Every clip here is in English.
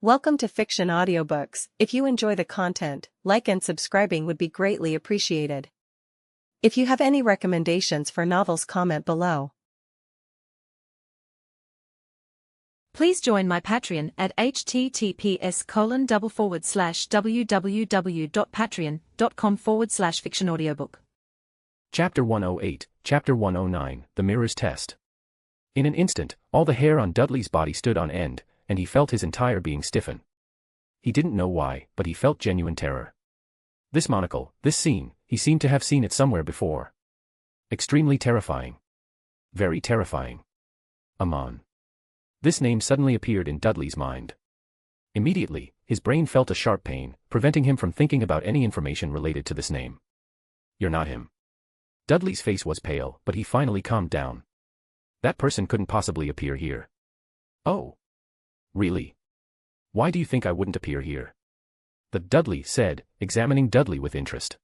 Welcome to Fiction Audiobooks. If you enjoy the content, like and subscribing would be greatly appreciated. If you have any recommendations for novels, comment below. Please join my Patreon at https://www.patreon.com/fictionaudiobook. Chapter 108, Chapter 109, The Mirror's Test. In an instant, all the hair on Dudley's body stood on end, and he felt his entire being stiffen. He didn't know why, but he felt genuine terror. This monocle, this scene, he seemed to have seen it somewhere before. Extremely terrifying. Very terrifying. Amon. This name suddenly appeared in Dudley's mind. Immediately, his brain felt a sharp pain, preventing him from thinking about any information related to this name. You're not him. Dudley's face was pale, but he finally calmed down. That person couldn't possibly appear here. Oh. Really? Why do you think I wouldn't appear here? The Dudley said, examining Dudley with interest.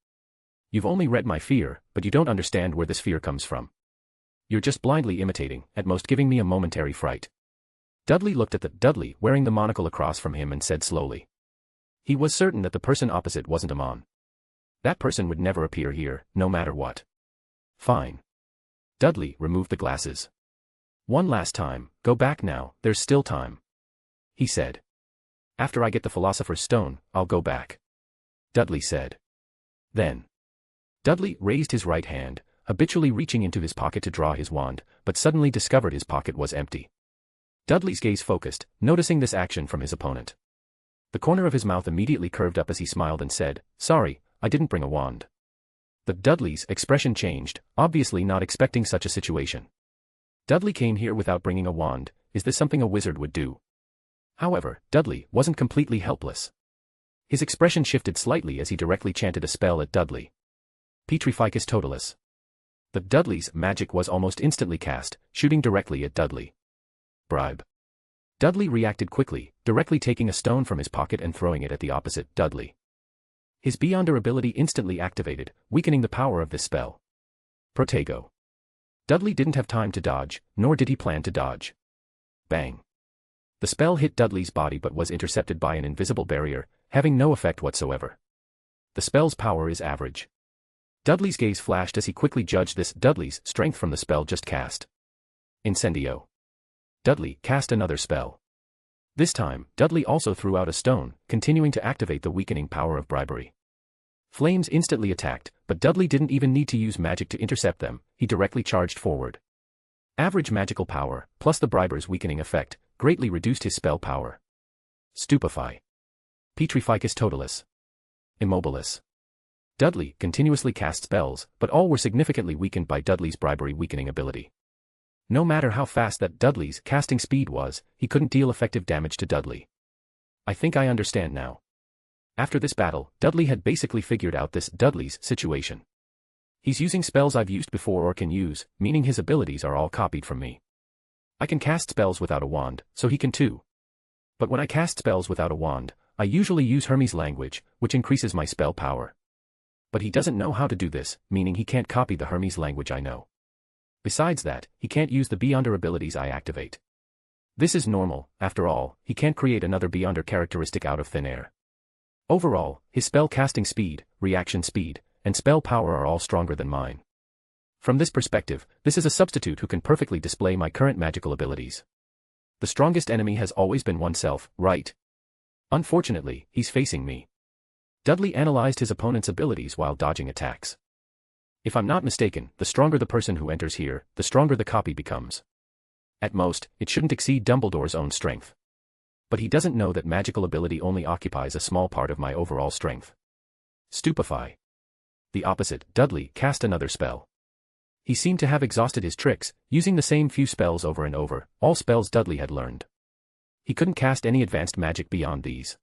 You've only read my fear, but you don't understand where this fear comes from. You're just blindly imitating, at most giving me a momentary fright. Dudley looked at the Dudley wearing the monocle across from him and said slowly. He was certain that the person opposite wasn't Amon. That person would never appear here, no matter what. Fine. Dudley removed the glasses. One last time, go back now, there's still time. He said. After I get the Philosopher's Stone, I'll go back. Dudley said. Then. Dudley raised his right hand, habitually reaching into his pocket to draw his wand, but suddenly discovered his pocket was empty. Dudley's gaze focused, noticing this action from his opponent. The corner of his mouth immediately curved up as he smiled and said, Sorry, I didn't bring a wand. The Dudley's expression changed, obviously not expecting such a situation. Dudley came here without bringing a wand, is this something a wizard would do? However, Dudley wasn't completely helpless. His expression shifted slightly as he directly chanted a spell at Dudley. Petrificus totalis. The Dudley's magic was almost instantly cast, shooting directly at Dudley. Bribe. Dudley reacted quickly, directly taking a stone from his pocket and throwing it at the opposite Dudley. His Beyonder ability instantly activated, weakening the power of this spell. Protego. Dudley didn't have time to dodge, nor did he plan to dodge. Bang. The spell hit Dudley's body but was intercepted by an invisible barrier, having no effect whatsoever. The spell's power is average. Dudley's gaze flashed as he quickly judged this Dudley's strength from the spell just cast. Incendio. Dudley cast another spell. This time, Dudley also threw out a stone, continuing to activate the weakening power of bribery. Flames instantly attacked, but Dudley didn't even need to use magic to intercept them, he directly charged forward. Average magical power, plus the briber's weakening effect, greatly reduced his spell power. Stupefy. Petrificus totalis. Immobilis. Dudley continuously cast spells, but all were significantly weakened by Dudley's bribery weakening ability. No matter how fast that Dudley's casting speed was, he couldn't deal effective damage to Dudley. I think I understand now. After this battle, Dudley had basically figured out this Dudley's situation. He's using spells I've used before or can use, meaning his abilities are all copied from me. I can cast spells without a wand, so he can too. But when I cast spells without a wand, I usually use Hermes language, which increases my spell power. But he doesn't know how to do this, meaning he can't copy the Hermes language I know. Besides that, he can't use the Beyonder abilities I activate. This is normal, after all, he can't create another Beyonder characteristic out of thin air. Overall, his spell casting speed, reaction speed, and spell power are all stronger than mine. From this perspective, this is a substitute who can perfectly display my current magical abilities. The strongest enemy has always been oneself, right? Unfortunately, he's facing me. Dudley analyzed his opponent's abilities while dodging attacks. If I'm not mistaken, the stronger the person who enters here, the stronger the copy becomes. At most, it shouldn't exceed Dumbledore's own strength. But he doesn't know that magical ability only occupies a small part of my overall strength. Stupefy. The opposite, Dudley, cast another spell. He seemed to have exhausted his tricks, using the same few spells over and over, all spells Dudley had learned. He couldn't cast any advanced magic beyond these.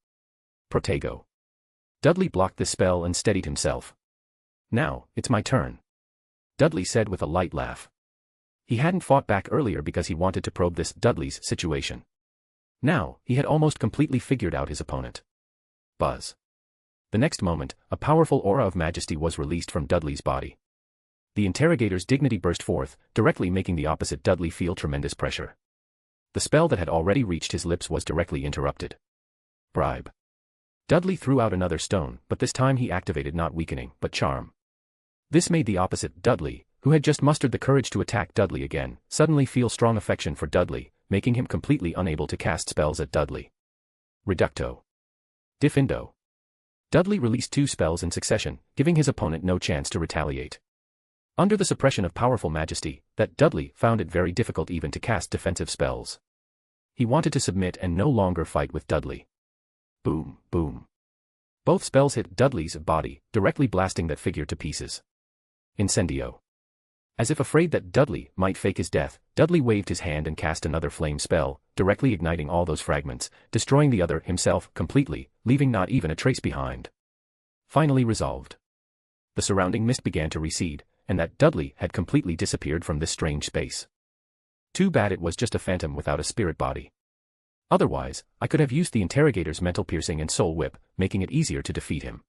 Protego. Dudley blocked this spell and steadied himself. Now, it's my turn. Dudley said with a light laugh. He hadn't fought back earlier because he wanted to probe this Dudley's situation. Now, he had almost completely figured out his opponent. Buzz. The next moment, a powerful aura of majesty was released from Dudley's body. The interrogator's dignity burst forth, directly making the opposite Dudley feel tremendous pressure. The spell that had already reached his lips was directly interrupted. bribe. Dudley threw out another stone, but this time he activated not weakening, but charm. This made the opposite. Dudley, who had just mustered the courage to attack Dudley again, suddenly feel strong affection for Dudley, making him completely unable to cast spells at Dudley. Reducto. Diffindo. Dudley released 2 spells in succession, giving his opponent no chance to retaliate. Under the suppression of powerful majesty, that Dudley found it very difficult even to cast defensive spells. He wanted to submit and no longer fight with Dudley. Boom, boom. Both spells hit Dudley's body, directly blasting that figure to pieces. Incendio. As if afraid that Dudley might fake his death, Dudley waved his hand and cast another flame spell, directly igniting all those fragments, destroying the other himself completely, leaving not even a trace behind. Finally resolved. The surrounding mist began to recede, and that Dudley had completely disappeared from this strange space. Too bad it was just a phantom without a spirit body. Otherwise, I could have used the interrogator's mental piercing and soul whip, making it easier to defeat him.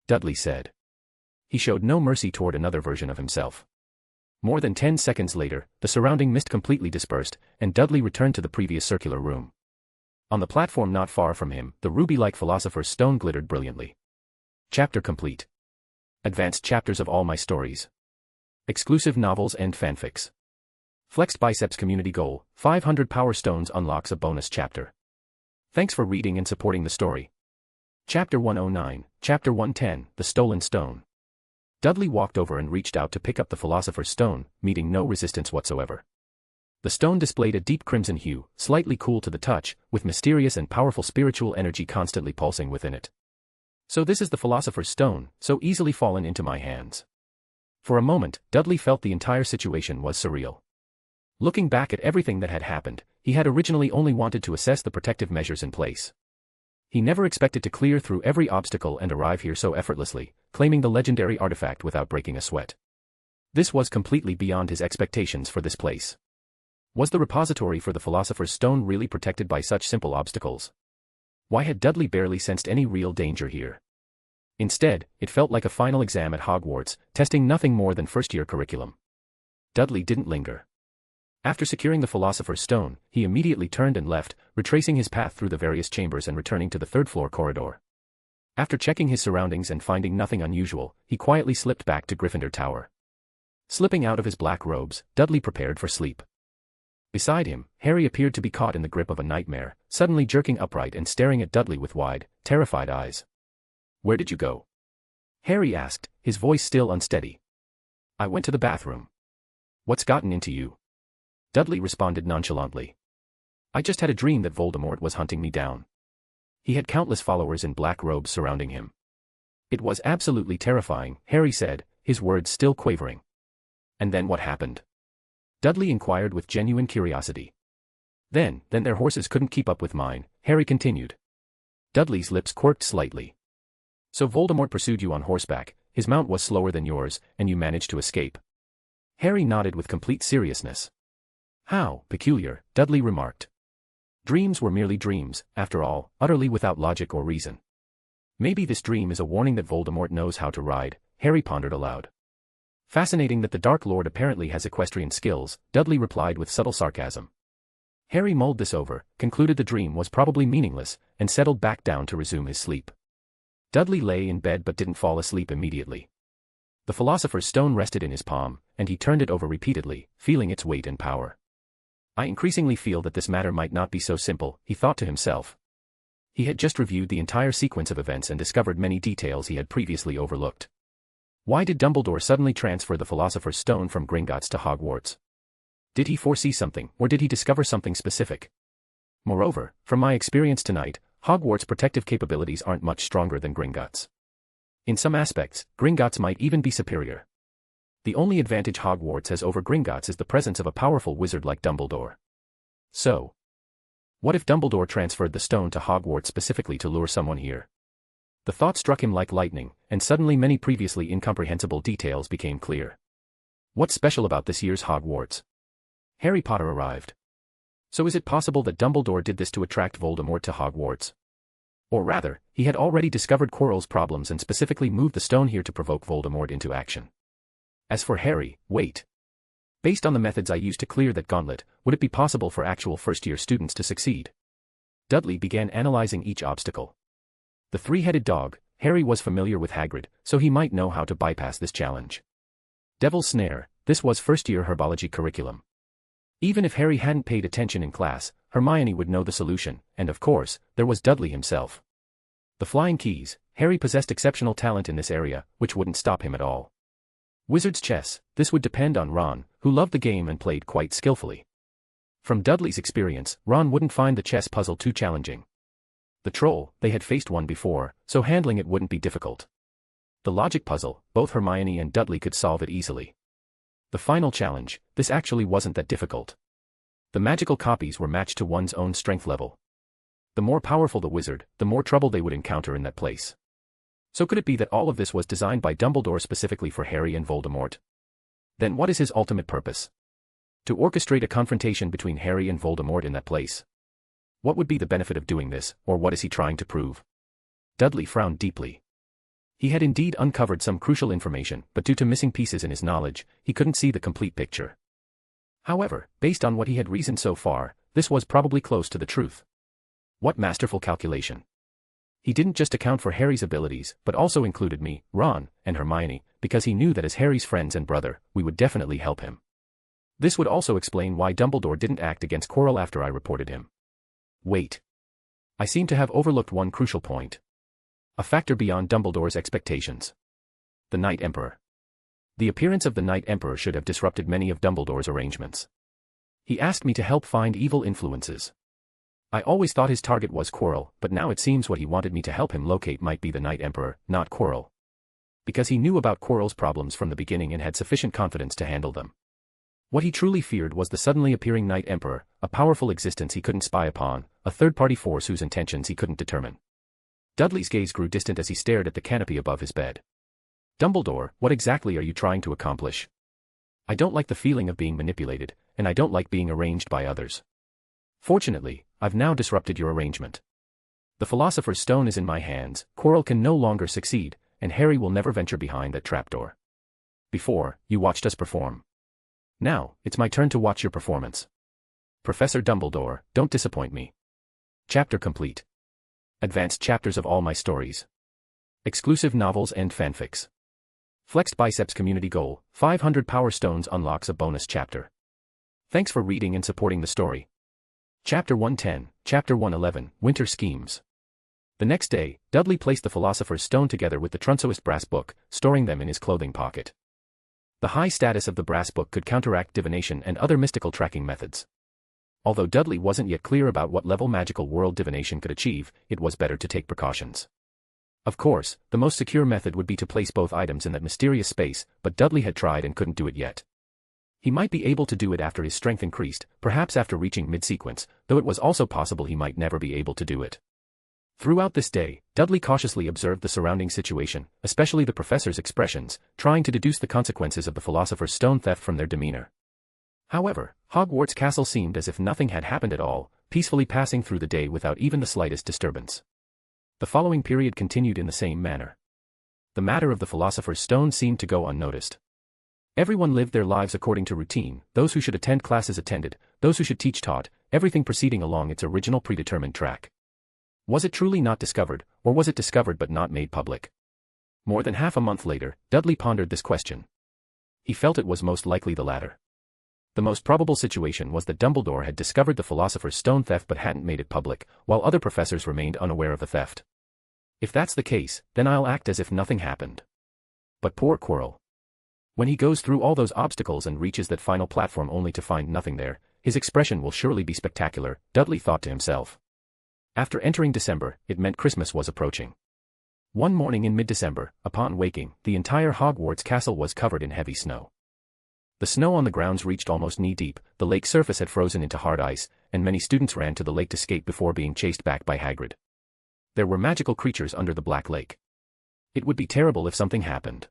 Dudley said. He showed no mercy toward another version of himself. More than 10 seconds later, the surrounding mist completely dispersed, and Dudley returned to the previous circular room. On the platform not far from him, the ruby-like philosopher's stone glittered brilliantly. Chapter complete. Advanced chapters of all my stories. Exclusive novels and fanfics. Flexed Biceps community goal, 500 power stones unlocks a bonus chapter. Thanks for reading and supporting the story. Chapter 109, Chapter 110, The Stolen Stone. Dudley walked over and reached out to pick up the philosopher's stone, meeting no resistance whatsoever. The stone displayed a deep crimson hue, slightly cool to the touch, with mysterious and powerful spiritual energy constantly pulsing within it. So this is the philosopher's stone, so easily fallen into my hands. For a moment, Dudley felt the entire situation was surreal. Looking back at everything that had happened, he had originally only wanted to assess the protective measures in place. He never expected to clear through every obstacle and arrive here so effortlessly, claiming the legendary artifact without breaking a sweat. This was completely beyond his expectations for this place. Was the repository for the philosopher's stone really protected by such simple obstacles? Why had Dudley barely sensed any real danger here? Instead, it felt like a final exam at Hogwarts, testing nothing more than first-year curriculum. Dudley didn't linger. After securing the philosopher's stone, he immediately turned and left, retracing his path through the various chambers and returning to the third-floor corridor. After checking his surroundings and finding nothing unusual, he quietly slipped back to Gryffindor Tower. Slipping out of his black robes, Dudley prepared for sleep. Beside him, Harry appeared to be caught in the grip of a nightmare, suddenly jerking upright and staring at Dudley with wide, terrified eyes. "Where did you go?" Harry asked, his voice still unsteady. "I went to the bathroom." "What's gotten into you?" Dudley responded nonchalantly. "I just had a dream that Voldemort was hunting me down." He had countless followers in black robes surrounding him. "It was absolutely terrifying," Harry said, his words still quavering. "And then what happened?" Dudley inquired with genuine curiosity. Then their horses couldn't keep up with mine," Harry continued. Dudley's lips quirked slightly. "So Voldemort pursued you on horseback, his mount was slower than yours, and you managed to escape?" Harry nodded with complete seriousness. "How peculiar," Dudley remarked. Dreams were merely dreams, after all, utterly without logic or reason. Maybe this dream is a warning that Voldemort knows how to ride, Harry pondered aloud. Fascinating that the Dark Lord apparently has equestrian skills, Dudley replied with subtle sarcasm. Harry mulled this over, concluded the dream was probably meaningless, and settled back down to resume his sleep. Dudley lay in bed but didn't fall asleep immediately. The philosopher's stone rested in his palm, and he turned it over repeatedly, feeling its weight and power. "I increasingly feel that this matter might not be so simple," he thought to himself. He had just reviewed the entire sequence of events and discovered many details he had previously overlooked. Why did Dumbledore suddenly transfer the Philosopher's Stone from Gringotts to Hogwarts? Did he foresee something, or did he discover something specific? Moreover, from my experience tonight, Hogwarts' protective capabilities aren't much stronger than Gringotts. In some aspects, Gringotts might even be superior. The only advantage Hogwarts has over Gringotts is the presence of a powerful wizard like Dumbledore. So, what if Dumbledore transferred the stone to Hogwarts specifically to lure someone here? The thought struck him like lightning, and suddenly many previously incomprehensible details became clear. What's special about this year's Hogwarts? Harry Potter arrived. So is it possible that Dumbledore did this to attract Voldemort to Hogwarts? Or rather, he had already discovered Quirrell's problems and specifically moved the stone here to provoke Voldemort into action. As for Harry, wait. Based on the methods I used to clear that gauntlet, would it be possible for actual first-year students to succeed? Dudley began analyzing each obstacle. The three-headed dog, Harry was familiar with Hagrid, so he might know how to bypass this challenge. Devil's Snare, this was first-year herbology curriculum. Even if Harry hadn't paid attention in class, Hermione would know the solution, and of course, there was Dudley himself. The flying keys, Harry possessed exceptional talent in this area, which wouldn't stop him at all. Wizard's chess, this would depend on Ron, who loved the game and played quite skillfully. From Dudley's experience, Ron wouldn't find the chess puzzle too challenging. The troll, they had faced one before, so handling it wouldn't be difficult. The logic puzzle, both Hermione and Dudley could solve it easily. The final challenge, this actually wasn't that difficult. The magical copies were matched to one's own strength level. The more powerful the wizard, the more trouble they would encounter in that place. So could it be that all of this was designed by Dumbledore specifically for Harry and Voldemort? Then what is his ultimate purpose? To orchestrate a confrontation between Harry and Voldemort in that place. What would be the benefit of doing this, or what is he trying to prove? Dudley frowned deeply. He had indeed uncovered some crucial information, but due to missing pieces in his knowledge, he couldn't see the complete picture. However, based on what he had reasoned so far, this was probably close to the truth. What masterful calculation. He didn't just account for Harry's abilities, but also included me, Ron, and Hermione, because he knew that as Harry's friends and brother, we would definitely help him. This would also explain why Dumbledore didn't act against Quirrell after I reported him. Wait. I seem to have overlooked one crucial point. A factor beyond Dumbledore's expectations. The Night Emperor. The appearance of the Night Emperor should have disrupted many of Dumbledore's arrangements. He asked me to help find evil influences. I always thought his target was Quirrell, but now it seems what he wanted me to help him locate might be the Night Emperor, not Quirrell. Because he knew about Quirrell's problems from the beginning and had sufficient confidence to handle them. What he truly feared was the suddenly appearing Night Emperor, a powerful existence he couldn't spy upon, a third-party force whose intentions he couldn't determine. Dudley's gaze grew distant as he stared at the canopy above his bed. Dumbledore, what exactly are you trying to accomplish? I don't like the feeling of being manipulated, and I don't like being arranged by others. Fortunately, I've now disrupted your arrangement. The Philosopher's Stone is in my hands, Quirrell can no longer succeed, and Harry will never venture behind that trapdoor. Before, you watched us perform. Now, it's my turn to watch your performance. Professor Dumbledore, don't disappoint me. Chapter complete. Advanced chapters of all my stories. Exclusive novels and fanfics. Flexed Biceps community goal, 500 Power Stones unlocks a bonus chapter. Thanks for reading and supporting the story. Chapter 110, Chapter 111, Winter Schemes. The next day, Dudley placed the Philosopher's Stone together with the Trunsoist brass book, storing them in his clothing pocket. The high status of the brass book could counteract divination and other mystical tracking methods. Although Dudley wasn't yet clear about what level magical world divination could achieve, it was better to take precautions. Of course, the most secure method would be to place both items in that mysterious space, but Dudley had tried and couldn't do it yet. He might be able to do it after his strength increased, perhaps after reaching mid-sequence, though it was also possible he might never be able to do it. Throughout this day, Dudley cautiously observed the surrounding situation, especially the professor's expressions, trying to deduce the consequences of the Philosopher's Stone theft from their demeanor. However, Hogwarts Castle seemed as if nothing had happened at all, peacefully passing through the day without even the slightest disturbance. The following period continued in the same manner. The matter of the Philosopher's Stone seemed to go unnoticed. Everyone lived their lives according to routine, those who should attend classes attended, those who should teach taught, everything proceeding along its original predetermined track. Was it truly not discovered, or was it discovered but not made public? More than half a month later, Dudley pondered this question. He felt it was most likely the latter. The most probable situation was that Dumbledore had discovered the Philosopher's Stone theft but hadn't made it public, while other professors remained unaware of the theft. If that's the case, then I'll act as if nothing happened. But poor Quirrell. When he goes through all those obstacles and reaches that final platform only to find nothing there, his expression will surely be spectacular, Dudley thought to himself. After entering December, it meant Christmas was approaching. One morning in mid-December, upon waking, the entire Hogwarts castle was covered in heavy snow. The snow on the grounds reached almost knee-deep, the lake surface had frozen into hard ice, and many students ran to the lake to skate before being chased back by Hagrid. There were magical creatures under the Black Lake. It would be terrible if something happened.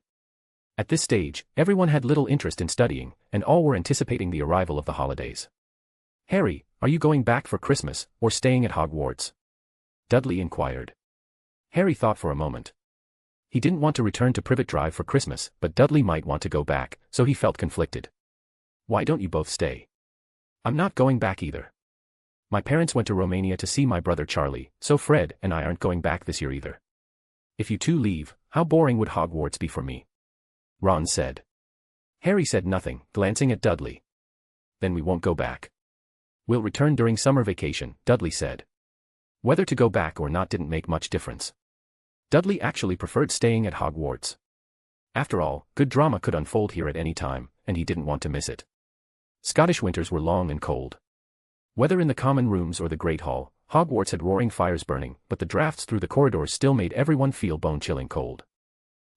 At this stage, everyone had little interest in studying, and all were anticipating the arrival of the holidays. Harry, are you going back for Christmas, or staying at Hogwarts? Dudley inquired. Harry thought for a moment. He didn't want to return to Privet Drive for Christmas, but Dudley might want to go back, so he felt conflicted. Why don't you both stay? I'm not going back either. My parents went to Romania to see my brother Charlie, so Fred and I aren't going back this year either. If you two leave, how boring would Hogwarts be for me? Ron said. Harry said nothing, glancing at Dudley. Then we won't go back. We'll return during summer vacation, Dudley said. Whether to go back or not didn't make much difference. Dudley actually preferred staying at Hogwarts. After all, good drama could unfold here at any time, and he didn't want to miss it. Scottish winters were long and cold. Whether in the common rooms or the Great Hall, Hogwarts had roaring fires burning, but the drafts through the corridors still made everyone feel bone-chilling cold.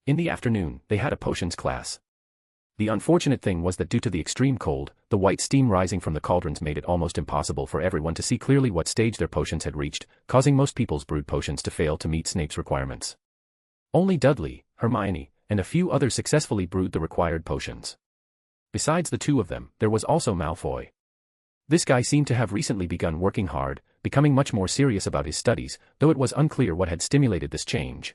In the afternoon, they had a potions class. The unfortunate thing was that due to the extreme cold, the white steam rising from the cauldrons made it almost impossible for everyone to see clearly what stage their potions had reached, causing most people's brewed potions to fail to meet Snape's requirements. Only Dudley, Hermione, and a few others successfully brewed the required potions. Besides the two of them, there was also Malfoy. This guy seemed to have recently begun working hard, becoming much more serious about his studies, though it was unclear what had stimulated this change.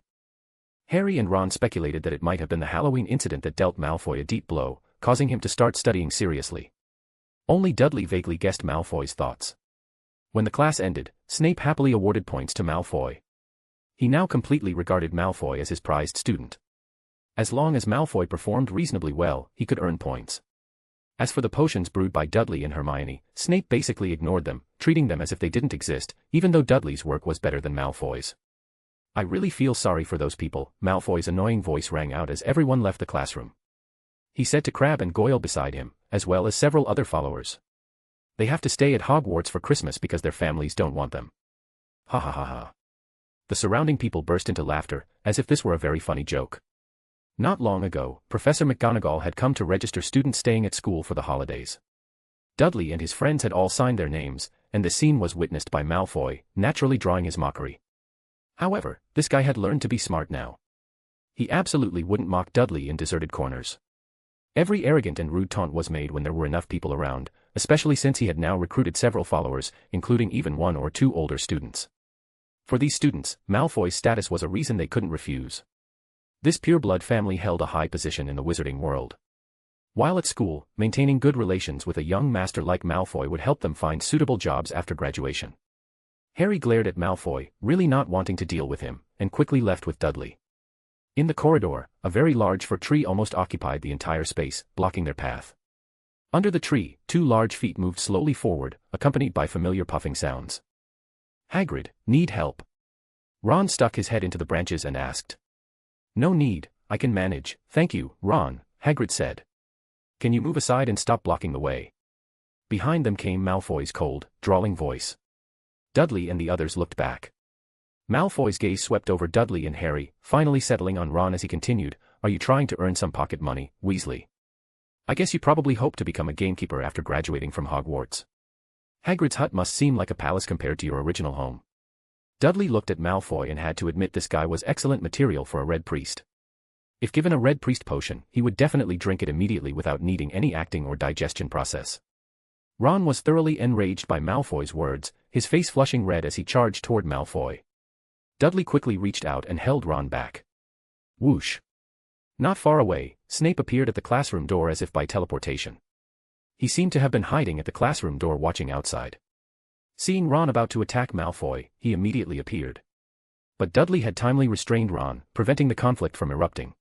Harry and Ron speculated that it might have been the Halloween incident that dealt Malfoy a deep blow, causing him to start studying seriously. Only Dudley vaguely guessed Malfoy's thoughts. When the class ended, Snape happily awarded points to Malfoy. He now completely regarded Malfoy as his prized student. As long as Malfoy performed reasonably well, he could earn points. As for the potions brewed by Dudley and Hermione, Snape basically ignored them, treating them as if they didn't exist, even though Dudley's work was better than Malfoy's. I really feel sorry for those people, Malfoy's annoying voice rang out as everyone left the classroom. He said to Crabbe and Goyle beside him, as well as several other followers. They have to stay at Hogwarts for Christmas because their families don't want them. Ha ha ha ha. The surrounding people burst into laughter, as if this were a very funny joke. Not long ago, Professor McGonagall had come to register students staying at school for the holidays. Dudley and his friends had all signed their names, and the scene was witnessed by Malfoy, naturally drawing his mockery. However, this guy had learned to be smart now. He absolutely wouldn't mock Dudley in deserted corners. Every arrogant and rude taunt was made when there were enough people around, especially since he had now recruited several followers, including even one or two older students. For these students, Malfoy's status was a reason they couldn't refuse. This pureblood family held a high position in the wizarding world. While at school, maintaining good relations with a young master like Malfoy would help them find suitable jobs after graduation. Harry glared at Malfoy, really not wanting to deal with him, and quickly left with Dudley. In the corridor, a very large fir tree almost occupied the entire space, blocking their path. Under the tree, two large feet moved slowly forward, accompanied by familiar puffing sounds. Hagrid, need help? Ron stuck his head into the branches and asked. No need, I can manage, thank you, Ron, Hagrid said. Can you move aside and stop blocking the way? Behind them came Malfoy's cold, drawling voice. Dudley and the others looked back. Malfoy's gaze swept over Dudley and Harry, finally settling on Ron as he continued, Are you trying to earn some pocket money, Weasley? I guess you probably hope to become a gamekeeper after graduating from Hogwarts. Hagrid's hut must seem like a palace compared to your original home. Dudley looked at Malfoy and had to admit this guy was excellent material for a Red Priest. If given a Red Priest potion, he would definitely drink it immediately without needing any acting or digestion process. Ron was thoroughly enraged by Malfoy's words, his face flushing red as he charged toward Malfoy. Dudley quickly reached out and held Ron back. Whoosh. Not far away, Snape appeared at the classroom door as if by teleportation. He seemed to have been hiding at the classroom door watching outside. Seeing Ron about to attack Malfoy, he immediately appeared. But Dudley had timely restrained Ron, preventing the conflict from erupting.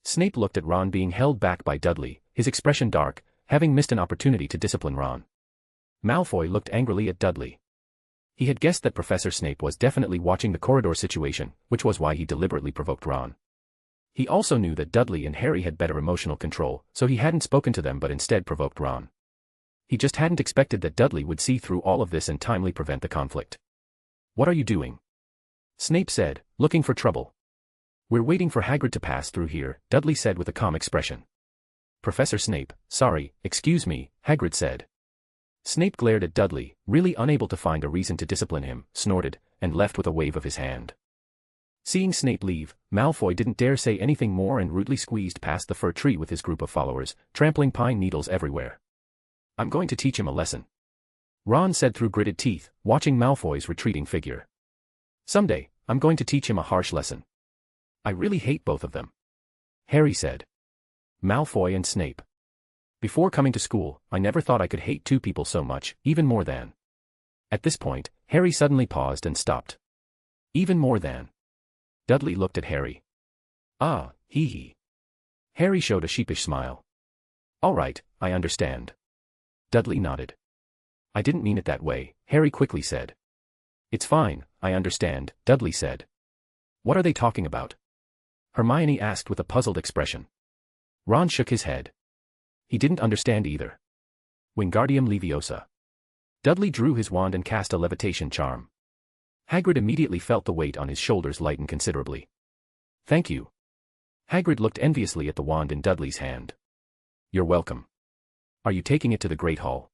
Snape looked at Ron being held back by Dudley, his expression dark, having missed an opportunity to discipline Ron. Malfoy looked angrily at Dudley. He had guessed that Professor Snape was definitely watching the corridor situation, which was why he deliberately provoked Ron. He also knew that Dudley and Harry had better emotional control, so he hadn't spoken to them but instead provoked Ron. He just hadn't expected that Dudley would see through all of this and timely prevent the conflict. What are you doing? Snape said, looking for trouble. We're waiting for Hagrid to pass through here, Dudley said with a calm expression. Professor Snape, sorry, excuse me, Hagrid said. Snape glared at Dudley, really unable to find a reason to discipline him, snorted, and left with a wave of his hand. Seeing Snape leave, Malfoy didn't dare say anything more and rudely squeezed past the fir tree with his group of followers, trampling pine needles everywhere. I'm going to teach him a lesson. Ron said through gritted teeth, watching Malfoy's retreating figure. Someday, I'm going to teach him a harsh lesson. I really hate both of them. Harry said. Malfoy and Snape. Before coming to school, I never thought I could hate two people so much, even more than. At this point, Harry suddenly paused and stopped. Even more than. Dudley looked at Harry. Ah, hee. Harry showed a sheepish smile. All right, I understand. Dudley nodded. I didn't mean it that way, Harry quickly said. It's fine, I understand, Dudley said. What are they talking about? Hermione asked with a puzzled expression. Ron shook his head. He didn't understand either. Wingardium Leviosa. Dudley drew his wand and cast a levitation charm. Hagrid immediately felt the weight on his shoulders lighten considerably. Thank you. Hagrid looked enviously at the wand in Dudley's hand. You're welcome. Are you taking it to the Great Hall?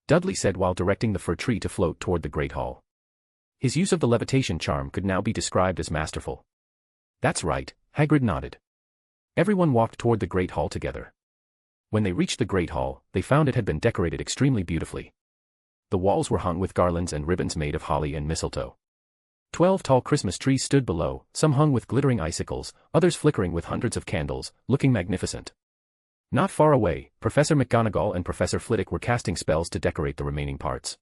Dudley said while directing the fir tree to float toward the Great Hall. His use of the levitation charm could now be described as masterful. That's right, Hagrid nodded. Everyone walked toward the Great Hall together. When they reached the Great Hall, they found it had been decorated extremely beautifully. The walls were hung with garlands and ribbons made of holly and mistletoe. 12 tall Christmas trees stood below, some hung with glittering icicles, others flickering with hundreds of candles, looking magnificent. Not far away, Professor McGonagall and Professor Flitwick were casting spells to decorate the remaining parts.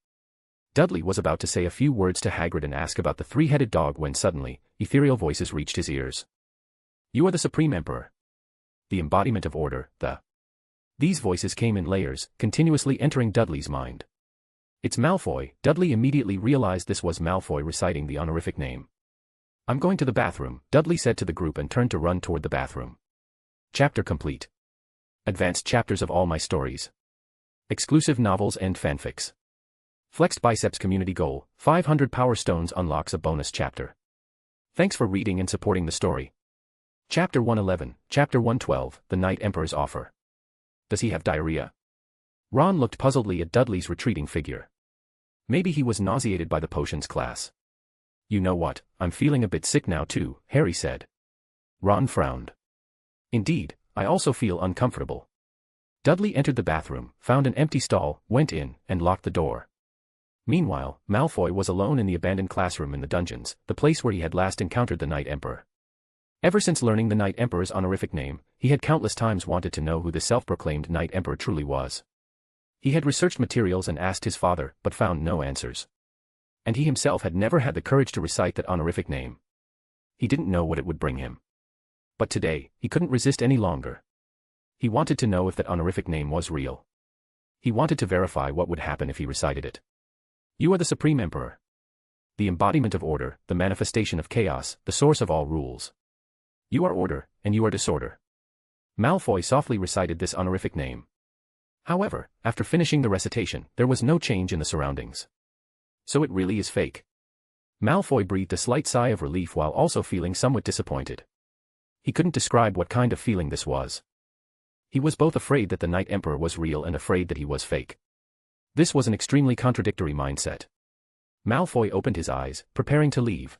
Dudley was about to say a few words to Hagrid and ask about the three-headed dog when suddenly, ethereal voices reached his ears. You are the Supreme Emperor. The embodiment of order, the... These voices came in layers, continuously entering Dudley's mind. It's Malfoy. Dudley immediately realized this was Malfoy reciting the honorific name. I'm going to the bathroom, Dudley said to the group and turned to run toward the bathroom. Chapter complete. Advanced chapters of all my stories. Exclusive novels and fanfics. Flexed Biceps community goal, 500 Power Stones unlocks a bonus chapter. Thanks for reading and supporting the story. Chapter 111, Chapter 112, The Night Emperor's Offer. Does he have diarrhea? Ron looked puzzledly at Dudley's retreating figure. Maybe he was nauseated by the potions class. You know what, I'm feeling a bit sick now too, Harry said. Ron frowned. Indeed, I also feel uncomfortable. Dudley entered the bathroom, found an empty stall, went in, and locked the door. Meanwhile, Malfoy was alone in the abandoned classroom in the dungeons, the place where he had last encountered the Night Emperor. Ever since learning the Night Emperor's honorific name, he had countless times wanted to know who the self-proclaimed Night Emperor truly was. He had researched materials and asked his father, but found no answers. And he himself had never had the courage to recite that honorific name. He didn't know what it would bring him. But today, he couldn't resist any longer. He wanted to know if that honorific name was real. He wanted to verify what would happen if he recited it. You are the Supreme Emperor. The embodiment of order, the manifestation of chaos, the source of all rules. You are order, and you are disorder. Malfoy softly recited this honorific name. However, after finishing the recitation, there was no change in the surroundings. So it really is fake. Malfoy breathed a slight sigh of relief while also feeling somewhat disappointed. He couldn't describe what kind of feeling this was. He was both afraid that the Night Emperor was real and afraid that he was fake. This was an extremely contradictory mindset. Malfoy opened his eyes, preparing to leave.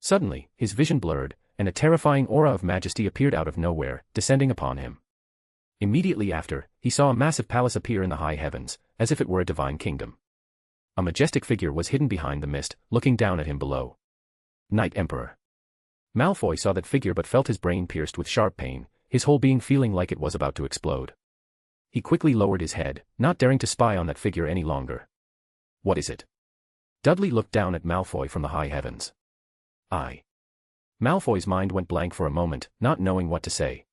Suddenly, his vision blurred, and a terrifying aura of majesty appeared out of nowhere, descending upon him. Immediately after, he saw a massive palace appear in the high heavens, as if it were a divine kingdom. A majestic figure was hidden behind the mist, looking down at him below. Night Emperor. Malfoy saw that figure but felt his brain pierced with sharp pain, his whole being feeling like it was about to explode. He quickly lowered his head, not daring to spy on that figure any longer. What is it? Dudley looked down at Malfoy from the high heavens. Malfoy's mind went blank for a moment, not knowing what to say.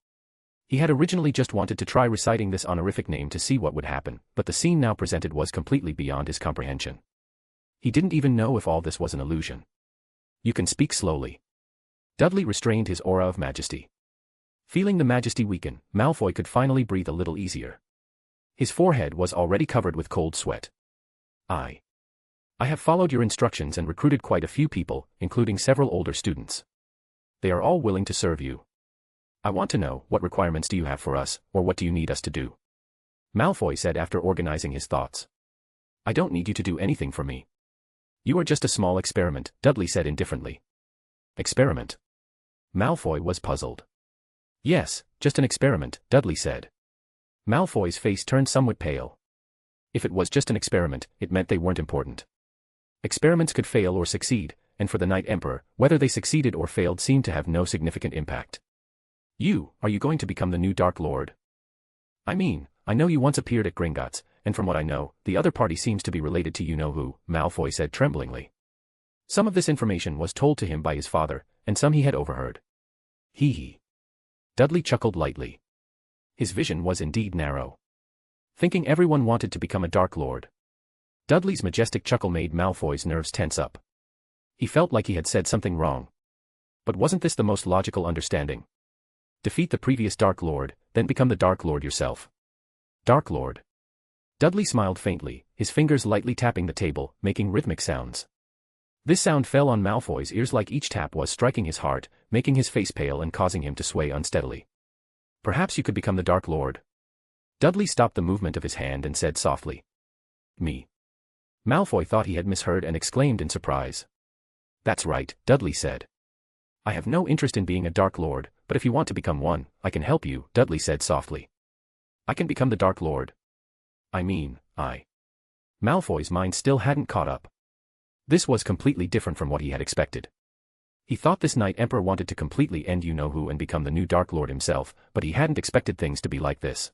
He had originally just wanted to try reciting this honorific name to see what would happen, but the scene now presented was completely beyond his comprehension. He didn't even know if all this was an illusion. You can speak slowly. Dudley restrained his aura of majesty. Feeling the majesty weaken, Malfoy could finally breathe a little easier. His forehead was already covered with cold sweat. I have followed your instructions and recruited quite a few people, including several older students. They are all willing to serve you. I want to know, what requirements do you have for us, or what do you need us to do? Malfoy said after organizing his thoughts. I don't need you to do anything for me. You are just a small experiment, Dudley said indifferently. Experiment? Malfoy was puzzled. Yes, just an experiment, Dudley said. Malfoy's face turned somewhat pale. If it was just an experiment, it meant they weren't important. Experiments could fail or succeed, and for the Night Emperor, whether they succeeded or failed seemed to have no significant impact. Are you going to become the new Dark Lord? I mean, I know you once appeared at Gringotts, and from what I know, the other party seems to be related to you-know-who, Malfoy said tremblingly. Some of this information was told to him by his father, and some he had overheard. Hee hee. Dudley chuckled lightly. His vision was indeed narrow. Thinking everyone wanted to become a Dark Lord. Dudley's majestic chuckle made Malfoy's nerves tense up. He felt like he had said something wrong. But wasn't this the most logical understanding? Defeat the previous Dark Lord, then become the Dark Lord yourself. Dark Lord. Dudley smiled faintly, his fingers lightly tapping the table, making rhythmic sounds. This sound fell on Malfoy's ears like each tap was striking his heart, making his face pale and causing him to sway unsteadily. Perhaps you could become the Dark Lord. Dudley stopped the movement of his hand and said softly. Me. Malfoy thought he had misheard and exclaimed in surprise. That's right, Dudley said. I have no interest in being a Dark Lord, but if you want to become one, I can help you, Dudley said softly. I can become the Dark Lord. I mean, Malfoy's mind still hadn't caught up. This was completely different from what he had expected. He thought this Knight Emperor wanted to completely end you-know-who and become the new Dark Lord himself, but he hadn't expected things to be like this.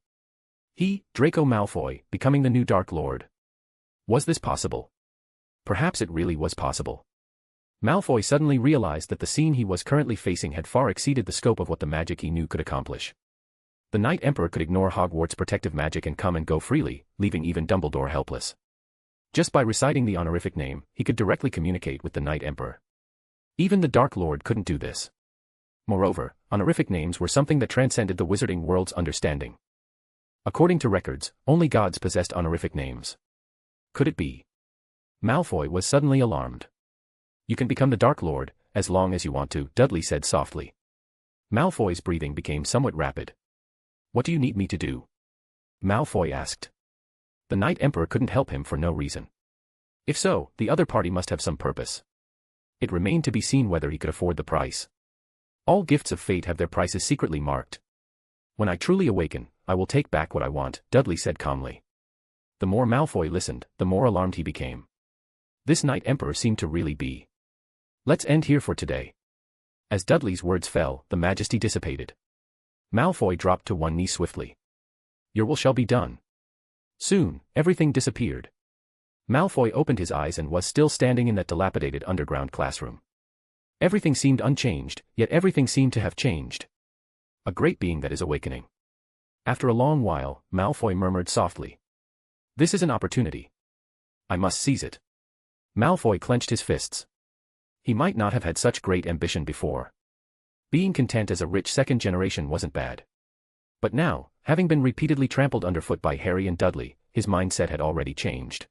He, Draco Malfoy, becoming the new Dark Lord. Was this possible? Perhaps it really was possible. Malfoy suddenly realized that the scene he was currently facing had far exceeded the scope of what the magic he knew could accomplish. The Knight Emperor could ignore Hogwarts' protective magic and come and go freely, leaving even Dumbledore helpless. Just by reciting the honorific name, he could directly communicate with the Knight Emperor. Even the Dark Lord couldn't do this. Moreover, honorific names were something that transcended the wizarding world's understanding. According to records, only gods possessed honorific names. Could it be? Malfoy was suddenly alarmed. You can become the Dark Lord, as long as you want to, Dudley said softly. Malfoy's breathing became somewhat rapid. What do you need me to do? Malfoy asked. The Knight Emperor couldn't help him for no reason. If so, the other party must have some purpose. It remained to be seen whether he could afford the price. All gifts of fate have their prices secretly marked. When I truly awaken, I will take back what I want, Dudley said calmly. The more Malfoy listened, the more alarmed he became. This Knight Emperor seemed to really be. Let's end here for today. As Dudley's words fell, the majesty dissipated. Malfoy dropped to one knee swiftly. Your will shall be done. Soon, everything disappeared. Malfoy opened his eyes and was still standing in that dilapidated underground classroom. Everything seemed unchanged, yet everything seemed to have changed. A great being that is awakening. After a long while, Malfoy murmured softly. This is an opportunity. I must seize it. Malfoy clenched his fists. He might not have had such great ambition before. Being content as a rich second generation wasn't bad. But now, having been repeatedly trampled underfoot by Harry and Dudley, his mindset had already changed.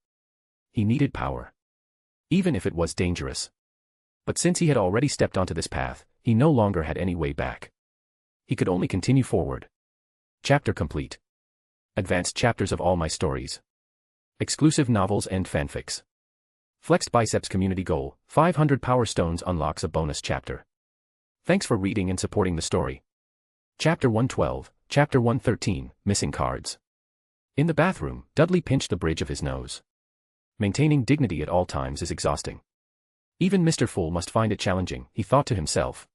He needed power. Even if it was dangerous. But since he had already stepped onto this path, he no longer had any way back. He could only continue forward. Chapter complete. Advanced chapters of all my stories. Exclusive novels and fanfics. Flexed Biceps community goal, 500 Power Stones unlocks a bonus chapter. Thanks for reading and supporting the story. Chapter 112, Chapter 113, Missing Cards. In the bathroom, Dudley pinched the bridge of his nose. Maintaining dignity at all times is exhausting. Even Mr. Fool must find it challenging, he thought to himself.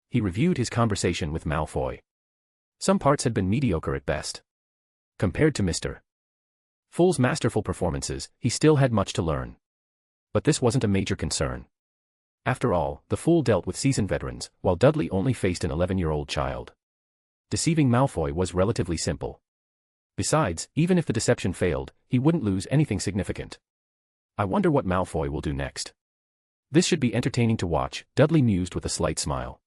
He reviewed his conversation with Malfoy. Some parts had been mediocre at best. Compared to Mr. Fool's masterful performances, he still had much to learn. But this wasn't a major concern. After all, the Fool dealt with seasoned veterans, while Dudley only faced an 11-year-old child. Deceiving Malfoy was relatively simple. Besides, even if the deception failed, he wouldn't lose anything significant. I wonder what Malfoy will do next. This should be entertaining to watch, Dudley mused with a slight smile.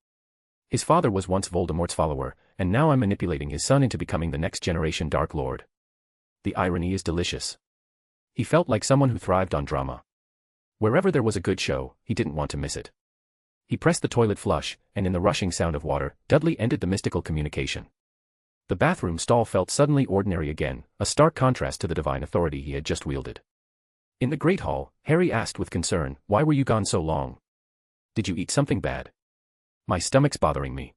His father was once Voldemort's follower, and now I'm manipulating his son into becoming the next generation Dark Lord. The irony is delicious. He felt like someone who thrived on drama. Wherever there was a good show, he didn't want to miss it. He pressed the toilet flush, and in the rushing sound of water, Dudley ended the mystical communication. The bathroom stall felt suddenly ordinary again, a stark contrast to the divine authority he had just wielded. In the Great Hall, Harry asked with concern, "Why were you gone so long? Did you eat something bad?" "My stomach's bothering me."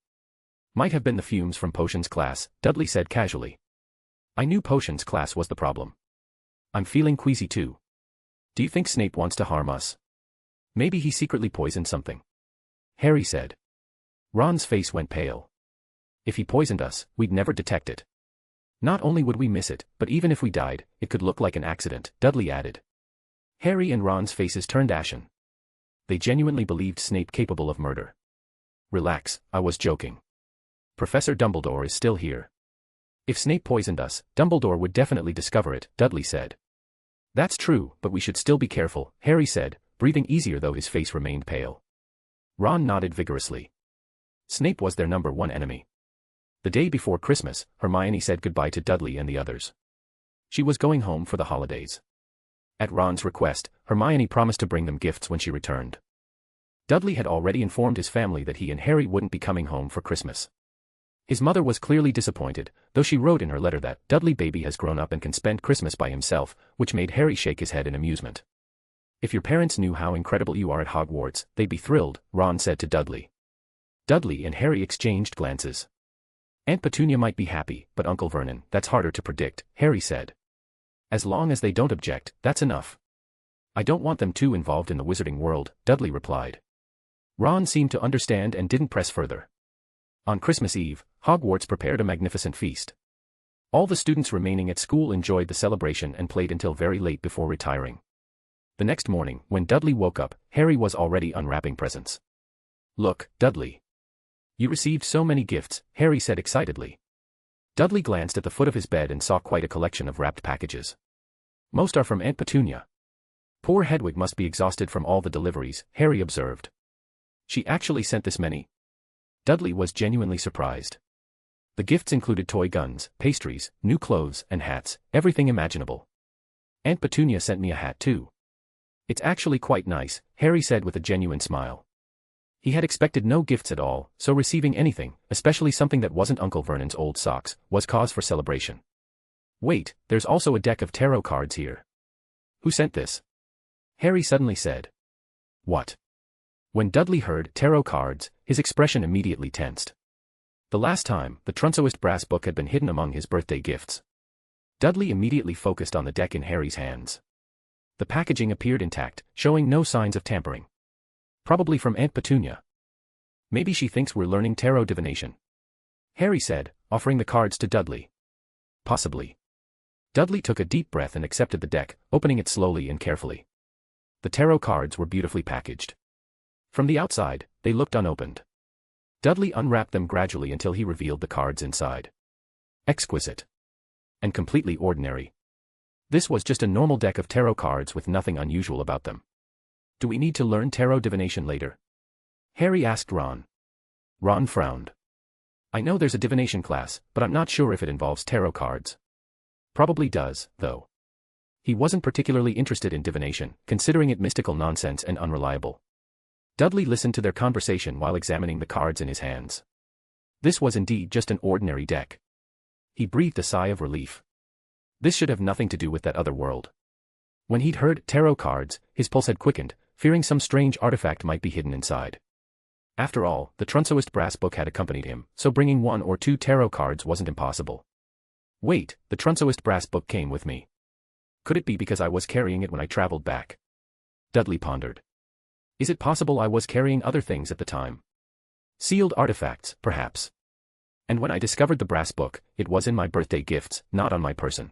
"Might have been the fumes from potions class," Dudley said casually. "I knew potions class was the problem. I'm feeling queasy too. Do you think Snape wants to harm us? Maybe he secretly poisoned something," Harry said. Ron's face went pale. "If he poisoned us, we'd never detect it." Not only would we miss it, but even if we died, it could look like an accident, Dudley added. Harry and Ron's faces turned ashen. They genuinely believed Snape capable of murder. Relax, I was joking. Professor Dumbledore is still here. If Snape poisoned us, Dumbledore would definitely discover it, Dudley said. That's true, but we should still be careful, Harry said, breathing easier though his face remained pale. Ron nodded vigorously. Snape was their #1 enemy. The day before Christmas, Hermione said goodbye to Dudley and the others. She was going home for the holidays. At Ron's request, Hermione promised to bring them gifts when she returned. Dudley had already informed his family that he and Harry wouldn't be coming home for Christmas. His mother was clearly disappointed, though she wrote in her letter that Dudley baby has grown up and can spend Christmas by himself, which made Harry shake his head in amusement. If your parents knew how incredible you are at Hogwarts, they'd be thrilled, Ron said to Dudley. Dudley and Harry exchanged glances. Aunt Petunia might be happy, but Uncle Vernon, that's harder to predict, Harry said. As long as they don't object, that's enough. I don't want them too involved in the wizarding world, Dudley replied. Ron seemed to understand and didn't press further. On Christmas Eve, Hogwarts prepared a magnificent feast. All the students remaining at school enjoyed the celebration and played until very late before retiring. The next morning, when Dudley woke up, Harry was already unwrapping presents. Look, Dudley. You received so many gifts, Harry said excitedly. Dudley glanced at the foot of his bed and saw quite a collection of wrapped packages. Most are from Aunt Petunia. Poor Hedwig must be exhausted from all the deliveries, Harry observed. She actually sent this many? Dudley was genuinely surprised. The gifts included toy guns, pastries, new clothes, and hats, everything imaginable. Aunt Petunia sent me a hat too. It's actually quite nice, Harry said with a genuine smile. He had expected no gifts at all, so receiving anything, especially something that wasn't Uncle Vernon's old socks, was cause for celebration. Wait, there's also a deck of tarot cards here. Who sent this? Harry suddenly said. What? When Dudley heard tarot cards, his expression immediately tensed. The last time, the Trunsoist brass book had been hidden among his birthday gifts. Dudley immediately focused on the deck in Harry's hands. The packaging appeared intact, showing no signs of tampering. Probably from Aunt Petunia. Maybe she thinks we're learning tarot divination. Harry said, offering the cards to Dudley. Possibly. Dudley took a deep breath and accepted the deck, opening it slowly and carefully. The tarot cards were beautifully packaged. From the outside, they looked unopened. Dudley unwrapped them gradually until he revealed the cards inside. Exquisite. And completely ordinary. This was just a normal deck of tarot cards with nothing unusual about them. Do we need to learn tarot divination later? Harry asked Ron. Ron frowned. I know there's a divination class, but I'm not sure if it involves tarot cards. Probably does, though. He wasn't particularly interested in divination, considering it mystical nonsense and unreliable. Dudley listened to their conversation while examining the cards in his hands. This was indeed just an ordinary deck. He breathed a sigh of relief. This should have nothing to do with that other world. When he'd heard tarot cards, his pulse had quickened, fearing some strange artifact might be hidden inside. After all, the Trunsoist brass book had accompanied him, so bringing 1 or 2 tarot cards wasn't impossible. Wait, the Trunsoist brass book came with me. Could it be because I was carrying it when I traveled back? Dudley pondered. Is it possible I was carrying other things at the time? Sealed artifacts, perhaps. And when I discovered the brass book, it was in my birthday gifts, not on my person.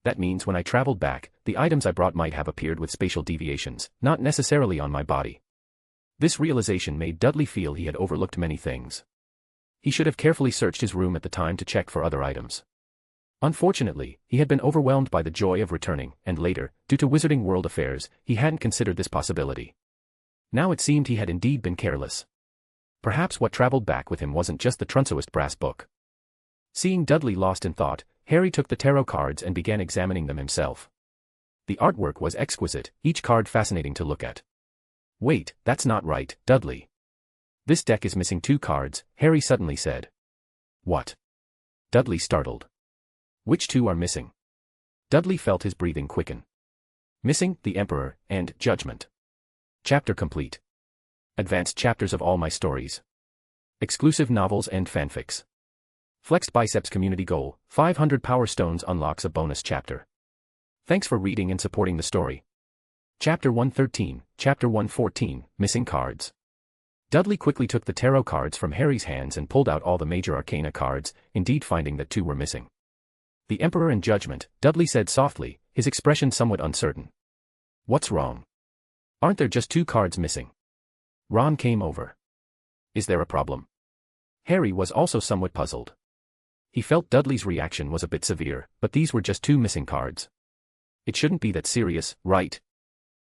That means when I traveled back, the items I brought might have appeared with spatial deviations, not necessarily on my body. This realization made Dudley feel he had overlooked many things. He should have carefully searched his room at the time to check for other items. Unfortunately, he had been overwhelmed by the joy of returning, and later, due to Wizarding World affairs, he hadn't considered this possibility. Now it seemed he had indeed been careless. Perhaps what traveled back with him wasn't just the Trunsoist brass book. Seeing Dudley lost in thought, Harry took the tarot cards and began examining them himself. The artwork was exquisite, each card fascinating to look at. Wait, that's not right, Dudley. This deck is missing 2 cards, Harry suddenly said. What? Dudley startled. Which 2 are missing? Dudley felt his breathing quicken. Missing, the Emperor, and Judgment. Chapter complete. Advanced chapters of all my stories. Exclusive novels and fanfics. Flexed Biceps community goal, 500 Power Stones unlocks a bonus chapter. Thanks for reading and supporting the story. Chapter 113, Chapter 114, Missing Cards. Dudley quickly took the tarot cards from Harry's hands and pulled out all the major arcana cards, indeed finding that 2 were missing. The Emperor in judgment, Dudley said softly, his expression somewhat uncertain. What's wrong? Aren't there just 2 cards missing? Ron came over. Is there a problem? Harry was also somewhat puzzled. He felt Dudley's reaction was a bit severe, but these were just 2 missing cards. It shouldn't be that serious, right?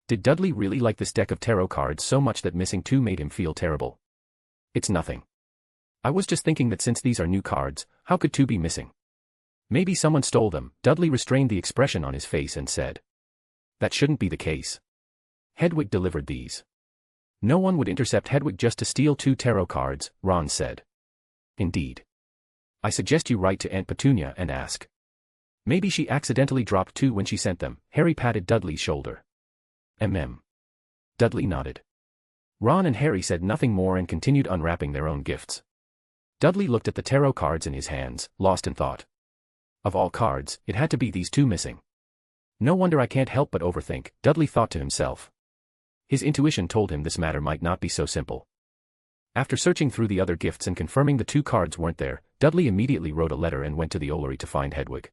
Did Dudley really like this deck of tarot cards so much that missing 2 made him feel terrible? It's nothing. I was just thinking that since these are new cards, how could 2 be missing? Maybe someone stole them. Dudley restrained the expression on his face and said. That shouldn't be the case. Hedwig delivered these. No one would intercept Hedwig just to steal 2 tarot cards, Ron said. Indeed. I suggest you write to Aunt Petunia and ask. Maybe she accidentally dropped 2 when she sent them. Harry patted Dudley's shoulder. Dudley nodded. Ron and Harry said nothing more and continued unwrapping their own gifts. Dudley looked at the tarot cards in his hands, lost in thought. Of all cards, it had to be these 2 missing. No wonder I can't help but overthink, Dudley thought to himself. His intuition told him this matter might not be so simple. After searching through the other gifts and confirming the 2 cards weren't there, Dudley immediately wrote a letter and went to the Ollery to find Hedwig.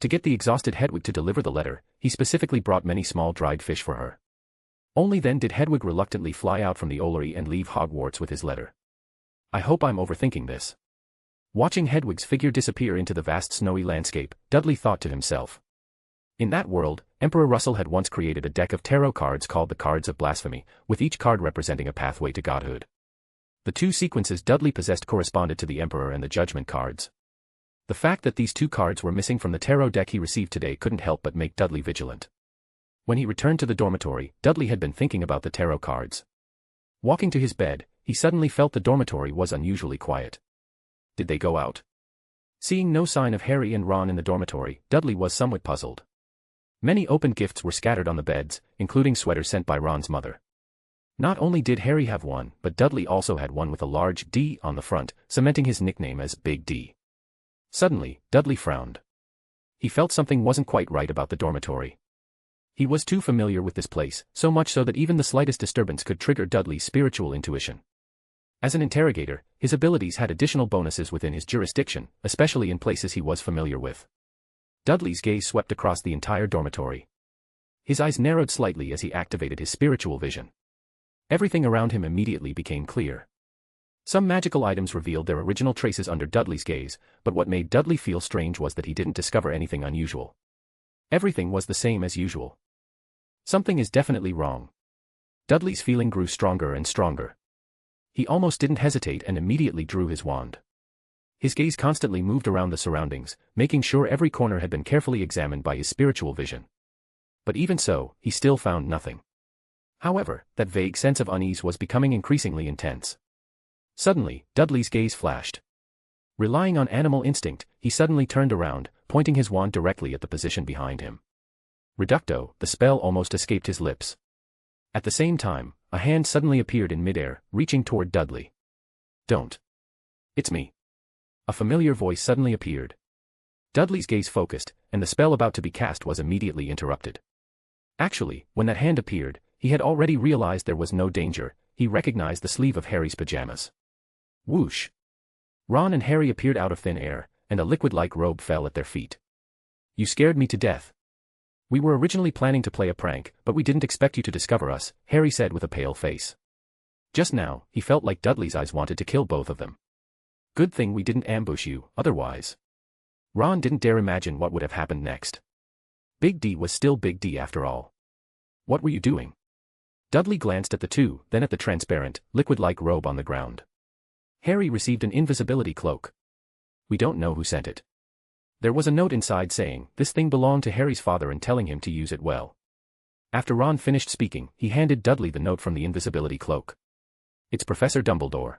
To get the exhausted Hedwig to deliver the letter, he specifically brought many small dried fish for her. Only then did Hedwig reluctantly fly out from the Ollery and leave Hogwarts with his letter. I hope I'm overthinking this. Watching Hedwig's figure disappear into the vast snowy landscape, Dudley thought to himself. In that world, Emperor Russell had once created a deck of tarot cards called the Cards of Blasphemy, with each card representing a pathway to godhood. The 2 sequences Dudley possessed corresponded to the Emperor and the Judgment cards. The fact that these 2 cards were missing from the tarot deck he received today couldn't help but make Dudley vigilant. When he returned to the dormitory, Dudley had been thinking about the tarot cards. Walking to his bed, he suddenly felt the dormitory was unusually quiet. Did they go out? Seeing no sign of Harry and Ron in the dormitory, Dudley was somewhat puzzled. Many open gifts were scattered on the beds, including sweaters sent by Ron's mother. Not only did Harry have one, but Dudley also had one with a large D on the front, cementing his nickname as Big D. Suddenly, Dudley frowned. He felt something wasn't quite right about the dormitory. He was too familiar with this place, so much so that even the slightest disturbance could trigger Dudley's spiritual intuition. As an interrogator, his abilities had additional bonuses within his jurisdiction, especially in places he was familiar with. Dudley's gaze swept across the entire dormitory. His eyes narrowed slightly as he activated his spiritual vision. Everything around him immediately became clear. Some magical items revealed their original traces under Dudley's gaze, but what made Dudley feel strange was that he didn't discover anything unusual. Everything was the same as usual. Something is definitely wrong. Dudley's feeling grew stronger and stronger. He almost didn't hesitate and immediately drew his wand. His gaze constantly moved around the surroundings, making sure every corner had been carefully examined by his spiritual vision. But even so, he still found nothing. However, that vague sense of unease was becoming increasingly intense. Suddenly, Dudley's gaze flashed. Relying on animal instinct, he suddenly turned around, pointing his wand directly at the position behind him. Reducto, the spell almost escaped his lips. At the same time, a hand suddenly appeared in midair, reaching toward Dudley. Don't. It's me. A familiar voice suddenly appeared. Dudley's gaze focused, and the spell about to be cast was immediately interrupted. Actually, when that hand appeared, he had already realized there was no danger. He recognized the sleeve of Harry's pajamas. Whoosh! Ron and Harry appeared out of thin air, and a liquid-like robe fell at their feet. You scared me to death. We were originally planning to play a prank, but we didn't expect you to discover us, Harry said with a pale face. Just now, he felt like Dudley's eyes wanted to kill both of them. Good thing we didn't ambush you, otherwise. Ron didn't dare imagine what would have happened next. Big D was still Big D after all. What were you doing? Dudley glanced at the 2, then at the transparent, liquid-like robe on the ground. Harry received an invisibility cloak. We don't know who sent it. There was a note inside saying, this thing belonged to Harry's father and telling him to use it well. After Ron finished speaking, he handed Dudley the note from the invisibility cloak. It's Professor Dumbledore.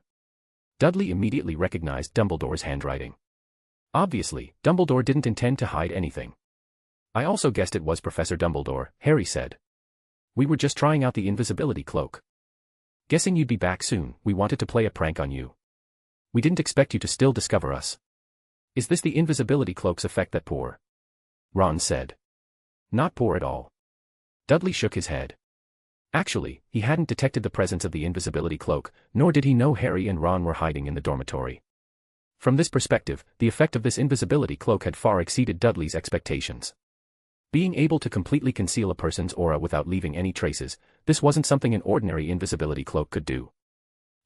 Dudley immediately recognized Dumbledore's handwriting. Obviously, Dumbledore didn't intend to hide anything. I also guessed it was Professor Dumbledore, Harry said. We were just trying out the invisibility cloak. Guessing you'd be back soon, we wanted to play a prank on you. We didn't expect you to still discover us. Is this the invisibility cloak's effect that poor? Ron said. Not poor at all. Dudley shook his head. Actually, he hadn't detected the presence of the invisibility cloak, nor did he know Harry and Ron were hiding in the dormitory. From this perspective, the effect of this invisibility cloak had far exceeded Dudley's expectations. Being able to completely conceal a person's aura without leaving any traces, this wasn't something an ordinary invisibility cloak could do.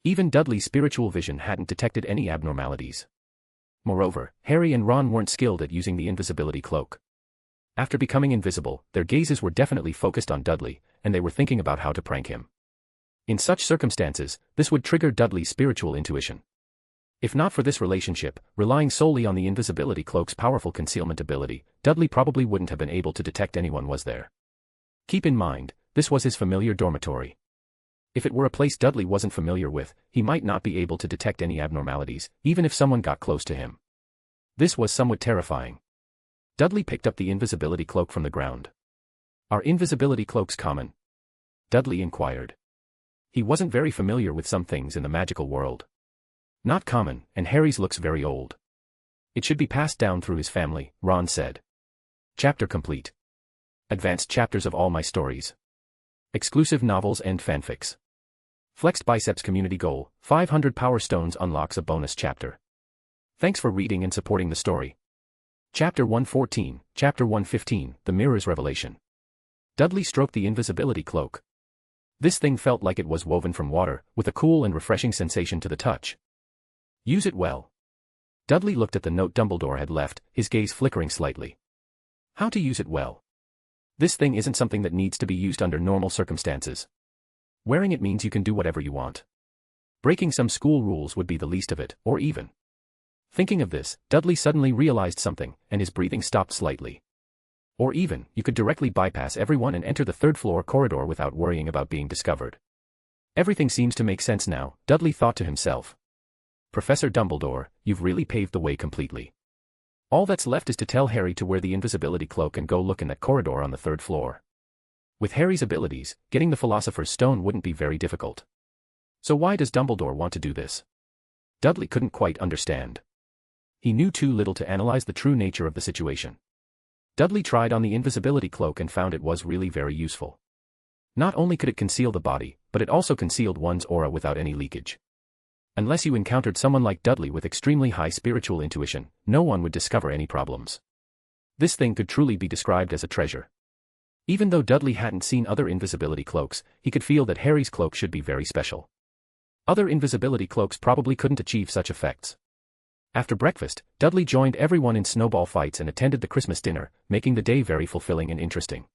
Even Dudley's spiritual vision hadn't detected any abnormalities. Moreover, Harry and Ron weren't skilled at using the invisibility cloak. After becoming invisible, their gazes were definitely focused on Dudley, and they were thinking about how to prank him. In such circumstances, this would trigger Dudley's spiritual intuition. If not for this relationship, relying solely on the invisibility cloak's powerful concealment ability, Dudley probably wouldn't have been able to detect anyone was there. Keep in mind, this was his familiar dormitory. If it were a place Dudley wasn't familiar with, he might not be able to detect any abnormalities, even if someone got close to him. This was somewhat terrifying. Dudley picked up the invisibility cloak from the ground. "Are invisibility cloaks common?" Dudley inquired. He wasn't very familiar with some things in the magical world. "Not common, and Harry's looks very old. It should be passed down through his family," Ron said. Chapter complete. Advanced chapters of all my stories. Exclusive novels and fanfics. Flexed Biceps community goal, 500 Power Stones unlocks a bonus chapter. Thanks for reading and supporting the story. Chapter 114, Chapter 115, The Mirror's Revelation. Dudley stroked the invisibility cloak. This thing felt like it was woven from water, with a cool and refreshing sensation to the touch. Use it well. Dudley looked at the note Dumbledore had left, his gaze flickering slightly. How to use it well? This thing isn't something that needs to be used under normal circumstances. Wearing it means you can do whatever you want. Breaking some school rules would be the least of it, or even. Thinking of this, Dudley suddenly realized something, and his breathing stopped slightly. Or even, you could directly bypass everyone and enter the third-floor corridor without worrying about being discovered. Everything seems to make sense now, Dudley thought to himself. Professor Dumbledore, you've really paved the way completely. All that's left is to tell Harry to wear the invisibility cloak and go look in that corridor on the third floor. With Harry's abilities, getting the Philosopher's Stone wouldn't be very difficult. So why does Dumbledore want to do this? Dudley couldn't quite understand. He knew too little to analyze the true nature of the situation. Dudley tried on the invisibility cloak and found it was really very useful. Not only could it conceal the body, but it also concealed one's aura without any leakage. Unless you encountered someone like Dudley with extremely high spiritual intuition, no one would discover any problems. This thing could truly be described as a treasure. Even though Dudley hadn't seen other invisibility cloaks, he could feel that Harry's cloak should be very special. Other invisibility cloaks probably couldn't achieve such effects. After breakfast, Dudley joined everyone in snowball fights and attended the Christmas dinner, making the day very fulfilling and interesting.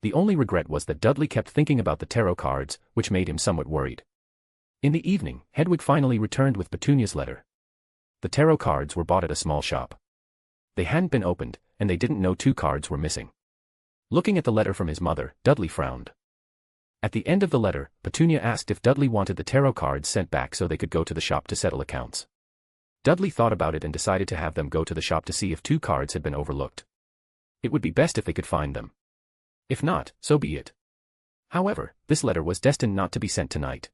The only regret was that Dudley kept thinking about the tarot cards, which made him somewhat worried. In the evening, Hedwig finally returned with Petunia's letter. The tarot cards were bought at a small shop. They hadn't been opened, and they didn't know 2 cards were missing. Looking at the letter from his mother, Dudley frowned. At the end of the letter, Petunia asked if Dudley wanted the tarot cards sent back so they could go to the shop to settle accounts. Dudley thought about it and decided to have them go to the shop to see if 2 cards had been overlooked. It would be best if they could find them. If not, so be it. However, this letter was destined not to be sent tonight.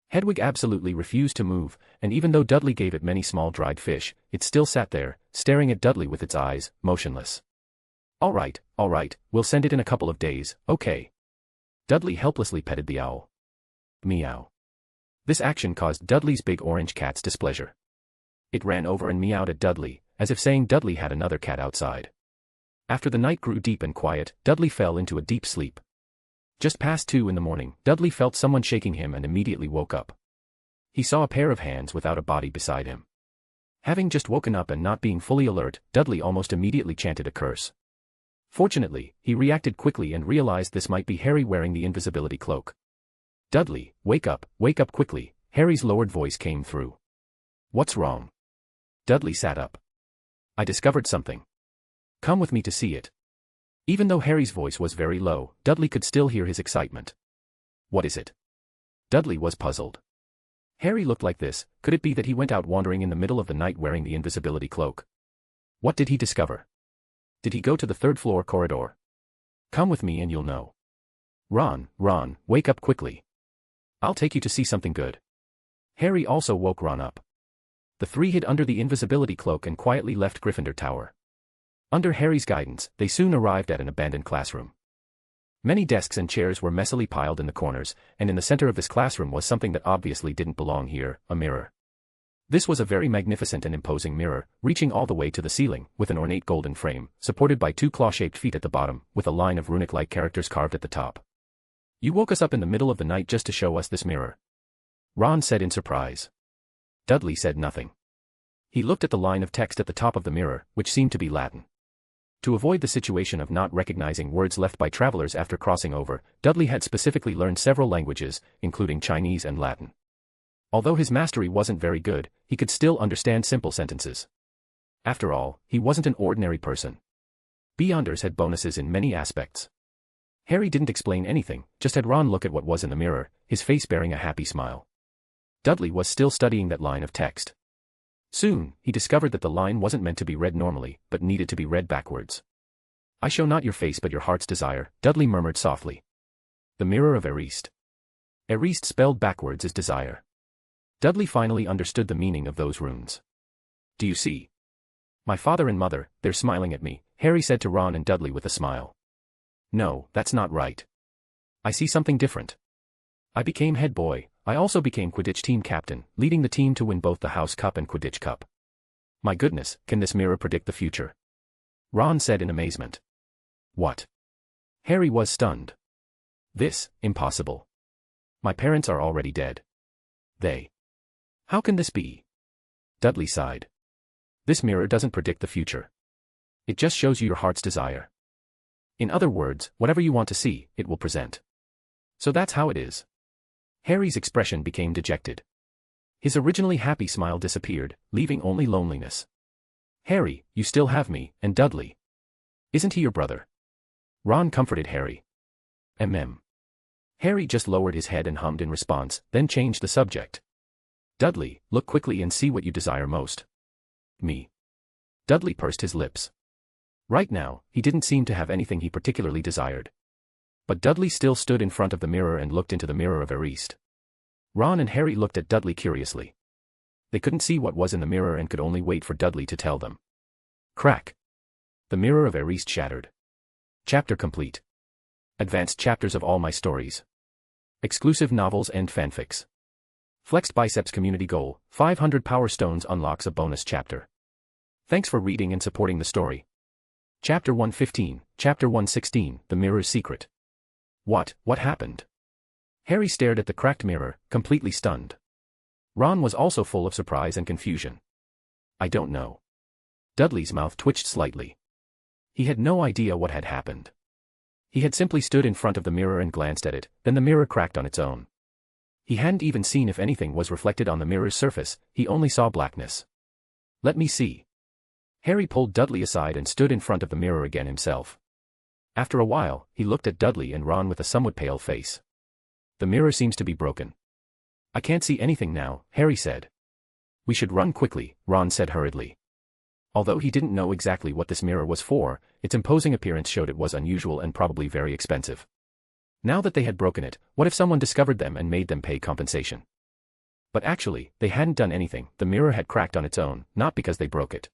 Hedwig absolutely refused to move, and even though Dudley gave it many small dried fish, it still sat there, staring at Dudley with its eyes, motionless. All right, we'll send it in a couple of days, okay. Dudley helplessly petted the owl. Meow. This action caused Dudley's big orange cat's displeasure. It ran over and meowed at Dudley, as if saying Dudley had another cat outside. After the night grew deep and quiet, Dudley fell into a deep sleep. Just past 2 in the morning, Dudley felt someone shaking him and immediately woke up. He saw a pair of hands without a body beside him. Having just woken up and not being fully alert, Dudley almost immediately chanted a curse. Fortunately, he reacted quickly and realized this might be Harry wearing the invisibility cloak. Dudley, wake up quickly, Harry's lowered voice came through. What's wrong? Dudley sat up. I discovered something. Come with me to see it. Even though Harry's voice was very low, Dudley could still hear his excitement. What is it? Dudley was puzzled. Harry looked like this, could it be that he went out wandering in the middle of the night wearing the invisibility cloak? What did he discover? Did he go to the third-floor corridor? Come with me and you'll know. Ron, wake up quickly. I'll take you to see something good. Harry also woke Ron up. The 3 hid under the invisibility cloak and quietly left Gryffindor Tower. Under Harry's guidance, they soon arrived at an abandoned classroom. Many desks and chairs were messily piled in the corners, and in the center of this classroom was something that obviously didn't belong here, a mirror. This was a very magnificent and imposing mirror, reaching all the way to the ceiling, with an ornate golden frame, supported by two claw-shaped feet at the bottom, with a line of runic-like characters carved at the top. "You woke us up in the middle of the night just to show us this mirror?" Ron said in surprise. Dudley said nothing. He looked at the line of text at the top of the mirror, which seemed to be Latin. To avoid the situation of not recognizing words left by travelers after crossing over, Dudley had specifically learned several languages, including Chinese and Latin. Although his mastery wasn't very good, he could still understand simple sentences. After all, he wasn't an ordinary person. Beyonders had bonuses in many aspects. Harry didn't explain anything, just had Ron look at what was in the mirror, his face bearing a happy smile. Dudley was still studying that line of text. Soon, he discovered that the line wasn't meant to be read normally, but needed to be read backwards. "I show not your face but your heart's desire," Dudley murmured softly. "The mirror of Erist." Erist spelled backwards is desire. Dudley finally understood the meaning of those runes. "Do you see? My father and mother, they're smiling at me," Harry said to Ron and Dudley with a smile. "No, that's not right. I see something different. I became head boy. I also became Quidditch team captain, leading the team to win both the House Cup and Quidditch Cup. My goodness, can this mirror predict the future?" Ron said in amazement. "What?" Harry was stunned. "This, impossible. My parents are already dead. They. How can this be?" Dudley sighed. "This mirror doesn't predict the future. It just shows you your heart's desire. In other words, whatever you want to see, it will present. So that's how it is." Harry's expression became dejected. His originally happy smile disappeared, leaving only loneliness. "Harry, you still have me, and Dudley. Isn't he your brother?" Ron comforted Harry. Harry just lowered his head and hummed in response, then changed the subject. "Dudley, look quickly and see what you desire most." "Me?" Dudley pursed his lips. Right now, he didn't seem to have anything he particularly desired. But Dudley still stood in front of the mirror and looked into the mirror of Erist. Ron and Harry looked at Dudley curiously. They couldn't see what was in the mirror and could only wait for Dudley to tell them. Crack. The mirror of Erist shattered. Chapter complete. Advanced chapters of all my stories. Exclusive novels and fanfics. Flexed Biceps community goal, 500 Power Stones unlocks a bonus chapter. Thanks for reading and supporting the story. Chapter 115, Chapter 116, The Mirror's Secret. What happened? Harry stared at the cracked mirror, completely stunned. Ron was also full of surprise and confusion. "I don't know." Dudley's mouth twitched slightly. He had no idea what had happened. He had simply stood in front of the mirror and glanced at it, then the mirror cracked on its own. He hadn't even seen if anything was reflected on the mirror's surface, he only saw blackness. "Let me see." Harry pulled Dudley aside and stood in front of the mirror again himself. After a while, he looked at Dudley and Ron with a somewhat pale face. "The mirror seems to be broken." "I can't see anything now," Harry said. "We should run quickly," Ron said hurriedly. Although he didn't know exactly what this mirror was for, its imposing appearance showed it was unusual and probably very expensive. Now that they had broken it, what if someone discovered them and made them pay compensation? But actually, they hadn't done anything, the mirror had cracked on its own, not because they broke it.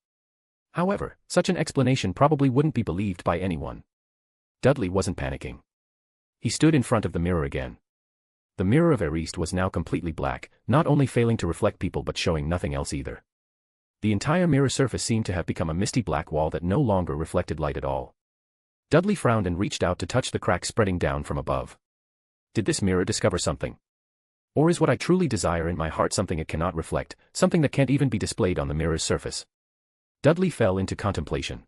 However, such an explanation probably wouldn't be believed by anyone. Dudley wasn't panicking. He stood in front of the mirror again. The mirror of Erist was now completely black, not only failing to reflect people but showing nothing else either. The entire mirror surface seemed to have become a misty black wall that no longer reflected light at all. Dudley frowned and reached out to touch the crack spreading down from above. Did this mirror discover something? Or is what I truly desire in my heart something it cannot reflect, something that can't even be displayed on the mirror's surface? Dudley fell into contemplation.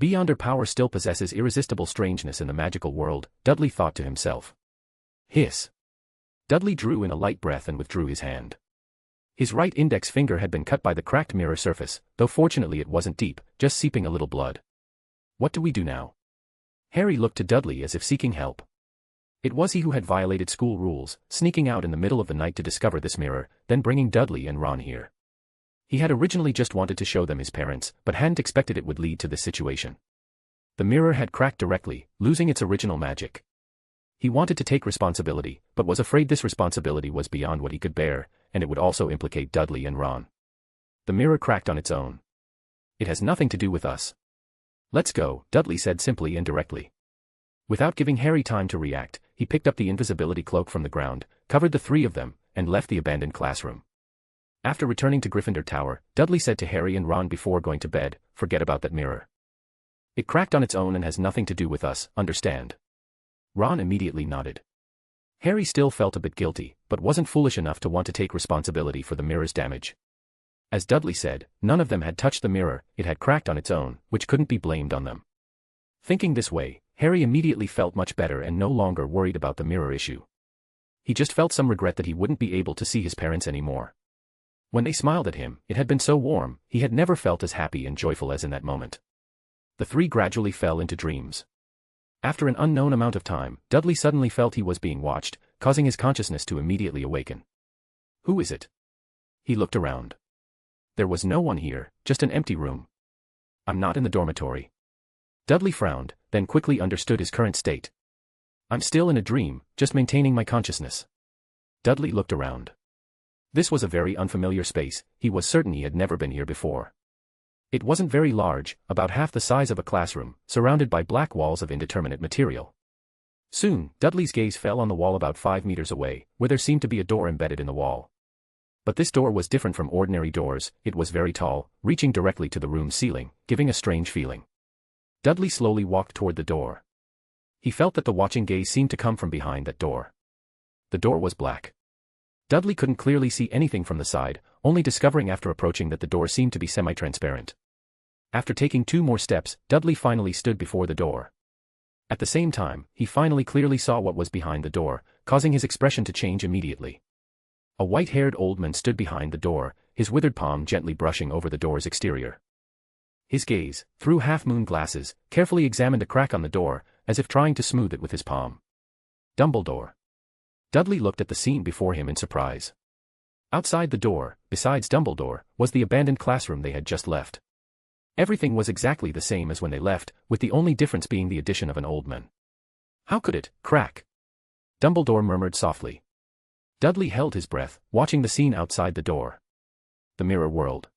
Beyonder power still possesses irresistible strangeness in the magical world, Dudley thought to himself. Hiss. Dudley drew in a light breath and withdrew his hand. His right index finger had been cut by the cracked mirror surface, though fortunately it wasn't deep, just seeping a little blood. What do we do now? Harry looked to Dudley as if seeking help. It was he who had violated school rules, sneaking out in the middle of the night to discover this mirror, then bringing Dudley and Ron here. He had originally just wanted to show them his parents, but hadn't expected it would lead to this situation. The mirror had cracked directly, losing its original magic. He wanted to take responsibility, but was afraid this responsibility was beyond what he could bear, and it would also implicate Dudley and Ron. The mirror cracked on its own. It has nothing to do with us. Let's go, Dudley said simply and directly. Without giving Harry time to react, he picked up the invisibility cloak from the ground, covered the three of them, and left the abandoned classroom. After returning to Gryffindor Tower, Dudley said to Harry and Ron before going to bed, "Forget about that mirror. It cracked on its own and has nothing to do with us, understand?" Ron immediately nodded. Harry still felt a bit guilty, but wasn't foolish enough to want to take responsibility for the mirror's damage. As Dudley said, none of them had touched the mirror, it had cracked on its own, which couldn't be blamed on them. Thinking this way, Harry immediately felt much better and no longer worried about the mirror issue. He just felt some regret that he wouldn't be able to see his parents anymore. When they smiled at him, it had been so warm, he had never felt as happy and joyful as in that moment. The three gradually fell into dreams. After an unknown amount of time, Dudley suddenly felt he was being watched, causing his consciousness to immediately awaken. Who is it? He looked around. There was no one here, just an empty room. I'm not in the dormitory. Dudley frowned, then quickly understood his current state. I'm still in a dream, just maintaining my consciousness. Dudley looked around. This was a very unfamiliar space, he was certain he had never been here before. It wasn't very large, about half the size of a classroom, surrounded by black walls of indeterminate material. Soon, Dudley's gaze fell on the wall about 5 meters away, where there seemed to be a door embedded in the wall. But this door was different from ordinary doors, it was very tall, reaching directly to the room's ceiling, giving a strange feeling. Dudley slowly walked toward the door. He felt that the watching gaze seemed to come from behind that door. The door was black. Dudley couldn't clearly see anything from the side, only discovering after approaching that the door seemed to be semi-transparent. After taking 2 more steps, Dudley finally stood before the door. At the same time, he finally clearly saw what was behind the door, causing his expression to change immediately. A white-haired old man stood behind the door, his withered palm gently brushing over the door's exterior. His gaze, through half-moon glasses, carefully examined a crack on the door, as if trying to smooth it with his palm. Dumbledore. Dudley looked at the scene before him in surprise. Outside the door, besides Dumbledore, was the abandoned classroom they had just left. Everything was exactly the same as when they left, with the only difference being the addition of an old man. How could it crack? Dumbledore murmured softly. Dudley held his breath, watching the scene outside the door. The mirror world.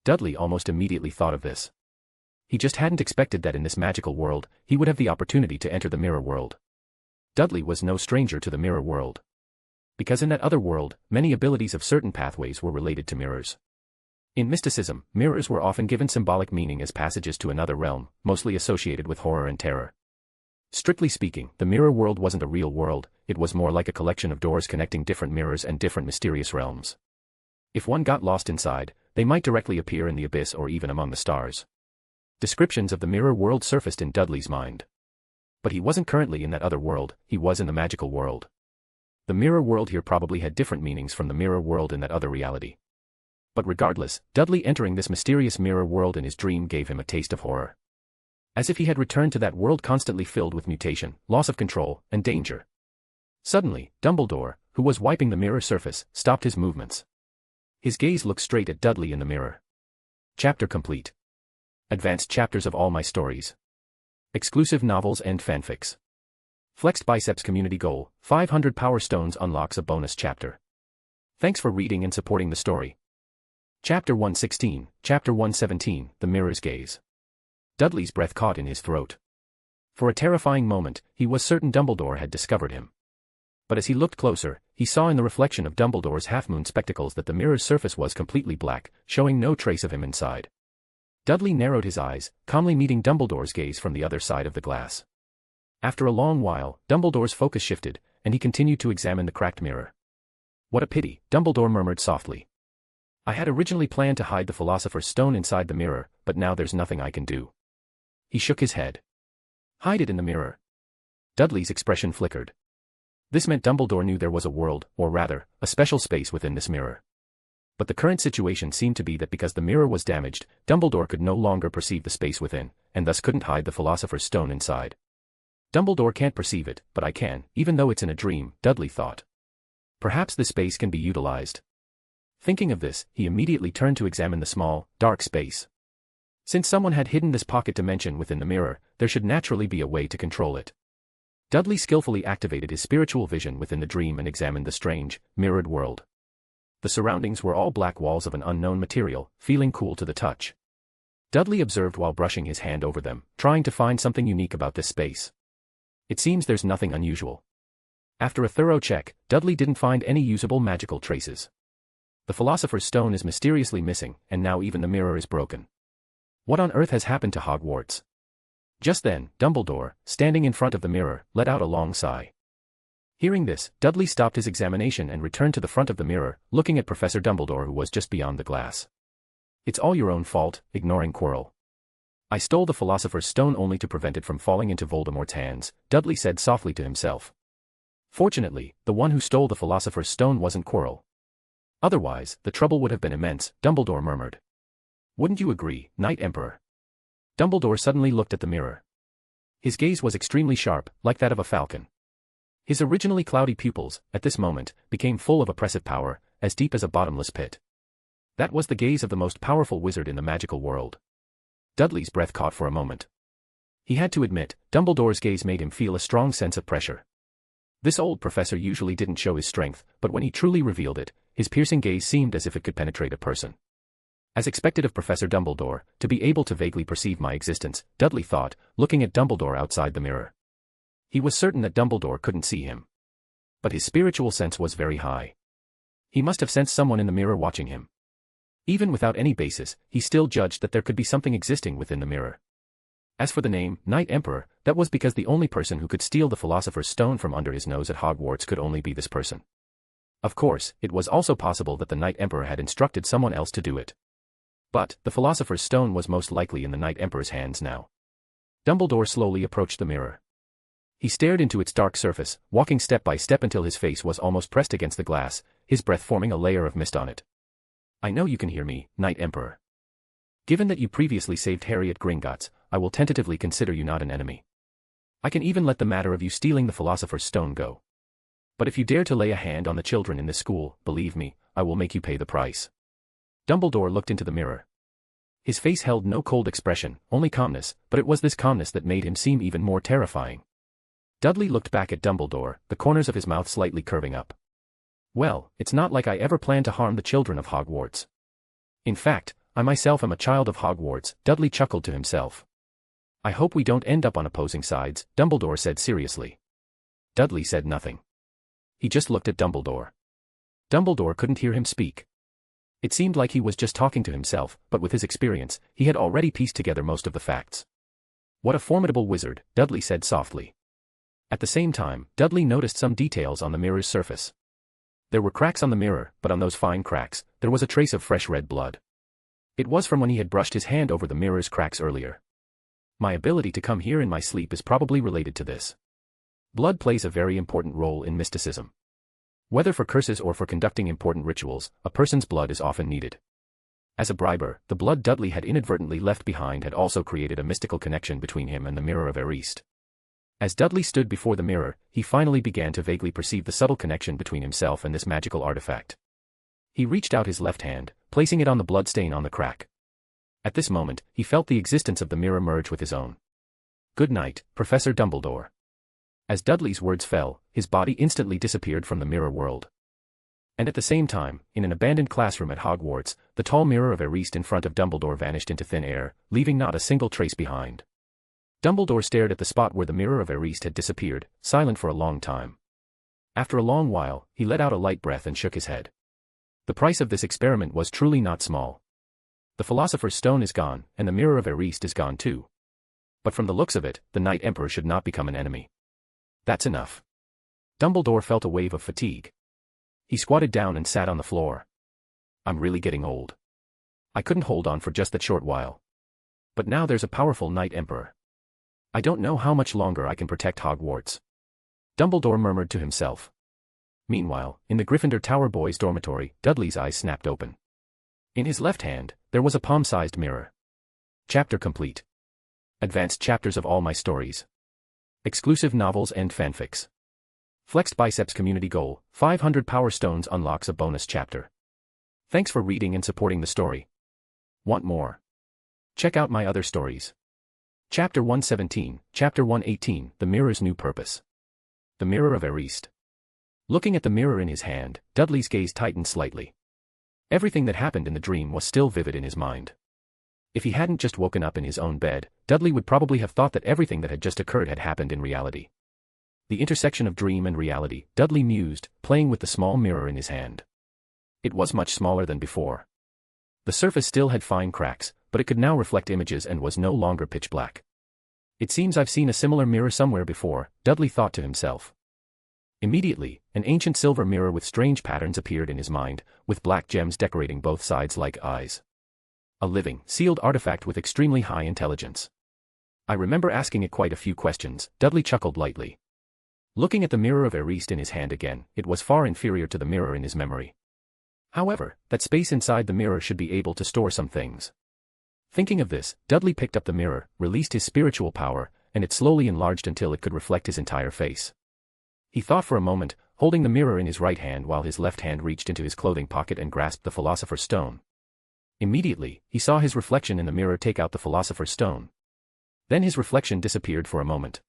Dudley almost immediately thought of this. He just hadn't expected that in this magical world, he would have the opportunity to enter the mirror world. Dudley was no stranger to the mirror world. Because in that other world, many abilities of certain pathways were related to mirrors. In mysticism, mirrors were often given symbolic meaning as passages to another realm, mostly associated with horror and terror. Strictly speaking, the mirror world wasn't a real world, it was more like a collection of doors connecting different mirrors and different mysterious realms. If one got lost inside, they might directly appear in the abyss or even among the stars. Descriptions of the mirror world surfaced in Dudley's mind. But he wasn't currently in that other world, he was in the magical world. The mirror world here probably had different meanings from the mirror world in that other reality. But regardless, Dudley entering this mysterious mirror world in his dream gave him a taste of horror. As if he had returned to that world constantly filled with mutation, loss of control, and danger. Suddenly, Dumbledore, who was wiping the mirror surface, stopped his movements. His gaze looked straight at Dudley in the mirror. Chapter complete. Advanced chapters of all my stories. Exclusive novels and fanfics. Flexed Biceps community goal, 500 Power Stones unlocks a bonus chapter. Thanks for reading and supporting the story. Chapter 116, Chapter 117, The Mirror's Gaze. Dudley's breath caught in his throat. For a terrifying moment, he was certain Dumbledore had discovered him. But as he looked closer, he saw in the reflection of Dumbledore's half-moon spectacles that the mirror's surface was completely black, showing no trace of him inside. Dudley narrowed his eyes, calmly meeting Dumbledore's gaze from the other side of the glass. After a long while, Dumbledore's focus shifted, and he continued to examine the cracked mirror. What a pity, Dumbledore murmured softly. I had originally planned to hide the Philosopher's Stone inside the mirror, but now there's nothing I can do. He shook his head. Hide it in the mirror. Dudley's expression flickered. This meant Dumbledore knew there was a world, or rather, a special space within this mirror. But the current situation seemed to be that because the mirror was damaged, Dumbledore could no longer perceive the space within, and thus couldn't hide the Philosopher's Stone inside. Dumbledore can't perceive it, but I can, even though it's in a dream, Dudley thought. Perhaps this space can be utilized. Thinking of this, he immediately turned to examine the small, dark space. Since someone had hidden this pocket dimension within the mirror, there should naturally be a way to control it. Dudley skillfully activated his spiritual vision within the dream and examined the strange, mirrored world. The surroundings were all black walls of an unknown material, feeling cool to the touch. Dudley observed while brushing his hand over them, trying to find something unique about this space. It seems there's nothing unusual. After a thorough check, Dudley didn't find any usable magical traces. The Philosopher's Stone is mysteriously missing, and now even the mirror is broken. What on earth has happened to Hogwarts? Just then, Dumbledore, standing in front of the mirror, let out a long sigh. Hearing this, Dudley stopped his examination and returned to the front of the mirror, looking at Professor Dumbledore who was just beyond the glass. "It's all your own fault," ignoring Quirrell. "I stole the Philosopher's Stone only to prevent it from falling into Voldemort's hands," Dudley said softly to himself. Fortunately, the one who stole the Philosopher's Stone wasn't Quirrell. Otherwise, the trouble would have been immense, Dumbledore murmured. "Wouldn't you agree, Knight Emperor?" Dumbledore suddenly looked at the mirror. His gaze was extremely sharp, like that of a falcon. His originally cloudy pupils, at this moment, became full of oppressive power, as deep as a bottomless pit. That was the gaze of the most powerful wizard in the magical world. Dudley's breath caught for a moment. He had to admit, Dumbledore's gaze made him feel a strong sense of pressure. This old professor usually didn't show his strength, but when he truly revealed it, his piercing gaze seemed as if it could penetrate a person. As expected of Professor Dumbledore, to be able to vaguely perceive my existence, Dudley thought, looking at Dumbledore outside the mirror. He was certain that Dumbledore couldn't see him. But his spiritual sense was very high. He must have sensed someone in the mirror watching him. Even without any basis, he still judged that there could be something existing within the mirror. As for the name, Knight Emperor, that was because the only person who could steal the Philosopher's Stone from under his nose at Hogwarts could only be this person. Of course, it was also possible that the Knight Emperor had instructed someone else to do it. But, the Philosopher's Stone was most likely in the Knight Emperor's hands now. Dumbledore slowly approached the mirror. He stared into its dark surface, walking step by step until his face was almost pressed against the glass, his breath forming a layer of mist on it. "I know you can hear me, Knight Emperor. Given that you previously saved Harry at Gringotts, I will tentatively consider you not an enemy. I can even let the matter of you stealing the Philosopher's Stone go. But if you dare to lay a hand on the children in this school, believe me, I will make you pay the price." Dumbledore looked into the mirror. His face held no cold expression, only calmness, but it was this calmness that made him seem even more terrifying. Dudley looked back at Dumbledore, the corners of his mouth slightly curving up. "Well, it's not like I ever planned to harm the children of Hogwarts. In fact, I myself am a child of Hogwarts," Dudley chuckled to himself. "I hope we don't end up on opposing sides," Dumbledore said seriously. Dudley said nothing. He just looked at Dumbledore. Dumbledore couldn't hear him speak. It seemed like he was just talking to himself, but with his experience, he had already pieced together most of the facts. "What a formidable wizard," Dudley said softly. At the same time, Dudley noticed some details on the mirror's surface. There were cracks on the mirror, but on those fine cracks, there was a trace of fresh red blood. It was from when he had brushed his hand over the mirror's cracks earlier. "My ability to come here in my sleep is probably related to this. Blood plays a very important role in mysticism. Whether for curses or for conducting important rituals, a person's blood is often needed. As a briber, the blood Dudley had inadvertently left behind had also created a mystical connection between him and the Mirror of Erist. As Dudley stood before the mirror, he finally began to vaguely perceive the subtle connection between himself and this magical artifact. He reached out his left hand, placing it on the blood stain on the crack. At this moment, he felt the existence of the mirror merge with his own. "Good night, Professor Dumbledore." As Dudley's words fell, his body instantly disappeared from the mirror world. And at the same time, in an abandoned classroom at Hogwarts, the tall Mirror of Erist in front of Dumbledore vanished into thin air, leaving not a single trace behind. Dumbledore stared at the spot where the Mirror of Erist had disappeared, silent for a long time. After a long while, he let out a light breath and shook his head. The price of this experiment was truly not small. The Philosopher's Stone is gone, and the Mirror of Erist is gone too. But from the looks of it, the Knight Emperor should not become an enemy. That's enough. Dumbledore felt a wave of fatigue. He squatted down and sat on the floor. "I'm really getting old. I couldn't hold on for just that short while. But now there's a powerful Knight Emperor. I don't know how much longer I can protect Hogwarts." Dumbledore murmured to himself. Meanwhile, in the Gryffindor Tower boys' dormitory, Dudley's eyes snapped open. In his left hand, there was a palm-sized mirror. Chapter complete. Advanced chapters of all my stories. Exclusive novels and fanfics. Flexed Biceps community goal, 500 Power Stones unlocks a bonus chapter. Thanks for reading and supporting the story. Want more? Check out my other stories. Chapter 117, Chapter 118, The Mirror's New Purpose. The Mirror of Erist. Looking at the mirror in his hand, Dudley's gaze tightened slightly. Everything that happened in the dream was still vivid in his mind. If he hadn't just woken up in his own bed, Dudley would probably have thought that everything that had just occurred had happened in reality. The intersection of dream and reality, Dudley mused, playing with the small mirror in his hand. It was much smaller than before. The surface still had fine cracks, but it could now reflect images and was no longer pitch black. It seems I've seen a similar mirror somewhere before, Dudley thought to himself. Immediately, an ancient silver mirror with strange patterns appeared in his mind, with black gems decorating both sides like eyes. A living, sealed artifact with extremely high intelligence. I remember asking it quite a few questions, Dudley chuckled lightly. Looking at the mirror of Ariste in his hand again, it was far inferior to the mirror in his memory. However, that space inside the mirror should be able to store some things. Thinking of this, Dudley picked up the mirror, released his spiritual power, and it slowly enlarged until it could reflect his entire face. He thought for a moment, holding the mirror in his right hand while his left hand reached into his clothing pocket and grasped the Philosopher's Stone. Immediately, he saw his reflection in the mirror take out the Philosopher's Stone. Then his reflection disappeared for a moment.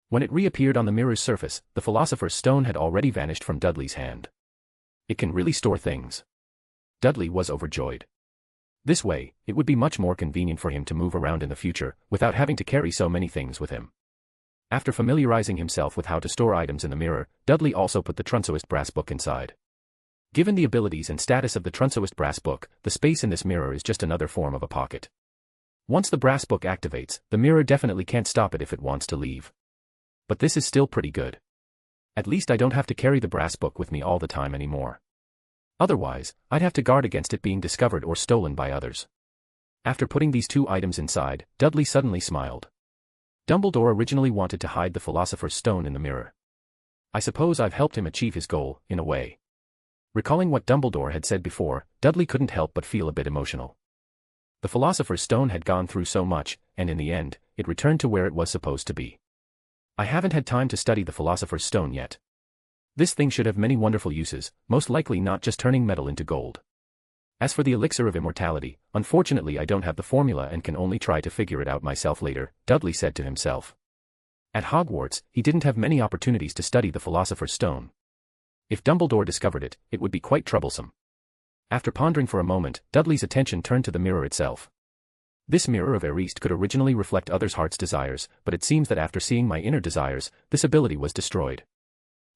When it reappeared on the mirror's surface, the Philosopher's Stone had already vanished from Dudley's hand. It can really store things. Dudley was overjoyed. This way, it would be much more convenient for him to move around in the future, without having to carry so many things with him. After familiarizing himself with how to store items in the mirror, Dudley also put the Trunsoist brass book inside. Given the abilities and status of the Trunsoist brass book, the space in this mirror is just another form of a pocket. Once the brass book activates, the mirror definitely can't stop it if it wants to leave. But this is still pretty good. At least I don't have to carry the brass book with me all the time anymore. Otherwise, I'd have to guard against it being discovered or stolen by others. After putting these two items inside, Dudley suddenly smiled. Dumbledore originally wanted to hide the Philosopher's Stone in the mirror. I suppose I've helped him achieve his goal, in a way. Recalling what Dumbledore had said before, Dudley couldn't help but feel a bit emotional. The Philosopher's Stone had gone through so much, and in the end, it returned to where it was supposed to be. I haven't had time to study the Philosopher's Stone yet. This thing should have many wonderful uses, most likely not just turning metal into gold. As for the elixir of immortality, unfortunately I don't have the formula and can only try to figure it out myself later, Dudley said to himself. At Hogwarts, he didn't have many opportunities to study the Philosopher's Stone. If Dumbledore discovered it, it would be quite troublesome. After pondering for a moment, Dudley's attention turned to the mirror itself. This mirror of Ariste could originally reflect others' heart's desires, but it seems that after seeing my inner desires, this ability was destroyed.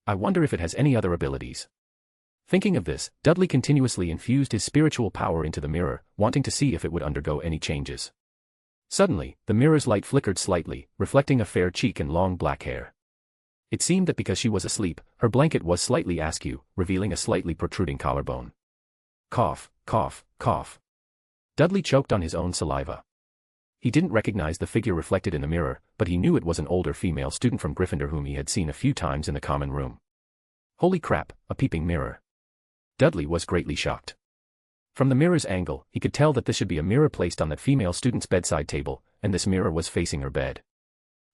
I wonder if it has any other abilities. Thinking of this, Dudley continuously infused his spiritual power into the mirror, wanting to see if it would undergo any changes. Suddenly, the mirror's light flickered slightly, reflecting a fair cheek and long black hair. It seemed that because she was asleep, her blanket was slightly askew, revealing a slightly protruding collarbone. Cough, cough, cough. Dudley choked on his own saliva. He didn't recognize the figure reflected in the mirror, but he knew it was an older female student from Gryffindor whom he had seen a few times in the common room. Holy crap, a peeping mirror. Dudley was greatly shocked. From the mirror's angle, he could tell that this should be a mirror placed on that female student's bedside table, and this mirror was facing her bed.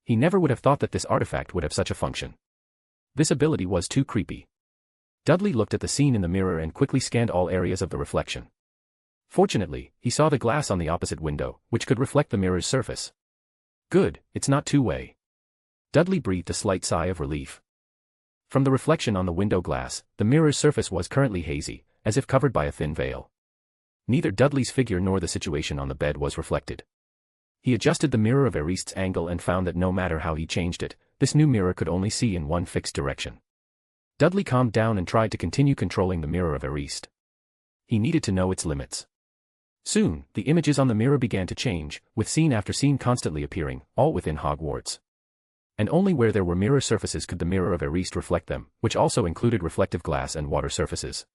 He never would have thought that this artifact would have such a function. This ability was too creepy. Dudley looked at the scene in the mirror and quickly scanned all areas of the reflection. Fortunately, he saw the glass on the opposite window, which could reflect the mirror's surface. Good, it's not two-way. Dudley breathed a slight sigh of relief. From the reflection on the window glass, the mirror's surface was currently hazy, as if covered by a thin veil. Neither Dudley's figure nor the situation on the bed was reflected. He adjusted the mirror of Ariste's angle and found that no matter how he changed it, this new mirror could only see in one fixed direction. Dudley calmed down and tried to continue controlling the mirror of Ariste. He needed to know its limits. Soon, the images on the mirror began to change, with scene after scene constantly appearing, all within Hogwarts. And only where there were mirror surfaces could the mirror of Ariste reflect them, which also included reflective glass and water surfaces.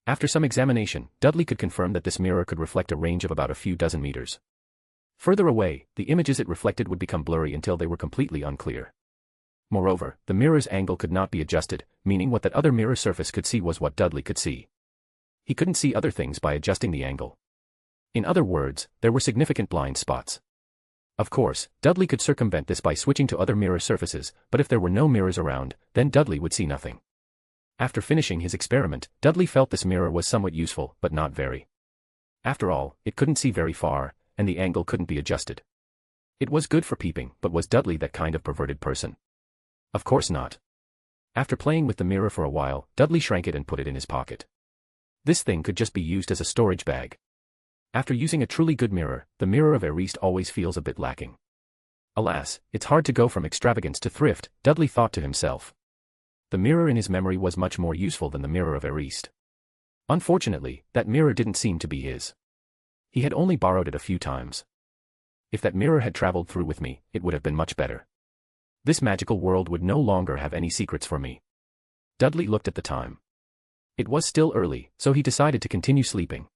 After some examination, Dudley could confirm that this mirror could reflect a range of about a few dozen meters. Further away, the images it reflected would become blurry until they were completely unclear. Moreover, the mirror's angle could not be adjusted, meaning what that other mirror surface could see was what Dudley could see. He couldn't see other things by adjusting the angle. In other words, there were significant blind spots. Of course, Dudley could circumvent this by switching to other mirror surfaces, but if there were no mirrors around, then Dudley would see nothing. After finishing his experiment, Dudley felt this mirror was somewhat useful, but not very. After all, it couldn't see very far, and the angle couldn't be adjusted. It was good for peeping, but was Dudley that kind of perverted person? Of course not. After playing with the mirror for a while, Dudley shrank it and put it in his pocket. This thing could just be used as a storage bag. After using a truly good mirror, the mirror of Ariste always feels a bit lacking. Alas, it's hard to go from extravagance to thrift, Dudley thought to himself. The mirror in his memory was much more useful than the mirror of Ariste. Unfortunately, that mirror didn't seem to be his. He had only borrowed it a few times. If that mirror had traveled through with me, it would have been much better. This magical world would no longer have any secrets for me. Dudley looked at the time. It was still early, so he decided to continue sleeping.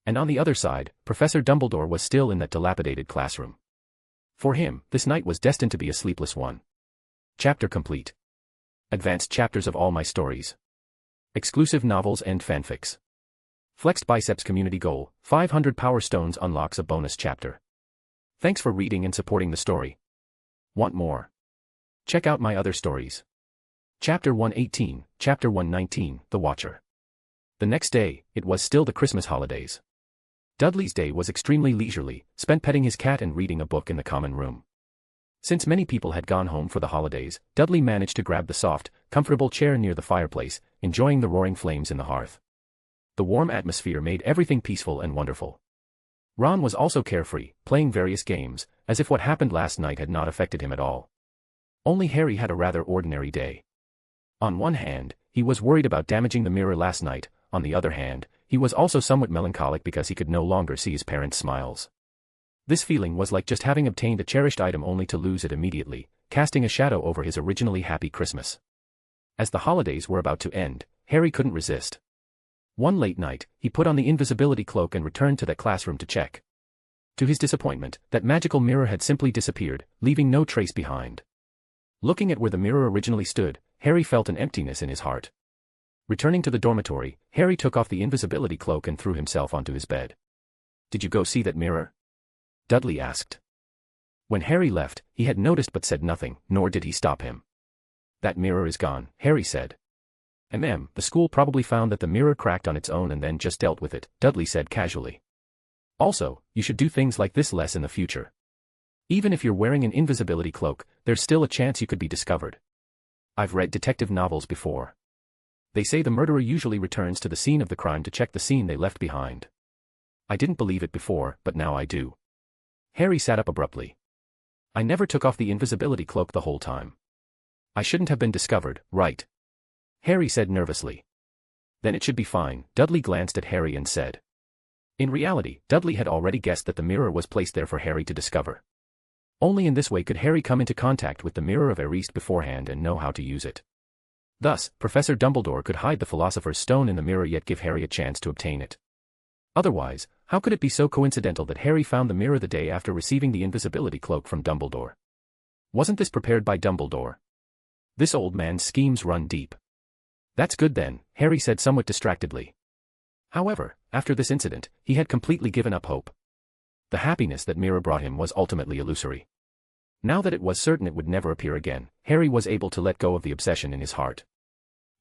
And on the other side, Professor Dumbledore was still in that dilapidated classroom. For him, this night was destined to be a sleepless one. Chapter complete. Advanced chapters of all my stories. Exclusive novels and fanfics. Flexed Biceps community goal, 500 Power Stones unlocks a bonus chapter. Thanks for reading and supporting the story. Want more? Check out my other stories. Chapter 118, Chapter 119, The Watcher. The next day, it was still the Christmas holidays. Dudley's day was extremely leisurely, spent petting his cat and reading a book in the common room. Since many people had gone home for the holidays, Dudley managed to grab the soft, comfortable chair near the fireplace, enjoying the roaring flames in the hearth. The warm atmosphere made everything peaceful and wonderful. Ron was also carefree, playing various games, as if what happened last night had not affected him at all. Only Harry had a rather ordinary day. On one hand, he was worried about damaging the mirror last night. On the other hand, he was also somewhat melancholic because he could no longer see his parents' smiles. This feeling was like just having obtained a cherished item only to lose it immediately, casting a shadow over his originally happy Christmas. As the holidays were about to end, Harry couldn't resist. One late night, he put on the invisibility cloak and returned to that classroom to check. To his disappointment, that magical mirror had simply disappeared, leaving no trace behind. Looking at where the mirror originally stood, Harry felt an emptiness in his heart. Returning to the dormitory, Harry took off the invisibility cloak and threw himself onto his bed. "Did you go see that mirror?" Dudley asked. When Harry left, he had noticed but said nothing, nor did he stop him. "That mirror is gone," Harry said. The school probably found that the mirror cracked on its own and then just dealt with it," Dudley said casually. "Also, you should do things like this less in the future. Even if you're wearing an invisibility cloak, there's still a chance you could be discovered. I've read detective novels before. They say the murderer usually returns to the scene of the crime to check the scene they left behind. I didn't believe it before, but now I do." Harry sat up abruptly. "I never took off the invisibility cloak the whole time. I shouldn't have been discovered, right?" Harry said nervously. "Then it should be fine," Dudley glanced at Harry and said. In reality, Dudley had already guessed that the mirror was placed there for Harry to discover. Only in this way could Harry come into contact with the mirror of Eriste beforehand and know how to use it. Thus, Professor Dumbledore could hide the Philosopher's Stone in the mirror yet give Harry a chance to obtain it. Otherwise, how could it be so coincidental that Harry found the mirror the day after receiving the invisibility cloak from Dumbledore? Wasn't this prepared by Dumbledore? This old man's schemes run deep. "That's good then," Harry said somewhat distractedly. However, after this incident, he had completely given up hope. The happiness that mirror brought him was ultimately illusory. Now that it was certain it would never appear again, Harry was able to let go of the obsession in his heart.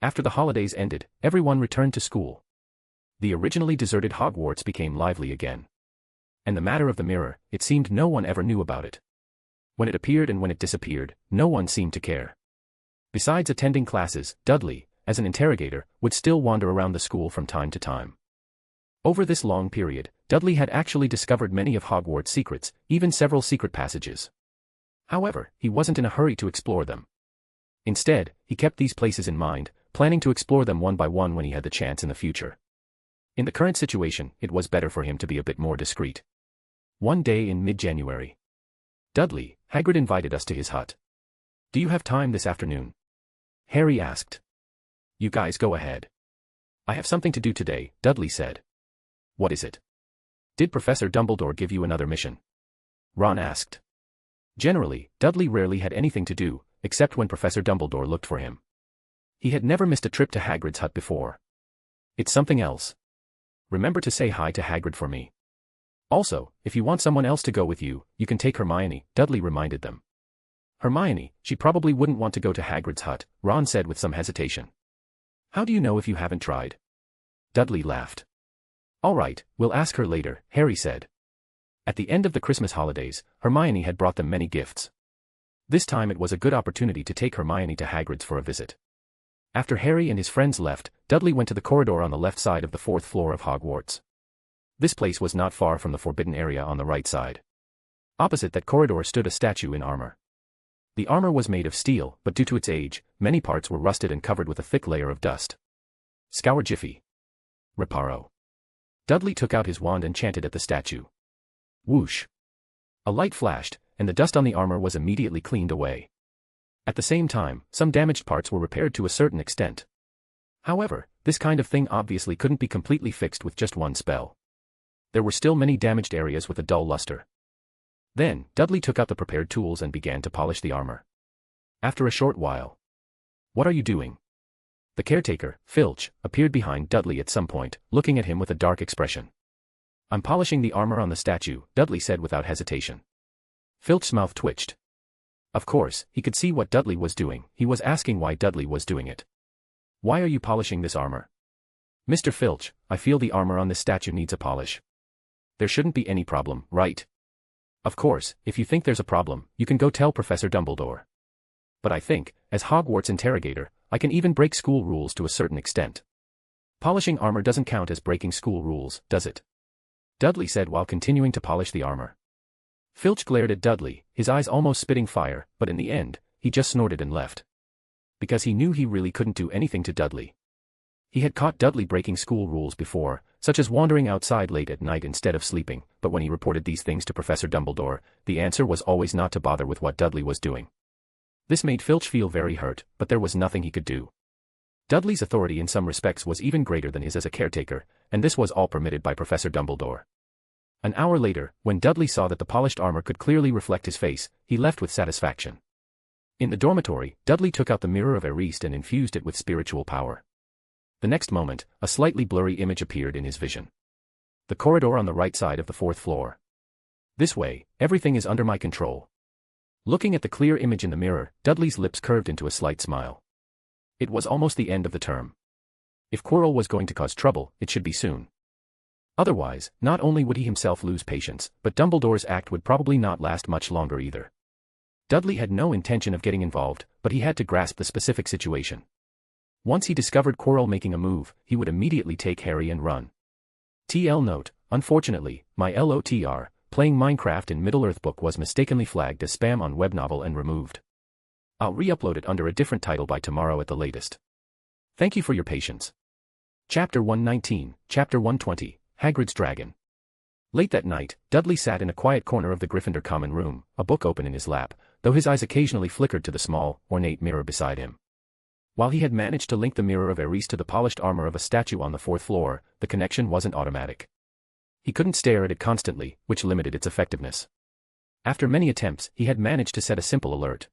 After the holidays ended, everyone returned to school. The originally deserted Hogwarts became lively again. And the matter of the mirror, it seemed no one ever knew about it. When it appeared and when it disappeared, no one seemed to care. Besides attending classes, Dudley, as an interrogator, would still wander around the school from time to time. Over this long period, Dudley had actually discovered many of Hogwarts' secrets, even several secret passages. However, he wasn't in a hurry to explore them. Instead, he kept these places in mind, planning to explore them one by one when he had the chance in the future. In the current situation, it was better for him to be a bit more discreet. One day in mid-January. "Dudley, Hagrid invited us to his hut. Do you have time this afternoon?" Harry asked. "You guys go ahead. I have something to do today," Dudley said. "What is it?" "Did Professor Dumbledore give you another mission?" Ron asked. Generally, Dudley rarely had anything to do, except when Professor Dumbledore looked for him. He had never missed a trip to Hagrid's hut before. "It's something else. Remember to say hi to Hagrid for me. Also, if you want someone else to go with you, you can take Hermione," Dudley reminded them. "Hermione, she probably wouldn't want to go to Hagrid's hut," Ron said with some hesitation. "How do you know if you haven't tried?" Dudley laughed. "All right, we'll ask her later," Harry said. At the end of the Christmas holidays, Hermione had brought them many gifts. This time it was a good opportunity to take Hermione to Hagrid's for a visit. After Harry and his friends left, Dudley went to the corridor on the left side of the 4th floor of Hogwarts. This place was not far from the forbidden area on the right side. Opposite that corridor stood a statue in armor. The armor was made of steel, but due to its age, many parts were rusted and covered with a thick layer of dust. "Scour Jiffy." Reparo. Dudley took out his wand and chanted at the statue. Whoosh. A light flashed, and the dust on the armor was immediately cleaned away. At the same time, some damaged parts were repaired to a certain extent. However, this kind of thing obviously couldn't be completely fixed with just one spell. There were still many damaged areas with a dull luster. Then, Dudley took out the prepared tools and began to polish the armor. After a short while. What are you doing? The caretaker, Filch, appeared behind Dudley at some point, looking at him with a dark expression. I'm polishing the armor on the statue, Dudley said without hesitation. Filch's mouth twitched. Of course, he could see what Dudley was doing. He was asking why Dudley was doing it. Why are you polishing this armor? Mr. Filch, I feel the armor on this statue needs a polish. There shouldn't be any problem, right? Of course, if you think there's a problem, you can go tell Professor Dumbledore. But I think, as Hogwarts interrogator, I can even break school rules to a certain extent. Polishing armor doesn't count as breaking school rules, does it? Dudley said while continuing to polish the armor. Filch glared at Dudley, his eyes almost spitting fire, but in the end, he just snorted and left. Because he knew he really couldn't do anything to Dudley. He had caught Dudley breaking school rules before, such as wandering outside late at night instead of sleeping, but when he reported these things to Professor Dumbledore, the answer was always not to bother with what Dudley was doing. This made Filch feel very hurt, but there was nothing he could do. Dudley's authority in some respects was even greater than his as a caretaker, and this was all permitted by Professor Dumbledore. An hour later, when Dudley saw that the polished armor could clearly reflect his face, he left with satisfaction. In the dormitory, Dudley took out the mirror of Ariste and infused it with spiritual power. The next moment, a slightly blurry image appeared in his vision. The corridor on the right side of the 4th floor. This way, everything is under my control. Looking at the clear image in the mirror, Dudley's lips curved into a slight smile. It was almost the end of the term. If Quirrell was going to cause trouble, it should be soon. Otherwise, not only would he himself lose patience, but Dumbledore's act would probably not last much longer either. Dudley had no intention of getting involved, but he had to grasp the specific situation. Once he discovered Quirrell making a move, he would immediately take Harry and run. TL note, unfortunately, my LOTR, playing Minecraft in Middle-earth book was mistakenly flagged as spam on Webnovel and removed. I'll re-upload it under a different title by tomorrow at the latest. Thank you for your patience. Chapter 119, Chapter 120, Hagrid's Dragon. Late that night, Dudley sat in a quiet corner of the Gryffindor common room, a book open in his lap, though his eyes occasionally flickered to the small, ornate mirror beside him. While he had managed to link the mirror of Ariste to the polished armor of a statue on the 4th floor, the connection wasn't automatic. He couldn't stare at it constantly, which limited its effectiveness. After many attempts, he had managed to set a simple alert.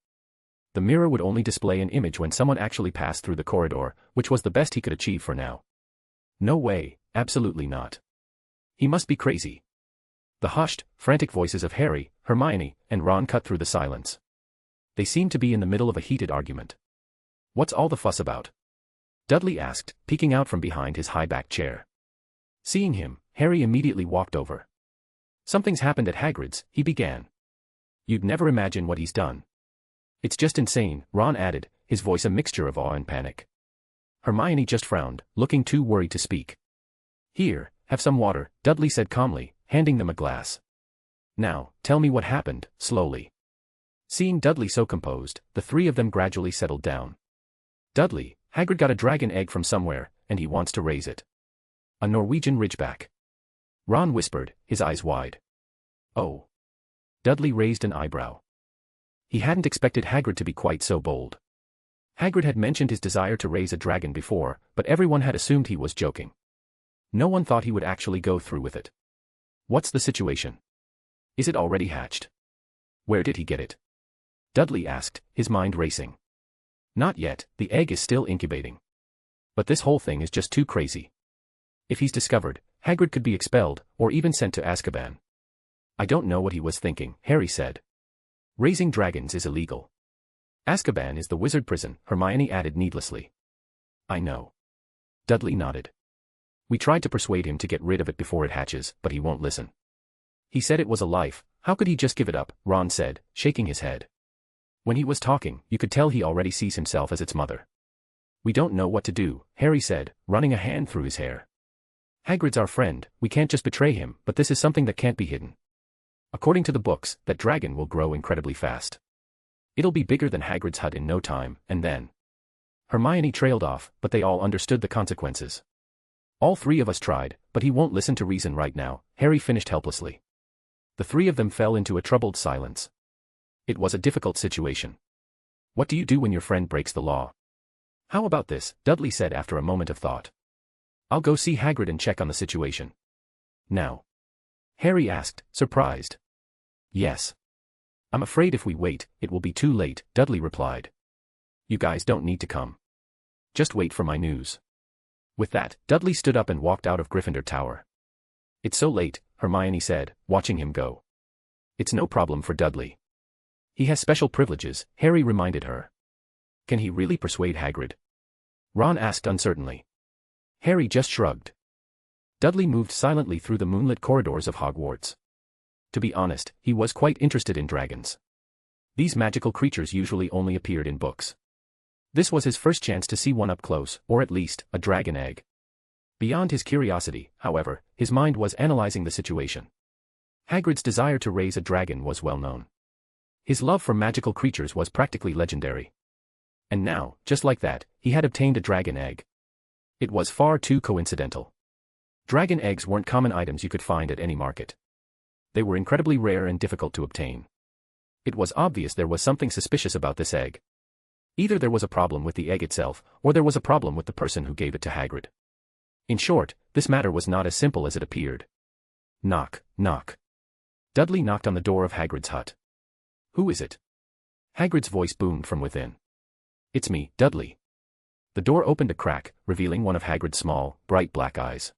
The mirror would only display an image when someone actually passed through the corridor, which was the best he could achieve for now. No way, absolutely not. He must be crazy. The hushed, frantic voices of Harry, Hermione, and Ron cut through the silence. They seemed to be in the middle of a heated argument. What's all the fuss about? Dudley asked, peeking out from behind his high-backed chair. Seeing him, Harry immediately walked over. Something's happened at Hagrid's, he began. You'd never imagine what he's done. It's just insane, Ron added, his voice a mixture of awe and panic. Hermione just frowned, looking too worried to speak. Here, have some water, Dudley said calmly, handing them a glass. Now, tell me what happened, slowly. Seeing Dudley so composed, the three of them gradually settled down. Dudley, Hagrid got a dragon egg from somewhere, and he wants to raise it. A Norwegian ridgeback. Ron whispered, his eyes wide. Oh. Dudley raised an eyebrow. He hadn't expected Hagrid to be quite so bold. Hagrid had mentioned his desire to raise a dragon before, but everyone had assumed he was joking. No one thought he would actually go through with it. What's the situation? Is it already hatched? Where did he get it? Dudley asked, his mind racing. Not yet, the egg is still incubating. But this whole thing is just too crazy. If he's discovered, Hagrid could be expelled, or even sent to Azkaban. I don't know what he was thinking, Harry said. Raising dragons is illegal. Azkaban is the wizard prison, Hermione added needlessly. I know. Dudley nodded. We tried to persuade him to get rid of it before it hatches, but he won't listen. He said it was a life, how could he just give it up, Ron said, shaking his head. When he was talking, you could tell he already sees himself as its mother. We don't know what to do, Harry said, running a hand through his hair. Hagrid's our friend, we can't just betray him, but this is something that can't be hidden. According to the books, that dragon will grow incredibly fast. It'll be bigger than Hagrid's hut in no time, and then. Hermione trailed off, but they all understood the consequences. All three of us tried, but he won't listen to reason right now, Harry finished helplessly. The three of them fell into a troubled silence. It was a difficult situation. What do you do when your friend breaks the law? How about this, Dudley said after a moment of thought. I'll go see Hagrid and check on the situation. Now? Harry asked, surprised. Yes. I'm afraid if we wait, it will be too late, Dudley replied. You guys don't need to come. Just wait for my news. With that, Dudley stood up and walked out of Gryffindor Tower. It's so late, Hermione said, watching him go. It's no problem for Dudley. He has special privileges, Harry reminded her. Can he really persuade Hagrid? Ron asked uncertainly. Harry just shrugged. Dudley moved silently through the moonlit corridors of Hogwarts. To be honest, he was quite interested in dragons. These magical creatures usually only appeared in books. This was his first chance to see one up close, or at least, a dragon egg. Beyond his curiosity, however, his mind was analyzing the situation. Hagrid's desire to raise a dragon was well known. His love for magical creatures was practically legendary. And now, just like that, he had obtained a dragon egg. It was far too coincidental. Dragon eggs weren't common items you could find at any market. They were incredibly rare and difficult to obtain. It was obvious there was something suspicious about this egg. Either there was a problem with the egg itself, or there was a problem with the person who gave it to Hagrid. In short, this matter was not as simple as it appeared. Knock, knock. Dudley knocked on the door of Hagrid's hut. Who is it? Hagrid's voice boomed from within. It's me, Dudley. The door opened a crack, revealing one of Hagrid's small, bright black eyes.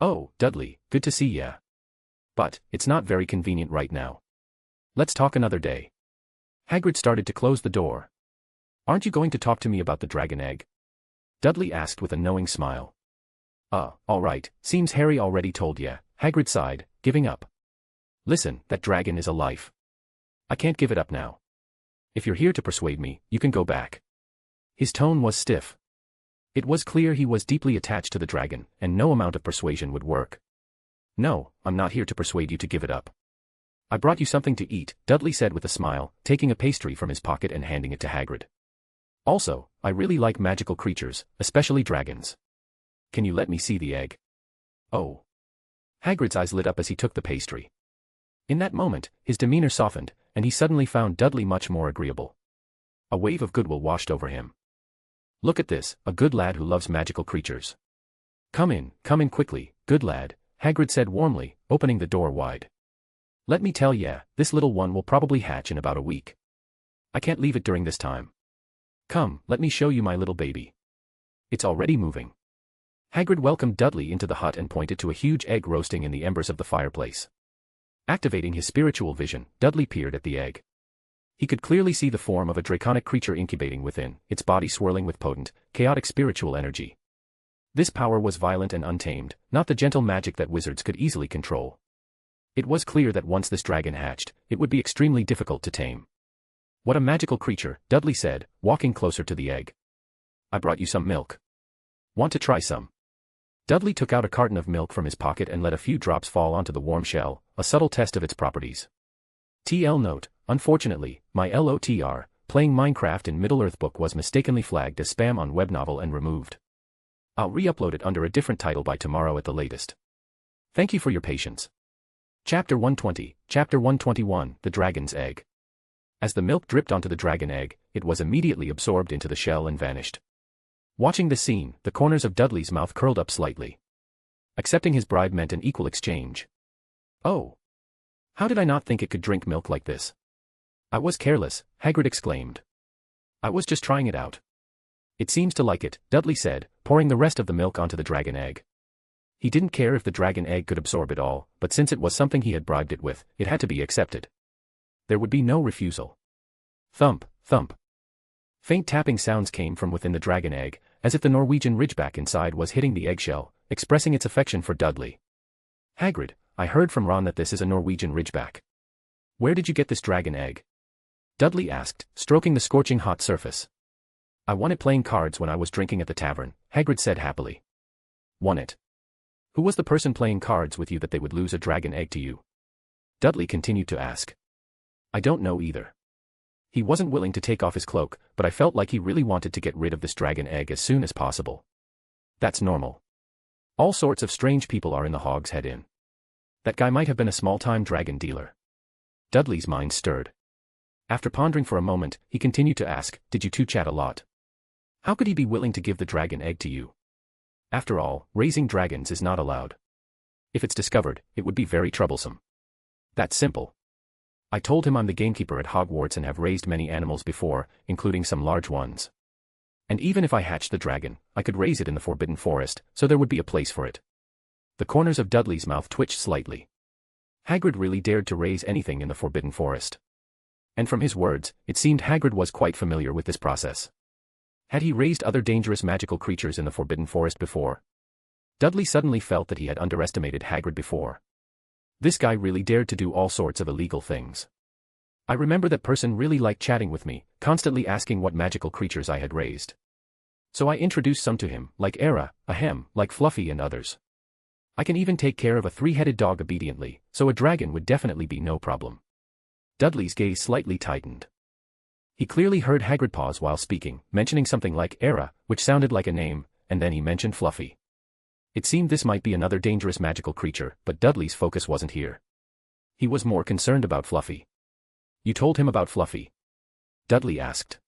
Oh, Dudley, good to see ya. But, it's not very convenient right now. Let's talk another day. Hagrid started to close the door. Aren't you going to talk to me about the dragon egg? Dudley asked with a knowing smile. All right, seems Harry already told ya, Hagrid sighed, giving up. Listen, that dragon is a life. I can't give it up now. If you're here to persuade me, you can go back. His tone was stiff. It was clear he was deeply attached to the dragon, and no amount of persuasion would work. No, I'm not here to persuade you to give it up. I brought you something to eat, Dudley said with a smile, taking a pastry from his pocket and handing it to Hagrid. Also, I really like magical creatures, especially dragons. Can you let me see the egg? Oh. Hagrid's eyes lit up as he took the pastry. In that moment, his demeanor softened, and he suddenly found Dudley much more agreeable. A wave of goodwill washed over him. Look at this, a good lad who loves magical creatures. Come in quickly, good lad, Hagrid said warmly, opening the door wide. Let me tell ya, this little one will probably hatch in about a week. I can't leave it during this time. Come, let me show you my little baby. It's already moving. Hagrid welcomed Dudley into the hut and pointed to a huge egg roasting in the embers of the fireplace. Activating his spiritual vision, Dudley peered at the egg. He could clearly see the form of a draconic creature incubating within, its body swirling with potent, chaotic spiritual energy. This power was violent and untamed, not the gentle magic that wizards could easily control. It was clear that once this dragon hatched, it would be extremely difficult to tame. What a magical creature, Dudley said, walking closer to the egg. I brought you some milk. Want to try some? Dudley took out a carton of milk from his pocket and let a few drops fall onto the warm shell, a subtle test of its properties. TL note, unfortunately, my LOTR, playing Minecraft in Middle-earth book was mistakenly flagged as spam on Webnovel and removed. I'll re-upload it under a different title by tomorrow at the latest. Thank you for your patience. Chapter 120, Chapter 121, The Dragon's Egg. As the milk dripped onto the dragon egg, it was immediately absorbed into the shell and vanished. Watching this scene, the corners of Dudley's mouth curled up slightly. Accepting his bribe meant an equal exchange. Oh! How did I not think it could drink milk like this? I was careless, Hagrid exclaimed. I was just trying it out. It seems to like it, Dudley said, pouring the rest of the milk onto the dragon egg. He didn't care if the dragon egg could absorb it all, but since it was something he had bribed it with, it had to be accepted. There would be no refusal. Thump, thump. Faint tapping sounds came from within the dragon egg, as if the Norwegian ridgeback inside was hitting the eggshell, expressing its affection for Dudley. Hagrid, I heard from Ron that this is a Norwegian ridgeback. Where did you get this dragon egg? Dudley asked, stroking the scorching hot surface. I won it playing cards when I was drinking at the tavern, Hagrid said happily. Won it? Who was the person playing cards with you that they would lose a dragon egg to you? Dudley continued to ask. I don't know either. He wasn't willing to take off his cloak, but I felt like he really wanted to get rid of this dragon egg as soon as possible. That's normal. All sorts of strange people are in the Hog's Head Inn. That guy might have been a small-time dragon dealer. Dudley's mind stirred. After pondering for a moment, he continued to ask, did you two chat a lot? How could he be willing to give the dragon egg to you? After all, raising dragons is not allowed. If it's discovered, it would be very troublesome. That's simple. I told him I'm the gamekeeper at Hogwarts and have raised many animals before, including some large ones. And even if I hatched the dragon, I could raise it in the Forbidden Forest, so there would be a place for it. The corners of Dudley's mouth twitched slightly. Hagrid really dared to raise anything in the Forbidden Forest. And from his words, it seemed Hagrid was quite familiar with this process. Had he raised other dangerous magical creatures in the Forbidden Forest before? Dudley suddenly felt that he had underestimated Hagrid before. This guy really dared to do all sorts of illegal things. I remember that person really liked chatting with me, constantly asking what magical creatures I had raised. So I introduced some to him, like Era, Ahem, like Fluffy and others. I can even take care of a three-headed dog obediently, so a dragon would definitely be no problem. Dudley's gaze slightly tightened. He clearly heard Hagrid pause while speaking, mentioning something like Era, which sounded like a name, and then he mentioned Fluffy. It seemed this might be another dangerous magical creature, but Dudley's focus wasn't here. He was more concerned about Fluffy. You told him about Fluffy? Dudley asked.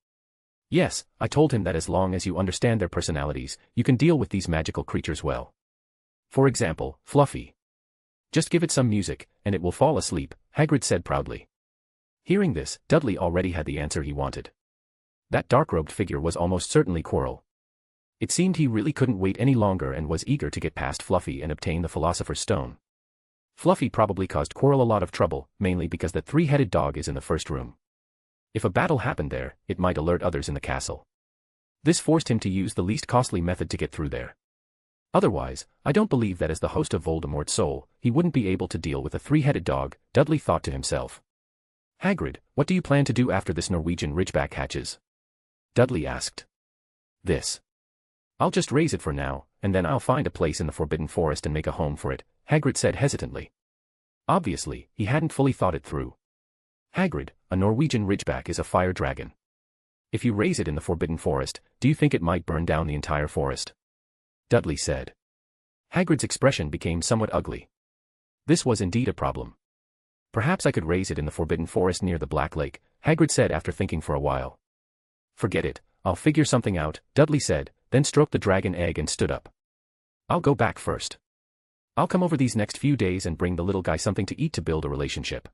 Yes, I told him that as long as you understand their personalities, you can deal with these magical creatures well. For example, Fluffy. Just give it some music, and it will fall asleep, Hagrid said proudly. Hearing this, Dudley already had the answer he wanted. That dark-robed figure was almost certainly Quirrell. It seemed he really couldn't wait any longer and was eager to get past Fluffy and obtain the Philosopher's Stone. Fluffy probably caused Quirrell a lot of trouble, mainly because that three-headed dog is in the first room. If a battle happened there, it might alert others in the castle. This forced him to use the least costly method to get through there. Otherwise, I don't believe that as the host of Voldemort's soul, he wouldn't be able to deal with a three-headed dog, Dudley thought to himself. Hagrid, what do you plan to do after this Norwegian Ridgeback hatches? Dudley asked. This. I'll just raise it for now, and then I'll find a place in the Forbidden Forest and make a home for it, Hagrid said hesitantly. Obviously, he hadn't fully thought it through. Hagrid, a Norwegian Ridgeback is a fire dragon. If you raise it in the Forbidden Forest, do you think it might burn down the entire forest? Dudley said. Hagrid's expression became somewhat ugly. This was indeed a problem. Perhaps I could raise it in the Forbidden Forest near the Black Lake, Hagrid said after thinking for a while. Forget it, I'll figure something out, Dudley said, then stroked the dragon egg and stood up. I'll go back first. I'll come over these next few days and bring the little guy something to eat to build a relationship.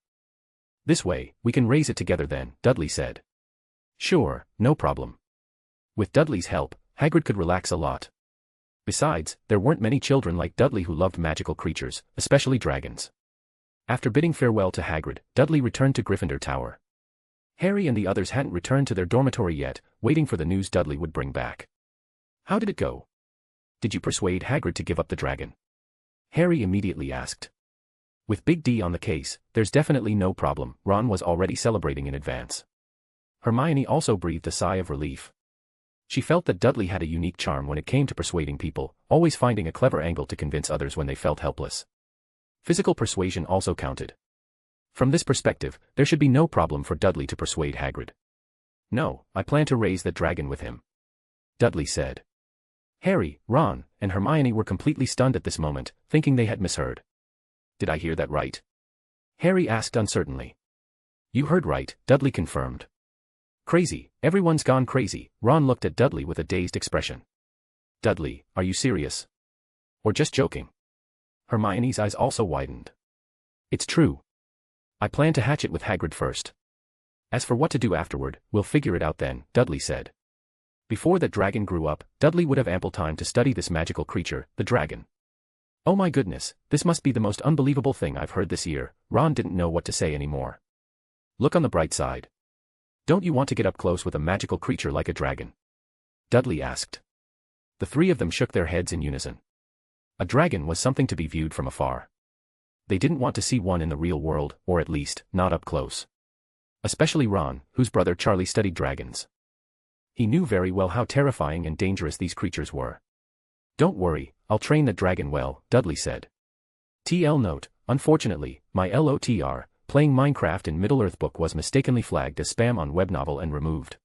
This way, we can raise it together then, Dudley said. Sure, no problem. With Dudley's help, Hagrid could relax a lot. Besides, there weren't many children like Dudley who loved magical creatures, especially dragons. After bidding farewell to Hagrid, Dudley returned to Gryffindor Tower. Harry and the others hadn't returned to their dormitory yet, waiting for the news Dudley would bring back. How did it go? Did you persuade Hagrid to give up the dragon? Harry immediately asked. With Big D on the case, there's definitely no problem, Ron was already celebrating in advance. Hermione also breathed a sigh of relief. She felt that Dudley had a unique charm when it came to persuading people, always finding a clever angle to convince others when they felt helpless. Physical persuasion also counted. From this perspective, there should be no problem for Dudley to persuade Hagrid. No, I plan to raise that dragon with him, Dudley said. Harry, Ron, and Hermione were completely stunned at this moment, thinking they had misheard. Did I hear that right? Harry asked uncertainly. You heard right, Dudley confirmed. Crazy, everyone's gone crazy, Ron looked at Dudley with a dazed expression. Dudley, are you serious? Or just joking? Hermione's eyes also widened. It's true. I plan to hatch it with Hagrid first. As for what to do afterward, we'll figure it out then, Dudley said. Before that dragon grew up, Dudley would have ample time to study this magical creature, the dragon. Oh my goodness, this must be the most unbelievable thing I've heard this year, Ron didn't know what to say anymore. Look on the bright side. Don't you want to get up close with a magical creature like a dragon? Dudley asked. The three of them shook their heads in unison. A dragon was something to be viewed from afar. They didn't want to see one in the real world, or at least, not up close. Especially Ron, whose brother Charlie studied dragons. He knew very well how terrifying and dangerous these creatures were. Don't worry, I'll train the dragon well, Dudley said. TL note, unfortunately, my LOTR, playing Minecraft in Middle-earth book was mistakenly flagged as spam on Webnovel and removed.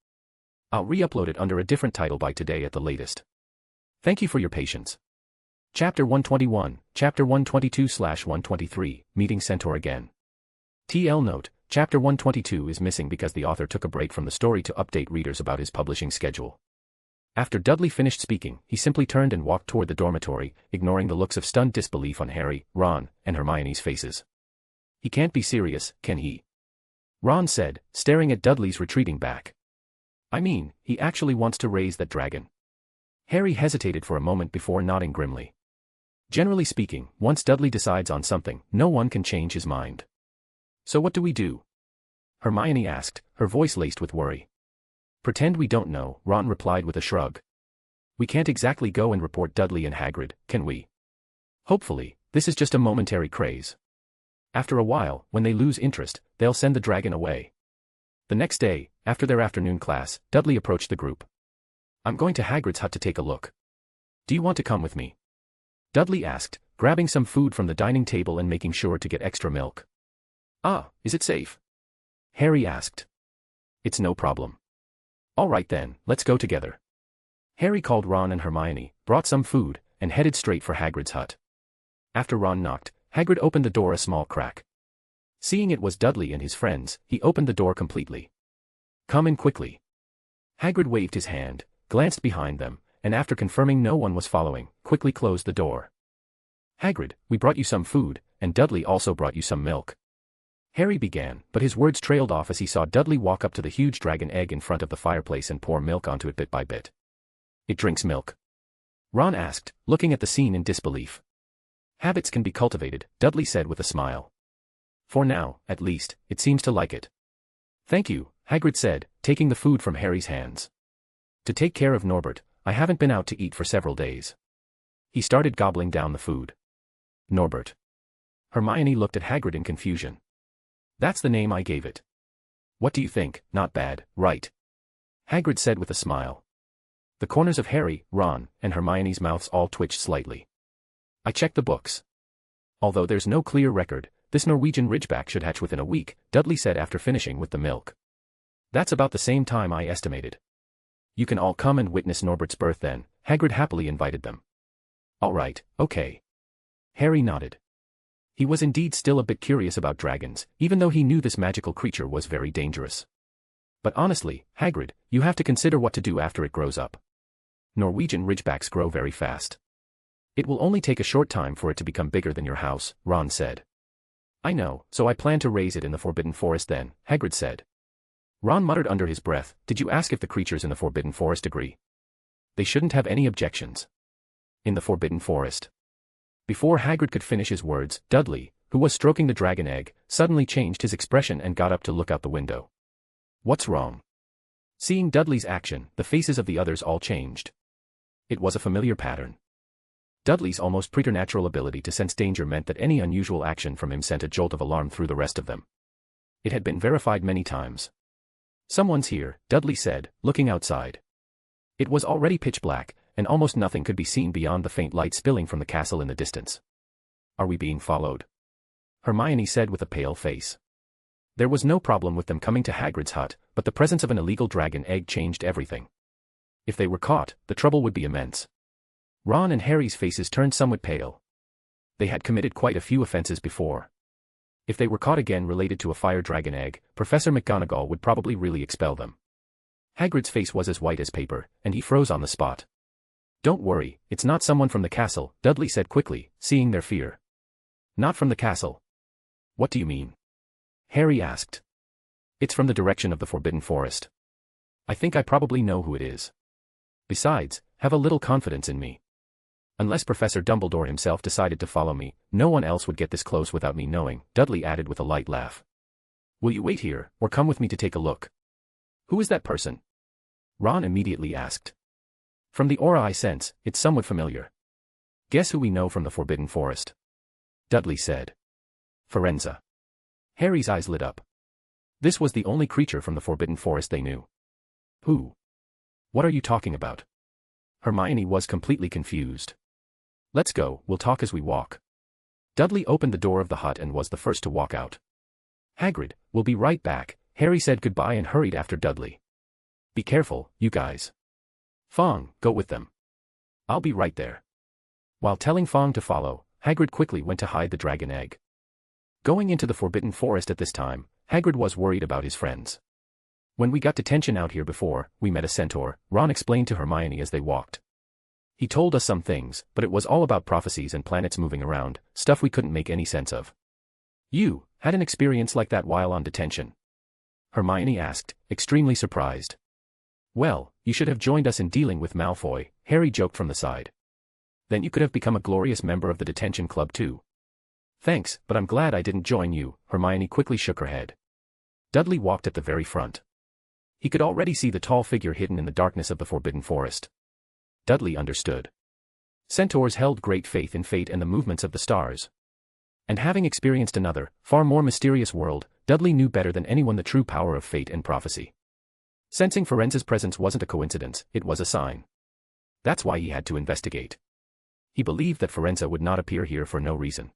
I'll re-upload it under a different title by today at the latest. Thank you for your patience. Chapter 121, Chapter 122/123, Meeting Centaur Again. TL note, Chapter 122 is missing because the author took a break from the story to update readers about his publishing schedule. After Dudley finished speaking, he simply turned and walked toward the dormitory, ignoring the looks of stunned disbelief on Harry, Ron, and Hermione's faces. He can't be serious, can he? Ron said, staring at Dudley's retreating back. I mean, he actually wants to raise that dragon. Harry hesitated for a moment before nodding grimly. Generally speaking, once Dudley decides on something, no one can change his mind. So what do we do? Hermione asked, her voice laced with worry. Pretend we don't know, Ron replied with a shrug. We can't exactly go and report Dudley and Hagrid, can we? Hopefully, this is just a momentary craze. After a while, when they lose interest, they'll send the dragon away. The next day, after their afternoon class, Dudley approached the group. I'm going to Hagrid's hut to take a look. Do you want to come with me? Dudley asked, grabbing some food from the dining table and making sure to get extra milk. Ah, is it safe? Harry asked. It's no problem. All right then, let's go together. Harry called Ron and Hermione, brought some food, and headed straight for Hagrid's hut. After Ron knocked, Hagrid opened the door a small crack. Seeing it was Dudley and his friends, he opened the door completely. Come in quickly. Hagrid waved his hand, glanced behind them, and after confirming no one was following, quickly closed the door. Hagrid, we brought you some food, and Dudley also brought you some milk. Harry began, but his words trailed off as he saw Dudley walk up to the huge dragon egg in front of the fireplace and pour milk onto it bit by bit. It drinks milk? Ron asked, looking at the scene in disbelief. Habits can be cultivated, Dudley said with a smile. For now, at least, it seems to like it. Thank you, Hagrid said, taking the food from Harry's hands. To take care of Norbert, I haven't been out to eat for several days. He started gobbling down the food. Norbert. Hermione looked at Hagrid in confusion. That's the name I gave it. What do you think? Not bad, right? Hagrid said with a smile. The corners of Harry, Ron, and Hermione's mouths all twitched slightly. I checked the books. Although there's no clear record, this Norwegian Ridgeback should hatch within a week, Dudley said after finishing with the milk. That's about the same time I estimated. You can all come and witness Norbert's birth then, Hagrid happily invited them. All right, okay. Harry nodded. He was indeed still a bit curious about dragons, even though he knew this magical creature was very dangerous. But honestly, Hagrid, you have to consider what to do after it grows up. Norwegian Ridgebacks grow very fast. It will only take a short time for it to become bigger than your house, Ron said. I know, so I plan to raise it in the Forbidden Forest then, Hagrid said. Ron muttered under his breath, did you ask if the creatures in the Forbidden Forest agree? They shouldn't have any objections. In the Forbidden Forest. Before Hagrid could finish his words, Dudley, who was stroking the dragon egg, suddenly changed his expression and got up to look out the window. What's wrong? Seeing Dudley's action, the faces of the others all changed. It was a familiar pattern. Dudley's almost preternatural ability to sense danger meant that any unusual action from him sent a jolt of alarm through the rest of them. It had been verified many times. Someone's here, Dudley said, looking outside. It was already pitch black, and almost nothing could be seen beyond the faint light spilling from the castle in the distance. Are we being followed? Hermione said with a pale face. There was no problem with them coming to Hagrid's hut, but the presence of an illegal dragon egg changed everything. If they were caught, the trouble would be immense. Ron and Harry's faces turned somewhat pale. They had committed quite a few offenses before. If they were caught again related to a fire dragon egg, Professor McGonagall would probably really expel them. Hagrid's face was as white as paper, and he froze on the spot. Don't worry, it's not someone from the castle, Dudley said quickly, seeing their fear. Not from the castle. What do you mean? Harry asked. It's from the direction of the Forbidden Forest. I think I probably know who it is. Besides, have a little confidence in me. Unless Professor Dumbledore himself decided to follow me, no one else would get this close without me knowing, Dudley added with a light laugh. Will you wait here, or come with me to take a look? Who is that person? Ron immediately asked. From the aura I sense, it's somewhat familiar. Guess who we know from the Forbidden Forest? Dudley said. Firenze. Harry's eyes lit up. This was the only creature from the Forbidden Forest they knew. Who? What are you talking about? Hermione was completely confused. Let's go, we'll talk as we walk. Dudley opened the door of the hut and was the first to walk out. Hagrid, we'll be right back, Harry said goodbye and hurried after Dudley. Be careful, you guys. Fong, go with them. I'll be right there. While telling Fong to follow, Hagrid quickly went to hide the dragon egg. Going into the Forbidden Forest at this time, Hagrid was worried about his friends. When we got detention out here before, we met a centaur, Ron explained to Hermione as they walked. He told us some things, but it was all about prophecies and planets moving around, stuff we couldn't make any sense of. You had an experience like that while on detention? Hermione asked, extremely surprised. Well, you should have joined us in dealing with Malfoy, Harry joked from the side. Then you could have become a glorious member of the detention club too. Thanks, but I'm glad I didn't join you, Hermione quickly shook her head. Dudley walked at the very front. He could already see the tall figure hidden in the darkness of the Forbidden Forest. Dudley understood. Centaurs held great faith in fate and the movements of the stars. And having experienced another, far more mysterious world, Dudley knew better than anyone the true power of fate and prophecy. Sensing Firenze's presence wasn't a coincidence, it was a sign. That's why he had to investigate. He believed that Firenze would not appear here for no reason.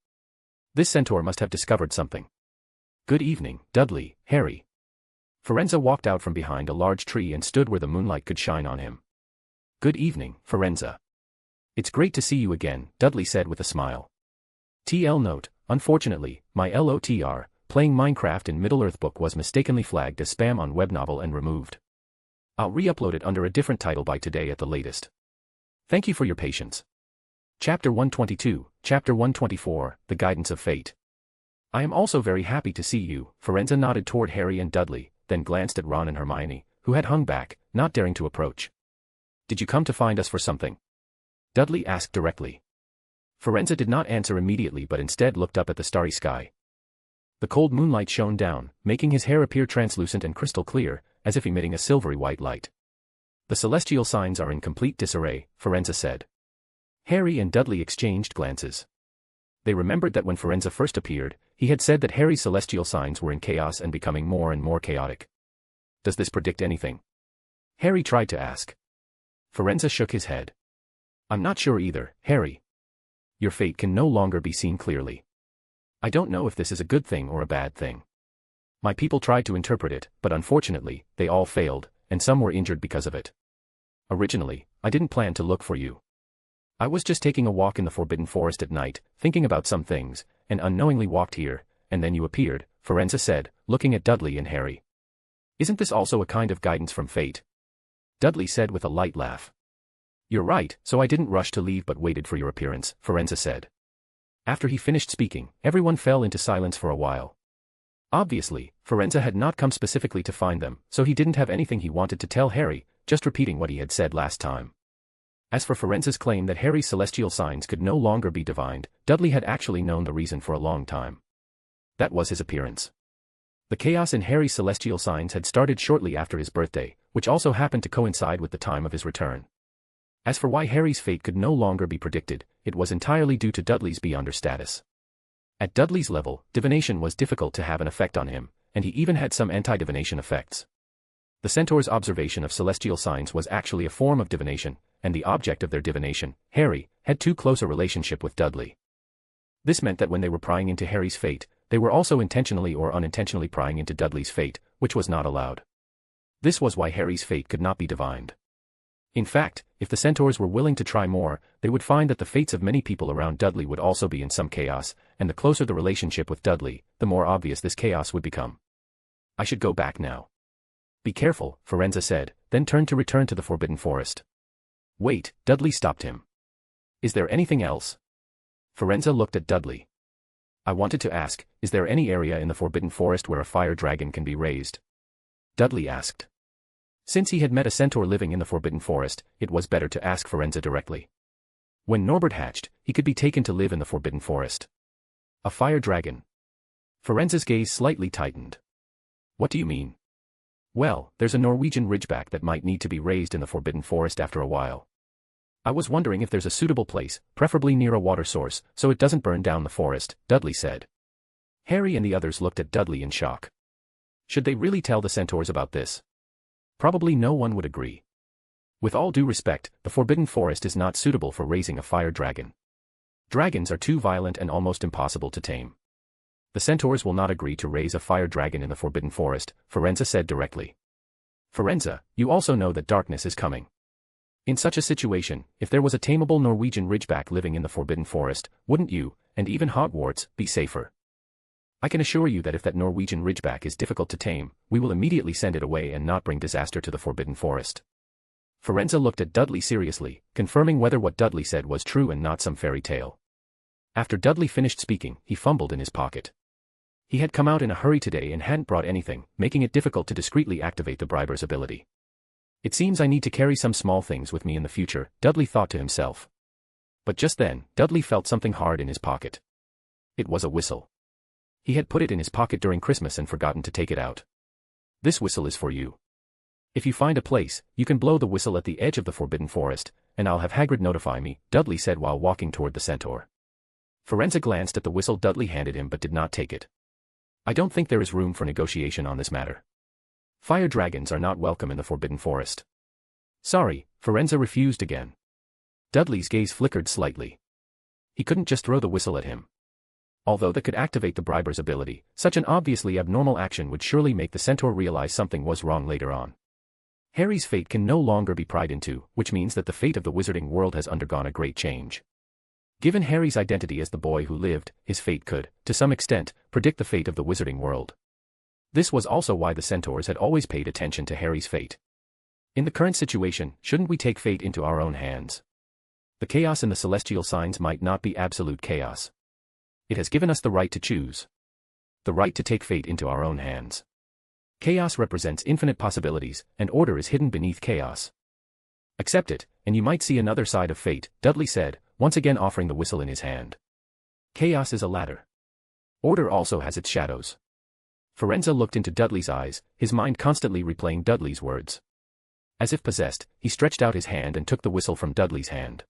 This centaur must have discovered something. Good evening, Dudley, Harry. Firenze walked out from behind a large tree and stood where the moonlight could shine on him. Good evening, Firenze. It's great to see you again, Dudley said with a smile. TL note, unfortunately, my LOTR, playing Minecraft in Middle-earth book was mistakenly flagged as spam on Webnovel and removed. I'll re-upload it under a different title by today at the latest. Thank you for your patience. Chapter 122, Chapter 124, The Guidance of Fate. I am also very happy to see you, Firenze nodded toward Harry and Dudley, then glanced at Ron and Hermione, who had hung back, not daring to approach. Did you come to find us for something? Dudley asked directly. Firenze did not answer immediately but instead looked up at the starry sky. The cold moonlight shone down, making his hair appear translucent and crystal clear, as if emitting a silvery white light. The celestial signs are in complete disarray, Firenze said. Harry and Dudley exchanged glances. They remembered that when Firenze first appeared, he had said that Harry's celestial signs were in chaos and becoming more and more chaotic. Does this predict anything? Harry tried to ask. Firenze shook his head. I'm not sure either, Harry. Your fate can no longer be seen clearly. I don't know if this is a good thing or a bad thing. My people tried to interpret it, but unfortunately, they all failed, and some were injured because of it. Originally, I didn't plan to look for you. I was just taking a walk in the Forbidden Forest at night, thinking about some things, and unknowingly walked here, and then you appeared, Firenze said, looking at Dudley and Harry. Isn't this also a kind of guidance from fate? Dudley said with a light laugh. You're right, so I didn't rush to leave but waited for your appearance, Firenze said. After he finished speaking, everyone fell into silence for a while. Obviously, Firenze had not come specifically to find them, so he didn't have anything he wanted to tell Harry, just repeating what he had said last time. As for Firenze's claim that Harry's celestial signs could no longer be divined, Dudley had actually known the reason for a long time. That was his appearance. The chaos in Harry's celestial signs had started shortly after his birthday, which also happened to coincide with the time of his return. As for why Harry's fate could no longer be predicted, it was entirely due to Dudley's beyonder status. At Dudley's level, divination was difficult to have an effect on him, and he even had some anti-divination effects. The centaur's observation of celestial signs was actually a form of divination, and the object of their divination, Harry, had too close a relationship with Dudley. This meant that when they were prying into Harry's fate, they were also intentionally or unintentionally prying into Dudley's fate, which was not allowed. This was why Harry's fate could not be divined. In fact, if the centaurs were willing to try more, they would find that the fates of many people around Dudley would also be in some chaos, and the closer the relationship with Dudley, the more obvious this chaos would become. I should go back now. Be careful, Firenze said, then turned to return to the Forbidden Forest. Wait, Dudley stopped him. Is there anything else? Firenze looked at Dudley. I wanted to ask, is there any area in the Forbidden Forest where a fire dragon can be raised? Dudley asked. Since he had met a centaur living in the Forbidden Forest, it was better to ask Firenze directly. When Norbert hatched, he could be taken to live in the Forbidden Forest. A fire dragon. Firenze's gaze slightly tightened. What do you mean? Well, there's a Norwegian ridgeback that might need to be raised in the Forbidden Forest after a while. I was wondering if there's a suitable place, preferably near a water source, so it doesn't burn down the forest, Dudley said. Harry and the others looked at Dudley in shock. Should they really tell the centaurs about this? Probably no one would agree. With all due respect, the Forbidden Forest is not suitable for raising a fire dragon. Dragons are too violent and almost impossible to tame. The centaurs will not agree to raise a fire dragon in the Forbidden Forest, Firenze said directly. Firenze, you also know that darkness is coming. In such a situation, if there was a tameable Norwegian ridgeback living in the Forbidden Forest, wouldn't you, and even Hogwarts, be safer? I can assure you that if that Norwegian ridgeback is difficult to tame, we will immediately send it away and not bring disaster to the Forbidden Forest. Firenze looked at Dudley seriously, confirming whether what Dudley said was true and not some fairy tale. After Dudley finished speaking, he fumbled in his pocket. He had come out in a hurry today and hadn't brought anything, making it difficult to discreetly activate the briber's ability. It seems I need to carry some small things with me in the future, Dudley thought to himself. But just then, Dudley felt something hard in his pocket. It was a whistle. He had put it in his pocket during Christmas and forgotten to take it out. This whistle is for you. If you find a place, you can blow the whistle at the edge of the Forbidden Forest, and I'll have Hagrid notify me, Dudley said while walking toward the centaur. Firenze glanced at the whistle Dudley handed him but did not take it. I don't think there is room for negotiation on this matter. Fire dragons are not welcome in the Forbidden Forest. Sorry, Firenze refused again. Dudley's gaze flickered slightly. He couldn't just throw the whistle at him. Although that could activate the briber's ability, such an obviously abnormal action would surely make the centaur realize something was wrong later on. Harry's fate can no longer be pried into, which means that the fate of the wizarding world has undergone a great change. Given Harry's identity as the boy who lived, his fate could, to some extent, predict the fate of the wizarding world. This was also why the centaurs had always paid attention to Harry's fate. In the current situation, shouldn't we take fate into our own hands? The chaos in the celestial signs might not be absolute chaos. It has given us the right to choose. The right to take fate into our own hands. Chaos represents infinite possibilities, and order is hidden beneath chaos. Accept it, and you might see another side of fate, Dudley said, once again offering the whistle in his hand. Chaos is a ladder. Order also has its shadows. Firenze looked into Dudley's eyes, his mind constantly replaying Dudley's words. As if possessed, he stretched out his hand and took the whistle from Dudley's hand.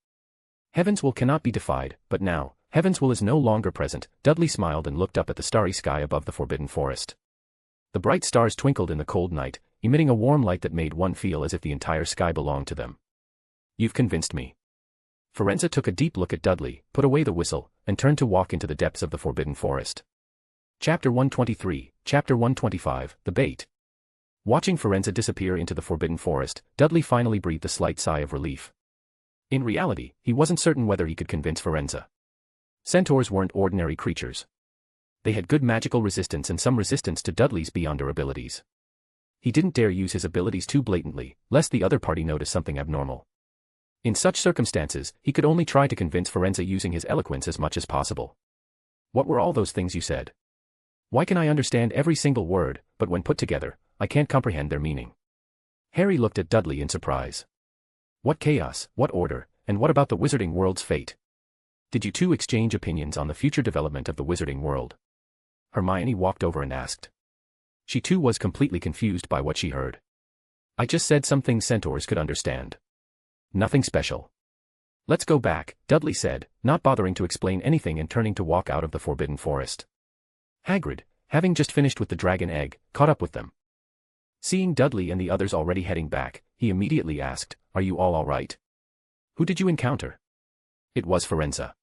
Heaven's will cannot be defied, but now, Heaven's will is no longer present, Dudley smiled and looked up at the starry sky above the Forbidden Forest. The bright stars twinkled in the cold night, emitting a warm light that made one feel as if the entire sky belonged to them. You've convinced me. Firenze took a deep look at Dudley, put away the whistle, and turned to walk into the depths of the Forbidden Forest. Chapter 123, Chapter 125, The Bait. Watching Firenze disappear into the Forbidden Forest, Dudley finally breathed a slight sigh of relief. In reality, he wasn't certain whether he could convince Firenze. Centaurs weren't ordinary creatures. They had good magical resistance and some resistance to Dudley's beyonder abilities. He didn't dare use his abilities too blatantly, lest the other party notice something abnormal. In such circumstances, he could only try to convince Firenze using his eloquence as much as possible. What were all those things you said? Why can I understand every single word, but when put together, I can't comprehend their meaning? Harry looked at Dudley in surprise. What chaos, what order, and what about the wizarding world's fate? Did you two exchange opinions on the future development of the wizarding world? Hermione walked over and asked. She too was completely confused by what she heard. I just said some things centaurs could understand. Nothing special. Let's go back, Dudley said, not bothering to explain anything and turning to walk out of the Forbidden Forest. Hagrid, having just finished with the dragon egg, caught up with them. Seeing Dudley and the others already heading back, he immediately asked, Are you all right? Who did you encounter? It was Firenze.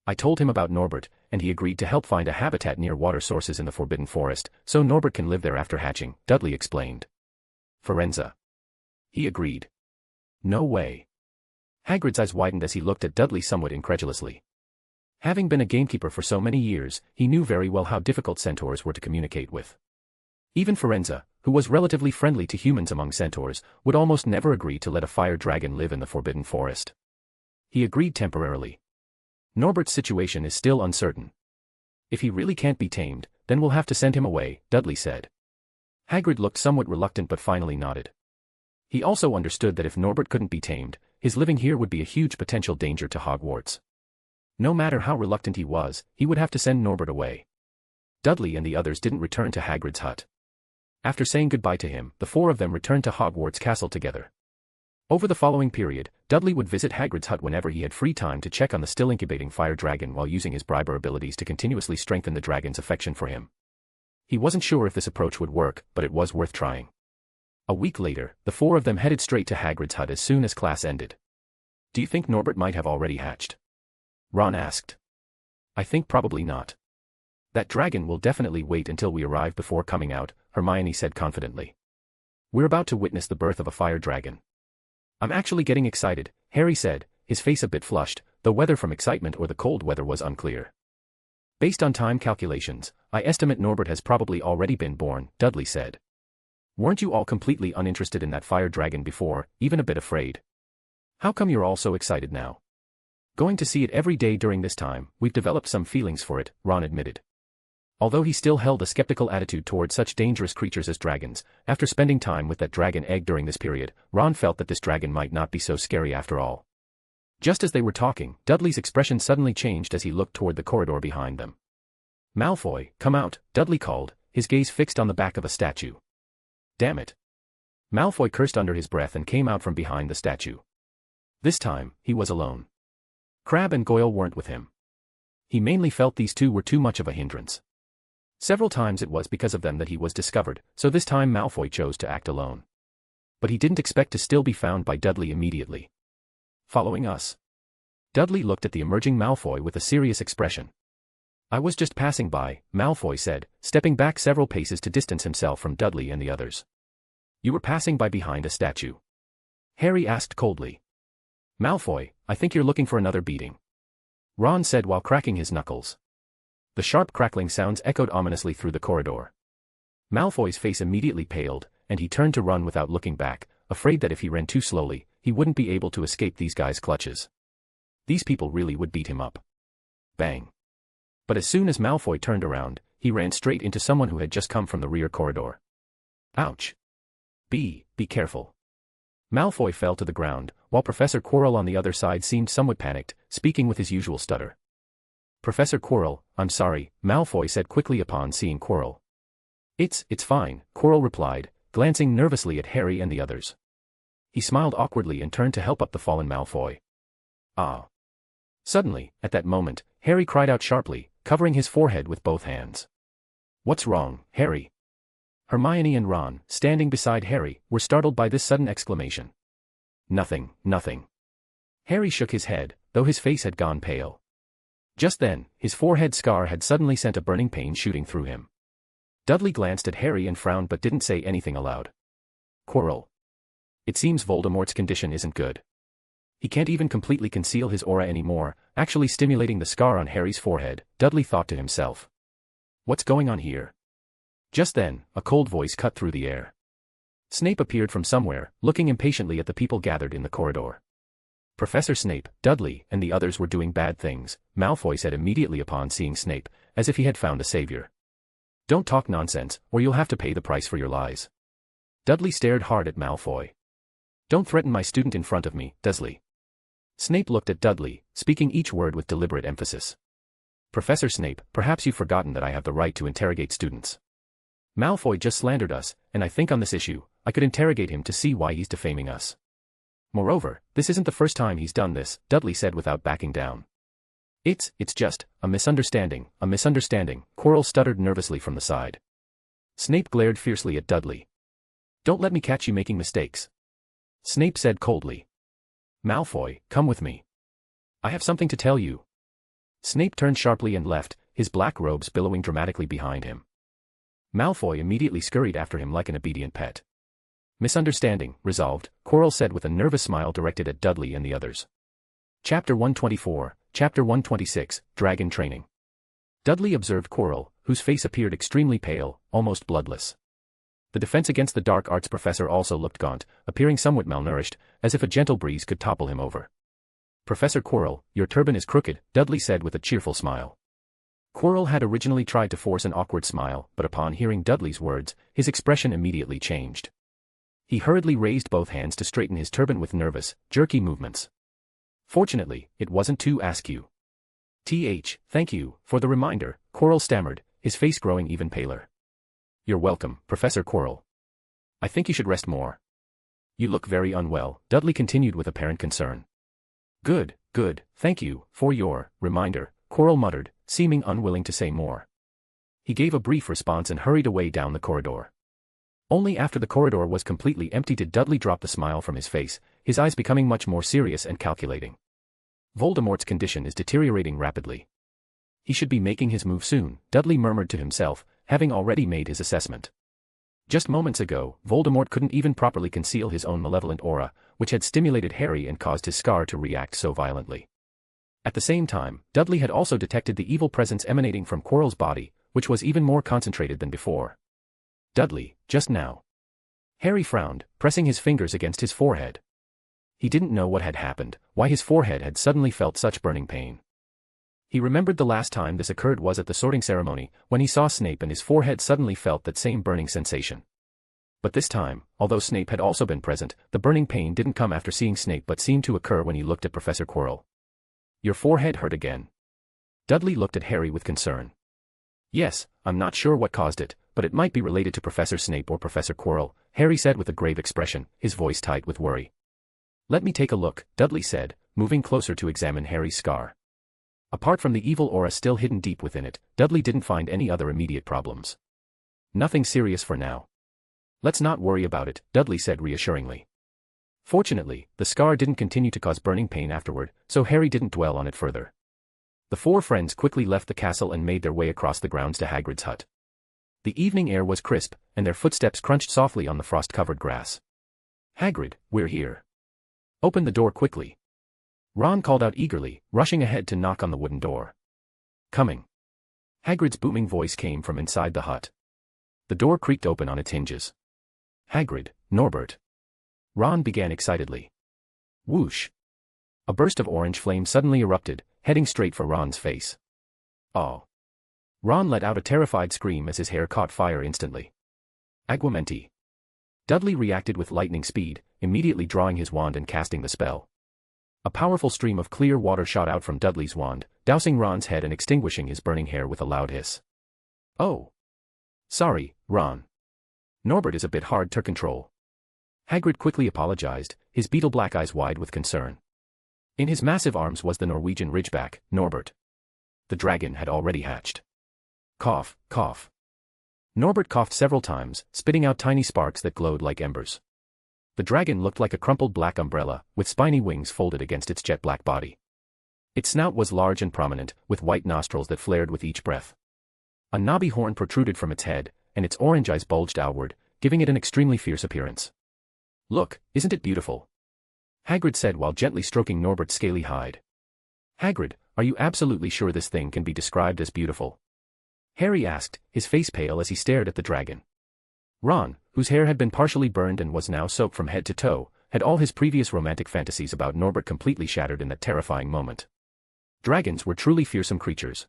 I told him about Norbert, and he agreed to help find a habitat near water sources in the Forbidden Forest, so Norbert can live there after hatching, Dudley explained. Firenze. He agreed. No way. Hagrid's eyes widened as he looked at Dudley somewhat incredulously. Having been a gamekeeper for so many years, he knew very well how difficult centaurs were to communicate with. Even Firenze, who was relatively friendly to humans among centaurs, would almost never agree to let a fire dragon live in the Forbidden Forest. He agreed temporarily. Norbert's situation is still uncertain. If he really can't be tamed, then we'll have to send him away, Dudley said. Hagrid looked somewhat reluctant but finally nodded. He also understood that if Norbert couldn't be tamed, his living here would be a huge potential danger to Hogwarts. No matter how reluctant he was, he would have to send Norbert away. Dudley and the others didn't return to Hagrid's hut. After saying goodbye to him, the four of them returned to Hogwarts Castle together. Over the following period, Dudley would visit Hagrid's hut whenever he had free time to check on the still incubating fire dragon while using his briber abilities to continuously strengthen the dragon's affection for him. He wasn't sure if this approach would work, but it was worth trying. A week later, the four of them headed straight to Hagrid's hut as soon as class ended. Do you think Norbert might have already hatched? Ron asked. I think probably not. That dragon will definitely wait until we arrive before coming out, Hermione said confidently. We're about to witness the birth of a fire dragon. I'm actually getting excited, Harry said, his face a bit flushed, though whether from excitement or the cold weather was unclear. Based on time calculations, I estimate Norbert has probably already been born, Dudley said. Weren't you all completely uninterested in that fire dragon before, even a bit afraid? How come you're all so excited now? Going to see it every day during this time, we've developed some feelings for it, Ron admitted. Although he still held a skeptical attitude toward such dangerous creatures as dragons, after spending time with that dragon egg during this period, Ron felt that this dragon might not be so scary after all. Just as they were talking, Dudley's expression suddenly changed as he looked toward the corridor behind them. Malfoy, come out, Dudley called, his gaze fixed on the back of a statue. Damn it. Malfoy cursed under his breath and came out from behind the statue. This time, he was alone. Crabbe and Goyle weren't with him. He mainly felt these two were too much of a hindrance. Several times it was because of them that he was discovered, so this time Malfoy chose to act alone. But he didn't expect to still be found by Dudley immediately. Following us? Dudley looked at the emerging Malfoy with a serious expression. I was just passing by, Malfoy said, stepping back several paces to distance himself from Dudley and the others. You were passing by behind a statue? Harry asked coldly. Malfoy, I think you're looking for another beating. Ron said while cracking his knuckles. The sharp crackling sounds echoed ominously through the corridor. Malfoy's face immediately paled, and he turned to run without looking back, afraid that if he ran too slowly, he wouldn't be able to escape these guys' clutches. These people really would beat him up. Bang. But as soon as Malfoy turned around, he ran straight into someone who had just come from the rear corridor. Ouch. Be careful. Malfoy fell to the ground, while Professor Quirrell on the other side seemed somewhat panicked, speaking with his usual stutter. Professor Quirrell, I'm sorry, Malfoy said quickly upon seeing Quirrell. It's fine, Quirrell replied, glancing nervously at Harry and the others. He smiled awkwardly and turned to help up the fallen Malfoy. Ah. Suddenly, at that moment, Harry cried out sharply, covering his forehead with both hands. What's wrong, Harry? Hermione and Ron, standing beside Harry, were startled by this sudden exclamation. Nothing. Harry shook his head, though his face had gone pale. Just then, his forehead scar had suddenly sent a burning pain shooting through him. Dudley glanced at Harry and frowned but didn't say anything aloud. Quirrell. It seems Voldemort's condition isn't good. He can't even completely conceal his aura anymore, actually stimulating the scar on Harry's forehead, Dudley thought to himself. What's going on here? Just then, a cold voice cut through the air. Snape appeared from somewhere, looking impatiently at the people gathered in the corridor. Professor Snape, Dudley, and the others were doing bad things, Malfoy said immediately upon seeing Snape, as if he had found a savior. Don't talk nonsense, or you'll have to pay the price for your lies. Dudley stared hard at Malfoy. Don't threaten my student in front of me, Dursley. Snape looked at Dudley, speaking each word with deliberate emphasis. Professor Snape, perhaps you've forgotten that I have the right to interrogate students. Malfoy just slandered us, and I think on this issue, I could interrogate him to see why he's defaming us. Moreover, this isn't the first time he's done this, Dudley said without backing down. It's just a misunderstanding, Quirrell stuttered nervously from the side. Snape glared fiercely at Dudley. Don't let me catch you making mistakes. Snape said coldly. Malfoy, come with me. I have something to tell you. Snape turned sharply and left, his black robes billowing dramatically behind him. Malfoy immediately scurried after him like an obedient pet. Misunderstanding, resolved, Quirrell said with a nervous smile directed at Dudley and the others. Chapter 124, Chapter 126, Dragon Training. Dudley observed Quirrell, whose face appeared extremely pale, almost bloodless. The Defense Against the Dark Arts professor also looked gaunt, appearing somewhat malnourished, as if a gentle breeze could topple him over. Professor Quirrell, your turban is crooked, Dudley said with a cheerful smile. Quirrell had originally tried to force an awkward smile, but upon hearing Dudley's words, his expression immediately changed. He hurriedly raised both hands to straighten his turban with nervous, jerky movements. Fortunately, it wasn't too askew. Thank you, for the reminder, Quirrell stammered, his face growing even paler. You're welcome, Professor Quirrell. I think you should rest more. You look very unwell, Dudley continued with apparent concern. Good, thank you, for your reminder, Quirrell muttered, seeming unwilling to say more. He gave a brief response and hurried away down the corridor. Only after the corridor was completely empty did Dudley drop the smile from his face, his eyes becoming much more serious and calculating. Voldemort's condition is deteriorating rapidly. He should be making his move soon, Dudley murmured to himself, having already made his assessment. Just moments ago, Voldemort couldn't even properly conceal his own malevolent aura, which had stimulated Harry and caused his scar to react so violently. At the same time, Dudley had also detected the evil presence emanating from Quirrell's body, which was even more concentrated than before. Dudley, just now. Harry frowned, pressing his fingers against his forehead. He didn't know what had happened, why his forehead had suddenly felt such burning pain. He remembered the last time this occurred was at the sorting ceremony, when he saw Snape and his forehead suddenly felt that same burning sensation. But this time, although Snape had also been present, the burning pain didn't come after seeing Snape but seemed to occur when he looked at Professor Quirrell. Your forehead hurt again. Dudley looked at Harry with concern. Yes, I'm not sure what caused it, but it might be related to Professor Snape or Professor Quirrell, Harry said with a grave expression, his voice tight with worry. Let me take a look, Dudley said, moving closer to examine Harry's scar. Apart from the evil aura still hidden deep within it, Dudley didn't find any other immediate problems. Nothing serious for now. Let's not worry about it, Dudley said reassuringly. Fortunately, the scar didn't continue to cause burning pain afterward, so Harry didn't dwell on it further. The four friends quickly left the castle and made their way across the grounds to Hagrid's hut. The evening air was crisp, and their footsteps crunched softly on the frost-covered grass. Hagrid, we're here. Open the door quickly. Ron called out eagerly, rushing ahead to knock on the wooden door. Coming. Hagrid's booming voice came from inside the hut. The door creaked open on its hinges. Hagrid, Norbert. Ron began excitedly. Whoosh. A burst of orange flame suddenly erupted, heading straight for Ron's face. Oh. Ron let out a terrified scream as his hair caught fire instantly. Aguamenti. Dudley reacted with lightning speed, immediately drawing his wand and casting the spell. A powerful stream of clear water shot out from Dudley's wand, dousing Ron's head and extinguishing his burning hair with a loud hiss. Oh. Sorry, Ron. Norbert is a bit hard to control. Hagrid quickly apologized, his beetle-black eyes wide with concern. In his massive arms was the Norwegian Ridgeback, Norbert. The dragon had already hatched. Cough, cough. Norbert coughed several times, spitting out tiny sparks that glowed like embers. The dragon looked like a crumpled black umbrella, with spiny wings folded against its jet-black body. Its snout was large and prominent, with white nostrils that flared with each breath. A knobby horn protruded from its head, and its orange eyes bulged outward, giving it an extremely fierce appearance. Look, isn't it beautiful? Hagrid said while gently stroking Norbert's scaly hide. Hagrid, are you absolutely sure this thing can be described as beautiful? Harry asked, his face pale as he stared at the dragon. Ron, whose hair had been partially burned and was now soaked from head to toe, had all his previous romantic fantasies about Norbert completely shattered in that terrifying moment. Dragons were truly fearsome creatures.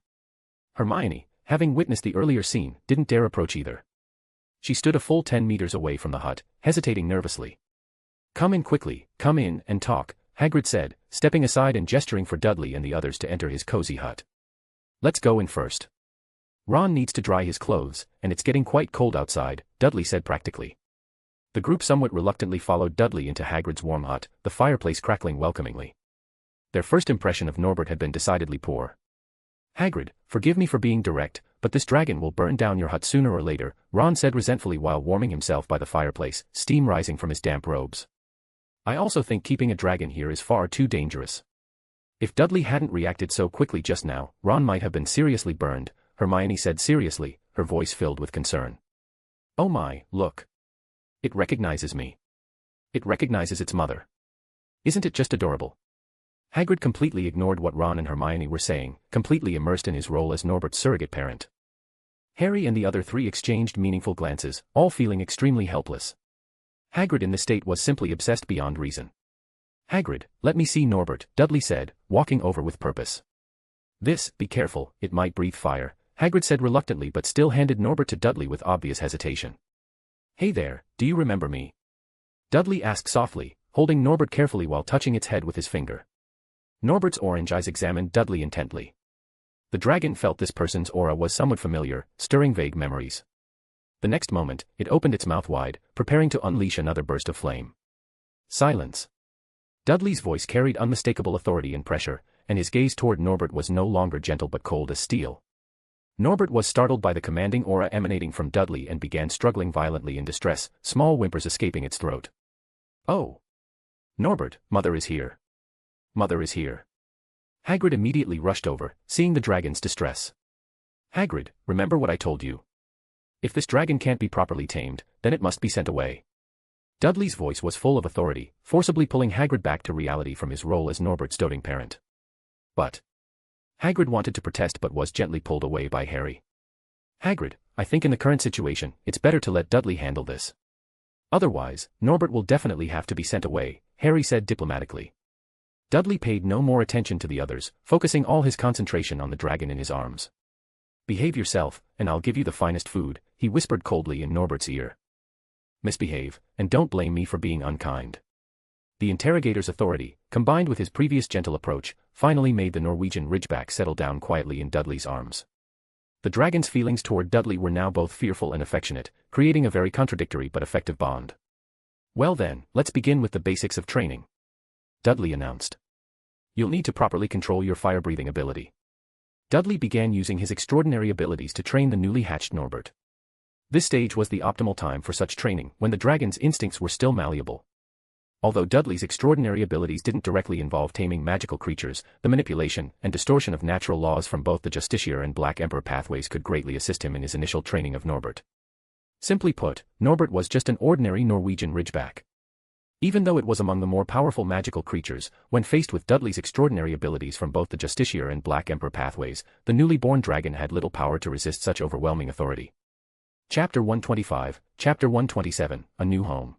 Hermione, having witnessed the earlier scene, didn't dare approach either. She stood a full 10 meters away from the hut, hesitating nervously. Come in quickly, come in and talk, Hagrid said, stepping aside and gesturing for Dudley and the others to enter his cozy hut. Let's go in first. Ron needs to dry his clothes, and it's getting quite cold outside, Dudley said practically. The group somewhat reluctantly followed Dudley into Hagrid's warm hut, the fireplace crackling welcomingly. Their first impression of Norbert had been decidedly poor. Hagrid, forgive me for being direct, but this dragon will burn down your hut sooner or later, Ron said resentfully while warming himself by the fireplace, steam rising from his damp robes. I also think keeping a dragon here is far too dangerous. If Dudley hadn't reacted so quickly just now, Ron might have been seriously burned, Hermione said seriously, her voice filled with concern. Oh my, look. It recognizes me. It recognizes its mother. Isn't it just adorable? Hagrid completely ignored what Ron and Hermione were saying, completely immersed in his role as Norbert's surrogate parent. Harry and the other three exchanged meaningful glances, all feeling extremely helpless. Hagrid in this state was simply obsessed beyond reason. Hagrid, let me see Norbert, Dudley said, walking over with purpose. Be careful, it might breathe fire, Hagrid said reluctantly but still handed Norbert to Dudley with obvious hesitation. Hey there, do you remember me? Dudley asked softly, holding Norbert carefully while touching its head with his finger. Norbert's orange eyes examined Dudley intently. The dragon felt this person's aura was somewhat familiar, stirring vague memories. The next moment, it opened its mouth wide, preparing to unleash another burst of flame. Silence. Dudley's voice carried unmistakable authority and pressure, and his gaze toward Norbert was no longer gentle but cold as steel. Norbert was startled by the commanding aura emanating from Dudley and began struggling violently in distress, small whimpers escaping its throat. Oh! Norbert, Mother is here. Mother is here. Hagrid immediately rushed over, seeing the dragon's distress. Hagrid, remember what I told you? If this dragon can't be properly tamed, then it must be sent away. Dudley's voice was full of authority, forcibly pulling Hagrid back to reality from his role as Norbert's doting parent. But Hagrid wanted to protest but was gently pulled away by Harry. Hagrid, I think in the current situation, it's better to let Dudley handle this. Otherwise, Norbert will definitely have to be sent away, Harry said diplomatically. Dudley paid no more attention to the others, focusing all his concentration on the dragon in his arms. Behave yourself, and I'll give you the finest food, he whispered coldly in Norbert's ear. Misbehave, and don't blame me for being unkind. The interrogator's authority, combined with his previous gentle approach, finally made the Norwegian Ridgeback settle down quietly in Dudley's arms. The dragon's feelings toward Dudley were now both fearful and affectionate, creating a very contradictory but effective bond. Well then, let's begin with the basics of training, Dudley announced. You'll need to properly control your fire-breathing ability. Dudley began using his extraordinary abilities to train the newly hatched Norbert. This stage was the optimal time for such training, when the dragon's instincts were still malleable. Although Dudley's extraordinary abilities didn't directly involve taming magical creatures, the manipulation and distortion of natural laws from both the Justiciar and Black Emperor pathways could greatly assist him in his initial training of Norbert. Simply put, Norbert was just an ordinary Norwegian Ridgeback. Even though it was among the more powerful magical creatures, when faced with Dudley's extraordinary abilities from both the Justiciar and Black Emperor pathways, the newly born dragon had little power to resist such overwhelming authority. Chapter 125, Chapter 127, A New Home.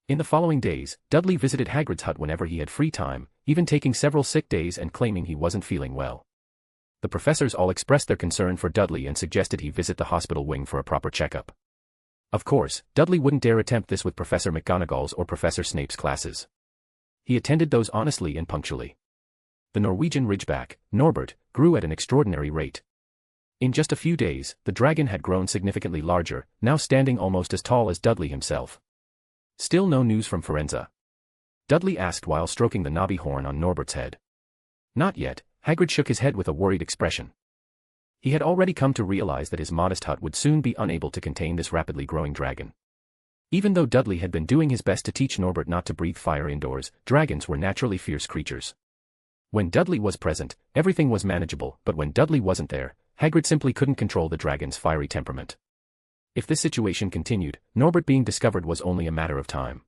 In the following days, Dudley visited Hagrid's hut whenever he had free time, even taking several sick days and claiming he wasn't feeling well. The professors all expressed their concern for Dudley and suggested he visit the hospital wing for a proper checkup. Of course, Dudley wouldn't dare attempt this with Professor McGonagall's or Professor Snape's classes. He attended those honestly and punctually. The Norwegian Ridgeback, Norbert, grew at an extraordinary rate. In just a few days, the dragon had grown significantly larger, now standing almost as tall as Dudley himself. Still no news from Firenze? Dudley asked while stroking the knobby horn on Norbert's head. Not yet, Hagrid shook his head with a worried expression. He had already come to realize that his modest hut would soon be unable to contain this rapidly growing dragon. Even though Dudley had been doing his best to teach Norbert not to breathe fire indoors, dragons were naturally fierce creatures. When Dudley was present, everything was manageable, but when Dudley wasn't there, Hagrid simply couldn't control the dragon's fiery temperament. If this situation continued, Norbert being discovered was only a matter of time.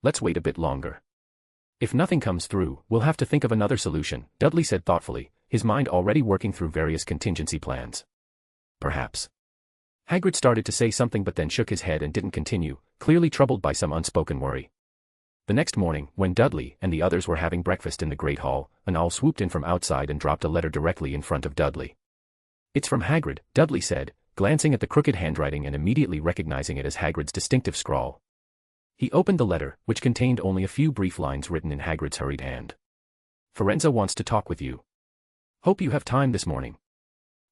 Let's wait a bit longer. If nothing comes through, we'll have to think of another solution, Dudley said thoughtfully, his mind already working through various contingency plans. Perhaps. Hagrid started to say something but then shook his head and didn't continue, clearly troubled by some unspoken worry. The next morning, when Dudley and the others were having breakfast in the Great Hall, an owl swooped in from outside and dropped a letter directly in front of Dudley. It's from Hagrid, Dudley said, glancing at the crooked handwriting and immediately recognizing it as Hagrid's distinctive scrawl. He opened the letter, which contained only a few brief lines written in Hagrid's hurried hand. Firenze wants to talk with you. Hope you have time this morning.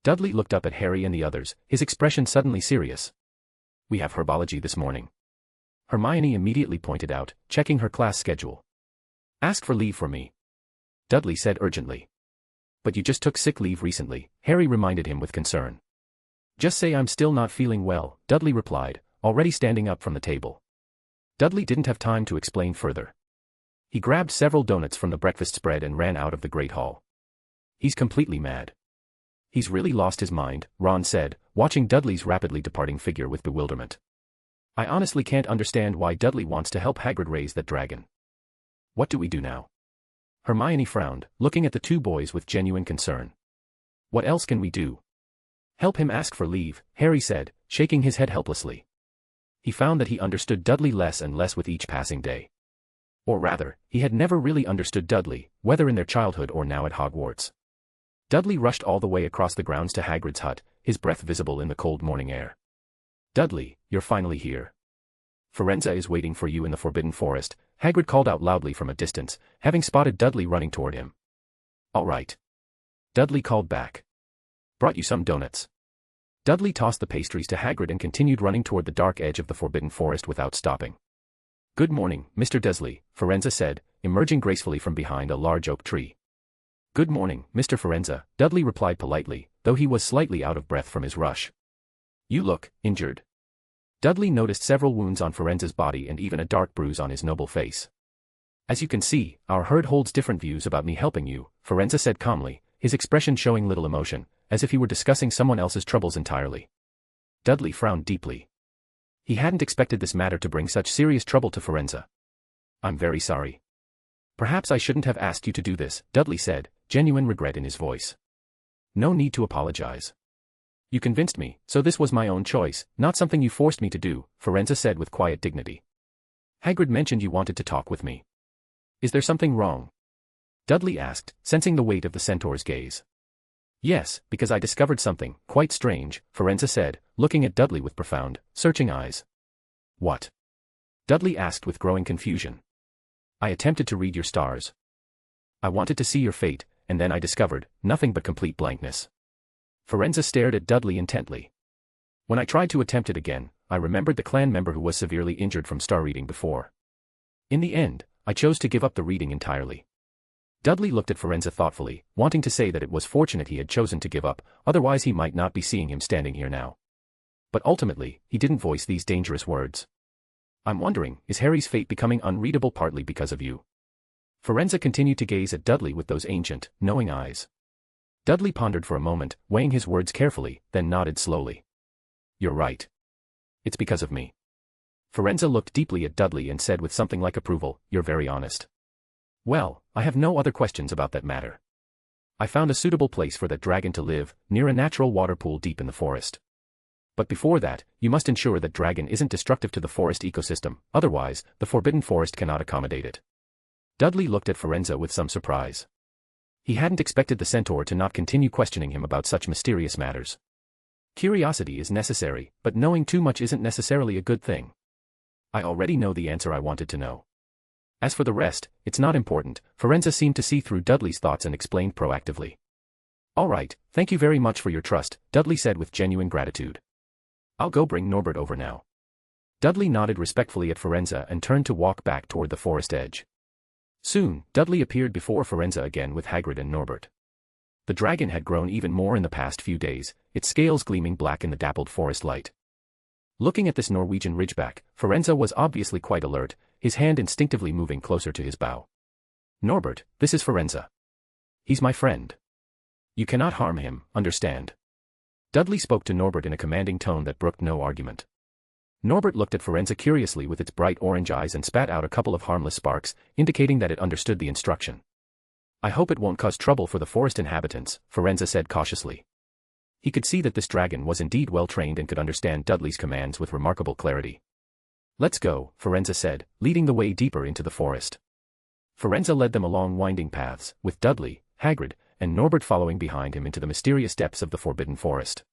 Dudley looked up at Harry and the others, his expression suddenly serious. We have herbology this morning. Hermione immediately pointed out, checking her class schedule. Ask for leave for me. Dudley said urgently. But you just took sick leave recently, Harry reminded him with concern. Just say I'm still not feeling well, Dudley replied, already standing up from the table. Dudley didn't have time to explain further. He grabbed several donuts from the breakfast spread and ran out of the Great Hall. He's completely mad. He's really lost his mind, Ron said, watching Dudley's rapidly departing figure with bewilderment. I honestly can't understand why Dudley wants to help Hagrid raise that dragon. What do we do now? Hermione frowned, looking at the two boys with genuine concern. What else can we do? Help him ask for leave, Harry said, shaking his head helplessly. He found that he understood Dudley less and less with each passing day. Or rather, he had never really understood Dudley, whether in their childhood or now at Hogwarts. Dudley rushed all the way across the grounds to Hagrid's hut, his breath visible in the cold morning air. Dudley, you're finally here. Firenze is waiting for you in the Forbidden Forest, Hagrid called out loudly from a distance, having spotted Dudley running toward him. All right. Dudley called back. Brought you some donuts. Dudley tossed the pastries to Hagrid and continued running toward the dark edge of the Forbidden Forest without stopping. Good morning, Mr. Dursley, Firenze said, emerging gracefully from behind a large oak tree. Good morning, Mr. Firenze, Dudley replied politely, though he was slightly out of breath from his rush. You look injured. Dudley noticed several wounds on Firenze's body and even a dark bruise on his noble face. As you can see, our herd holds different views about me helping you, Firenze said calmly, his expression showing little emotion, as if he were discussing someone else's troubles entirely. Dudley frowned deeply. He hadn't expected this matter to bring such serious trouble to Forenza. I'm very sorry. Perhaps I shouldn't have asked you to do this, Dudley said, genuine regret in his voice. No need to apologize. You convinced me, so this was my own choice, not something you forced me to do, Forenza said with quiet dignity. Hagrid mentioned you wanted to talk with me. Is there something wrong? Dudley asked, sensing the weight of the centaur's gaze. Yes, because I discovered something quite strange, Forenza said, looking at Dudley with profound, searching eyes. What? Dudley asked with growing confusion. I attempted to read your stars. I wanted to see your fate, and then I discovered nothing but complete blankness. Forenza stared at Dudley intently. When I tried to attempt it again, I remembered the clan member who was severely injured from star reading before. In the end, I chose to give up the reading entirely. Dudley looked at Forenza thoughtfully, wanting to say that it was fortunate he had chosen to give up, otherwise he might not be seeing him standing here now. But ultimately, he didn't voice these dangerous words. I'm wondering, is Harry's fate becoming unreadable partly because of you? Forenza continued to gaze at Dudley with those ancient, knowing eyes. Dudley pondered for a moment, weighing his words carefully, then nodded slowly. You're right. It's because of me. Forenza looked deeply at Dudley and said with something like approval, You're very honest. Well, I have no other questions about that matter. I found a suitable place for that dragon to live, near a natural water pool deep in the forest. But before that, you must ensure that dragon isn't destructive to the forest ecosystem, otherwise, the Forbidden Forest cannot accommodate it. Dudley looked at Forenza with some surprise. He hadn't expected the centaur to not continue questioning him about such mysterious matters. Curiosity is necessary, but knowing too much isn't necessarily a good thing. I already know the answer I wanted to know. As for the rest, it's not important, Forenza seemed to see through Dudley's thoughts and explained proactively. All right, thank you very much for your trust, Dudley said with genuine gratitude. I'll go bring Norbert over now. Dudley nodded respectfully at Forenza and turned to walk back toward the forest edge. Soon, Dudley appeared before Forenza again with Hagrid and Norbert. The dragon had grown even more in the past few days, its scales gleaming black in the dappled forest light. Looking at this Norwegian ridgeback, Forenza was obviously quite alert, his hand instinctively moving closer to his bow. Norbert, this is Forenza. He's my friend. You cannot harm him, understand? Dudley spoke to Norbert in a commanding tone that brooked no argument. Norbert looked at Forenza curiously with its bright orange eyes and spat out a couple of harmless sparks, indicating that it understood the instruction. I hope it won't cause trouble for the forest inhabitants, Forenza said cautiously. He could see that this dragon was indeed well trained and could understand Dudley's commands with remarkable clarity. Let's go, Forenza said, leading the way deeper into the forest. Forenza led them along winding paths, with Dudley, Hagrid, and Norbert following behind him into the mysterious depths of the Forbidden Forest.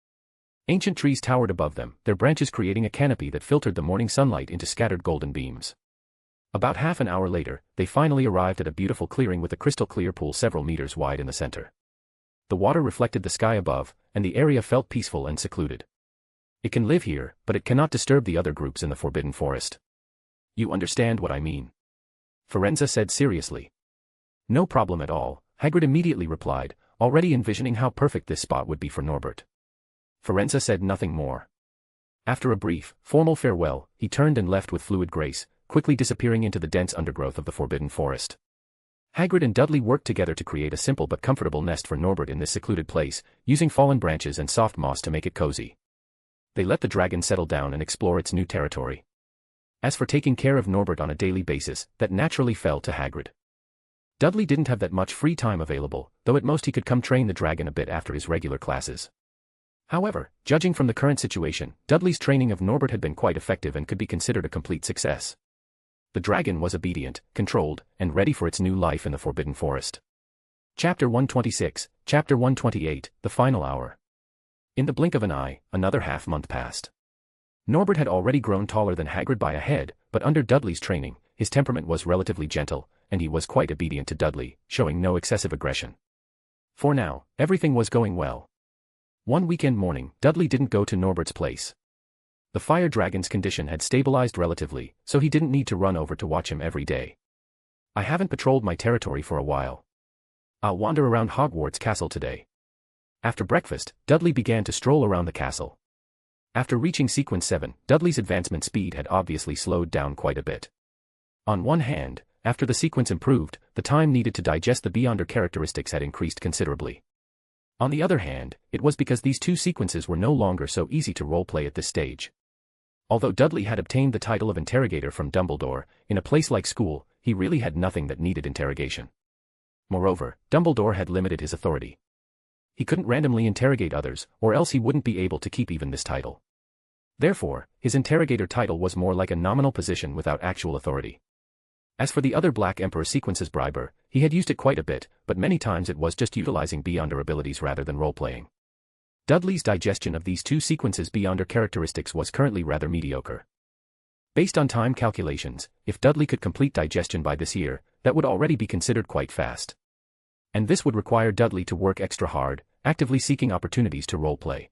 Ancient trees towered above them, their branches creating a canopy that filtered the morning sunlight into scattered golden beams. About half an hour later, they finally arrived at a beautiful clearing with a crystal-clear pool several meters wide in the center. The water reflected the sky above, and the area felt peaceful and secluded. It can live here, but it cannot disturb the other groups in the Forbidden Forest. You understand what I mean? Forenza said seriously. No problem at all, Hagrid immediately replied, already envisioning how perfect this spot would be for Norbert. Forenza said nothing more. After a brief, formal farewell, he turned and left with fluid grace, quickly disappearing into the dense undergrowth of the Forbidden Forest. Hagrid and Dudley worked together to create a simple but comfortable nest for Norbert in this secluded place, using fallen branches and soft moss to make it cozy. They let the dragon settle down and explore its new territory. As for taking care of Norbert on a daily basis, that naturally fell to Hagrid. Dudley didn't have that much free time available, though at most he could come train the dragon a bit after his regular classes. However, judging from the current situation, Dudley's training of Norbert had been quite effective and could be considered a complete success. The dragon was obedient, controlled, and ready for its new life in the Forbidden Forest. Chapter 126, Chapter 128, The Final Hour. In the blink of an eye, another half-month passed. Norbert had already grown taller than Hagrid by a head, but under Dudley's training, his temperament was relatively gentle, and he was quite obedient to Dudley, showing no excessive aggression. For now, everything was going well. One weekend morning, Dudley didn't go to Norbert's place. The fire dragon's condition had stabilized relatively, so he didn't need to run over to watch him every day. I haven't patrolled my territory for a while. I'll wander around Hogwarts Castle today. After breakfast, Dudley began to stroll around the castle. After reaching Sequence 7, Dudley's advancement speed had obviously slowed down quite a bit. On one hand, after the sequence improved, the time needed to digest the Beyonder characteristics had increased considerably. On the other hand, it was because these two sequences were no longer so easy to roleplay at this stage. Although Dudley had obtained the title of interrogator from Dumbledore, in a place like school, he really had nothing that needed interrogation. Moreover, Dumbledore had limited his authority. He couldn't randomly interrogate others, or else he wouldn't be able to keep even this title. Therefore, his interrogator title was more like a nominal position without actual authority. As for the other Black Emperor sequences briber, he had used it quite a bit, but many times it was just utilizing Beyonder abilities rather than role-playing. Dudley's digestion of these two sequences Beyonder characteristics was currently rather mediocre. Based on time calculations, if Dudley could complete digestion by this year, that would already be considered quite fast. And this would require Dudley to work extra hard, actively seeking opportunities to role-play.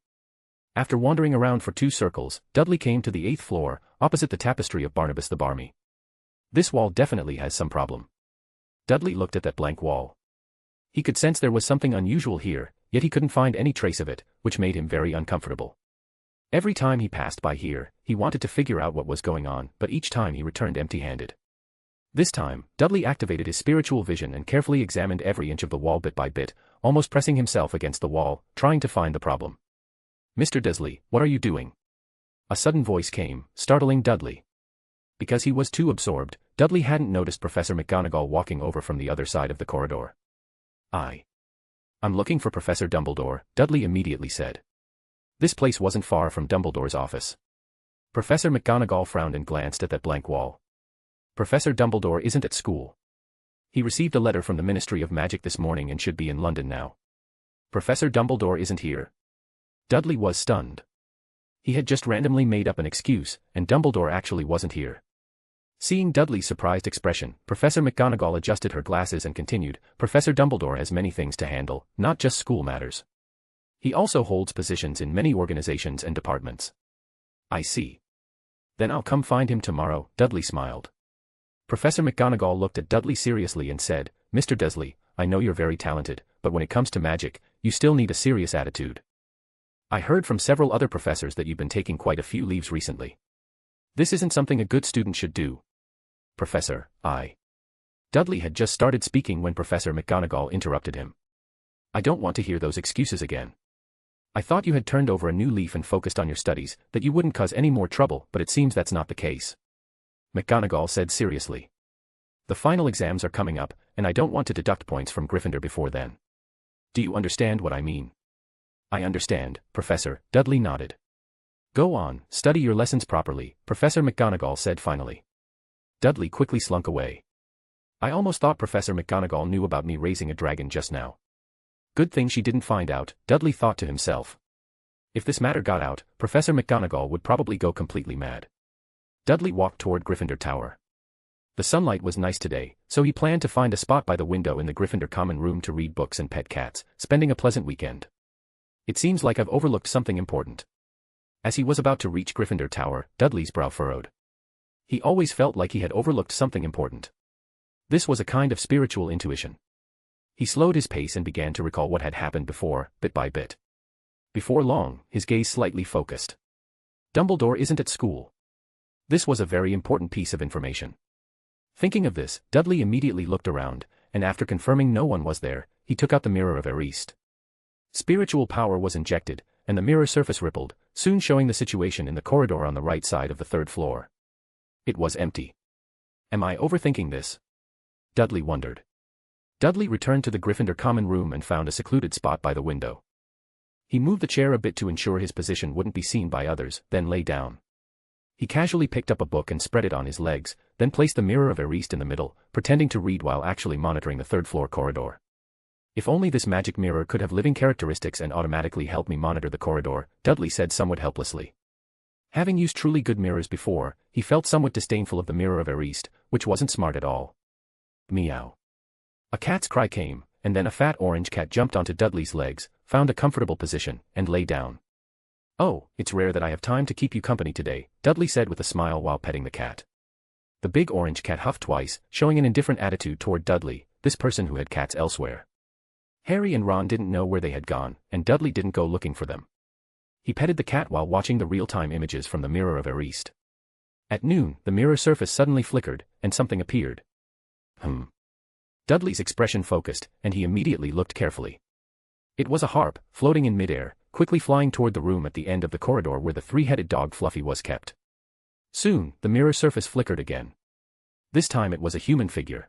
After wandering around for 2 circles, Dudley came to the 8th floor, opposite the tapestry of Barnabas the Barmy. This wall definitely has some problem. Dudley looked at that blank wall. He could sense there was something unusual here, yet he couldn't find any trace of it, which made him very uncomfortable. Every time he passed by here, he wanted to figure out what was going on, but each time he returned empty-handed. This time, Dudley activated his spiritual vision and carefully examined every inch of the wall bit by bit, almost pressing himself against the wall, trying to find the problem. "Mr. Dursley, what are you doing?" A sudden voice came, startling Dudley. Because he was too absorbed, Dudley hadn't noticed Professor McGonagall walking over from the other side of the corridor. I'm looking for Professor Dumbledore," Dudley immediately said. This place wasn't far from Dumbledore's office. Professor McGonagall frowned and glanced at that blank wall. "Professor Dumbledore isn't at school. He received a letter from the Ministry of Magic this morning and should be in London now. Professor Dumbledore isn't here." Dudley was stunned. He had just randomly made up an excuse, and Dumbledore actually wasn't here. Seeing Dudley's surprised expression, Professor McGonagall adjusted her glasses and continued, "Professor Dumbledore has many things to handle, not just school matters. He also holds positions in many organizations and departments." "I see. Then I'll come find him tomorrow," Dudley smiled. Professor McGonagall looked at Dudley seriously and said, "Mr. Dursley, I know you're very talented, but when it comes to magic, you still need a serious attitude. I heard from several other professors that you've been taking quite a few leaves recently. This isn't something a good student should do." "Professor, Dudley had just started speaking when Professor McGonagall interrupted him. "I don't want to hear those excuses again. I thought you had turned over a new leaf and focused on your studies, that you wouldn't cause any more trouble, but it seems that's not the case." McGonagall said seriously. "The final exams are coming up, and I don't want to deduct points from Gryffindor before then. Do you understand what I mean?" "I understand, Professor," Dudley nodded. "Go on, study your lessons properly," Professor McGonagall said finally. Dudley quickly slunk away. "I almost thought Professor McGonagall knew about me raising a dragon just now. Good thing she didn't find out," Dudley thought to himself. If this matter got out, Professor McGonagall would probably go completely mad. Dudley walked toward Gryffindor Tower. The sunlight was nice today, so he planned to find a spot by the window in the Gryffindor common room to read books and pet cats, spending a pleasant weekend. "It seems like I've overlooked something important." As he was about to reach Gryffindor Tower, Dudley's brow furrowed. He always felt like he had overlooked something important. This was a kind of spiritual intuition. He slowed his pace and began to recall what had happened before, bit by bit. Before long, his gaze slightly focused. Dumbledore isn't at school. This was a very important piece of information. Thinking of this, Dudley immediately looked around, and after confirming no one was there, he took out the Mirror of Erist. Spiritual power was injected, and the mirror surface rippled, soon showing the situation in the corridor on the right side of the 3rd floor. It was empty. Am I overthinking this? Dudley wondered. Dudley returned to the Gryffindor common room and found a secluded spot by the window. He moved the chair a bit to ensure his position wouldn't be seen by others, then lay down. He casually picked up a book and spread it on his legs, then placed the Mirror of Erist in the middle, pretending to read while actually monitoring the 3rd floor corridor. If only this magic mirror could have living characteristics and automatically help me monitor the corridor, Dudley said somewhat helplessly. Having used truly good mirrors before, he felt somewhat disdainful of the Mirror of Erist, which wasn't smart at all. Meow. A cat's cry came, and then a fat orange cat jumped onto Dudley's legs, found a comfortable position, and lay down. "Oh, it's rare that I have time to keep you company today," Dudley said with a smile while petting the cat. The big orange cat huffed twice, showing an indifferent attitude toward Dudley, this person who had cats elsewhere. Harry and Ron didn't know where they had gone, and Dudley didn't go looking for them. He petted the cat while watching the real-time images from the Mirror of Erist. At noon, the mirror surface suddenly flickered, and something appeared. Dudley's expression focused, and he immediately looked carefully. It was a harp, floating in midair, quickly flying toward the room at the end of the corridor where the three-headed dog Fluffy was kept. Soon, the mirror surface flickered again. This time it was a human figure.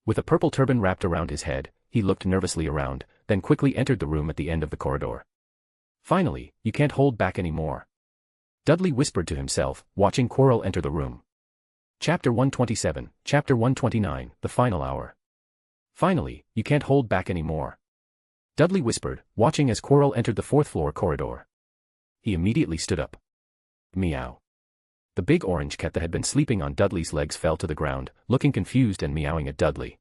With a purple turban wrapped around his head, he looked nervously around, then quickly entered the room at the end of the corridor. Finally, you can't hold back anymore. Dudley whispered to himself, watching Quirrell enter the room. Chapter 127, Chapter 129, The Final Hour. Finally, you can't hold back anymore. Dudley whispered, watching as Quirrell entered the fourth-floor corridor. He immediately stood up. Meow. The big orange cat that had been sleeping on Dudley's legs fell to the ground, looking confused and meowing at Dudley.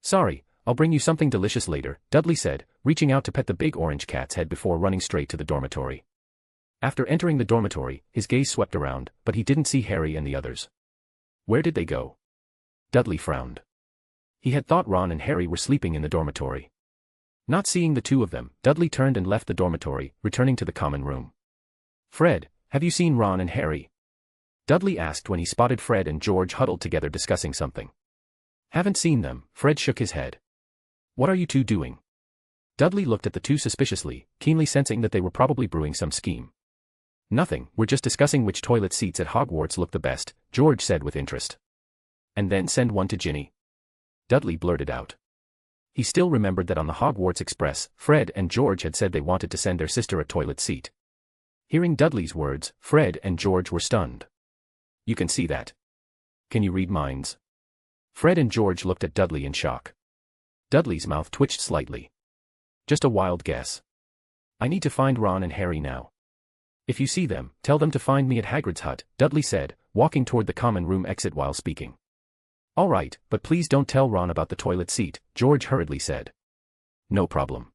Sorry, I'll bring you something delicious later, Dudley said, reaching out to pet the big orange cat's head before running straight to the dormitory. After entering the dormitory, his gaze swept around, but he didn't see Harry and the others. Where did they go? Dudley frowned. He had thought Ron and Harry were sleeping in the dormitory. Not seeing the two of them, Dudley turned and left the dormitory, returning to the common room. Fred, have you seen Ron and Harry? Dudley asked when he spotted Fred and George huddled together discussing something. Haven't seen them, Fred shook his head. What are you two doing? Dudley looked at the two suspiciously, keenly sensing that they were probably brewing some scheme. Nothing, we're just discussing which toilet seats at Hogwarts look the best, George said with interest. And then send one to Ginny. Dudley blurted out. He still remembered that on the Hogwarts Express, Fred and George had said they wanted to send their sister a toilet seat. Hearing Dudley's words, Fred and George were stunned. You can see that. Can you read minds? Fred and George looked at Dudley in shock. Dudley's mouth twitched slightly. Just a wild guess. I need to find Ron and Harry now. If you see them, tell them to find me at Hagrid's hut, Dudley said, walking toward the common room exit while speaking. All right, but please don't tell Ron about the toilet seat, George hurriedly said. No problem.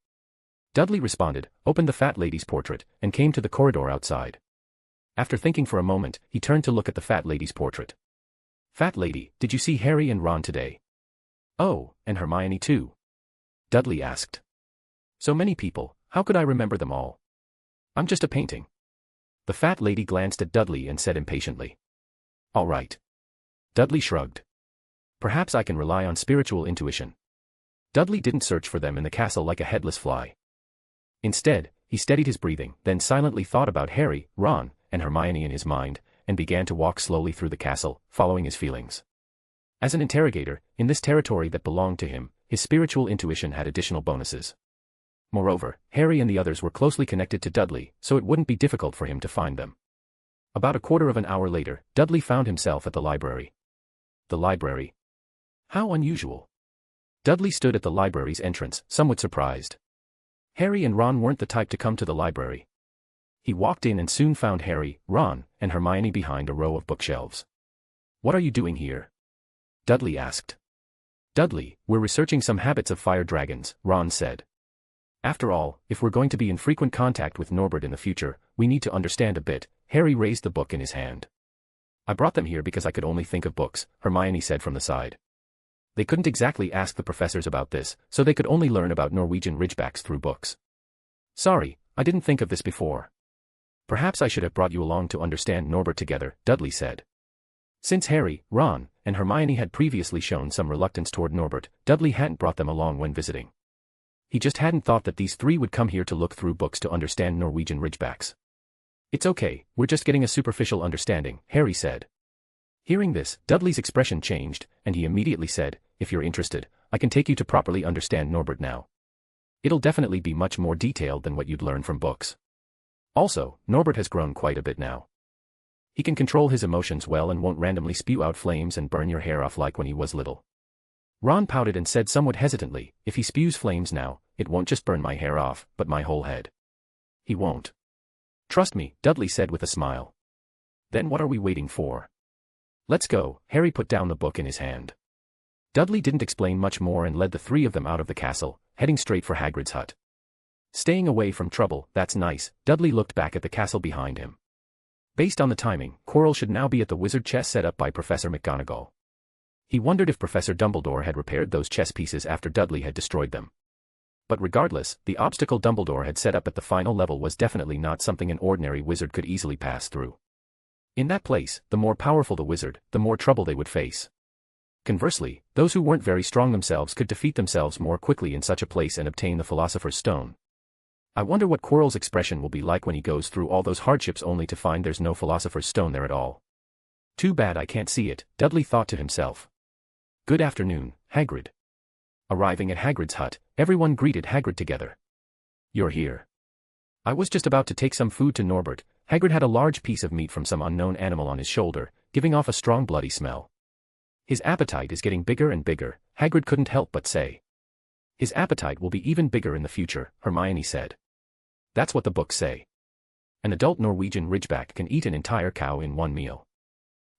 Dudley responded, opened the fat lady's portrait, and came to the corridor outside. After thinking for a moment, he turned to look at the fat lady's portrait. Fat lady, did you see Harry and Ron today? Oh, and Hermione too? Dudley asked. So many people, how could I remember them all? I'm just a painting. The fat lady glanced at Dudley and said impatiently. All right. Dudley shrugged. Perhaps I can rely on spiritual intuition. Dudley didn't search for them in the castle like a headless fly. Instead, he steadied his breathing, then silently thought about Harry, Ron, and Hermione in his mind, and began to walk slowly through the castle, following his feelings. As an interrogator, in this territory that belonged to him, his spiritual intuition had additional bonuses. Moreover, Harry and the others were closely connected to Dudley, so it wouldn't be difficult for him to find them. About a quarter of an hour later, Dudley found himself at the library. The library? How unusual. Dudley stood at the library's entrance, somewhat surprised. Harry and Ron weren't the type to come to the library. He walked in and soon found Harry, Ron, and Hermione behind a row of bookshelves. What are you doing here? Dudley asked. Dudley, we're researching some habits of fire dragons, Ron said. After all, if we're going to be in frequent contact with Norbert in the future, we need to understand a bit. Harry raised the book in his hand. I brought them here because I could only think of books, Hermione said from the side. They couldn't exactly ask the professors about this, so they could only learn about Norwegian ridgebacks through books. Sorry, I didn't think of this before. Perhaps I should have brought you along to understand Norbert together, Dudley said. Since Harry, Ron, and Hermione had previously shown some reluctance toward Norbert, Dudley hadn't brought them along when visiting. He just hadn't thought that these three would come here to look through books to understand Norwegian ridgebacks. It's okay, we're just getting a superficial understanding, Harry said. Hearing this, Dudley's expression changed, and he immediately said, if you're interested, I can take you to properly understand Norbert now. It'll definitely be much more detailed than what you'd learn from books. Also, Norbert has grown quite a bit now. He can control his emotions well and won't randomly spew out flames and burn your hair off like when he was little. Ron pouted and said somewhat hesitantly, if he spews flames now, it won't just burn my hair off, but my whole head. He won't. Trust me, Dudley said with a smile. Then what are we waiting for? Let's go, Harry put down the book in his hand. Dudley didn't explain much more and led the three of them out of the castle, heading straight for Hagrid's hut. Staying away from trouble, that's nice, Dudley looked back at the castle behind him. Based on the timing, Quirrell should now be at the wizard chess set up by Professor McGonagall. He wondered if Professor Dumbledore had repaired those chess pieces after Dudley had destroyed them. But regardless, the obstacle Dumbledore had set up at the final level was definitely not something an ordinary wizard could easily pass through. In that place, the more powerful the wizard, the more trouble they would face. Conversely, those who weren't very strong themselves could defeat themselves more quickly in such a place and obtain the Philosopher's Stone. I wonder what Quirrell's expression will be like when he goes through all those hardships only to find there's no Philosopher's Stone there at all. Too bad I can't see it, Dudley thought to himself. Good afternoon, Hagrid. Arriving at Hagrid's hut, everyone greeted Hagrid together. You're here. I was just about to take some food to Norbert. Hagrid had a large piece of meat from some unknown animal on his shoulder, giving off a strong bloody smell. His appetite is getting bigger and bigger, Hagrid couldn't help but say. His appetite will be even bigger in the future, Hermione said. That's what the books say. An adult Norwegian ridgeback can eat an entire cow in one meal.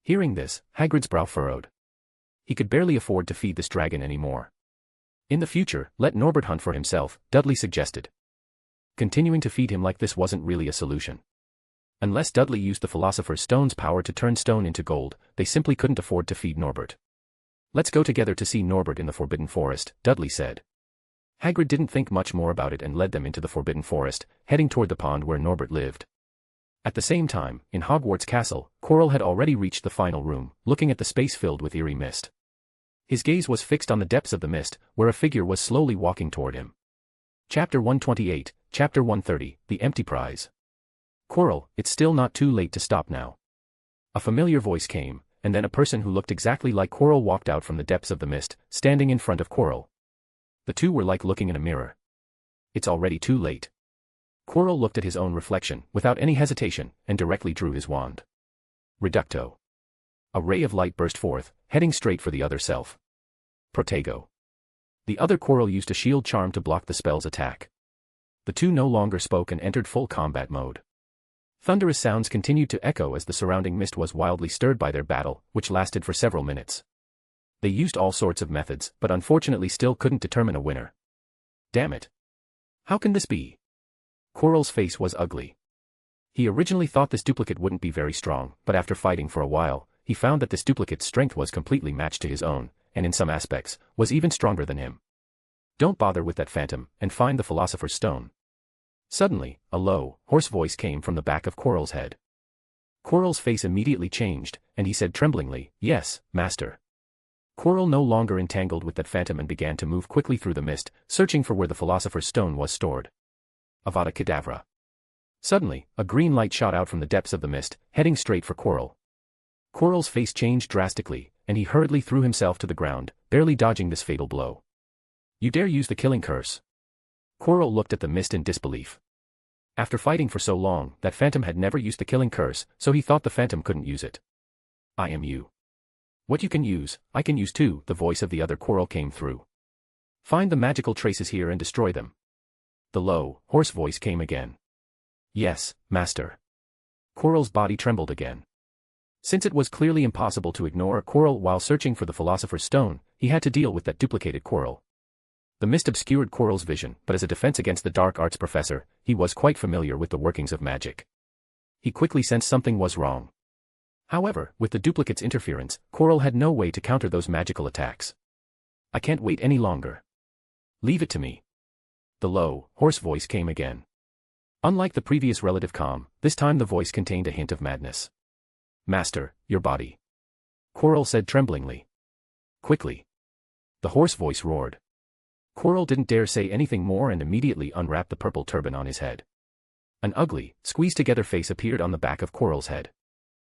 Hearing this, Hagrid's brow furrowed. He could barely afford to feed this dragon anymore. In the future, let Norbert hunt for himself, Dudley suggested. Continuing to feed him like this wasn't really a solution. Unless Dudley used the Philosopher's Stone's power to turn stone into gold, they simply couldn't afford to feed Norbert. Let's go together to see Norbert in the Forbidden Forest, Dudley said. Hagrid didn't think much more about it and led them into the Forbidden Forest, heading toward the pond where Norbert lived. At the same time, in Hogwarts Castle, Quirrell had already reached the final room, looking at the space filled with eerie mist. His gaze was fixed on the depths of the mist, where a figure was slowly walking toward him. Chapter 128, Chapter 130, The Empty Prize. Quirrell, it's still not too late to stop now. A familiar voice came, and then a person who looked exactly like Quirrell walked out from the depths of the mist, standing in front of Quirrell. The two were like looking in a mirror. It's already too late. Quirrell looked at his own reflection, without any hesitation, and directly drew his wand. Reducto. A ray of light burst forth, heading straight for the other self. Protego. The other Quirrell used a shield charm to block the spell's attack. The two no longer spoke and entered full combat mode. Thunderous sounds continued to echo as the surrounding mist was wildly stirred by their battle, which lasted for several minutes. They used all sorts of methods, but unfortunately still couldn't determine a winner. Damn it. How can this be? Quirrell's face was ugly. He originally thought this duplicate wouldn't be very strong, but after fighting for a while, he found that this duplicate's strength was completely matched to his own, and in some aspects, was even stronger than him. Don't bother with that phantom, and find the Philosopher's Stone. Suddenly, a low, hoarse voice came from the back of Quirrell's head. Quirrell's face immediately changed, and he said tremblingly, Yes, Master. Quirrell no longer entangled with that phantom and began to move quickly through the mist, searching for where the Philosopher's Stone was stored. Avada Kedavra. Suddenly, a green light shot out from the depths of the mist, heading straight for Quirrell. Quirrell's face changed drastically, and he hurriedly threw himself to the ground, barely dodging this fatal blow. You dare use the killing curse? Quirrell looked at the mist in disbelief. After fighting for so long, that phantom had never used the killing curse, so he thought the phantom couldn't use it. I am you. What you can use, I can use too, the voice of the other Quirrell came through. Find the magical traces here and destroy them. The low, hoarse voice came again. Yes, Master. Quirrell's body trembled again. Since it was clearly impossible to ignore Quirrell while searching for the Philosopher's Stone, he had to deal with that duplicated Quirrell. The mist obscured Quirrell's vision, but as a defense against the dark arts professor, he was quite familiar with the workings of magic. He quickly sensed something was wrong. However, with the duplicate's interference, Quirrell had no way to counter those magical attacks. I can't wait any longer. Leave it to me. The low, hoarse voice came again. Unlike the previous relative calm, this time the voice contained a hint of madness. Master, your body. Quirrell said tremblingly. Quickly. The hoarse voice roared. Quirrell didn't dare say anything more and immediately unwrapped the purple turban on his head. An ugly, squeezed-together face appeared on the back of Quirrell's head.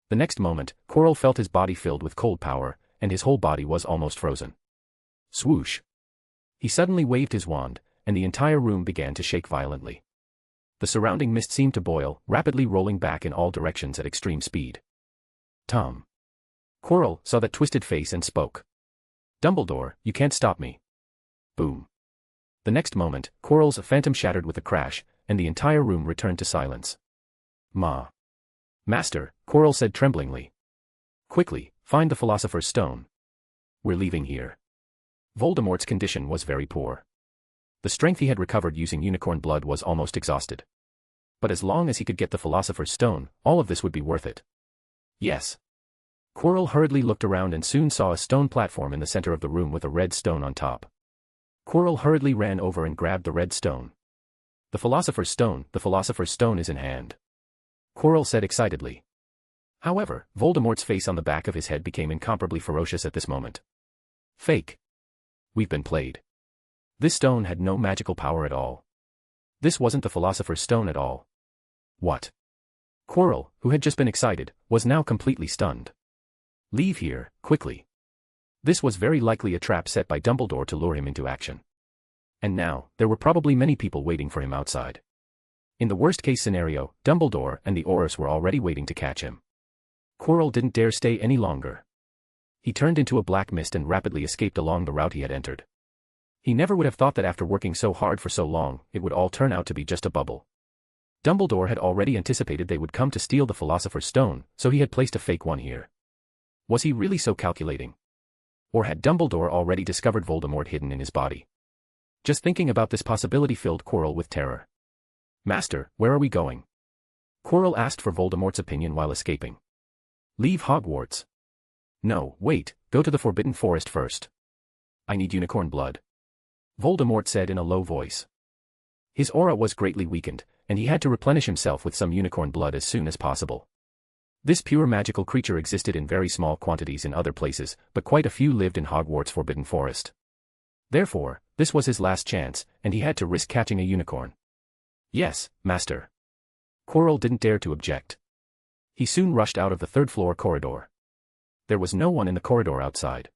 The next moment, Quirrell felt his body filled with cold power, and his whole body was almost frozen. Swoosh. He suddenly waved his wand, and the entire room began to shake violently. The surrounding mist seemed to boil, rapidly rolling back in all directions at extreme speed. Tom. Quirrell saw that twisted face and spoke. Dumbledore, you can't stop me. Boom. The next moment, Quirrell's phantom shattered with a crash, and the entire room returned to silence. Master, Quirrell said tremblingly. Quickly, find the Philosopher's Stone. We're leaving here. Voldemort's condition was very poor. The strength he had recovered using unicorn blood was almost exhausted. But as long as he could get the Philosopher's Stone, all of this would be worth it. Yes. Quirrell hurriedly looked around and soon saw a stone platform in the center of the room with a red stone on top. Quirrell hurriedly ran over and grabbed the red stone. The Philosopher's Stone is in hand. Quirrell said excitedly. However, Voldemort's face on the back of his head became incomparably ferocious at this moment. Fake. We've been played. This stone had no magical power at all. This wasn't the Philosopher's Stone at all. What? Quirrell, who had just been excited, was now completely stunned. Leave here, quickly. This was very likely a trap set by Dumbledore to lure him into action. And now, there were probably many people waiting for him outside. In the worst-case scenario, Dumbledore and the Aurors were already waiting to catch him. Quirrell didn't dare stay any longer. He turned into a black mist and rapidly escaped along the route he had entered. He never would have thought that after working so hard for so long, it would all turn out to be just a bubble. Dumbledore had already anticipated they would come to steal the Philosopher's Stone, so he had placed a fake one here. Was he really so calculating? Or had Dumbledore already discovered Voldemort hidden in his body? Just thinking about this possibility filled Quirrell with terror. Master, where are we going? Quirrell asked for Voldemort's opinion while escaping. Leave Hogwarts. No, wait, go to the Forbidden Forest first. I need unicorn blood. Voldemort said in a low voice. His aura was greatly weakened, and he had to replenish himself with some unicorn blood as soon as possible. This pure magical creature existed in very small quantities in other places, but quite a few lived in Hogwarts' Forbidden Forest. Therefore, this was his last chance, and he had to risk catching a unicorn. Yes, Master. Quirrell didn't dare to object. He soon rushed out of the third-floor corridor. There was no one in the corridor outside.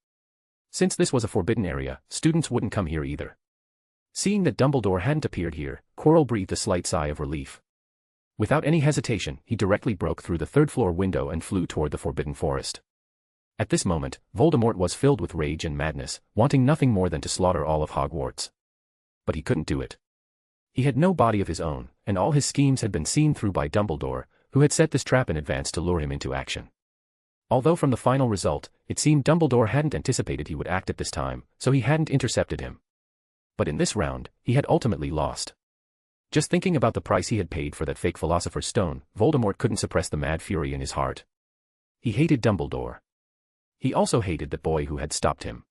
Since this was a forbidden area, students wouldn't come here either. Seeing that Dumbledore hadn't appeared here, Quirrell breathed a slight sigh of relief. Without any hesitation, he directly broke through the third-floor window and flew toward the Forbidden Forest. At this moment, Voldemort was filled with rage and madness, wanting nothing more than to slaughter all of Hogwarts. But he couldn't do it. He had no body of his own, and all his schemes had been seen through by Dumbledore, who had set this trap in advance to lure him into action. Although from the final result, it seemed Dumbledore hadn't anticipated he would act at this time, so he hadn't intercepted him. But in this round, he had ultimately lost. Just thinking about the price he had paid for that fake Philosopher's Stone, Voldemort couldn't suppress the mad fury in his heart. He hated Dumbledore. He also hated the boy who had stopped him.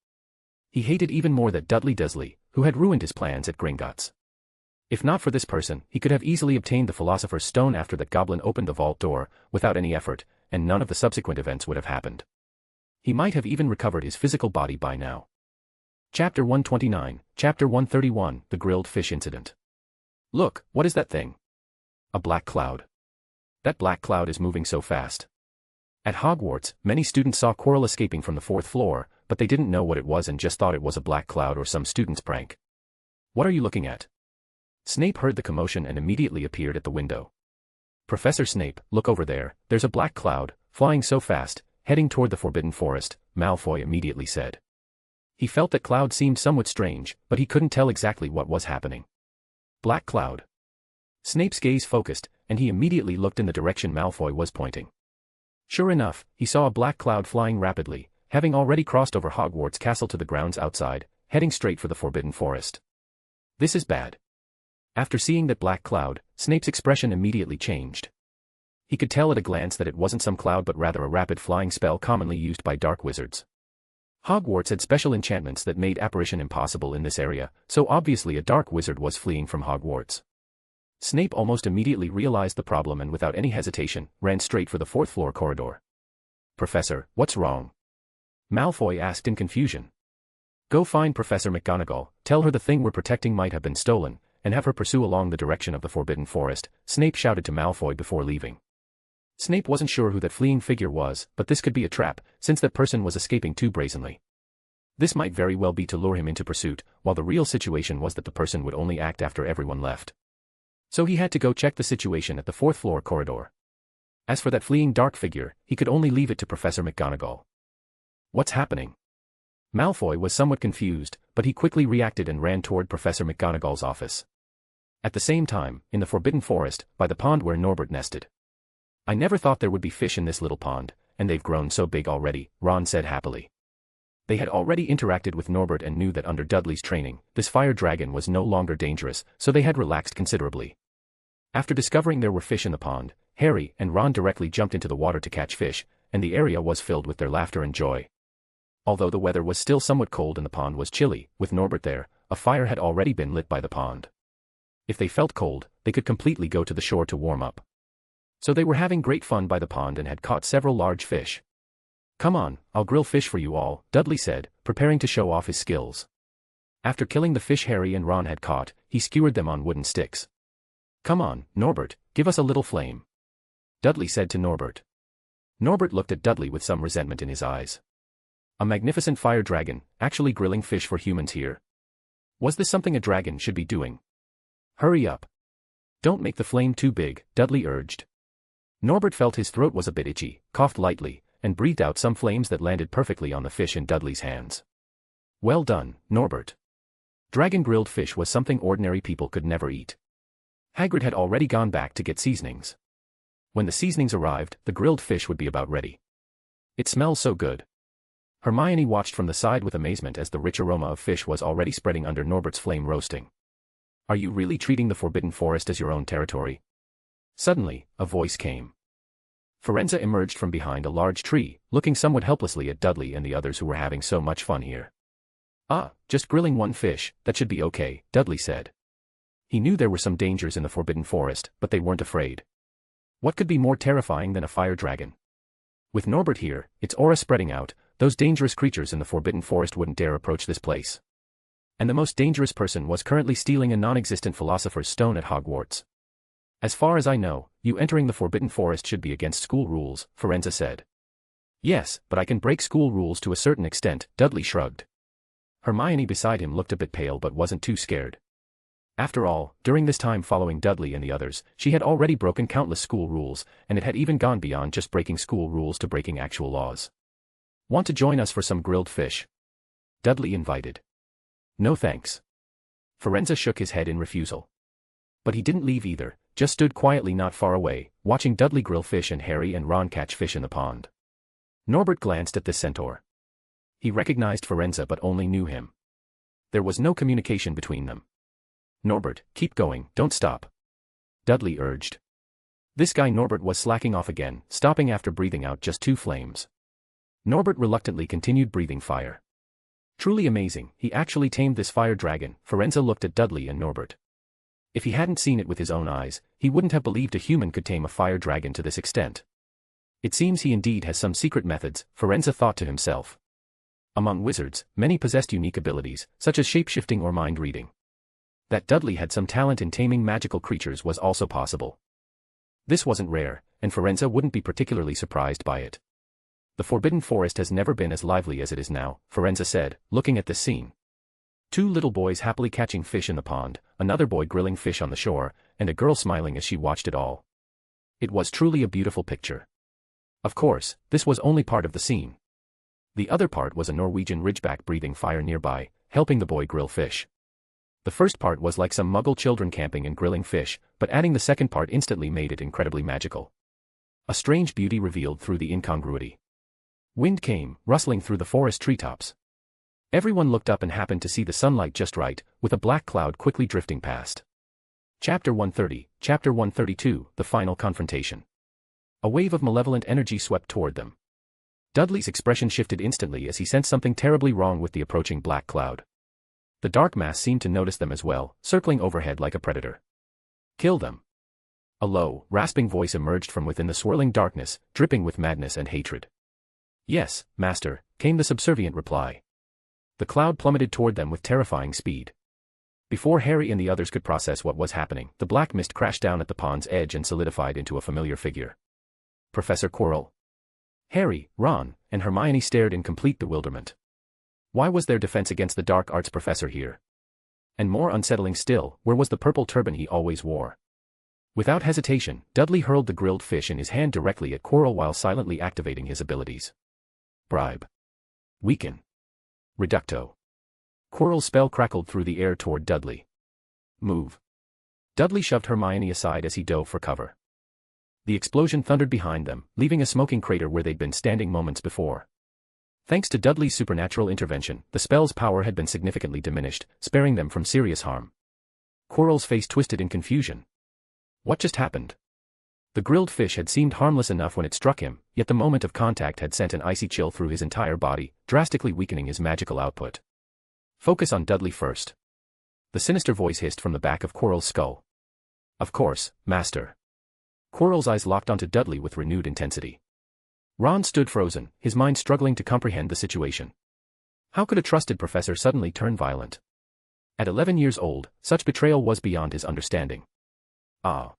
He hated even more that Dudley Dursley, who had ruined his plans at Gringotts. If not for this person, he could have easily obtained the Philosopher's Stone after the goblin opened the vault door, without any effort, and none of the subsequent events would have happened. He might have even recovered his physical body by now. Chapter 129, Chapter 131, The Grilled Fish Incident. Look, what is that thing? A black cloud. That black cloud is moving so fast. At Hogwarts, many students saw Quirrell escaping from the fourth floor, but they didn't know what it was and just thought it was a black cloud or some student's prank. What are you looking at? Snape heard the commotion and immediately appeared at the window. Professor Snape, look over there, there's a black cloud, flying so fast, heading toward the Forbidden Forest, Malfoy immediately said. He felt that cloud seemed somewhat strange, but he couldn't tell exactly what was happening. Black cloud. Snape's gaze focused, and he immediately looked in the direction Malfoy was pointing. Sure enough, he saw a black cloud flying rapidly, having already crossed over Hogwarts Castle to the grounds outside, heading straight for the Forbidden Forest. This is bad. After seeing that black cloud, Snape's expression immediately changed. He could tell at a glance that it wasn't some cloud but rather a rapid flying spell commonly used by dark wizards. Hogwarts had special enchantments that made apparition impossible in this area, so obviously a dark wizard was fleeing from Hogwarts. Snape almost immediately realized the problem and without any hesitation, ran straight for the fourth-floor corridor. Professor, what's wrong? Malfoy asked in confusion. Go find Professor McGonagall, tell her the thing we're protecting might have been stolen, and have her pursue along the direction of the Forbidden Forest, Snape shouted to Malfoy before leaving. Snape wasn't sure who that fleeing figure was, but this could be a trap, since that person was escaping too brazenly. This might very well be to lure him into pursuit, while the real situation was that the person would only act after everyone left. So he had to go check the situation at the fourth-floor corridor. As for that fleeing dark figure, he could only leave it to Professor McGonagall. What's happening? Malfoy was somewhat confused, but he quickly reacted and ran toward Professor McGonagall's office. At the same time, in the Forbidden Forest, by the pond where Norbert nested. I never thought there would be fish in this little pond, and they've grown so big already, Ron said happily. They had already interacted with Norbert and knew that under Dudley's training, this fire dragon was no longer dangerous, so they had relaxed considerably. After discovering there were fish in the pond, Harry and Ron directly jumped into the water to catch fish, and the area was filled with their laughter and joy. Although the weather was still somewhat cold and the pond was chilly, with Norbert there, a fire had already been lit by the pond. If they felt cold, they could completely go to the shore to warm up. So they were having great fun by the pond and had caught several large fish. Come on, I'll grill fish for you all, Dudley said, preparing to show off his skills. After killing the fish Harry and Ron had caught, he skewered them on wooden sticks. Come on, Norbert, give us a little flame, Dudley said to Norbert. Norbert looked at Dudley with some resentment in his eyes. A magnificent fire dragon, actually grilling fish for humans here. Was this something a dragon should be doing? Hurry up. Don't make the flame too big, Dudley urged. Norbert felt his throat was a bit itchy, coughed lightly, and breathed out some flames that landed perfectly on the fish in Dudley's hands. Well done, Norbert. Dragon grilled fish was something ordinary people could never eat. Hagrid had already gone back to get seasonings. When the seasonings arrived, the grilled fish would be about ready. It smells so good. Hermione watched from the side with amazement as the rich aroma of fish was already spreading under Norbert's flame roasting. Are you really treating the Forbidden Forest as your own territory? Suddenly, a voice came. Firenze emerged from behind a large tree, looking somewhat helplessly at Dudley and the others who were having so much fun here. Ah, just grilling one fish, that should be okay, Dudley said. He knew there were some dangers in the Forbidden Forest, but they weren't afraid. What could be more terrifying than a fire dragon? With Norbert here, its aura spreading out, those dangerous creatures in the Forbidden Forest wouldn't dare approach this place. And the most dangerous person was currently stealing a non-existent Philosopher's Stone at Hogwarts. As far as I know, you entering the Forbidden Forest should be against school rules, Firenze said. Yes, but I can break school rules to a certain extent, Dudley shrugged. Hermione beside him looked a bit pale but wasn't too scared. After all, during this time following Dudley and the others, she had already broken countless school rules, and it had even gone beyond just breaking school rules to breaking actual laws. Want to join us for some grilled fish? Dudley invited. No thanks. Firenze shook his head in refusal. But he didn't leave either, just stood quietly not far away, watching Dudley grill fish and Harry and Ron catch fish in the pond. Norbert glanced at this centaur. He recognized Firenze but only knew him. There was no communication between them. Norbert, keep going, don't stop, Dudley urged. This guy Norbert was slacking off again, stopping after breathing out just 2 flames. Norbert reluctantly continued breathing fire. Truly amazing, he actually tamed this fire dragon, Firenze looked at Dudley and Norbert. If he hadn't seen it with his own eyes, he wouldn't have believed a human could tame a fire dragon to this extent. It seems he indeed has some secret methods, Firenze thought to himself. Among wizards, many possessed unique abilities, such as shape-shifting or mind-reading. That Dudley had some talent in taming magical creatures was also possible. This wasn't rare, and Firenze wouldn't be particularly surprised by it. The Forbidden Forest has never been as lively as it is now, Firenze said, looking at this scene. 2 little boys happily catching fish in the pond, another boy grilling fish on the shore, and a girl smiling as she watched it all. It was truly a beautiful picture. Of course, this was only part of the scene. The other part was a Norwegian ridgeback breathing fire nearby, helping the boy grill fish. The first part was like some Muggle children camping and grilling fish, but adding the second part instantly made it incredibly magical. A strange beauty revealed through the incongruity. Wind came, rustling through the forest treetops. Everyone looked up and happened to see the sunlight just right, with a black cloud quickly drifting past. Chapter 130, Chapter 132, The Final Confrontation. A wave of malevolent energy swept toward them. Dudley's expression shifted instantly as he sensed something terribly wrong with the approaching black cloud. The dark mass seemed to notice them as well, circling overhead like a predator. Kill them. A low, rasping voice emerged from within the swirling darkness, dripping with madness and hatred. Yes, master, came the subservient reply. The cloud plummeted toward them with terrifying speed. Before Harry and the others could process what was happening, the black mist crashed down at the pond's edge and solidified into a familiar figure. Professor Quirrell. Harry, Ron, and Hermione stared in complete bewilderment. Why was their defense against the dark arts professor here? And more unsettling still, where was the purple turban he always wore? Without hesitation, Dudley hurled the grilled fish in his hand directly at Quirrell while silently activating his abilities. Bribe. Weaken. Reducto. Quirrell's spell crackled through the air toward Dudley. Move. Dudley shoved Hermione aside as he dove for cover. The explosion thundered behind them, leaving a smoking crater where they'd been standing moments before. Thanks to Dudley's supernatural intervention, the spell's power had been significantly diminished, sparing them from serious harm. Quirrell's face twisted in confusion. What just happened? The grilled fish had seemed harmless enough when it struck him, yet the moment of contact had sent an icy chill through his entire body, drastically weakening his magical output. Focus on Dudley first. The sinister voice hissed from the back of Quirrell's skull. Of course, master. Quirrell's eyes locked onto Dudley with renewed intensity. Ron stood frozen, his mind struggling to comprehend the situation. How could a trusted professor suddenly turn violent? At 11 years old, such betrayal was beyond his understanding. Ah!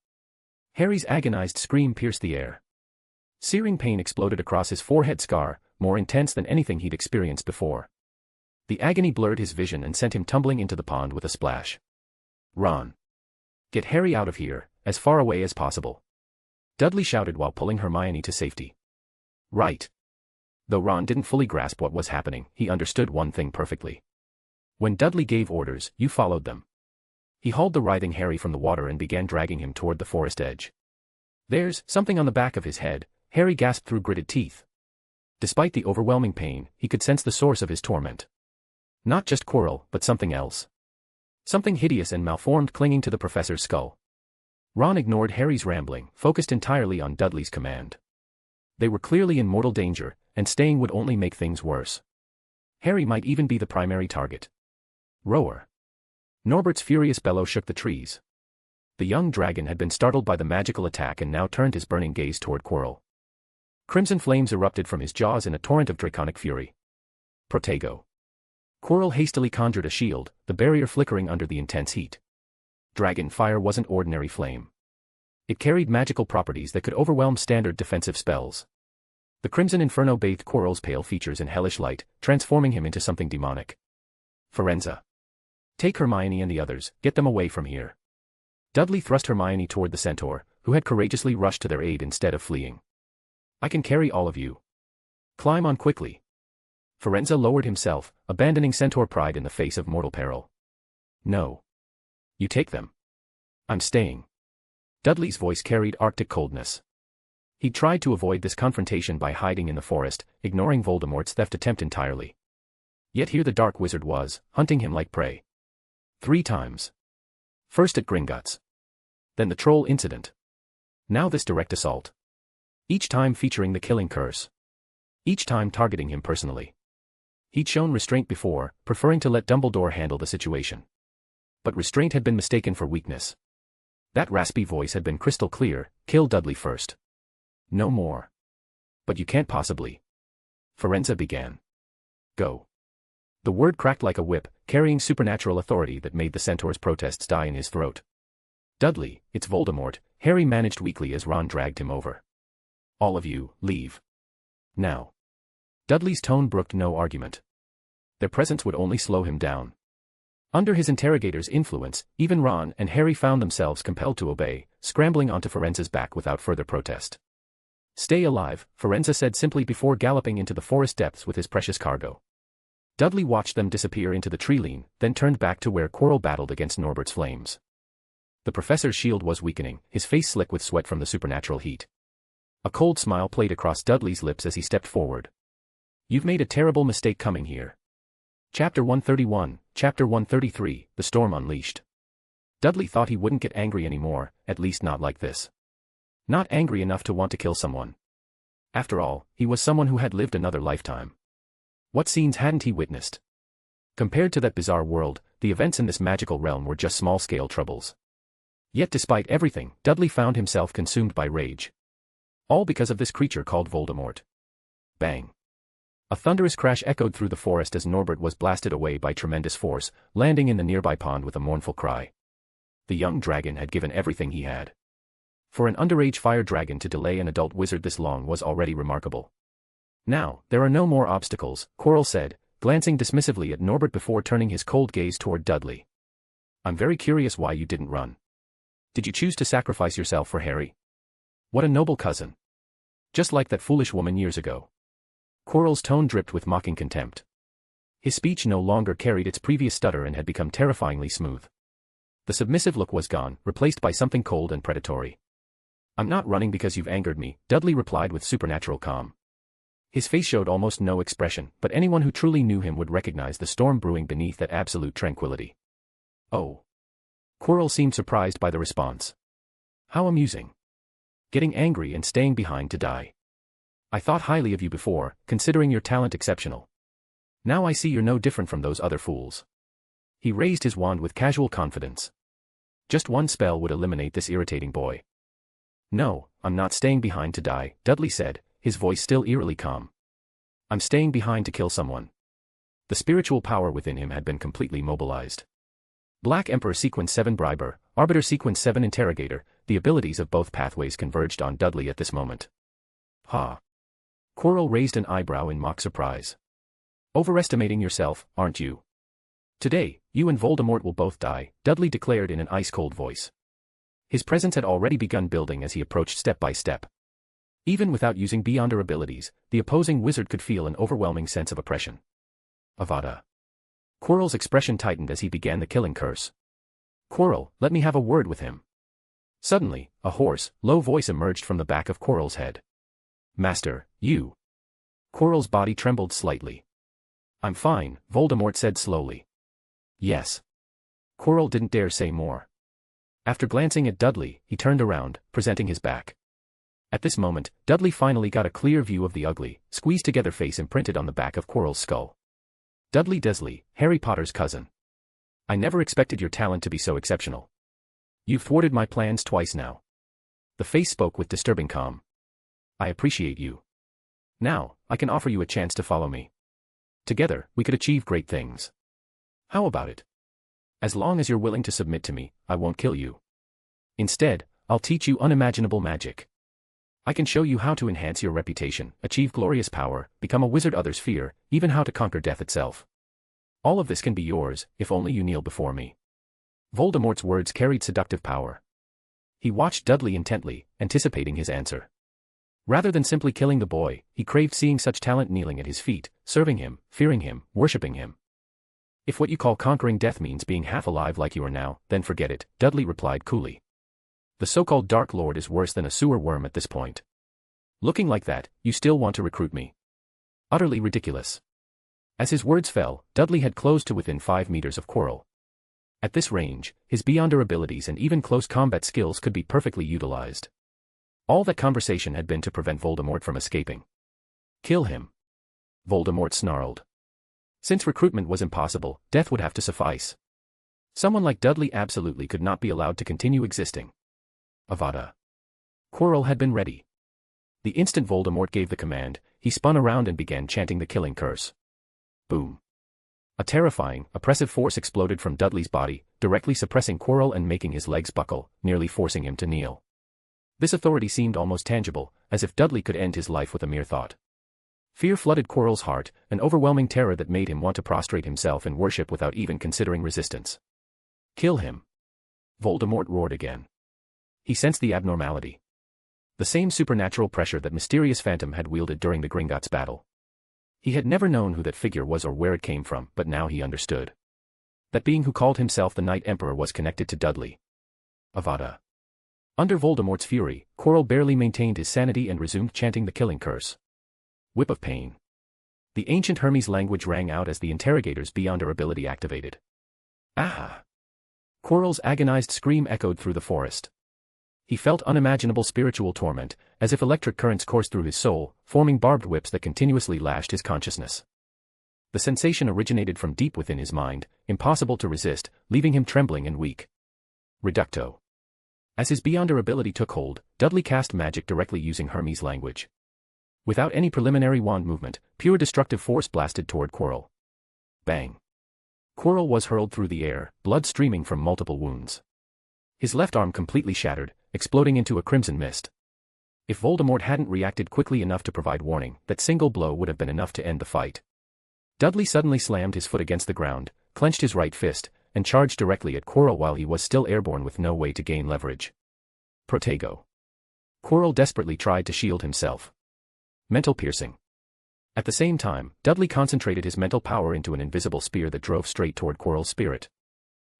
Harry's agonized scream pierced the air. Searing pain exploded across his forehead scar, more intense than anything he'd experienced before. The agony blurred his vision and sent him tumbling into the pond with a splash. Ron! Get Harry out of here, as far away as possible. Dudley shouted while pulling Hermione to safety. Right. Though Ron didn't fully grasp what was happening, he understood one thing perfectly. When Dudley gave orders, you followed them. He hauled the writhing Harry from the water and began dragging him toward the forest edge. There's something on the back of his head, Harry gasped through gritted teeth. Despite the overwhelming pain, he could sense the source of his torment. Not just Quirrell, but something else. Something hideous and malformed clinging to the professor's skull. Ron ignored Harry's rambling, focused entirely on Dudley's command. They were clearly in mortal danger, and staying would only make things worse. Harry might even be the primary target. Roar! Norbert's furious bellow shook the trees. The young dragon had been startled by the magical attack and now turned his burning gaze toward Quirrell. Crimson flames erupted from his jaws in a torrent of draconic fury. Protego! Quirrell hastily conjured a shield, the barrier flickering under the intense heat. Dragon fire wasn't ordinary flame. It carried magical properties that could overwhelm standard defensive spells. The crimson inferno bathed Quirrell's pale features in hellish light, transforming him into something demonic. Firenza! Take Hermione and the others, get them away from here. Dudley thrust Hermione toward the centaur, who had courageously rushed to their aid instead of fleeing. I can carry all of you. Climb on quickly. Firenza lowered himself, abandoning centaur pride in the face of mortal peril. No. You take them. I'm staying. Dudley's voice carried arctic coldness. He tried to avoid this confrontation by hiding in the forest, ignoring Voldemort's theft attempt entirely. Yet here the dark wizard was, hunting him like prey. 3 times. First at Gringotts. Then the troll incident. Now this direct assault. Each time featuring the killing curse. Each time targeting him personally. He'd shown restraint before, preferring to let Dumbledore handle the situation. But restraint had been mistaken for weakness. That raspy voice had been crystal clear, kill Dudley first. No more. But you can't possibly. Firenza began. Go. The word cracked like a whip, carrying supernatural authority that made the centaur's protests die in his throat. Dudley, it's Voldemort, Harry managed weakly as Ron dragged him over. All of you, leave. Now. Dudley's tone brooked no argument. Their presence would only slow him down. Under his interrogator's influence, even Ron and Harry found themselves compelled to obey, scrambling onto Firenza's back without further protest. Stay alive, Firenza said simply before galloping into the forest depths with his precious cargo. Dudley watched them disappear into the tree-line, then turned back to where Quirrell battled against Norbert's flames. The professor's shield was weakening, his face slick with sweat from the supernatural heat. A cold smile played across Dudley's lips as he stepped forward. You've made a terrible mistake coming here. Chapter 131, Chapter 133, The Storm Unleashed. Dudley thought he wouldn't get angry anymore, at least not like this. Not angry enough to want to kill someone. After all, he was someone who had lived another lifetime. What scenes hadn't he witnessed? Compared to that bizarre world, the events in this magical realm were just small-scale troubles. Yet despite everything, Dudley found himself consumed by rage. All because of this creature called Voldemort. Bang. A thunderous crash echoed through the forest as Norbert was blasted away by tremendous force, landing in the nearby pond with a mournful cry. The young dragon had given everything he had. For an underage fire dragon to delay an adult wizard this long was already remarkable. Now, there are no more obstacles, Quirrell said, glancing dismissively at Norbert before turning his cold gaze toward Dudley. I'm very curious why you didn't run. Did you choose to sacrifice yourself for Harry? What a noble cousin. Just like that foolish woman years ago. Quirrell's tone dripped with mocking contempt. His speech no longer carried its previous stutter and had become terrifyingly smooth. The submissive look was gone, replaced by something cold and predatory. I'm not running because you've angered me, Dudley replied with supernatural calm. His face showed almost no expression, but anyone who truly knew him would recognize the storm brewing beneath that absolute tranquility. Oh. Quirrell seemed surprised by the response. How amusing. Getting angry and staying behind to die. I thought highly of you before, considering your talent exceptional. Now I see you're no different from those other fools. He raised his wand with casual confidence. Just one spell would eliminate this irritating boy. No, I'm not staying behind to die, Dudley said, his voice still eerily calm. I'm staying behind to kill someone. The spiritual power within him had been completely mobilized. Black Emperor Sequence 7 Briber, Arbiter Sequence 7 Interrogator, the abilities of both pathways converged on Dudley at this moment. Ha! Quirrell raised an eyebrow in mock surprise. Overestimating yourself, aren't you? Today, you and Voldemort will both die, Dudley declared in an ice-cold voice. His presence had already begun building as he approached step by step. Even without using Beyonder abilities, the opposing wizard could feel an overwhelming sense of oppression. Avada. Quirrell's expression tightened as he began the killing curse. Quirrell, let me have a word with him. Suddenly, a hoarse, low voice emerged from the back of Quirrell's head. Master, you. Quirrell's body trembled slightly. I'm fine, Voldemort said slowly. Yes. Quirrell didn't dare say more. After glancing at Dudley, he turned around, presenting his back. At this moment, Dudley finally got a clear view of the ugly, squeezed-together face imprinted on the back of Quirrell's skull. Dudley Dursley, Harry Potter's cousin. I never expected your talent to be so exceptional. You've thwarted my plans twice now. The face spoke with disturbing calm. I appreciate you. Now, I can offer you a chance to follow me. Together, we could achieve great things. How about it? As long as you're willing to submit to me, I won't kill you. Instead, I'll teach you unimaginable magic. I can show you how to enhance your reputation, achieve glorious power, become a wizard others fear, even how to conquer death itself. All of this can be yours, if only you kneel before me. Voldemort's words carried seductive power. He watched Dudley intently, anticipating his answer. Rather than simply killing the boy, he craved seeing such talent kneeling at his feet, serving him, fearing him, worshipping him. If what you call conquering death means being half alive like you are now, then forget it, Dudley replied coolly. The so-called Dark Lord is worse than a sewer worm at this point. Looking like that, you still want to recruit me? Utterly ridiculous. As his words fell, Dudley had closed to within 5 meters of Quirrell. At this range, his Beyonder abilities and even close combat skills could be perfectly utilized. All that conversation had been to prevent Voldemort from escaping. Kill him. Voldemort snarled. Since recruitment was impossible, death would have to suffice. Someone like Dudley absolutely could not be allowed to continue existing. Avada. Quirrell had been ready. The instant Voldemort gave the command, he spun around and began chanting the killing curse. Boom. A terrifying, oppressive force exploded from Dudley's body, directly suppressing Quirrell and making his legs buckle, nearly forcing him to kneel. This authority seemed almost tangible, as if Dudley could end his life with a mere thought. Fear flooded Quirrell's heart, an overwhelming terror that made him want to prostrate himself in worship without even considering resistance. Kill him. Voldemort roared again. He sensed the abnormality. The same supernatural pressure that mysterious phantom had wielded during the Gringotts battle. He had never known who that figure was or where it came from, but now he understood. That being who called himself the Night Emperor was connected to Dudley. Avada. Under Voldemort's fury, Quirrell barely maintained his sanity and resumed chanting the killing curse. Whip of pain. The ancient Hermes language rang out as the interrogator's Beyonder ability activated. Ah! Quirrell's agonized scream echoed through the forest. He felt unimaginable spiritual torment, as if electric currents coursed through his soul, forming barbed whips that continuously lashed his consciousness. The sensation originated from deep within his mind, impossible to resist, leaving him trembling and weak. Reducto. As his Beyonder ability took hold, Dudley cast magic directly using Hermes language. Without any preliminary wand movement, pure destructive force blasted toward Quirrell. Bang. Quirrell was hurled through the air, blood streaming from multiple wounds. His left arm completely shattered, exploding into a crimson mist. If Voldemort hadn't reacted quickly enough to provide warning, that single blow would have been enough to end the fight. Dudley suddenly slammed his foot against the ground, clenched his right fist, and charged directly at Quirrell while he was still airborne with no way to gain leverage. Protego. Quirrell desperately tried to shield himself. Mental piercing. At the same time, Dudley concentrated his mental power into an invisible spear that drove straight toward Quirrell's spirit.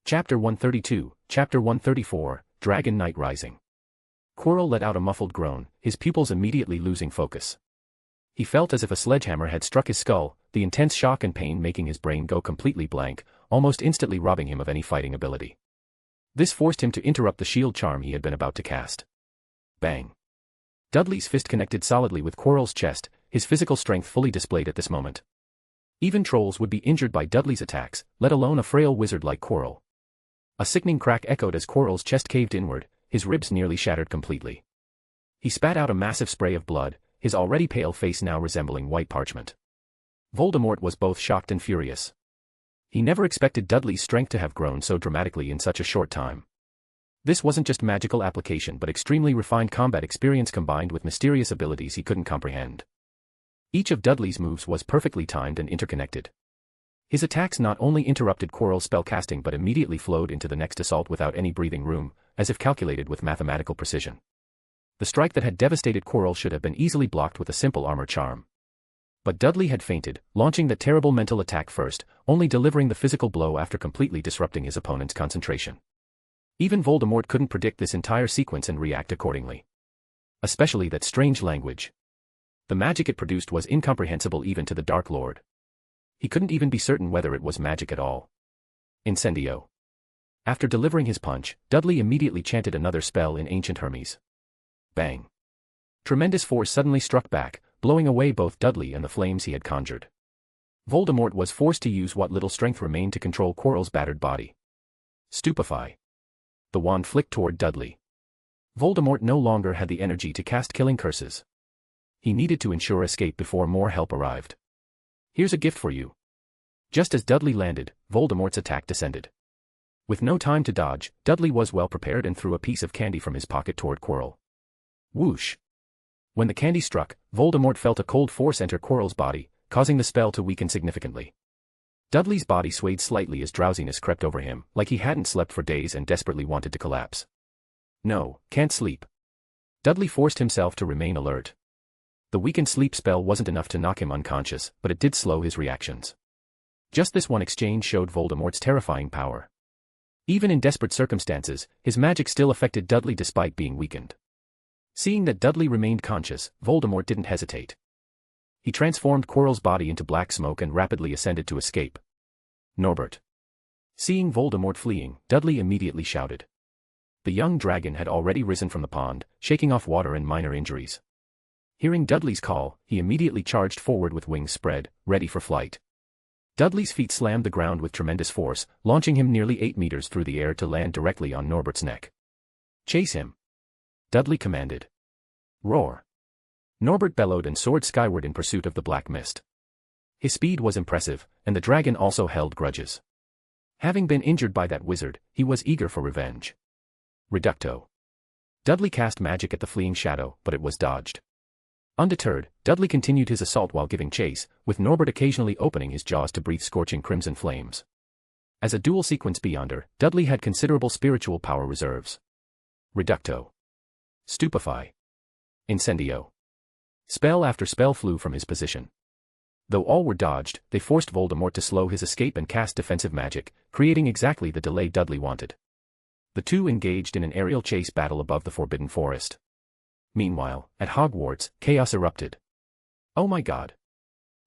Chapter 132, Chapter 134, Dragon Knight Rising. Quirrell let out a muffled groan, his pupils immediately losing focus. He felt as if a sledgehammer had struck his skull, the intense shock and pain making his brain go completely blank, almost instantly robbing him of any fighting ability. This forced him to interrupt the shield charm he had been about to cast. Bang. Dudley's fist connected solidly with Quirrell's chest, his physical strength fully displayed at this moment. Even trolls would be injured by Dudley's attacks, let alone a frail wizard like Quirrell. A sickening crack echoed as Quirrell's chest caved inward, his ribs nearly shattered completely. He spat out a massive spray of blood, his already pale face now resembling white parchment. Voldemort was both shocked and furious. He never expected Dudley's strength to have grown so dramatically in such a short time. This wasn't just magical application but extremely refined combat experience combined with mysterious abilities he couldn't comprehend. Each of Dudley's moves was perfectly timed and interconnected. His attacks not only interrupted Quirrell's spellcasting but immediately flowed into the next assault without any breathing room, as if calculated with mathematical precision. The strike that had devastated Quirrell should have been easily blocked with a simple armor charm. But Dudley had feinted, launching that terrible mental attack first, only delivering the physical blow after completely disrupting his opponent's concentration. Even Voldemort couldn't predict this entire sequence and react accordingly. Especially that strange language. The magic it produced was incomprehensible even to the Dark Lord. He couldn't even be certain whether it was magic at all. Incendio. After delivering his punch, Dudley immediately chanted another spell in Ancient Hermes. Bang. Tremendous force suddenly struck back, blowing away both Dudley and the flames he had conjured. Voldemort was forced to use what little strength remained to control Quirrell's battered body. Stupefy. The wand flicked toward Dudley. Voldemort no longer had the energy to cast killing curses. He needed to ensure escape before more help arrived. Here's a gift for you. Just as Dudley landed, Voldemort's attack descended. With no time to dodge, Dudley was well prepared and threw a piece of candy from his pocket toward Quirrell. Whoosh! When the candy struck, Voldemort felt a cold force enter Quirrell's body, causing the spell to weaken significantly. Dudley's body swayed slightly as drowsiness crept over him, like he hadn't slept for days and desperately wanted to collapse. No, can't sleep. Dudley forced himself to remain alert. The weakened sleep spell wasn't enough to knock him unconscious, but it did slow his reactions. Just this one exchange showed Voldemort's terrifying power. Even in desperate circumstances, his magic still affected Dudley despite being weakened. Seeing that Dudley remained conscious, Voldemort didn't hesitate. He transformed Quirrell's body into black smoke and rapidly ascended to escape. Norbert. Seeing Voldemort fleeing, Dudley immediately shouted. The young dragon had already risen from the pond, shaking off water and minor injuries. Hearing Dudley's call, he immediately charged forward with wings spread, ready for flight. Dudley's feet slammed the ground with tremendous force, launching him nearly 8 meters through the air to land directly on Norbert's neck. Chase him! Dudley commanded. Roar! Norbert bellowed and soared skyward in pursuit of the black mist. His speed was impressive, and the dragon also held grudges. Having been injured by that wizard, he was eager for revenge. Reducto. Dudley cast magic at the fleeing shadow, but it was dodged. Undeterred, Dudley continued his assault while giving chase, with Norbert occasionally opening his jaws to breathe scorching crimson flames. As a dual sequence beyonder, Dudley had considerable spiritual power reserves. Reducto. Stupefy. Incendio. Spell after spell flew from his position. Though all were dodged, they forced Voldemort to slow his escape and cast defensive magic, creating exactly the delay Dudley wanted. The two engaged in an aerial chase battle above the Forbidden Forest. Meanwhile, at Hogwarts, chaos erupted. Oh my god.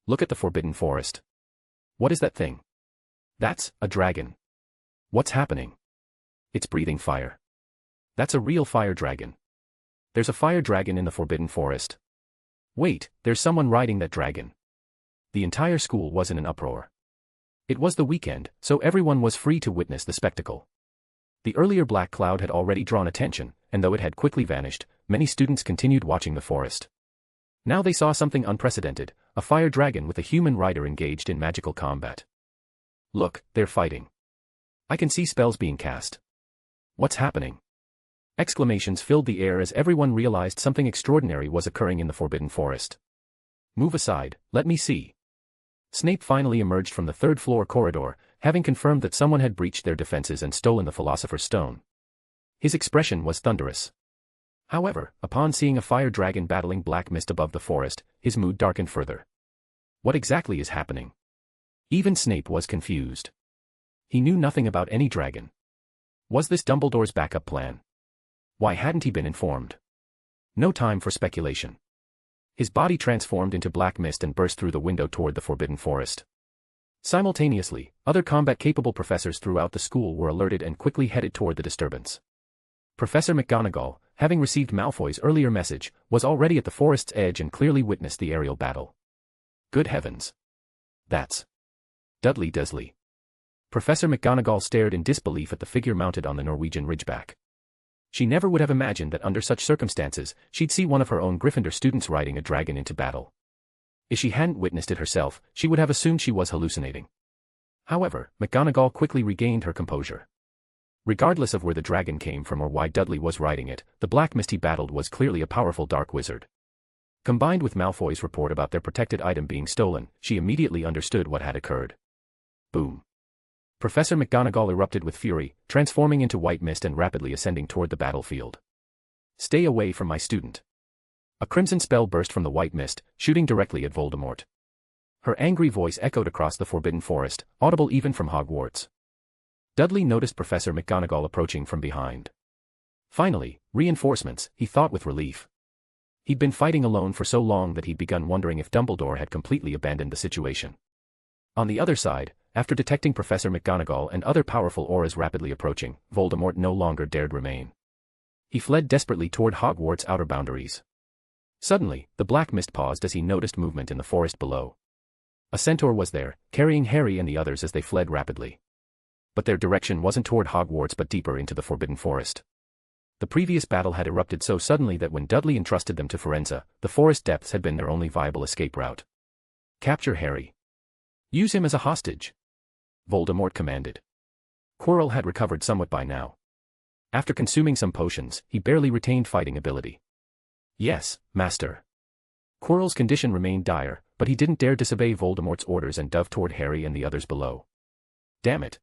Look at the Forbidden Forest. What is that thing? That's a dragon. What's happening? It's breathing fire. That's a real fire dragon. There's a fire dragon in the Forbidden Forest. Wait, there's someone riding that dragon. The entire school was in an uproar. It was the weekend, so everyone was free to witness the spectacle. The earlier black cloud had already drawn attention, and though it had quickly vanished, many students continued watching the forest. Now they saw something unprecedented, a fire dragon with a human rider engaged in magical combat. Look, they're fighting. I can see spells being cast. What's happening? Exclamations filled the air as everyone realized something extraordinary was occurring in the Forbidden Forest. Move aside, let me see. Snape finally emerged from the third-floor corridor, having confirmed that someone had breached their defenses and stolen the Philosopher's Stone. His expression was thunderous. However, upon seeing a fire dragon battling black mist above the forest, his mood darkened further. What exactly is happening? Even Snape was confused. He knew nothing about any dragon. Was this Dumbledore's backup plan? Why hadn't he been informed? No time for speculation. His body transformed into black mist and burst through the window toward the Forbidden Forest. Simultaneously, other combat-capable professors throughout the school were alerted and quickly headed toward the disturbance. Professor McGonagall, having received Malfoy's earlier message, was already at the forest's edge and clearly witnessed the aerial battle. Good heavens. That's Dudley Dursley. Professor McGonagall stared in disbelief at the figure mounted on the Norwegian Ridgeback. She never would have imagined that under such circumstances, she'd see one of her own Gryffindor students riding a dragon into battle. If she hadn't witnessed it herself, she would have assumed she was hallucinating. However, McGonagall quickly regained her composure. Regardless of where the dragon came from or why Dudley was riding it, the black mist he battled was clearly a powerful dark wizard. Combined with Malfoy's report about their protected item being stolen, she immediately understood what had occurred. Boom. Professor McGonagall erupted with fury, transforming into white mist and rapidly ascending toward the battlefield. Stay away from my student. A crimson spell burst from the white mist, shooting directly at Voldemort. Her angry voice echoed across the Forbidden Forest, audible even from Hogwarts. Dudley noticed Professor McGonagall approaching from behind. Finally, reinforcements, he thought with relief. He'd been fighting alone for so long that he'd begun wondering if Dumbledore had completely abandoned the situation. On the other side, after detecting Professor McGonagall and other powerful auras rapidly approaching, Voldemort no longer dared remain. He fled desperately toward Hogwarts' outer boundaries. Suddenly, the black mist paused as he noticed movement in the forest below. A centaur was there, carrying Harry and the others as they fled rapidly. But their direction wasn't toward Hogwarts but deeper into the Forbidden Forest. The previous battle had erupted so suddenly that when Dudley entrusted them to Firenze, the forest depths had been their only viable escape route. Capture Harry. Use him as a hostage, Voldemort commanded. Quirrell had recovered somewhat by now. After consuming some potions, he barely retained fighting ability. Yes, Master. Quirrell's condition remained dire, but he didn't dare disobey Voldemort's orders and dove toward Harry and the others below. Damn it.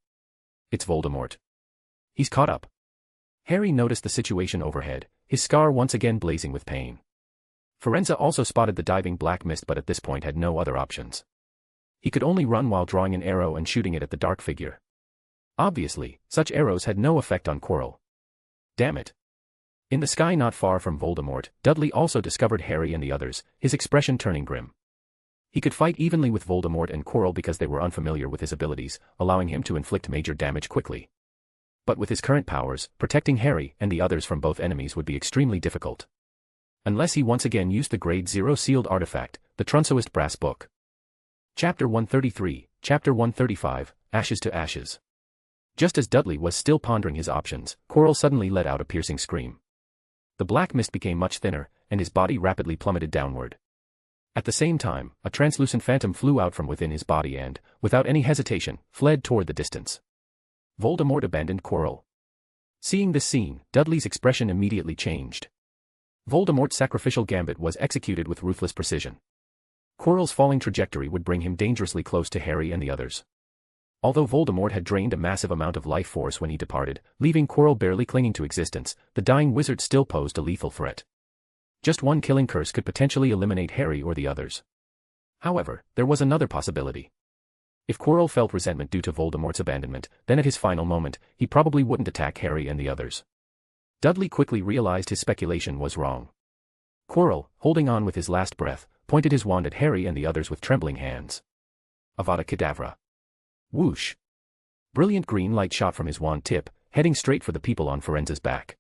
It's Voldemort. He's caught up. Harry noticed the situation overhead, his scar once again blazing with pain. Firenze also spotted the diving black mist but at this point had no other options. He could only run while drawing an arrow and shooting it at the dark figure. Obviously, such arrows had no effect on Quirrell. Damn it. In the sky not far from Voldemort, Dudley also discovered Harry and the others, his expression turning grim. He could fight evenly with Voldemort and Quirrell because they were unfamiliar with his abilities, allowing him to inflict major damage quickly. But with his current powers, protecting Harry and the others from both enemies would be extremely difficult. Unless he once again used the Grade 0 sealed artifact, the Trunsoist Brass Book. Chapter 133, Chapter 135, Ashes to Ashes. Just as Dudley was still pondering his options, Quirrell suddenly let out a piercing scream. The black mist became much thinner, and his body rapidly plummeted downward. At the same time, a translucent phantom flew out from within his body and, without any hesitation, fled toward the distance. Voldemort abandoned Quirrell. Seeing this scene, Dudley's expression immediately changed. Voldemort's sacrificial gambit was executed with ruthless precision. Quirrell's falling trajectory would bring him dangerously close to Harry and the others. Although Voldemort had drained a massive amount of life force when he departed, leaving Quirrell barely clinging to existence, the dying wizard still posed a lethal threat. Just one killing curse could potentially eliminate Harry or the others. However, there was another possibility. If Quirrell felt resentment due to Voldemort's abandonment, then at his final moment, he probably wouldn't attack Harry and the others. Dudley quickly realized his speculation was wrong. Quirrell, holding on with his last breath, pointed his wand at Harry and the others with trembling hands. Avada Kedavra. Whoosh. Brilliant green light shot from his wand tip, heading straight for the people on Firenze's back.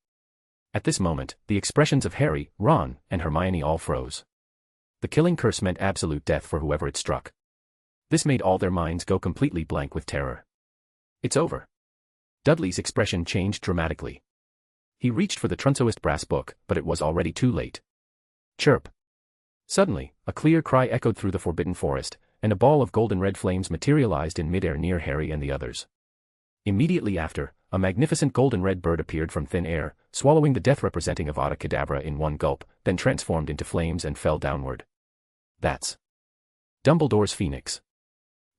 At this moment, the expressions of Harry, Ron, and Hermione all froze. The killing curse meant absolute death for whoever it struck. This made all their minds go completely blank with terror. It's over. Dudley's expression changed dramatically. He reached for the Trunsoist Brass Book, but it was already too late. Chirp. Suddenly, a clear cry echoed through the Forbidden Forest, and a ball of golden-red flames materialized in midair near Harry and the others. Immediately after, a magnificent golden-red bird appeared from thin air, swallowing the death representing Avada Kedavra in one gulp, then transformed into flames and fell downward. That's Dumbledore's phoenix.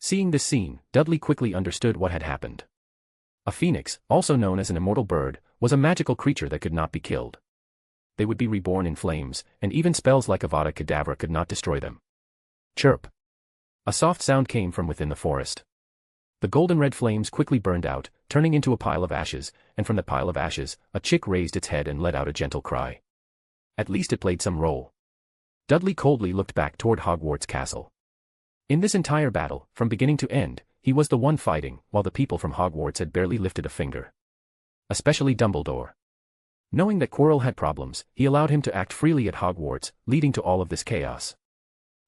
Seeing this scene, Dudley quickly understood what had happened. A phoenix, also known as an immortal bird, was a magical creature that could not be killed. They would be reborn in flames, and even spells like Avada Kedavra could not destroy them. Chirp. A soft sound came from within the forest. The golden-red flames quickly burned out, turning into a pile of ashes, and from the pile of ashes, a chick raised its head and let out a gentle cry. At least it played some role. Dudley coldly looked back toward Hogwarts Castle. In this entire battle, from beginning to end, he was the one fighting, while the people from Hogwarts had barely lifted a finger. Especially Dumbledore. Knowing that Quirrell had problems, he allowed him to act freely at Hogwarts, leading to all of this chaos.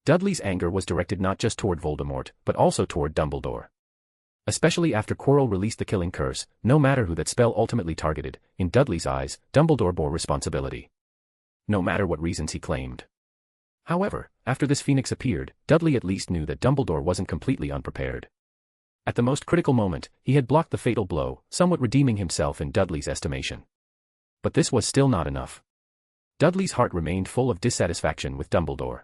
Dudley's anger was directed not just toward Voldemort, but also toward Dumbledore. Especially after Quirrell released the killing curse, no matter who that spell ultimately targeted, in Dudley's eyes, Dumbledore bore responsibility. No matter what reasons he claimed. However, after this phoenix appeared, Dudley at least knew that Dumbledore wasn't completely unprepared. At the most critical moment, he had blocked the fatal blow, somewhat redeeming himself in Dudley's estimation. But this was still not enough. Dudley's heart remained full of dissatisfaction with Dumbledore.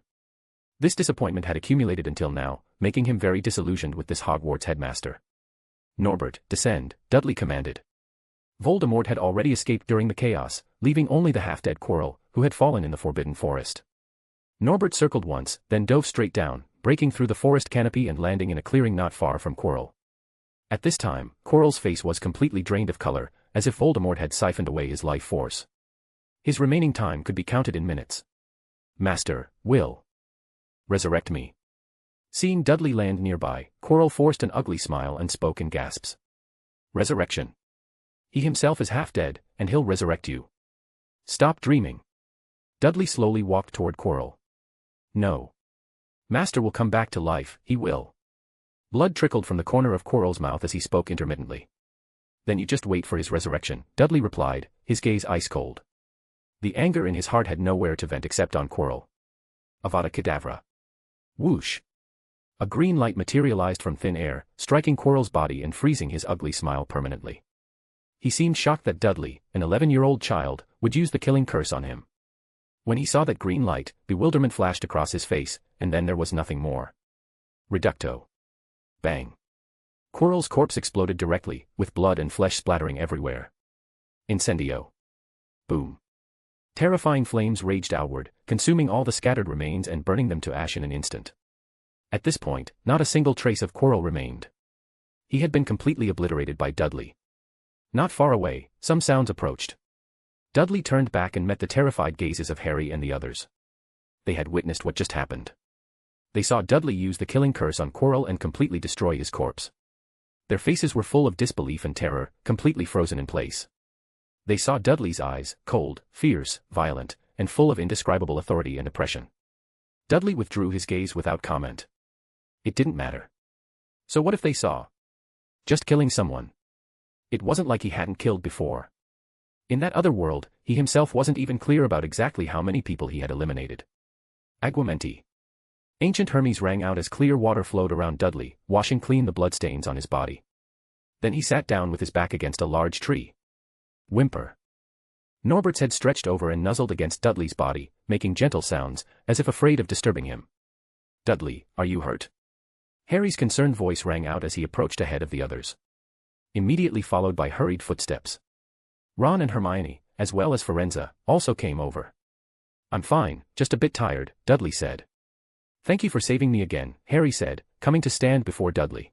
This disappointment had accumulated until now, making him very disillusioned with this Hogwarts headmaster. Norbert, descend, Dudley commanded. Voldemort had already escaped during the chaos, leaving only the half-dead Quirrell, who had fallen in the Forbidden Forest. Norbert circled once, then dove straight down, breaking through the forest canopy and landing in a clearing not far from Quirrell. At this time, Quirrell's face was completely drained of color, as if Voldemort had siphoned away his life force. His remaining time could be counted in minutes. Master, will resurrect me. Seeing Dudley land nearby, Quirrell forced an ugly smile and spoke in gasps. Resurrection. He himself is half dead, and he'll resurrect you. Stop dreaming. Dudley slowly walked toward Quirrell. No. Master will come back to life, he will. Blood trickled from the corner of Quirrell's mouth as he spoke intermittently. Then you just wait for his resurrection, Dudley replied, his gaze ice-cold. The anger in his heart had nowhere to vent except on Quirrell. Avada Kedavra. Whoosh. A green light materialized from thin air, striking Quirrell's body and freezing his ugly smile permanently. He seemed shocked that Dudley, an 11-year-old child, would use the killing curse on him. When he saw that green light, bewilderment flashed across his face, and then there was nothing more. Reducto. Bang. Quirrell's corpse exploded directly, with blood and flesh splattering everywhere. Incendio. Boom. Terrifying flames raged outward, consuming all the scattered remains and burning them to ash in an instant. At this point, not a single trace of Quirrell remained. He had been completely obliterated by Dudley. Not far away, some sounds approached. Dudley turned back and met the terrified gazes of Harry and the others. They had witnessed what just happened. They saw Dudley use the killing curse on Quirrell and completely destroy his corpse. Their faces were full of disbelief and terror, completely frozen in place. They saw Dudley's eyes, cold, fierce, violent, and full of indescribable authority and oppression. Dudley withdrew his gaze without comment. It didn't matter. So what if they saw? Just killing someone. It wasn't like he hadn't killed before. In that other world, he himself wasn't even clear about exactly how many people he had eliminated. Aguamenti. Ancient Hermes rang out as clear water flowed around Dudley, washing clean the bloodstains on his body. Then he sat down with his back against a large tree. Whimper. Norbert's head stretched over and nuzzled against Dudley's body, making gentle sounds, as if afraid of disturbing him. Dudley, are you hurt? Harry's concerned voice rang out as he approached ahead of the others. Immediately followed by hurried footsteps. Ron and Hermione, as well as Firenze, also came over. I'm fine, just a bit tired, Dudley said. Thank you for saving me again, Harry said, coming to stand before Dudley.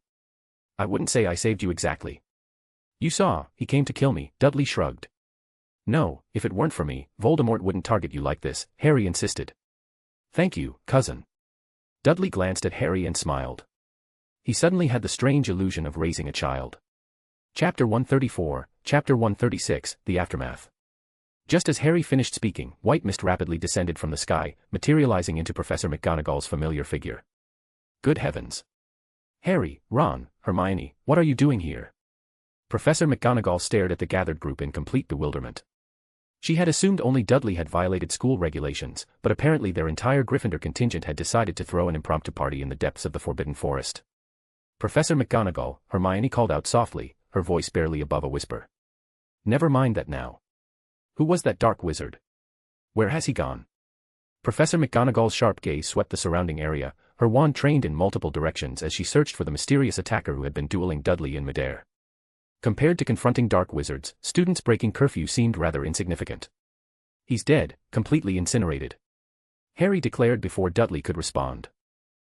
I wouldn't say I saved you exactly. You saw, he came to kill me, Dudley shrugged. No, if it weren't for me, Voldemort wouldn't target you like this, Harry insisted. Thank you, cousin. Dudley glanced at Harry and smiled. He suddenly had the strange illusion of raising a child. Chapter 134, Chapter 136, The Aftermath. Just as Harry finished speaking, white mist rapidly descended from the sky, materializing into Professor McGonagall's familiar figure. Good heavens. Harry, Ron, Hermione, what are you doing here? Professor McGonagall stared at the gathered group in complete bewilderment. She had assumed only Dudley had violated school regulations, but apparently their entire Gryffindor contingent had decided to throw an impromptu party in the depths of the Forbidden Forest. Professor McGonagall, Hermione called out softly, her voice barely above a whisper. Never mind that now. Who was that dark wizard? Where has he gone? Professor McGonagall's sharp gaze swept the surrounding area, her wand trained in multiple directions as she searched for the mysterious attacker who had been dueling Dudley in midair. Compared to confronting dark wizards, students breaking curfew seemed rather insignificant. He's dead, completely incinerated. Harry declared before Dudley could respond.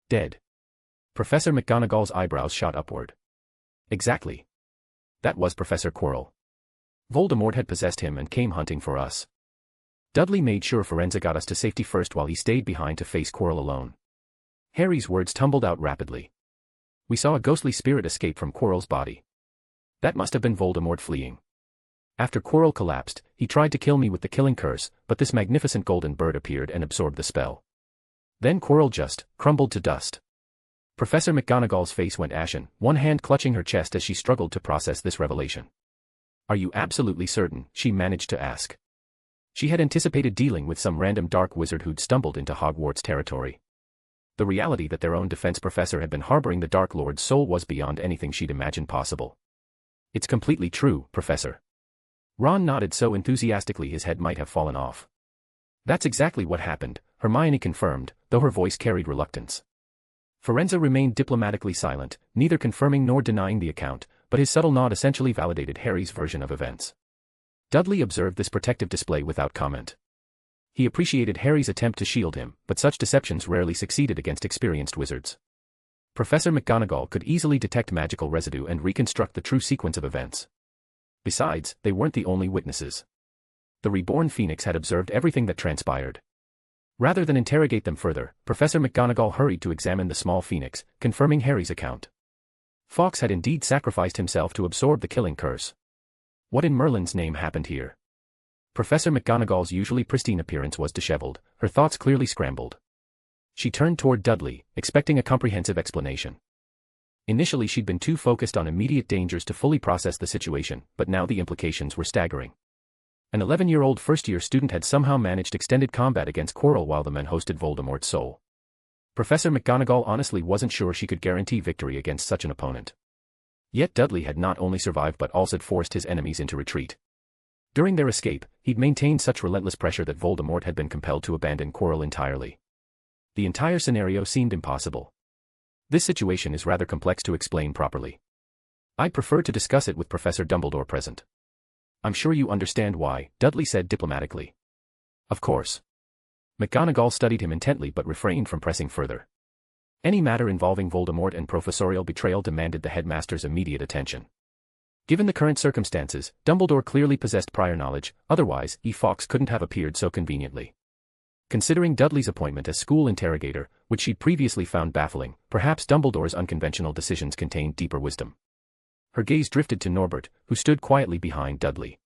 Dead. Professor McGonagall's eyebrows shot upward. Exactly. That was Professor Quirrell. Voldemort had possessed him and came hunting for us. Dudley made sure Firenze got us to safety first while he stayed behind to face Quirrell alone. Harry's words tumbled out rapidly. We saw a ghostly spirit escape from Quirrell's body. That must have been Voldemort fleeing. After Quirrell collapsed, he tried to kill me with the killing curse, but this magnificent golden bird appeared and absorbed the spell. Then Quirrell just crumbled to dust. Professor McGonagall's face went ashen, one hand clutching her chest as she struggled to process this revelation. "Are you absolutely certain?" she managed to ask. She had anticipated dealing with some random dark wizard who'd stumbled into Hogwarts territory. The reality that their own defense professor had been harboring the Dark Lord's soul was beyond anything she'd imagined possible. "It's completely true, Professor." Ron nodded so enthusiastically his head might have fallen off. "That's exactly what happened," Hermione confirmed, though her voice carried reluctance. Firenze remained diplomatically silent, neither confirming nor denying the account, but his subtle nod essentially validated Harry's version of events. Dudley observed this protective display without comment. He appreciated Harry's attempt to shield him, but such deceptions rarely succeeded against experienced wizards. Professor McGonagall could easily detect magical residue and reconstruct the true sequence of events. Besides, they weren't the only witnesses. The reborn Phoenix had observed everything that transpired. Rather than interrogate them further, Professor McGonagall hurried to examine the small Phoenix, confirming Harry's account. Fawkes had indeed sacrificed himself to absorb the killing curse. What in Merlin's name happened here? Professor McGonagall's usually pristine appearance was disheveled, her thoughts clearly scrambled. She turned toward Dudley, expecting a comprehensive explanation. Initially she'd been too focused on immediate dangers to fully process the situation, but now the implications were staggering. An 11-year-old first-year student had somehow managed extended combat against Quirrell while the men hosted Voldemort's soul. Professor McGonagall honestly wasn't sure she could guarantee victory against such an opponent. Yet Dudley had not only survived but also forced his enemies into retreat. During their escape, he'd maintained such relentless pressure that Voldemort had been compelled to abandon Quirrell entirely. The entire scenario seemed impossible. This situation is rather complex to explain properly. I'd prefer to discuss it with Professor Dumbledore present. I'm sure you understand why, Dudley said diplomatically. Of course. McGonagall studied him intently but refrained from pressing further. Any matter involving Voldemort and professorial betrayal demanded the headmaster's immediate attention. Given the current circumstances, Dumbledore clearly possessed prior knowledge, otherwise, Fawkes couldn't have appeared so conveniently. Considering Dudley's appointment as school interrogator, which she'd previously found baffling, perhaps Dumbledore's unconventional decisions contained deeper wisdom. Her gaze drifted to Norbert, who stood quietly behind Dudley.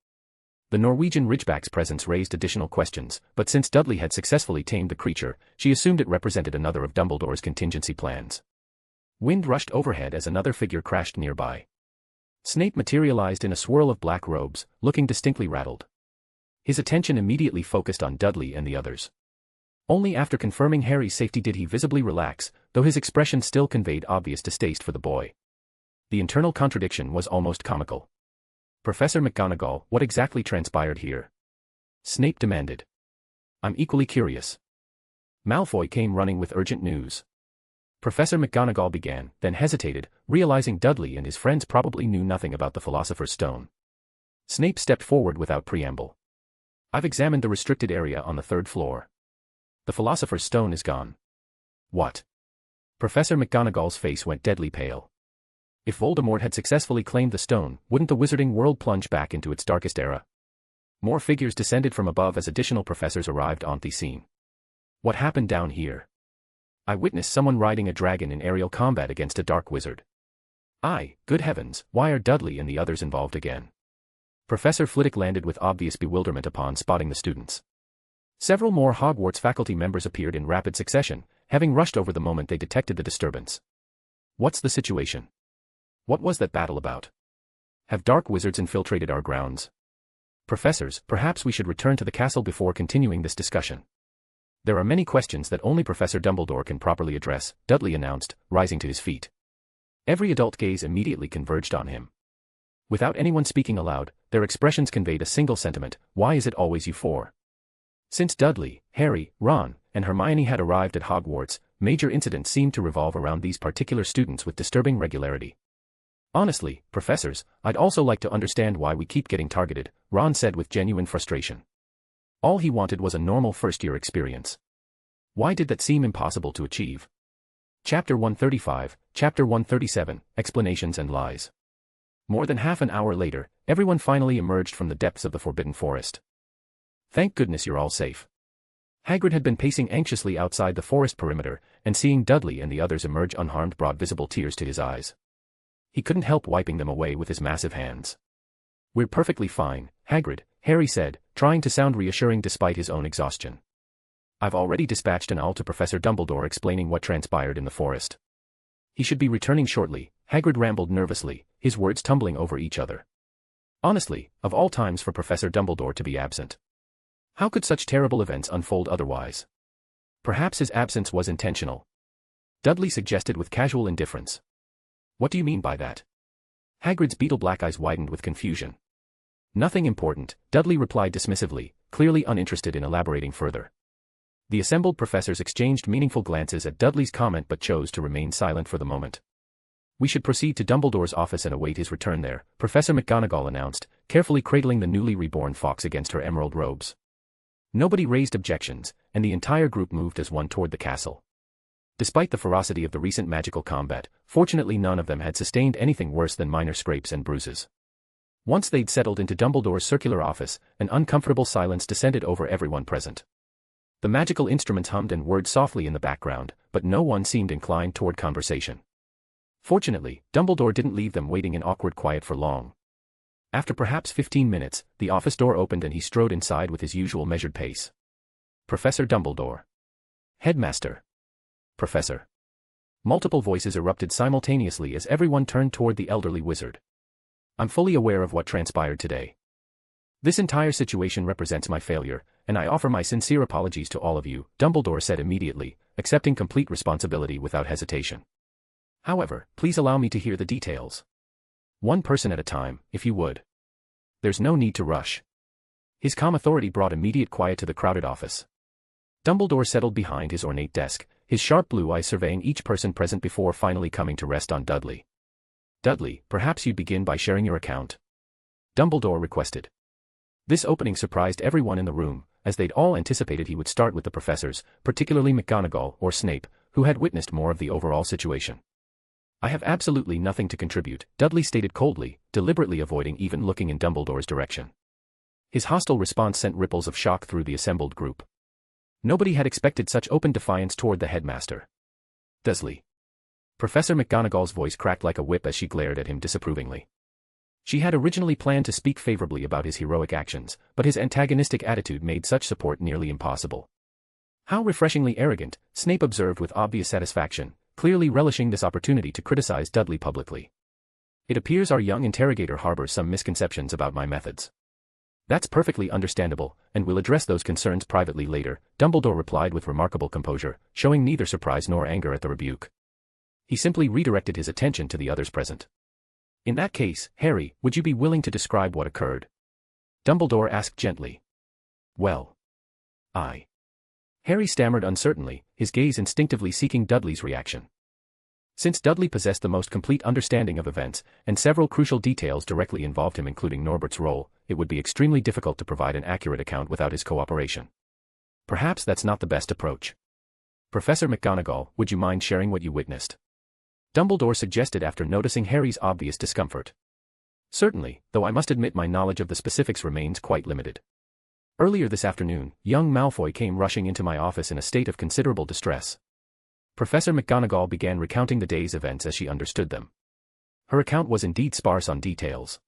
The Norwegian Ridgeback's presence raised additional questions, but since Dudley had successfully tamed the creature, she assumed it represented another of Dumbledore's contingency plans. Wind rushed overhead as another figure crashed nearby. Snape materialized in a swirl of black robes, looking distinctly rattled. His attention immediately focused on Dudley and the others. Only after confirming Harry's safety did he visibly relax, though his expression still conveyed obvious distaste for the boy. The internal contradiction was almost comical. Professor McGonagall, what exactly transpired here? Snape demanded. I'm equally curious. Malfoy came running with urgent news. Professor McGonagall began, then hesitated, realizing Dudley and his friends probably knew nothing about the Philosopher's Stone. Snape stepped forward without preamble. I've examined the restricted area on the 3rd floor. The Philosopher's Stone is gone. What? Professor McGonagall's face went deadly pale. If Voldemort had successfully claimed the stone, wouldn't the wizarding world plunge back into its darkest era? More figures descended from above as additional professors arrived on the scene. What happened down here? I witnessed someone riding a dragon in aerial combat against a dark wizard. Good heavens, why are Dudley and the others involved again? Professor Flitwick landed with obvious bewilderment upon spotting the students. Several more Hogwarts faculty members appeared in rapid succession, having rushed over the moment they detected the disturbance. What's the situation? What was that battle about? Have dark wizards infiltrated our grounds? Professors, perhaps we should return to the castle before continuing this discussion. There are many questions that only Professor Dumbledore can properly address, Dudley announced, rising to his feet. Every adult gaze immediately converged on him. Without anyone speaking aloud, their expressions conveyed a single sentiment: why is it always you four? Since Dudley, Harry, Ron, and Hermione had arrived at Hogwarts, major incidents seemed to revolve around these particular students with disturbing regularity. Honestly, professors, I'd also like to understand why we keep getting targeted, Ron said with genuine frustration. All he wanted was a normal first-year experience. Why did that seem impossible to achieve? Chapter 135, Chapter 137, Explanations and Lies. More than half an hour later, everyone finally emerged from the depths of the Forbidden Forest. Thank goodness you're all safe. Hagrid had been pacing anxiously outside the forest perimeter, and seeing Dudley and the others emerge unharmed brought visible tears to his eyes. He couldn't help wiping them away with his massive hands. We're perfectly fine, Hagrid, Harry said, trying to sound reassuring despite his own exhaustion. I've already dispatched an owl to Professor Dumbledore explaining what transpired in the forest. He should be returning shortly, Hagrid rambled nervously, his words tumbling over each other. Honestly, of all times for Professor Dumbledore to be absent. How could such terrible events unfold otherwise? Perhaps his absence was intentional. Dudley suggested with casual indifference. What do you mean by that? Hagrid's beetle-black eyes widened with confusion. Nothing important, Dudley replied dismissively, clearly uninterested in elaborating further. The assembled professors exchanged meaningful glances at Dudley's comment but chose to remain silent for the moment. We should proceed to Dumbledore's office and await his return there, Professor McGonagall announced, carefully cradling the newly reborn fox against her emerald robes. Nobody raised objections, and the entire group moved as one toward the castle. Despite the ferocity of the recent magical combat, fortunately none of them had sustained anything worse than minor scrapes and bruises. Once they'd settled into Dumbledore's circular office, an uncomfortable silence descended over everyone present. The magical instruments hummed and whirred softly in the background, but no one seemed inclined toward conversation. Fortunately, Dumbledore didn't leave them waiting in awkward quiet for long. After perhaps 15 minutes, the office door opened and he strode inside with his usual measured pace. Professor Dumbledore. Headmaster. Professor. Multiple voices erupted simultaneously as everyone turned toward the elderly wizard. I'm fully aware of what transpired today. This entire situation represents my failure, and I offer my sincere apologies to all of you, Dumbledore said immediately, accepting complete responsibility without hesitation. However, please allow me to hear the details. One person at a time, if you would. There's no need to rush. His calm authority brought immediate quiet to the crowded office. Dumbledore settled behind his ornate desk, his sharp blue eyes surveying each person present before finally coming to rest on Dudley. Dudley, perhaps you'd begin by sharing your account. Dumbledore requested. This opening surprised everyone in the room, as they'd all anticipated he would start with the professors, particularly McGonagall or Snape, who had witnessed more of the overall situation. I have absolutely nothing to contribute, Dudley stated coldly, deliberately avoiding even looking in Dumbledore's direction. His hostile response sent ripples of shock through the assembled group. Nobody had expected such open defiance toward the headmaster. Dursley. Professor McGonagall's voice cracked like a whip as she glared at him disapprovingly. She had originally planned to speak favorably about his heroic actions, but his antagonistic attitude made such support nearly impossible. How refreshingly arrogant, Snape observed with obvious satisfaction, clearly relishing this opportunity to criticize Dudley publicly. It appears our young interrogator harbors some misconceptions about my methods. That's perfectly understandable, and we'll address those concerns privately later, Dumbledore replied with remarkable composure, showing neither surprise nor anger at the rebuke. He simply redirected his attention to the others present. In that case, Harry, would you be willing to describe what occurred? Dumbledore asked gently. Well. Harry stammered uncertainly, his gaze instinctively seeking Dudley's reaction. Since Dudley possessed the most complete understanding of events, and several crucial details directly involved him including Norbert's role, it would be extremely difficult to provide an accurate account without his cooperation. Perhaps that's not the best approach. Professor McGonagall, would you mind sharing what you witnessed? Dumbledore suggested after noticing Harry's obvious discomfort. Certainly, though I must admit my knowledge of the specifics remains quite limited. Earlier this afternoon, young Malfoy came rushing into my office in a state of considerable distress. Professor McGonagall began recounting the day's events as she understood them. Her account was indeed sparse on details.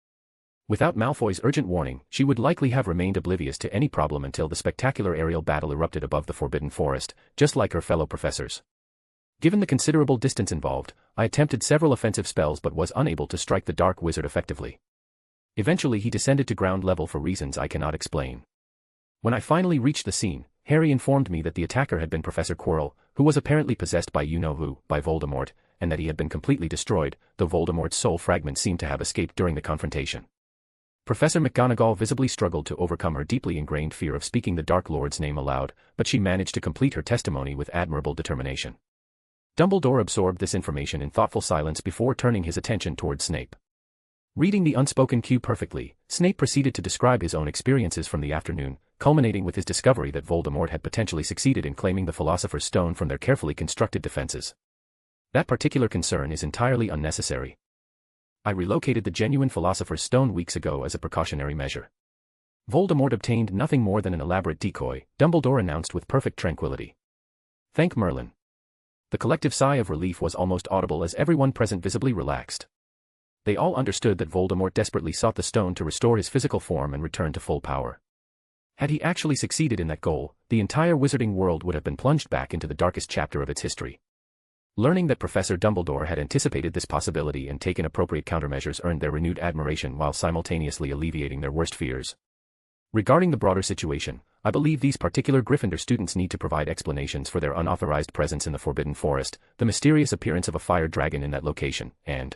Without Malfoy's urgent warning, she would likely have remained oblivious to any problem until the spectacular aerial battle erupted above the Forbidden Forest, just like her fellow professors. Given the considerable distance involved, I attempted several offensive spells but was unable to strike the dark wizard effectively. Eventually he descended to ground level for reasons I cannot explain. When I finally reached the scene, Harry informed me that the attacker had been Professor Quirrell, who was apparently possessed by you-know-who, by Voldemort, and that he had been completely destroyed, though Voldemort's soul fragment seemed to have escaped during the confrontation. Professor McGonagall visibly struggled to overcome her deeply ingrained fear of speaking the Dark Lord's name aloud, but she managed to complete her testimony with admirable determination. Dumbledore absorbed this information in thoughtful silence before turning his attention towards Snape. Reading the unspoken cue perfectly, Snape proceeded to describe his own experiences from the afternoon, culminating with his discovery that Voldemort had potentially succeeded in claiming the Philosopher's Stone from their carefully constructed defenses. That particular concern is entirely unnecessary. I relocated the genuine Philosopher's Stone weeks ago as a precautionary measure. Voldemort obtained nothing more than an elaborate decoy, Dumbledore announced with perfect tranquility. Thank Merlin. The collective sigh of relief was almost audible as everyone present visibly relaxed. They all understood that Voldemort desperately sought the stone to restore his physical form and return to full power. Had he actually succeeded in that goal, the entire wizarding world would have been plunged back into the darkest chapter of its history. Learning that Professor Dumbledore had anticipated this possibility and taken appropriate countermeasures earned their renewed admiration while simultaneously alleviating their worst fears. Regarding the broader situation, I believe these particular Gryffindor students need to provide explanations for their unauthorized presence in the Forbidden Forest, the mysterious appearance of a fire dragon in that location, and...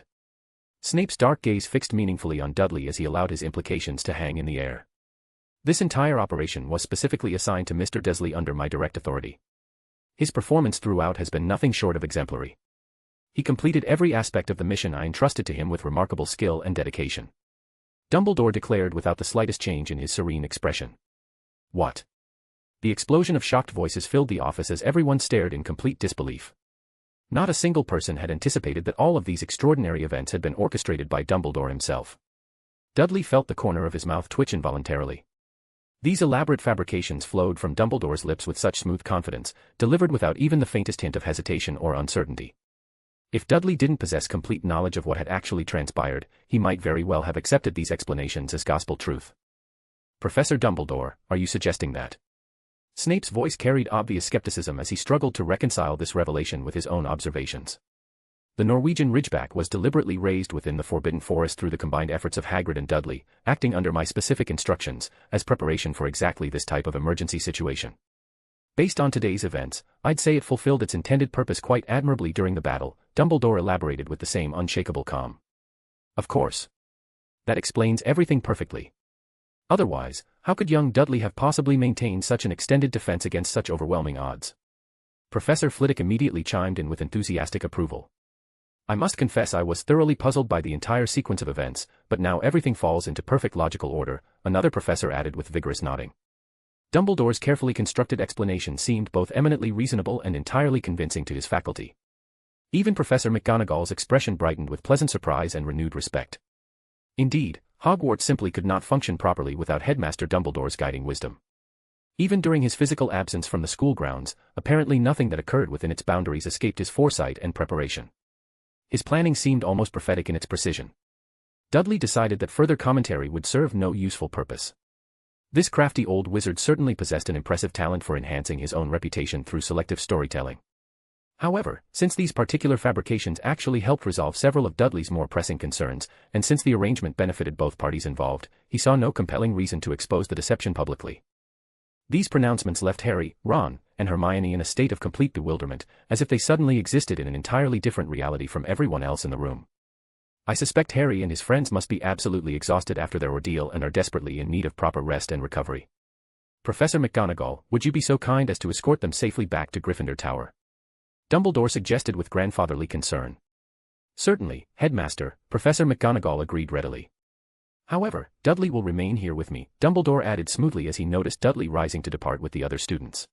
Snape's dark gaze fixed meaningfully on Dudley as he allowed his implications to hang in the air. This entire operation was specifically assigned to Mr. Dursley under my direct authority. His performance throughout has been nothing short of exemplary. He completed every aspect of the mission I entrusted to him with remarkable skill and dedication. Dumbledore declared without the slightest change in his serene expression. What? The explosion of shocked voices filled the office as everyone stared in complete disbelief. Not a single person had anticipated that all of these extraordinary events had been orchestrated by Dumbledore himself. Dudley felt the corner of his mouth twitch involuntarily. These elaborate fabrications flowed from Dumbledore's lips with such smooth confidence, delivered without even the faintest hint of hesitation or uncertainty. If Dudley didn't possess complete knowledge of what had actually transpired, he might very well have accepted these explanations as gospel truth. Professor Dumbledore, are you suggesting that? Snape's voice carried obvious skepticism as he struggled to reconcile this revelation with his own observations. The Norwegian Ridgeback was deliberately raised within the Forbidden Forest through the combined efforts of Hagrid and Dudley, acting under my specific instructions, as preparation for exactly this type of emergency situation. Based on today's events, I'd say it fulfilled its intended purpose quite admirably during the battle, Dumbledore elaborated with the same unshakable calm. Of course. That explains everything perfectly. Otherwise, how could young Dudley have possibly maintained such an extended defense against such overwhelming odds? Professor Flitwick immediately chimed in with enthusiastic approval. I must confess I was thoroughly puzzled by the entire sequence of events, but now everything falls into perfect logical order, another professor added with vigorous nodding. Dumbledore's carefully constructed explanation seemed both eminently reasonable and entirely convincing to his faculty. Even Professor McGonagall's expression brightened with pleasant surprise and renewed respect. Indeed, Hogwarts simply could not function properly without Headmaster Dumbledore's guiding wisdom. Even during his physical absence from the school grounds, apparently nothing that occurred within its boundaries escaped his foresight and preparation. His planning seemed almost prophetic in its precision. Dudley decided that further commentary would serve no useful purpose. This crafty old wizard certainly possessed an impressive talent for enhancing his own reputation through selective storytelling. However, since these particular fabrications actually helped resolve several of Dudley's more pressing concerns, and since the arrangement benefited both parties involved, he saw no compelling reason to expose the deception publicly. These pronouncements left Harry, Ron, and Hermione in a state of complete bewilderment, as if they suddenly existed in an entirely different reality from everyone else in the room. I suspect Harry and his friends must be absolutely exhausted after their ordeal and are desperately in need of proper rest and recovery. Professor McGonagall, would you be so kind as to escort them safely back to Gryffindor Tower? Dumbledore suggested with grandfatherly concern. Certainly, Headmaster, Professor McGonagall agreed readily. However, Dudley will remain here with me, Dumbledore added smoothly as he noticed Dudley rising to depart with the other students.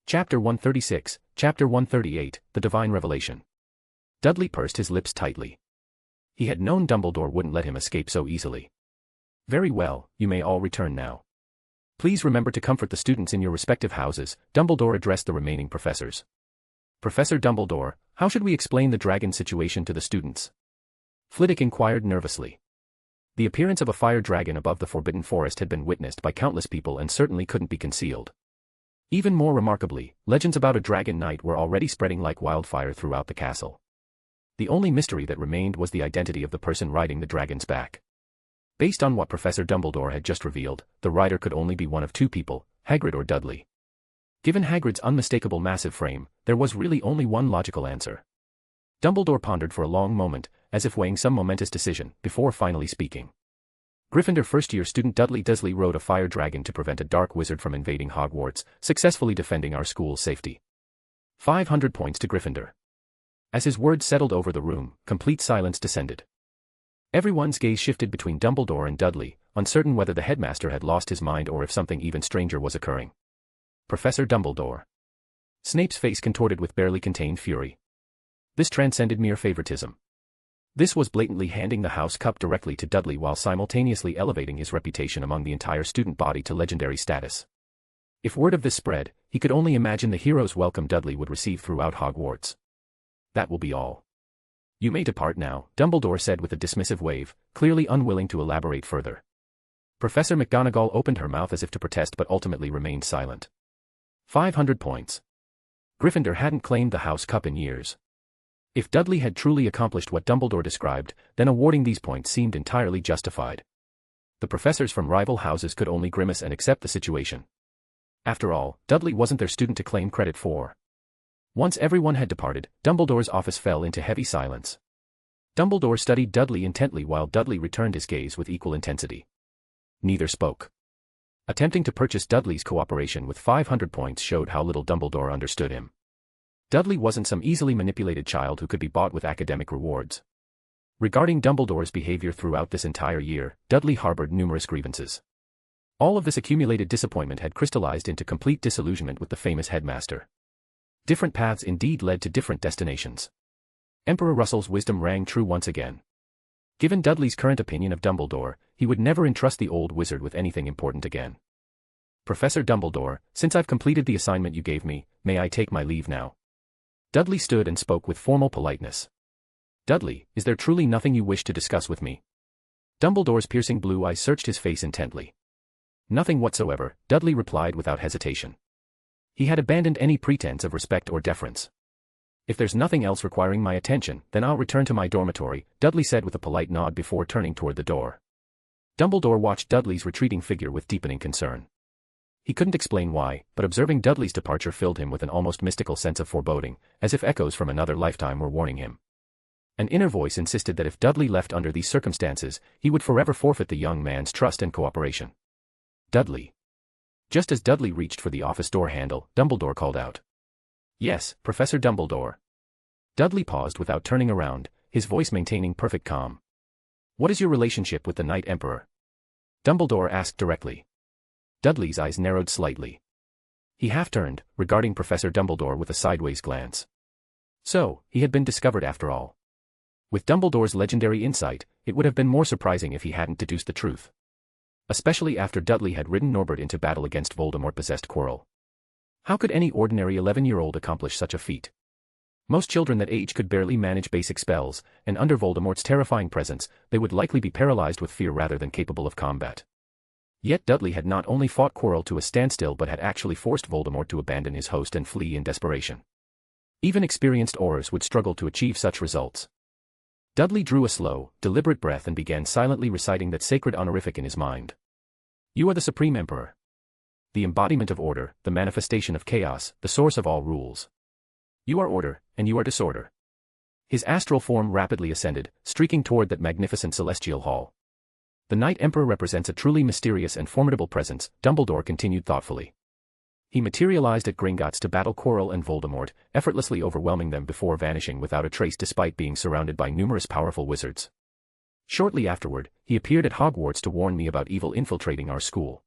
Chapter 136, Chapter 138, The Divine Revelation. Dudley pursed his lips tightly. He had known Dumbledore wouldn't let him escape so easily. Very well, you may all return now. Please remember to comfort the students in your respective houses, Dumbledore addressed the remaining professors. Professor Dumbledore, how should we explain the dragon situation to the students? Flitwick inquired nervously. The appearance of a fire dragon above the Forbidden Forest had been witnessed by countless people and certainly couldn't be concealed. Even more remarkably, legends about a dragon knight were already spreading like wildfire throughout the castle. The only mystery that remained was the identity of the person riding the dragon's back. Based on what Professor Dumbledore had just revealed, the rider could only be one of two people, Hagrid or Dudley. Given Hagrid's unmistakable massive frame, there was really only one logical answer. Dumbledore pondered for a long moment, as if weighing some momentous decision, before finally speaking. Gryffindor first-year student Dudley Dursley rode a fire dragon to prevent a dark wizard from invading Hogwarts, successfully defending our school's safety. 500 points to Gryffindor. As his words settled over the room, complete silence descended. Everyone's gaze shifted between Dumbledore and Dudley, uncertain whether the headmaster had lost his mind or if something even stranger was occurring. Professor Dumbledore. Snape's face contorted with barely contained fury. This transcended mere favoritism. This was blatantly handing the House Cup directly to Dudley while simultaneously elevating his reputation among the entire student body to legendary status. If word of this spread, he could only imagine the hero's welcome Dudley would receive throughout Hogwarts. That will be all. You may depart now, Dumbledore said with a dismissive wave, clearly unwilling to elaborate further. Professor McGonagall opened her mouth as if to protest but ultimately remained silent. 500 points. Gryffindor hadn't claimed the House Cup in years. If Dudley had truly accomplished what Dumbledore described, then awarding these points seemed entirely justified. The professors from rival houses could only grimace and accept the situation. After all, Dudley wasn't their student to claim credit for. Once everyone had departed, Dumbledore's office fell into heavy silence. Dumbledore studied Dudley intently while Dudley returned his gaze with equal intensity. Neither spoke. Attempting to purchase Dudley's cooperation with 500 points showed how little Dumbledore understood him. Dudley wasn't some easily manipulated child who could be bought with academic rewards. Regarding Dumbledore's behavior throughout this entire year, Dudley harbored numerous grievances. All of this accumulated disappointment had crystallized into complete disillusionment with the famous headmaster. Different paths indeed led to different destinations. Emperor Russell's wisdom rang true once again. Given Dudley's current opinion of Dumbledore, he would never entrust the old wizard with anything important again. Professor Dumbledore, since I've completed the assignment you gave me, may I take my leave now? Dudley stood and spoke with formal politeness. Dudley, is there truly nothing you wish to discuss with me? Dumbledore's piercing blue eyes searched his face intently. Nothing whatsoever, Dudley replied without hesitation. He had abandoned any pretense of respect or deference. If there's nothing else requiring my attention, then I'll return to my dormitory, Dudley said with a polite nod before turning toward the door. Dumbledore watched Dudley's retreating figure with deepening concern. He couldn't explain why, but observing Dudley's departure filled him with an almost mystical sense of foreboding, as if echoes from another lifetime were warning him. An inner voice insisted that if Dudley left under these circumstances, he would forever forfeit the young man's trust and cooperation. Dudley. Just as Dudley reached for the office door handle, Dumbledore called out. Yes, Professor Dumbledore. Dudley paused without turning around, his voice maintaining perfect calm. What is your relationship with the Knight Emperor? Dumbledore asked directly. Dudley's eyes narrowed slightly. He half-turned, regarding Professor Dumbledore with a sideways glance. So, he had been discovered after all. With Dumbledore's legendary insight, it would have been more surprising if he hadn't deduced the truth. Especially after Dudley had ridden Norbert into battle against Voldemort-possessed Quirrell. How could any ordinary 11-year-old accomplish such a feat? Most children that age could barely manage basic spells, and under Voldemort's terrifying presence, they would likely be paralyzed with fear rather than capable of combat. Yet Dudley had not only fought Quirrell to a standstill but had actually forced Voldemort to abandon his host and flee in desperation. Even experienced aurors would struggle to achieve such results. Dudley drew a slow, deliberate breath and began silently reciting that sacred honorific in his mind. You are the Supreme Emperor. The embodiment of order, the manifestation of chaos, the source of all rules. You are order, and you are disorder. His astral form rapidly ascended, streaking toward that magnificent celestial hall. The Knight Emperor represents a truly mysterious and formidable presence, Dumbledore continued thoughtfully. He materialized at Gringotts to battle Quirrell and Voldemort, effortlessly overwhelming them before vanishing without a trace despite being surrounded by numerous powerful wizards. Shortly afterward, he appeared at Hogwarts to warn me about evil infiltrating our school.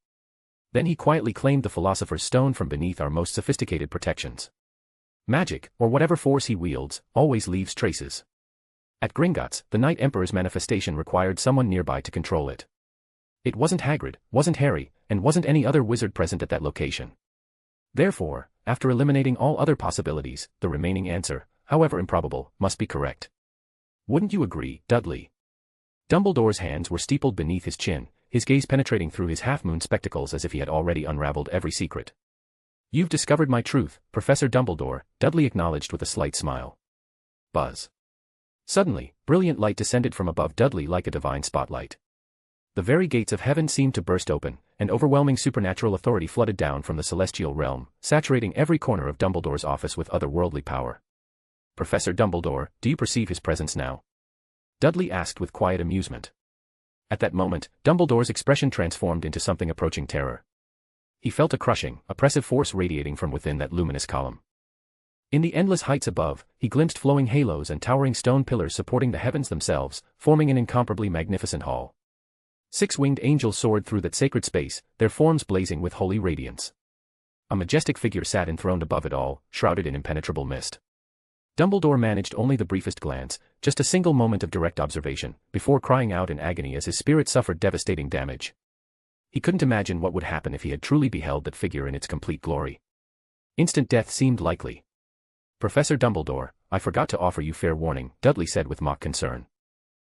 Then he quietly claimed the Philosopher's Stone from beneath our most sophisticated protections. Magic, or whatever force he wields, always leaves traces. At Gringotts, the Knight Emperor's manifestation required someone nearby to control it. It wasn't Hagrid, wasn't Harry, and wasn't any other wizard present at that location. Therefore, after eliminating all other possibilities, the remaining answer, however improbable, must be correct. Wouldn't you agree, Dudley? Dumbledore's hands were steepled beneath his chin, his gaze penetrating through his half-moon spectacles as if he had already unraveled every secret. You've discovered my truth, Professor Dumbledore, Dudley acknowledged with a slight smile. Buzz. Suddenly, brilliant light descended from above Dudley like a divine spotlight. The very gates of heaven seemed to burst open, and overwhelming supernatural authority flooded down from the celestial realm, saturating every corner of Dumbledore's office with otherworldly power. Professor Dumbledore, do you perceive his presence now? Dudley asked with quiet amusement. At that moment, Dumbledore's expression transformed into something approaching terror. He felt a crushing, oppressive force radiating from within that luminous column. In the endless heights above, he glimpsed flowing halos and towering stone pillars supporting the heavens themselves, forming an incomparably magnificent hall. 6 winged angels soared through that sacred space, their forms blazing with holy radiance. A majestic figure sat enthroned above it all, shrouded in impenetrable mist. Dumbledore managed only the briefest glance, just a single moment of direct observation, before crying out in agony as his spirit suffered devastating damage. He couldn't imagine what would happen if he had truly beheld that figure in its complete glory. Instant death seemed likely. Professor Dumbledore, I forgot to offer you fair warning, Dudley said with mock concern.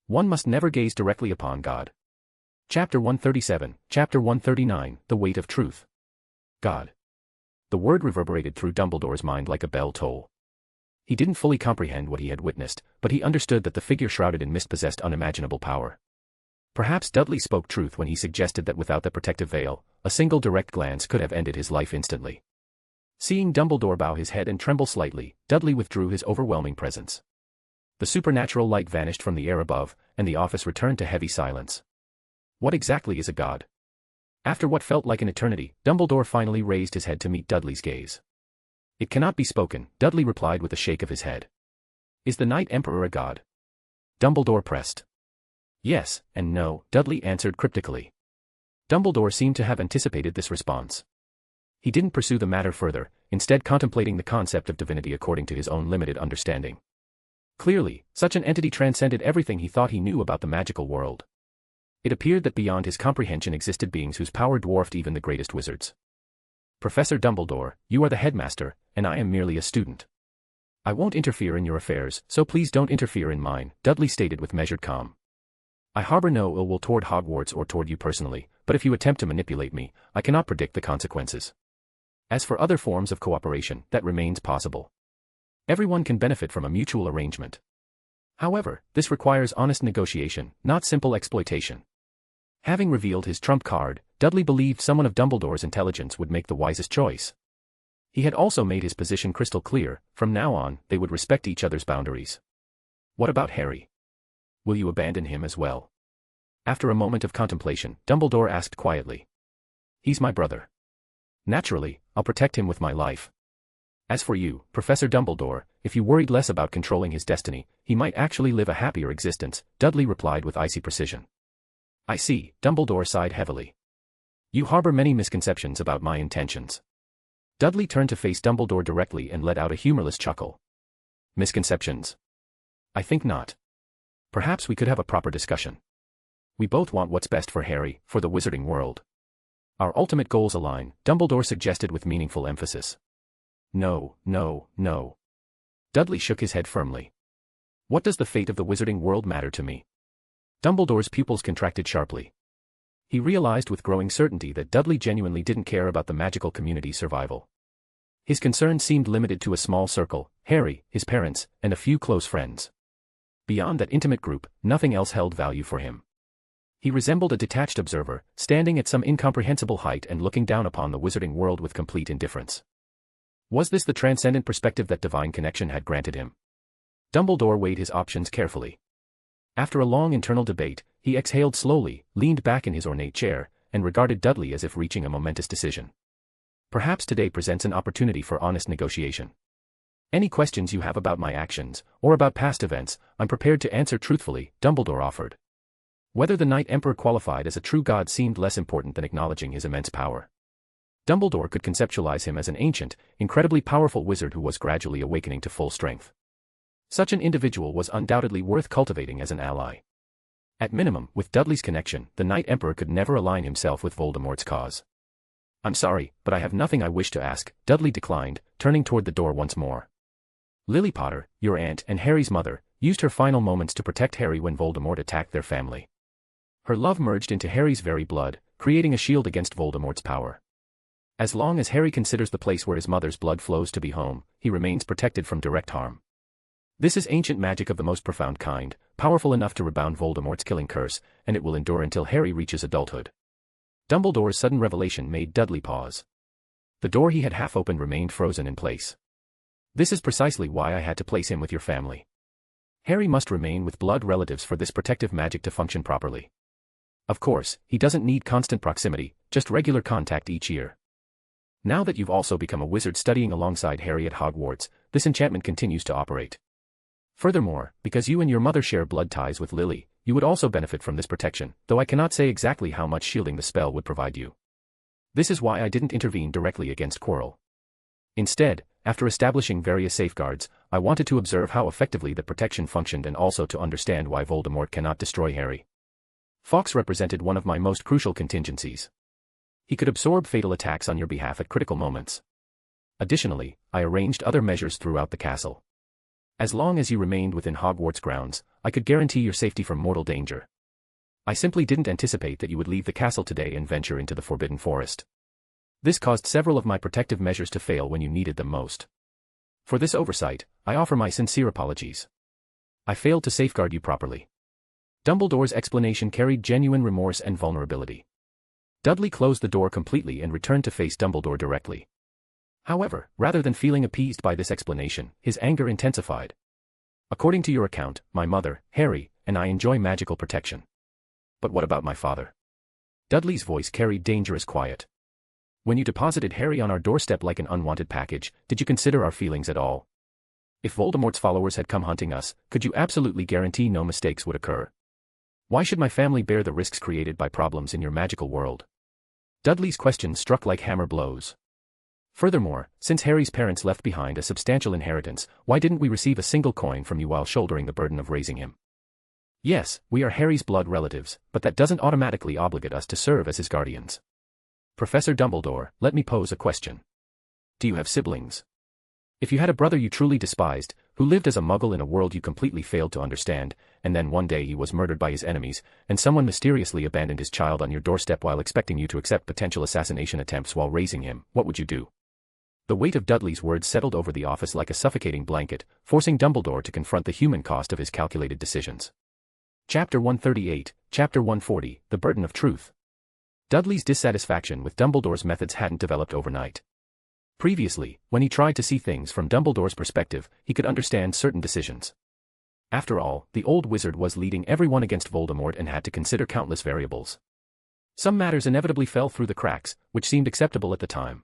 One must never gaze directly upon God. Chapter 137, Chapter 139, The Weight of Truth. God. The word reverberated through Dumbledore's mind like a bell toll. He didn't fully comprehend what he had witnessed, but he understood that the figure shrouded in mist possessed unimaginable power. Perhaps Dudley spoke truth when he suggested that without the protective veil, a single direct glance could have ended his life instantly. Seeing Dumbledore bow his head and tremble slightly, Dudley withdrew his overwhelming presence. The supernatural light vanished from the air above, and the office returned to heavy silence. What exactly is a god? After what felt like an eternity, Dumbledore finally raised his head to meet Dudley's gaze. It cannot be spoken, Dudley replied with a shake of his head. Is the Knight Emperor a god? Dumbledore pressed. Yes, and no, Dudley answered cryptically. Dumbledore seemed to have anticipated this response. He didn't pursue the matter further, instead contemplating the concept of divinity according to his own limited understanding. Clearly, such an entity transcended everything he thought he knew about the magical world. It appeared that beyond his comprehension existed beings whose power dwarfed even the greatest wizards. Professor Dumbledore, you are the headmaster, and I am merely a student. I won't interfere in your affairs, so please don't interfere in mine, Dudley stated with measured calm. I harbor no ill will toward Hogwarts or toward you personally, but if you attempt to manipulate me, I cannot predict the consequences. As for other forms of cooperation, that remains possible. Everyone can benefit from a mutual arrangement. However, this requires honest negotiation, not simple exploitation. Having revealed his trump card, Dudley believed someone of Dumbledore's intelligence would make the wisest choice. He had also made his position crystal clear, from now on, they would respect each other's boundaries. What about Harry? Will you abandon him as well? After a moment of contemplation, Dumbledore asked quietly. He's my brother. Naturally, I'll protect him with my life. As for you, Professor Dumbledore, if you worried less about controlling his destiny, he might actually live a happier existence, Dudley replied with icy precision. I see, Dumbledore sighed heavily. You harbor many misconceptions about my intentions. Dudley turned to face Dumbledore directly and let out a humorless chuckle. Misconceptions? I think not. Perhaps we could have a proper discussion. We both want what's best for Harry, for the wizarding world. Our ultimate goals align, Dumbledore suggested with meaningful emphasis. No, no, no. Dudley shook his head firmly. What does the fate of the wizarding world matter to me? Dumbledore's pupils contracted sharply. He realized with growing certainty that Dudley genuinely didn't care about the magical community's survival. His concern seemed limited to a small circle, Harry, his parents, and a few close friends. Beyond that intimate group, nothing else held value for him. He resembled a detached observer, standing at some incomprehensible height and looking down upon the wizarding world with complete indifference. Was this the transcendent perspective that divine connection had granted him? Dumbledore weighed his options carefully. After a long internal debate, he exhaled slowly, leaned back in his ornate chair, and regarded Dudley as if reaching a momentous decision. Perhaps today presents an opportunity for honest negotiation. Any questions you have about my actions, or about past events, I'm prepared to answer truthfully, Dumbledore offered. Whether the Knight Emperor qualified as a true god seemed less important than acknowledging his immense power. Dumbledore could conceptualize him as an ancient, incredibly powerful wizard who was gradually awakening to full strength. Such an individual was undoubtedly worth cultivating as an ally. At minimum, with Dudley's connection, the Knight Emperor could never align himself with Voldemort's cause. I'm sorry, but I have nothing I wish to ask, Dudley declined, turning toward the door once more. Lily Potter, your aunt and Harry's mother, used her final moments to protect Harry when Voldemort attacked their family. Her love merged into Harry's very blood, creating a shield against Voldemort's power. As long as Harry considers the place where his mother's blood flows to be home, he remains protected from direct harm. This is ancient magic of the most profound kind, powerful enough to rebound Voldemort's killing curse, and it will endure until Harry reaches adulthood. Dumbledore's sudden revelation made Dudley pause. The door he had half opened remained frozen in place. This is precisely why I had to place him with your family. Harry must remain with blood relatives for this protective magic to function properly. Of course, he doesn't need constant proximity, just regular contact each year. Now that you've also become a wizard studying alongside Harry at Hogwarts, this enchantment continues to operate. Furthermore, because you and your mother share blood ties with Lily, you would also benefit from this protection, though I cannot say exactly how much shielding the spell would provide you. This is why I didn't intervene directly against Quirrell. Instead, after establishing various safeguards, I wanted to observe how effectively the protection functioned and also to understand why Voldemort cannot destroy Harry. Fawkes represented one of my most crucial contingencies. He could absorb fatal attacks on your behalf at critical moments. Additionally, I arranged other measures throughout the castle. As long as you remained within Hogwarts grounds, I could guarantee your safety from mortal danger. I simply didn't anticipate that you would leave the castle today and venture into the Forbidden Forest. This caused several of my protective measures to fail when you needed them most. For this oversight, I offer my sincere apologies. I failed to safeguard you properly. Dumbledore's explanation carried genuine remorse and vulnerability. Dudley closed the door completely and returned to face Dumbledore directly. However, rather than feeling appeased by this explanation, his anger intensified. According to your account, my mother, Harry, and I enjoy magical protection. But what about my father? Dudley's voice carried dangerous quiet. When you deposited Harry on our doorstep like an unwanted package, did you consider our feelings at all? If Voldemort's followers had come hunting us, could you absolutely guarantee no mistakes would occur? Why should my family bear the risks created by problems in your magical world? Dudley's question struck like hammer blows. Furthermore, since Harry's parents left behind a substantial inheritance, why didn't we receive a single coin from you while shouldering the burden of raising him? Yes, we are Harry's blood relatives, but that doesn't automatically obligate us to serve as his guardians. Professor Dumbledore, let me pose a question. Do you have siblings? If you had a brother you truly despised, who lived as a muggle in a world you completely failed to understand, and then one day he was murdered by his enemies, and someone mysteriously abandoned his child on your doorstep while expecting you to accept potential assassination attempts while raising him, what would you do? The weight of Dudley's words settled over the office like a suffocating blanket, forcing Dumbledore to confront the human cost of his calculated decisions. Chapter 138, Chapter 140, The Burden of Truth. Dudley's dissatisfaction with Dumbledore's methods hadn't developed overnight. Previously, when he tried to see things from Dumbledore's perspective, he could understand certain decisions. After all, the old wizard was leading everyone against Voldemort and had to consider countless variables. Some matters inevitably fell through the cracks, which seemed acceptable at the time.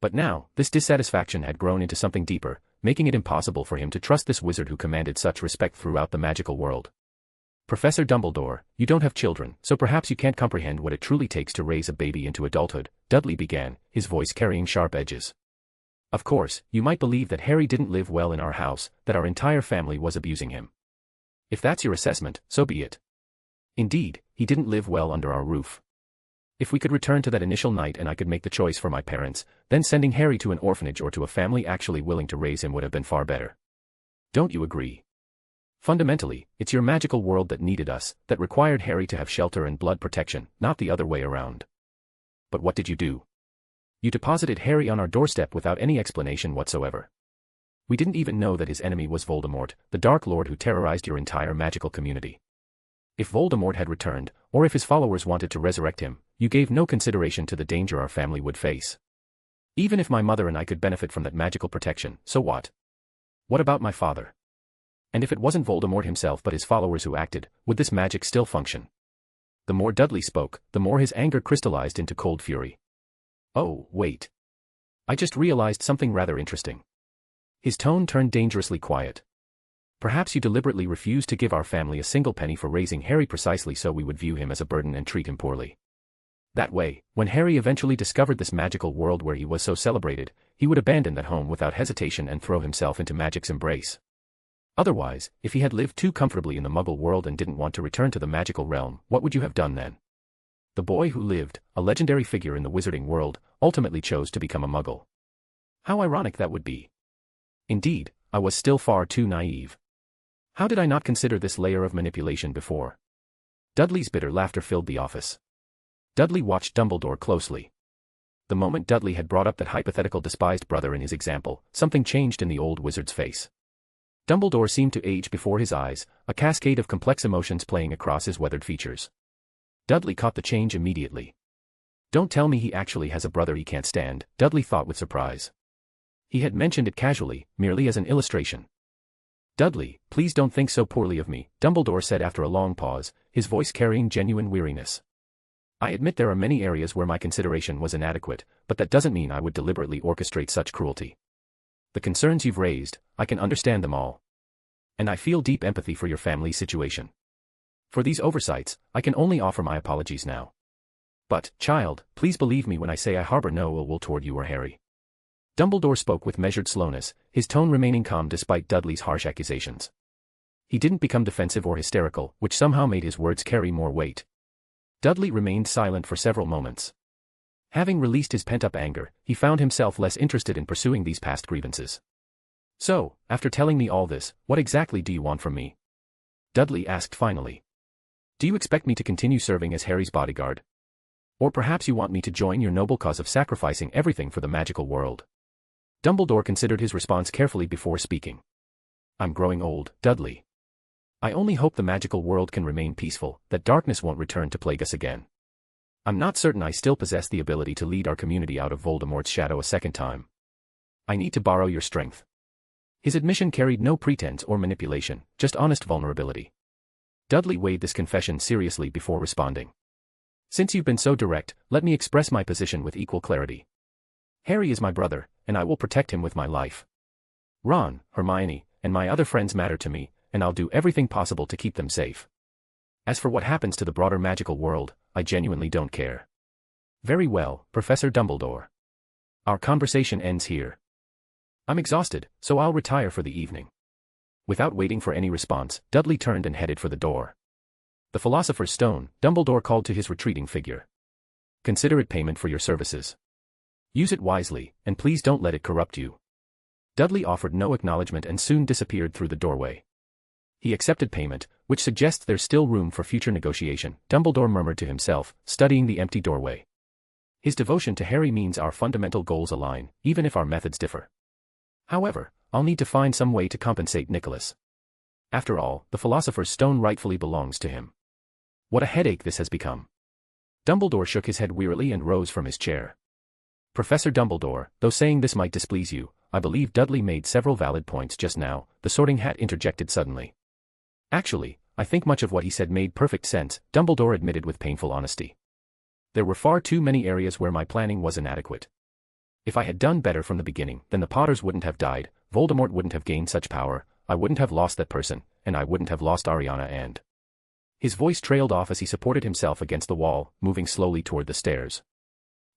But now, this dissatisfaction had grown into something deeper, making it impossible for him to trust this wizard who commanded such respect throughout the magical world. Professor Dumbledore, you don't have children, so perhaps you can't comprehend what it truly takes to raise a baby into adulthood, Dudley began, his voice carrying sharp edges. Of course, you might believe that Harry didn't live well in our house, that our entire family was abusing him. If that's your assessment, so be it. Indeed, he didn't live well under our roof. If we could return to that initial night and I could make the choice for my parents, then sending Harry to an orphanage or to a family actually willing to raise him would have been far better. Don't you agree? Fundamentally, it's your magical world that needed us, that required Harry to have shelter and blood protection, not the other way around. But what did you do? You deposited Harry on our doorstep without any explanation whatsoever. We didn't even know that his enemy was Voldemort, the Dark Lord who terrorized your entire magical community. If Voldemort had returned, or if his followers wanted to resurrect him, you gave no consideration to the danger our family would face. Even if my mother and I could benefit from that magical protection, so what? What about my father? And if it wasn't Voldemort himself but his followers who acted, would this magic still function? The more Dudley spoke, the more his anger crystallized into cold fury. Oh, wait. I just realized something rather interesting. His tone turned dangerously quiet. Perhaps you deliberately refused to give our family a single penny for raising Harry precisely so we would view him as a burden and treat him poorly. That way, when Harry eventually discovered this magical world where he was so celebrated, he would abandon that home without hesitation and throw himself into magic's embrace. Otherwise, if he had lived too comfortably in the Muggle world and didn't want to return to the magical realm, what would you have done then? The boy who lived, a legendary figure in the wizarding world, ultimately chose to become a Muggle. How ironic that would be. Indeed, I was still far too naive. How did I not consider this layer of manipulation before? Dudley's bitter laughter filled the office. Dudley watched Dumbledore closely. The moment Dudley had brought up that hypothetical despised brother in his example, something changed in the old wizard's face. Dumbledore seemed to age before his eyes, a cascade of complex emotions playing across his weathered features. Dudley caught the change immediately. Don't tell me he actually has a brother he can't stand, Dudley thought with surprise. He had mentioned it casually, merely as an illustration. Dudley, please don't think so poorly of me, Dumbledore said after a long pause, his voice carrying genuine weariness. I admit there are many areas where my consideration was inadequate, but that doesn't mean I would deliberately orchestrate such cruelty. The concerns you've raised, I can understand them all. And I feel deep empathy for your family's situation. For these oversights, I can only offer my apologies now. But, child, please believe me when I say I harbor no ill will toward you or Harry. Dumbledore spoke with measured slowness, his tone remaining calm despite Dudley's harsh accusations. He didn't become defensive or hysterical, which somehow made his words carry more weight. Dudley remained silent for several moments. Having released his pent-up anger, he found himself less interested in pursuing these past grievances. So, after telling me all this, what exactly do you want from me? Dudley asked finally. Do you expect me to continue serving as Harry's bodyguard? Or perhaps you want me to join your noble cause of sacrificing everything for the magical world? Dumbledore considered his response carefully before speaking. I'm growing old, Dudley. I only hope the magical world can remain peaceful, that darkness won't return to plague us again. I'm not certain I still possess the ability to lead our community out of Voldemort's shadow a second time. I need to borrow your strength. His admission carried no pretense or manipulation, just honest vulnerability. Dudley weighed this confession seriously before responding. Since you've been so direct, let me express my position with equal clarity. Harry is my brother, and I will protect him with my life. Ron, Hermione, and my other friends matter to me, and I'll do everything possible to keep them safe. As for what happens to the broader magical world, I genuinely don't care. Very well, Professor Dumbledore. Our conversation ends here. I'm exhausted, so I'll retire for the evening. Without waiting for any response, Dudley turned and headed for the door. The Philosopher's Stone, Dumbledore called to his retreating figure. Consider it payment for your services. Use it wisely, and please don't let it corrupt you. Dudley offered no acknowledgement and soon disappeared through the doorway. He accepted payment, which suggests there's still room for future negotiation, Dumbledore murmured to himself, studying the empty doorway. His devotion to Harry means our fundamental goals align, even if our methods differ. However, I'll need to find some way to compensate Nicholas. After all, the Philosopher's Stone rightfully belongs to him. What a headache this has become. Dumbledore shook his head wearily and rose from his chair. Professor Dumbledore, though saying this might displease you, I believe Dudley made several valid points just now, the Sorting Hat interjected suddenly. Actually, I think much of what he said made perfect sense, Dumbledore admitted with painful honesty. There were far too many areas where my planning was inadequate. If I had done better from the beginning, then the Potters wouldn't have died, Voldemort wouldn't have gained such power, I wouldn't have lost that person, and I wouldn't have lost Ariana and... His voice trailed off as he supported himself against the wall, moving slowly toward the stairs.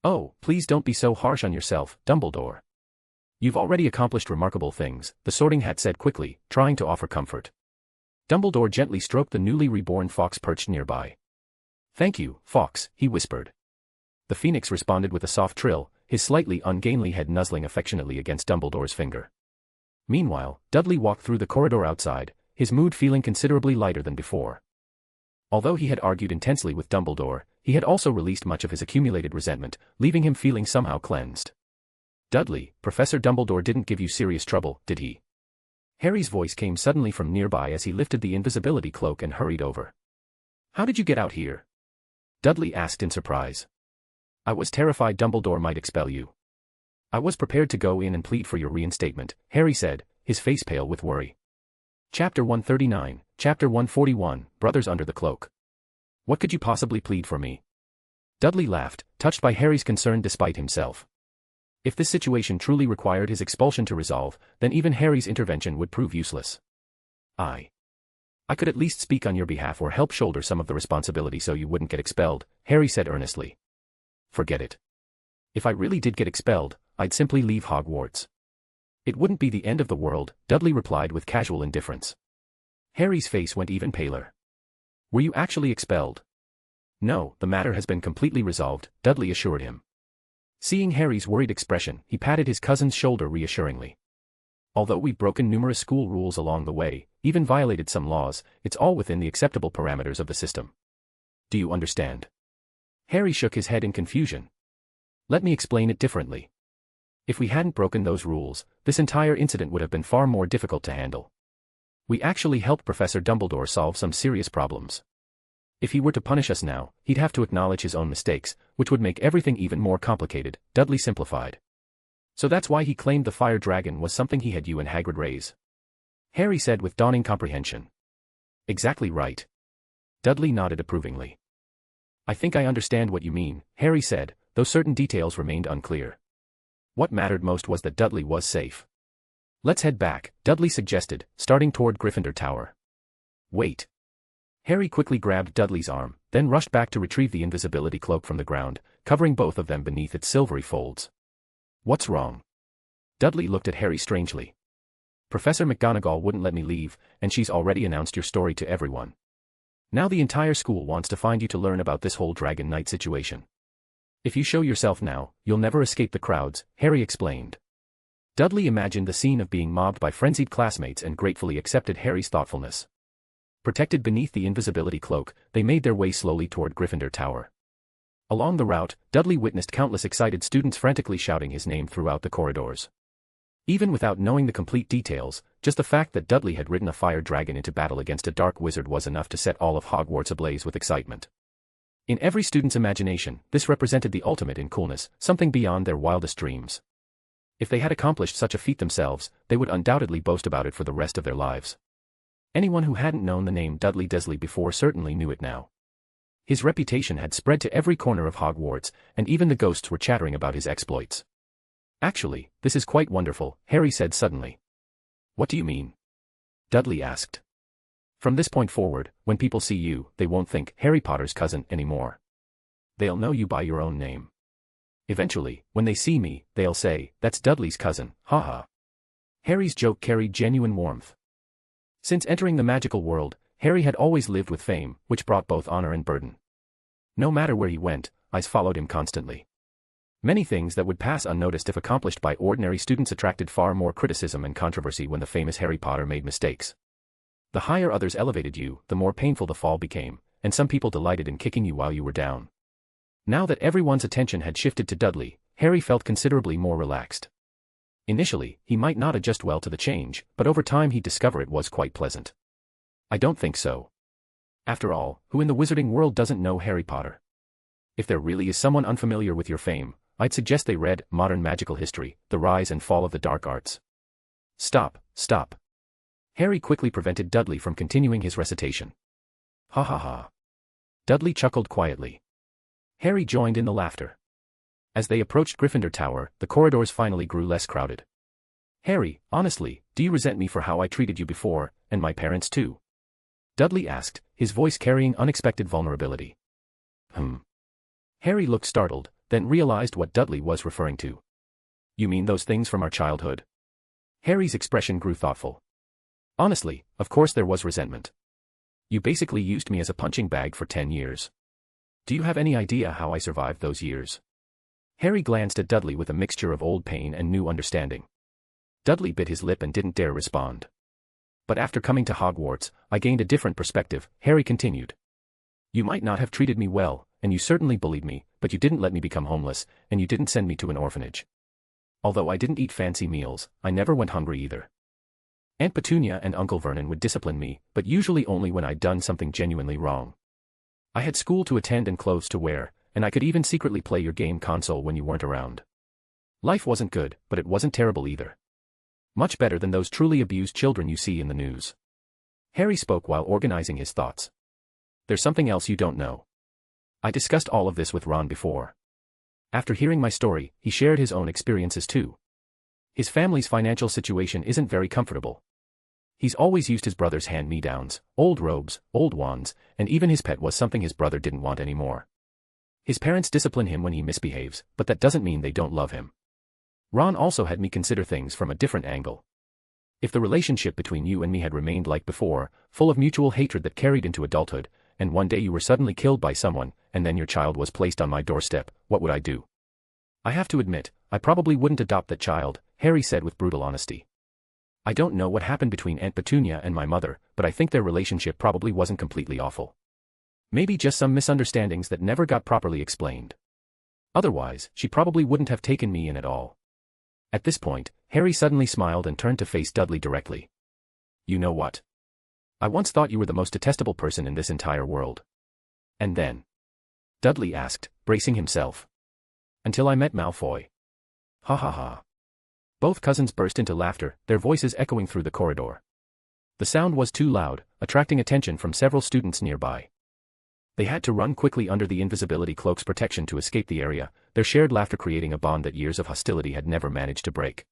Oh, please don't be so harsh on yourself, Dumbledore. You've already accomplished remarkable things, the Sorting Hat said quickly, trying to offer comfort. Dumbledore gently stroked the newly reborn fox perched nearby. Thank you, Fox, he whispered. The phoenix responded with a soft trill, his slightly ungainly head nuzzling affectionately against Dumbledore's finger. Meanwhile, Dudley walked through the corridor outside, his mood feeling considerably lighter than before. Although he had argued intensely with Dumbledore, he had also released much of his accumulated resentment, leaving him feeling somehow cleansed. Dudley, Professor Dumbledore didn't give you serious trouble, did he? Harry's voice came suddenly from nearby as he lifted the invisibility cloak and hurried over. How did you get out here? Dudley asked in surprise. I was terrified Dumbledore might expel you. I was prepared to go in and plead for your reinstatement, Harry said, his face pale with worry. Chapter 139, Chapter 141, Brothers Under the Cloak. What could you possibly plead for me? Dudley laughed, touched by Harry's concern despite himself. If this situation truly required his expulsion to resolve, then even Harry's intervention would prove useless. I could at least speak on your behalf or help shoulder some of the responsibility so you wouldn't get expelled, Harry said earnestly. Forget it. If I really did get expelled, I'd simply leave Hogwarts. It wouldn't be the end of the world, Dudley replied with casual indifference. Harry's face went even paler. Were you actually expelled? No, the matter has been completely resolved, Dudley assured him. Seeing Harry's worried expression, he patted his cousin's shoulder reassuringly. Although we've broken numerous school rules along the way, even violated some laws, it's all within the acceptable parameters of the system. Do you understand? Harry shook his head in confusion. Let me explain it differently. If we hadn't broken those rules, this entire incident would have been far more difficult to handle. We actually helped Professor Dumbledore solve some serious problems. If he were to punish us now, he'd have to acknowledge his own mistakes, which would make everything even more complicated, Dudley simplified. So that's why he claimed the fire dragon was something he had you and Hagrid raise. Harry said with dawning comprehension. Exactly right. Dudley nodded approvingly. I think I understand what you mean, Harry said, though certain details remained unclear. What mattered most was that Dudley was safe. Let's head back, Dudley suggested, starting toward Gryffindor Tower. Wait. Harry quickly grabbed Dudley's arm, then rushed back to retrieve the invisibility cloak from the ground, covering both of them beneath its silvery folds. What's wrong? Dudley looked at Harry strangely. Professor McGonagall wouldn't let me leave, and she's already announced your story to everyone. Now the entire school wants to find you to learn about this whole Dragon Knight situation. If you show yourself now, you'll never escape the crowds, Harry explained. Dudley imagined the scene of being mobbed by frenzied classmates and gratefully accepted Harry's thoughtfulness. Protected beneath the invisibility cloak, they made their way slowly toward Gryffindor Tower. Along the route, Dudley witnessed countless excited students frantically shouting his name throughout the corridors. Even without knowing the complete details, just the fact that Dudley had ridden a fire dragon into battle against a dark wizard was enough to set all of Hogwarts ablaze with excitement. In every student's imagination, this represented the ultimate in coolness, something beyond their wildest dreams. If they had accomplished such a feat themselves, they would undoubtedly boast about it for the rest of their lives. Anyone who hadn't known the name Dudley Dursley before certainly knew it now. His reputation had spread to every corner of Hogwarts, and even the ghosts were chattering about his exploits. "Actually, this is quite wonderful," Harry said suddenly. "What do you mean?" Dudley asked. "From this point forward, when people see you, they won't think Harry Potter's cousin anymore. They'll know you by your own name. Eventually, when they see me, they'll say, 'That's Dudley's cousin, haha.'" Harry's joke carried genuine warmth. Since entering the magical world, Harry had always lived with fame, which brought both honor and burden. No matter where he went, eyes followed him constantly. Many things that would pass unnoticed if accomplished by ordinary students attracted far more criticism and controversy when the famous Harry Potter made mistakes. The higher others elevated you, the more painful the fall became, and some people delighted in kicking you while you were down. Now that everyone's attention had shifted to Dudley, Harry felt considerably more relaxed. Initially, he might not adjust well to the change, but over time he'd discover it was quite pleasant. "I don't think so. After all, who in the wizarding world doesn't know Harry Potter? If there really is someone unfamiliar with your fame, I'd suggest they read Modern Magical History, The Rise and Fall of the Dark Arts." Stop. Harry quickly prevented Dudley from continuing his recitation. "Ha ha ha." Dudley chuckled quietly. Harry joined in the laughter. As they approached Gryffindor Tower, the corridors finally grew less crowded. "Harry, honestly, do you resent me for how I treated you before, and my parents too?" Dudley asked, his voice carrying unexpected vulnerability. Harry looked startled, then realized what Dudley was referring to. "You mean those things from our childhood?" Harry's expression grew thoughtful. "Honestly, of course there was resentment. You basically used me as a punching bag for 10 years. Do you have any idea how I survived those years?" Harry glanced at Dudley with a mixture of old pain and new understanding. Dudley bit his lip and didn't dare respond. "But after coming to Hogwarts, I gained a different perspective," Harry continued. "You might not have treated me well, and you certainly bullied me, but you didn't let me become homeless, and you didn't send me to an orphanage. Although I didn't eat fancy meals, I never went hungry either. Aunt Petunia and Uncle Vernon would discipline me, but usually only when I'd done something genuinely wrong. I had school to attend and clothes to wear, and I could even secretly play your game console when you weren't around. Life wasn't good, but it wasn't terrible either. Much better than those truly abused children you see in the news." Harry spoke while organizing his thoughts. "There's something else you don't know. I discussed all of this with Ron before. After hearing my story, he shared his own experiences too. His family's financial situation isn't very comfortable. He's always used his brother's hand-me-downs, old robes, old wands, and even his pet was something his brother didn't want anymore. His parents discipline him when he misbehaves, but that doesn't mean they don't love him. Ron also had me consider things from a different angle. If the relationship between you and me had remained like before, full of mutual hatred that carried into adulthood, and one day you were suddenly killed by someone, and then your child was placed on my doorstep, what would I do? I have to admit, I probably wouldn't adopt that child," Harry said with brutal honesty. "I don't know what happened between Aunt Petunia and my mother, but I think their relationship probably wasn't completely awful. Maybe just some misunderstandings that never got properly explained. Otherwise, she probably wouldn't have taken me in at all." At this point, Harry suddenly smiled and turned to face Dudley directly. "You know what? I once thought you were the most detestable person in this entire world." "And then?" Dudley asked, bracing himself. "Until I met Malfoy." "Ha ha ha." Both cousins burst into laughter, their voices echoing through the corridor. The sound was too loud, attracting attention from several students nearby. They had to run quickly under the invisibility cloak's protection to escape the area, their shared laughter creating a bond that years of hostility had never managed to break.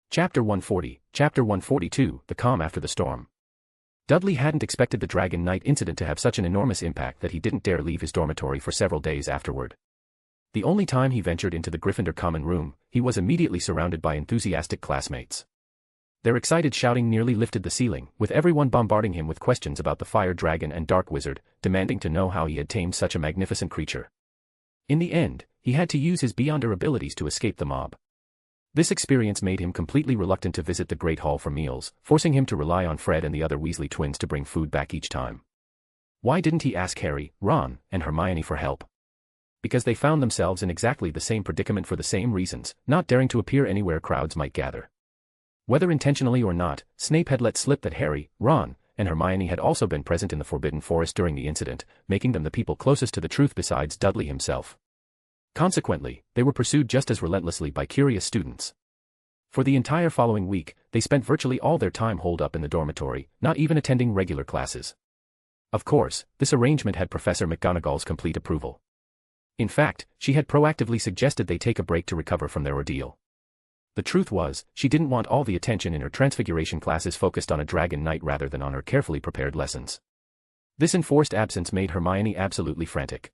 Chapter 140, Chapter 142, The Calm After the Storm. Dudley hadn't expected the Dragon Knight incident to have such an enormous impact that he didn't dare leave his dormitory for several days afterward. The only time he ventured into the Gryffindor common room, he was immediately surrounded by enthusiastic classmates. Their excited shouting nearly lifted the ceiling, with everyone bombarding him with questions about the fire dragon and dark wizard, demanding to know how he had tamed such a magnificent creature. In the end, he had to use his beyonder abilities to escape the mob. This experience made him completely reluctant to visit the Great Hall for meals, forcing him to rely on Fred and the other Weasley twins to bring food back each time. Why didn't he ask Harry, Ron, and Hermione for help? Because they found themselves in exactly the same predicament for the same reasons, not daring to appear anywhere crowds might gather. Whether intentionally or not, Snape had let slip that Harry, Ron, and Hermione had also been present in the Forbidden Forest during the incident, making them the people closest to the truth besides Dudley himself. Consequently, they were pursued just as relentlessly by curious students. For the entire following week, they spent virtually all their time holed up in the dormitory, not even attending regular classes. Of course, this arrangement had Professor McGonagall's complete approval. In fact, she had proactively suggested they take a break to recover from their ordeal. The truth was, she didn't want all the attention in her Transfiguration classes focused on a dragon knight rather than on her carefully prepared lessons. This enforced absence made Hermione absolutely frantic.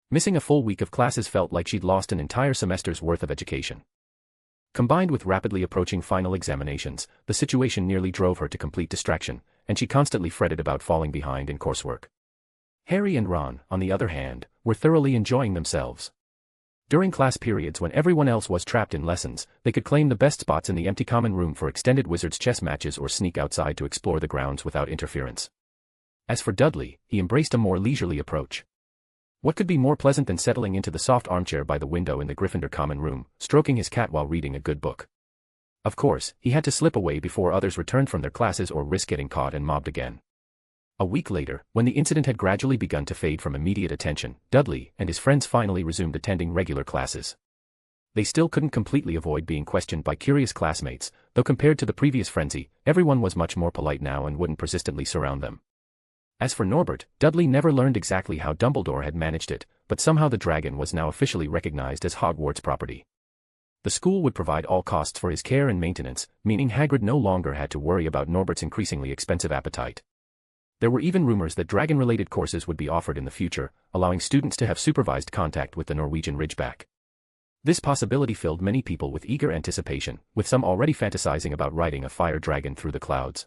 Missing a full week of classes felt like she'd lost an entire semester's worth of education. Combined with rapidly approaching final examinations, the situation nearly drove her to complete distraction, and she constantly fretted about falling behind in coursework. Harry and Ron, on the other hand, were thoroughly enjoying themselves. During class periods when everyone else was trapped in lessons, they could claim the best spots in the empty common room for extended wizards' chess matches or sneak outside to explore the grounds without interference. As for Dudley, he embraced a more leisurely approach. What could be more pleasant than settling into the soft armchair by the window in the Gryffindor common room, stroking his cat while reading a good book? Of course, he had to slip away before others returned from their classes or risk getting caught and mobbed again. A week later, when the incident had gradually begun to fade from immediate attention, Dudley and his friends finally resumed attending regular classes. They still couldn't completely avoid being questioned by curious classmates, though compared to the previous frenzy, everyone was much more polite now and wouldn't persistently surround them. As for Norbert, Dudley never learned exactly how Dumbledore had managed it, but somehow the dragon was now officially recognized as Hogwarts property. The school would provide all costs for his care and maintenance, meaning Hagrid no longer had to worry about Norbert's increasingly expensive appetite. There were even rumors that dragon-related courses would be offered in the future, allowing students to have supervised contact with the Norwegian Ridgeback. This possibility filled many people with eager anticipation, with some already fantasizing about riding a fire dragon through the clouds.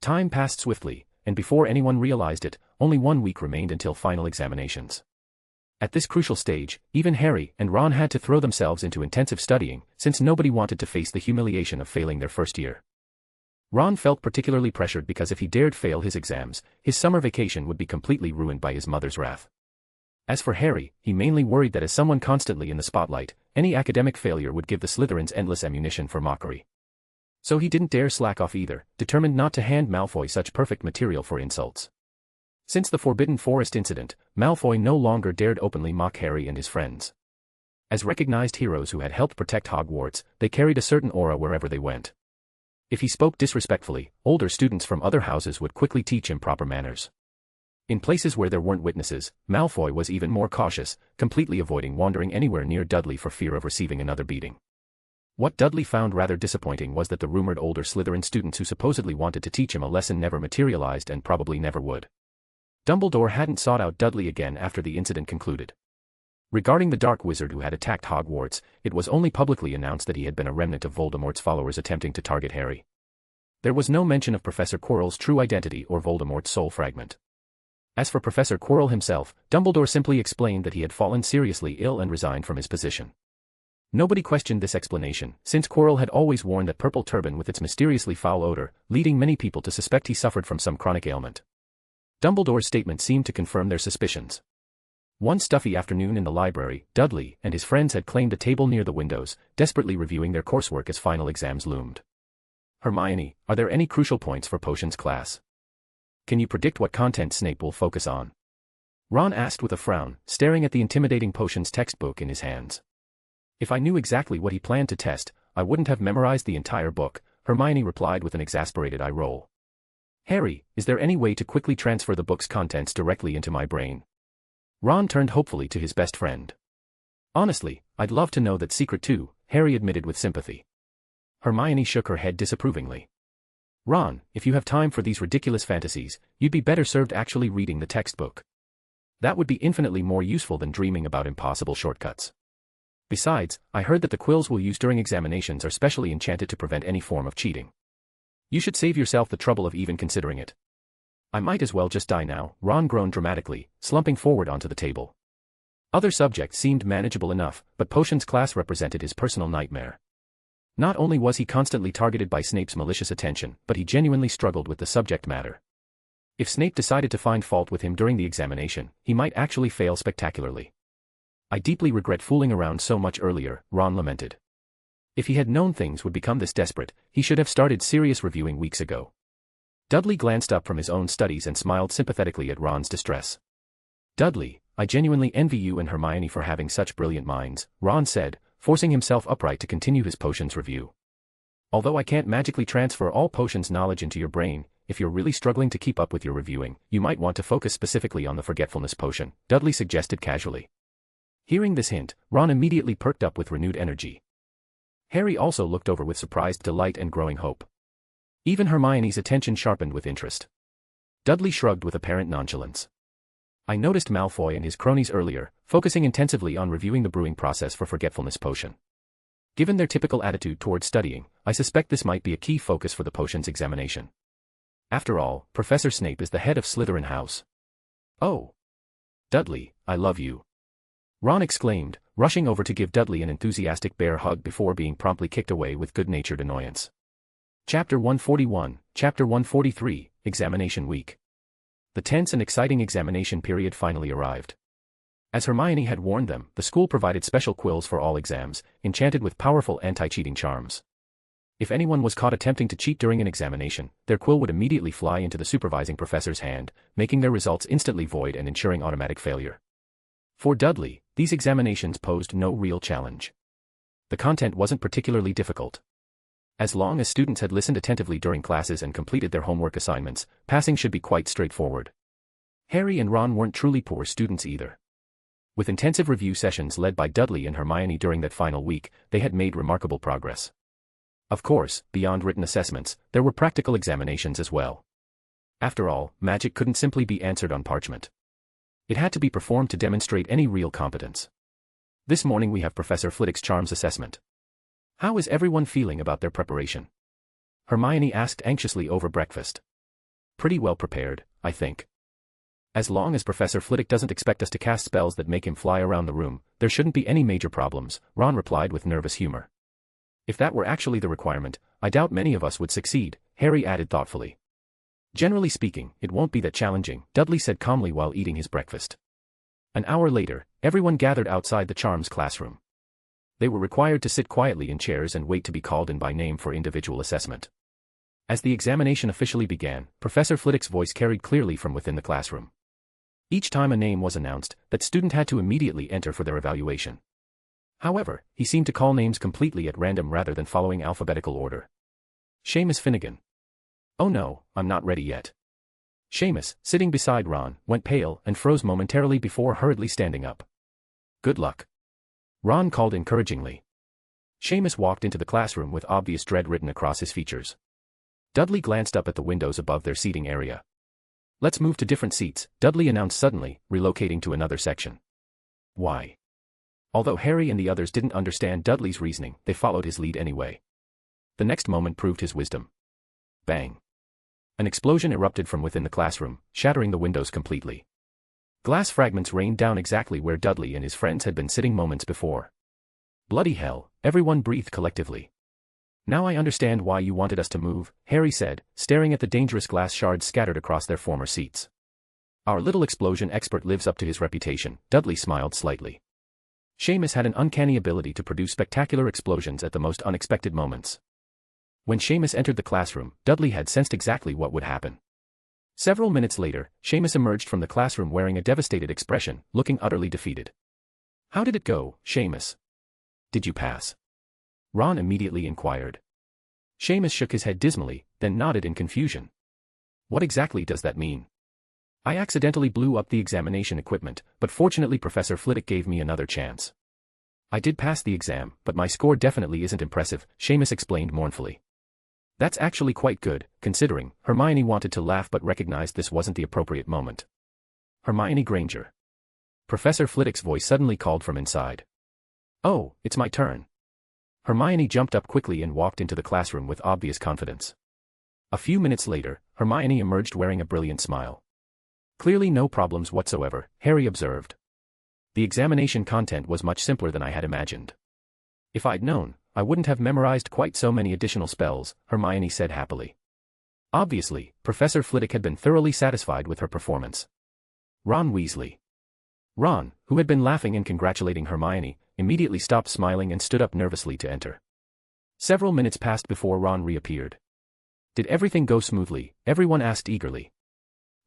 Time passed swiftly, and before anyone realized it, only 1 week remained until final examinations. At this crucial stage, even Harry and Ron had to throw themselves into intensive studying, since nobody wanted to face the humiliation of failing their first year. Ron felt particularly pressured because if he dared fail his exams, his summer vacation would be completely ruined by his mother's wrath. As for Harry, he mainly worried that as someone constantly in the spotlight, any academic failure would give the Slytherins endless ammunition for mockery. So he didn't dare slack off either, determined not to hand Malfoy such perfect material for insults. Since the Forbidden Forest incident, Malfoy no longer dared openly mock Harry and his friends. As recognized heroes who had helped protect Hogwarts, they carried a certain aura wherever they went. If he spoke disrespectfully, older students from other houses would quickly teach him proper manners. In places where there weren't witnesses, Malfoy was even more cautious, completely avoiding wandering anywhere near Dudley for fear of receiving another beating. What Dudley found rather disappointing was that the rumored older Slytherin students who supposedly wanted to teach him a lesson never materialized and probably never would. Dumbledore hadn't sought out Dudley again after the incident concluded. Regarding the Dark Wizard who had attacked Hogwarts, it was only publicly announced that he had been a remnant of Voldemort's followers attempting to target Harry. There was no mention of Professor Quirrell's true identity or Voldemort's soul fragment. As for Professor Quirrell himself, Dumbledore simply explained that he had fallen seriously ill and resigned from his position. Nobody questioned this explanation, since Quirrell had always worn that purple turban with its mysteriously foul odor, leading many people to suspect he suffered from some chronic ailment. Dumbledore's statement seemed to confirm their suspicions. One stuffy afternoon in the library, Dudley and his friends had claimed a table near the windows, desperately reviewing their coursework as final exams loomed. "Hermione, are there any crucial points for potions class? Can you predict what content Snape will focus on?" Ron asked with a frown, staring at the intimidating potions textbook in his hands. "If I knew exactly what he planned to test, I wouldn't have memorized the entire book," Hermione replied with an exasperated eye roll. "Harry, is there any way to quickly transfer the book's contents directly into my brain?" Ron turned hopefully to his best friend. "Honestly, I'd love to know that secret too," Harry admitted with sympathy. Hermione shook her head disapprovingly. "Ron, if you have time for these ridiculous fantasies, you'd be better served actually reading the textbook. That would be infinitely more useful than dreaming about impossible shortcuts. Besides, I heard that the quills we'll use during examinations are specially enchanted to prevent any form of cheating. You should save yourself the trouble of even considering it." "I might as well just die now," Ron groaned dramatically, slumping forward onto the table. Other subjects seemed manageable enough, but potions class represented his personal nightmare. Not only was he constantly targeted by Snape's malicious attention, but he genuinely struggled with the subject matter. If Snape decided to find fault with him during the examination, he might actually fail spectacularly. "I deeply regret fooling around so much earlier," Ron lamented. If he had known things would become this desperate, he should have started serious reviewing weeks ago. Dudley glanced up from his own studies and smiled sympathetically at Ron's distress. "Dudley, I genuinely envy you and Hermione for having such brilliant minds," Ron said, forcing himself upright to continue his potions review. "Although I can't magically transfer all potions knowledge into your brain, if you're really struggling to keep up with your reviewing, you might want to focus specifically on the forgetfulness potion," Dudley suggested casually. Hearing this hint, Ron immediately perked up with renewed energy. Harry also looked over with surprised delight and growing hope. Even Hermione's attention sharpened with interest. Dudley shrugged with apparent nonchalance. "I noticed Malfoy and his cronies earlier, focusing intensively on reviewing the brewing process for forgetfulness potion. Given their typical attitude towards studying, I suspect this might be a key focus for the potions examination. After all, Professor Snape is the head of Slytherin House." "Oh. Dudley, I love you," Ron exclaimed, rushing over to give Dudley an enthusiastic bear hug before being promptly kicked away with good-natured annoyance. Chapter 141, Chapter 143, Examination Week. The tense and exciting examination period finally arrived. As Hermione had warned them, the school provided special quills for all exams, enchanted with powerful anti-cheating charms. If anyone was caught attempting to cheat during an examination, their quill would immediately fly into the supervising professor's hand, making their results instantly void and ensuring automatic failure. For Dudley, these examinations posed no real challenge. The content wasn't particularly difficult. As long as students had listened attentively during classes and completed their homework assignments, passing should be quite straightforward. Harry and Ron weren't truly poor students either. With intensive review sessions led by Dudley and Hermione during that final week, they had made remarkable progress. Of course, beyond written assessments, there were practical examinations as well. After all, magic couldn't simply be answered on parchment. It had to be performed to demonstrate any real competence. This morning we have Professor Flitwick's Charms assessment. How is everyone feeling about their preparation? Hermione asked anxiously over breakfast. Pretty well prepared, I think. As long as Professor Flitwick doesn't expect us to cast spells that make him fly around the room, there shouldn't be any major problems, Ron replied with nervous humor. If that were actually the requirement, I doubt many of us would succeed, Harry added thoughtfully. Generally speaking, it won't be that challenging, Dudley said calmly while eating his breakfast. An hour later, everyone gathered outside the Charms classroom. They were required to sit quietly in chairs and wait to be called in by name for individual assessment. As the examination officially began, Professor Flitwick's voice carried clearly from within the classroom. Each time a name was announced, that student had to immediately enter for their evaluation. However, he seemed to call names completely at random rather than following alphabetical order. Seamus Finnegan. Oh no, I'm not ready yet. Seamus, sitting beside Ron, went pale and froze momentarily before hurriedly standing up. Good luck. Ron called encouragingly. Seamus walked into the classroom with obvious dread written across his features. Dudley glanced up at the windows above their seating area. Let's move to different seats, Dudley announced suddenly, relocating to another section. Why? Although Harry and the others didn't understand Dudley's reasoning, they followed his lead anyway. The next moment proved his wisdom. Bang. An explosion erupted from within the classroom, shattering the windows completely. Glass fragments rained down exactly where Dudley and his friends had been sitting moments before. Bloody hell, everyone breathed collectively. Now I understand why you wanted us to move, Harry said, staring at the dangerous glass shards scattered across their former seats. Our little explosion expert lives up to his reputation, Dudley smiled slightly. Seamus had an uncanny ability to produce spectacular explosions at the most unexpected moments. When Seamus entered the classroom, Dudley had sensed exactly what would happen. Several minutes later, Seamus emerged from the classroom wearing a devastated expression, looking utterly defeated. How did it go, Seamus? Did you pass? Ron immediately inquired. Seamus shook his head dismally, then nodded in confusion. What exactly does that mean? I accidentally blew up the examination equipment, but fortunately Professor Flitwick gave me another chance. I did pass the exam, but my score definitely isn't impressive, Seamus explained mournfully. That's actually quite good, considering, Hermione wanted to laugh but recognized this wasn't the appropriate moment. Hermione Granger. Professor Flitwick's voice suddenly called from inside. Oh, it's my turn. Hermione jumped up quickly and walked into the classroom with obvious confidence. A few minutes later, Hermione emerged wearing a brilliant smile. Clearly no problems whatsoever, Harry observed. The examination content was much simpler than I had imagined. If I'd known, I wouldn't have memorized quite so many additional spells, Hermione said happily. Obviously, Professor Flitwick had been thoroughly satisfied with her performance. Ron Weasley. Ron, who had been laughing and congratulating Hermione, immediately stopped smiling and stood up nervously to enter. Several minutes passed before Ron reappeared. Did everything go smoothly? Everyone asked eagerly.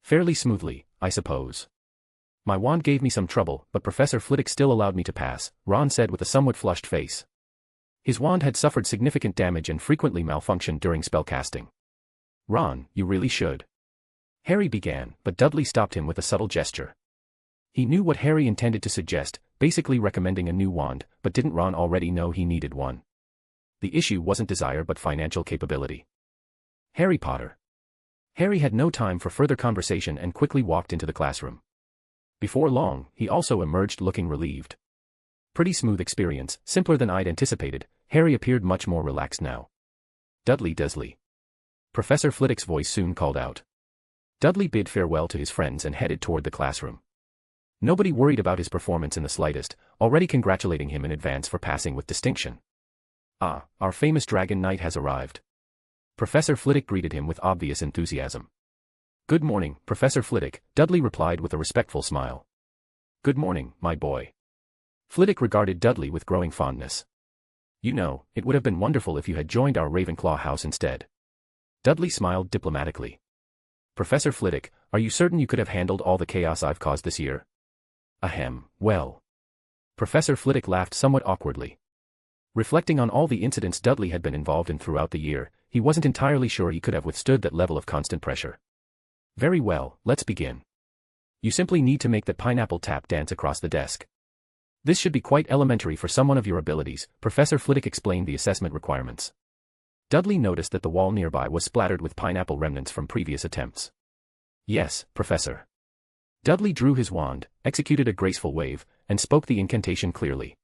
Fairly smoothly, I suppose. My wand gave me some trouble, but Professor Flitwick still allowed me to pass, Ron said with a somewhat flushed face. His wand had suffered significant damage and frequently malfunctioned during spellcasting. Ron, you really should. Harry began, but Dudley stopped him with a subtle gesture. He knew what Harry intended to suggest, basically recommending a new wand, but didn't Ron already know he needed one? The issue wasn't desire but financial capability. Harry Potter. Harry had no time for further conversation and quickly walked into the classroom. Before long, he also emerged looking relieved. Pretty smooth experience, simpler than I'd anticipated. Harry appeared much more relaxed now. Dudley Dursley. Professor Flitwick's voice soon called out. Dudley bid farewell to his friends and headed toward the classroom. Nobody worried about his performance in the slightest, already congratulating him in advance for passing with distinction. Ah, our famous Dragon Knight has arrived. Professor Flitwick greeted him with obvious enthusiasm. Good morning, Professor Flitwick, Dudley replied with a respectful smile. Good morning, my boy. Flitwick regarded Dudley with growing fondness. You know, it would have been wonderful if you had joined our Ravenclaw house instead. Dudley smiled diplomatically. Professor Flitwick, are you certain you could have handled all the chaos I've caused this year? Ahem, well. Professor Flitwick laughed somewhat awkwardly. Reflecting on all the incidents Dudley had been involved in throughout the year, he wasn't entirely sure he could have withstood that level of constant pressure. Very well, let's begin. You simply need to make the pineapple tap dance across the desk. This should be quite elementary for someone of your abilities, Professor Flitwick explained the assessment requirements. Dudley noticed that the wall nearby was splattered with pineapple remnants from previous attempts. Yes, Professor. Dudley drew his wand, executed a graceful wave, and spoke the incantation clearly.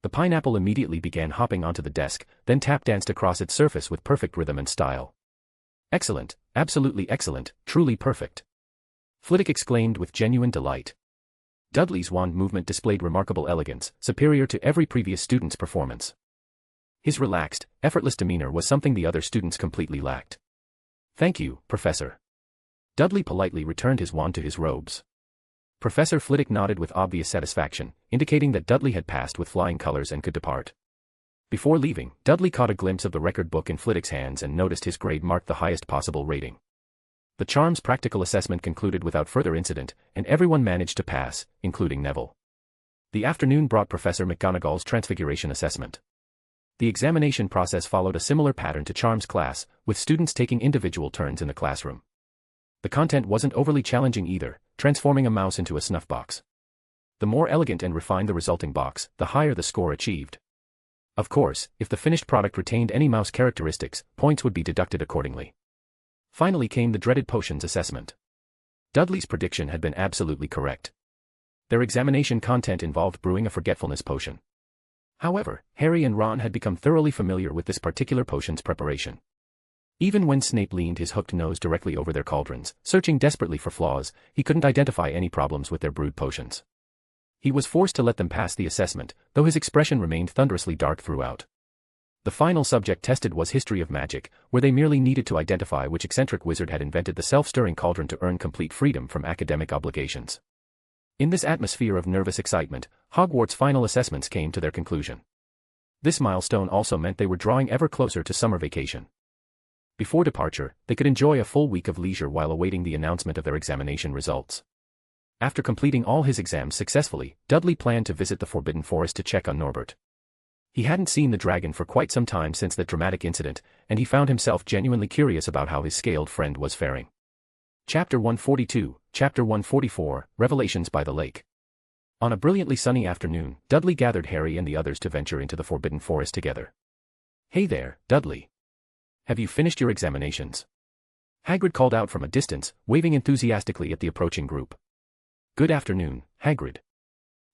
The pineapple immediately began hopping onto the desk, then tap-danced across its surface with perfect rhythm and style. Excellent, absolutely excellent, truly perfect. Flitwick exclaimed with genuine delight. Dudley's wand movement displayed remarkable elegance, superior to every previous student's performance. His relaxed, effortless demeanor was something the other students completely lacked. Thank you, Professor. Dudley politely returned his wand to his robes. Professor Flitwick nodded with obvious satisfaction, indicating that Dudley had passed with flying colors and could depart. Before leaving, Dudley caught a glimpse of the record book in Flitwick's hands and noticed his grade marked the highest possible rating. The charm's practical assessment concluded without further incident, and everyone managed to pass, including Neville. The afternoon brought Professor McGonagall's transfiguration assessment. The examination process followed a similar pattern to Charm's class, with students taking individual turns in the classroom. The content wasn't overly challenging either, transforming a mouse into a snuff box. The more elegant and refined the resulting box, the higher the score achieved. Of course, if the finished product retained any mouse characteristics, points would be deducted accordingly. Finally came the dreaded potions assessment. Dudley's prediction had been absolutely correct. Their examination content involved brewing a forgetfulness potion. However, Harry and Ron had become thoroughly familiar with this particular potion's preparation. Even when Snape leaned his hooked nose directly over their cauldrons, searching desperately for flaws, he couldn't identify any problems with their brewed potions. He was forced to let them pass the assessment, though his expression remained thunderously dark throughout. The final subject tested was History of Magic, where they merely needed to identify which eccentric wizard had invented the self-stirring cauldron to earn complete freedom from academic obligations. In this atmosphere of nervous excitement, Hogwarts' final assessments came to their conclusion. This milestone also meant they were drawing ever closer to summer vacation. Before departure, they could enjoy a full week of leisure while awaiting the announcement of their examination results. After completing all his exams successfully, Dudley planned to visit the Forbidden Forest to check on Norbert. He hadn't seen the dragon for quite some time since that dramatic incident, and he found himself genuinely curious about how his scaled friend was faring. Chapter 142, Chapter 144, Revelations by the Lake. On a brilliantly sunny afternoon, Dudley gathered Harry and the others to venture into the Forbidden Forest together. Hey there, Dudley. Have you finished your examinations? Hagrid called out from a distance, waving enthusiastically at the approaching group. Good afternoon, Hagrid.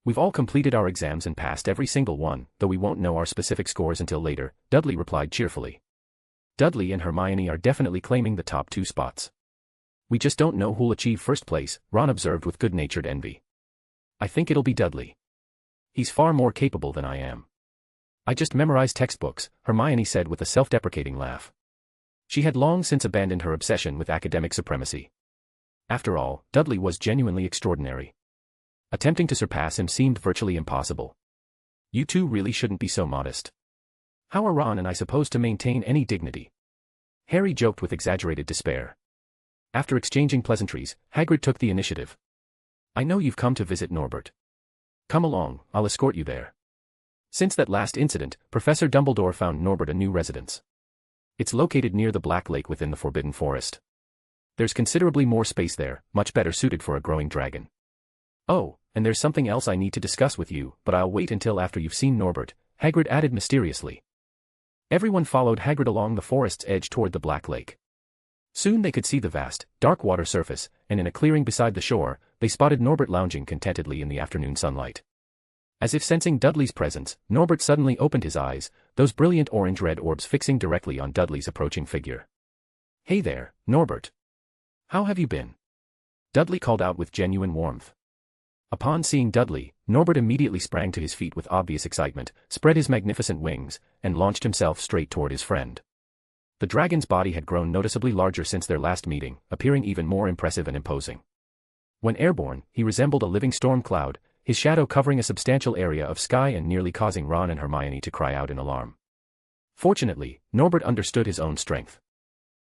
We've all completed our exams and passed every single one, though we won't know our specific scores until later, Dudley replied cheerfully. Dudley and Hermione are definitely claiming the top 2 spots. We just don't know who'll achieve first place, Ron observed with good-natured envy. I think it'll be Dudley. He's far more capable than I am. I just memorized textbooks, Hermione said with a self-deprecating laugh. She had long since abandoned her obsession with academic supremacy. After all, Dudley was genuinely extraordinary. Attempting to surpass him seemed virtually impossible. You two really shouldn't be so modest. How are Ron and I supposed to maintain any dignity? Harry joked with exaggerated despair. After exchanging pleasantries, Hagrid took the initiative. I know you've come to visit Norbert. Come along, I'll escort you there. Since that last incident, Professor Dumbledore found Norbert a new residence. It's located near the Black Lake within the Forbidden Forest. There's considerably more space there, much better suited for a growing dragon. Oh, and there's something else I need to discuss with you, but I'll wait until after you've seen Norbert, Hagrid added mysteriously. Everyone followed Hagrid along the forest's edge toward the Black Lake. Soon they could see the vast, dark water surface, and in a clearing beside the shore, they spotted Norbert lounging contentedly in the afternoon sunlight. As if sensing Dudley's presence, Norbert suddenly opened his eyes, those brilliant orange-red orbs fixing directly on Dudley's approaching figure. Hey there, Norbert. How have you been? Dudley called out with genuine warmth. Upon seeing Dudley, Norbert immediately sprang to his feet with obvious excitement, spread his magnificent wings, and launched himself straight toward his friend. The dragon's body had grown noticeably larger since their last meeting, appearing even more impressive and imposing. When airborne, he resembled a living storm cloud, his shadow covering a substantial area of sky and nearly causing Ron and Hermione to cry out in alarm. Fortunately, Norbert understood his own strength.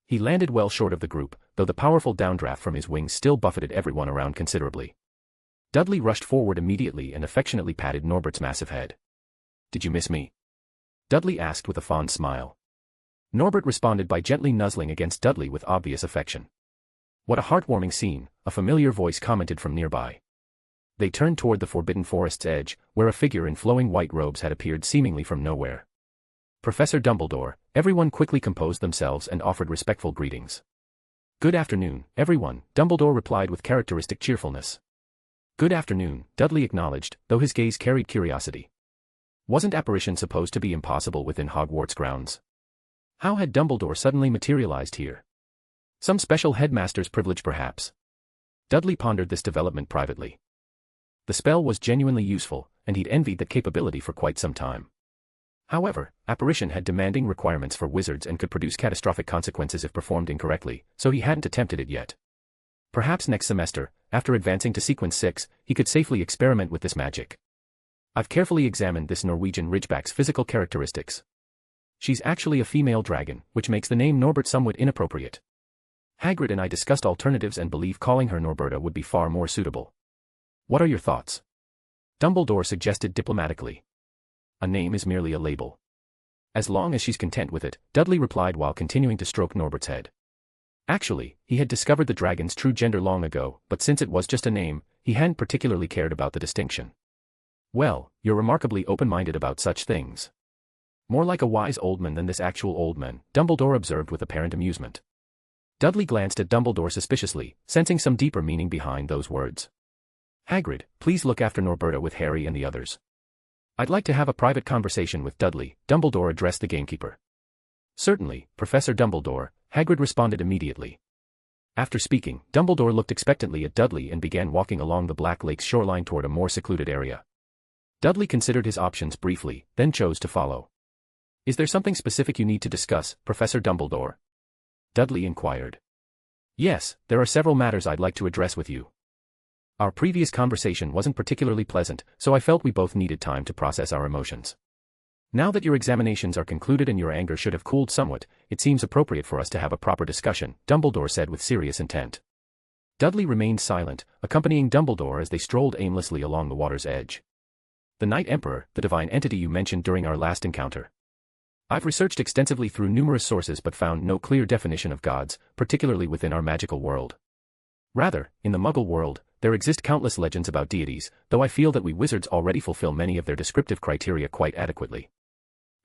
He landed well short of the group, though the powerful downdraft from his wings still buffeted everyone around considerably. Dudley rushed forward immediately and affectionately patted Norbert's massive head. Did you miss me? Dudley asked with a fond smile. Norbert responded by gently nuzzling against Dudley with obvious affection. What a heartwarming scene, a familiar voice commented from nearby. They turned toward the Forbidden Forest's edge, where a figure in flowing white robes had appeared seemingly from nowhere. Professor Dumbledore. Everyone quickly composed themselves and offered respectful greetings. Good afternoon, everyone, Dumbledore replied with characteristic cheerfulness. Good afternoon, Dudley acknowledged, though his gaze carried curiosity. Wasn't apparition supposed to be impossible within Hogwarts grounds? How had Dumbledore suddenly materialized here? Some special headmaster's privilege perhaps? Dudley pondered this development privately. The spell was genuinely useful, and he'd envied that capability for quite some time. However, apparition had demanding requirements for wizards and could produce catastrophic consequences if performed incorrectly, so he hadn't attempted it yet. Perhaps next semester, after advancing to Sequence 6, he could safely experiment with this magic. I've carefully examined this Norwegian Ridgeback's physical characteristics. She's actually a female dragon, which makes the name Norbert somewhat inappropriate. Hagrid and I discussed alternatives and believe calling her Norberta would be far more suitable. What are your thoughts? Dumbledore suggested diplomatically. A name is merely a label. As long as she's content with it, Dudley replied while continuing to stroke Norbert's head. Actually, he had discovered the dragon's true gender long ago, but since it was just a name, he hadn't particularly cared about the distinction. Well, you're remarkably open-minded about such things. More like a wise old man than this actual old man, Dumbledore observed with apparent amusement. Dudley glanced at Dumbledore suspiciously, sensing some deeper meaning behind those words. Hagrid, please look after Norberta with Harry and the others. I'd like to have a private conversation with Dudley, Dumbledore addressed the gamekeeper. Certainly, Professor Dumbledore, Hagrid responded immediately. After speaking, Dumbledore looked expectantly at Dudley and began walking along the Black Lake's shoreline toward a more secluded area. Dudley considered his options briefly, then chose to follow. Is there something specific you need to discuss, Professor Dumbledore? Dudley inquired. Yes, there are several matters I'd like to address with you. Our previous conversation wasn't particularly pleasant, so I felt we both needed time to process our emotions. Now that your examinations are concluded and your anger should have cooled somewhat, it seems appropriate for us to have a proper discussion, Dumbledore said with serious intent. Dudley remained silent, accompanying Dumbledore as they strolled aimlessly along the water's edge. The Knight Emperor, the divine entity you mentioned during our last encounter. I've researched extensively through numerous sources but found no clear definition of gods, particularly within our magical world. Rather, in the Muggle world, there exist countless legends about deities, though I feel that we wizards already fulfill many of their descriptive criteria quite adequately.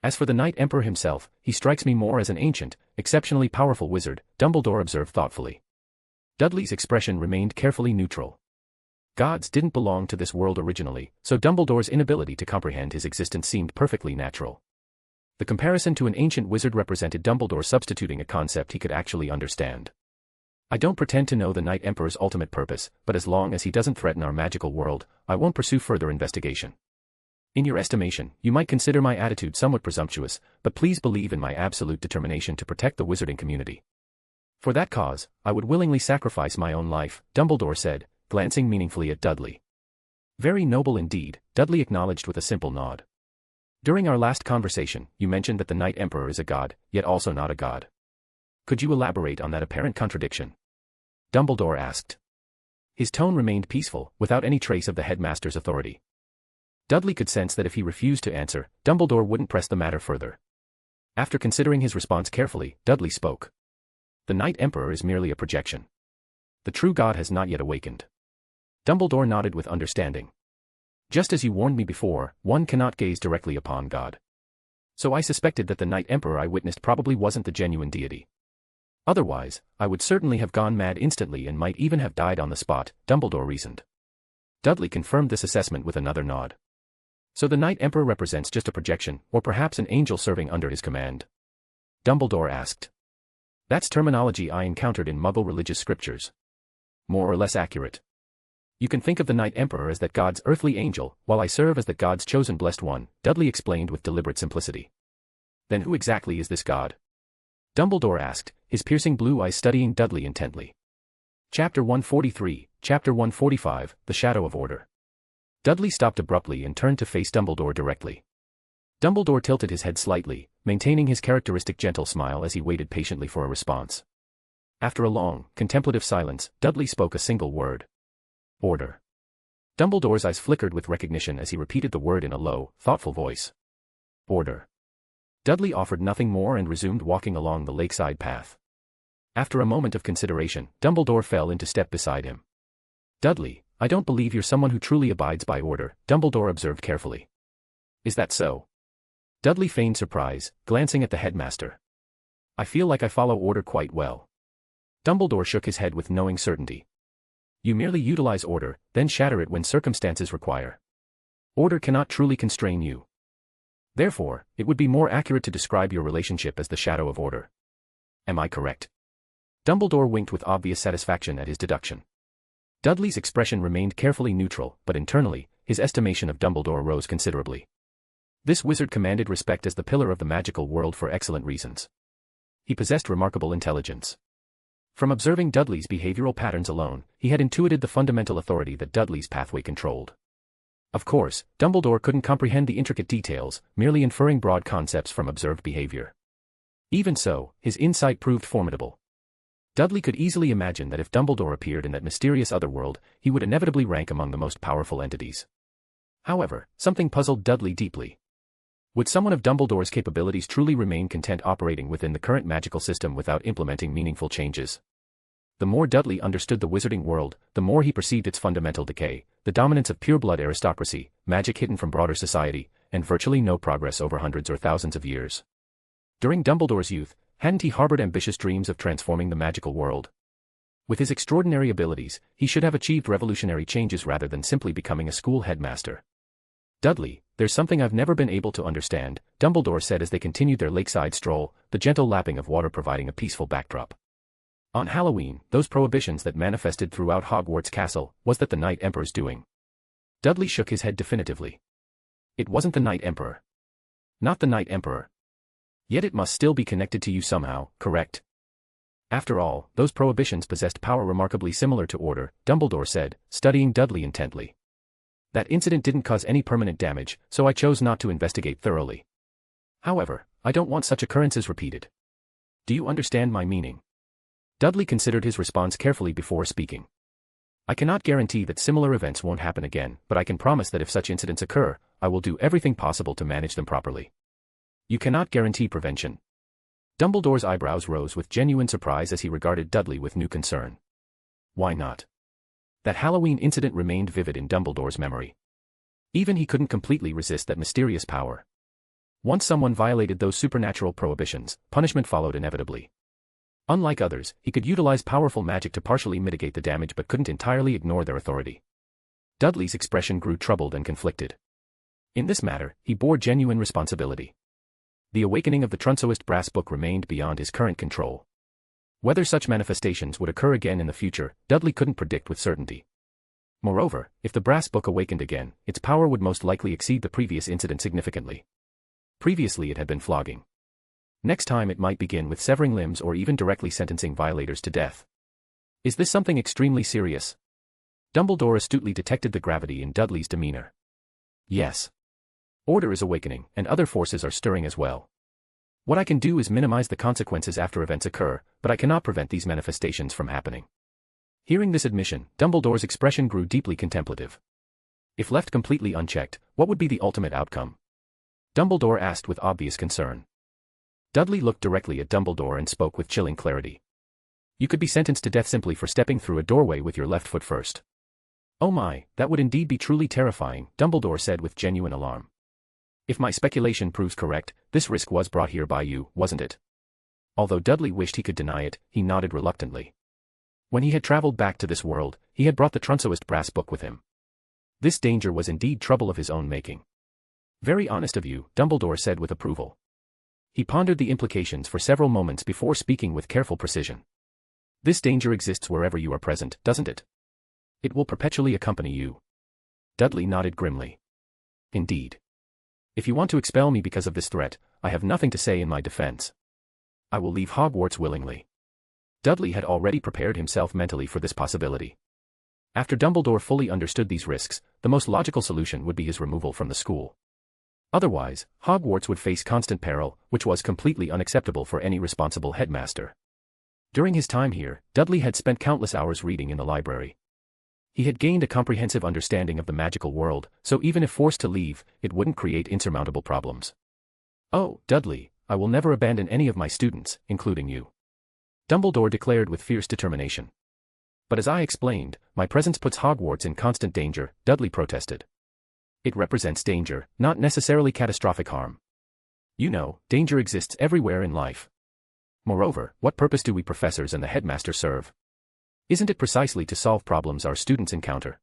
As for the Knight Emperor himself, he strikes me more as an ancient, exceptionally powerful wizard, Dumbledore observed thoughtfully. Dudley's expression remained carefully neutral. Gods didn't belong to this world originally, so Dumbledore's inability to comprehend his existence seemed perfectly natural. The comparison to an ancient wizard represented Dumbledore substituting a concept he could actually understand. I don't pretend to know the Knight Emperor's ultimate purpose, but as long as he doesn't threaten our magical world, I won't pursue further investigation. In your estimation, you might consider my attitude somewhat presumptuous, but please believe in my absolute determination to protect the wizarding community. For that cause, I would willingly sacrifice my own life, Dumbledore said, glancing meaningfully at Dudley. Very noble indeed, Dudley acknowledged with a simple nod. During our last conversation, you mentioned that the Knight Emperor is a god, yet also not a god. Could you elaborate on that apparent contradiction? Dumbledore asked. His tone remained peaceful, without any trace of the headmaster's authority. Dudley could sense that if he refused to answer, Dumbledore wouldn't press the matter further. After considering his response carefully, Dudley spoke. The Knight Emperor is merely a projection. The true god has not yet awakened. Dumbledore nodded with understanding. Just as you warned me before, one cannot gaze directly upon God. So I suspected that the Knight Emperor I witnessed probably wasn't the genuine deity. Otherwise, I would certainly have gone mad instantly and might even have died on the spot, Dumbledore reasoned. Dudley confirmed this assessment with another nod. So the Knight Emperor represents just a projection, or perhaps an angel serving under his command? Dumbledore asked. That's terminology I encountered in Muggle religious scriptures. More or less accurate. You can think of the Knight Emperor as that god's earthly angel, while I serve as that god's chosen blessed one, Dudley explained with deliberate simplicity. Then who exactly is this god? Dumbledore asked, his piercing blue eyes studying Dudley intently. Chapter 143, Chapter 145, The Shadow of Order. Dudley stopped abruptly and turned to face Dumbledore directly. Dumbledore tilted his head slightly, maintaining his characteristic gentle smile as he waited patiently for a response. After a long, contemplative silence, Dudley spoke a single word. Order. Dumbledore's eyes flickered with recognition as he repeated the word in a low, thoughtful voice. Order. Dudley offered nothing more and resumed walking along the lakeside path. After a moment of consideration, Dumbledore fell into step beside him. Dudley, I don't believe you're someone who truly abides by order, Dumbledore observed carefully. Is that so? Dudley feigned surprise, glancing at the headmaster. I feel like I follow order quite well. Dumbledore shook his head with knowing certainty. You merely utilize order, then shatter it when circumstances require. Order cannot truly constrain you. Therefore, it would be more accurate to describe your relationship as the shadow of order. Am I correct? Dumbledore winked with obvious satisfaction at his deduction. Dudley's expression remained carefully neutral, but internally, his estimation of Dumbledore rose considerably. This wizard commanded respect as the pillar of the magical world for excellent reasons. He possessed remarkable intelligence. From observing Dudley's behavioral patterns alone, he had intuited the fundamental authority that Dudley's pathway controlled. Of course, Dumbledore couldn't comprehend the intricate details, merely inferring broad concepts from observed behavior. Even so, his insight proved formidable. Dudley could easily imagine that if Dumbledore appeared in that mysterious otherworld, he would inevitably rank among the most powerful entities. However, something puzzled Dudley deeply. Would someone of Dumbledore's capabilities truly remain content operating within the current magical system without implementing meaningful changes? The more Dudley understood the wizarding world, the more he perceived its fundamental decay, the dominance of pure-blood aristocracy, magic hidden from broader society, and virtually no progress over hundreds or thousands of years. During Dumbledore's youth, hadn't he harbored ambitious dreams of transforming the magical world? With his extraordinary abilities, he should have achieved revolutionary changes rather than simply becoming a school headmaster. Dudley, there's something I've never been able to understand, Dumbledore said as they continued their lakeside stroll, the gentle lapping of water providing a peaceful backdrop. On Halloween, those prohibitions that manifested throughout Hogwarts Castle, was that the Knight Emperor's doing? Dudley shook his head definitively. It wasn't the Knight Emperor. Not the Knight Emperor. Yet it must still be connected to you somehow, correct? After all, those prohibitions possessed power remarkably similar to order, Dumbledore said, studying Dudley intently. That incident didn't cause any permanent damage, so I chose not to investigate thoroughly. However, I don't want such occurrences repeated. Do you understand my meaning? Dudley considered his response carefully before speaking. I cannot guarantee that similar events won't happen again, but I can promise that if such incidents occur, I will do everything possible to manage them properly. You cannot guarantee prevention. Dumbledore's eyebrows rose with genuine surprise as he regarded Dudley with new concern. Why not? That Halloween incident remained vivid in Dumbledore's memory. Even he couldn't completely resist that mysterious power. Once someone violated those supernatural prohibitions, punishment followed inevitably. Unlike others, he could utilize powerful magic to partially mitigate the damage but couldn't entirely ignore their authority. Dudley's expression grew troubled and conflicted. In this matter, he bore genuine responsibility. The awakening of the Trunsoist brass book remained beyond his current control. Whether such manifestations would occur again in the future, Dudley couldn't predict with certainty. Moreover, if the brass book awakened again, its power would most likely exceed the previous incident significantly. Previously it had been flogging. Next time it might begin with severing limbs or even directly sentencing violators to death. Is this something extremely serious? Dumbledore astutely detected the gravity in Dudley's demeanor. Yes. Order is awakening, and other forces are stirring as well. What I can do is minimize the consequences after events occur, but I cannot prevent these manifestations from happening. Hearing this admission, Dumbledore's expression grew deeply contemplative. If left completely unchecked, what would be the ultimate outcome? Dumbledore asked with obvious concern. Dudley looked directly at Dumbledore and spoke with chilling clarity. You could be sentenced to death simply for stepping through a doorway with your left foot first. Oh my, that would indeed be truly terrifying, Dumbledore said with genuine alarm. If my speculation proves correct, this risk was brought here by you, wasn't it? Although Dudley wished he could deny it, he nodded reluctantly. When he had traveled back to this world, he had brought the Trunsoist brass book with him. This danger was indeed trouble of his own making. Very honest of you, Dumbledore said with approval. He pondered the implications for several moments before speaking with careful precision. This danger exists wherever you are present, doesn't it? It will perpetually accompany you. Dudley nodded grimly. Indeed. If you want to expel me because of this threat, I have nothing to say in my defense. I will leave Hogwarts willingly. Dudley had already prepared himself mentally for this possibility. After Dumbledore fully understood these risks, the most logical solution would be his removal from the school. Otherwise, Hogwarts would face constant peril, which was completely unacceptable for any responsible headmaster. During his time here, Dudley had spent countless hours reading in the library. He had gained a comprehensive understanding of the magical world, so even if forced to leave, it wouldn't create insurmountable problems. Oh, Dudley, I will never abandon any of my students, including you. Dumbledore declared with fierce determination. But as I explained, my presence puts Hogwarts in constant danger, Dudley protested. It represents danger, not necessarily catastrophic harm. You know, danger exists everywhere in life. Moreover, what purpose do we professors and the headmaster serve? Isn't it precisely to solve problems our students encounter?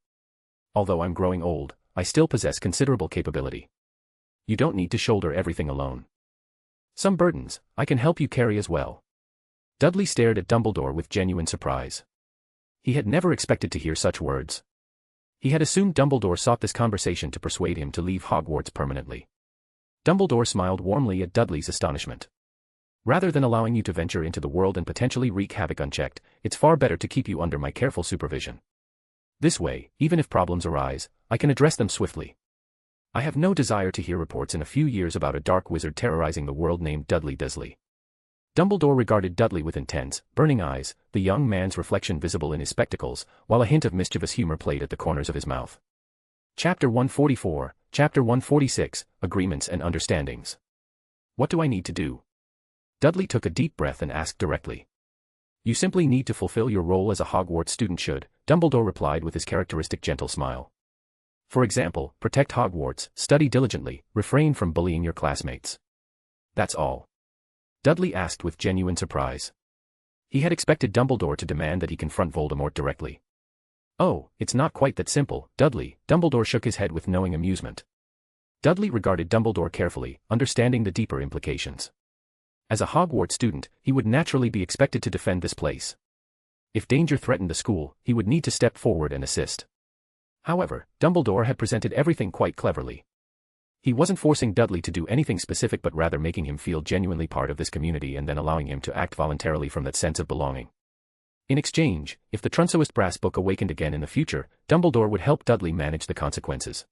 Although I'm growing old, I still possess considerable capability. You don't need to shoulder everything alone. Some burdens, I can help you carry as well. Dudley stared at Dumbledore with genuine surprise. He had never expected to hear such words. He had assumed Dumbledore sought this conversation to persuade him to leave Hogwarts permanently. Dumbledore smiled warmly at Dudley's astonishment. Rather than allowing you to venture into the world and potentially wreak havoc unchecked, it's far better to keep you under my careful supervision. This way, even if problems arise, I can address them swiftly. I have no desire to hear reports in a few years about a dark wizard terrorizing the world named Dudley Dursley. Dumbledore regarded Dudley with intense, burning eyes, the young man's reflection visible in his spectacles, while a hint of mischievous humor played at the corners of his mouth. Chapter 144, Chapter 146, Agreements and Understandings. What do I need to do? Dudley took a deep breath and asked directly. You simply need to fulfill your role as a Hogwarts student should, Dumbledore replied with his characteristic gentle smile. For example, protect Hogwarts, study diligently, refrain from bullying your classmates. That's all. Dudley asked with genuine surprise. He had expected Dumbledore to demand that he confront Voldemort directly. Oh, it's not quite that simple, Dudley, Dumbledore shook his head with knowing amusement. Dudley regarded Dumbledore carefully, understanding the deeper implications. As a Hogwarts student, he would naturally be expected to defend this place. If danger threatened the school, he would need to step forward and assist. However, Dumbledore had presented everything quite cleverly. He wasn't forcing Dudley to do anything specific but rather making him feel genuinely part of this community and then allowing him to act voluntarily from that sense of belonging. In exchange, if the Trunsoist brass book awakened again in the future, Dumbledore would help Dudley manage the consequences.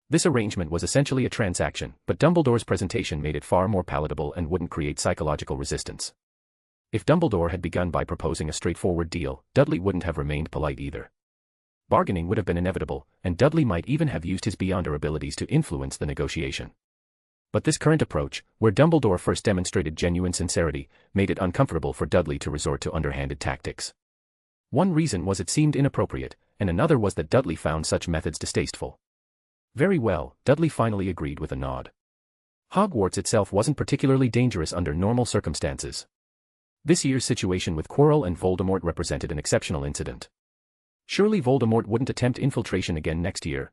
This arrangement was essentially a transaction, but Dumbledore's presentation made it far more palatable and wouldn't create psychological resistance. If Dumbledore had begun by proposing a straightforward deal, Dudley wouldn't have remained polite either. Bargaining would have been inevitable, and Dudley might even have used his beyonder abilities to influence the negotiation. But this current approach, where Dumbledore first demonstrated genuine sincerity, made it uncomfortable for Dudley to resort to underhanded tactics. One reason was it seemed inappropriate, and another was that Dudley found such methods distasteful. Very well, Dudley finally agreed with a nod. Hogwarts itself wasn't particularly dangerous under normal circumstances. This year's situation with Quirrell and Voldemort represented an exceptional incident. Surely Voldemort wouldn't attempt infiltration again next year.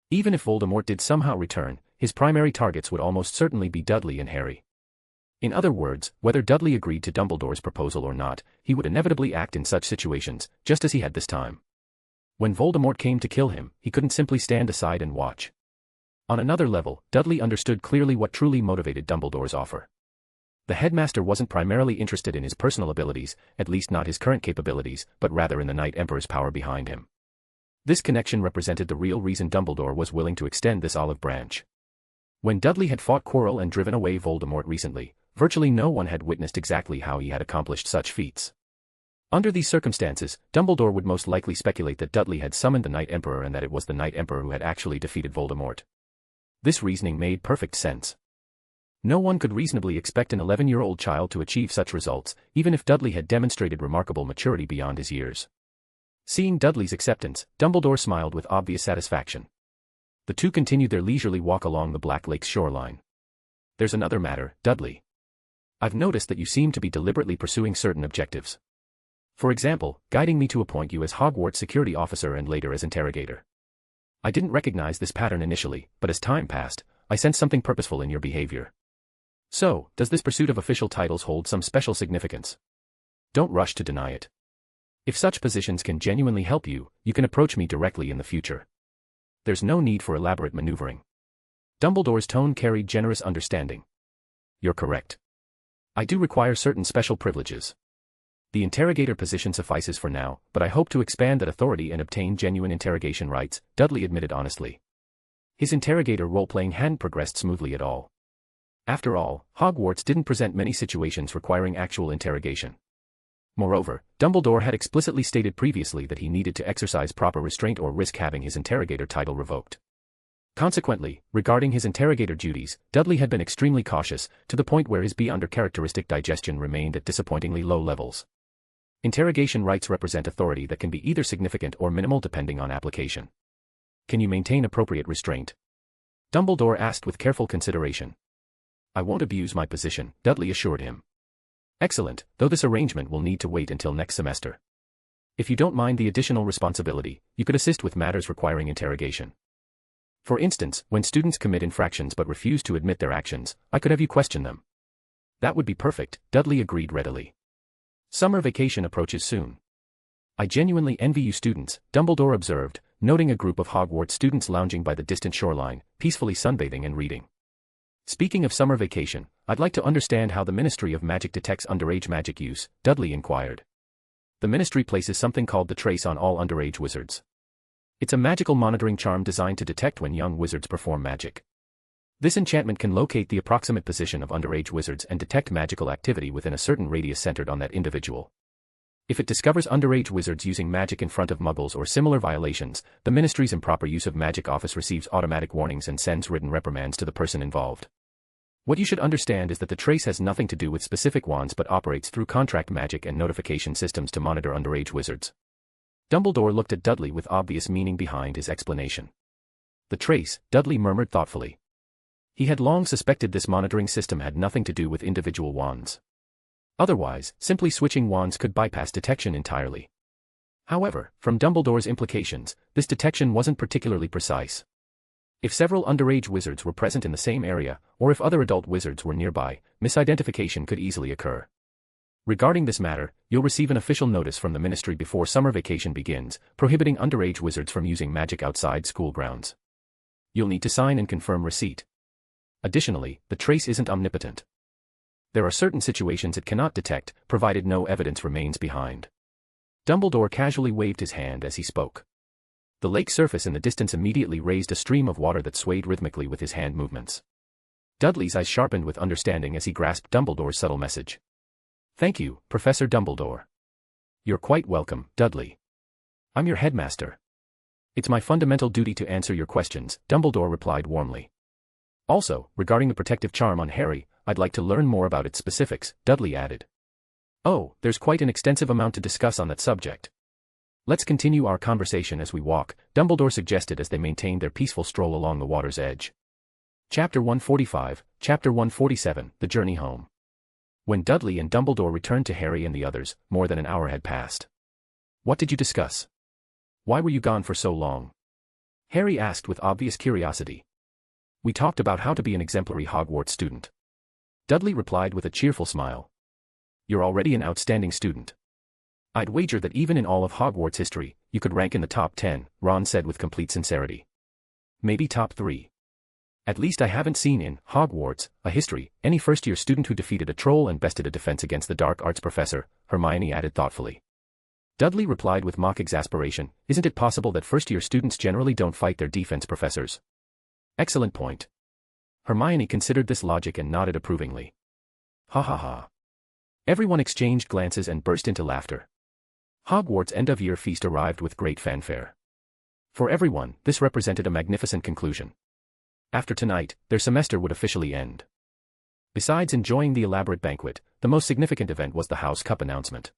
Even if Voldemort did somehow return, his primary targets would almost certainly be Dudley and Harry. In other words, whether Dudley agreed to Dumbledore's proposal or not, he would inevitably act in such situations, just as he had this time. When Voldemort came to kill him, he couldn't simply stand aside and watch. On another level, Dudley understood clearly what truly motivated Dumbledore's offer. The headmaster wasn't primarily interested in his personal abilities, at least not his current capabilities, but rather in the Knight Emperor's power behind him. This connection represented the real reason Dumbledore was willing to extend this olive branch. When Dudley had fought Quirrell and driven away Voldemort recently, virtually no one had witnessed exactly how he had accomplished such feats. Under these circumstances, Dumbledore would most likely speculate that Dudley had summoned the Knight Emperor and that it was the Knight Emperor who had actually defeated Voldemort. This reasoning made perfect sense. No one could reasonably expect an 11-year-old child to achieve such results, even if Dudley had demonstrated remarkable maturity beyond his years. Seeing Dudley's acceptance, Dumbledore smiled with obvious satisfaction. The two continued their leisurely walk along the Black Lake's shoreline. There's another matter, Dudley. I've noticed that you seem to be deliberately pursuing certain objectives. For example, guiding me to appoint you as Hogwarts security officer and later as interrogator. I didn't recognize this pattern initially, but as time passed, I sensed something purposeful in your behavior. So, does this pursuit of official titles hold some special significance? Don't rush to deny it. If such positions can genuinely help you, you can approach me directly in the future. There's no need for elaborate maneuvering. Dumbledore's tone carried generous understanding. You're correct. I do require certain special privileges. The interrogator position suffices for now, but I hope to expand that authority and obtain genuine interrogation rights, Dudley admitted honestly. His interrogator role-playing hadn't progressed smoothly at all. After all, Hogwarts didn't present many situations requiring actual interrogation. Moreover, Dumbledore had explicitly stated previously that he needed to exercise proper restraint or risk having his interrogator title revoked. Consequently, regarding his interrogator duties, Dudley had been extremely cautious, to the point where his under-characteristic digestion remained at disappointingly low levels. Interrogation rights represent authority that can be either significant or minimal depending on application. Can you maintain appropriate restraint? Dumbledore asked with careful consideration. I won't abuse my position, Dudley assured him. Excellent, though this arrangement will need to wait until next semester. If you don't mind the additional responsibility, you could assist with matters requiring interrogation. For instance, when students commit infractions but refuse to admit their actions, I could have you question them. That would be perfect, Dudley agreed readily. Summer vacation approaches soon. I genuinely envy you students, Dumbledore observed, noting a group of Hogwarts students lounging by the distant shoreline, peacefully sunbathing and reading. Speaking of summer vacation, I'd like to understand how the Ministry of Magic detects underage magic use, Dudley inquired. The Ministry places something called the Trace on all underage wizards. It's a magical monitoring charm designed to detect when young wizards perform magic. This enchantment can locate the approximate position of underage wizards and detect magical activity within a certain radius centered on that individual. If it discovers underage wizards using magic in front of muggles or similar violations, the Ministry's improper use of magic office receives automatic warnings and sends written reprimands to the person involved. What you should understand is that the trace has nothing to do with specific wands but operates through contract magic and notification systems to monitor underage wizards. Dumbledore looked at Dudley with obvious meaning behind his explanation. The trace, Dudley murmured thoughtfully. He had long suspected this monitoring system had nothing to do with individual wands. Otherwise, simply switching wands could bypass detection entirely. However, from Dumbledore's implications, this detection wasn't particularly precise. If several underage wizards were present in the same area, or if other adult wizards were nearby, misidentification could easily occur. Regarding this matter, you'll receive an official notice from the Ministry before summer vacation begins, prohibiting underage wizards from using magic outside school grounds. You'll need to sign and confirm receipt. Additionally, the trace isn't omnipotent. There are certain situations it cannot detect, provided no evidence remains behind. Dumbledore casually waved his hand as he spoke. The lake surface in the distance immediately raised a stream of water that swayed rhythmically with his hand movements. Dudley's eyes sharpened with understanding as he grasped Dumbledore's subtle message. Thank you, Professor Dumbledore. You're quite welcome, Dudley. I'm your headmaster. It's my fundamental duty to answer your questions, Dumbledore replied warmly. Also, regarding the protective charm on Harry, I'd like to learn more about its specifics, Dudley added. Oh, there's quite an extensive amount to discuss on that subject. Let's continue our conversation as we walk, Dumbledore suggested as they maintained their peaceful stroll along the water's edge. Chapter 145, Chapter 147, The Journey Home. When Dudley and Dumbledore returned to Harry and the others, more than an hour had passed. What did you discuss? Why were you gone for so long? Harry asked with obvious curiosity. We talked about how to be an exemplary Hogwarts student. Dudley replied with a cheerful smile. You're already an outstanding student. I'd wager that even in all of Hogwarts history, you could rank in the top 10, Ron said with complete sincerity. Maybe top 3. At least I haven't seen in Hogwarts, a history, any first-year student who defeated a troll and bested a defense against the dark arts professor, Hermione added thoughtfully. Dudley replied with mock exasperation, isn't it possible that first-year students generally don't fight their defense professors? Excellent point. Hermione considered this logic and nodded approvingly. Ha ha ha. Everyone exchanged glances and burst into laughter. Hogwarts' end-of-year feast arrived with great fanfare. For everyone, this represented a magnificent conclusion. After tonight, their semester would officially end. Besides enjoying the elaborate banquet, the most significant event was the House Cup announcement.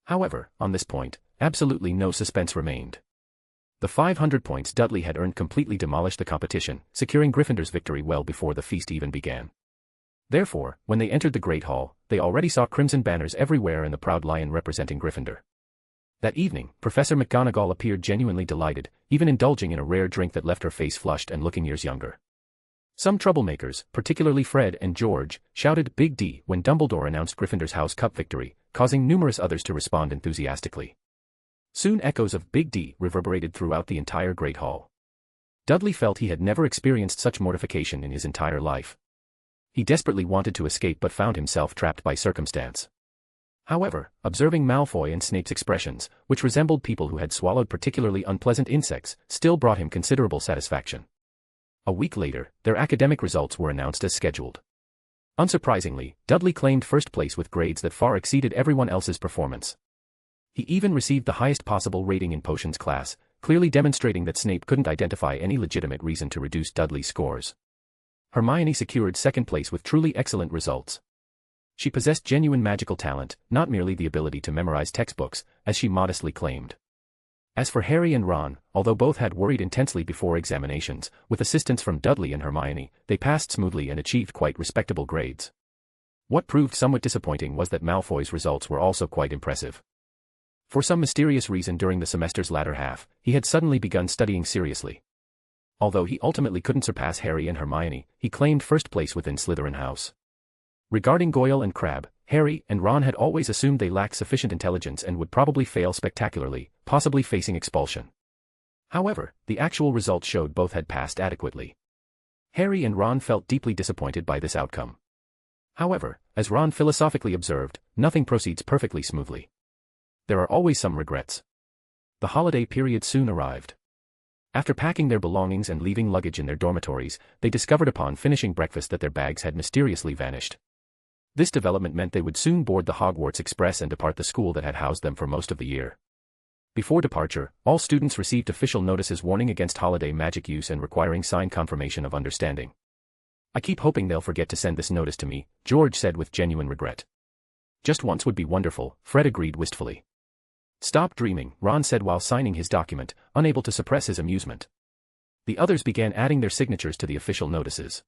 However, on this point, absolutely no suspense remained. The 500 points Dudley had earned completely demolished the competition, securing Gryffindor's victory well before the feast even began. Therefore, when they entered the Great Hall, they already saw crimson banners everywhere and the proud lion representing Gryffindor. That evening, Professor McGonagall appeared genuinely delighted, even indulging in a rare drink that left her face flushed and looking years younger. Some troublemakers, particularly Fred and George, shouted "Big D" when Dumbledore announced Gryffindor's House Cup victory, causing numerous others to respond enthusiastically. Soon echoes of "Big D" reverberated throughout the entire Great Hall. Dudley felt he had never experienced such mortification in his entire life. He desperately wanted to escape but found himself trapped by circumstance. However, observing Malfoy and Snape's expressions, which resembled people who had swallowed particularly unpleasant insects, still brought him considerable satisfaction. A week later, their academic results were announced as scheduled. Unsurprisingly, Dudley claimed first place with grades that far exceeded everyone else's performance. He even received the highest possible rating in potions class, clearly demonstrating that Snape couldn't identify any legitimate reason to reduce Dudley's scores. Hermione secured second place with truly excellent results. She possessed genuine magical talent, not merely the ability to memorize textbooks, as she modestly claimed. As for Harry and Ron, although both had worried intensely before examinations, with assistance from Dudley and Hermione, they passed smoothly and achieved quite respectable grades. What proved somewhat disappointing was that Malfoy's results were also quite impressive. For some mysterious reason during the semester's latter half, he had suddenly begun studying seriously. Although he ultimately couldn't surpass Harry and Hermione, he claimed first place within Slytherin House. Regarding Goyle and Crabbe, Harry and Ron had always assumed they lacked sufficient intelligence and would probably fail spectacularly, possibly facing expulsion. However, the actual results showed both had passed adequately. Harry and Ron felt deeply disappointed by this outcome. However, as Ron philosophically observed, nothing proceeds perfectly smoothly. There are always some regrets. The holiday period soon arrived. After packing their belongings and leaving luggage in their dormitories, they discovered upon finishing breakfast that their bags had mysteriously vanished. This development meant they would soon board the Hogwarts Express and depart the school that had housed them for most of the year. Before departure, all students received official notices warning against holiday magic use and requiring signed confirmation of understanding. "I keep hoping they'll forget to send this notice to me," George said with genuine regret. "Just once would be wonderful," Fred agreed wistfully. "Stop dreaming," Ron said while signing his document, unable to suppress his amusement. The others began adding their signatures to the official notices.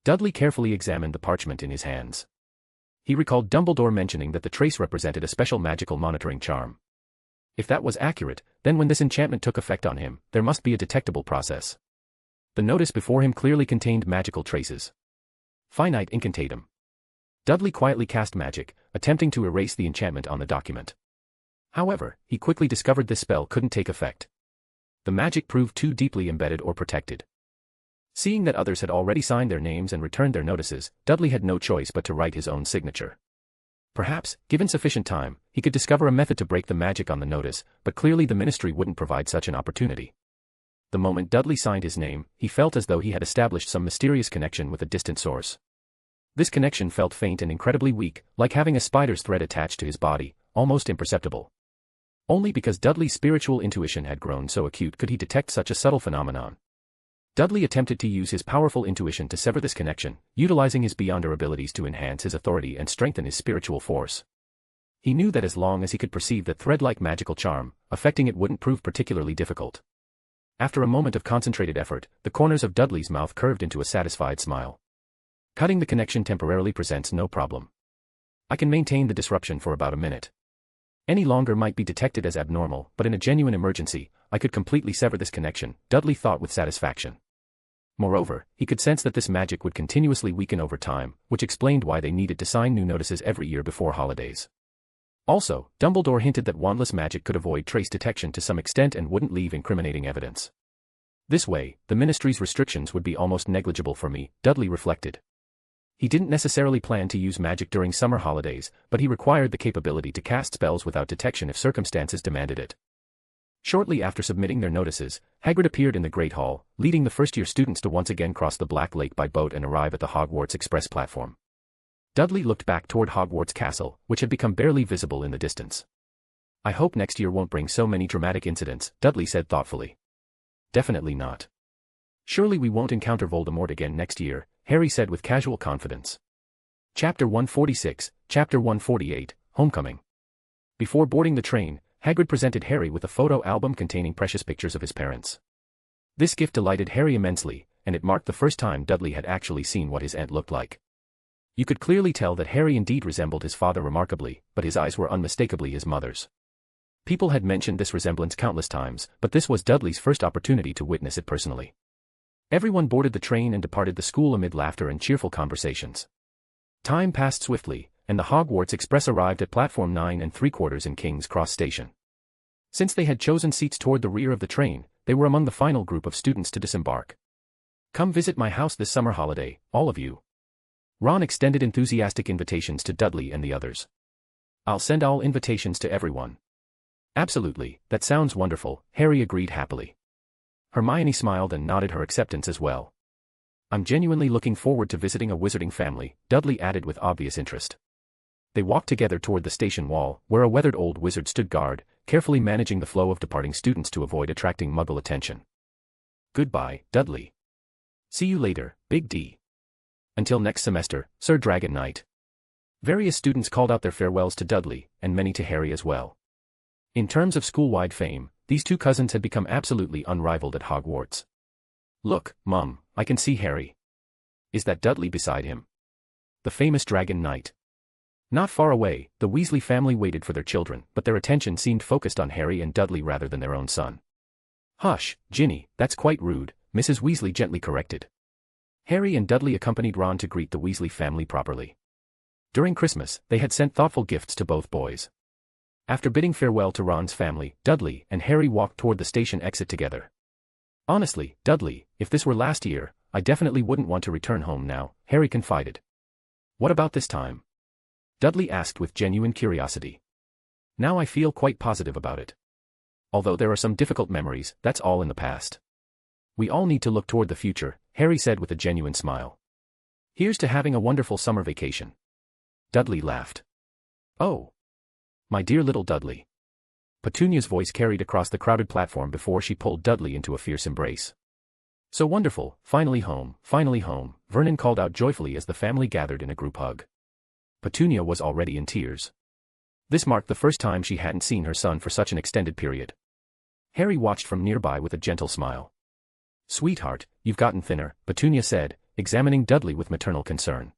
Dudley carefully examined the parchment in his hands. He recalled Dumbledore mentioning that the trace represented a special magical monitoring charm. If that was accurate, then when this enchantment took effect on him, there must be a detectable process. The notice before him clearly contained magical traces. Finite incantatem. Dudley quietly cast magic, attempting to erase the enchantment on the document. However, he quickly discovered this spell couldn't take effect. The magic proved too deeply embedded or protected. Seeing that others had already signed their names and returned their notices, Dudley had no choice but to write his own signature. Perhaps, given sufficient time, he could discover a method to break the magic on the notice, but clearly the Ministry wouldn't provide such an opportunity. The moment Dudley signed his name, he felt as though he had established some mysterious connection with a distant source. This connection felt faint and incredibly weak, like having a spider's thread attached to his body, almost imperceptible. Only because Dudley's spiritual intuition had grown so acute could he detect such a subtle phenomenon. Dudley attempted to use his powerful intuition to sever this connection, utilizing his beyonder abilities to enhance his authority and strengthen his spiritual force. He knew that as long as he could perceive the thread-like magical charm, affecting it wouldn't prove particularly difficult. After a moment of concentrated effort, the corners of Dudley's mouth curved into a satisfied smile. Cutting the connection temporarily presents no problem. I can maintain the disruption for about a minute. Any longer might be detected as abnormal, but in a genuine emergency, I could completely sever this connection, Dudley thought with satisfaction. Moreover, he could sense that this magic would continuously weaken over time, which explained why they needed to sign new notices every year before holidays. Also, Dumbledore hinted that wandless magic could avoid trace detection to some extent and wouldn't leave incriminating evidence. This way, the Ministry's restrictions would be almost negligible for me, Dudley reflected. He didn't necessarily plan to use magic during summer holidays, but he required the capability to cast spells without detection if circumstances demanded it. Shortly after submitting their notices, Hagrid appeared in the Great Hall, leading the first-year students to once again cross the Black Lake by boat and arrive at the Hogwarts Express platform. Dudley looked back toward Hogwarts Castle, which had become barely visible in the distance. "I hope next year won't bring so many dramatic incidents," Dudley said thoughtfully. "Definitely not. Surely we won't encounter Voldemort again next year," Harry said with casual confidence. Chapter 146, Chapter 148, Homecoming. Before boarding the train, Hagrid presented Harry with a photo album containing precious pictures of his parents. This gift delighted Harry immensely, and it marked the first time Dudley had actually seen what his aunt looked like. You could clearly tell that Harry indeed resembled his father remarkably, but his eyes were unmistakably his mother's. People had mentioned this resemblance countless times, but this was Dudley's first opportunity to witness it personally. Everyone boarded the train and departed the school amid laughter and cheerful conversations. Time passed swiftly, and the Hogwarts Express arrived at platform 9 3/4 in King's Cross Station. Since they had chosen seats toward the rear of the train, they were among the final group of students to disembark. "Come visit my house this summer holiday, all of you." Ron extended enthusiastic invitations to Dudley and the others. "I'll send all invitations to everyone." "Absolutely, that sounds wonderful," Harry agreed happily. Hermione smiled and nodded her acceptance as well. "I'm genuinely looking forward to visiting a wizarding family," Dudley added with obvious interest. They walked together toward the station wall, where a weathered old wizard stood guard, carefully managing the flow of departing students to avoid attracting Muggle attention. "Goodbye, Dudley. See you later, Big D. Until next semester, Sir Dragon Knight." Various students called out their farewells to Dudley, and many to Harry as well. In terms of school-wide fame, these two cousins had become absolutely unrivaled at Hogwarts. "Look, Mum, I can see Harry. Is that Dudley beside him? The famous Dragon Knight?" Not far away, the Weasley family waited for their children, but their attention seemed focused on Harry and Dudley rather than their own son. "Hush, Ginny, that's quite rude," Mrs. Weasley gently corrected. Harry and Dudley accompanied Ron to greet the Weasley family properly. During Christmas, they had sent thoughtful gifts to both boys. After bidding farewell to Ron's family, Dudley and Harry walked toward the station exit together. "Honestly, Dudley, if this were last year, I definitely wouldn't want to return home now," Harry confided. "What about this time?" Dudley asked with genuine curiosity. "Now I feel quite positive about it. Although there are some difficult memories, that's all in the past. We all need to look toward the future," Harry said with a genuine smile. "Here's to having a wonderful summer vacation." Dudley laughed. "Oh, my dear little Dudley." Petunia's voice carried across the crowded platform before she pulled Dudley into a fierce embrace. "So wonderful, finally home," Vernon called out joyfully as the family gathered in a group hug. Petunia was already in tears. This marked the first time she hadn't seen her son for such an extended period. Harry watched from nearby with a gentle smile. "Sweetheart, you've gotten thinner," Petunia said, examining Dudley with maternal concern.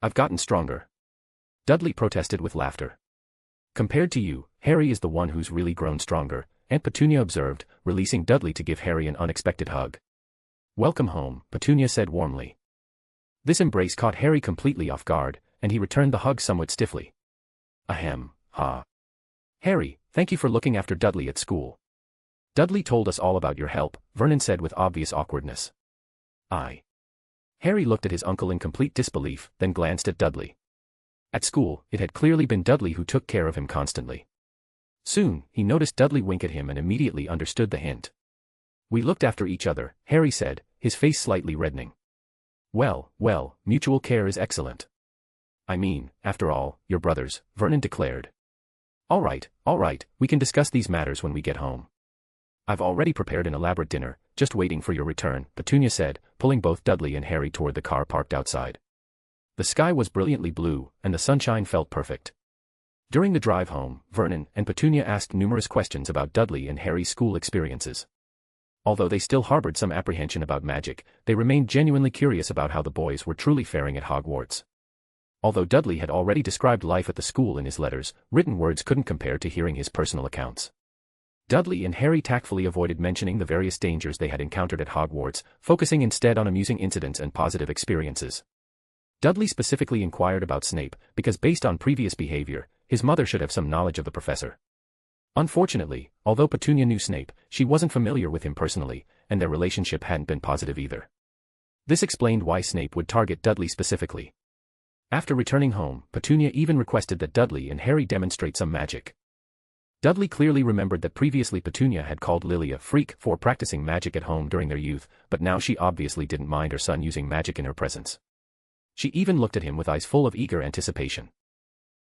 "I've gotten stronger." Dudley protested with laughter. "Compared to you, Harry is the one who's really grown stronger," Aunt Petunia observed, releasing Dudley to give Harry an unexpected hug. "Welcome home," Petunia said warmly. This embrace caught Harry completely off guard, and he returned the hug somewhat stiffly. "Ahem, ha. Harry, thank you for looking after Dudley at school. Dudley told us all about your help," Vernon said with obvious awkwardness. "I." Harry looked at his uncle in complete disbelief, then glanced at Dudley. At school, it had clearly been Dudley who took care of him constantly. Soon, he noticed Dudley wink at him and immediately understood the hint. "We looked after each other," Harry said, his face slightly reddening. Well, mutual care is excellent. I mean, after all, you're brothers," Vernon declared. All right, we can discuss these matters when we get home. I've already prepared an elaborate dinner, just waiting for your return," Petunia said, pulling both Dudley and Harry toward the car parked outside. The sky was brilliantly blue, and the sunshine felt perfect. During the drive home, Vernon and Petunia asked numerous questions about Dudley and Harry's school experiences. Although they still harbored some apprehension about magic, they remained genuinely curious about how the boys were truly faring at Hogwarts. Although Dudley had already described life at the school in his letters, written words couldn't compare to hearing his personal accounts. Dudley and Harry tactfully avoided mentioning the various dangers they had encountered at Hogwarts, focusing instead on amusing incidents and positive experiences. Dudley specifically inquired about Snape, because based on previous behavior, his mother should have some knowledge of the professor. Unfortunately, although Petunia knew Snape, she wasn't familiar with him personally, and their relationship hadn't been positive either. This explained why Snape would target Dudley specifically. After returning home, Petunia even requested that Dudley and Harry demonstrate some magic. Dudley clearly remembered that previously Petunia had called Lily a freak for practicing magic at home during their youth, but now she obviously didn't mind her son using magic in her presence. She even looked at him with eyes full of eager anticipation.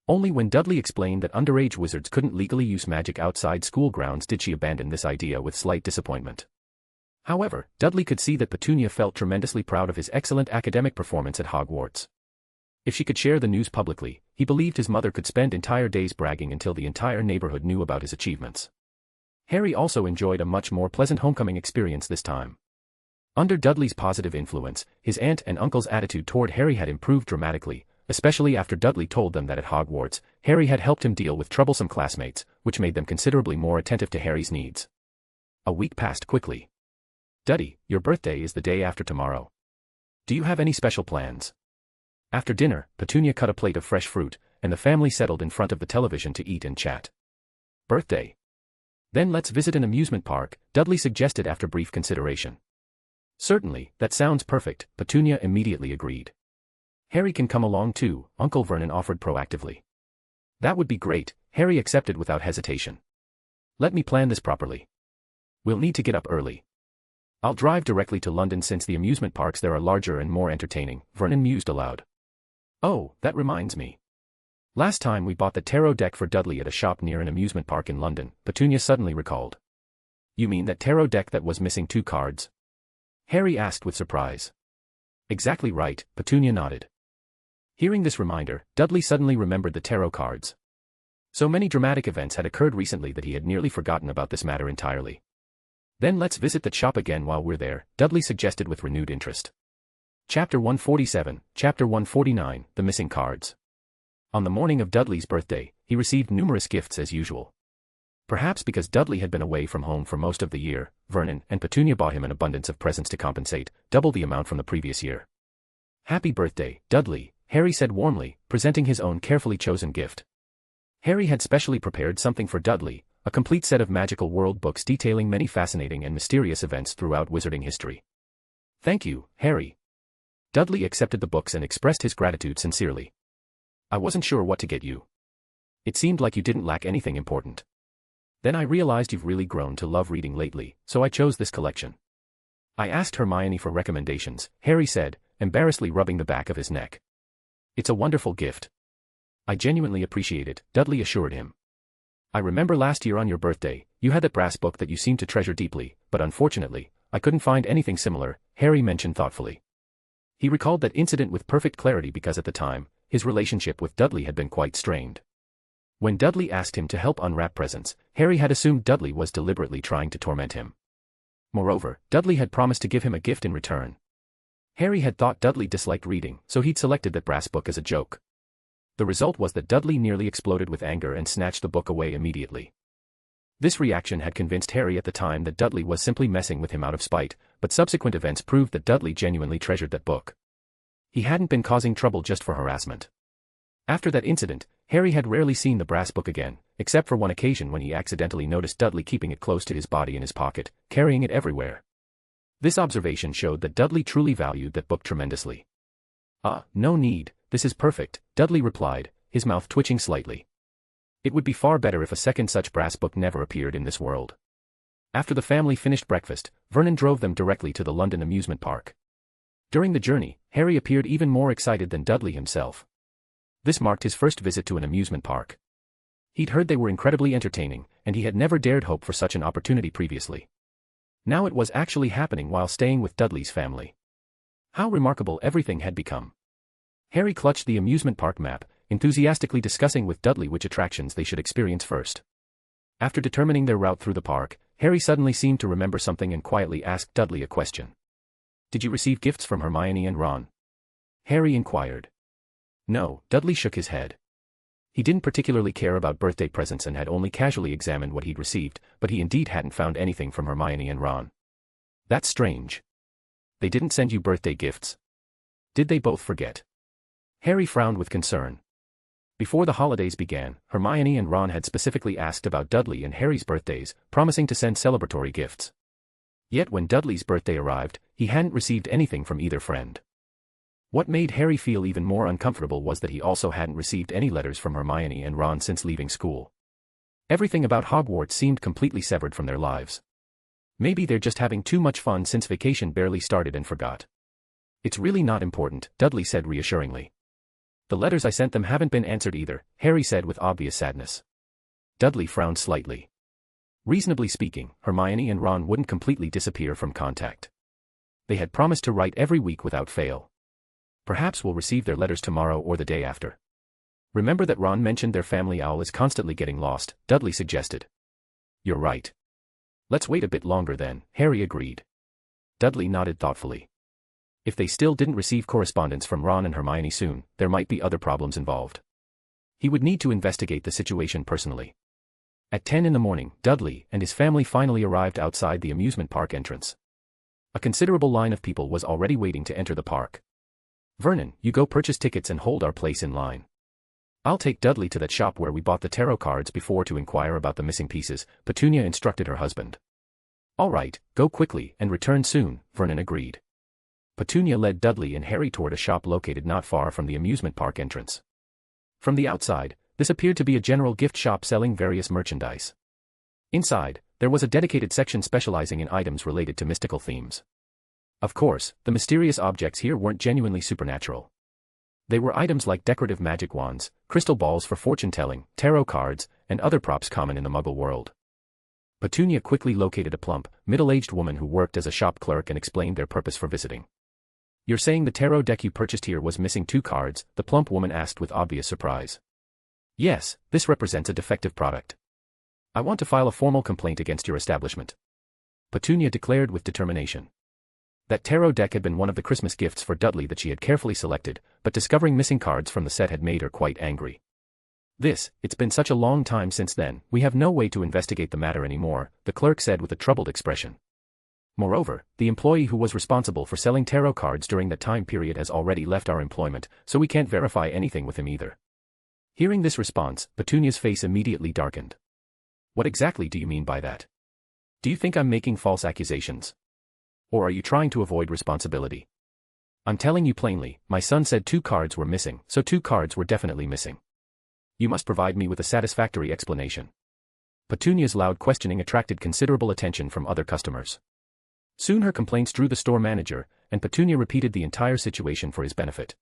Only when Dudley explained that underage wizards couldn't legally use magic outside school grounds did she abandon this idea with slight disappointment. However, Dudley could see that Petunia felt tremendously proud of his excellent academic performance at Hogwarts. If she could share the news publicly, he believed his mother could spend entire days bragging until the entire neighborhood knew about his achievements. Harry also enjoyed a much more pleasant homecoming experience this time. Under Dudley's positive influence, his aunt and uncle's attitude toward Harry had improved dramatically, especially after Dudley told them that at Hogwarts, Harry had helped him deal with troublesome classmates, which made them considerably more attentive to Harry's needs. A week passed quickly. "Duddy, your birthday is the day after tomorrow. Do you have any special plans?" After dinner, Petunia cut a plate of fresh fruit, and the family settled in front of the television to eat and chat. "Birthday? Then let's visit an amusement park," Dudley suggested after brief consideration. "Certainly, that sounds perfect," Petunia immediately agreed. "Harry can come along too," Uncle Vernon offered proactively. "That would be great," Harry accepted without hesitation. "Let me plan this properly. We'll need to get up early. I'll drive directly to London since the amusement parks there are larger and more entertaining," Vernon mused aloud. "Oh, that reminds me. Last time we bought the tarot deck for Dudley at a shop near an amusement park in London," Petunia suddenly recalled. "You mean that tarot deck that was missing 2 cards?" Harry asked with surprise. "Exactly right," Petunia nodded. Hearing this reminder, Dudley suddenly remembered the tarot cards. So many dramatic events had occurred recently that he had nearly forgotten about this matter entirely. "Then let's visit the shop again while we're there," Dudley suggested with renewed interest. Chapter 147, Chapter 149, The Missing Cards. On the morning of Dudley's birthday, he received numerous gifts as usual. Perhaps because Dudley had been away from home for most of the year, Vernon and Petunia bought him an abundance of presents to compensate, double the amount from the previous year. "Happy birthday, Dudley," Harry said warmly, presenting his own carefully chosen gift. Harry had specially prepared something for Dudley, a complete set of magical world books detailing many fascinating and mysterious events throughout wizarding history. "Thank you, Harry." Dudley accepted the books and expressed his gratitude sincerely. "I wasn't sure what to get you. It seemed like you didn't lack anything important. Then I realized you've really grown to love reading lately, so I chose this collection." "I asked Hermione for recommendations," Harry said, embarrassedly rubbing the back of his neck. "It's a wonderful gift. I genuinely appreciate it," Dudley assured him. "I remember last year on your birthday, you had that brass book that you seemed to treasure deeply, but unfortunately, I couldn't find anything similar," Harry mentioned thoughtfully. He recalled that incident with perfect clarity because at the time, his relationship with Dudley had been quite strained. When Dudley asked him to help unwrap presents, Harry had assumed Dudley was deliberately trying to torment him. Moreover, Dudley had promised to give him a gift in return. Harry had thought Dudley disliked reading, so he'd selected that brass book as a joke. The result was that Dudley nearly exploded with anger and snatched the book away immediately. This reaction had convinced Harry at the time that Dudley was simply messing with him out of spite, but subsequent events proved that Dudley genuinely treasured that book. He hadn't been causing trouble just for harassment. After that incident, Harry had rarely seen the brass book again, except for one occasion when he accidentally noticed Dudley keeping it close to his body in his pocket, carrying it everywhere. This observation showed that Dudley truly valued that book tremendously. No need, this is perfect," Dudley replied, his mouth twitching slightly. It would be far better if a second such brass book never appeared in this world. After the family finished breakfast, Vernon drove them directly to the London amusement park. During the journey, Harry appeared even more excited than Dudley himself. This marked his first visit to an amusement park. He'd heard they were incredibly entertaining, and he had never dared hope for such an opportunity previously. Now it was actually happening while staying with Dudley's family. How remarkable everything had become. Harry clutched the amusement park map, enthusiastically discussing with Dudley which attractions they should experience first. After determining their route through the park, Harry suddenly seemed to remember something and quietly asked Dudley a question. "Did you receive gifts from Hermione and Ron?" Harry inquired. No, Dudley shook his head. He didn't particularly care about birthday presents and had only casually examined what he'd received, but he indeed hadn't found anything from Hermione and Ron. "That's strange. They didn't send you birthday gifts? Did they both forget?" Harry frowned with concern. Before the holidays began, Hermione and Ron had specifically asked about Dudley and Harry's birthdays, promising to send celebratory gifts. Yet when Dudley's birthday arrived, he hadn't received anything from either friend. What made Harry feel even more uncomfortable was that he also hadn't received any letters from Hermione and Ron since leaving school. Everything about Hogwarts seemed completely severed from their lives. Maybe they're just having too much fun since vacation barely started and forgot. It's really not important, Dudley said reassuringly. The letters I sent them haven't been answered either, Harry said with obvious sadness. Dudley frowned slightly. Reasonably speaking, Hermione and Ron wouldn't completely disappear from contact. They had promised to write every week without fail. Perhaps we'll receive their letters tomorrow or the day after. Remember that Ron mentioned their family owl is constantly getting lost, Dudley suggested. You're right. Let's wait a bit longer then, Harry agreed. Dudley nodded thoughtfully. If they still didn't receive correspondence from Ron and Hermione soon, there might be other problems involved. He would need to investigate the situation personally. At 10 in the morning, Dudley and his family finally arrived outside the amusement park entrance. A considerable line of people was already waiting to enter the park. Vernon, you go purchase tickets and hold our place in line. I'll take Dudley to that shop where we bought the tarot cards before to inquire about the missing pieces, Petunia instructed her husband. All right, go quickly and return soon, Vernon agreed. Petunia led Dudley and Harry toward a shop located not far from the amusement park entrance. From the outside, this appeared to be a general gift shop selling various merchandise. Inside, there was a dedicated section specializing in items related to mystical themes. Of course, the mysterious objects here weren't genuinely supernatural. They were items like decorative magic wands, crystal balls for fortune-telling, tarot cards, and other props common in the Muggle world. Petunia quickly located a plump, middle-aged woman who worked as a shop clerk and explained their purpose for visiting. You're saying the tarot deck you purchased here was missing 2 cards? The plump woman asked with obvious surprise. Yes, this represents a defective product. I want to file a formal complaint against your establishment. Petunia declared with determination. That tarot deck had been one of the Christmas gifts for Dudley that she had carefully selected, but discovering missing cards from the set had made her quite angry. It's been such a long time since then, we have no way to investigate the matter anymore, the clerk said with a troubled expression. Moreover, the employee who was responsible for selling tarot cards during that time period has already left our employment, so we can't verify anything with him either. Hearing this response, Petunia's face immediately darkened. What exactly do you mean by that? Do you think I'm making false accusations? Or are you trying to avoid responsibility? I'm telling you plainly, my son said 2 cards were missing, so 2 cards were definitely missing. You must provide me with a satisfactory explanation. Petunia's loud questioning attracted considerable attention from other customers. Soon her complaints drew the store manager, and Petunia repeated the entire situation for his benefit.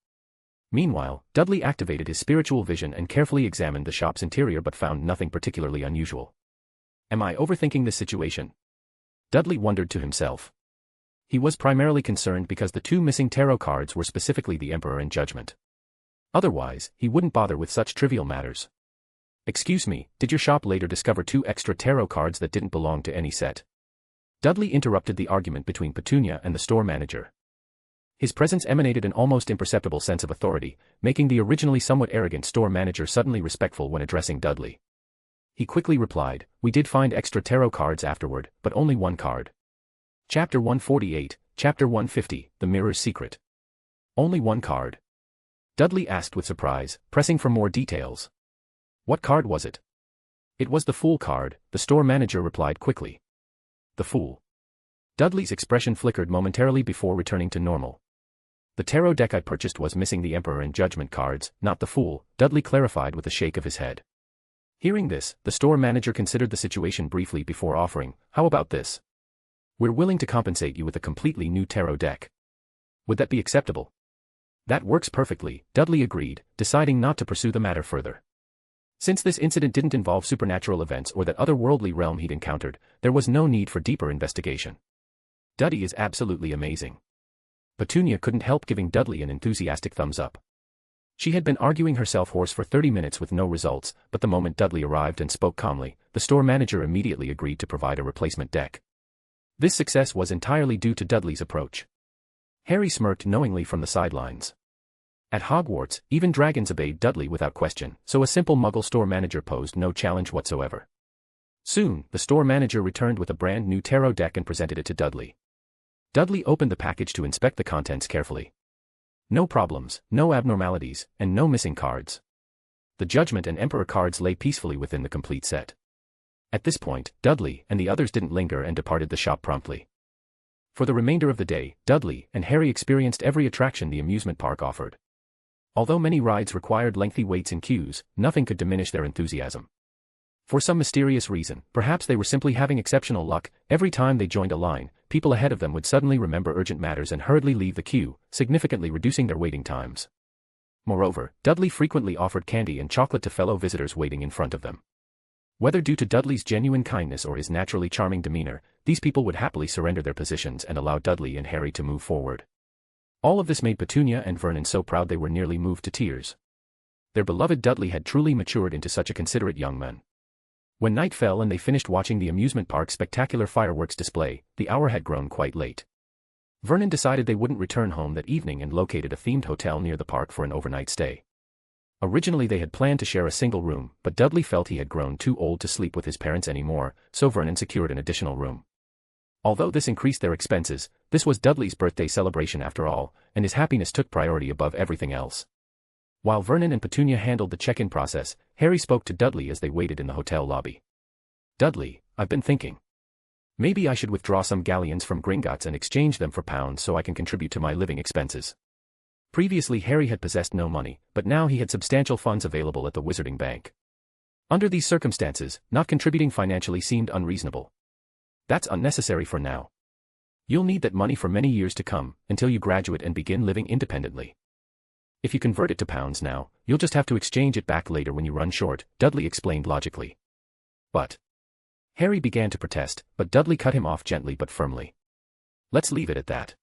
Meanwhile, Dudley activated his spiritual vision and carefully examined the shop's interior but found nothing particularly unusual. Am I overthinking this situation? Dudley wondered to himself. He was primarily concerned because the 2 missing tarot cards were specifically the Emperor and Judgment. Otherwise, he wouldn't bother with such trivial matters. Excuse me, did your shop later discover 2 extra tarot cards that didn't belong to any set? Dudley interrupted the argument between Petunia and the store manager. His presence emanated an almost imperceptible sense of authority, making the originally somewhat arrogant store manager suddenly respectful when addressing Dudley. He quickly replied, we did find extra tarot cards afterward, but only 1 card. Chapter 148, Chapter 150, The Mirror's Secret. Only 1 card? Dudley asked with surprise, pressing for more details. What card was it? It was the Fool card, the store manager replied quickly. The Fool. Dudley's expression flickered momentarily before returning to normal. The tarot deck I purchased was missing the Emperor and Judgment cards, not the Fool, Dudley clarified with a shake of his head. Hearing this, the store manager considered the situation briefly before offering, how about this? We're willing to compensate you with a completely new tarot deck. Would that be acceptable? That works perfectly, Dudley agreed, deciding not to pursue the matter further. Since this incident didn't involve supernatural events or that otherworldly realm he'd encountered, there was no need for deeper investigation. Dudley is absolutely amazing. Petunia couldn't help giving Dudley an enthusiastic thumbs up. She had been arguing herself hoarse for 30 minutes with no results, but the moment Dudley arrived and spoke calmly, the store manager immediately agreed to provide a replacement deck. This success was entirely due to Dudley's approach. Harry smirked knowingly from the sidelines. At Hogwarts, even dragons obeyed Dudley without question, so a simple Muggle store manager posed no challenge whatsoever. Soon, the store manager returned with a brand new tarot deck and presented it to Dudley. Dudley opened the package to inspect the contents carefully. No problems, no abnormalities, and no missing cards. The Judgment and Emperor cards lay peacefully within the complete set. At this point, Dudley and the others didn't linger and departed the shop promptly. For the remainder of the day, Dudley and Harry experienced every attraction the amusement park offered. Although many rides required lengthy waits and queues, nothing could diminish their enthusiasm. For some mysterious reason, perhaps they were simply having exceptional luck, every time they joined a line, people ahead of them would suddenly remember urgent matters and hurriedly leave the queue, significantly reducing their waiting times. Moreover, Dudley frequently offered candy and chocolate to fellow visitors waiting in front of them. Whether due to Dudley's genuine kindness or his naturally charming demeanor, these people would happily surrender their positions and allow Dudley and Harry to move forward. All of this made Petunia and Vernon so proud they were nearly moved to tears. Their beloved Dudley had truly matured into such a considerate young man. When night fell and they finished watching the amusement park's spectacular fireworks display, the hour had grown quite late. Vernon decided they wouldn't return home that evening and located a themed hotel near the park for an overnight stay. Originally they had planned to share a single room, but Dudley felt he had grown too old to sleep with his parents anymore, so Vernon secured an additional room. Although this increased their expenses, this was Dudley's birthday celebration after all, and his happiness took priority above everything else. While Vernon and Petunia handled the check-in process, Harry spoke to Dudley as they waited in the hotel lobby. "Dudley, I've been thinking. Maybe I should withdraw some galleons from Gringotts and exchange them for pounds so I can contribute to my living expenses." Previously Harry had possessed no money, but now he had substantial funds available at the Wizarding Bank. Under these circumstances, not contributing financially seemed unreasonable. "That's unnecessary for now. You'll need that money for many years to come, until you graduate and begin living independently. If you convert it to pounds now, you'll just have to exchange it back later when you run short," Dudley explained logically. "But..." Harry began to protest, but Dudley cut him off gently but firmly. "Let's leave it at that.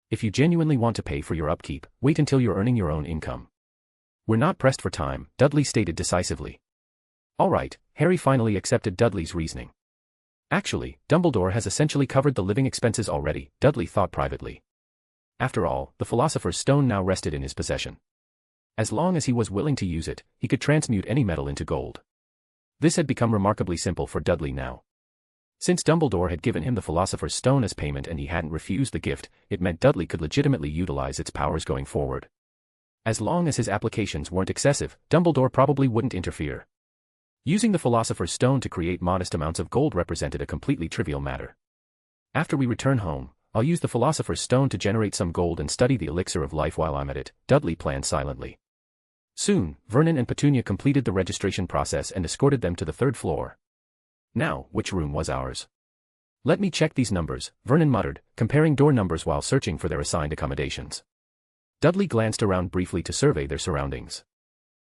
If you genuinely want to pay for your upkeep, wait until you're earning your own income. We're not pressed for time," Dudley stated decisively. "All right," Harry finally accepted Dudley's reasoning. "Actually, Dumbledore has essentially covered the living expenses already," Dudley thought privately. After all, the Philosopher's Stone now rested in his possession. As long as he was willing to use it, he could transmute any metal into gold. This had become remarkably simple for Dudley now. Since Dumbledore had given him the Philosopher's Stone as payment and he hadn't refused the gift, it meant Dudley could legitimately utilize its powers going forward. As long as his applications weren't excessive, Dumbledore probably wouldn't interfere. Using the Philosopher's Stone to create modest amounts of gold represented a completely trivial matter. "After we return home, I'll use the Philosopher's Stone to generate some gold and study the elixir of life while I'm at it," Dudley planned silently. Soon, Vernon and Petunia completed the registration process and escorted them to the third floor. "Now, which room was ours?" "Let me check these numbers," Vernon muttered, comparing door numbers while searching for their assigned accommodations. Dudley glanced around briefly to survey their surroundings.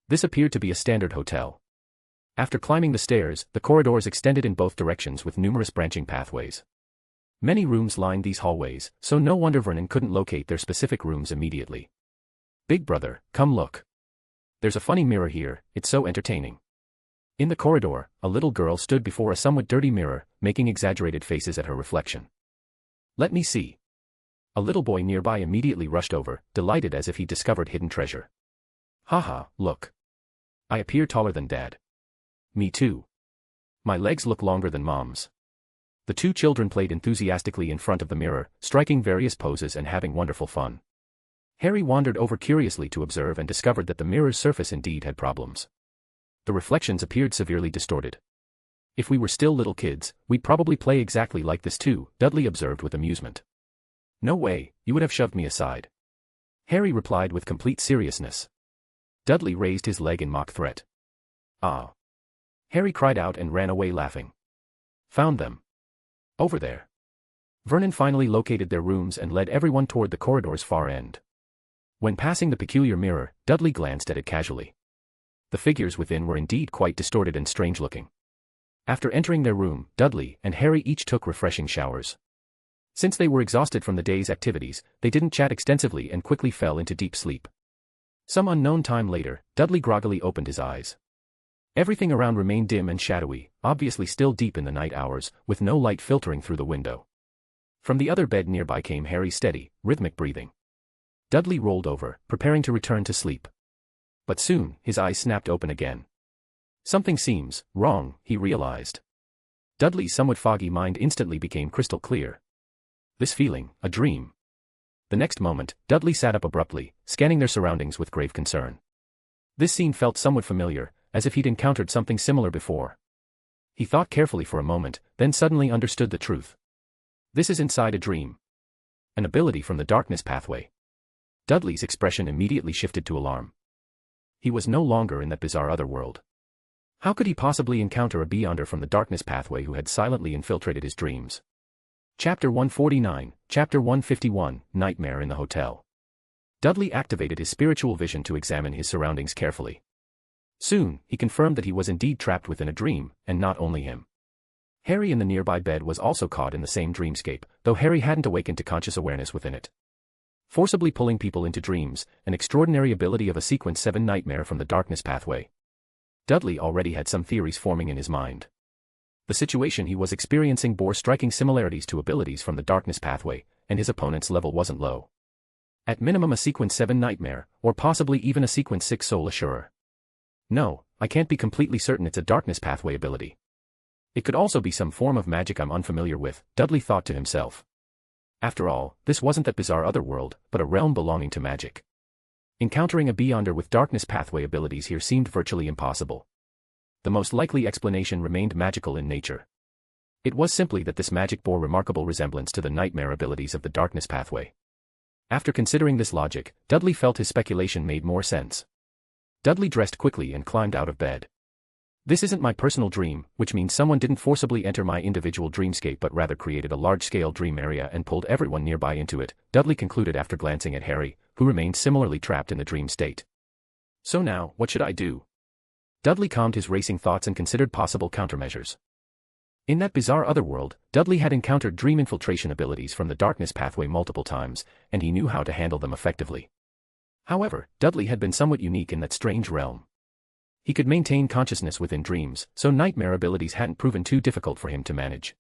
This appeared to be a standard hotel. After climbing the stairs, the corridors extended in both directions with numerous branching pathways. Many rooms lined these hallways, so no wonder Vernon couldn't locate their specific rooms immediately. "Big brother, come look. There's a funny mirror here, it's so entertaining." In the corridor, a little girl stood before a somewhat dirty mirror, making exaggerated faces at her reflection. "Let me see." A little boy nearby immediately rushed over, delighted as if he discovered hidden treasure. "Haha, look. I appear taller than Dad." "Me too. My legs look longer than Mom's." The two children played enthusiastically in front of the mirror, striking various poses and having wonderful fun. Harry wandered over curiously to observe and discovered that the mirror's surface indeed had problems. The reflections appeared severely distorted. "If we were still little kids, we'd probably play exactly like this too," Dudley observed with amusement. "No way, you would have shoved me aside," Harry replied with complete seriousness. Dudley raised his leg in mock threat. "Ah!" Harry cried out and ran away laughing. "Found them. Over there." Vernon finally located their rooms and led everyone toward the corridor's far end. When passing the peculiar mirror, Dudley glanced at it casually. The figures within were indeed quite distorted and strange-looking. After entering their room, Dudley and Harry each took refreshing showers. Since they were exhausted from the day's activities, they didn't chat extensively and quickly fell into deep sleep. Some unknown time later, Dudley groggily opened his eyes. Everything around remained dim and shadowy, obviously still deep in the night hours, with no light filtering through the window. From the other bed nearby came Harry's steady, rhythmic breathing. Dudley rolled over, preparing to return to sleep. But soon, his eyes snapped open again. Something seems wrong, he realized. Dudley's somewhat foggy mind instantly became crystal clear. This feeling, a dream. The next moment, Dudley sat up abruptly, scanning their surroundings with grave concern. This scene felt somewhat familiar, as if he'd encountered something similar before. He thought carefully for a moment, then suddenly understood the truth. This is inside a dream. An ability from the darkness pathway. Dudley's expression immediately shifted to alarm. He was no longer in that bizarre otherworld. How could he possibly encounter a beyonder from the darkness pathway who had silently infiltrated his dreams? Chapter 149, Chapter 151, Nightmare in the Hotel. Dudley activated his spiritual vision to examine his surroundings carefully. Soon, he confirmed that he was indeed trapped within a dream, and not only him. Harry in the nearby bed was also caught in the same dreamscape, though Harry hadn't awakened to conscious awareness within it. Forcibly pulling people into dreams, an extraordinary ability of a Sequence 7 nightmare from the darkness pathway. Dudley already had some theories forming in his mind. The situation he was experiencing bore striking similarities to abilities from the darkness pathway, and his opponent's level wasn't low. At minimum a Sequence 7 nightmare, or possibly even a Sequence 6 soul assurer. No, I can't be completely certain it's a darkness pathway ability. It could also be some form of magic I'm unfamiliar with, Dudley thought to himself. After all, this wasn't that bizarre other world, but a realm belonging to magic. Encountering a beyonder with darkness pathway abilities here seemed virtually impossible. The most likely explanation remained magical in nature. It was simply that this magic bore remarkable resemblance to the nightmare abilities of the darkness pathway. After considering this logic, Dudley felt his speculation made more sense. Dudley dressed quickly and climbed out of bed. This isn't my personal dream, which means someone didn't forcibly enter my individual dreamscape but rather created a large-scale dream area and pulled everyone nearby into it, Dudley concluded after glancing at Harry, who remained similarly trapped in the dream state. So now, what should I do? Dudley calmed his racing thoughts and considered possible countermeasures. In that bizarre otherworld, Dudley had encountered dream infiltration abilities from the darkness pathway multiple times, and he knew how to handle them effectively. However, Dudley had been somewhat unique in that strange realm. He could maintain consciousness within dreams, so nightmare abilities hadn't proven too difficult for him to manage.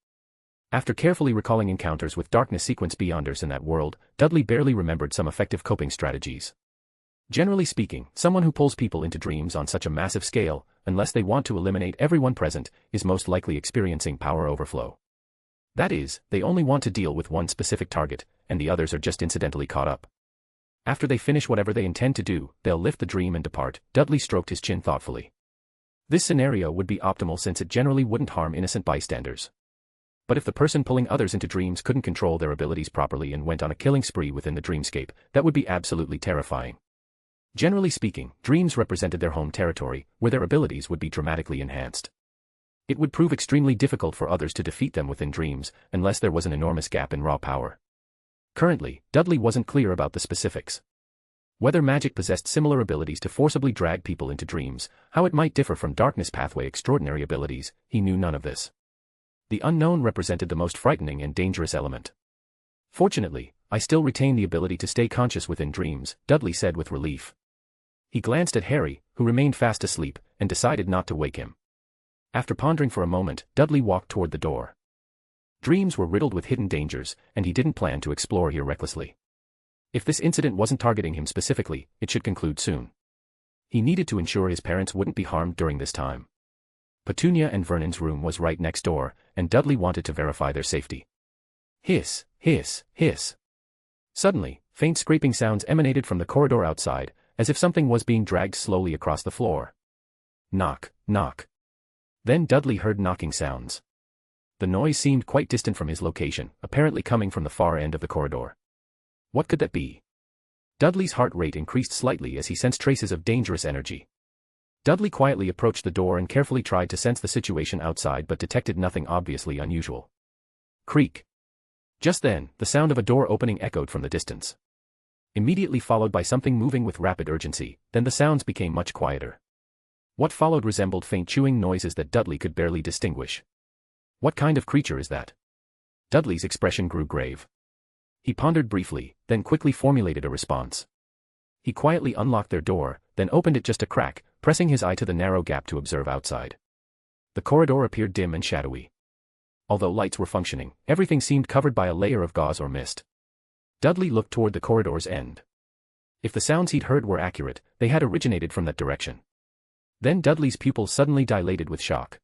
After carefully recalling encounters with darkness sequence beyonders in that world, Dudley barely remembered some effective coping strategies. Generally speaking, someone who pulls people into dreams on such a massive scale, unless they want to eliminate everyone present, is most likely experiencing power overflow. That is, they only want to deal with one specific target, and the others are just incidentally caught up. After they finish whatever they intend to do, they'll lift the dream and depart. Dudley stroked his chin thoughtfully. This scenario would be optimal since it generally wouldn't harm innocent bystanders. But if the person pulling others into dreams couldn't control their abilities properly and went on a killing spree within the dreamscape, that would be absolutely terrifying. Generally speaking, dreams represented their home territory, where their abilities would be dramatically enhanced. It would prove extremely difficult for others to defeat them within dreams, unless there was an enormous gap in raw power. Currently, Dudley wasn't clear about the specifics. Whether magic possessed similar abilities to forcibly drag people into dreams, how it might differ from darkness pathway extraordinary abilities, he knew none of this. The unknown represented the most frightening and dangerous element. Fortunately, I still retain the ability to stay conscious within dreams, Dudley said with relief. He glanced at Harry, who remained fast asleep, and decided not to wake him. After pondering for a moment, Dudley walked toward the door. Dreams were riddled with hidden dangers, and he didn't plan to explore here recklessly. If this incident wasn't targeting him specifically, it should conclude soon. He needed to ensure his parents wouldn't be harmed during this time. Petunia and Vernon's room was right next door, and Dudley wanted to verify their safety. Hiss, hiss, hiss. Suddenly, faint scraping sounds emanated from the corridor outside, as if something was being dragged slowly across the floor. Knock, knock. Then Dudley heard knocking sounds. The noise seemed quite distant from his location, apparently coming from the far end of the corridor. What could that be? Dudley's heart rate increased slightly as he sensed traces of dangerous energy. Dudley quietly approached the door and carefully tried to sense the situation outside but detected nothing obviously unusual. Creak. Just then, the sound of a door opening echoed from the distance. Immediately followed by something moving with rapid urgency, then the sounds became much quieter. What followed resembled faint chewing noises that Dudley could barely distinguish. What kind of creature is that? Dudley's expression grew grave. He pondered briefly, then quickly formulated a response. He quietly unlocked their door, then opened it just a crack, pressing his eye to the narrow gap to observe outside. The corridor appeared dim and shadowy. Although lights were functioning, everything seemed covered by a layer of gauze or mist. Dudley looked toward the corridor's end. If the sounds he'd heard were accurate, they had originated from that direction. Then Dudley's pupils suddenly dilated with shock.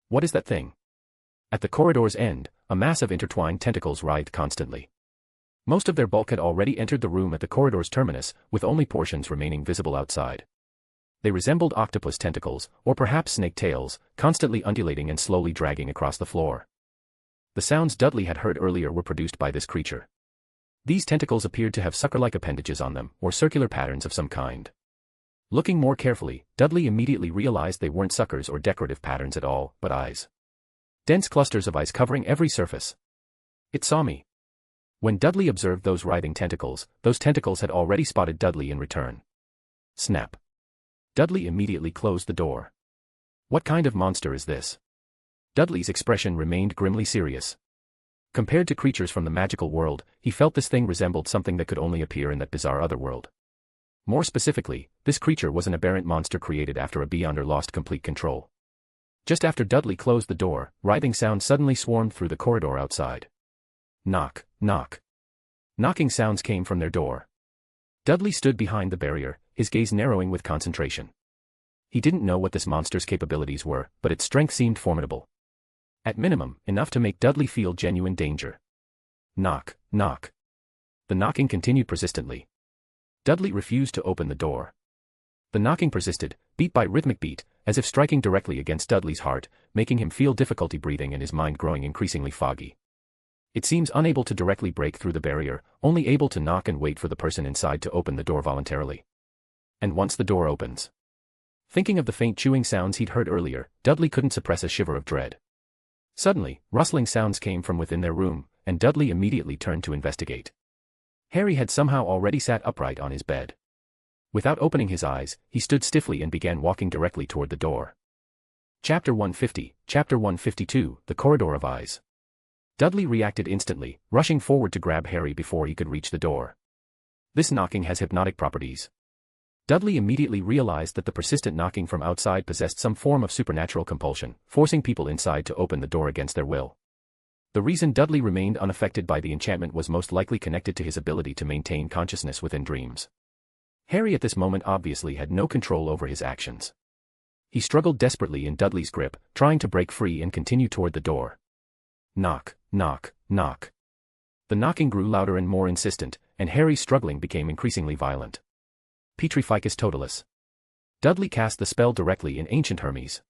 What is that thing? At the corridor's end, a mass of intertwined tentacles writhed constantly. Most of their bulk had already entered the room at the corridor's terminus, with only portions remaining visible outside. They resembled octopus tentacles, or perhaps snake tails, constantly undulating and slowly dragging across the floor. The sounds Dudley had heard earlier were produced by this creature. These tentacles appeared to have sucker-like appendages on them, or circular patterns of some kind. Looking more carefully, Dudley immediately realized they weren't suckers or decorative patterns at all, but eyes. Dense clusters of eyes covering every surface. It saw me. When Dudley observed those writhing tentacles, those tentacles had already spotted Dudley in return. Snap. Dudley immediately closed the door. What kind of monster is this? Dudley's expression remained grimly serious. Compared to creatures from the magical world, he felt this thing resembled something that could only appear in that bizarre otherworld. More specifically, this creature was an aberrant monster created after a Beyonder lost complete control. Just after Dudley closed the door, writhing sounds suddenly swarmed through the corridor outside. Knock, knock. Knocking sounds came from their door. Dudley stood behind the barrier, his gaze narrowing with concentration. He didn't know what this monster's capabilities were, but its strength seemed formidable. At minimum, enough to make Dudley feel genuine danger. Knock, knock. The knocking continued persistently. Dudley refused to open the door. The knocking persisted, beat by rhythmic beat, as if striking directly against Dudley's heart, making him feel difficulty breathing and his mind growing increasingly foggy. It seems unable to directly break through the barrier, only able to knock and wait for the person inside to open the door voluntarily. And once the door opens. Thinking of the faint chewing sounds he'd heard earlier, Dudley couldn't suppress a shiver of dread. Suddenly, rustling sounds came from within their room, and Dudley immediately turned to investigate. Harry had somehow already sat upright on his bed. Without opening his eyes, he stood stiffly and began walking directly toward the door. Chapter 150, Chapter 152, The Corridor of Eyes. Dudley reacted instantly, rushing forward to grab Harry before he could reach the door. This knocking has hypnotic properties. Dudley immediately realized that the persistent knocking from outside possessed some form of supernatural compulsion, forcing people inside to open the door against their will. The reason Dudley remained unaffected by the enchantment was most likely connected to his ability to maintain consciousness within dreams. Harry at this moment obviously had no control over his actions. He struggled desperately in Dudley's grip, trying to break free and continue toward the door. Knock, knock, knock. The knocking grew louder and more insistent, and Harry's struggling became increasingly violent. Petrificus totalis. Dudley cast the spell directly in Ancient Hermes.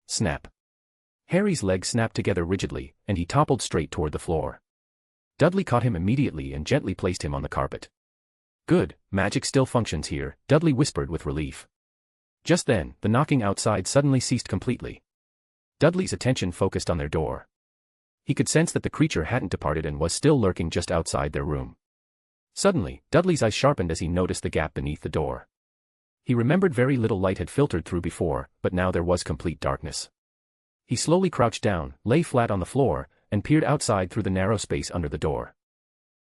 Snap. Harry's legs snapped together rigidly, and he toppled straight toward the floor. Dudley caught him immediately and gently placed him on the carpet. Good, magic still functions here, Dudley whispered with relief. Just then, the knocking outside suddenly ceased completely. Dudley's attention focused on their door. He could sense that the creature hadn't departed and was still lurking just outside their room. Suddenly, Dudley's eyes sharpened as he noticed the gap beneath the door. He remembered very little light had filtered through before, but now there was complete darkness. He slowly crouched down, lay flat on the floor, and peered outside through the narrow space under the door.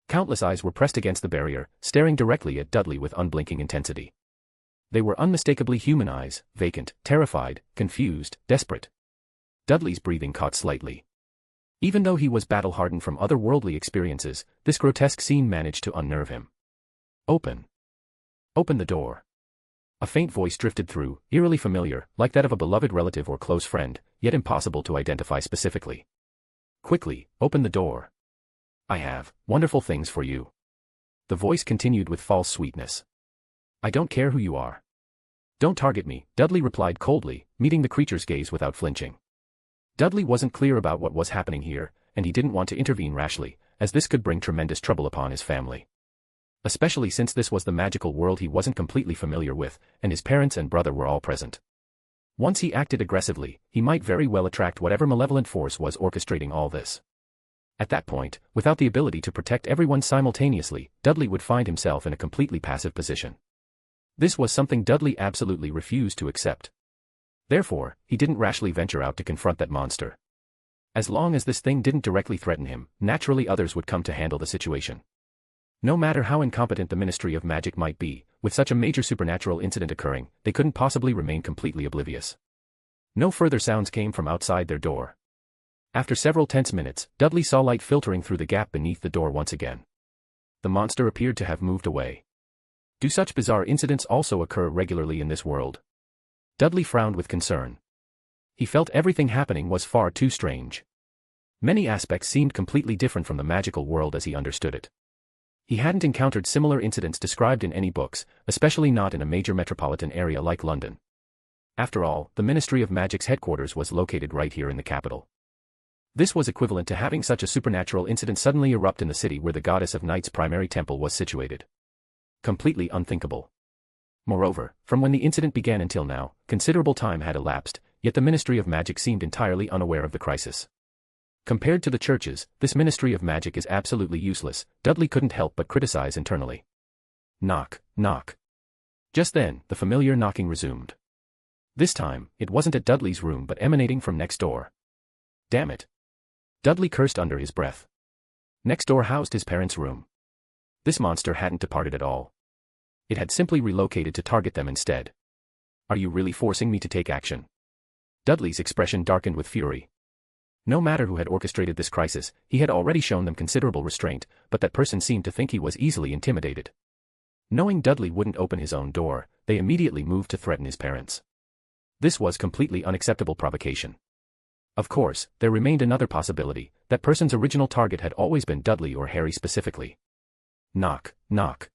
Countless eyes were pressed against the barrier, staring directly at Dudley with unblinking intensity. They were unmistakably human eyes, vacant, terrified, confused, desperate. Dudley's breathing caught slightly. Even though he was battle-hardened from otherworldly experiences, this grotesque scene managed to unnerve him. Open. Open the door. A faint voice drifted through, eerily familiar, like that of a beloved relative or close friend, yet impossible to identify specifically. Quickly, open the door. I have wonderful things for you. The voice continued with false sweetness. I don't care who you are. Don't target me, Dudley replied coldly, meeting the creature's gaze without flinching. Dudley wasn't clear about what was happening here, and he didn't want to intervene rashly, as this could bring tremendous trouble upon his family. Especially since this was the magical world he wasn't completely familiar with, and his parents and brother were all present. Once he acted aggressively, he might very well attract whatever malevolent force was orchestrating all this. At that point, without the ability to protect everyone simultaneously, Dudley would find himself in a completely passive position. This was something Dudley absolutely refused to accept. Therefore, he didn't rashly venture out to confront that monster. As long as this thing didn't directly threaten him, naturally others would come to handle the situation. No matter how incompetent the Ministry of Magic might be, with such a major supernatural incident occurring, they couldn't possibly remain completely oblivious. No further sounds came from outside their door. After several tense minutes, Dudley saw light filtering through the gap beneath the door once again. The monster appeared to have moved away. Do such bizarre incidents also occur regularly in this world? Dudley frowned with concern. He felt everything happening was far too strange. Many aspects seemed completely different from the magical world as he understood it. He hadn't encountered similar incidents described in any books, especially not in a major metropolitan area like London. After all, the Ministry of Magic's headquarters was located right here in the capital. This was equivalent to having such a supernatural incident suddenly erupt in the city where the goddess of night's primary temple was situated. Completely unthinkable. Moreover, from when the incident began until now, considerable time had elapsed, yet the Ministry of Magic seemed entirely unaware of the crisis. Compared to the churches, this Ministry of Magic is absolutely useless, Dudley couldn't help but criticize internally. Knock, knock. Just then, the familiar knocking resumed. This time, it wasn't at Dudley's room but emanating from next door. Damn it. Dudley cursed under his breath. Next door housed his parents' room. This monster hadn't departed at all. It had simply relocated to target them instead. Are you really forcing me to take action? Dudley's expression darkened with fury. No matter who had orchestrated this crisis, he had already shown them considerable restraint, but that person seemed to think he was easily intimidated. Knowing Dudley wouldn't open his own door, they immediately moved to threaten his parents. This was completely unacceptable provocation. Of course, there remained another possibility, that person's original target had always been Dudley or Harry specifically. Knock, knock.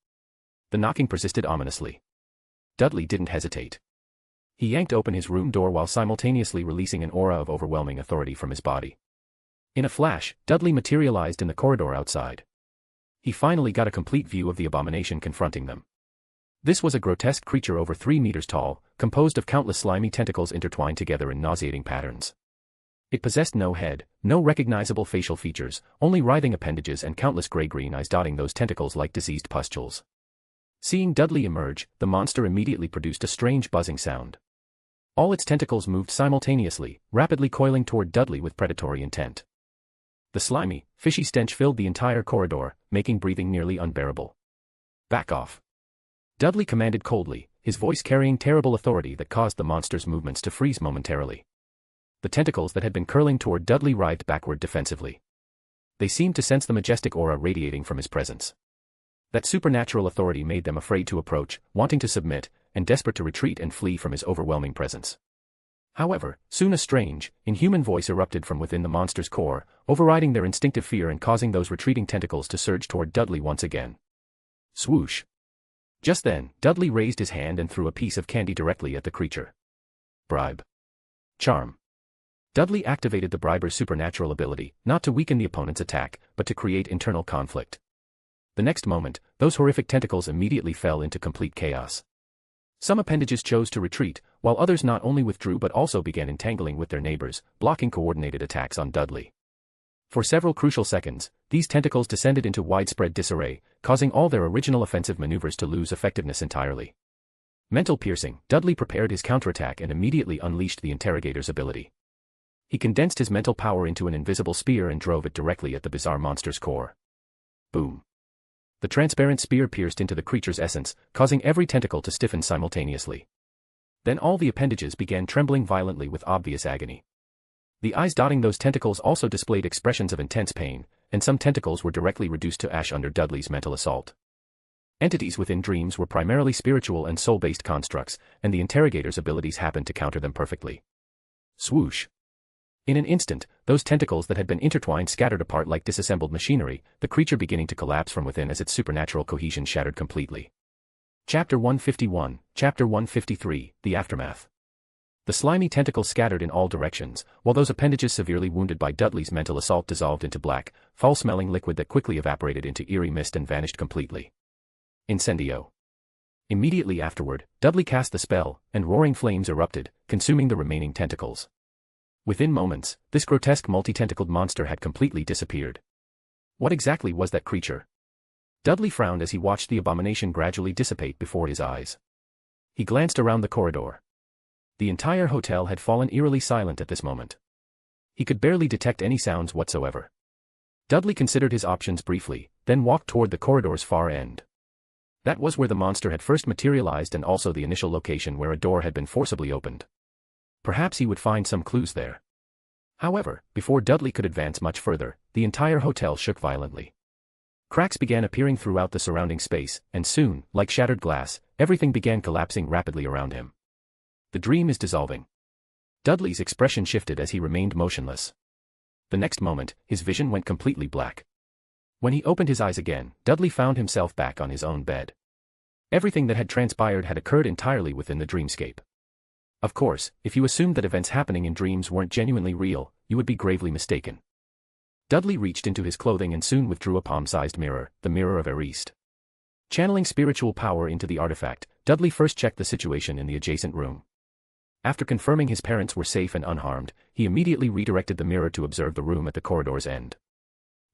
The knocking persisted ominously. Dudley didn't hesitate. He yanked open his room door while simultaneously releasing an aura of overwhelming authority from his body. In a flash, Dudley materialized in the corridor outside. He finally got a complete view of the abomination confronting them. This was a grotesque creature over 3 meters tall, composed of countless slimy tentacles intertwined together in nauseating patterns. It possessed no head, no recognizable facial features, only writhing appendages and countless gray-green eyes dotting those tentacles like diseased pustules. Seeing Dudley emerge, the monster immediately produced a strange buzzing sound. All its tentacles moved simultaneously, rapidly coiling toward Dudley with predatory intent. The slimy, fishy stench filled the entire corridor, making breathing nearly unbearable. Back off. Dudley commanded coldly, his voice carrying terrible authority that caused the monster's movements to freeze momentarily. The tentacles that had been curling toward Dudley writhed backward defensively. They seemed to sense the majestic aura radiating from his presence. That supernatural authority made them afraid to approach, wanting to submit, and desperate to retreat and flee from his overwhelming presence. However, soon a strange, inhuman voice erupted from within the monster's core, overriding their instinctive fear and causing those retreating tentacles to surge toward Dudley once again. Swoosh. Just then, Dudley raised his hand and threw a piece of candy directly at the creature. Bribe. Charm. Dudley activated the briber's supernatural ability, not to weaken the opponent's attack, but to create internal conflict. The next moment, those horrific tentacles immediately fell into complete chaos. Some appendages chose to retreat, while others not only withdrew but also began entangling with their neighbors, blocking coordinated attacks on Dudley. For several crucial seconds, these tentacles descended into widespread disarray, causing all their original offensive maneuvers to lose effectiveness entirely. Mental piercing, Dudley prepared his counterattack and immediately unleashed the interrogator's ability. He condensed his mental power into an invisible spear and drove it directly at the bizarre monster's core. Boom. The transparent spear pierced into the creature's essence, causing every tentacle to stiffen simultaneously. Then all the appendages began trembling violently with obvious agony. The eyes dotting those tentacles also displayed expressions of intense pain, and some tentacles were directly reduced to ash under Dudley's mental assault. Entities within dreams were primarily spiritual and soul-based constructs, and the interrogator's abilities happened to counter them perfectly. Swoosh. In an instant, those tentacles that had been intertwined scattered apart like disassembled machinery, the creature beginning to collapse from within as its supernatural cohesion shattered completely. Chapter 151, Chapter 153, The Aftermath. The slimy tentacles scattered in all directions, while those appendages severely wounded by Dudley's mental assault dissolved into black, foul-smelling liquid that quickly evaporated into eerie mist and vanished completely. Incendio. Immediately afterward, Dudley cast the spell, and roaring flames erupted, consuming the remaining tentacles. Within moments, this grotesque multi-tentacled monster had completely disappeared. What exactly was that creature? Dudley frowned as he watched the abomination gradually dissipate before his eyes. He glanced around the corridor. The entire hotel had fallen eerily silent at this moment. He could barely detect any sounds whatsoever. Dudley considered his options briefly, then walked toward the corridor's far end. That was where the monster had first materialized and also the initial location where a door had been forcibly opened. Perhaps he would find some clues there. However, before Dudley could advance much further, the entire hotel shook violently. Cracks began appearing throughout the surrounding space, and soon, like shattered glass, everything began collapsing rapidly around him. The dream is dissolving. Dudley's expression shifted as he remained motionless. The next moment, his vision went completely black. When he opened his eyes again, Dudley found himself back on his own bed. Everything that had transpired had occurred entirely within the dreamscape. Of course, if you assumed that events happening in dreams weren't genuinely real, you would be gravely mistaken. Dudley reached into his clothing and soon withdrew a palm-sized mirror, the Mirror of Ariste. Channeling spiritual power into the artifact, Dudley first checked the situation in the adjacent room. After confirming his parents were safe and unharmed, he immediately redirected the mirror to observe the room at the corridor's end.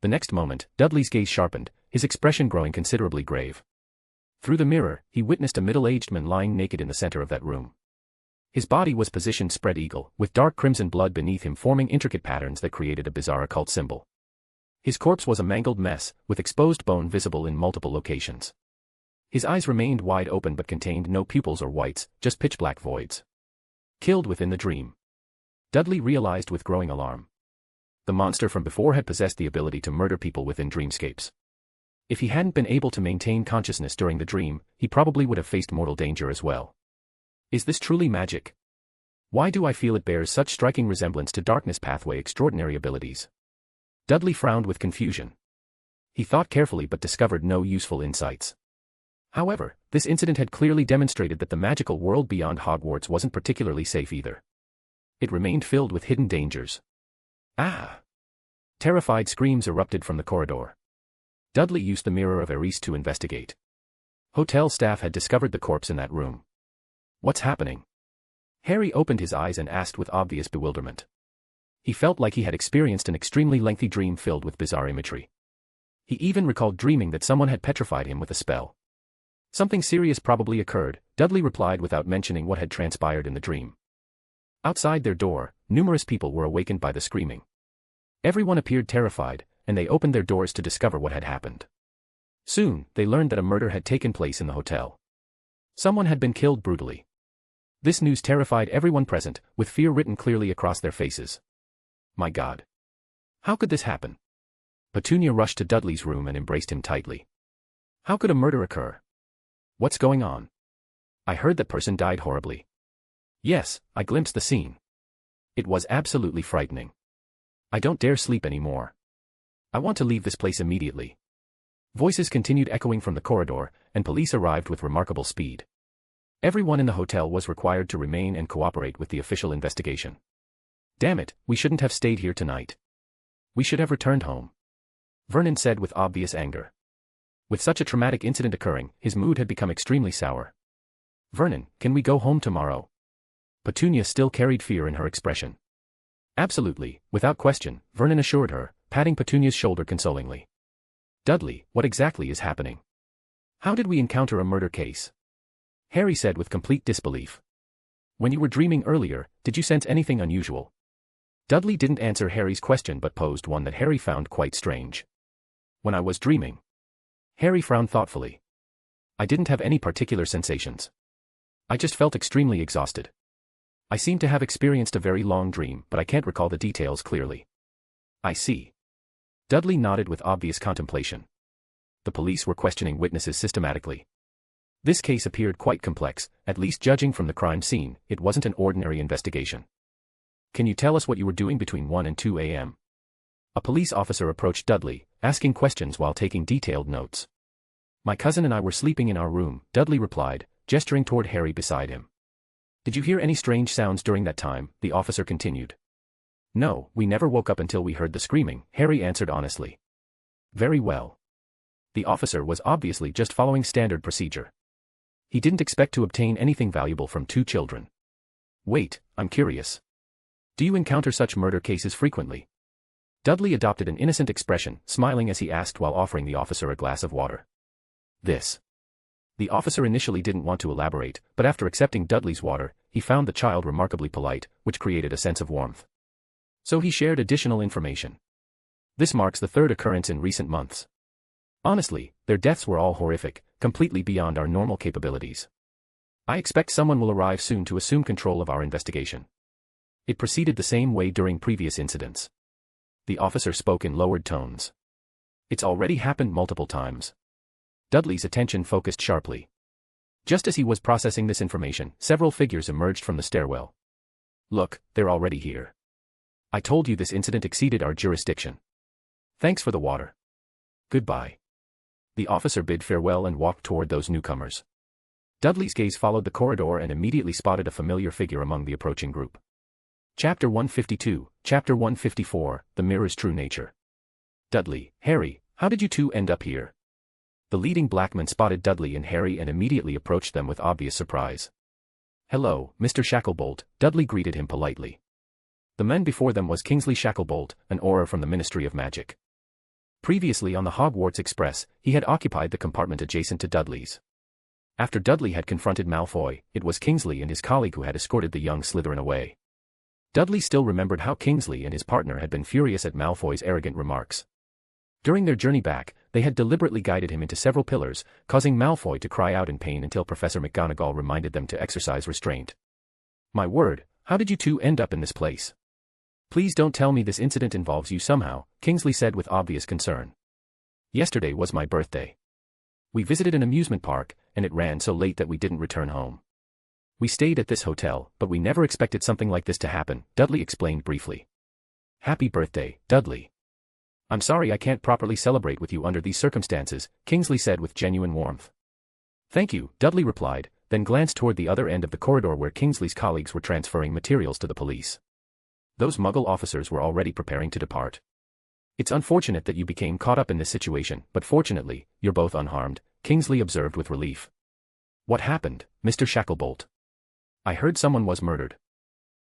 The next moment, Dudley's gaze sharpened, his expression growing considerably grave. Through the mirror, he witnessed a middle-aged man lying naked in the center of that room. His body was positioned spread eagle, with dark crimson blood beneath him forming intricate patterns that created a bizarre occult symbol. His corpse was a mangled mess, with exposed bone visible in multiple locations. His eyes remained wide open but contained no pupils or whites, just pitch-black voids. Killed within the dream. Dudley realized with growing alarm. The monster from before had possessed the ability to murder people within dreamscapes. If he hadn't been able to maintain consciousness during the dream, he probably would have faced mortal danger as well. Is this truly magic? Why do I feel it bears such striking resemblance to Darkness Pathway extraordinary abilities? Dudley frowned with confusion. He thought carefully but discovered no useful insights. However, this incident had clearly demonstrated that the magical world beyond Hogwarts wasn't particularly safe either. It remained filled with hidden dangers. Ah! Terrified screams erupted from the corridor. Dudley used the mirror of Eris to investigate. Hotel staff had discovered the corpse in that room. What's happening? Harry opened his eyes and asked with obvious bewilderment. He felt like he had experienced an extremely lengthy dream filled with bizarre imagery. He even recalled dreaming that someone had petrified him with a spell. Something serious probably occurred, Dudley replied without mentioning what had transpired in the dream. Outside their door, numerous people were awakened by the screaming. Everyone appeared terrified, and they opened their doors to discover what had happened. Soon, they learned that a murder had taken place in the hotel. Someone had been killed brutally. This news terrified everyone present, with fear written clearly across their faces. My God! How could this happen? Petunia rushed to Dudley's room and embraced him tightly. How could a murder occur? What's going on? I heard that person died horribly. Yes, I glimpsed the scene. It was absolutely frightening. I don't dare sleep anymore. I want to leave this place immediately. Voices continued echoing from the corridor, and police arrived with remarkable speed. Everyone in the hotel was required to remain and cooperate with the official investigation. Damn it, we shouldn't have stayed here tonight. We should have returned home. Vernon said with obvious anger. With such a traumatic incident occurring, his mood had become extremely sour. Vernon, can we go home tomorrow? Petunia still carried fear in her expression. Absolutely, without question, Vernon assured her, patting Petunia's shoulder consolingly. Dudley, what exactly is happening? How did we encounter a murder case? Harry said with complete disbelief. When you were dreaming earlier, did you sense anything unusual? Dudley didn't answer Harry's question but posed one that Harry found quite strange. When I was dreaming. Harry frowned thoughtfully. I didn't have any particular sensations. I just felt extremely exhausted. I seem to have experienced a very long dream, but I can't recall the details clearly. I see. Dudley nodded with obvious contemplation. The police were questioning witnesses systematically. This case appeared quite complex, at least judging from the crime scene, it wasn't an ordinary investigation. Can you tell us what you were doing between 1 and 2 a.m.? A police officer approached Dudley, asking questions while taking detailed notes. My cousin and I were sleeping in our room, Dudley replied, gesturing toward Harry beside him. Did you hear any strange sounds during that time? The officer continued. No, we never woke up until we heard the screaming, Harry answered honestly. Very well. The officer was obviously just following standard procedure. He didn't expect to obtain anything valuable from two children. Wait, I'm curious. Do you encounter such murder cases frequently? Dudley adopted an innocent expression, smiling as he asked while offering the officer a glass of water. This. The officer initially didn't want to elaborate, but after accepting Dudley's water, he found the child remarkably polite, which created a sense of warmth. So he shared additional information. This marks the third occurrence in recent months. Honestly, their deaths were all horrific, completely beyond our normal capabilities. I expect someone will arrive soon to assume control of our investigation. It proceeded the same way during previous incidents. The officer spoke in lowered tones. It's already happened multiple times. Dudley's attention focused sharply. Just as he was processing this information, several figures emerged from the stairwell. Look, they're already here. I told you this incident exceeded our jurisdiction. Thanks for the water. Goodbye. The officer bid farewell and walked toward those newcomers. Dudley's gaze followed the corridor and immediately spotted a familiar figure among the approaching group. Chapter 152, Chapter 154, The Mirror's True Nature. Dudley, Harry, how did you two end up here? The leading blackman spotted Dudley and Harry and immediately approached them with obvious surprise. "Hello, Mr. Shacklebolt," Dudley greeted him politely. The man before them was Kingsley Shacklebolt, an auror from the Ministry of Magic. Previously on the Hogwarts Express, he had occupied the compartment adjacent to Dudley's. After Dudley had confronted Malfoy, it was Kingsley and his colleague who had escorted the young Slytherin away. Dudley still remembered how Kingsley and his partner had been furious at Malfoy's arrogant remarks. During their journey back, they had deliberately guided him into several pillars, causing Malfoy to cry out in pain until Professor McGonagall reminded them to exercise restraint. "My word, how did you two end up in this place? Please don't tell me this incident involves you somehow," Kingsley said with obvious concern. "Yesterday was my birthday. We visited an amusement park, and it ran so late that we didn't return home. We stayed at this hotel, but we never expected something like this to happen," Dudley explained briefly. "Happy birthday, Dudley. I'm sorry I can't properly celebrate with you under these circumstances," Kingsley said with genuine warmth. "Thank you," Dudley replied, then glanced toward the other end of the corridor where Kingsley's colleagues were transferring materials to the police. Those Muggle officers were already preparing to depart. "It's unfortunate that you became caught up in this situation, but fortunately, you're both unharmed," Kingsley observed with relief. "What happened, Mr. Shacklebolt?" "I heard someone was murdered,"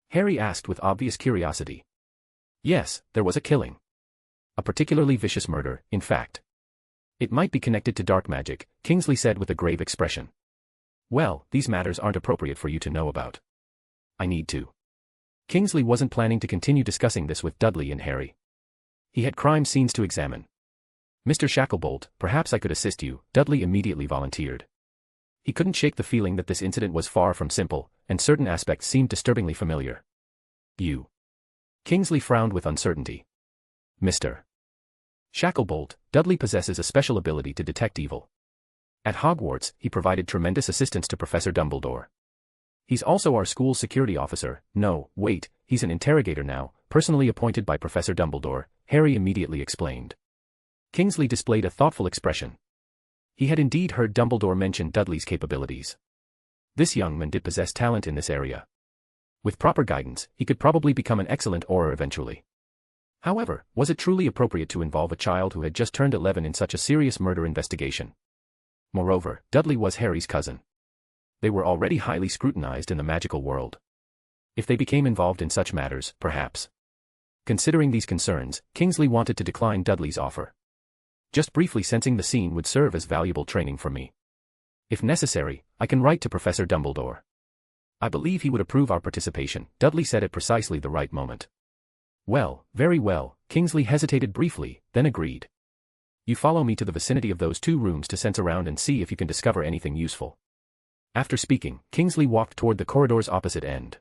Harry asked with obvious curiosity. "Yes, there was a killing. A particularly vicious murder, in fact. It might be connected to dark magic," Kingsley said with a grave expression. "Well, these matters aren't appropriate for you to know about. I need to." Kingsley wasn't planning to continue discussing this with Dudley and Harry. He had crime scenes to examine. "Mr. Shacklebolt, perhaps I could assist you," Dudley immediately volunteered. He couldn't shake the feeling that this incident was far from simple, and certain aspects seemed disturbingly familiar. "You?" Kingsley frowned with uncertainty. "Mr. Shacklebolt, Dudley possesses a special ability to detect evil. At Hogwarts, he provided tremendous assistance to Professor Dumbledore. He's also our school's security officer. No, wait, he's an interrogator now, personally appointed by Professor Dumbledore," Harry immediately explained. Kingsley displayed a thoughtful expression. He had indeed heard Dumbledore mention Dudley's capabilities. This young man did possess talent in this area. With proper guidance, he could probably become an excellent auror eventually. However, was it truly appropriate to involve a child who had just turned 11 in such a serious murder investigation? Moreover, Dudley was Harry's cousin. They were already highly scrutinized in the magical world. If they became involved in such matters, perhaps. Considering these concerns, Kingsley wanted to decline Dudley's offer. "Just briefly sensing the scene would serve as valuable training for me. If necessary, I can write to Professor Dumbledore. I believe he would approve our participation," Dudley said at precisely the right moment. "Well, very well," Kingsley hesitated briefly, then agreed. "You follow me to the vicinity of those 2 rooms to sense around and see if you can discover anything useful." After speaking, Kingsley walked toward the corridor's opposite end.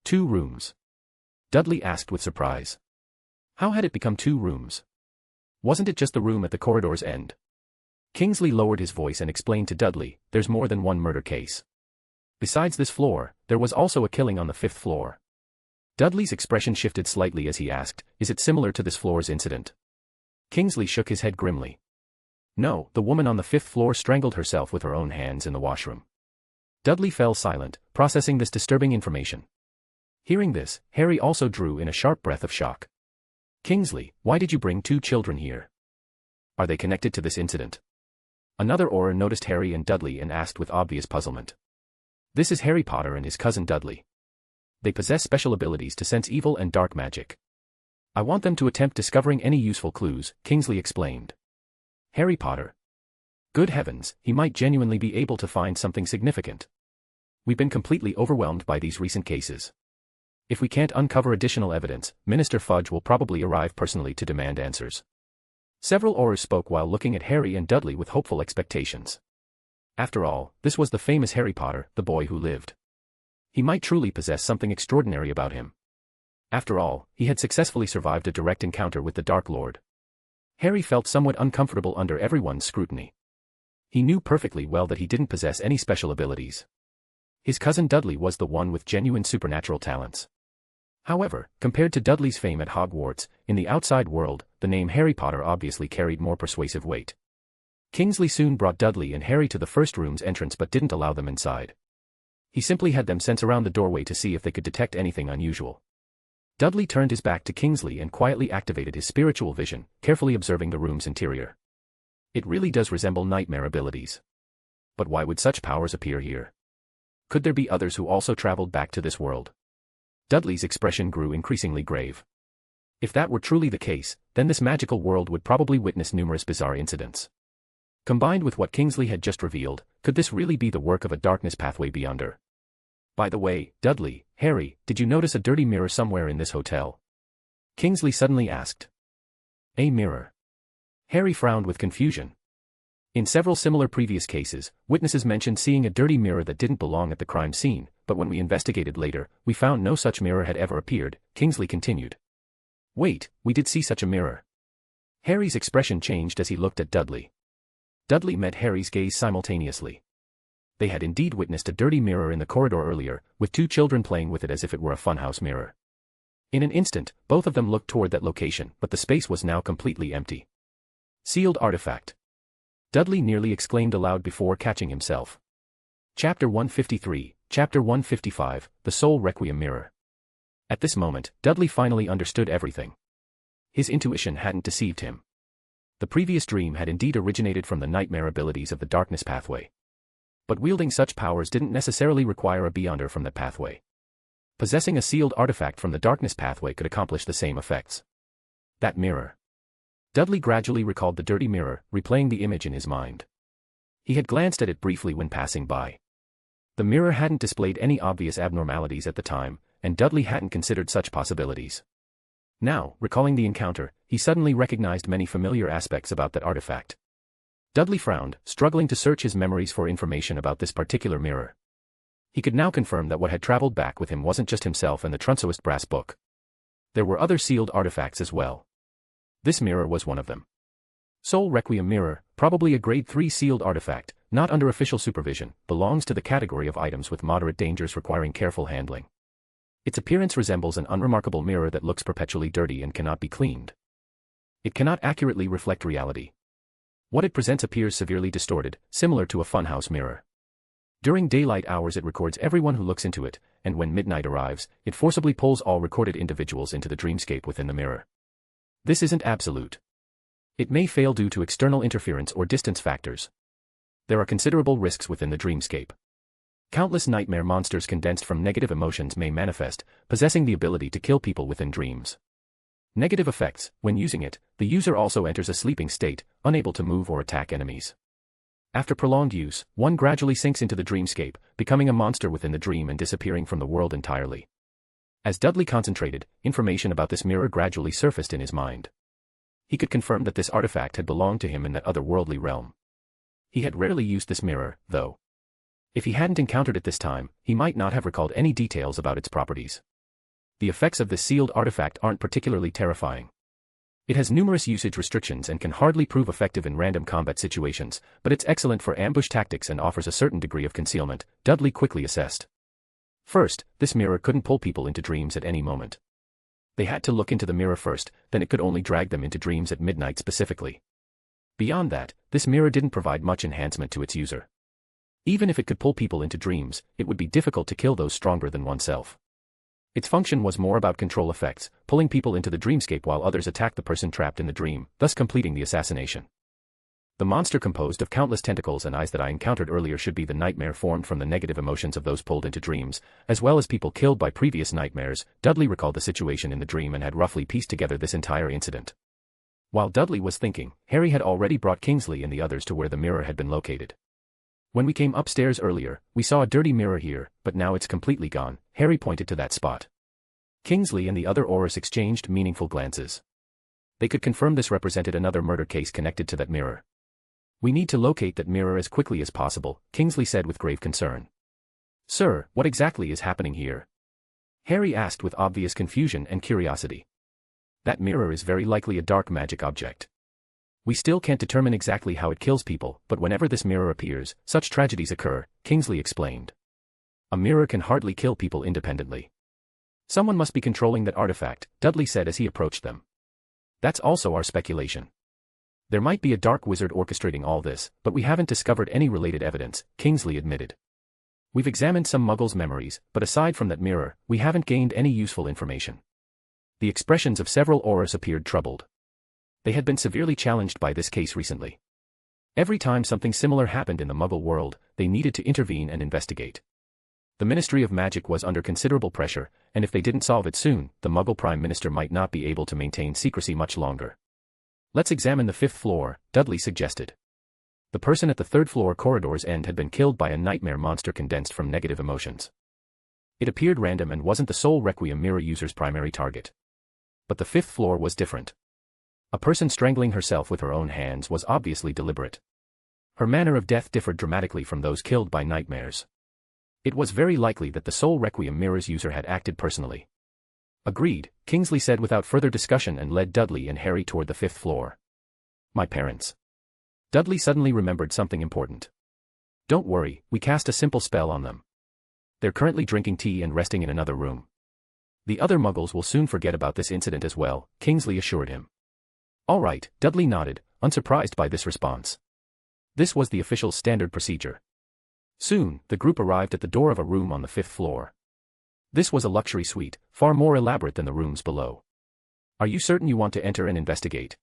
2 rooms? Dudley asked with surprise. How had it become 2 rooms? Wasn't it just the room at the corridor's end? Kingsley lowered his voice and explained to Dudley, "There's more than one murder case. Besides this floor, there was also a killing on the 5th floor." Dudley's expression shifted slightly as he asked, "Is it similar to this floor's incident?" Kingsley shook his head grimly. "No, the woman on the 5th floor strangled herself with her own hands in the washroom." Dudley fell silent, processing this disturbing information. Hearing this, Harry also drew in a sharp breath of shock. "Kingsley, why did you bring 2 children here? Are they connected to this incident?" Another auror noticed Harry and Dudley and asked with obvious puzzlement. "This is Harry Potter and his cousin Dudley. They possess special abilities to sense evil and dark magic. I want them to attempt discovering any useful clues," Kingsley explained. "Harry Potter? Good heavens, he might genuinely be able to find something significant. We've been completely overwhelmed by these recent cases. If we can't uncover additional evidence, Minister Fudge will probably arrive personally to demand answers." Several aurors spoke while looking at Harry and Dudley with hopeful expectations. After all, this was the famous Harry Potter, the boy who lived. He might truly possess something extraordinary about him. After all, he had successfully survived a direct encounter with the Dark Lord. Harry felt somewhat uncomfortable under everyone's scrutiny. He knew perfectly well that he didn't possess any special abilities. His cousin Dudley was the one with genuine supernatural talents. However, compared to Dudley's fame at Hogwarts, in the outside world, the name Harry Potter obviously carried more persuasive weight. Kingsley soon brought Dudley and Harry to the first room's entrance but didn't allow them inside. He simply had them sense around the doorway to see if they could detect anything unusual. Dudley turned his back to Kingsley and quietly activated his spiritual vision, carefully observing the room's interior. It really does resemble nightmare abilities. But why would such powers appear here? Could there be others who also traveled back to this world? Dudley's expression grew increasingly grave. If that were truly the case, then this magical world would probably witness numerous bizarre incidents. Combined with what Kingsley had just revealed, could this really be the work of a darkness pathway beyonder? By the way, Dudley, Harry, did you notice a dirty mirror somewhere in this hotel? Kingsley suddenly asked. A mirror. Harry frowned with confusion. In several similar previous cases, witnesses mentioned seeing a dirty mirror that didn't belong at the crime scene, but when we investigated later, we found no such mirror had ever appeared, Kingsley continued. Wait, we did see such a mirror. Harry's expression changed as he looked at Dudley. Dudley met Harry's gaze simultaneously. They had indeed witnessed a dirty mirror in the corridor earlier, with two children playing with it as if it were a funhouse mirror. In an instant, both of them looked toward that location, but the space was now completely empty. Sealed artifact. Dudley nearly exclaimed aloud before catching himself. Chapter 153, Chapter 155, The Soul Requiem Mirror. At this moment, Dudley finally understood everything. His intuition hadn't deceived him. The previous dream had indeed originated from the nightmare abilities of the darkness pathway. But wielding such powers didn't necessarily require a beyonder from that pathway. Possessing a sealed artifact from the darkness pathway could accomplish the same effects. That mirror. Dudley gradually recalled the dirty mirror, replaying the image in his mind. He had glanced at it briefly when passing by. The mirror hadn't displayed any obvious abnormalities at the time, and Dudley hadn't considered such possibilities. Now, recalling the encounter, he suddenly recognized many familiar aspects about that artifact. Dudley frowned, struggling to search his memories for information about this particular mirror. He could now confirm that what had traveled back with him wasn't just himself and the Trunsoist brass book. There were other sealed artifacts as well. This mirror was one of them. Soul Requiem Mirror, probably a Grade 3 sealed artifact, not under official supervision, belongs to the category of items with moderate dangers requiring careful handling. Its appearance resembles an unremarkable mirror that looks perpetually dirty and cannot be cleaned. It cannot accurately reflect reality. What it presents appears severely distorted, similar to a funhouse mirror. During daylight hours it records everyone who looks into it, and when midnight arrives, it forcibly pulls all recorded individuals into the dreamscape within the mirror. This isn't absolute. It may fail due to external interference or distance factors. There are considerable risks within the dreamscape. Countless nightmare monsters condensed from negative emotions may manifest, possessing the ability to kill people within dreams. Negative effects: when using it, the user also enters a sleeping state, unable to move or attack enemies. After prolonged use, one gradually sinks into the dreamscape, becoming a monster within the dream and disappearing from the world entirely. As Dudley concentrated, information about this mirror gradually surfaced in his mind. He could confirm that this artifact had belonged to him in that otherworldly realm. He had rarely used this mirror, though. If he hadn't encountered it this time, he might not have recalled any details about its properties. The effects of this sealed artifact aren't particularly terrifying. It has numerous usage restrictions and can hardly prove effective in random combat situations, but it's excellent for ambush tactics and offers a certain degree of concealment, Dudley quickly assessed. First, this mirror couldn't pull people into dreams at any moment. They had to look into the mirror first, then it could only drag them into dreams at midnight specifically. Beyond that, this mirror didn't provide much enhancement to its user. Even if it could pull people into dreams, it would be difficult to kill those stronger than oneself. Its function was more about control effects, pulling people into the dreamscape while others attacked the person trapped in the dream, thus completing the assassination. The monster composed of countless tentacles and eyes that I encountered earlier should be the nightmare formed from the negative emotions of those pulled into dreams, as well as people killed by previous nightmares. Dudley recalled the situation in the dream and had roughly pieced together this entire incident. While Dudley was thinking, Harry had already brought Kingsley and the others to where the mirror had been located. When we came upstairs earlier, we saw a dirty mirror here, but now it's completely gone. Harry pointed to that spot. Kingsley and the other Aurors exchanged meaningful glances. They could confirm this represented another murder case connected to that mirror. We need to locate that mirror as quickly as possible, Kingsley said with grave concern. Sir, what exactly is happening here? Harry asked with obvious confusion and curiosity. That mirror is very likely a dark magic object. We still can't determine exactly how it kills people, but whenever this mirror appears, such tragedies occur, Kingsley explained. A mirror can hardly kill people independently. Someone must be controlling that artifact, Dudley said as he approached them. That's also our speculation. There might be a dark wizard orchestrating all this, but we haven't discovered any related evidence, Kingsley admitted. We've examined some muggles' memories, but aside from that mirror, we haven't gained any useful information. The expressions of several Aurors appeared troubled. They had been severely challenged by this case recently. Every time something similar happened in the Muggle world, they needed to intervene and investigate. The Ministry of Magic was under considerable pressure, and if they didn't solve it soon, the Muggle Prime Minister might not be able to maintain secrecy much longer. Let's examine the 5th floor, Dudley suggested. The person at the 3rd floor corridor's end had been killed by a nightmare monster condensed from negative emotions. It appeared random and wasn't the sole Requiem mirror user's primary target. But the 5th floor was different. A person strangling herself with her own hands was obviously deliberate. Her manner of death differed dramatically from those killed by nightmares. It was very likely that the sole Requiem mirror's user had acted personally. Agreed, Kingsley said without further discussion and led Dudley and Harry toward the 5th floor. My parents. Dudley suddenly remembered something important. Don't worry, we cast a simple spell on them. They're currently drinking tea and resting in another room. The other Muggles will soon forget about this incident as well, Kingsley assured him. All right, Dudley nodded, unsurprised by this response. This was the official standard procedure. Soon, the group arrived at the door of a room on the 5th floor. This was a luxury suite, far more elaborate than the rooms below. Are you certain you want to enter and investigate?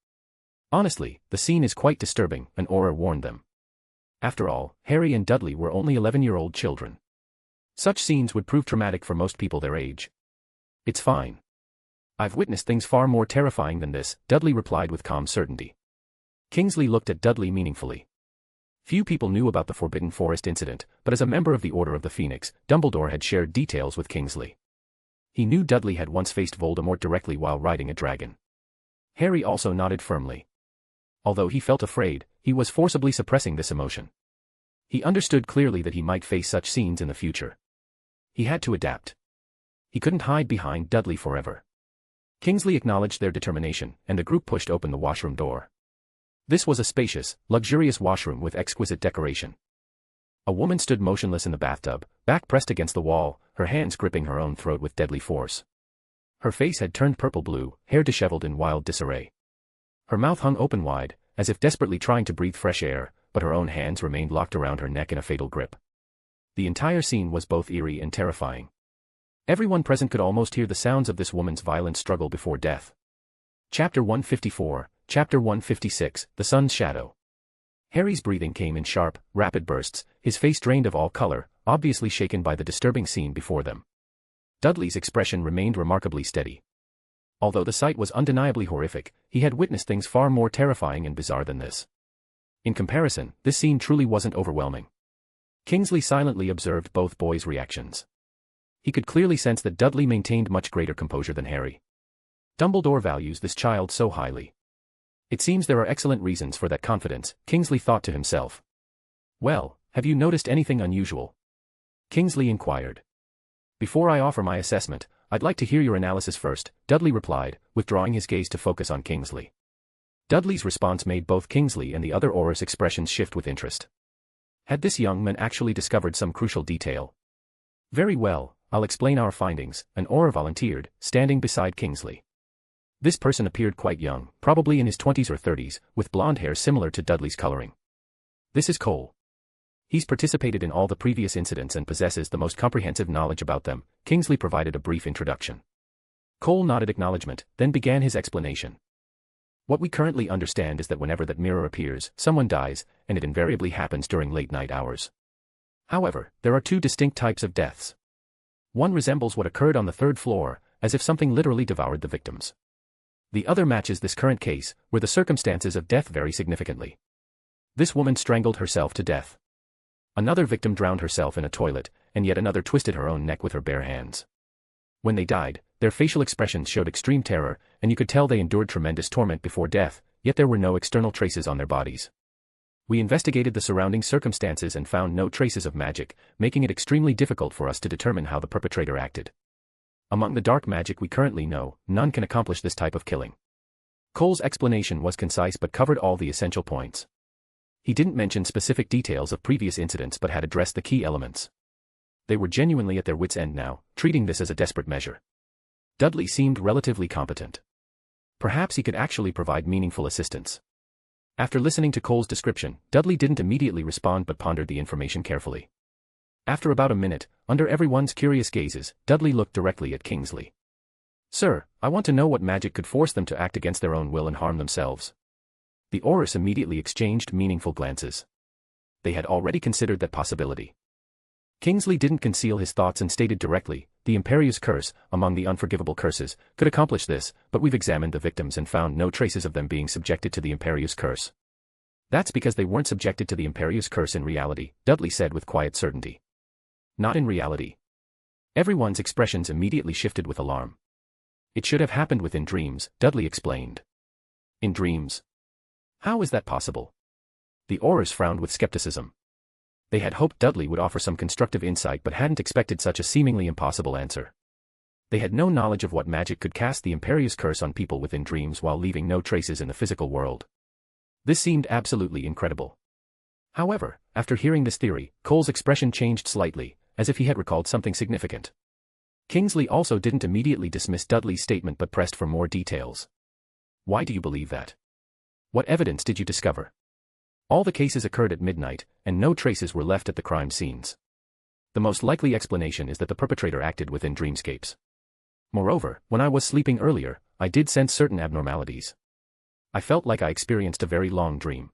Honestly, the scene is quite disturbing, an aura warned them. After all, Harry and Dudley were only 11-year-old children. Such scenes would prove traumatic for most people their age. It's fine. I've witnessed things far more terrifying than this, Dudley replied with calm certainty. Kingsley looked at Dudley meaningfully. Few people knew about the Forbidden Forest incident, but as a member of the Order of the Phoenix, Dumbledore had shared details with Kingsley. He knew Dudley had once faced Voldemort directly while riding a dragon. Harry also nodded firmly. Although he felt afraid, he was forcibly suppressing this emotion. He understood clearly that he might face such scenes in the future. He had to adapt. He couldn't hide behind Dudley forever. Kingsley acknowledged their determination, and the group pushed open the washroom door. This was a spacious, luxurious washroom with exquisite decoration. A woman stood motionless in the bathtub, back pressed against the wall, her hands gripping her own throat with deadly force. Her face had turned purple-blue, hair disheveled in wild disarray. Her mouth hung open wide, as if desperately trying to breathe fresh air, but her own hands remained locked around her neck in a fatal grip. The entire scene was both eerie and terrifying. Everyone present could almost hear the sounds of this woman's violent struggle before death. Chapter 154, Chapter 156, The Sun's Shadow. Harry's breathing came in sharp, rapid bursts, his face drained of all color, obviously shaken by the disturbing scene before them. Dudley's expression remained remarkably steady. Although the sight was undeniably horrific, he had witnessed things far more terrifying and bizarre than this. In comparison, this scene truly wasn't overwhelming. Kingsley silently observed both boys' reactions. He could clearly sense that Dudley maintained much greater composure than Harry. Dumbledore values this child so highly. It seems there are excellent reasons for that confidence, Kingsley thought to himself. Well, have you noticed anything unusual? Kingsley inquired. Before I offer my assessment, I'd like to hear your analysis first, Dudley replied, withdrawing his gaze to focus on Kingsley. Dudley's response made both Kingsley and the other Auror's expressions shift with interest. Had this young man actually discovered some crucial detail? Very well, I'll explain our findings, an Auror volunteered, standing beside Kingsley. This person appeared quite young, probably in his 20s or 30s, with blonde hair similar to Dudley's coloring. This is Cole. He's participated in all the previous incidents and possesses the most comprehensive knowledge about them, Kingsley provided a brief introduction. Cole nodded acknowledgement, then began his explanation. What we currently understand is that whenever that mirror appears, someone dies, and it invariably happens during late-night hours. However, there are two distinct types of deaths. One resembles what occurred on the 3rd floor, as if something literally devoured the victims. The other matches this current case, where the circumstances of death vary significantly. This woman strangled herself to death. Another victim drowned herself in a toilet, and yet another twisted her own neck with her bare hands. When they died, their facial expressions showed extreme terror, and you could tell they endured tremendous torment before death, yet there were no external traces on their bodies. We investigated the surrounding circumstances and found no traces of magic, making it extremely difficult for us to determine how the perpetrator acted. Among the dark magic we currently know, none can accomplish this type of killing. Cole's explanation was concise but covered all the essential points. He didn't mention specific details of previous incidents but had addressed the key elements. They were genuinely at their wits' end now, treating this as a desperate measure. Dudley seemed relatively competent. Perhaps he could actually provide meaningful assistance. After listening to Cole's description, Dudley didn't immediately respond but pondered the information carefully. After about a minute, under everyone's curious gazes, Dudley looked directly at Kingsley. Sir, I want to know what magic could force them to act against their own will and harm themselves. The Aurors immediately exchanged meaningful glances. They had already considered that possibility. Kingsley didn't conceal his thoughts and stated directly, the Imperious Curse, among the unforgivable curses, could accomplish this, but we've examined the victims and found no traces of them being subjected to the Imperious Curse. That's because they weren't subjected to the Imperious Curse in reality, Dudley said with quiet certainty. Not in reality. Everyone's expressions immediately shifted with alarm. It should have happened within dreams, Dudley explained. In dreams? How is that possible? The Aurors frowned with skepticism. They had hoped Dudley would offer some constructive insight but hadn't expected such a seemingly impossible answer. They had no knowledge of what magic could cast the Imperious Curse on people within dreams while leaving no traces in the physical world. This seemed absolutely incredible. However, after hearing this theory, Cole's expression changed slightly, as if he had recalled something significant. Kingsley also didn't immediately dismiss Dudley's statement but pressed for more details. Why do you believe that? What evidence did you discover? All the cases occurred at midnight, and no traces were left at the crime scenes. The most likely explanation is that the perpetrator acted within dreamscapes. Moreover, when I was sleeping earlier, I did sense certain abnormalities. I felt like I experienced a very long dream.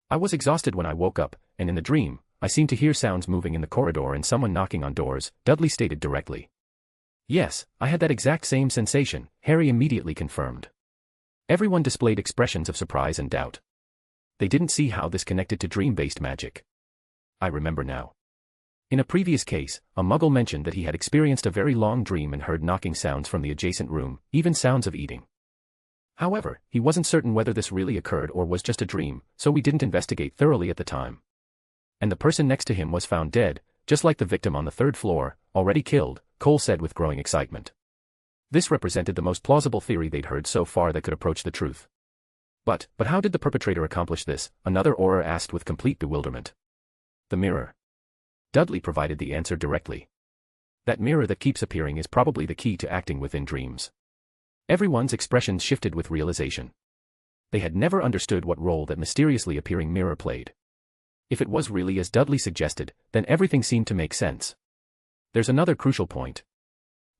I was exhausted when I woke up, and in the dream, I seemed to hear sounds moving in the corridor and someone knocking on doors, Dudley stated directly. Yes, I had that exact same sensation, Harry immediately confirmed. Everyone displayed expressions of surprise and doubt. They didn't see how this connected to dream-based magic. I remember now. In a previous case, a Muggle mentioned that he had experienced a very long dream and heard knocking sounds from the adjacent room, even sounds of eating. However, he wasn't certain whether this really occurred or was just a dream, so we didn't investigate thoroughly at the time. And the person next to him was found dead, just like the victim on the third floor, already killed, Cole said with growing excitement. This represented the most plausible theory they'd heard so far that could approach the truth. But how did the perpetrator accomplish this? Another Auror asked with complete bewilderment. The mirror. Dudley provided the answer directly. That mirror that keeps appearing is probably the key to acting within dreams. Everyone's expressions shifted with realization. They had never understood what role that mysteriously appearing mirror played. If it was really as Dudley suggested, then everything seemed to make sense. There's another crucial point.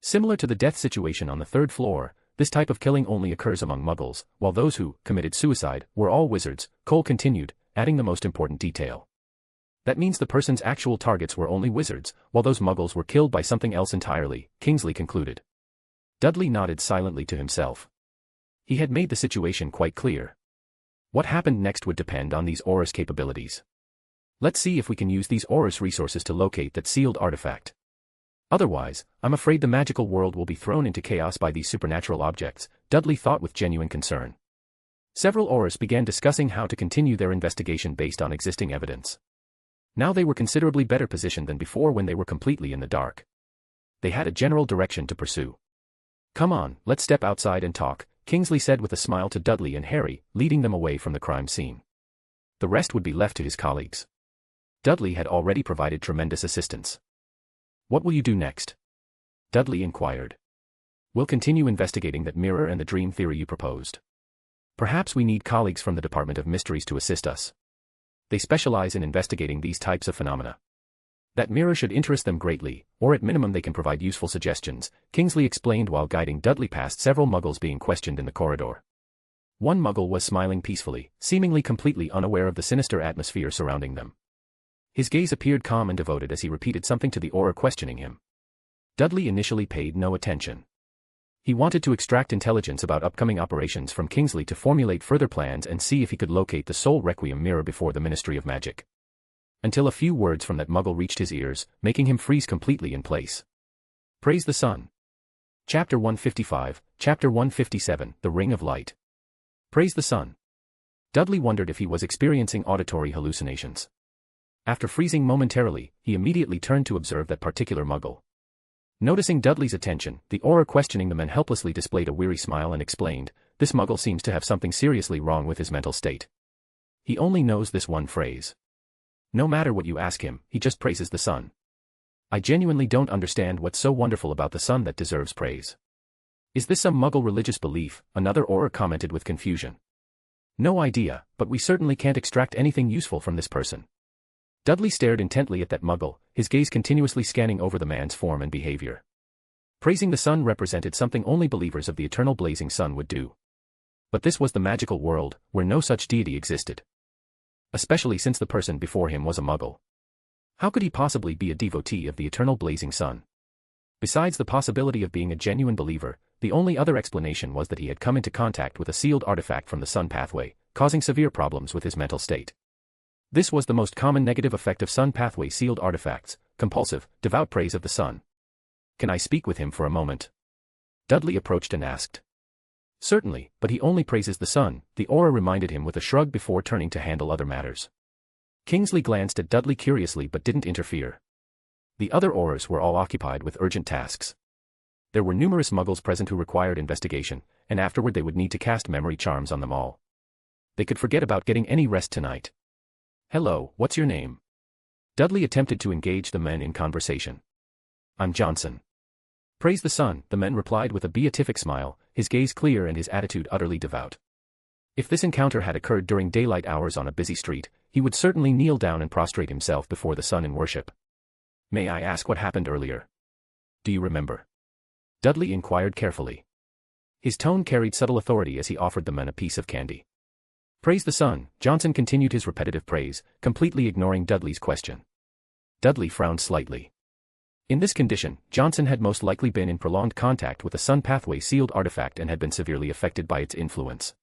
Similar to the death situation on the third floor, this type of killing only occurs among Muggles, while those who committed suicide were all wizards, Cole continued, adding the most important detail. That means the person's actual targets were only wizards, while those Muggles were killed by something else entirely, Kingsley concluded. Dudley nodded silently to himself. He had made the situation quite clear. What happened next would depend on these Aurors' capabilities. Let's see if we can use these Aurors' resources to locate that sealed artifact. Otherwise, I'm afraid the magical world will be thrown into chaos by these supernatural objects, Dudley thought with genuine concern. Several Aurors began discussing how to continue their investigation based on existing evidence. Now they were considerably better positioned than before when they were completely in the dark. They had a general direction to pursue. Come on, let's step outside and talk, Kingsley said with a smile to Dudley and Harry, leading them away from the crime scene. The rest would be left to his colleagues. Dudley had already provided tremendous assistance. What will you do next? Dudley inquired. We'll continue investigating that mirror and the dream theory you proposed. Perhaps we need colleagues from the Department of Mysteries to assist us. They specialize in investigating these types of phenomena. That mirror should interest them greatly, or at minimum they can provide useful suggestions, Kingsley explained while guiding Dudley past several Muggles being questioned in the corridor. One Muggle was smiling peacefully, seemingly completely unaware of the sinister atmosphere surrounding them. His gaze appeared calm and devoted as he repeated something to the Auror questioning him. Dudley initially paid no attention. He wanted to extract intelligence about upcoming operations from Kingsley to formulate further plans and see if he could locate the Soul Requiem mirror before the Ministry of Magic. Until a few words from that Muggle reached his ears, making him freeze completely in place. Praise the Sun. Chapter 155, Chapter 157, The Ring of Light. Praise the Sun. Dudley wondered if he was experiencing auditory hallucinations. After freezing momentarily, he immediately turned to observe that particular Muggle. Noticing Dudley's attention, the Auror questioning the man helplessly displayed a weary smile and explained, "This Muggle seems to have something seriously wrong with his mental state. He only knows this one phrase. No matter what you ask him, he just praises the sun. I genuinely don't understand what's so wonderful about the sun that deserves praise. Is this some Muggle religious belief?" another Auror commented with confusion. "No idea, but we certainly can't extract anything useful from this person." Dudley stared intently at that Muggle, his gaze continuously scanning over the man's form and behavior. Praising the sun represented something only believers of the eternal blazing sun would do. But this was the magical world, where no such deity existed. Especially since the person before him was a muggle. How could he possibly be a devotee of the eternal blazing sun? Besides the possibility of being a genuine believer, the only other explanation was that he had come into contact with a sealed artifact from the sun pathway, causing severe problems with his mental state. This was the most common negative effect of sun pathway sealed artifacts: compulsive, devout praise of the sun. Can I speak with him for a moment? Dudley approached and asked. Certainly, but he only praises the sun, the aura reminded him with a shrug before turning to handle other matters. Kingsley glanced at Dudley curiously but didn't interfere. The other auras were all occupied with urgent tasks. There were numerous muggles present who required investigation, and afterward they would need to cast memory charms on them all. They could forget about getting any rest tonight. Hello, what's your name? Dudley attempted to engage the men in conversation. I'm Johnson. Praise the sun, the men replied with a beatific smile, his gaze clear and his attitude utterly devout. If this encounter had occurred during daylight hours on a busy street, he would certainly kneel down and prostrate himself before the sun in worship. May I ask what happened earlier? Do you remember? Dudley inquired carefully. His tone carried subtle authority as he offered the men a piece of candy. Praise the sun, Johnson continued his repetitive praise, completely ignoring Dudley's question. Dudley frowned slightly. In this condition, Johnson had most likely been in prolonged contact with a sun pathway sealed artifact and had been severely affected by its influence.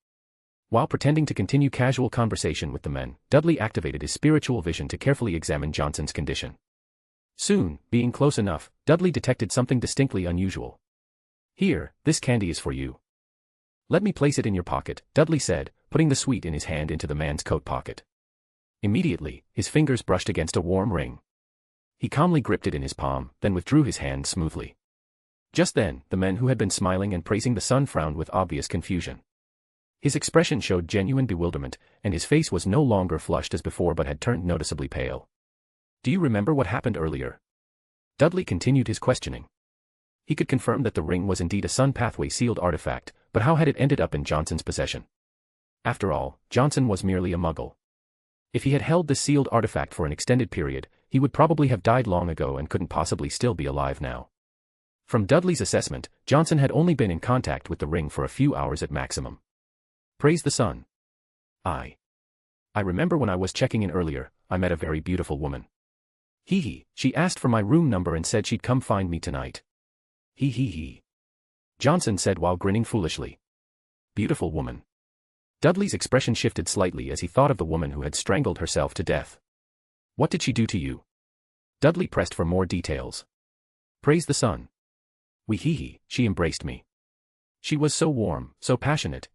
While pretending to continue casual conversation with the men, Dudley activated his spiritual vision to carefully examine Johnson's condition. Soon, being close enough, Dudley detected something distinctly unusual. Here, this candy is for you. Let me place it in your pocket, Dudley said, putting the sweet in his hand into the man's coat pocket. Immediately, his fingers brushed against a warm ring. He calmly gripped it in his palm, then withdrew his hand smoothly. Just then, the men who had been smiling and praising the sun frowned with obvious confusion. His expression showed genuine bewilderment, and his face was no longer flushed as before but had turned noticeably pale. Do you remember what happened earlier? Dudley continued his questioning. He could confirm that the ring was indeed a sun pathway sealed artifact, but how had it ended up in Johnson's possession? After all, Johnson was merely a muggle. If he had held this sealed artifact for an extended period, he would probably have died long ago and couldn't possibly still be alive now. From Dudley's assessment, Johnson had only been in contact with the ring for a few hours at maximum. Praise the sun. I remember when I was checking in earlier, I met a very beautiful woman. She asked for my room number and said she'd come find me tonight. Johnson said while grinning foolishly. Beautiful woman. Dudley's expression shifted slightly as he thought of the woman who had strangled herself to death. What did she do to you? Dudley pressed for more details. Praise the sun. She embraced me. She was so warm, so passionate,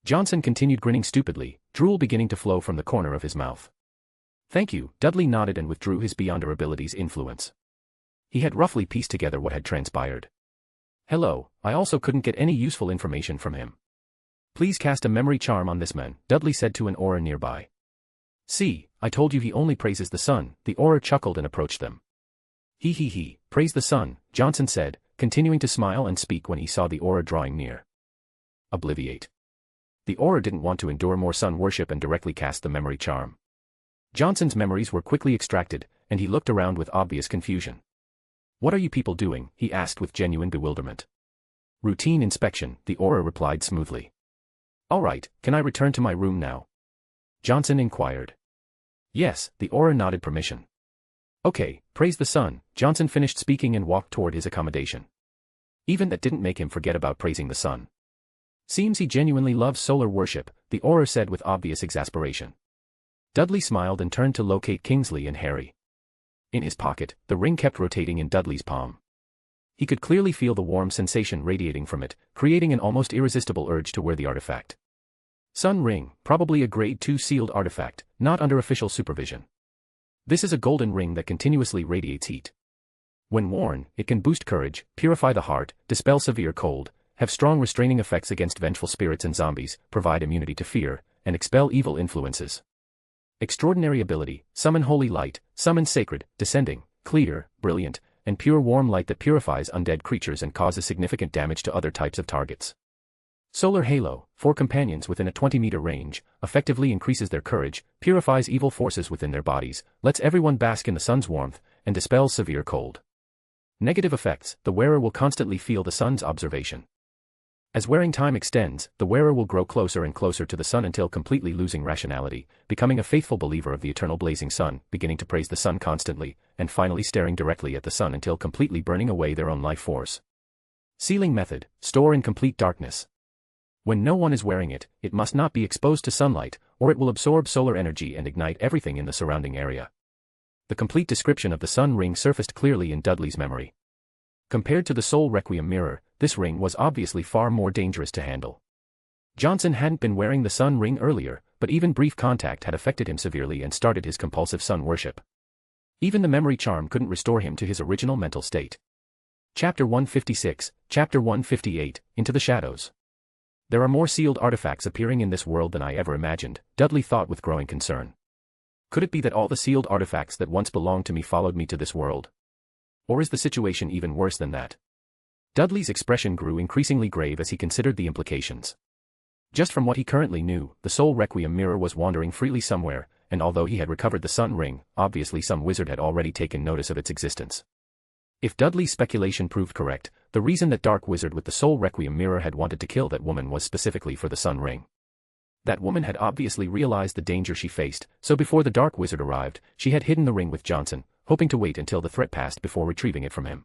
Johnson continued grinning stupidly, drool beginning to flow from the corner of his mouth. Thank you, Dudley nodded and withdrew his beyond her ability's influence. He had roughly pieced together what had transpired. Hello, I also couldn't get any useful information from him. Please cast a memory charm on this man, Dudley said to an aura nearby. See, I told you he only praises the sun, the aura chuckled and approached them. Praise the sun, Johnson said, continuing to smile and speak when he saw the aura drawing near. Obliviate. The aura didn't want to endure more sun worship and directly cast the memory charm. Johnson's memories were quickly extracted, and he looked around with obvious confusion. What are you people doing? He asked with genuine bewilderment. Routine inspection, the aura replied smoothly. All right, can I return to my room now? Johnson inquired. Yes, the aura nodded permission. Okay, praise the sun, Johnson finished speaking and walked toward his accommodation. Even that didn't make him forget about praising the sun. Seems he genuinely loves solar worship, the aura said with obvious exasperation. Dudley smiled and turned to locate Kingsley and Harry. In his pocket, the ring kept rotating in Dudley's palm. He could clearly feel the warm sensation radiating from it, creating an almost irresistible urge to wear the artifact. Sun ring, probably a grade 2 sealed artifact, not under official supervision. This is a golden ring that continuously radiates heat. When worn, it can boost courage, purify the heart, dispel severe cold, have strong restraining effects against vengeful spirits and zombies, provide immunity to fear, and expel evil influences. Extraordinary ability, summon holy light, summon sacred, descending, clear, brilliant, and pure warm light that purifies undead creatures and causes significant damage to other types of targets. Solar halo, for companions within a 20-meter range, effectively increases their courage, purifies evil forces within their bodies, lets everyone bask in the sun's warmth, and dispels severe cold. Negative effects, the wearer will constantly feel the sun's observation. As wearing time extends, the wearer will grow closer and closer to the sun until completely losing rationality, becoming a faithful believer of the eternal blazing sun, beginning to praise the sun constantly, and finally staring directly at the sun until completely burning away their own life force. Sealing method: store in complete darkness. When no one is wearing it, it must not be exposed to sunlight, or it will absorb solar energy and ignite everything in the surrounding area. The complete description of the sun ring surfaced clearly in Dudley's memory. Compared to the Soul Requiem mirror, this ring was obviously far more dangerous to handle. Johnson hadn't been wearing the sun ring earlier, but even brief contact had affected him severely and started his compulsive sun worship. Even the memory charm couldn't restore him to his original mental state. Chapter 156, Chapter 158, Into the Shadows. There are more sealed artifacts appearing in this world than I ever imagined, Dudley thought with growing concern. Could it be that all the sealed artifacts that once belonged to me followed me to this world? Or is the situation even worse than that? Dudley's expression grew increasingly grave as he considered the implications. Just from what he currently knew, the Soul Requiem mirror was wandering freely somewhere, and although he had recovered the sun ring, obviously some wizard had already taken notice of its existence. If Dudley's speculation proved correct, the reason that dark wizard with the Soul Requiem mirror had wanted to kill that woman was specifically for the sun ring. That woman had obviously realized the danger she faced, so before the dark wizard arrived, she had hidden the ring with Johnson, hoping to wait until the threat passed before retrieving it from him.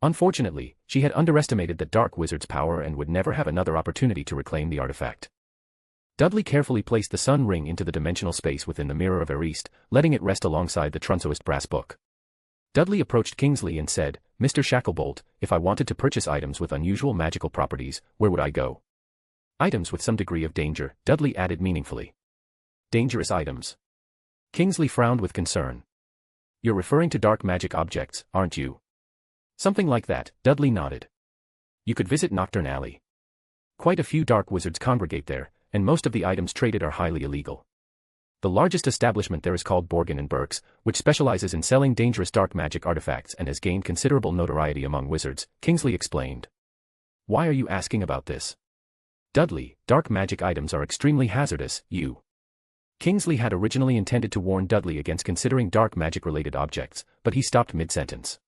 Unfortunately, she had underestimated the dark wizard's power and would never have another opportunity to reclaim the artifact. Dudley carefully placed the sun ring into the dimensional space within the Mirror of Erist, letting it rest alongside the Trunsoist brass book. Dudley approached Kingsley and said, "Mr. Shacklebolt, if I wanted to purchase items with unusual magical properties, where would I go?" "Items with some degree of danger," Dudley added meaningfully. "Dangerous items?" Kingsley frowned with concern. "You're referring to dark magic objects, aren't you?" "Something like that," Dudley nodded. "You could visit Nocturne Alley. Quite a few dark wizards congregate there, and most of the items traded are highly illegal. The largest establishment there is called Borgin & Burke's, which specializes in selling dangerous dark magic artifacts and has gained considerable notoriety among wizards," Kingsley explained. "Why are you asking about this?" "Dudley, dark magic items are extremely hazardous, you." Kingsley had originally intended to warn Dudley against considering dark magic-related objects, but he stopped mid-sentence.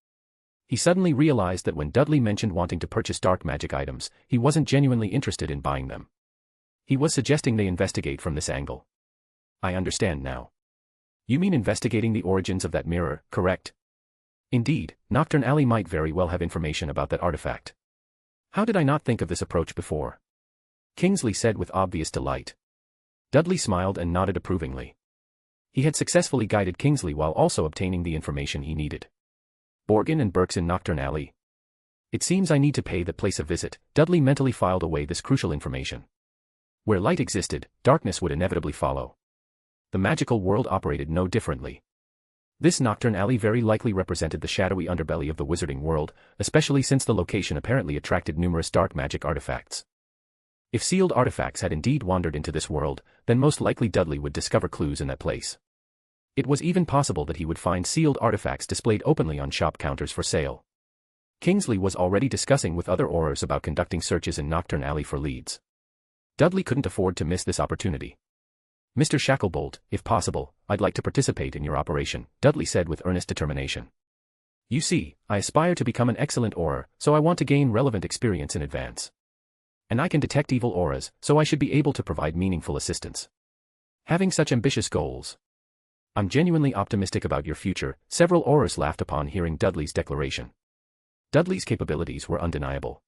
He suddenly realized that when Dudley mentioned wanting to purchase dark magic items, he wasn't genuinely interested in buying them. He was suggesting they investigate from this angle. "I understand now. You mean investigating the origins of that mirror, correct?" "Indeed, Nocturne Alley might very well have information about that artifact." "How did I not think of this approach before?" Kingsley said with obvious delight. Dudley smiled and nodded approvingly. He had successfully guided Kingsley while also obtaining the information he needed. Borgin & Burke's in Nocturne Alley. It seems I need to pay that place a visit. Dudley mentally filed away this crucial information. Where light existed, darkness would inevitably follow. The magical world operated no differently. This Nocturne Alley very likely represented the shadowy underbelly of the wizarding world, especially since the location apparently attracted numerous dark magic artifacts. If sealed artifacts had indeed wandered into this world, then most likely Dudley would discover clues in that place. It was even possible that he would find sealed artifacts displayed openly on shop counters for sale. Kingsley was already discussing with other Aurors about conducting searches in Nocturne Alley for leads. Dudley couldn't afford to miss this opportunity. "Mr. Shacklebolt, if possible, I'd like to participate in your operation," Dudley said with earnest determination. "You see, I aspire to become an excellent Auror, so I want to gain relevant experience in advance. And I can detect evil auras, so I should be able to provide meaningful assistance. Having such ambitious goals. I'm genuinely optimistic about your future." Several Aurors laughed upon hearing Dudley's declaration. Dudley's capabilities were undeniable.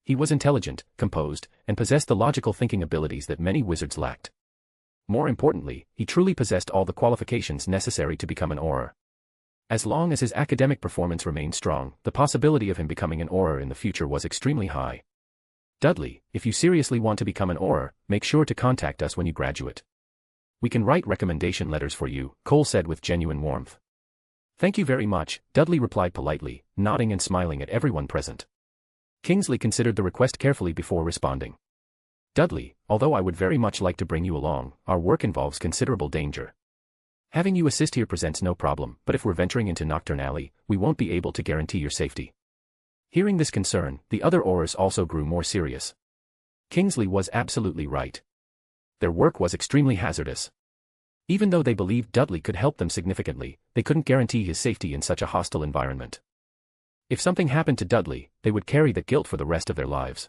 He was intelligent, composed, and possessed the logical thinking abilities that many wizards lacked. More importantly, he truly possessed all the qualifications necessary to become an Auror. As long as his academic performance remained strong, the possibility of him becoming an Auror in the future was extremely high. "Dudley, if you seriously want to become an Auror, make sure to contact us when you graduate. We can write recommendation letters for you," Cole said with genuine warmth. "Thank you very much," Dudley replied politely, nodding and smiling at everyone present. Kingsley considered the request carefully before responding. "Dudley, although I would very much like to bring you along, our work involves considerable danger. Having you assist here presents no problem, but if we're venturing into Nocturne Alley, we won't be able to guarantee your safety." Hearing this concern, the other Aurors also grew more serious. Kingsley was absolutely right. Their work was extremely hazardous. Even though they believed Dudley could help them significantly, they couldn't guarantee his safety in such a hostile environment. If something happened to Dudley, they would carry that guilt for the rest of their lives.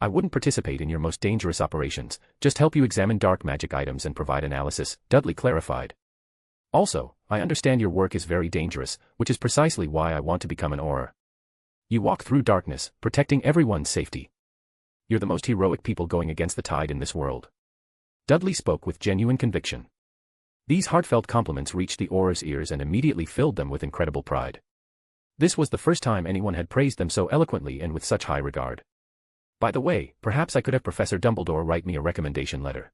I wouldn't participate in your most dangerous operations, just help you examine dark magic items and provide analysis, Dudley clarified. Also, I understand your work is very dangerous, which is precisely why I want to become an Auror. You walk through darkness, protecting everyone's safety. You're the most heroic people going against the tide in this world. Dudley spoke with genuine conviction. These heartfelt compliments reached the Auror's ears and immediately filled them with incredible pride. This was the first time anyone had praised them so eloquently and with such high regard. By the way, perhaps I could have Professor Dumbledore write me a recommendation letter.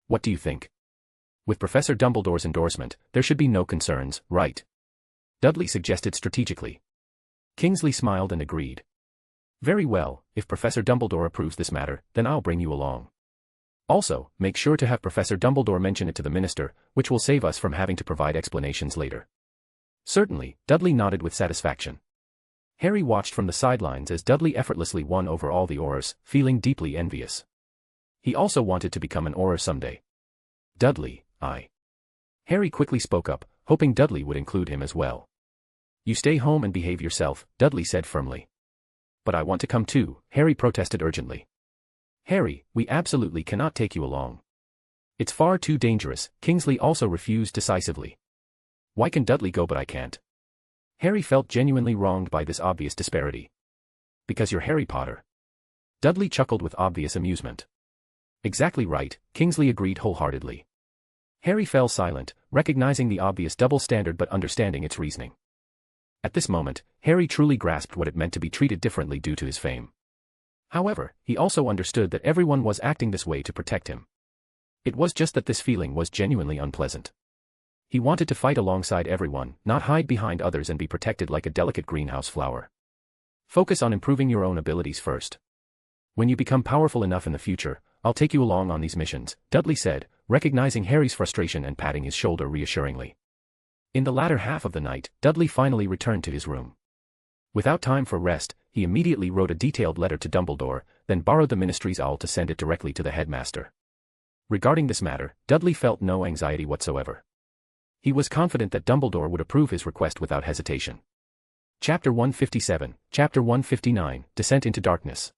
What do you think? With Professor Dumbledore's endorsement, there should be no concerns, right? Dudley suggested strategically. Kingsley smiled and agreed. Very well, if Professor Dumbledore approves this matter, then I'll bring you along. Also, make sure to have Professor Dumbledore mention it to the minister, which will save us from having to provide explanations later. Certainly, Dudley nodded with satisfaction. Harry watched from the sidelines as Dudley effortlessly won over all the Aurors, feeling deeply envious. He also wanted to become an Auror someday. Dudley, Harry quickly spoke up, hoping Dudley would include him as well. You stay home and behave yourself, Dudley said firmly. But I want to come too, Harry protested urgently. Harry, we absolutely cannot take you along. It's far too dangerous, Kingsley also refused decisively. Why can Dudley go but I can't? Harry felt genuinely wronged by this obvious disparity. Because you're Harry Potter. Dudley chuckled with obvious amusement. Exactly right, Kingsley agreed wholeheartedly. Harry fell silent, recognizing the obvious double standard but understanding its reasoning. At this moment, Harry truly grasped what it meant to be treated differently due to his fame. However, he also understood that everyone was acting this way to protect him. It was just that this feeling was genuinely unpleasant. He wanted to fight alongside everyone, not hide behind others and be protected like a delicate greenhouse flower. Focus on improving your own abilities first. When you become powerful enough in the future, I'll take you along on these missions, Dudley said, recognizing Harry's frustration and patting his shoulder reassuringly. In the latter half of the night, Dudley finally returned to his room. Without time for rest, he immediately wrote a detailed letter to Dumbledore, then borrowed the Ministry's owl to send it directly to the headmaster. Regarding this matter, Dudley felt no anxiety whatsoever. He was confident that Dumbledore would approve his request without hesitation. Chapter 157, Chapter 159, Descent into Darkness.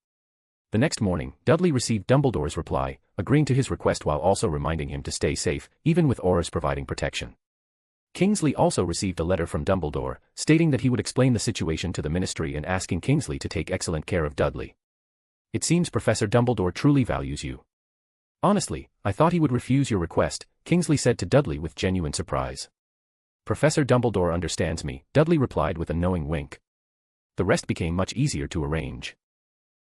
The next morning, Dudley received Dumbledore's reply, agreeing to his request while also reminding him to stay safe, even with Aurors providing protection. Kingsley also received a letter from Dumbledore, stating that he would explain the situation to the Ministry and asking Kingsley to take excellent care of Dudley. It seems Professor Dumbledore truly values you. Honestly, I thought he would refuse your request, Kingsley said to Dudley with genuine surprise. Professor Dumbledore understands me, Dudley replied with a knowing wink. The rest became much easier to arrange.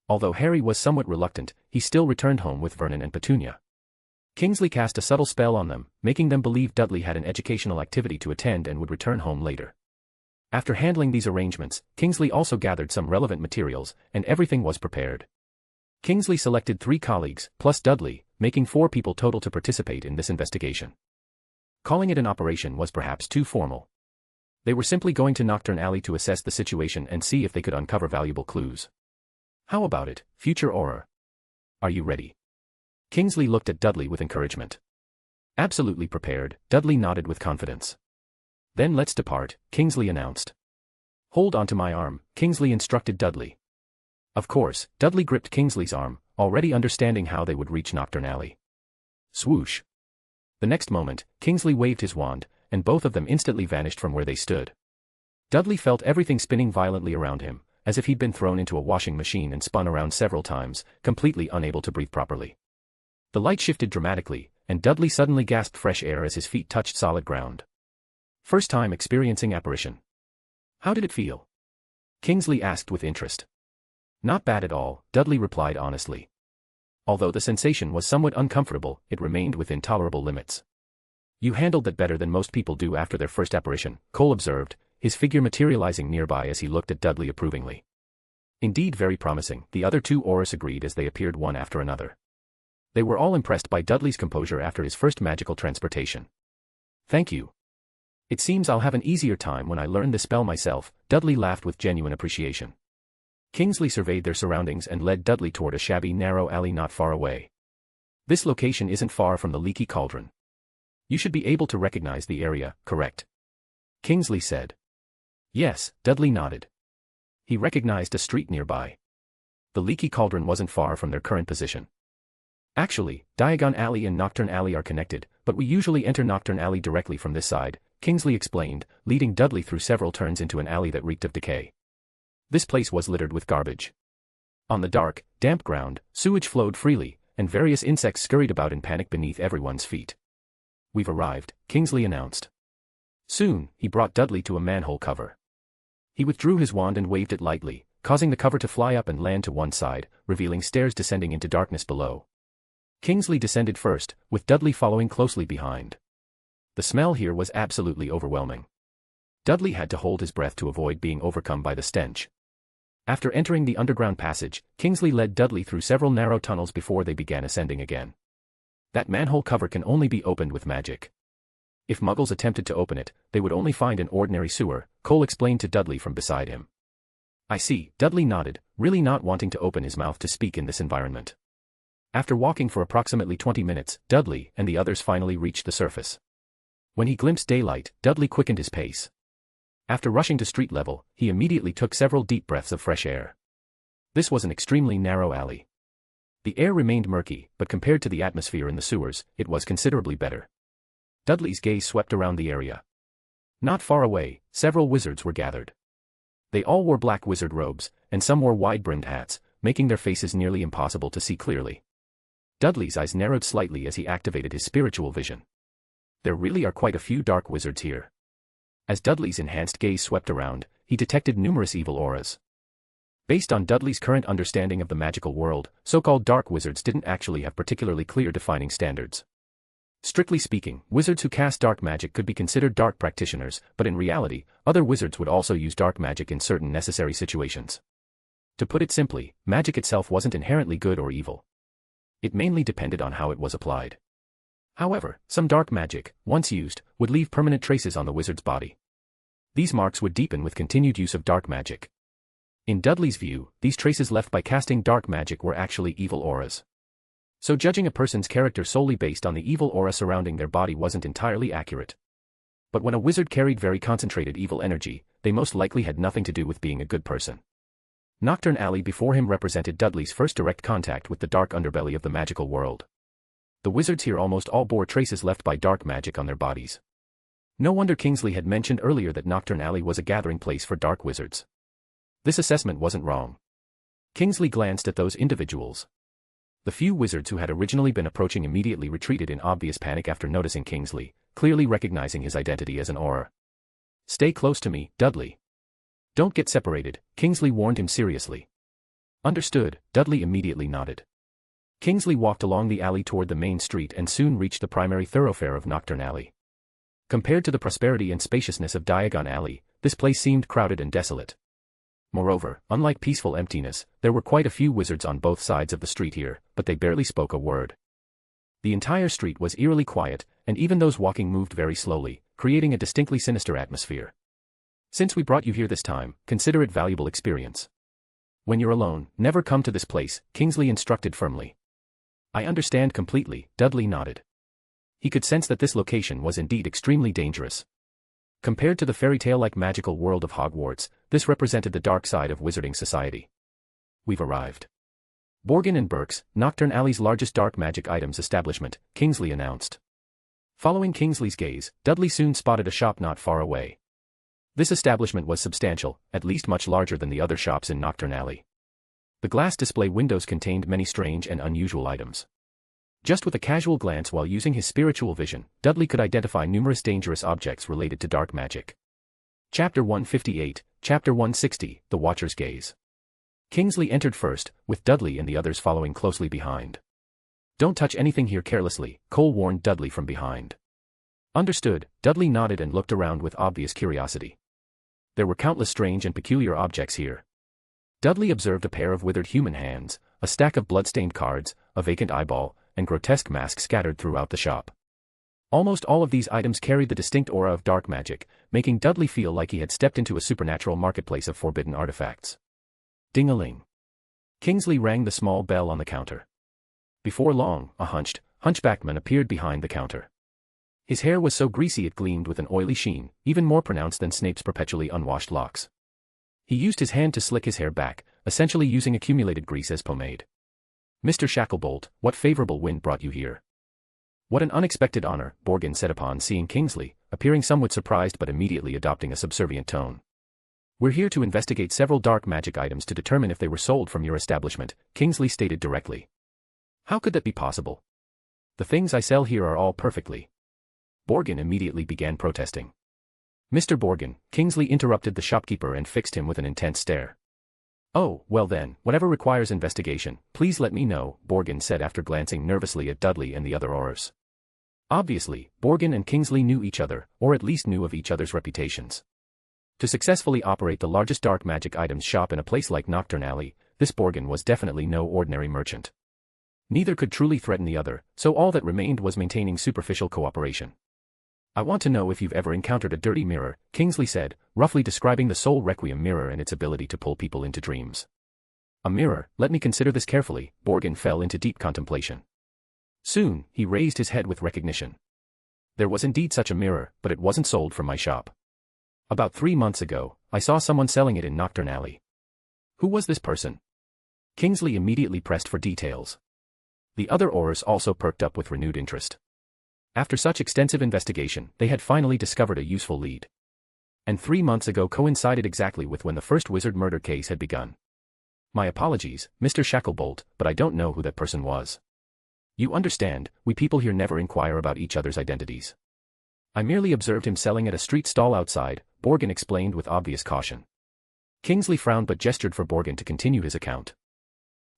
Although Harry was somewhat reluctant, he still returned home with Vernon and Petunia. Kingsley cast a subtle spell on them, making them believe Dudley had an educational activity to attend and would return home later. After handling these arrangements, Kingsley also gathered some relevant materials, and everything was prepared. Kingsley selected 3 colleagues, plus Dudley, making 4 people total to participate in this investigation. Calling it an operation was perhaps too formal. They were simply going to Knockturn Alley to assess the situation and see if they could uncover valuable clues. How about it, future Auror? Are you ready? Kingsley looked at Dudley with encouragement. Absolutely prepared, Dudley nodded with confidence. Then let's depart, Kingsley announced. Hold onto my arm, Kingsley instructed Dudley. Of course, Dudley gripped Kingsley's arm, already understanding how they would reach Knockturn Alley. Swoosh. The next moment, Kingsley waved his wand, and both of them instantly vanished from where they stood. Dudley felt everything spinning violently around him, as if he'd been thrown into a washing machine and spun around several times, completely unable to breathe properly. The light shifted dramatically, and Dudley suddenly gasped fresh air as his feet touched solid ground. First time experiencing apparition. How did it feel? Kingsley asked with interest. Not bad at all, Dudley replied honestly. Although the sensation was somewhat uncomfortable, it remained within tolerable limits. You handled that better than most people do after their first apparition, Cole observed, his figure materializing nearby as he looked at Dudley approvingly. Indeed very promising, the other 2 Aurors agreed as they appeared one after another. They were all impressed by Dudley's composure after his first magical transportation. Thank you. It seems I'll have an easier time when I learn the spell myself, Dudley laughed with genuine appreciation. Kingsley surveyed their surroundings and led Dudley toward a shabby narrow alley not far away. This location isn't far from the Leaky Cauldron. You should be able to recognize the area, correct? Kingsley said. Yes, Dudley nodded. He recognized a street nearby. The leaky cauldron wasn't far from their current position. Actually, Diagon Alley and Nocturne Alley are connected, but we usually enter Nocturne Alley directly from this side, Kingsley explained, leading Dudley through several turns into an alley that reeked of decay. This place was littered with garbage. On the dark, damp ground, sewage flowed freely, and various insects scurried about in panic beneath everyone's feet. "We've arrived," Kingsley announced. Soon, he brought Dudley to a manhole cover. He withdrew his wand and waved it lightly, causing the cover to fly up and land to one side, revealing stairs descending into darkness below. Kingsley descended first, with Dudley following closely behind. The smell here was absolutely overwhelming. Dudley had to hold his breath to avoid being overcome by the stench. After entering the underground passage, Kingsley led Dudley through several narrow tunnels before they began ascending again. That manhole cover can only be opened with magic. If Muggles attempted to open it, they would only find an ordinary sewer, Cole explained to Dudley from beside him. "I see," Dudley nodded, really not wanting to open his mouth to speak in this environment. After walking for approximately 20 minutes, Dudley and the others finally reached the surface. When he glimpsed daylight, Dudley quickened his pace. After rushing to street level, he immediately took several deep breaths of fresh air. This was an extremely narrow alley. The air remained murky, but compared to the atmosphere in the sewers, it was considerably better. Dudley's gaze swept around the area. Not far away, several wizards were gathered. They all wore black wizard robes, and some wore wide-brimmed hats, making their faces nearly impossible to see clearly. Dudley's eyes narrowed slightly as he activated his spiritual vision. There really are quite a few dark wizards here. As Dudley's enhanced gaze swept around, he detected numerous evil auras. Based on Dudley's current understanding of the magical world, so-called dark wizards didn't actually have particularly clear defining standards. Strictly speaking, wizards who cast dark magic could be considered dark practitioners, but in reality, other wizards would also use dark magic in certain necessary situations. To put it simply, magic itself wasn't inherently good or evil. It mainly depended on how it was applied. However, some dark magic, once used, would leave permanent traces on the wizard's body. These marks would deepen with continued use of dark magic. In Dudley's view, these traces left by casting dark magic were actually evil auras. So judging a person's character solely based on the evil aura surrounding their body wasn't entirely accurate. But when a wizard carried very concentrated evil energy, they most likely had nothing to do with being a good person. Nocturne Alley before him represented Dudley's first direct contact with the dark underbelly of the magical world. The wizards here almost all bore traces left by dark magic on their bodies. No wonder Kingsley had mentioned earlier that Nocturne Alley was a gathering place for dark wizards. This assessment wasn't wrong. Kingsley glanced at those individuals. The few wizards who had originally been approaching immediately retreated in obvious panic after noticing Kingsley, clearly recognizing his identity as an aura. "Stay close to me, Dudley. Don't get separated," Kingsley warned him seriously. "Understood," Dudley immediately nodded. Kingsley walked along the alley toward the main street and soon reached the primary thoroughfare of Nocturne Alley. Compared to the prosperity and spaciousness of Diagon Alley, this place seemed crowded and desolate. Moreover, unlike peaceful emptiness, there were quite a few wizards on both sides of the street here, but they barely spoke a word. The entire street was eerily quiet, and even those walking moved very slowly, creating a distinctly sinister atmosphere. "Since we brought you here this time, consider it valuable experience. When you're alone, never come to this place," Kingsley instructed firmly. "I understand completely," Dudley nodded. He could sense that this location was indeed extremely dangerous. Compared to the fairy tale-like magical world of Hogwarts, this represented the dark side of wizarding society. "We've arrived." Borgin and Burke's, Nocturne Alley's largest dark magic items establishment, Kingsley announced. Following Kingsley's gaze, Dudley soon spotted a shop not far away. This establishment was substantial, at least much larger than the other shops in Nocturne Alley. The glass display windows contained many strange and unusual items. Just with a casual glance while using his spiritual vision, Dudley could identify numerous dangerous objects related to dark magic. Chapter 158, Chapter 160, The Watcher's Gaze. Kingsley entered first, with Dudley and the others following closely behind. "Don't touch anything here carelessly," Cole warned Dudley from behind. "Understood," Dudley nodded and looked around with obvious curiosity. There were countless strange and peculiar objects here. Dudley observed a pair of withered human hands, a stack of blood-stained cards, a vacant eyeball, and grotesque masks scattered throughout the shop. Almost all of these items carried the distinct aura of dark magic, making Dudley feel like he had stepped into a supernatural marketplace of forbidden artifacts. Ding-a-ling. Kingsley rang the small bell on the counter. Before long, a hunchbacked man appeared behind the counter. His hair was so greasy it gleamed with an oily sheen, even more pronounced than Snape's perpetually unwashed locks. He used his hand to slick his hair back, essentially using accumulated grease as pomade. Mr. Shacklebolt, what favorable wind brought you here? What an unexpected honor, Borgin said upon seeing Kingsley, appearing somewhat surprised but immediately adopting a subservient tone. We're here to investigate several dark magic items to determine if they were sold from your establishment, Kingsley stated directly. How could that be possible? The things I sell here are all perfectly. Borgin immediately began protesting. Mr. Borgin, Kingsley interrupted the shopkeeper and fixed him with an intense stare. Oh, well then, whatever requires investigation, please let me know, Borgin said after glancing nervously at Dudley and the other Aurors. Obviously, Borgin and Kingsley knew each other, or at least knew of each other's reputations. To successfully operate the largest dark magic items shop in a place like Nocturne Alley, this Borgin was definitely no ordinary merchant. Neither could truly threaten the other, so all that remained was maintaining superficial cooperation. I want to know if you've ever encountered a dirty mirror, Kingsley said, roughly describing the Soul Requiem mirror and its ability to pull people into dreams. A mirror, let me consider this carefully, Borgin fell into deep contemplation. Soon, he raised his head with recognition. There was indeed such a mirror, but it wasn't sold from my shop. About 3 months ago, I saw someone selling it in Nocturne Alley. Who was this person? Kingsley immediately pressed for details. The other Aurors also perked up with renewed interest. After such extensive investigation, they had finally discovered a useful lead. And 3 months ago coincided exactly with when the first wizard murder case had begun. My apologies, Mr. Shacklebolt, but I don't know who that person was. You understand, we people here never inquire about each other's identities. I merely observed him selling at a street stall outside, Borgin explained with obvious caution. Kingsley frowned but gestured for Borgin to continue his account.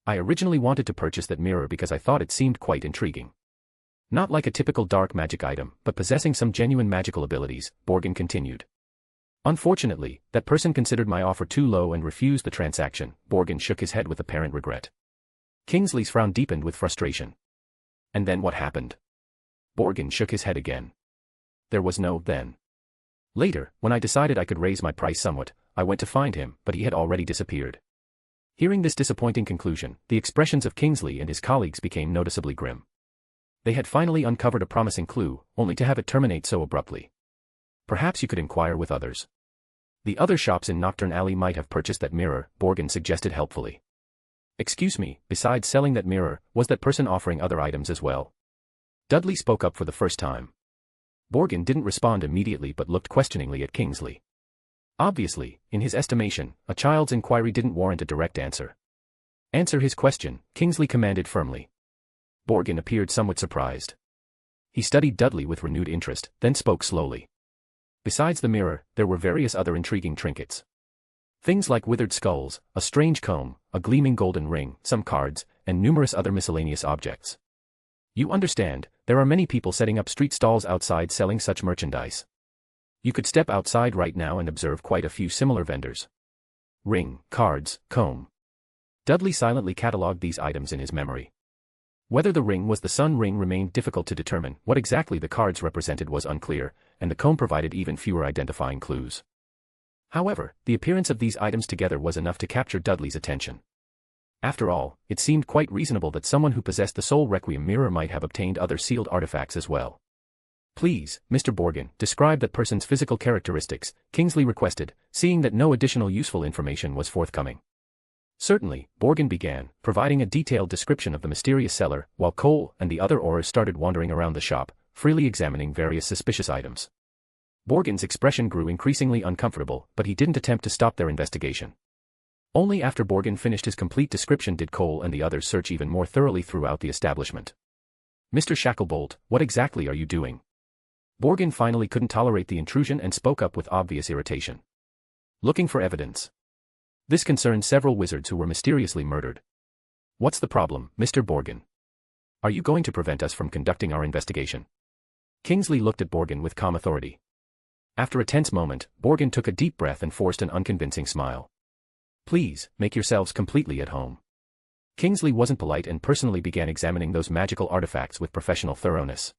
I originally wanted to purchase that mirror because I thought it seemed quite intriguing. Not like a typical dark magic item, but possessing some genuine magical abilities, Borgin continued. Unfortunately, that person considered my offer too low and refused the transaction, Borgin shook his head with apparent regret. Kingsley's frown deepened with frustration. And then what happened? Borgin shook his head again. There was no then. Later, when I decided I could raise my price somewhat, I went to find him, but he had already disappeared. Hearing this disappointing conclusion, the expressions of Kingsley and his colleagues became noticeably grim. They had finally uncovered a promising clue, only to have it terminate so abruptly. Perhaps you could inquire with others. The other shops in Nocturne Alley might have purchased that mirror, Borgin suggested helpfully. Excuse me, besides selling that mirror, was that person offering other items as well? Dudley spoke up for the first time. Borgin didn't respond immediately but looked questioningly at Kingsley. Obviously, in his estimation, a child's inquiry didn't warrant a direct answer. Answer his question, Kingsley commanded firmly. Borgin appeared somewhat surprised. He studied Dudley with renewed interest, then spoke slowly. Besides the mirror, there were various other intriguing trinkets. Things like withered skulls, a strange comb, a gleaming golden ring, some cards, and numerous other miscellaneous objects. You understand, there are many people setting up street stalls outside selling such merchandise. You could step outside right now and observe quite a few similar vendors. Ring, cards, comb. Dudley silently catalogued these items in his memory. Whether the ring was the sun ring remained difficult to determine, what exactly the cards represented was unclear, and the comb provided even fewer identifying clues. However, the appearance of these items together was enough to capture Dudley's attention. After all, it seemed quite reasonable that someone who possessed the Soul Requiem mirror might have obtained other sealed artifacts as well. Please, Mr. Borgin, describe that person's physical characteristics, Kingsley requested, seeing that no additional useful information was forthcoming. Certainly, Borgin began, providing a detailed description of the mysterious seller, while Cole and the other Aurors started wandering around the shop, freely examining various suspicious items. Borgin's expression grew increasingly uncomfortable, but he didn't attempt to stop their investigation. Only after Borgin finished his complete description did Cole and the others search even more thoroughly throughout the establishment. Mr. Shacklebolt, what exactly are you doing? Borgin finally couldn't tolerate the intrusion and spoke up with obvious irritation. Looking for evidence. This concerned several wizards who were mysteriously murdered. What's the problem, Mr. Borgin? Are you going to prevent us from conducting our investigation? Kingsley looked at Borgin with calm authority. After a tense moment, Borgin took a deep breath and forced an unconvincing smile. Please, make yourselves completely at home. Kingsley wasn't polite and personally began examining those magical artifacts with professional thoroughness.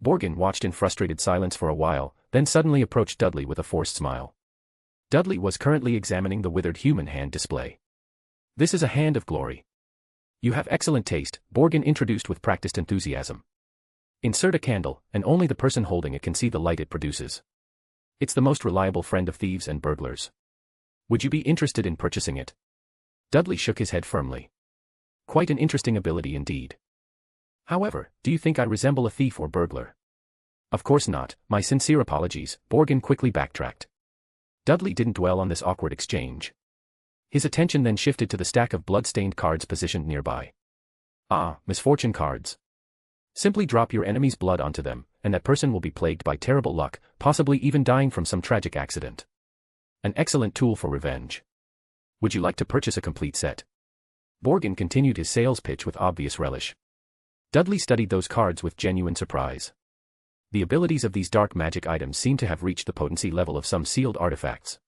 Borgin watched in frustrated silence for a while, then suddenly approached Dudley with a forced smile. Dudley was currently examining the withered human hand display. This is a hand of glory. You have excellent taste, Borgin introduced with practiced enthusiasm. Insert a candle, and only the person holding it can see the light it produces. It's the most reliable friend of thieves and burglars. Would you be interested in purchasing it? Dudley shook his head firmly. Quite an interesting ability indeed. However, do you think I resemble a thief or burglar? Of course not, my sincere apologies, Borgin quickly backtracked. Dudley didn't dwell on this awkward exchange. His attention then shifted to the stack of blood-stained cards positioned nearby. Ah, misfortune cards. Simply drop your enemy's blood onto them, and that person will be plagued by terrible luck, possibly even dying from some tragic accident. An excellent tool for revenge. Would you like to purchase a complete set? Borgin continued his sales pitch with obvious relish. Dudley studied those cards with genuine surprise. The abilities of these dark magic items seemed to have reached the potency level of some sealed artifacts.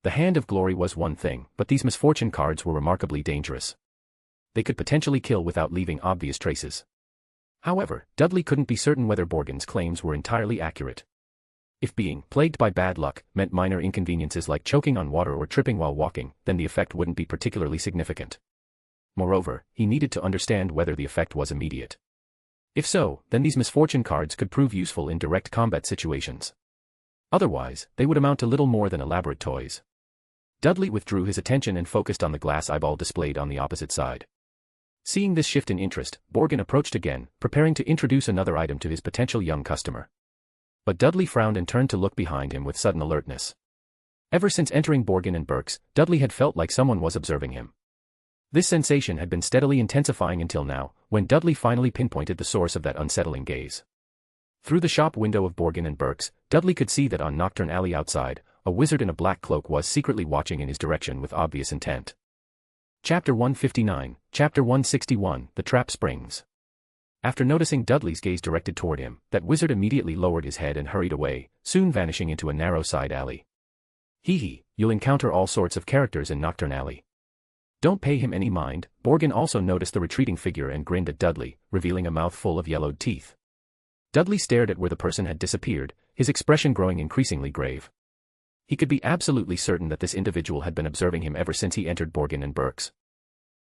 The Hand of Glory was one thing, but these misfortune cards were remarkably dangerous. They could potentially kill without leaving obvious traces. However, Dudley couldn't be certain whether Borgin's claims were entirely accurate. If being plagued by bad luck meant minor inconveniences like choking on water or tripping while walking, then the effect wouldn't be particularly significant. Moreover, he needed to understand whether the effect was immediate. If so, then these misfortune cards could prove useful in direct combat situations. Otherwise, they would amount to little more than elaborate toys. Dudley withdrew his attention and focused on the glass eyeball displayed on the opposite side. Seeing this shift in interest, Borgin approached again, preparing to introduce another item to his potential young customer. But Dudley frowned and turned to look behind him with sudden alertness. Ever since entering Borgin and Burke's, Dudley had felt like someone was observing him. This sensation had been steadily intensifying until now, when Dudley finally pinpointed the source of that unsettling gaze. Through the shop window of Borgin and Burke's, Dudley could see that on Nocturne Alley outside, a wizard in a black cloak was secretly watching in his direction with obvious intent. Chapter 159, Chapter 161, The Trap Springs. After noticing Dudley's gaze directed toward him, that wizard immediately lowered his head and hurried away, soon vanishing into a narrow side alley. Hee, you'll encounter all sorts of characters in Nocturne Alley. Don't pay him any mind. Borgin also noticed the retreating figure and grinned at Dudley, revealing a mouth full of yellowed teeth. Dudley stared at where the person had disappeared, his expression growing increasingly grave. He could be absolutely certain that this individual had been observing him ever since he entered Borgin and Burke's.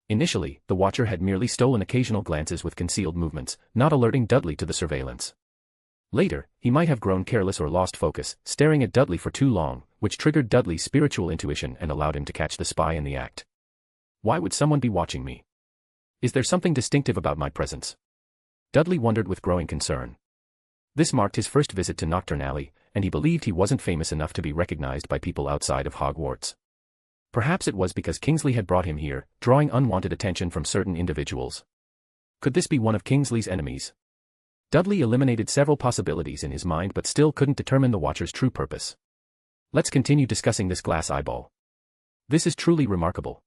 Initially, the watcher had merely stolen occasional glances with concealed movements, not alerting Dudley to the surveillance. Later, he might have grown careless or lost focus, staring at Dudley for too long, which triggered Dudley's spiritual intuition and allowed him to catch the spy in the act. Why would someone be watching me? Is there something distinctive about my presence? Dudley wondered with growing concern. This marked his first visit to Nocturne Alley, and he believed he wasn't famous enough to be recognized by people outside of Hogwarts. Perhaps it was because Kingsley had brought him here, drawing unwanted attention from certain individuals. Could this be one of Kingsley's enemies? Dudley eliminated several possibilities in his mind but still couldn't determine the watcher's true purpose. Let's continue discussing this glass eyeball. This is truly remarkable.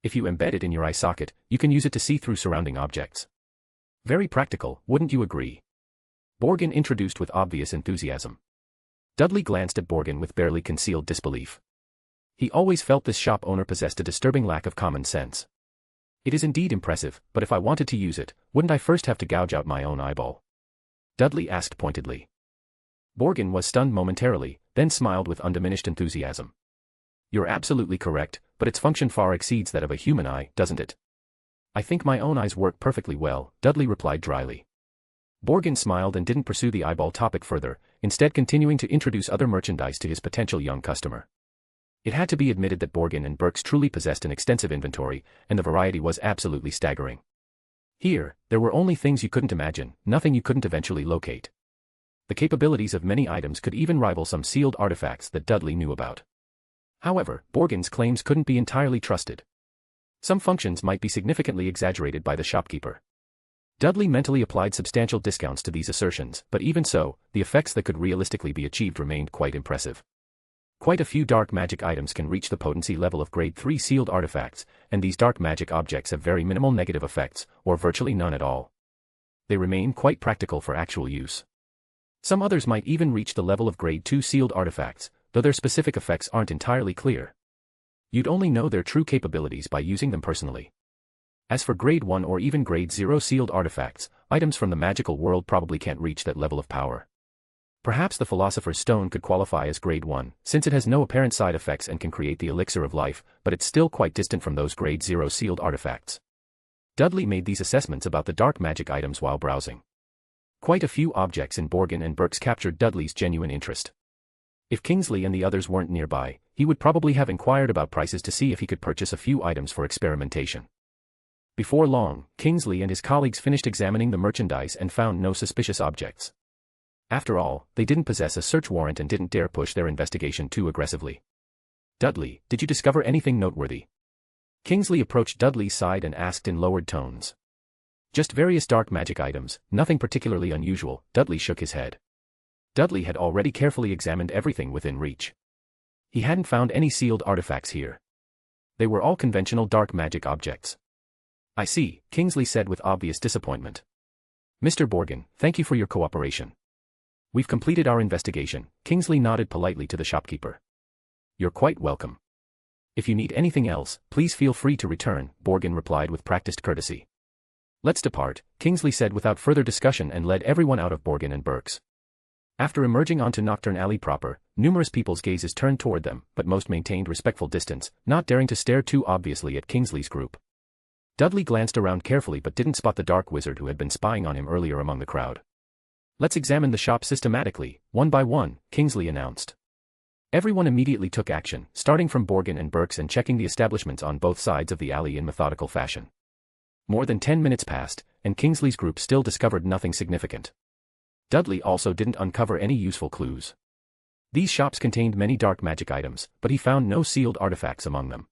If you embed it in your eye socket, you can use it to see through surrounding objects. Very practical, wouldn't you agree? Borgin introduced with obvious enthusiasm. Dudley glanced at Borgin with barely concealed disbelief. He always felt this shop owner possessed a disturbing lack of common sense. It is indeed impressive, but if I wanted to use it, wouldn't I first have to gouge out my own eyeball? Dudley asked pointedly. Borgin was stunned momentarily, then smiled with undiminished enthusiasm. You're absolutely correct, but its function far exceeds that of a human eye, doesn't it? I think my own eyes work perfectly well, Dudley replied dryly. Borgin smiled and didn't pursue the eyeball topic further, instead continuing to introduce other merchandise to his potential young customer. It had to be admitted that Borgin and Burke's truly possessed an extensive inventory, and the variety was absolutely staggering. Here, there were only things you couldn't imagine, nothing you couldn't eventually locate. The capabilities of many items could even rival some sealed artifacts that Dudley knew about. However, Borgin's claims couldn't be entirely trusted. Some functions might be significantly exaggerated by the shopkeeper. Dudley mentally applied substantial discounts to these assertions, but even so, the effects that could realistically be achieved remained quite impressive. Quite a few dark magic items can reach the potency level of grade 3 sealed artifacts, and these dark magic objects have very minimal negative effects, or virtually none at all. They remain quite practical for actual use. Some others might even reach the level of grade 2 sealed artifacts, though their specific effects aren't entirely clear. You'd only know their true capabilities by using them personally. As for grade 1 or even grade 0 sealed artifacts, items from the magical world probably can't reach that level of power. Perhaps the Philosopher's Stone could qualify as grade 1, since it has no apparent side effects and can create the elixir of life, but it's still quite distant from those grade 0 sealed artifacts. Dudley made these assessments about the dark magic items while browsing. Quite a few objects in Borgin and Burke's captured Dudley's genuine interest. If Kingsley and the others weren't nearby, he would probably have inquired about prices to see if he could purchase a few items for experimentation. Before long, Kingsley and his colleagues finished examining the merchandise and found no suspicious objects. After all, they didn't possess a search warrant and didn't dare push their investigation too aggressively. "Dudley, did you discover anything noteworthy?" Kingsley approached Dudley's side and asked in lowered tones. "Just various dark magic items, nothing particularly unusual." Dudley shook his head. Dudley had already carefully examined everything within reach. He hadn't found any sealed artifacts here. They were all conventional dark magic objects. "I see," Kingsley said with obvious disappointment. "Mr. Borgin, thank you for your cooperation. We've completed our investigation." Kingsley nodded politely to the shopkeeper. "You're quite welcome. If you need anything else, please feel free to return," Borgin replied with practiced courtesy. "Let's depart," Kingsley said without further discussion and led everyone out of Borgin and Burke's. After emerging onto Nocturne Alley proper, numerous people's gazes turned toward them, but most maintained respectful distance, not daring to stare too obviously at Kingsley's group. Dudley glanced around carefully but didn't spot the dark wizard who had been spying on him earlier among the crowd. "Let's examine the shop systematically, one by one," Kingsley announced. Everyone immediately took action, starting from Borgin and Burke's and checking the establishments on both sides of the alley in methodical fashion. More than 10 minutes passed, and Kingsley's group still discovered nothing significant. Dudley also didn't uncover any useful clues. These shops contained many dark magic items, but he found no sealed artifacts among them.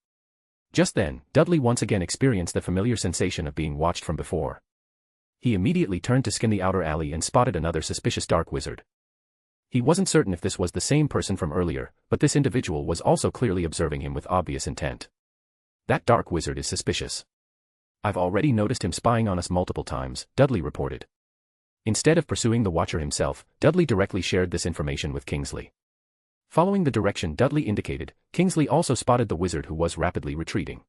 Just then, Dudley once again experienced the familiar sensation of being watched from before. He immediately turned to scan the outer alley and spotted another suspicious dark wizard. He wasn't certain if this was the same person from earlier, but this individual was also clearly observing him with obvious intent. "That dark wizard is suspicious. I've already noticed him spying on us multiple times," Dudley reported. Instead of pursuing the Watcher himself, Dudley directly shared this information with Kingsley. Following the direction Dudley indicated, Kingsley also spotted the wizard who was rapidly retreating.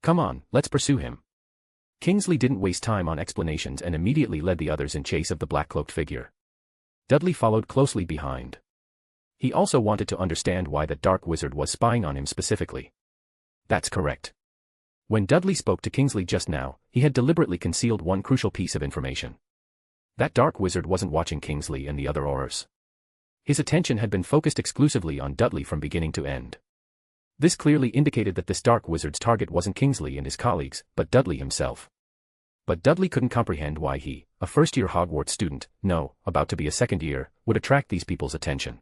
"Come on, let's pursue him." Kingsley didn't waste time on explanations and immediately led the others in chase of the black-cloaked figure. Dudley followed closely behind. He also wanted to understand why that dark wizard was spying on him specifically. That's correct. When Dudley spoke to Kingsley just now, he had deliberately concealed one crucial piece of information. That dark wizard wasn't watching Kingsley and the other Aurors. His attention had been focused exclusively on Dudley from beginning to end. This clearly indicated that this dark wizard's target wasn't Kingsley and his colleagues, but Dudley himself. But Dudley couldn't comprehend why he, a first-year Hogwarts student, about to be a second year, would attract these people's attention.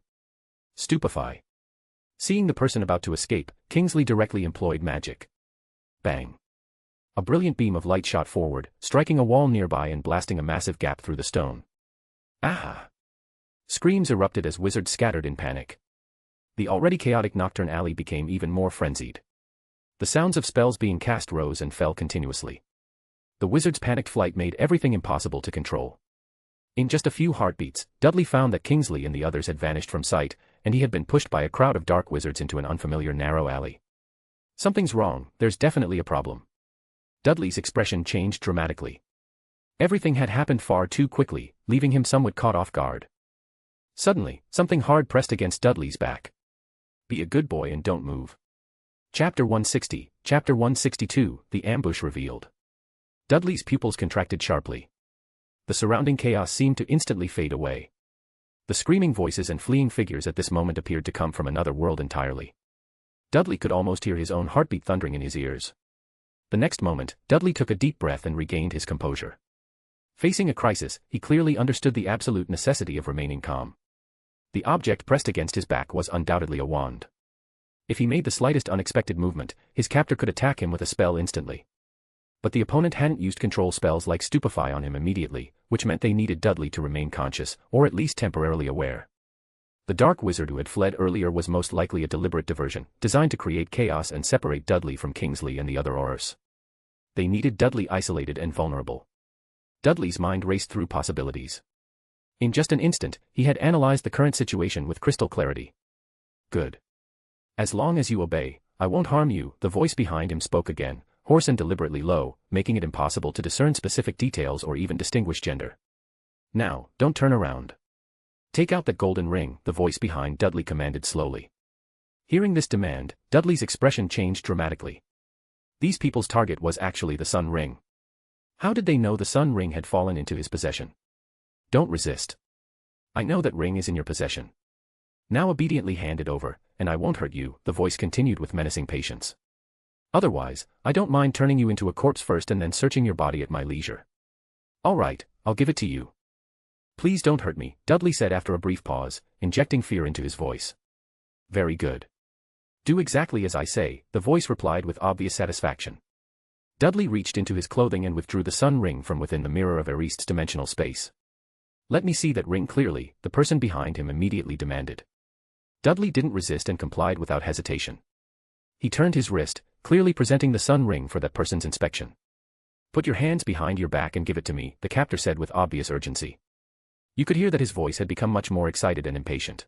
Stupefy. Seeing the person about to escape, Kingsley directly employed magic. Bang. A brilliant beam of light shot forward, striking a wall nearby and blasting a massive gap through the stone. Ah! Screams erupted as wizards scattered in panic. The already chaotic Nocturne Alley became even more frenzied. The sounds of spells being cast rose and fell continuously. The wizard's panicked flight made everything impossible to control. In just a few heartbeats, Dudley found that Kingsley and the others had vanished from sight, and he had been pushed by a crowd of dark wizards into an unfamiliar narrow alley. Something's wrong, there's definitely a problem. Dudley's expression changed dramatically. Everything had happened far too quickly, leaving him somewhat caught off guard. Suddenly, something hard pressed against Dudley's back. "Be a good boy and don't move." Chapter 160, Chapter 162, The Ambush Revealed. Dudley's pupils contracted sharply. The surrounding chaos seemed to instantly fade away. The screaming voices and fleeing figures at this moment appeared to come from another world entirely. Dudley could almost hear his own heartbeat thundering in his ears. The next moment, Dudley took a deep breath and regained his composure. Facing a crisis, he clearly understood the absolute necessity of remaining calm. The object pressed against his back was undoubtedly a wand. If he made the slightest unexpected movement, his captor could attack him with a spell instantly. But the opponent hadn't used control spells like Stupefy on him immediately, which meant they needed Dudley to remain conscious, or at least temporarily aware. The dark wizard who had fled earlier was most likely a deliberate diversion, designed to create chaos and separate Dudley from Kingsley and the other Aurors. They needed Dudley isolated and vulnerable. Dudley's mind raced through possibilities. In just an instant, he had analyzed the current situation with crystal clarity. "Good. As long as you obey, I won't harm you," the voice behind him spoke again, hoarse and deliberately low, making it impossible to discern specific details or even distinguish gender. "Now, don't turn around. Take out that golden ring," the voice behind Dudley commanded slowly. Hearing this demand, Dudley's expression changed dramatically. These people's target was actually the Sun Ring. How did they know the Sun Ring had fallen into his possession? "Don't resist. I know that ring is in your possession. Now obediently hand it over," and I won't hurt you, the voice continued with menacing patience. Otherwise, I don't mind turning you into a corpse first and then searching your body at my leisure. All right, I'll give it to you. Please don't hurt me, Dudley said after a brief pause, injecting fear into his voice. Very good. Do exactly as I say, the voice replied with obvious satisfaction. Dudley reached into his clothing and withdrew the sun ring from within the mirror of Arist's dimensional space. Let me see that ring clearly, the person behind him immediately demanded. Dudley didn't resist and complied without hesitation. He turned his wrist, clearly presenting the sun ring for that person's inspection. Put your hands behind your back and give it to me, the captor said with obvious urgency. You could hear that his voice had become much more excited and impatient.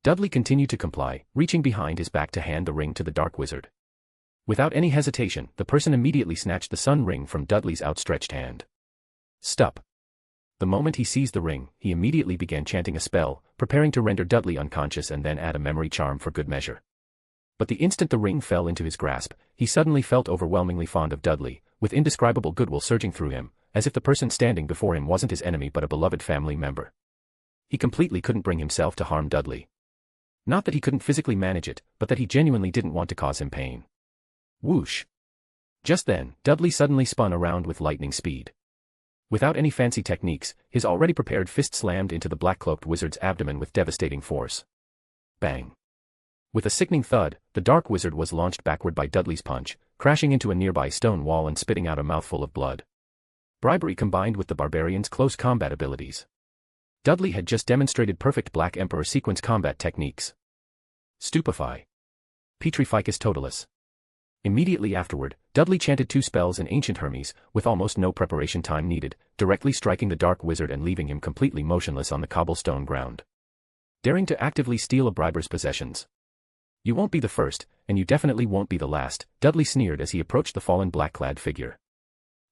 Dudley continued to comply, reaching behind his back to hand the ring to the dark wizard. Without any hesitation, the person immediately snatched the sun ring from Dudley's outstretched hand. Stop. The moment he seized the ring, he immediately began chanting a spell, preparing to render Dudley unconscious and then add a memory charm for good measure. But the instant the ring fell into his grasp, he suddenly felt overwhelmingly fond of Dudley, with indescribable goodwill surging through him, as if the person standing before him wasn't his enemy but a beloved family member. He completely couldn't bring himself to harm Dudley. Not that he couldn't physically manage it, but that he genuinely didn't want to cause him pain. Whoosh! Just then, Dudley suddenly spun around with lightning speed. Without any fancy techniques, his already prepared fist slammed into the black-cloaked wizard's abdomen with devastating force. Bang! With a sickening thud, the dark wizard was launched backward by Dudley's punch, crashing into a nearby stone wall and spitting out a mouthful of blood. Bribery combined with the barbarian's close combat abilities. Dudley had just demonstrated perfect Black Emperor sequence combat techniques. Stupefy. Petrificus totalis. Immediately afterward, Dudley chanted 2 spells in Ancient Hermes, with almost no preparation time needed, directly striking the dark wizard and leaving him completely motionless on the cobblestone ground. Daring to actively steal a briber's possessions. You won't be the first, and you definitely won't be the last, Dudley sneered as he approached the fallen black-clad figure.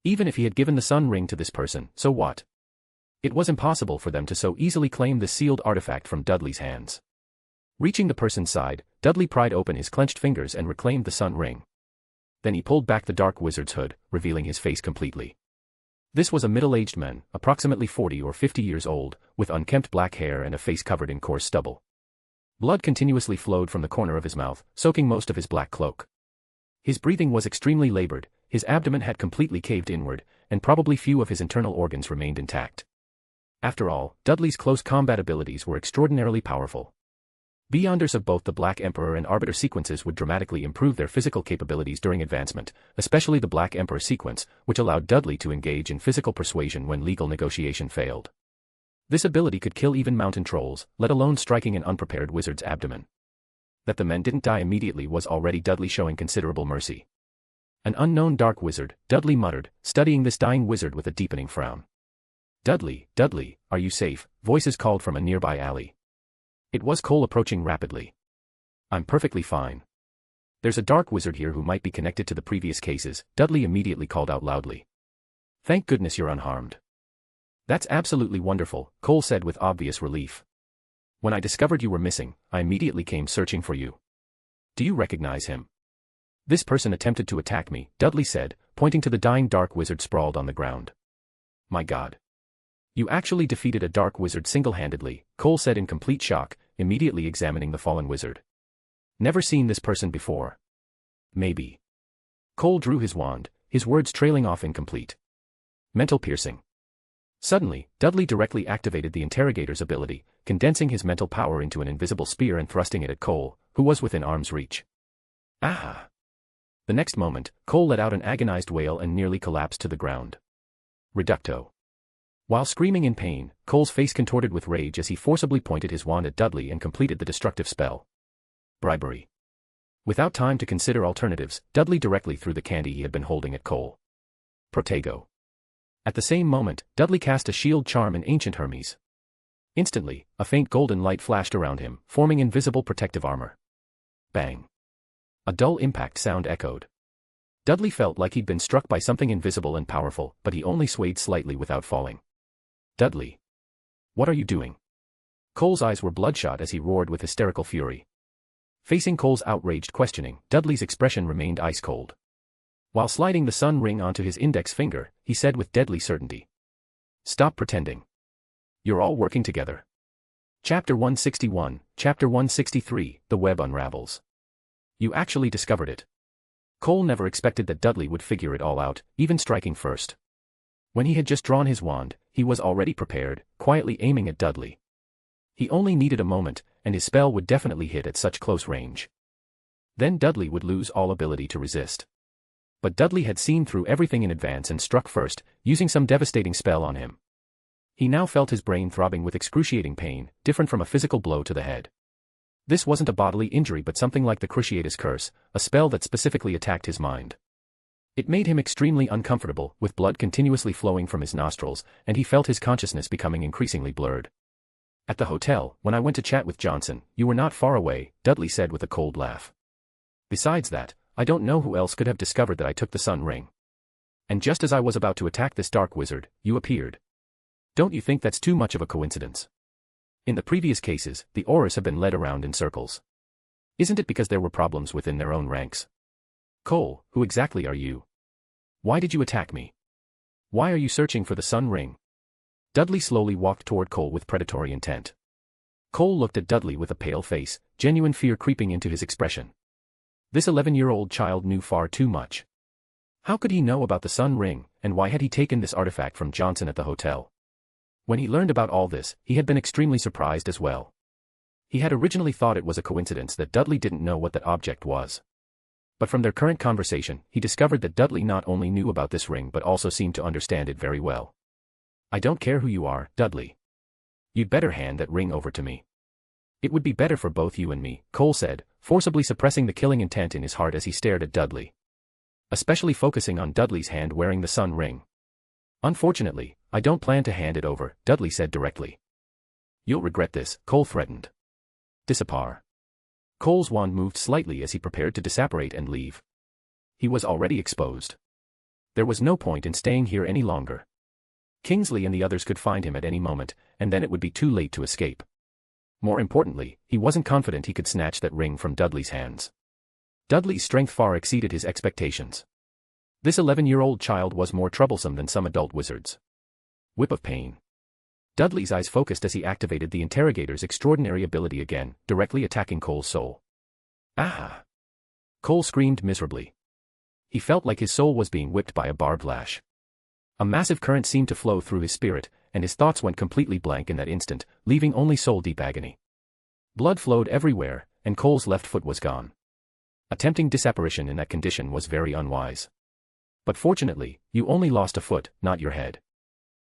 Even if he had given the sun ring to this person, so what? It was impossible for them to so easily claim the sealed artifact from Dudley's hands. Reaching the person's side, Dudley pried open his clenched fingers and reclaimed the sun ring. Then he pulled back the dark wizard's hood, revealing his face completely. This was a middle-aged man, approximately 40 or 50 years old, with unkempt black hair and a face covered in coarse stubble. Blood continuously flowed from the corner of his mouth, soaking most of his black cloak. His breathing was extremely labored, his abdomen had completely caved inward, and probably few of his internal organs remained intact. After all, Dudley's close combat abilities were extraordinarily powerful. Beyonders of both the Black Emperor and Arbiter sequences would dramatically improve their physical capabilities during advancement, especially the Black Emperor sequence, which allowed Dudley to engage in physical persuasion when legal negotiation failed. This ability could kill even mountain trolls, let alone striking an unprepared wizard's abdomen. That the men didn't die immediately was already Dudley showing considerable mercy. An unknown dark wizard, Dudley muttered, studying this dying wizard with a deepening frown. Dudley, are you safe? Voices called from a nearby alley. It was Cole approaching rapidly. I'm perfectly fine. There's a dark wizard here who might be connected to the previous cases, Dudley immediately called out loudly. Thank goodness you're unharmed. That's absolutely wonderful, Cole said with obvious relief. When I discovered you were missing, I immediately came searching for you. Do you recognize him? This person attempted to attack me, Dudley said, pointing to the dying dark wizard sprawled on the ground. My God. You actually defeated a dark wizard single-handedly, Cole said in complete shock, immediately examining the fallen wizard. Never seen this person before. Maybe. Cole drew his wand, his words trailing off incomplete. Mental piercing. Suddenly, Dudley directly activated the interrogator's ability, condensing his mental power into an invisible spear and thrusting it at Cole, who was within arm's reach. Ah! The next moment, Cole let out an agonized wail and nearly collapsed to the ground. Reducto. While screaming in pain, Cole's face contorted with rage as he forcibly pointed his wand at Dudley and completed the destructive spell. Bribery. Without time to consider alternatives, Dudley directly threw the candy he had been holding at Cole. Protego. At the same moment, Dudley cast a shield charm in Ancient Hermes. Instantly, a faint golden light flashed around him, forming invisible protective armor. Bang. A dull impact sound echoed. Dudley felt like he'd been struck by something invisible and powerful, but he only swayed slightly without falling. Dudley. What are you doing? Cole's eyes were bloodshot as he roared with hysterical fury. Facing Cole's outraged questioning, Dudley's expression remained ice-cold. While sliding the sun ring onto his index finger, he said with deadly certainty. Stop pretending. You're all working together. Chapter 161, Chapter 163, The Web Unravels. You actually discovered it. Cole never expected that Dudley would figure it all out, even striking first. When he had just drawn his wand, he was already prepared, quietly aiming at Dudley. He only needed a moment, and his spell would definitely hit at such close range. Then Dudley would lose all ability to resist. But Dudley had seen through everything in advance and struck first, using some devastating spell on him. He now felt his brain throbbing with excruciating pain, different from a physical blow to the head. This wasn't a bodily injury but something like the Cruciatus Curse, a spell that specifically attacked his mind. It made him extremely uncomfortable, with blood continuously flowing from his nostrils, and he felt his consciousness becoming increasingly blurred. At the hotel, when I went to chat with Johnson, you were not far away, Dudley said with a cold laugh. Besides that, I don't know who else could have discovered that I took the Sun Ring. And just as I was about to attack this dark wizard, you appeared. Don't you think that's too much of a coincidence? In the previous cases, the Aurors have been led around in circles. Isn't it because there were problems within their own ranks? Cole, who exactly are you? Why did you attack me? Why are you searching for the Sun Ring? Dudley slowly walked toward Cole with predatory intent. Cole looked at Dudley with a pale face, genuine fear creeping into his expression. This 11-year-old child knew far too much. How could he know about the Sun Ring, and why had he taken this artifact from Johnson at the hotel? When he learned about all this, he had been extremely surprised as well. He had originally thought it was a coincidence that Dudley didn't know what that object was. But from their current conversation, he discovered that Dudley not only knew about this ring but also seemed to understand it very well. I don't care who you are, Dudley. You'd better hand that ring over to me. It would be better for both you and me, Cole said, forcibly suppressing the killing intent in his heart as he stared at Dudley. Especially focusing on Dudley's hand wearing the sun ring. Unfortunately, I don't plan to hand it over, Dudley said directly. You'll regret this, Cole threatened. Dissipar. Cole's wand moved slightly as he prepared to disapparate and leave. He was already exposed. There was no point in staying here any longer. Kingsley and the others could find him at any moment, and then it would be too late to escape. More importantly, he wasn't confident he could snatch that ring from Dudley's hands. Dudley's strength far exceeded his expectations. This 11-year-old child was more troublesome than some adult wizards. Whip of pain. Dudley's eyes focused as he activated the interrogator's extraordinary ability again, directly attacking Cole's soul. Ah! Cole screamed miserably. He felt like his soul was being whipped by a barbed lash. A massive current seemed to flow through his spirit, and his thoughts went completely blank in that instant, leaving only soul-deep agony. Blood flowed everywhere, and Cole's left foot was gone. Attempting disapparition in that condition was very unwise. But fortunately, you only lost a foot, not your head.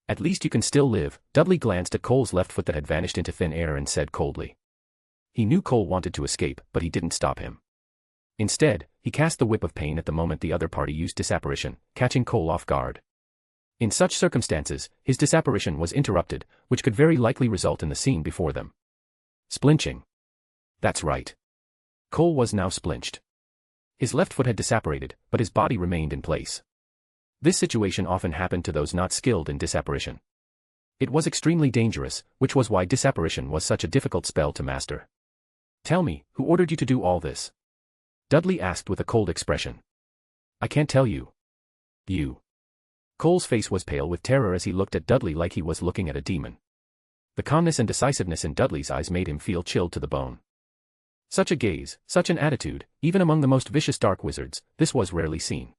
At least you can still live, Dudley glanced at Cole's left foot that had vanished into thin air and said coldly. He knew Cole wanted to escape, but he didn't stop him. Instead, he cast the whip of pain at the moment the other party used disapparition, catching Cole off guard. In such circumstances, his disapparition was interrupted, which could very likely result in the scene before them. Splinching. That's right. Cole was now splinched. His left foot had disapparated, but his body remained in place. This situation often happened to those not skilled in disapparition. It was extremely dangerous, which was why disapparition was such a difficult spell to master. Tell me, who ordered you to do all this? Dudley asked with a cold expression. I can't tell you. You. Cole's face was pale with terror as he looked at Dudley like he was looking at a demon. The calmness and decisiveness in Dudley's eyes made him feel chilled to the bone. Such a gaze, such an attitude, even among the most vicious dark wizards, this was rarely seen.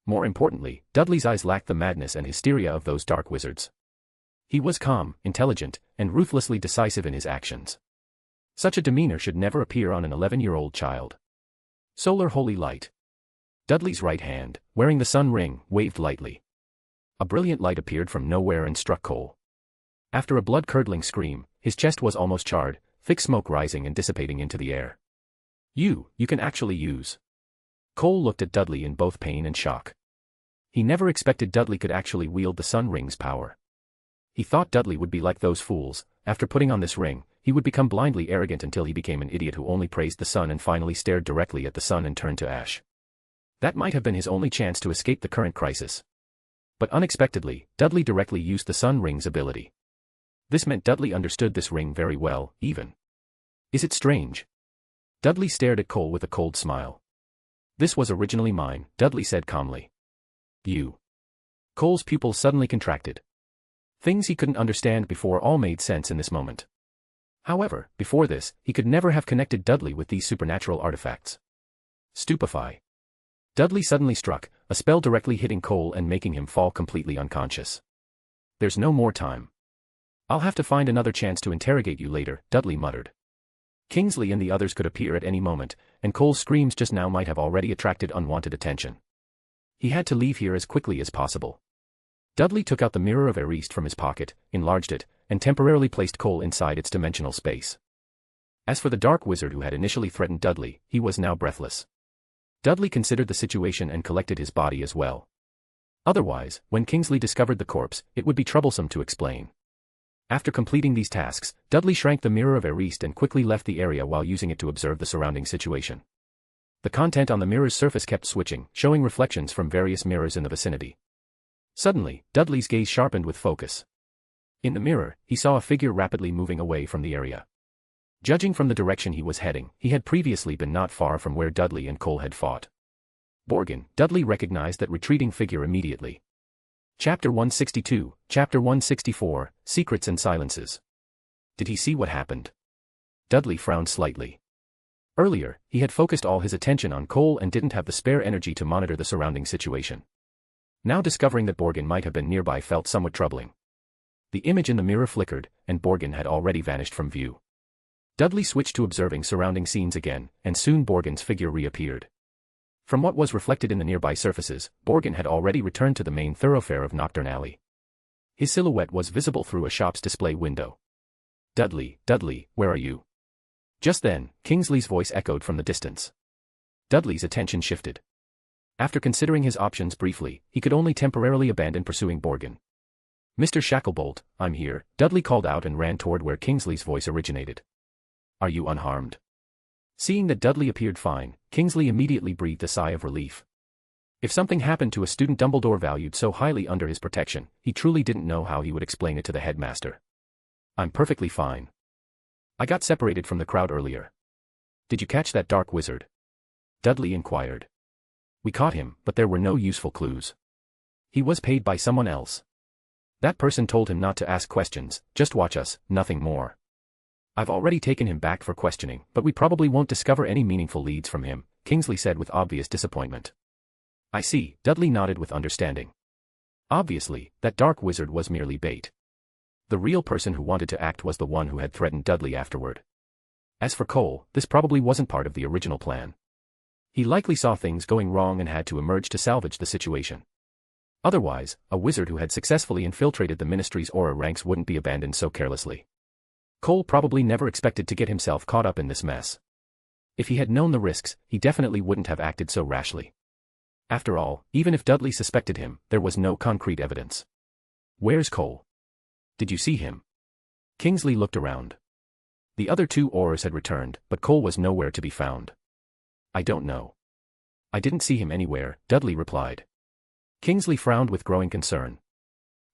More importantly, Dudley's eyes lacked the madness and hysteria of those dark wizards. He was calm, intelligent, and ruthlessly decisive in his actions. Such a demeanor should never appear on an 11-year-old child. Solar holy light. Dudley's right hand, wearing the sun ring, waved lightly. A brilliant light appeared from nowhere and struck Cole. After a blood-curdling scream, his chest was almost charred, thick smoke rising and dissipating into the air. You can actually use. Cole looked at Dudley in both pain and shock. He never expected Dudley could actually wield the sun ring's power. He thought Dudley would be like those fools. After putting on this ring, he would become blindly arrogant until he became an idiot who only praised the sun and finally stared directly at the sun and turned to ash. That might have been his only chance to escape the current crisis. But unexpectedly, Dudley directly used the sun ring's ability. This meant Dudley understood this ring very well, even. Is it strange? Dudley stared at Cole with a cold smile. This was originally mine, Dudley said calmly. You. Cole's pupils suddenly contracted. Things he couldn't understand before all made sense in this moment. However, before this, he could never have connected Dudley with these supernatural artifacts. Stupefy. Dudley suddenly struck, a spell directly hitting Cole and making him fall completely unconscious. There's no more time. I'll have to find another chance to interrogate you later, Dudley muttered. Kingsley and the others could appear at any moment, and Cole's screams just now might have already attracted unwanted attention. He had to leave here as quickly as possible. Dudley took out the Mirror of Erist from his pocket, enlarged it, and temporarily placed Cole inside its dimensional space. As for the dark wizard who had initially threatened Dudley, he was now breathless. Dudley considered the situation and collected his body as well. Otherwise, when Kingsley discovered the corpse, it would be troublesome to explain. After completing these tasks, Dudley shrank the Mirror of Erist and quickly left the area while using it to observe the surrounding situation. The content on the mirror's surface kept switching, showing reflections from various mirrors in the vicinity. Suddenly, Dudley's gaze sharpened with focus. In the mirror, he saw a figure rapidly moving away from the area. Judging from the direction he was heading, he had previously been not far from where Dudley and Cole had fought. Borgin, Dudley recognized that retreating figure immediately. Chapter 162, Chapter 164, Secrets and Silences. Did he see what happened? Dudley frowned slightly. Earlier, he had focused all his attention on Cole and didn't have the spare energy to monitor the surrounding situation. Now discovering that Borgin might have been nearby felt somewhat troubling. The image in the mirror flickered, and Borgin had already vanished from view. Dudley switched to observing surrounding scenes again, and soon Borgin's figure reappeared. From what was reflected in the nearby surfaces, Borgin had already returned to the main thoroughfare of Nocturne Alley. His silhouette was visible through a shop's display window. Dudley, Dudley, where are you? Just then, Kingsley's voice echoed from the distance. Dudley's attention shifted. After considering his options briefly, he could only temporarily abandon pursuing Borgin. Mr. Shacklebolt, I'm here, Dudley called out and ran toward where Kingsley's voice originated. Are you unharmed? Seeing that Dudley appeared fine, Kingsley immediately breathed a sigh of relief. If something happened to a student Dumbledore valued so highly under his protection, he truly didn't know how he would explain it to the headmaster. I'm perfectly fine. I got separated from the crowd earlier. Did you catch that dark wizard? Dudley inquired. We caught him, but there were no useful clues. He was paid by someone else. That person told him not to ask questions, just watch us, nothing more. I've already taken him back for questioning, but we probably won't discover any meaningful leads from him, Kingsley said with obvious disappointment. I see, Dudley nodded with understanding. Obviously, that dark wizard was merely bait. The real person who wanted to act was the one who had threatened Dudley afterward. As for Cole, this probably wasn't part of the original plan. He likely saw things going wrong and had to emerge to salvage the situation. Otherwise, a wizard who had successfully infiltrated the Ministry's aura ranks wouldn't be abandoned so carelessly. Cole probably never expected to get himself caught up in this mess. If he had known the risks, he definitely wouldn't have acted so rashly. After all, even if Dudley suspected him, there was no concrete evidence. Where's Cole? Did you see him? Kingsley looked around. The other two Aurors had returned, but Cole was nowhere to be found. I don't know. I didn't see him anywhere, Dudley replied. Kingsley frowned with growing concern.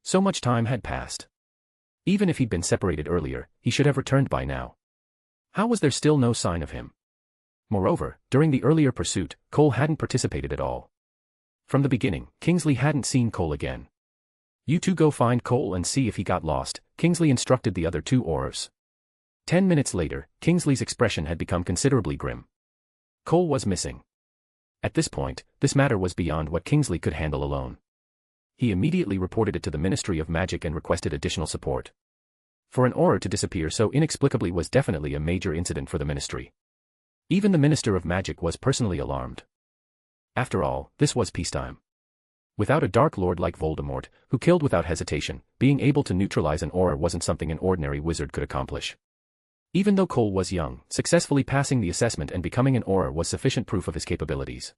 So much time had passed. Even if he'd been separated earlier, he should have returned by now. How was there still no sign of him? Moreover, during the earlier pursuit, Cole hadn't participated at all. From the beginning, Kingsley hadn't seen Cole again. You two go find Cole and see if he got lost, Kingsley instructed the other two Aurors. 10 minutes later, Kingsley's expression had become considerably grim. Cole was missing. At this point, this matter was beyond what Kingsley could handle alone. He immediately reported it to the Ministry of Magic and requested additional support. For an Auror to disappear so inexplicably was definitely a major incident for the Ministry. Even the Minister of Magic was personally alarmed. After all, this was peacetime. Without a Dark Lord like Voldemort, who killed without hesitation, being able to neutralize an Auror wasn't something an ordinary wizard could accomplish. Even though Cole was young, successfully passing the assessment and becoming an Auror was sufficient proof of his capabilities.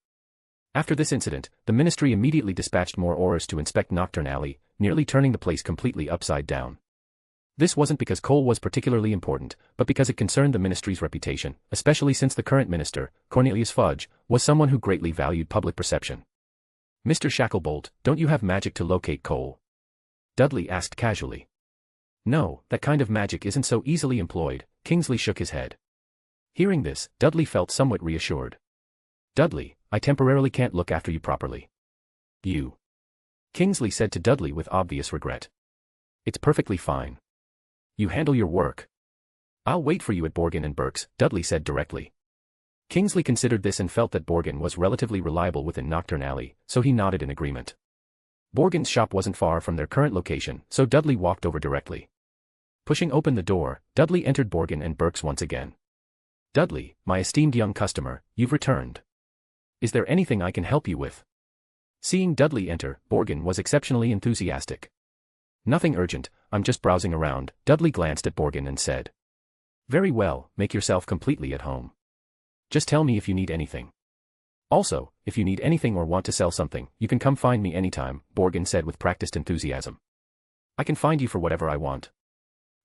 After this incident, the Ministry immediately dispatched more Aurors to inspect Nocturne Alley, nearly turning the place completely upside down. This wasn't because Cole was particularly important, but because it concerned the Ministry's reputation, especially since the current minister, Cornelius Fudge, was someone who greatly valued public perception. Mr. Shacklebolt, don't you have magic to locate Cole? Dudley asked casually. No, that kind of magic isn't so easily employed, Kingsley shook his head. Hearing this, Dudley felt somewhat reassured. Dudley, I temporarily can't look after you properly. You. Kingsley said to Dudley with obvious regret. It's perfectly fine. You handle your work. I'll wait for you at Borgin and Burke's, Dudley said directly. Kingsley considered this and felt that Borgin was relatively reliable within Nocturne Alley, so he nodded in agreement. Borgin's shop wasn't far from their current location, so Dudley walked over directly. Pushing open the door, Dudley entered Borgin and Burke's once again. Dudley, my esteemed young customer, you've returned. Is there anything I can help you with? Seeing Dudley enter, Borgin was exceptionally enthusiastic. Nothing urgent, I'm just browsing around, Dudley glanced at Borgin and said. Very well, make yourself completely at home. Just tell me if you need anything. Also, if you need anything or want to sell something, you can come find me anytime, Borgin said with practiced enthusiasm. I can find you for whatever I want.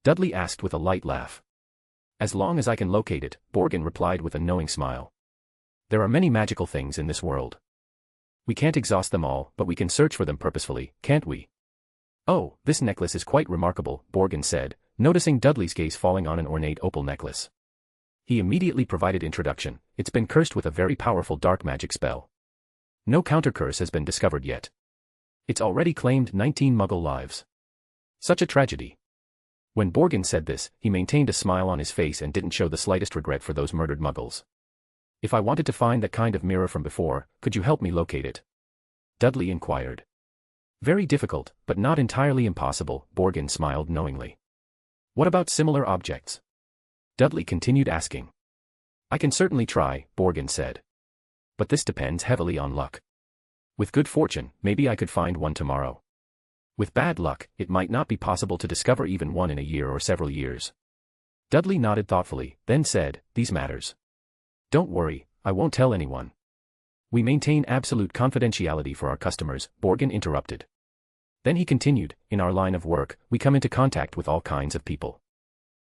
Dudley asked with a light laugh. As long as I can locate it, Borgin replied with a knowing smile. There are many magical things in this world. We can't exhaust them all, but we can search for them purposefully, can't we? Oh, this necklace is quite remarkable, Borgin said, noticing Dudley's gaze falling on an ornate opal necklace. He immediately provided introduction. It's been cursed with a very powerful dark magic spell. No counter-curse has been discovered yet. It's already claimed 19 Muggle lives. Such a tragedy. When Borgin said this, he maintained a smile on his face and didn't show the slightest regret for those murdered Muggles. If I wanted to find that kind of mirror from before, could you help me locate it? Dudley inquired. Very difficult, but not entirely impossible, Borgin smiled knowingly. What about similar objects? Dudley continued asking. I can certainly try, Borgin said. But this depends heavily on luck. With good fortune, maybe I could find one tomorrow. With bad luck, it might not be possible to discover even one in a year or several years. Dudley nodded thoughtfully, then said, These matters. Don't worry, I won't tell anyone. We maintain absolute confidentiality for our customers, Borgin interrupted. Then he continued, in our line of work, we come into contact with all kinds of people.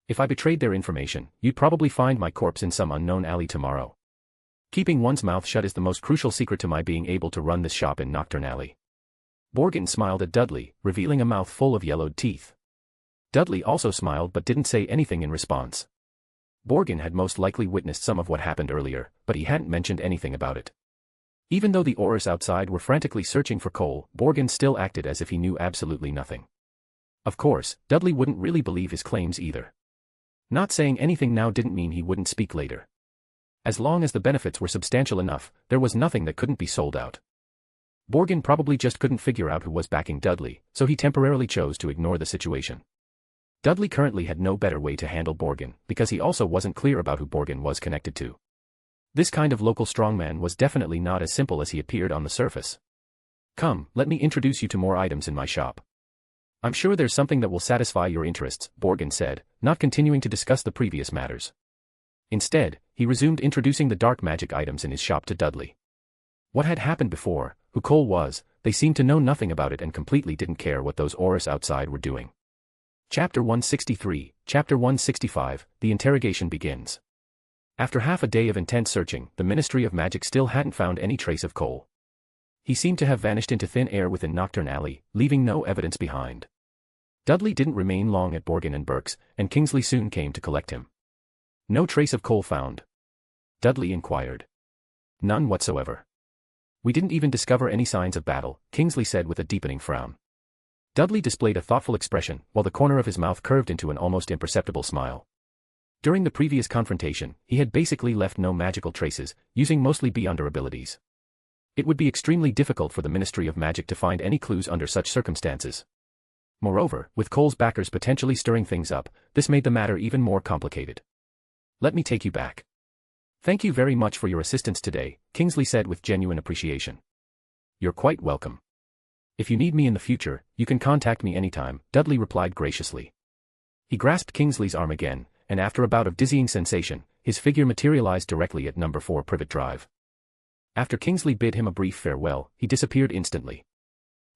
If I betrayed their information, you'd probably find my corpse in some unknown alley tomorrow. Keeping one's mouth shut is the most crucial secret to my being able to run this shop in Nocturne Alley. Borgin smiled at Dudley, revealing a mouth full of yellowed teeth. Dudley also smiled but didn't say anything in response. Borgin had most likely witnessed some of what happened earlier, but he hadn't mentioned anything about it. Even though the Aurors outside were frantically searching for Cole, Borgin still acted as if he knew absolutely nothing. Of course, Dudley wouldn't really believe his claims either. Not saying anything now didn't mean he wouldn't speak later. As long as the benefits were substantial enough, there was nothing that couldn't be sold out. Borgin probably just couldn't figure out who was backing Dudley, so he temporarily chose to ignore the situation. Dudley currently had no better way to handle Borgin, because he also wasn't clear about who Borgin was connected to. This kind of local strongman was definitely not as simple as he appeared on the surface. Come, let me introduce you to more items in my shop. I'm sure there's something that will satisfy your interests, Borgin said, not continuing to discuss the previous matters. Instead, he resumed introducing the dark magic items in his shop to Dudley. What had happened before, who Cole was, they seemed to know nothing about it and completely didn't care what those Aurors outside were doing. Chapter 163, Chapter 165, The interrogation begins. After half a day of intense searching, the Ministry of Magic still hadn't found any trace of Cole. He seemed to have vanished into thin air within Nocturne Alley, leaving no evidence behind. Dudley didn't remain long at Borgin and Burke's, and Kingsley soon came to collect him. No trace of Cole found? Dudley inquired. None whatsoever. We didn't even discover any signs of battle, Kingsley said with a deepening frown. Dudley displayed a thoughtful expression, while the corner of his mouth curved into an almost imperceptible smile. During the previous confrontation, he had basically left no magical traces, using mostly beyonder abilities. It would be extremely difficult for the Ministry of Magic to find any clues under such circumstances. Moreover, with Cole's backers potentially stirring things up, this made the matter even more complicated. Let me take you back. Thank you very much for your assistance today, Kingsley said with genuine appreciation. You're quite welcome. If you need me in the future, you can contact me anytime, Dudley replied graciously. He grasped Kingsley's arm again, and after a bout of dizzying sensation, his figure materialized directly at number 4 Privet Drive. After Kingsley bid him a brief farewell, he disappeared instantly.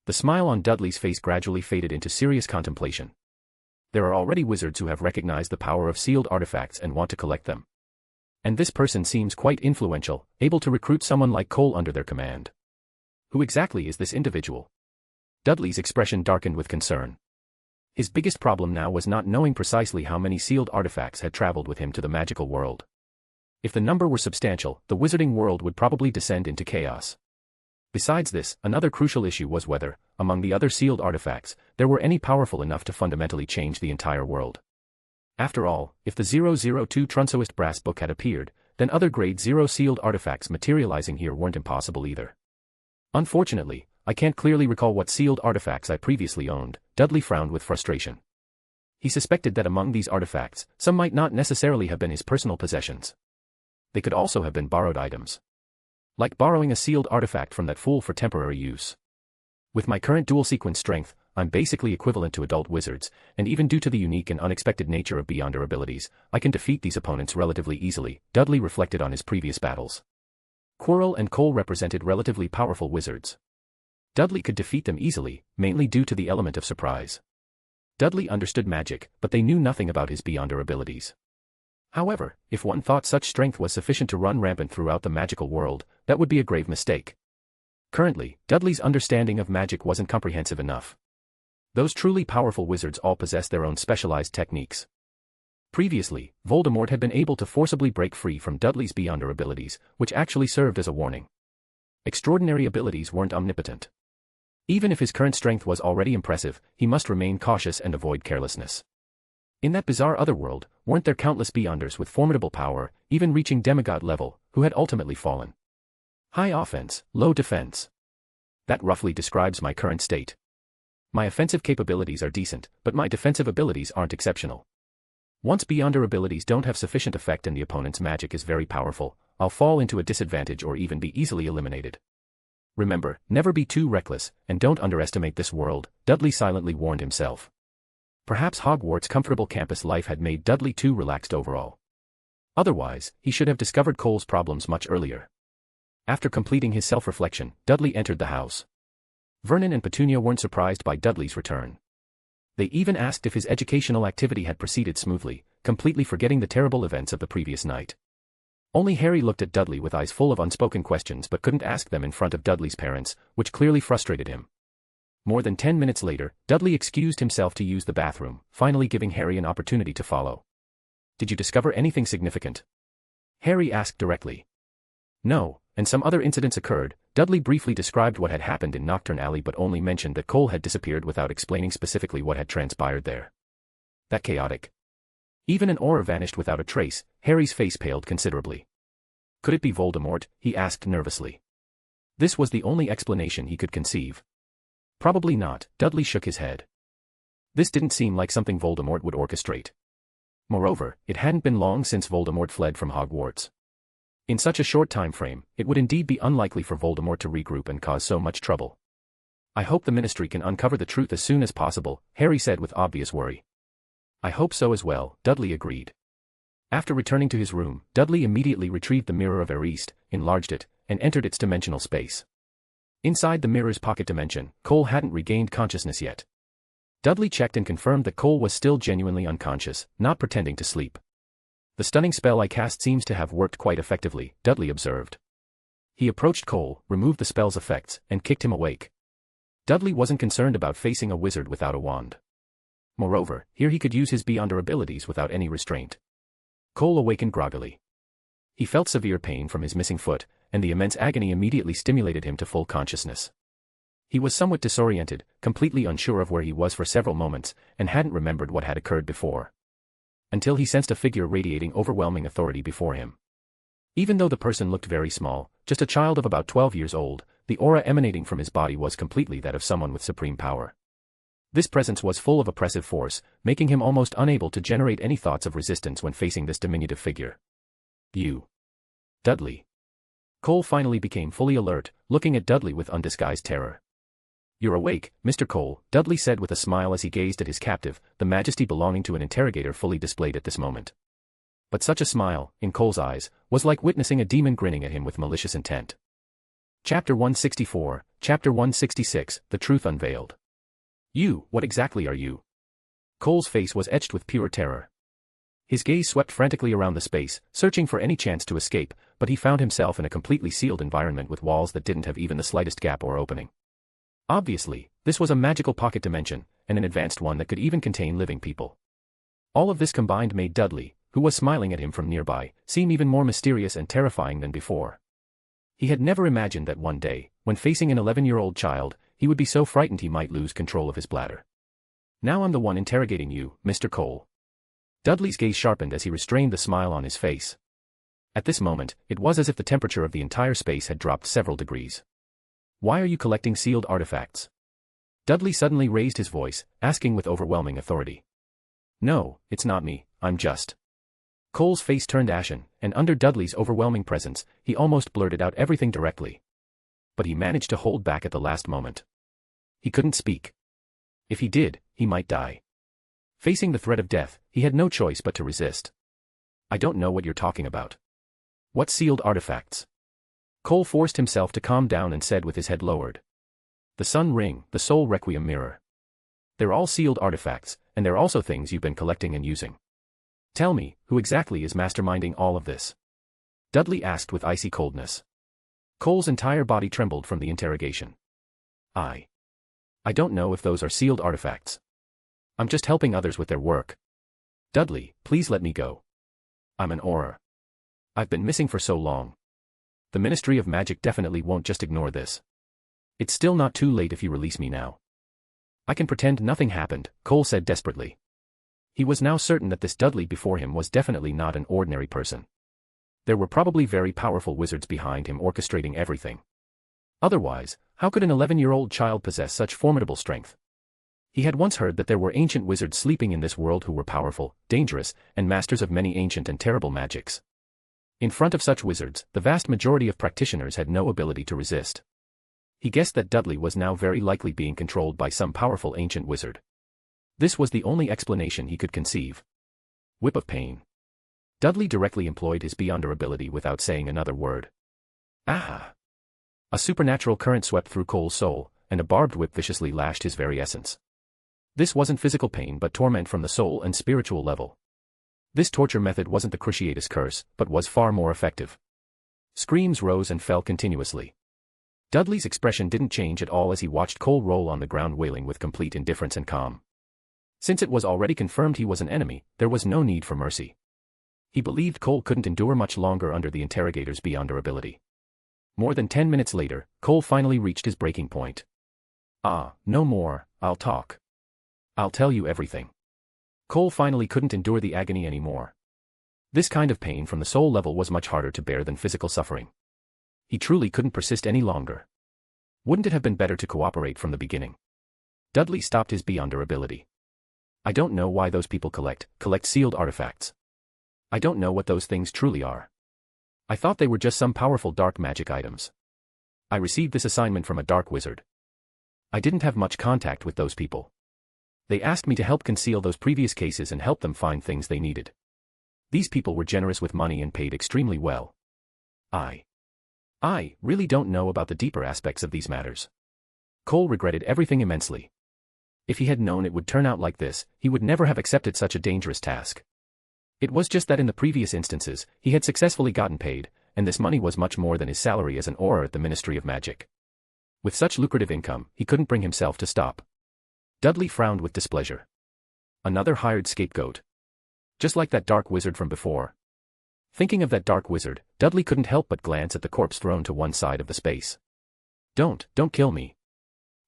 The smile on Dudley's face gradually faded into serious contemplation. There are already wizards who have recognized the power of sealed artifacts and want to collect them. And this person seems quite influential, able to recruit someone like Cole under their command. Who exactly is this individual? Dudley's expression darkened with concern. His biggest problem now was not knowing precisely how many sealed artifacts had traveled with him to the magical world. If the number were substantial, the wizarding world would probably descend into chaos. Besides this, another crucial issue was whether, among the other sealed artifacts, there were any powerful enough to fundamentally change the entire world. After all, if the 002 Trunsoist brass book had appeared, then other grade 0 sealed artifacts materializing here weren't impossible either. Unfortunately, I can't clearly recall what sealed artifacts I previously owned. Dudley frowned with frustration. He suspected that among these artifacts, some might not necessarily have been his personal possessions. They could also have been borrowed items. Like borrowing a sealed artifact from that fool for temporary use. With my current dual-sequence strength, I'm basically equivalent to adult wizards, and even due to the unique and unexpected nature of Beyonder abilities, I can defeat these opponents relatively easily. Dudley reflected on his previous battles. Quirrell and Cole represented relatively powerful wizards. Dudley could defeat them easily, mainly due to the element of surprise. Dudley understood magic, but they knew nothing about his Beyonder abilities. However, if one thought such strength was sufficient to run rampant throughout the magical world, that would be a grave mistake. Currently, Dudley's understanding of magic wasn't comprehensive enough. Those truly powerful wizards all possess their own specialized techniques. Previously, Voldemort had been able to forcibly break free from Dudley's Beyonder abilities, which actually served as a warning. Extraordinary abilities weren't omnipotent. Even if his current strength was already impressive, he must remain cautious and avoid carelessness. In that bizarre otherworld, weren't there countless Beyonders with formidable power, even reaching demigod level, who had ultimately fallen? High offense, low defense. That roughly describes my current state. My offensive capabilities are decent, but my defensive abilities aren't exceptional. Once Beyonder abilities don't have sufficient effect and the opponent's magic is very powerful, I'll fall into a disadvantage or even be easily eliminated. Remember, never be too reckless, and don't underestimate this world, Dudley silently warned himself. Perhaps Hogwarts' comfortable campus life had made Dudley too relaxed overall. Otherwise, he should have discovered Cole's problems much earlier. After completing his self-reflection, Dudley entered the house. Vernon and Petunia weren't surprised by Dudley's return. They even asked if his educational activity had proceeded smoothly, completely forgetting the terrible events of the previous night. Only Harry looked at Dudley with eyes full of unspoken questions but couldn't ask them in front of Dudley's parents, which clearly frustrated him. More than 10 minutes later, Dudley excused himself to use the bathroom, finally giving Harry an opportunity to follow. "Did you discover anything significant?" Harry asked directly. "No, and some other incidents occurred." Dudley briefly described what had happened in Nocturne Alley but only mentioned that Cole had disappeared without explaining specifically what had transpired there. That chaotic. Even an aura vanished without a trace. Harry's face paled considerably. Could it be Voldemort? He asked nervously. This was the only explanation he could conceive. Probably not, Dudley shook his head. This didn't seem like something Voldemort would orchestrate. Moreover, it hadn't been long since Voldemort fled from Hogwarts. In such a short time frame, it would indeed be unlikely for Voldemort to regroup and cause so much trouble. "I hope the Ministry can uncover the truth as soon as possible," Harry said with obvious worry. "I hope so as well," Dudley agreed. After returning to his room, Dudley immediately retrieved the Mirror of Eriste, enlarged it, and entered its dimensional space. Inside the mirror's pocket dimension, Cole hadn't regained consciousness yet. Dudley checked and confirmed that Cole was still genuinely unconscious, not pretending to sleep. "The stunning spell I cast seems to have worked quite effectively," Dudley observed. He approached Cole, removed the spell's effects, and kicked him awake. Dudley wasn't concerned about facing a wizard without a wand. Moreover, here he could use his Beyonder abilities without any restraint. Cole awakened groggily. He felt severe pain from his missing foot, and the immense agony immediately stimulated him to full consciousness. He was somewhat disoriented, completely unsure of where he was for several moments, and hadn't remembered what had occurred before. Until he sensed a figure radiating overwhelming authority before him. Even though the person looked very small, just a child of about 12 years old, the aura emanating from his body was completely that of someone with supreme power. This presence was full of oppressive force, making him almost unable to generate any thoughts of resistance when facing this diminutive figure. "You. Dudley." Cole finally became fully alert, looking at Dudley with undisguised terror. "You're awake, Mr. Cole," Dudley said with a smile as he gazed at his captive, the majesty belonging to an interrogator fully displayed at this moment. But such a smile, in Cole's eyes, was like witnessing a demon grinning at him with malicious intent. Chapter 164, Chapter 166, The Truth Unveiled. "You, what exactly are you?" Cole's face was etched with pure terror. His gaze swept frantically around the space, searching for any chance to escape, but he found himself in a completely sealed environment with walls that didn't have even the slightest gap or opening. Obviously, this was a magical pocket dimension, and an advanced one that could even contain living people. All of this combined made Dudley, who was smiling at him from nearby, seem even more mysterious and terrifying than before. He had never imagined that one day, when facing an 11-year-old child, he would be so frightened he might lose control of his bladder. "Now I'm the one interrogating you, Mr. Cole." Dudley's gaze sharpened as he restrained the smile on his face. At this moment, it was as if the temperature of the entire space had dropped several degrees. Why are you collecting sealed artifacts? Dudley suddenly raised his voice, asking with overwhelming authority. No, it's not me, I'm just. Cole's face turned ashen, and under Dudley's overwhelming presence, he almost blurted out everything directly. But he managed to hold back at the last moment. He couldn't speak. If he did, he might die. Facing the threat of death, he had no choice but to resist. I don't know what you're talking about. What sealed artifacts? Cole forced himself to calm down and said with his head lowered. The Sun Ring, the Soul Requiem Mirror. They're all sealed artifacts, and they're also things you've been collecting and using. Tell me, who exactly is masterminding all of this? Dudley asked with icy coldness. Cole's entire body trembled from the interrogation. I don't know if those are sealed artifacts. I'm just helping others with their work. Dudley, please let me go. I'm an Auror. I've been missing for so long. The Ministry of Magic definitely won't just ignore this. It's still not too late if you release me now. I can pretend nothing happened, Cole said desperately. He was now certain that this Dudley before him was definitely not an ordinary person. There were probably very powerful wizards behind him orchestrating everything. Otherwise, how could an 11-year-old child possess such formidable strength? He had once heard that there were ancient wizards sleeping in this world who were powerful, dangerous, and masters of many ancient and terrible magics. In front of such wizards, the vast majority of practitioners had no ability to resist. He guessed that Dudley was now very likely being controlled by some powerful ancient wizard. This was the only explanation he could conceive. Whip of pain. Dudley directly employed his beyonder ability without saying another word. Ah! A supernatural current swept through Cole's soul, and a barbed whip viciously lashed his very essence. This wasn't physical pain but torment from the soul and spiritual level. This torture method wasn't the Cruciatus curse, but was far more effective. Screams rose and fell continuously. Dudley's expression didn't change at all as he watched Cole roll on the ground wailing with complete indifference and calm. Since it was already confirmed he was an enemy, there was no need for mercy. He believed Cole couldn't endure much longer under the interrogator's beyonder ability. More than 10 minutes later, Cole finally reached his breaking point. No more, I'll talk. I'll tell you everything. Cole finally couldn't endure the agony anymore. This kind of pain from the soul level was much harder to bear than physical suffering. He truly couldn't persist any longer. Wouldn't it have been better to cooperate from the beginning? Dudley stopped his beyonder ability. I don't know why those people collect sealed artifacts. I don't know what those things truly are. I thought they were just some powerful dark magic items. I received this assignment from a dark wizard. I didn't have much contact with those people. They asked me to help conceal those previous cases and help them find things they needed. These people were generous with money and paid extremely well. I really don't know about the deeper aspects of these matters. Cole regretted everything immensely. If he had known it would turn out like this, he would never have accepted such a dangerous task. It was just that in the previous instances, he had successfully gotten paid, and this money was much more than his salary as an Auror at the Ministry of Magic. With such lucrative income, he couldn't bring himself to stop. Dudley frowned with displeasure. Another hired scapegoat. Just like that dark wizard from before. Thinking of that dark wizard, Dudley couldn't help but glance at the corpse thrown to one side of the space. Don't kill me.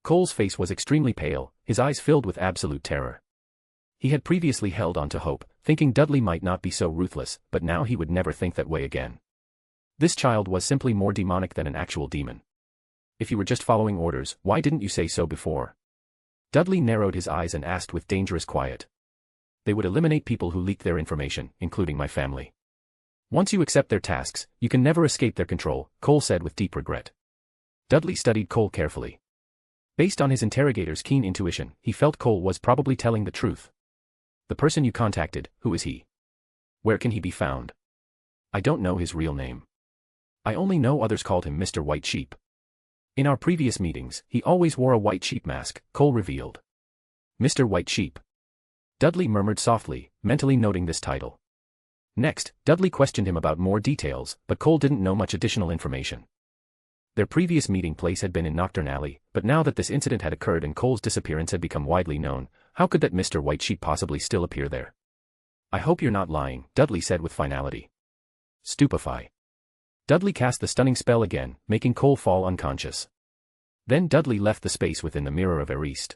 Cole's face was extremely pale, his eyes filled with absolute terror. He had previously held on to hope, thinking Dudley might not be so ruthless, but now he would never think that way again. This child was simply more demonic than an actual demon. If you were just following orders, why didn't you say so before? Dudley narrowed his eyes and asked with dangerous quiet. They would eliminate people who leak their information, including my family. Once you accept their tasks, you can never escape their control, Cole said with deep regret. Dudley studied Cole carefully. Based on his interrogator's keen intuition, he felt Cole was probably telling the truth. The person you contacted, who is he? Where can he be found? I don't know his real name. I only know others called him Mr. White Sheep. In our previous meetings, he always wore a white sheep mask, Cole revealed. Mr. White Sheep. Dudley murmured softly, mentally noting this title. Next, Dudley questioned him about more details, but Cole didn't know much additional information. Their previous meeting place had been in Nocturne Alley, but now that this incident had occurred and Cole's disappearance had become widely known, how could that Mr. White Sheep possibly still appear there? I hope you're not lying, Dudley said with finality. Stupefy. Dudley cast the stunning spell again, making Cole fall unconscious. Then Dudley left the space within the Mirror of Erist.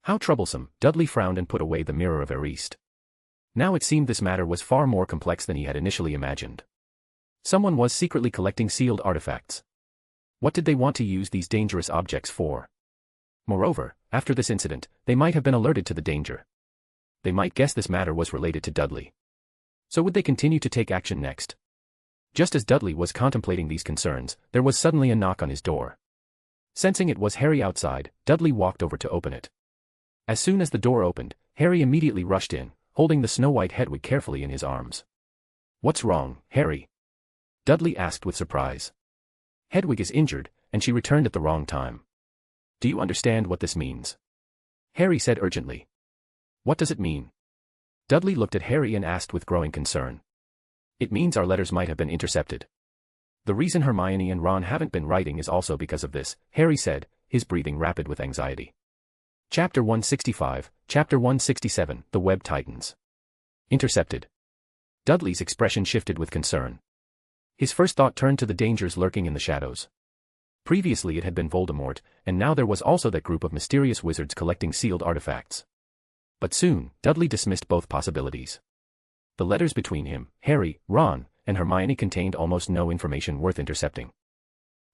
How troublesome, Dudley frowned and put away the Mirror of Erist. Now it seemed this matter was far more complex than he had initially imagined. Someone was secretly collecting sealed artifacts. What did they want to use these dangerous objects for? Moreover, after this incident, they might have been alerted to the danger. They might guess this matter was related to Dudley. So would they continue to take action next? Just as Dudley was contemplating these concerns, there was suddenly a knock on his door. Sensing it was Harry outside, Dudley walked over to open it. As soon as the door opened, Harry immediately rushed in, holding the snow-white Hedwig carefully in his arms. "What's wrong, Harry?" Dudley asked with surprise. "Hedwig is injured, and she returned at the wrong time. Do you understand what this means?" Harry said urgently. "What does it mean?" Dudley looked at Harry and asked with growing concern. "It means our letters might have been intercepted. The reason Hermione and Ron haven't been writing is also because of this," Harry said, his breathing rapid with anxiety. Chapter 165, Chapter 167, The Web Tightens. Intercepted. Dudley's expression shifted with concern. His first thought turned to the dangers lurking in the shadows. Previously it had been Voldemort, and now there was also that group of mysterious wizards collecting sealed artifacts. But soon, Dudley dismissed both possibilities. The letters between him, Harry, Ron, and Hermione contained almost no information worth intercepting.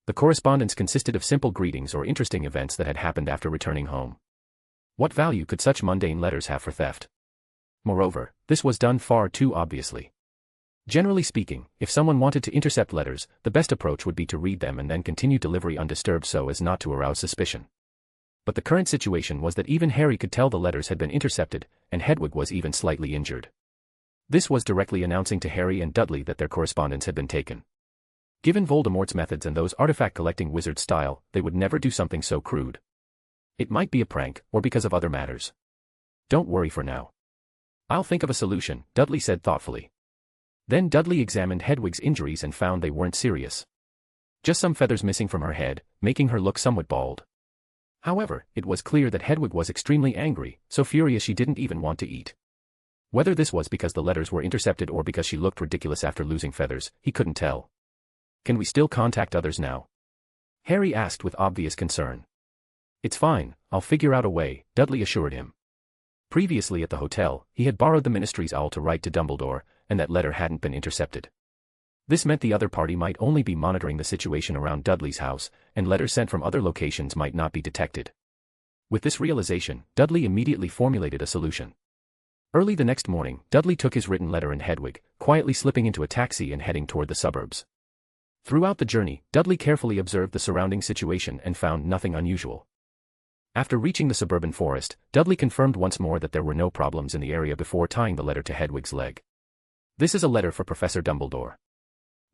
The correspondence consisted of simple greetings or interesting events that had happened after returning home. What value could such mundane letters have for theft? Moreover, this was done far too obviously. Generally speaking, if someone wanted to intercept letters, the best approach would be to read them and then continue delivery undisturbed so as not to arouse suspicion. But the current situation was that even Harry could tell the letters had been intercepted, and Hedwig was even slightly injured. This was directly announcing to Harry and Dudley that their correspondence had been taken. Given Voldemort's methods and those artifact-collecting wizards' style, they would never do something so crude. It might be a prank, or because of other matters. Don't worry for now. I'll think of a solution, Dudley said thoughtfully. Then Dudley examined Hedwig's injuries and found they weren't serious. Just some feathers missing from her head, making her look somewhat bald. However, it was clear that Hedwig was extremely angry, so furious she didn't even want to eat. Whether this was because the letters were intercepted or because she looked ridiculous after losing feathers, he couldn't tell. Can we still contact others now? Harry asked with obvious concern. It's fine, I'll figure out a way, Dudley assured him. Previously at the hotel, he had borrowed the Ministry's owl to write to Dumbledore, and that letter hadn't been intercepted. This meant the other party might only be monitoring the situation around Dudley's house, and letters sent from other locations might not be detected. With this realization, Dudley immediately formulated a solution. Early the next morning, Dudley took his written letter and Hedwig, quietly slipping into a taxi and heading toward the suburbs. Throughout the journey, Dudley carefully observed the surrounding situation and found nothing unusual. After reaching the suburban forest, Dudley confirmed once more that there were no problems in the area before tying the letter to Hedwig's leg. This is a letter for Professor Dumbledore.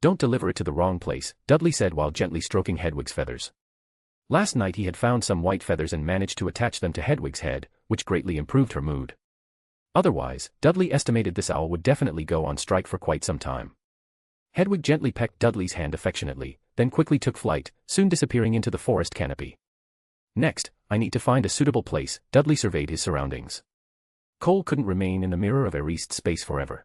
Don't deliver it to the wrong place, Dudley said while gently stroking Hedwig's feathers. Last night he had found some white feathers and managed to attach them to Hedwig's head, which greatly improved her mood. Otherwise, Dudley estimated this owl would definitely go on strike for quite some time. Hedwig gently pecked Dudley's hand affectionately, then quickly took flight, soon disappearing into the forest canopy. Next, I need to find a suitable place, Dudley surveyed his surroundings. Cole couldn't remain in the Mirror of Erased Space forever.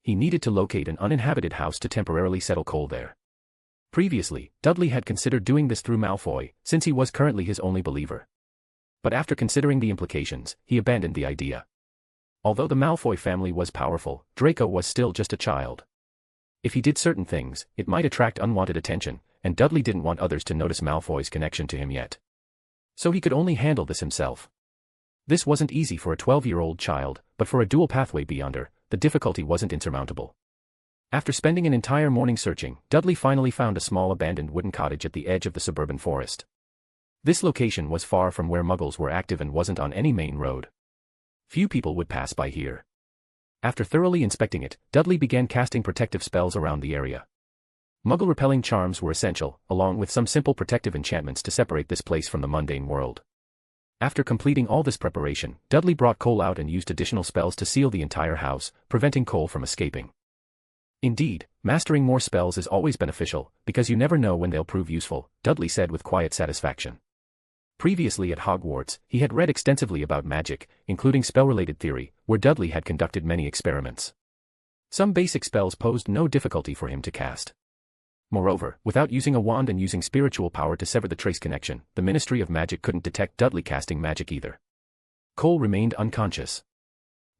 He needed to locate an uninhabited house to temporarily settle Cole there. Previously, Dudley had considered doing this through Malfoy, since he was currently his only believer. But after considering the implications, he abandoned the idea. Although the Malfoy family was powerful, Draco was still just a child. If he did certain things, it might attract unwanted attention, and Dudley didn't want others to notice Malfoy's connection to him yet. So he could only handle this himself. This wasn't easy for a 12-year-old child, but for a dual pathway beyonder, the difficulty wasn't insurmountable. After spending an entire morning searching, Dudley finally found a small abandoned wooden cottage at the edge of the suburban forest. This location was far from where Muggles were active and wasn't on any main road. Few people would pass by here. After thoroughly inspecting it, Dudley began casting protective spells around the area. Muggle-repelling charms were essential, along with some simple protective enchantments to separate this place from the mundane world. After completing all this preparation, Dudley brought Cole out and used additional spells to seal the entire house, preventing Cole from escaping. Indeed, mastering more spells is always beneficial, because you never know when they'll prove useful, Dudley said with quiet satisfaction. Previously at Hogwarts, he had read extensively about magic, including spell-related theory, where Dudley had conducted many experiments. Some basic spells posed no difficulty for him to cast. Moreover, without using a wand and using spiritual power to sever the trace connection, the Ministry of Magic couldn't detect Dudley casting magic either. Cole remained unconscious.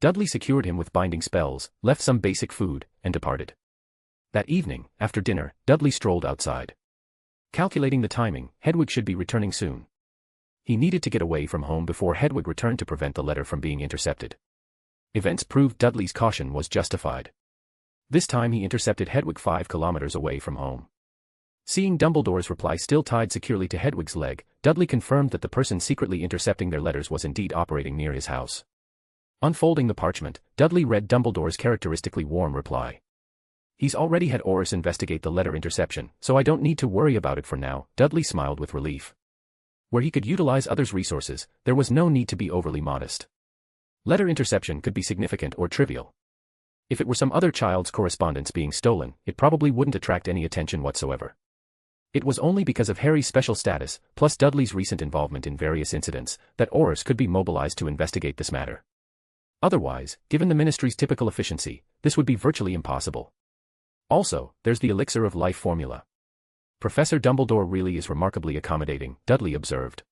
Dudley secured him with binding spells, left some basic food, and departed. That evening, after dinner, Dudley strolled outside. Calculating the timing, Hedwig should be returning soon. He needed to get away from home before Hedwig returned to prevent the letter from being intercepted. Events proved Dudley's caution was justified. This time he intercepted Hedwig 5 kilometers away from home. Seeing Dumbledore's reply still tied securely to Hedwig's leg, Dudley confirmed that the person secretly intercepting their letters was indeed operating near his house. Unfolding the parchment, Dudley read Dumbledore's characteristically warm reply. "He's already had Oris investigate the letter interception, so I don't need to worry about it for now." Dudley smiled with relief. Where he could utilize others' resources, there was no need to be overly modest. Letter interception could be significant or trivial. If it were some other child's correspondence being stolen, it probably wouldn't attract any attention whatsoever. It was only because of Harry's special status, plus Dudley's recent involvement in various incidents, that Oris could be mobilized to investigate this matter. Otherwise, given the Ministry's typical efficiency, this would be virtually impossible. Also, there's the elixir of life formula. Professor Dumbledore really is remarkably accommodating, Dudley observed.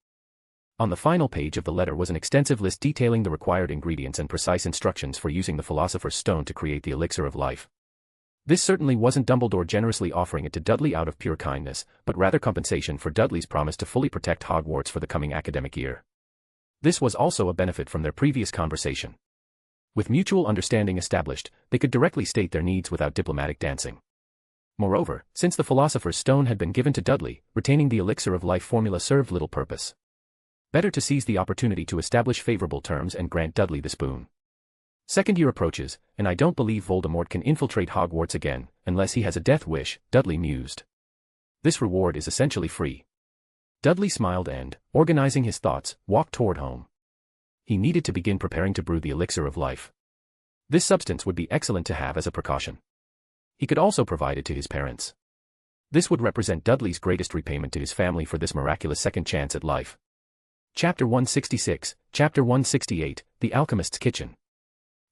On the final page of the letter was an extensive list detailing the required ingredients and precise instructions for using the Philosopher's Stone to create the elixir of life. This certainly wasn't Dumbledore generously offering it to Dudley out of pure kindness, but rather compensation for Dudley's promise to fully protect Hogwarts for the coming academic year. This was also a benefit from their previous conversation. With mutual understanding established, they could directly state their needs without diplomatic dancing. Moreover, since the Philosopher's Stone had been given to Dudley, retaining the elixir of life formula served little purpose. Better to seize the opportunity to establish favorable terms and grant Dudley the spoon. Second year approaches, and I don't believe Voldemort can infiltrate Hogwarts again, unless he has a death wish, Dudley mused. This reward is essentially free. Dudley smiled and, organizing his thoughts, walked toward home. He needed to begin preparing to brew the elixir of life. This substance would be excellent to have as a precaution. He could also provide it to his parents. This would represent Dudley's greatest repayment to his family for this miraculous second chance at life. Chapter 166, Chapter 168, The Alchemist's Kitchen.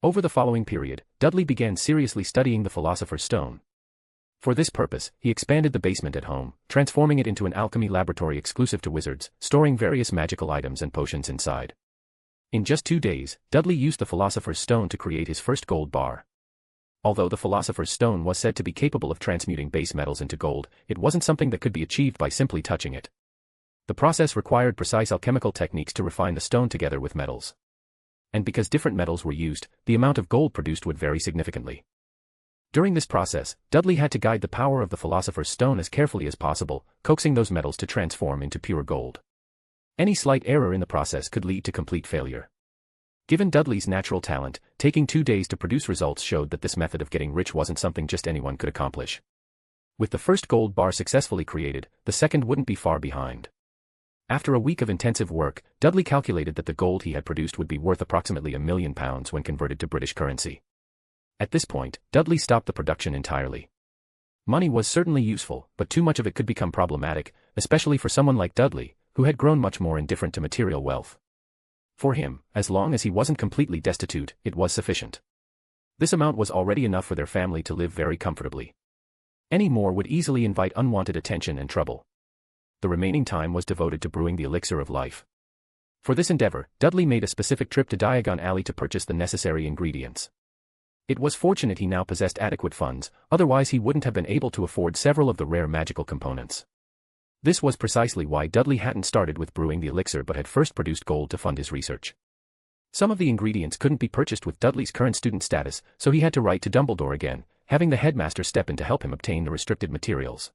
Over the following period, Dudley began seriously studying the Philosopher's Stone. For this purpose, he expanded the basement at home, transforming it into an alchemy laboratory exclusive to wizards, storing various magical items and potions inside. In just 2 days, Dudley used the Philosopher's Stone to create his first gold bar. Although the Philosopher's Stone was said to be capable of transmuting base metals into gold, it wasn't something that could be achieved by simply touching it. The process required precise alchemical techniques to refine the stone together with metals. And because different metals were used, the amount of gold produced would vary significantly. During this process, Dudley had to guide the power of the Philosopher's Stone as carefully as possible, coaxing those metals to transform into pure gold. Any slight error in the process could lead to complete failure. Given Dudley's natural talent, taking 2 days to produce results showed that this method of getting rich wasn't something just anyone could accomplish. With the first gold bar successfully created, the second wouldn't be far behind. After a week of intensive work, Dudley calculated that the gold he had produced would be worth approximately £1 million when converted to British currency. At this point, Dudley stopped the production entirely. Money was certainly useful, but too much of it could become problematic, especially for someone like Dudley, who had grown much more indifferent to material wealth. For him, as long as he wasn't completely destitute, it was sufficient. This amount was already enough for their family to live very comfortably. Any more would easily invite unwanted attention and trouble. The remaining time was devoted to brewing the elixir of life. For this endeavor, Dudley made a specific trip to Diagon Alley to purchase the necessary ingredients. It was fortunate he now possessed adequate funds, otherwise he wouldn't have been able to afford several of the rare magical components. This was precisely why Dudley hadn't started with brewing the elixir but had first produced gold to fund his research. Some of the ingredients couldn't be purchased with Dudley's current student status, so he had to write to Dumbledore again, having the headmaster step in to help him obtain the restricted materials.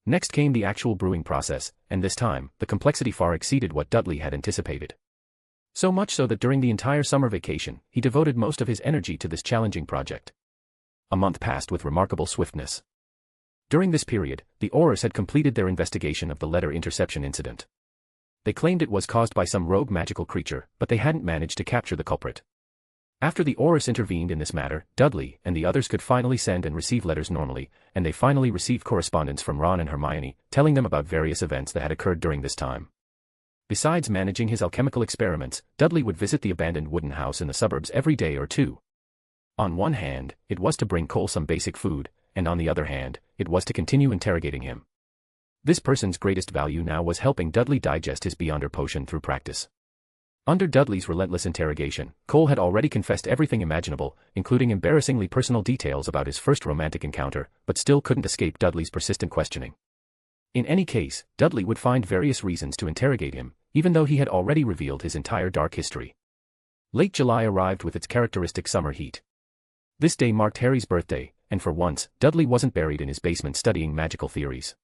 Next came the actual brewing process, and this time, the complexity far exceeded what Dudley had anticipated. So much so that during the entire summer vacation, he devoted most of his energy to this challenging project. A month passed with remarkable swiftness. During this period, the Aurors had completed their investigation of the letter interception incident. They claimed it was caused by some rogue magical creature, but they hadn't managed to capture the culprit. After the Aurors intervened in this matter, Dudley and the others could finally send and receive letters normally, and they finally received correspondence from Ron and Hermione, telling them about various events that had occurred during this time. Besides managing his alchemical experiments, Dudley would visit the abandoned wooden house in the suburbs every day or two. On one hand, it was to bring Cole some basic food, and on the other hand, it was to continue interrogating him. This person's greatest value now was helping Dudley digest his Beyonder potion through practice. Under Dudley's relentless interrogation, Cole had already confessed everything imaginable, including embarrassingly personal details about his first romantic encounter, but still couldn't escape Dudley's persistent questioning. In any case, Dudley would find various reasons to interrogate him, even though he had already revealed his entire dark history. Late July arrived with its characteristic summer heat. This day marked Harry's birthday, and for once, Dudley wasn't buried in his basement studying magical theories.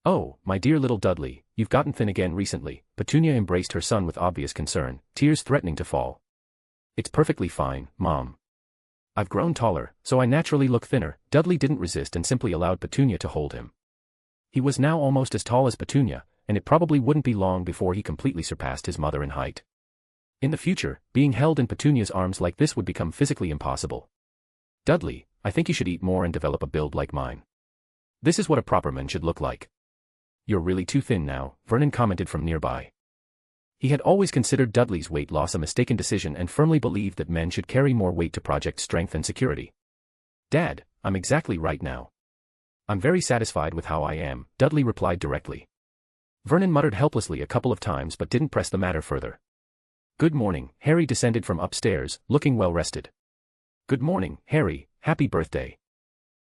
"Oh, my dear little Dudley, you've gotten thin again recently." Petunia embraced her son with obvious concern, tears threatening to fall. "It's perfectly fine, Mom. I've grown taller, so I naturally look thinner." Dudley didn't resist and simply allowed Petunia to hold him. He was now almost as tall as Petunia, and it probably wouldn't be long before he completely surpassed his mother in height. In the future, being held in Petunia's arms like this would become physically impossible. "Dudley, I think you should eat more and develop a build like mine. This is what a proper man should look like." "You're really too thin now," Vernon commented from nearby. He had always considered Dudley's weight loss a mistaken decision and firmly believed that men should carry more weight to project strength and security. "Dad, I'm exactly right now. I'm very satisfied with how I am," Dudley replied directly. Vernon muttered helplessly a couple of times but didn't press the matter further. "Good morning." Harry descended from upstairs, looking well rested. "Good morning, Harry, happy birthday,"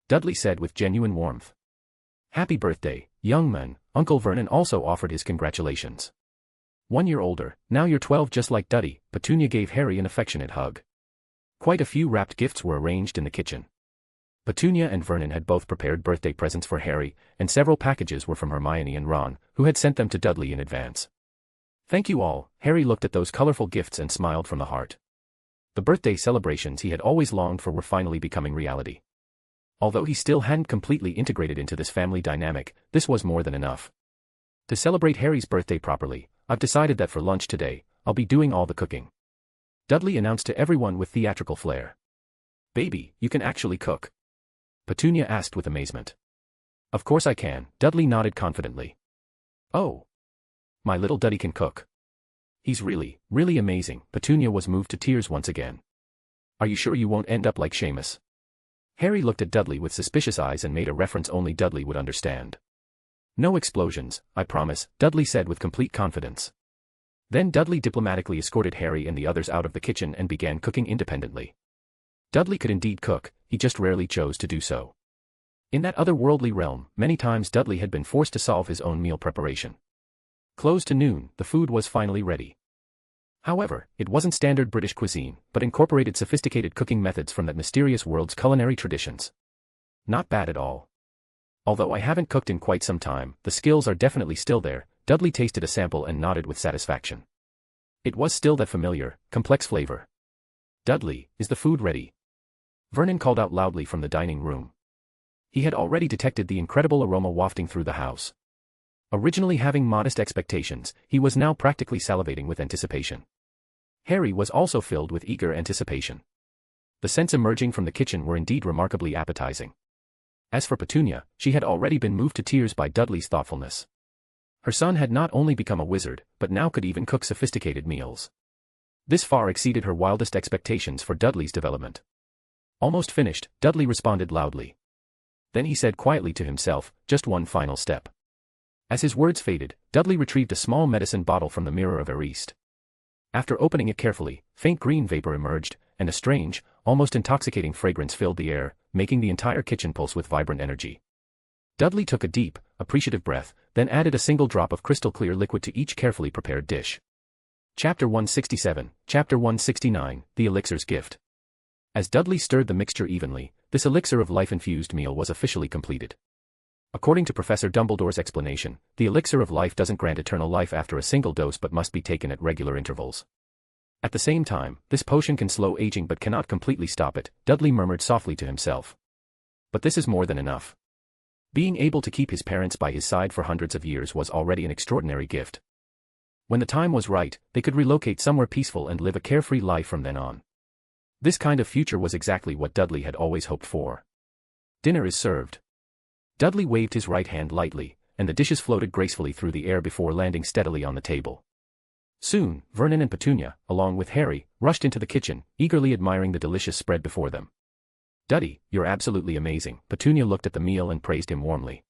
Dudley said with genuine warmth. "Happy birthday, young man." Uncle Vernon also offered his congratulations. "1 year older, now you're 12 just like Duddy." Petunia gave Harry an affectionate hug. Quite a few wrapped gifts were arranged in the kitchen. Petunia and Vernon had both prepared birthday presents for Harry, and several packages were from Hermione and Ron, who had sent them to Dudley in advance. "Thank you all." Harry looked at those colorful gifts and smiled from the heart. The birthday celebrations he had always longed for were finally becoming reality. Although he still hadn't completely integrated into this family dynamic, this was more than enough. To celebrate Harry's birthday properly, I've decided that for lunch today, I'll be doing all the cooking, Dudley announced to everyone with theatrical flair. "Baby, you can actually cook?" Petunia asked with amazement. "Of course I can," Dudley nodded confidently. "Oh. My little Duddy can cook. He's really, really amazing." Petunia was moved to tears once again. "Are you sure you won't end up like Seamus?" Harry looked at Dudley with suspicious eyes and made a reference only Dudley would understand. "No explosions, I promise," Dudley said with complete confidence. Then Dudley diplomatically escorted Harry and the others out of the kitchen and began cooking independently. Dudley could indeed cook, he just rarely chose to do so. In that otherworldly realm, many times Dudley had been forced to solve his own meal preparation. Close to noon, the food was finally ready. However, it wasn't standard British cuisine, but incorporated sophisticated cooking methods from that mysterious world's culinary traditions. Not bad at all. Although I haven't cooked in quite some time, the skills are definitely still there. Dudley tasted a sample and nodded with satisfaction. It was still that familiar, complex flavor. "Dudley, is the food ready?" Vernon called out loudly from the dining room. He had already detected the incredible aroma wafting through the house. Originally having modest expectations, he was now practically salivating with anticipation. Harry was also filled with eager anticipation. The scents emerging from the kitchen were indeed remarkably appetizing. As for Petunia, she had already been moved to tears by Dudley's thoughtfulness. Her son had not only become a wizard, but now could even cook sophisticated meals. This far exceeded her wildest expectations for Dudley's development. "Almost finished," Dudley responded loudly. Then he said quietly to himself, "Just one final step." As his words faded, Dudley retrieved a small medicine bottle from the mirror of Ariste. After opening it carefully, faint green vapor emerged, and a strange, almost intoxicating fragrance filled the air, making the entire kitchen pulse with vibrant energy. Dudley took a deep, appreciative breath, then added a single drop of crystal-clear liquid to each carefully prepared dish. Chapter 167, Chapter 169, The Elixir's Gift. As Dudley stirred the mixture evenly, this elixir of life-infused meal was officially completed. According to Professor Dumbledore's explanation, the elixir of life doesn't grant eternal life after a single dose but must be taken at regular intervals. At the same time, this potion can slow aging but cannot completely stop it, Dudley murmured softly to himself. But this is more than enough. Being able to keep his parents by his side for hundreds of years was already an extraordinary gift. When the time was right, they could relocate somewhere peaceful and live a carefree life from then on. This kind of future was exactly what Dudley had always hoped for. "Dinner is served." Dudley waved his right hand lightly, and the dishes floated gracefully through the air before landing steadily on the table. Soon, Vernon and Petunia, along with Harry, rushed into the kitchen, eagerly admiring the delicious spread before them. "Duddy, you're absolutely amazing." Petunia looked at the meal and praised him warmly.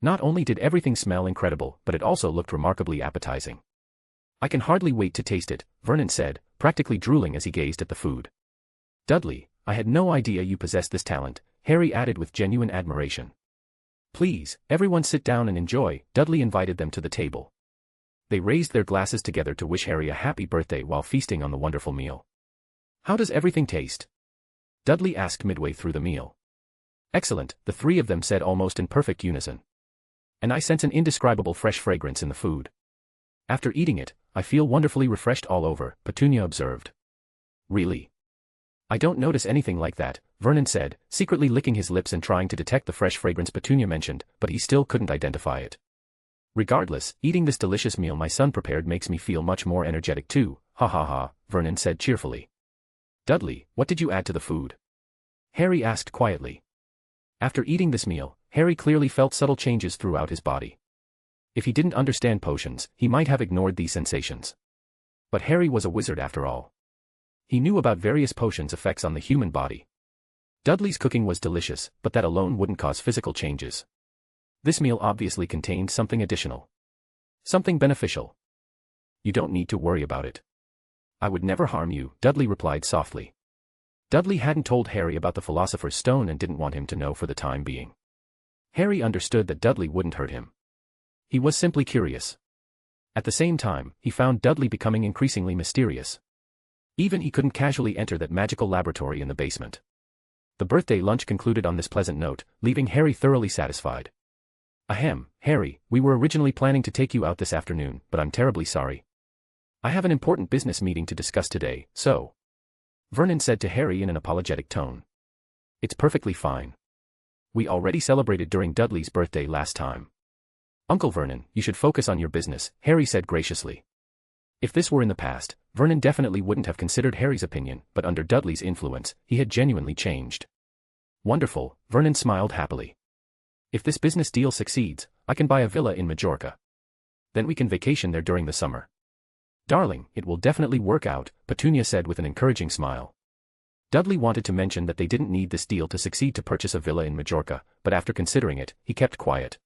Not only did everything smell incredible, but it also looked remarkably appetizing. I can hardly wait to taste it, Vernon said, practically drooling as he gazed at the food. Dudley, I had no idea you possessed this talent, Harry added with genuine admiration. Please, everyone sit down and enjoy, Dudley invited them to the table. They raised their glasses together to wish Harry a happy birthday while feasting on the wonderful meal. How does everything taste? Dudley asked midway through the meal. Excellent, the three of them said almost in perfect unison. And I sense an indescribable fresh fragrance in the food. After eating it, I feel wonderfully refreshed all over, Petunia observed. Really? I don't notice anything like that, Vernon said, secretly licking his lips and trying to detect the fresh fragrance Petunia mentioned, but he still couldn't identify it. Regardless, eating this delicious meal my son prepared makes me feel much more energetic too, ha ha ha, Vernon said cheerfully. Dudley, what did you add to the food? Harry asked quietly. After eating this meal, Harry clearly felt subtle changes throughout his body. If he didn't understand potions, he might have ignored these sensations. But Harry was a wizard after all. He knew about various potions' effects on the human body. Dudley's cooking was delicious, but that alone wouldn't cause physical changes. This meal obviously contained something additional. Something beneficial. You don't need to worry about it. I would never harm you, Dudley replied softly. Dudley hadn't told Harry about the Philosopher's Stone and didn't want him to know for the time being. Harry understood that Dudley wouldn't hurt him. He was simply curious. At the same time, he found Dudley becoming increasingly mysterious. Even he couldn't casually enter that magical laboratory in the basement. The birthday lunch concluded on this pleasant note, leaving Harry thoroughly satisfied. Ahem, Harry, we were originally planning to take you out this afternoon, but I'm terribly sorry. I have an important business meeting to discuss today, so. Vernon said to Harry in an apologetic tone. It's perfectly fine. We already celebrated during Dudley's birthday last time. Uncle Vernon, you should focus on your business, Harry said graciously. If this were in the past, Vernon definitely wouldn't have considered Harry's opinion, but under Dudley's influence, he had genuinely changed. Wonderful, Vernon smiled happily. If this business deal succeeds, I can buy a villa in Majorca. Then we can vacation there during the summer. Darling, it will definitely work out, Petunia said with an encouraging smile. Dudley wanted to mention that they didn't need this deal to succeed to purchase a villa in Majorca, but after considering it, he kept quiet.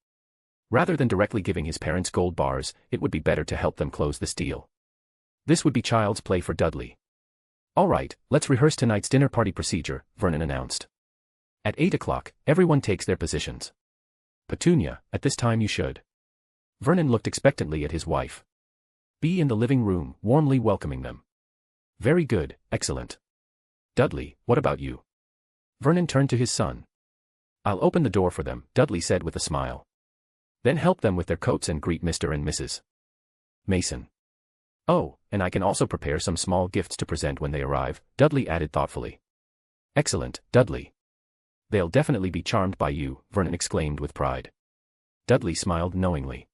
Rather than directly giving his parents gold bars, it would be better to help them close this deal. This would be child's play for Dudley. All right, let's rehearse tonight's dinner party procedure, Vernon announced. At 8 o'clock, everyone takes their positions. Petunia, at this time you should. Vernon looked expectantly at his wife. Be in the living room, warmly welcoming them. Very good, excellent. Dudley, what about you? Vernon turned to his son. I'll open the door for them, Dudley said with a smile. Then help them with their coats and greet Mr. and Mrs. Mason. Oh, and I can also prepare some small gifts to present when they arrive, Dudley added thoughtfully. Excellent, Dudley. They'll definitely be charmed by you, Vernon exclaimed with pride. Dudley smiled knowingly.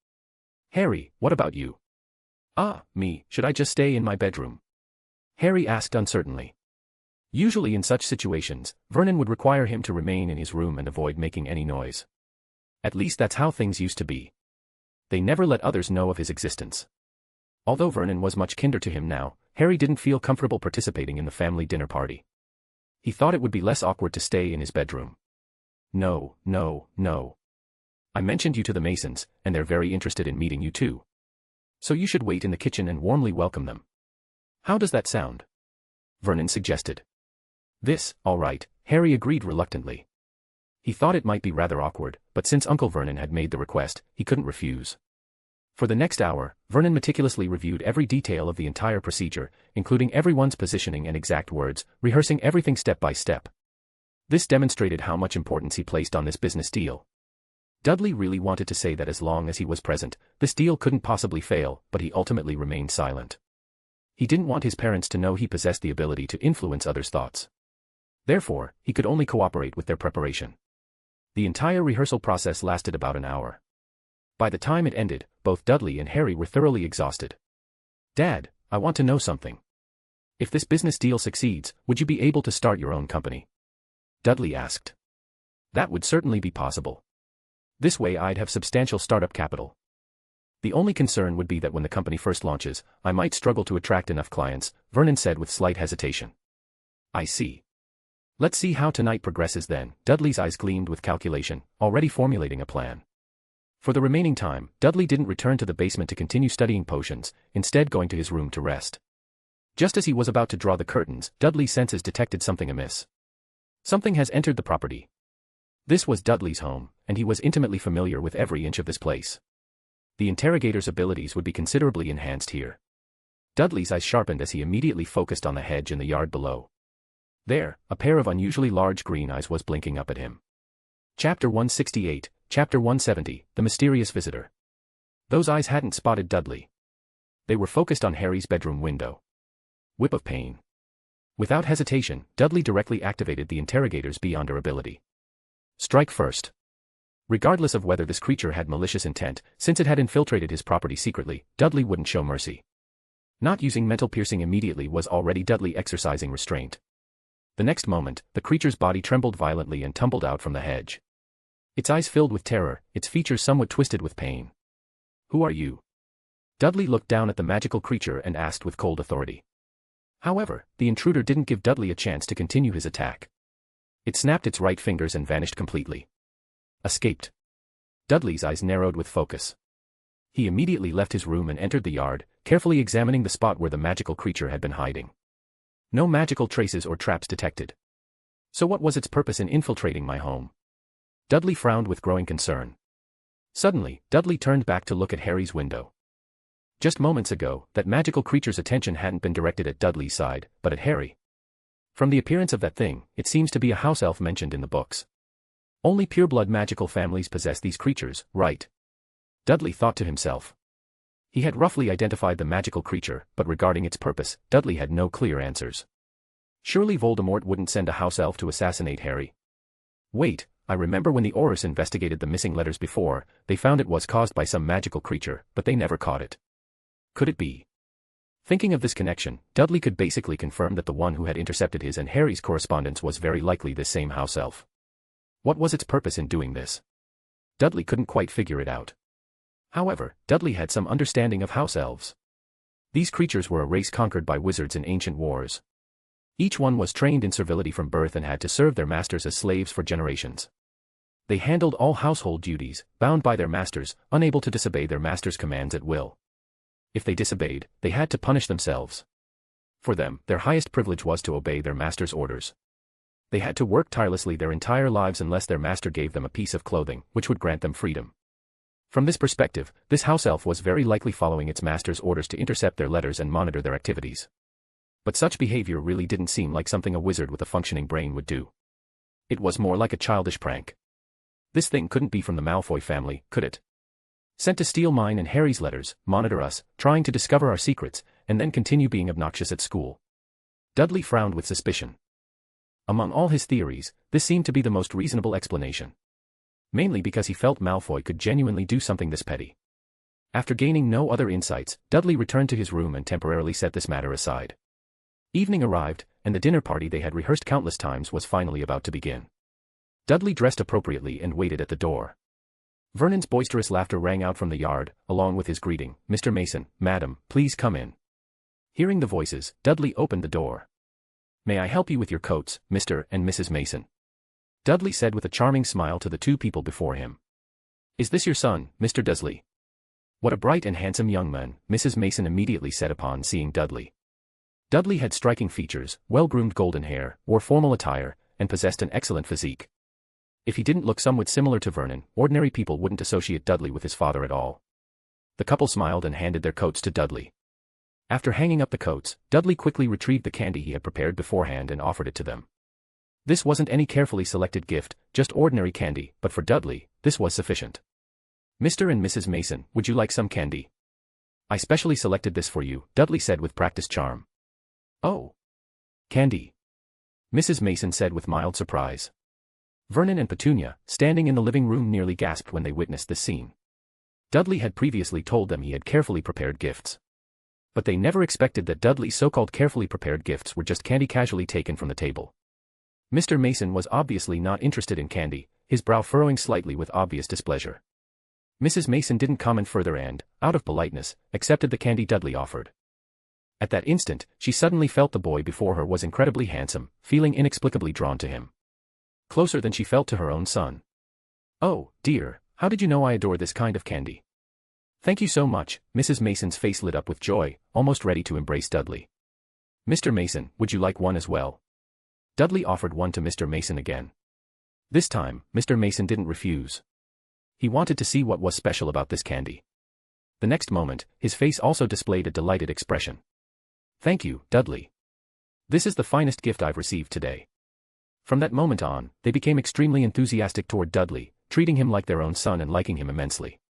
Harry, what about you? Ah, me, should I just stay in my bedroom? Harry asked uncertainly. Usually in such situations, Vernon would require him to remain in his room and avoid making any noise. At least that's how things used to be. They never let others know of his existence. Although Vernon was much kinder to him now, Harry didn't feel comfortable participating in the family dinner party. He thought it would be less awkward to stay in his bedroom. No, no, no. I mentioned you to the Masons, and they're very interested in meeting you too. So you should wait in the kitchen and warmly welcome them. How does that sound? Vernon suggested. This, all right, Harry agreed reluctantly. He thought it might be rather awkward, but since Uncle Vernon had made the request, he couldn't refuse. For the next hour, Vernon meticulously reviewed every detail of the entire procedure, including everyone's positioning and exact words, rehearsing everything step by step. This demonstrated how much importance he placed on this business deal. Dudley really wanted to say that as long as he was present, this deal couldn't possibly fail, but he ultimately remained silent. He didn't want his parents to know he possessed the ability to influence others' thoughts. Therefore, he could only cooperate with their preparation. The entire rehearsal process lasted about an hour. By the time it ended, both Dudley and Harry were thoroughly exhausted. Dad, I want to know something. If this business deal succeeds, would you be able to start your own company? Dudley asked. That would certainly be possible. This way I'd have substantial startup capital. The only concern would be that when the company first launches, I might struggle to attract enough clients, Vernon said with slight hesitation. I see. Let's see how tonight progresses then. Dudley's eyes gleamed with calculation, already formulating a plan. For the remaining time, Dudley didn't return to the basement to continue studying potions, instead going to his room to rest. Just as he was about to draw the curtains, Dudley's senses detected something amiss. Something has entered the property. This was Dudley's home, and he was intimately familiar with every inch of this place. The interrogator's abilities would be considerably enhanced here. Dudley's eyes sharpened as he immediately focused on the hedge in the yard below. There, a pair of unusually large green eyes was blinking up at him. Chapter 168, Chapter 170, The Mysterious Visitor. Those eyes hadn't spotted Dudley. They were focused on Harry's bedroom window. Whip of pain. Without hesitation, Dudley directly activated the interrogator's beyonder ability. Strike first. Regardless of whether this creature had malicious intent, since it had infiltrated his property secretly, Dudley wouldn't show mercy. Not using mental piercing immediately was already Dudley exercising restraint. The next moment, the creature's body trembled violently and tumbled out from the hedge. Its eyes filled with terror, its features somewhat twisted with pain. Who are you? Dudley looked down at the magical creature and asked with cold authority. However, the intruder didn't give Dudley a chance to continue his attack. It snapped its right fingers and vanished completely. Escaped. Dudley's eyes narrowed with focus. He immediately left his room and entered the yard, carefully examining the spot where the magical creature had been hiding. No magical traces or traps detected. So what was its purpose in infiltrating my home? Dudley frowned with growing concern. Suddenly, Dudley turned back to look at Harry's window. Just moments ago, that magical creature's attention hadn't been directed at Dudley's side, but at Harry. From the appearance of that thing, it seems to be a house elf mentioned in the books. Only pureblood magical families possess these creatures, right? Dudley thought to himself. He had roughly identified the magical creature, but regarding its purpose, Dudley had no clear answers. Surely Voldemort wouldn't send a house elf to assassinate Harry. Wait, I remember when the Aurors investigated the missing letters before, they found it was caused by some magical creature, but they never caught it. Could it be? Thinking of this connection, Dudley could basically confirm that the one who had intercepted his and Harry's correspondence was very likely this same house elf. What was its purpose in doing this? Dudley couldn't quite figure it out. However, Dudley had some understanding of house elves. These creatures were a race conquered by wizards in ancient wars. Each one was trained in servility from birth and had to serve their masters as slaves for generations. They handled all household duties, bound by their masters, unable to disobey their masters' commands at will. If they disobeyed, they had to punish themselves. For them, their highest privilege was to obey their master's orders. They had to work tirelessly their entire lives unless their master gave them a piece of clothing, which would grant them freedom. From this perspective, this house elf was very likely following its master's orders to intercept their letters and monitor their activities. But such behavior really didn't seem like something a wizard with a functioning brain would do. It was more like a childish prank. This thing couldn't be from the Malfoy family, could it? Sent to steal mine and Harry's letters, monitor us, trying to discover our secrets, and then continue being obnoxious at school. Dudley frowned with suspicion. Among all his theories, this seemed to be the most reasonable explanation. Mainly because he felt Malfoy could genuinely do something this petty. After gaining no other insights, Dudley returned to his room and temporarily set this matter aside. Evening arrived, and the dinner party they had rehearsed countless times was finally about to begin. Dudley dressed appropriately and waited at the door. Vernon's boisterous laughter rang out from the yard, along with his greeting, "Mr. Mason, Madam, please come in." Hearing the voices, Dudley opened the door. "May I help you with your coats, Mr. and Mrs. Mason?" Dudley said with a charming smile to the two people before him. "Is this your son, Mr. Dursley?" "What a bright and handsome young man," Mrs. Mason immediately said upon seeing Dudley. Dudley had striking features, well-groomed golden hair, wore formal attire, and possessed an excellent physique. If he didn't look somewhat similar to Vernon, ordinary people wouldn't associate Dudley with his father at all. The couple smiled and handed their coats to Dudley. After hanging up the coats, Dudley quickly retrieved the candy he had prepared beforehand and offered it to them. This wasn't any carefully selected gift, just ordinary candy, but for Dudley, this was sufficient. "Mr. and Mrs. Mason, would you like some candy?" "I specially selected this for you," Dudley said with practiced charm. "Oh. Candy?" Mrs. Mason said with mild surprise. Vernon and Petunia, standing in the living room, nearly gasped when they witnessed this scene. Dudley had previously told them he had carefully prepared gifts. But they never expected that Dudley's so-called carefully prepared gifts were just candy casually taken from the table. Mr. Mason was obviously not interested in candy, his brow furrowing slightly with obvious displeasure. Mrs. Mason didn't comment further and, out of politeness, accepted the candy Dudley offered. At that instant, she suddenly felt the boy before her was incredibly handsome, feeling inexplicably drawn to him. Closer than she felt to her own son. "Oh, dear, How did you know I adore this kind of candy? Thank you so much." Mrs. Mason's face lit up with joy, almost ready to embrace Dudley. "Mr. Mason, would you like one as well?" Dudley offered one to Mr. Mason again. This time, Mr. Mason didn't refuse. He wanted to see what was special about this candy. The next moment, his face also displayed a delighted expression. "Thank you, Dudley. This is the finest gift I've received today." From that moment on, they became extremely enthusiastic toward Dudley, treating him like their own son and liking him immensely.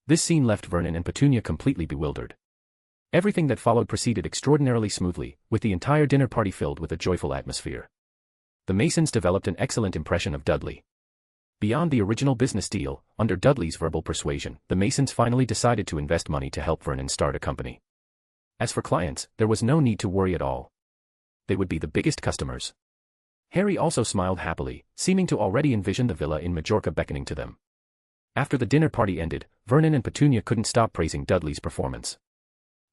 This scene left Vernon and Petunia completely bewildered. Everything that followed proceeded extraordinarily smoothly, with the entire dinner party filled with a joyful atmosphere. The Masons developed an excellent impression of Dudley. Beyond the original business deal, under Dudley's verbal persuasion, the Masons finally decided to invest money to help Vernon start a company. As for clients, there was no need to worry at all. They would be the biggest customers. Harry also smiled happily, seeming to already envision the villa in Majorca beckoning to them. After the dinner party ended, Vernon and Petunia couldn't stop praising Dudley's performance.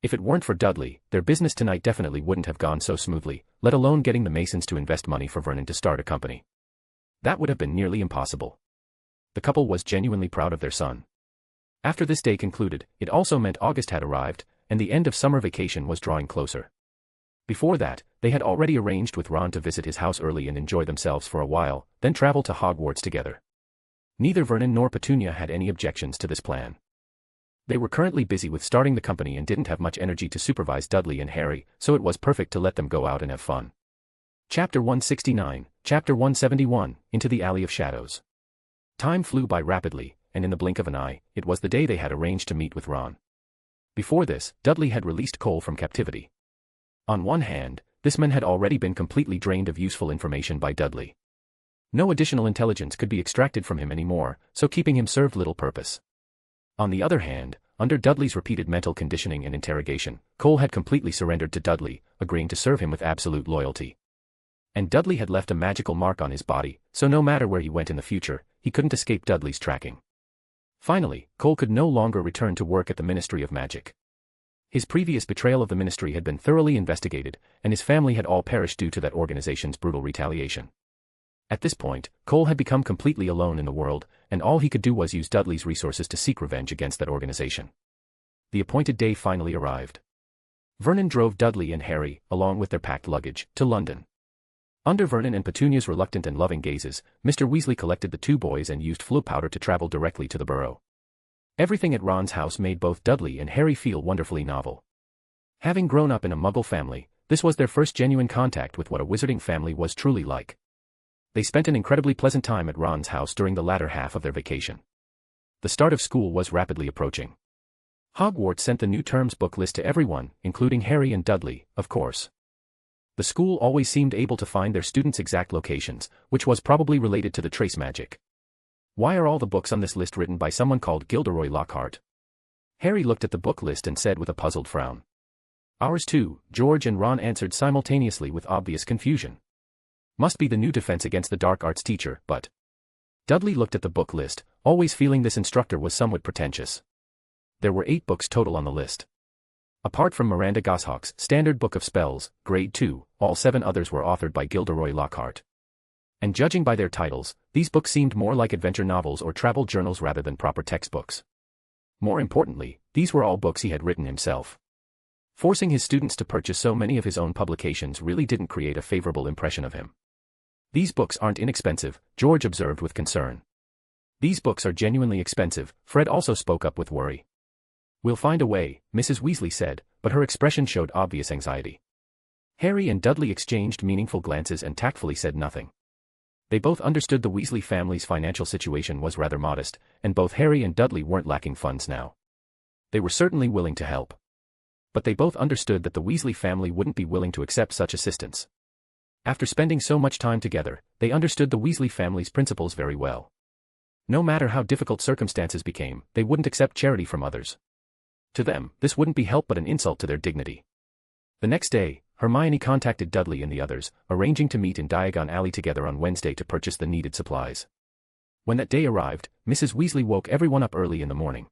If it weren't for Dudley, their business tonight definitely wouldn't have gone so smoothly, let alone getting the Masons to invest money for Vernon to start a company. That would have been nearly impossible. The couple was genuinely proud of their son. After this day concluded, it also meant August had arrived, and the end of summer vacation was drawing closer. Before that, they had already arranged with Ron to visit his house early and enjoy themselves for a while, then travel to Hogwarts together. Neither Vernon nor Petunia had any objections to this plan. They were currently busy with starting the company and didn't have much energy to supervise Dudley and Harry, so it was perfect to let them go out and have fun. Chapter 169, Chapter 171, Into the Alley of Shadows. Time flew by rapidly, and in the blink of an eye, it was the day they had arranged to meet with Ron. Before this, Dudley had released Cole from captivity. On one hand, this man had already been completely drained of useful information by Dudley. No additional intelligence could be extracted from him anymore, so keeping him served little purpose. On the other hand, under Dudley's repeated mental conditioning and interrogation, Cole had completely surrendered to Dudley, agreeing to serve him with absolute loyalty. And Dudley had left a magical mark on his body, so no matter where he went in the future, he couldn't escape Dudley's tracking. Finally, Cole could no longer return to work at the Ministry of Magic. His previous betrayal of the ministry had been thoroughly investigated, and his family had all perished due to that organization's brutal retaliation. At this point, Cole had become completely alone in the world, and all he could do was use Dudley's resources to seek revenge against that organization. The appointed day finally arrived. Vernon drove Dudley and Harry, along with their packed luggage, to London. Under Vernon and Petunia's reluctant and loving gazes, Mr. Weasley collected the two boys and used flu powder to travel directly to the Burrow. Everything at Ron's house made both Dudley and Harry feel wonderfully novel. Having grown up in a Muggle family, this was their first genuine contact with what a wizarding family was truly like. They spent an incredibly pleasant time at Ron's house during the latter half of their vacation. The start of school was rapidly approaching. Hogwarts sent the new terms book list to everyone, including Harry and Dudley, of course. The school always seemed able to find their students' exact locations, which was probably related to the trace magic. Why are all the books on this list written by someone called Gilderoy Lockhart? Harry looked at the book list and said with a puzzled frown. Ours too, George and Ron answered simultaneously with obvious confusion. Must be the new defense against the dark arts teacher, but... Dudley looked at the book list, always feeling this instructor was somewhat pretentious. There were 8 books total on the list. Apart from Miranda Goshawk's Standard Book of Spells, Grade 2, all 7 others were authored by Gilderoy Lockhart. And judging by their titles, these books seemed more like adventure novels or travel journals rather than proper textbooks. More importantly, these were all books he had written himself. Forcing his students to purchase so many of his own publications really didn't create a favorable impression of him. These books aren't inexpensive, George observed with concern. These books are genuinely expensive, Fred also spoke up with worry. We'll find a way, Mrs. Weasley said, but her expression showed obvious anxiety. Harry and Dudley exchanged meaningful glances and tactfully said nothing. They both understood the Weasley family's financial situation was rather modest, and both Harry and Dudley weren't lacking funds now. They were certainly willing to help. But they both understood that the Weasley family wouldn't be willing to accept such assistance. After spending so much time together, they understood the Weasley family's principles very well. No matter how difficult circumstances became, they wouldn't accept charity from others. To them, this wouldn't be help but an insult to their dignity. The next day, Hermione contacted Dudley and the others, arranging to meet in Diagon Alley together on Wednesday to purchase the needed supplies. When that day arrived, Mrs. Weasley woke everyone up early in the morning.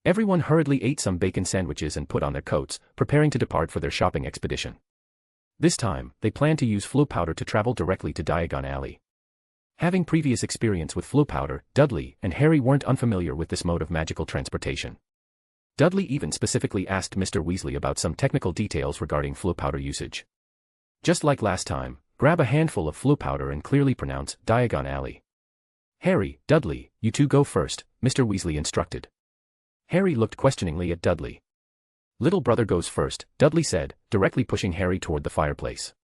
Everyone hurriedly ate some bacon sandwiches and put on their coats, preparing to depart for their shopping expedition. This time, they planned to use flu powder to travel directly to Diagon Alley. Having previous experience with flu powder, Dudley and Harry weren't unfamiliar with this mode of magical transportation. Dudley even specifically asked Mr. Weasley about some technical details regarding flu powder usage. Just like last time, grab a handful of flu powder and clearly pronounce Diagon Alley. Harry, Dudley, you two go first, Mr. Weasley instructed. Harry looked questioningly at Dudley. Little brother goes first, Dudley said, directly pushing Harry toward the fireplace.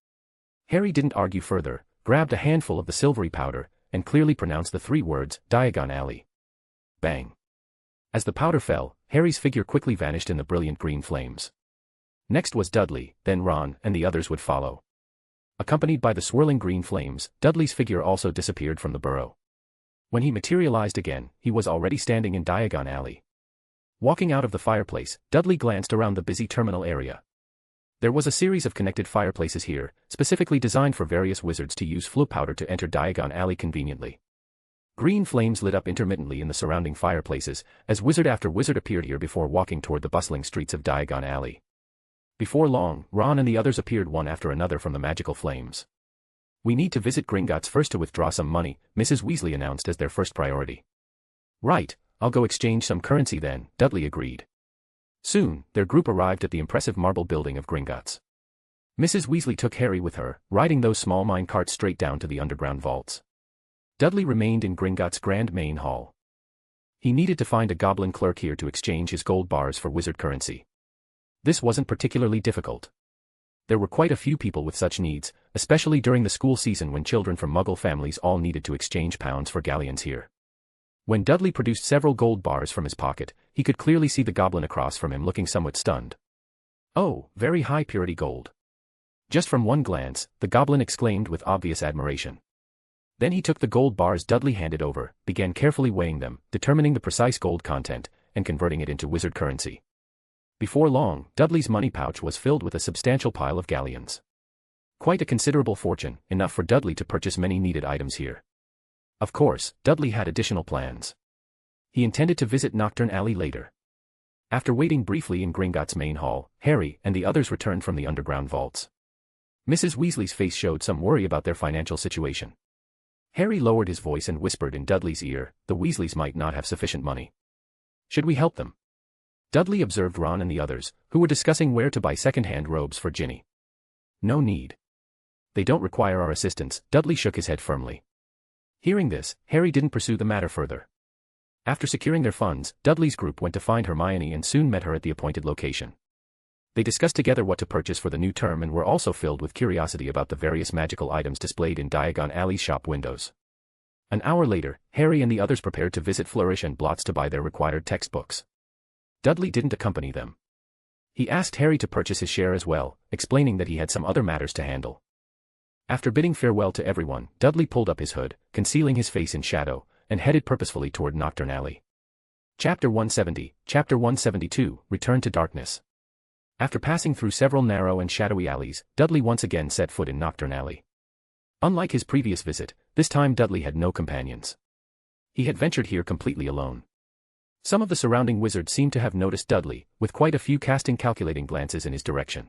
Harry didn't argue further, grabbed a handful of the silvery powder, and clearly pronounced the 3 words, Diagon Alley. Bang. As the powder fell, Harry's figure quickly vanished in the brilliant green flames. Next was Dudley, then Ron, and the others would follow. Accompanied by the swirling green flames, Dudley's figure also disappeared from the burrow. When he materialized again, he was already standing in Diagon Alley. Walking out of the fireplace, Dudley glanced around the busy terminal area. There was a series of connected fireplaces here, specifically designed for various wizards to use flu powder to enter Diagon Alley conveniently. Green flames lit up intermittently in the surrounding fireplaces, as wizard after wizard appeared here before walking toward the bustling streets of Diagon Alley. Before long, Ron and the others appeared one after another from the magical flames. We need to visit Gringotts first to withdraw some money, Mrs. Weasley announced as their first priority. Right, I'll go exchange some currency then, Dudley agreed. Soon, their group arrived at the impressive marble building of Gringotts. Mrs. Weasley took Harry with her, riding those small mine carts straight down to the underground vaults. Dudley remained in Gringotts' grand main hall. He needed to find a goblin clerk here to exchange his gold bars for wizard currency. This wasn't particularly difficult. There were quite a few people with such needs, especially during the school season when children from Muggle families all needed to exchange pounds for galleons here. When Dudley produced several gold bars from his pocket, he could clearly see the goblin across from him looking somewhat stunned. Oh, very high purity gold. Just from one glance, the goblin exclaimed with obvious admiration. Then he took the gold bars Dudley handed over, began carefully weighing them, determining the precise gold content, and converting it into wizard currency. Before long, Dudley's money pouch was filled with a substantial pile of galleons. Quite a considerable fortune, enough for Dudley to purchase many needed items here. Of course, Dudley had additional plans. He intended to visit Nocturne Alley later. After waiting briefly in Gringotts' main hall, Harry and the others returned from the underground vaults. Mrs. Weasley's face showed some worry about their financial situation. Harry lowered his voice and whispered in Dudley's ear, the Weasleys might not have sufficient money. Should we help them? Dudley observed Ron and the others, who were discussing where to buy second-hand robes for Ginny. No need. They don't require our assistance, Dudley shook his head firmly. Hearing this, Harry didn't pursue the matter further. After securing their funds, Dudley's group went to find Hermione and soon met her at the appointed location. They discussed together what to purchase for the new term and were also filled with curiosity about the various magical items displayed in Diagon Alley's shop windows. An hour later, Harry and the others prepared to visit Flourish and Blotts to buy their required textbooks. Dudley didn't accompany them. He asked Harry to purchase his share as well, explaining that he had some other matters to handle. After bidding farewell to everyone, Dudley pulled up his hood, concealing his face in shadow, and headed purposefully toward Nocturne Alley. Chapter 170, Chapter 172, Return to Darkness. After passing through several narrow and shadowy alleys, Dudley once again set foot in Nocturne Alley. Unlike his previous visit, this time Dudley had no companions. He had ventured here completely alone. Some of the surrounding wizards seemed to have noticed Dudley, with quite a few casting calculating glances in his direction.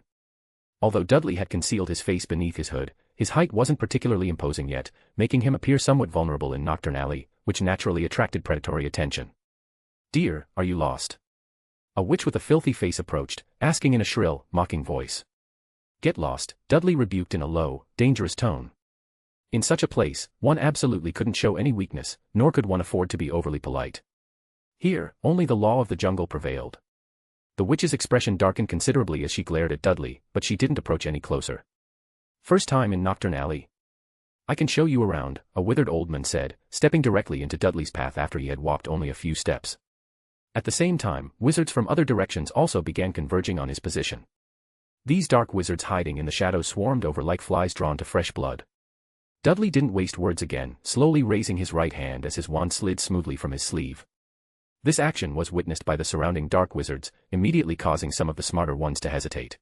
Although Dudley had concealed his face beneath his hood, his height wasn't particularly imposing yet, making him appear somewhat vulnerable in Nocturne Alley, which naturally attracted predatory attention. "Dear, are you lost?" A witch with a filthy face approached, asking in a shrill, mocking voice. "Get lost," Dudley rebuked in a low, dangerous tone. In such a place, one absolutely couldn't show any weakness, nor could one afford to be overly polite. Here, only the law of the jungle prevailed. The witch's expression darkened considerably as she glared at Dudley, but she didn't approach any closer. "First time in Nocturne Alley? I can show you around," a withered old man said, stepping directly into Dudley's path after he had walked only a few steps. At the same time, wizards from other directions also began converging on his position. These dark wizards hiding in the shadows swarmed over like flies drawn to fresh blood. Dudley didn't waste words again, slowly raising his right hand as his wand slid smoothly from his sleeve. This action was witnessed by the surrounding dark wizards, immediately causing some of the smarter ones to hesitate.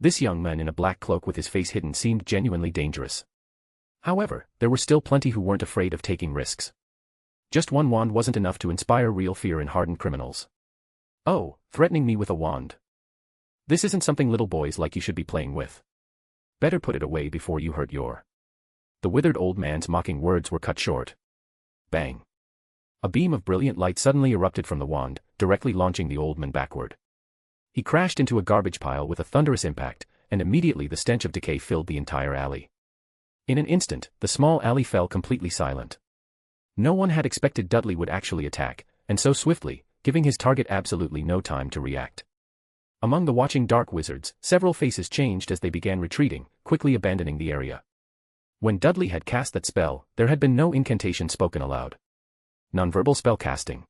This young man in a black cloak with his face hidden seemed genuinely dangerous. However, there were still plenty who weren't afraid of taking risks. Just one wand wasn't enough to inspire real fear in hardened criminals. "Oh, threatening me with a wand. This isn't something little boys like you should be playing with. Better put it away before you hurt your..." The withered old man's mocking words were cut short. Bang! A beam of brilliant light suddenly erupted from the wand, directly launching the old man backward. He crashed into a garbage pile with a thunderous impact, and immediately the stench of decay filled the entire alley. In an instant, the small alley fell completely silent. No one had expected Dudley would actually attack, and so swiftly, giving his target absolutely no time to react. Among the watching dark wizards, several faces changed as they began retreating, quickly abandoning the area. When Dudley had cast that spell, there had been no incantation spoken aloud. Nonverbal spell casting.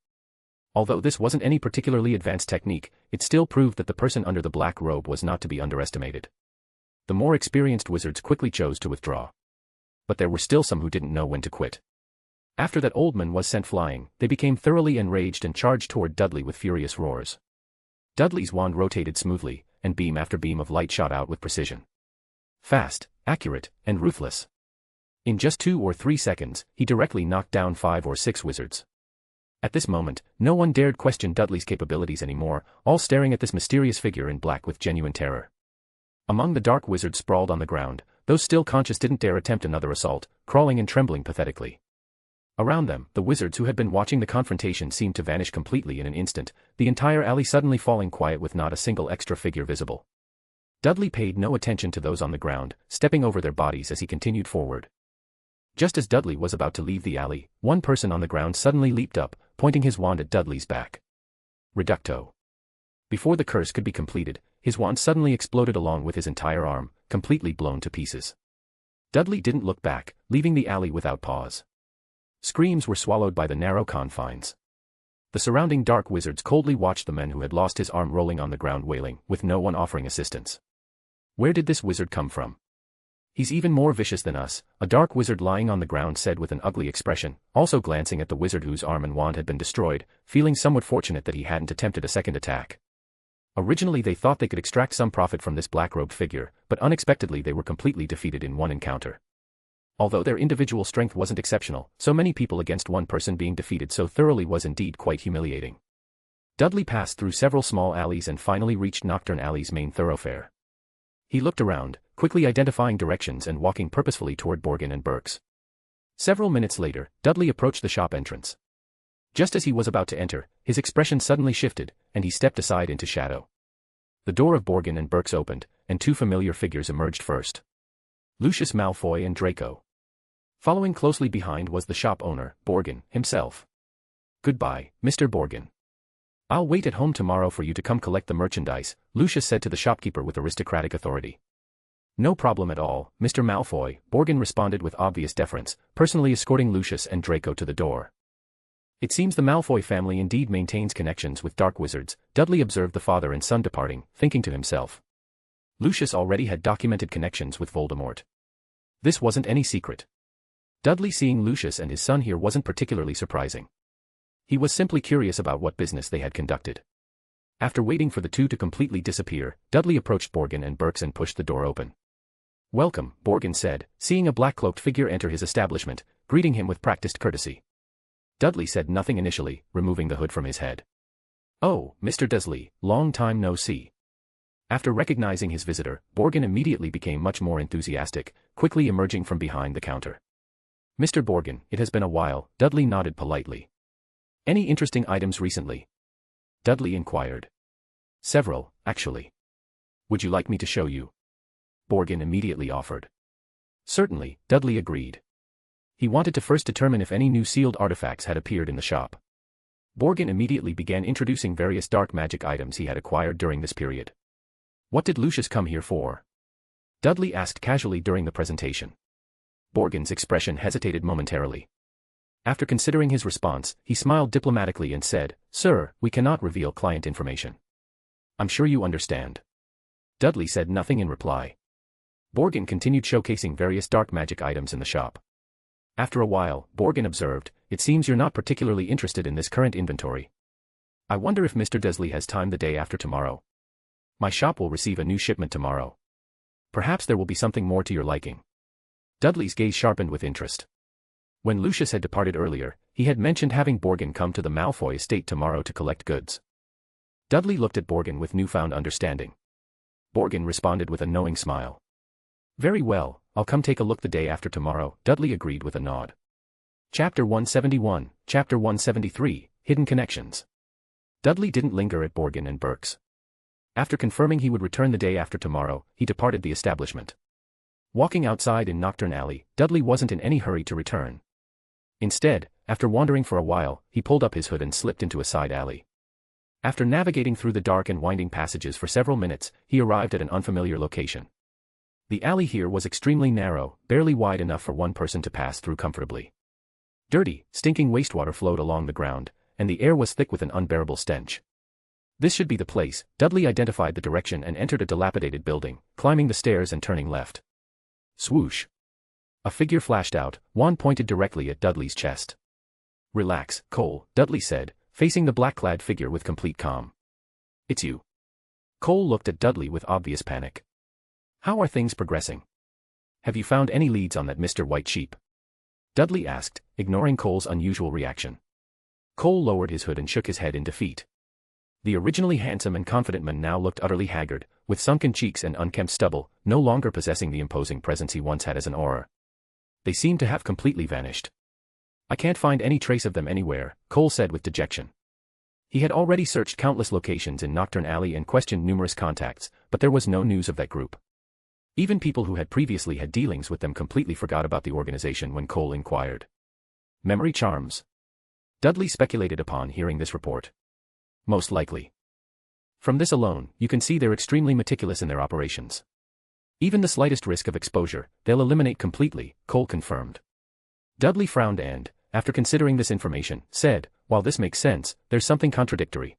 Although this wasn't any particularly advanced technique, it still proved that the person under the black robe was not to be underestimated. The more experienced wizards quickly chose to withdraw. But there were still some who didn't know when to quit. After that old man was sent flying, they became thoroughly enraged and charged toward Dudley with furious roars. Dudley's wand rotated smoothly, and beam after beam of light shot out with precision. Fast, accurate, and ruthless. In just 2 or 3 seconds, he directly knocked down 5 or 6 wizards. At this moment, no one dared question Dudley's capabilities anymore, all staring at this mysterious figure in black with genuine terror. Among the dark wizards sprawled on the ground, those still conscious didn't dare attempt another assault, crawling and trembling pathetically. Around them, the wizards who had been watching the confrontation seemed to vanish completely in an instant, the entire alley suddenly falling quiet with not a single extra figure visible. Dudley paid no attention to those on the ground, stepping over their bodies as he continued forward. Just as Dudley was about to leave the alley, one person on the ground suddenly leaped up, pointing his wand at Dudley's back. Reducto. Before the curse could be completed, his wand suddenly exploded along with his entire arm, completely blown to pieces. Dudley didn't look back, leaving the alley without pause. Screams were swallowed by the narrow confines. The surrounding dark wizards coldly watched the man who had lost his arm rolling on the ground wailing, with no one offering assistance. Where did this wizard come from? He's even more vicious than us, a dark wizard lying on the ground said with an ugly expression, also glancing at the wizard whose arm and wand had been destroyed, feeling somewhat fortunate that he hadn't attempted a second attack. Originally they thought they could extract some profit from this black-robed figure, but unexpectedly they were completely defeated in one encounter. Although their individual strength wasn't exceptional, so many people against one person being defeated so thoroughly was indeed quite humiliating. Dudley passed through several small alleys and finally reached Nocturne Alley's main thoroughfare. He looked around, quickly identifying directions and walking purposefully toward Borgin and Burke's. Several minutes later, Dudley approached the shop entrance. Just as he was about to enter, his expression suddenly shifted, and he stepped aside into shadow. The door of Borgin and Burke's opened, and 2 familiar figures emerged first. Lucius Malfoy and Draco. Following closely behind was the shop owner, Borgin, himself. "Goodbye, Mr. Borgin. I'll wait at home tomorrow for you to come collect the merchandise," Lucius said to the shopkeeper with aristocratic authority. "No problem at all, Mr. Malfoy," Borgin responded with obvious deference, personally escorting Lucius and Draco to the door. "It seems the Malfoy family indeed maintains connections with dark wizards," Dudley observed the father and son departing, thinking to himself. Lucius already had documented connections with Voldemort. This wasn't any secret. Dudley seeing Lucius and his son here wasn't particularly surprising. He was simply curious about what business they had conducted. After waiting for the two to completely disappear, Dudley approached Borgin and Burke's and pushed the door open. "Welcome," Borgin said, seeing a black-cloaked figure enter his establishment, greeting him with practiced courtesy. Dudley said nothing initially, removing the hood from his head. "Oh, Mr. Dursley, long time no see." After recognizing his visitor, Borgin immediately became much more enthusiastic, quickly emerging from behind the counter. "Mr. Borgin, it has been a while," Dudley nodded politely. "Any interesting items recently?" Dudley inquired. "Several, actually. Would you like me to show you?" Borgin immediately offered. "Certainly," Dudley agreed. He wanted to first determine if any new sealed artifacts had appeared in the shop. Borgin immediately began introducing various dark magic items he had acquired during this period. "What did Lucius come here for?" Dudley asked casually during the presentation. Borgin's expression hesitated momentarily. After considering his response, he smiled diplomatically and said, "Sir, we cannot reveal client information." "I'm sure you understand." Dudley said nothing in reply. Borgin continued showcasing various dark magic items in the shop. After a while, Borgin observed, "It seems you're not particularly interested in this current inventory. I wonder if Mr. Dursley has time the day after tomorrow. My shop will receive a new shipment tomorrow. Perhaps there will be something more to your liking." Dudley's gaze sharpened with interest. When Lucius had departed earlier, he had mentioned having Borgin come to the Malfoy estate tomorrow to collect goods. Dudley looked at Borgin with newfound understanding. Borgin responded with a knowing smile. Very well, I'll come take a look the day after tomorrow, Dudley agreed with a nod. Chapter 171, Chapter 173, Hidden Connections. Dudley didn't linger at Borgin and Burke's. After confirming he would return the day after tomorrow, he departed the establishment. Walking outside in Nocturne Alley, Dudley wasn't in any hurry to return. Instead, after wandering for a while, he pulled up his hood and slipped into a side alley. After navigating through the dark and winding passages for several minutes, he arrived at an unfamiliar location. The alley here was extremely narrow, barely wide enough for one person to pass through comfortably. Dirty, stinking wastewater flowed along the ground, and the air was thick with an unbearable stench. This should be the place. Dudley identified the direction and entered a dilapidated building, climbing the stairs and turning left. Swoosh. A figure flashed out, wand pointed directly at Dudley's chest. Relax, Cole, Dudley said, facing the black-clad figure with complete calm. It's you. Cole looked at Dudley with obvious panic. How are things progressing? Have you found any leads on that Mr. White Sheep? Dudley asked, ignoring Cole's unusual reaction. Cole lowered his hood and shook his head in defeat. The originally handsome and confident man now looked utterly haggard, with sunken cheeks and unkempt stubble, no longer possessing the imposing presence he once had as an aura. They seemed to have completely vanished. I can't find any trace of them anywhere, Cole said with dejection. He had already searched countless locations in Nocturne Alley and questioned numerous contacts, but there was no news of that group. Even people who had previously had dealings with them completely forgot about the organization when Cole inquired. Memory charms? Dudley speculated upon hearing this report. Most likely. From this alone, you can see they're extremely meticulous in their operations. Even the slightest risk of exposure, they'll eliminate completely, Cole confirmed. Dudley frowned and, after considering this information, said, while this makes sense, there's something contradictory.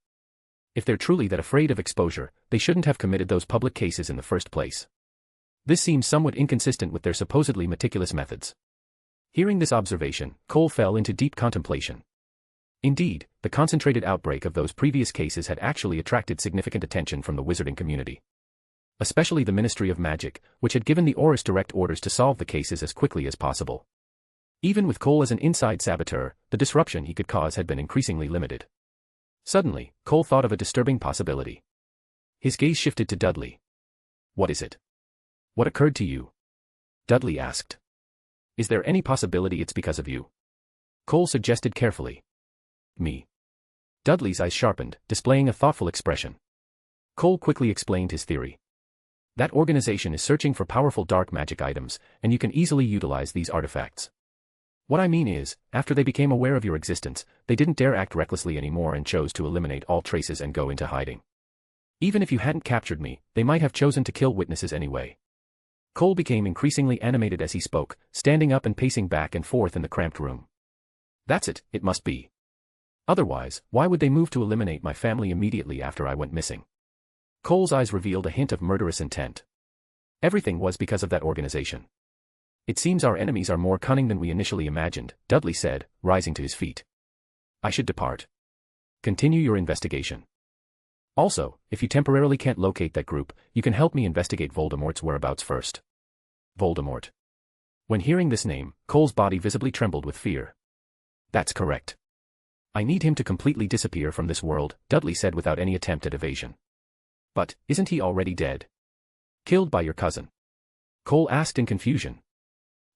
If they're truly that afraid of exposure, they shouldn't have committed those public cases in the first place. This seems somewhat inconsistent with their supposedly meticulous methods. Hearing this observation, Cole fell into deep contemplation. Indeed, the concentrated outbreak of those previous cases had actually attracted significant attention from the wizarding community. Especially the Ministry of Magic, which had given the Aurors direct orders to solve the cases as quickly as possible. Even with Cole as an inside saboteur, the disruption he could cause had been increasingly limited. Suddenly, Cole thought of a disturbing possibility. His gaze shifted to Dudley. What is it? What occurred to you? Dudley asked. Is there any possibility it's because of you? Cole suggested carefully. Me. Dudley's eyes sharpened, displaying a thoughtful expression. Cole quickly explained his theory. That organization is searching for powerful dark magic items, and you can easily utilize these artifacts. What I mean is, after they became aware of your existence, they didn't dare act recklessly anymore and chose to eliminate all traces and go into hiding. Even if you hadn't captured me, they might have chosen to kill witnesses anyway. Cole became increasingly animated as he spoke, standing up and pacing back and forth in the cramped room. That's it, it must be. Otherwise, why would they move to eliminate my family immediately after I went missing? Cole's eyes revealed a hint of murderous intent. Everything was because of that organization. It seems our enemies are more cunning than we initially imagined, Dudley said, rising to his feet. I should depart. Continue your investigation. Also, if you temporarily can't locate that group, you can help me investigate Voldemort's whereabouts first. Voldemort. When hearing this name, Cole's body visibly trembled with fear. That's correct. I need him to completely disappear from this world, Dudley said without any attempt at evasion. But, isn't he already dead? Killed by your cousin? Cole asked in confusion.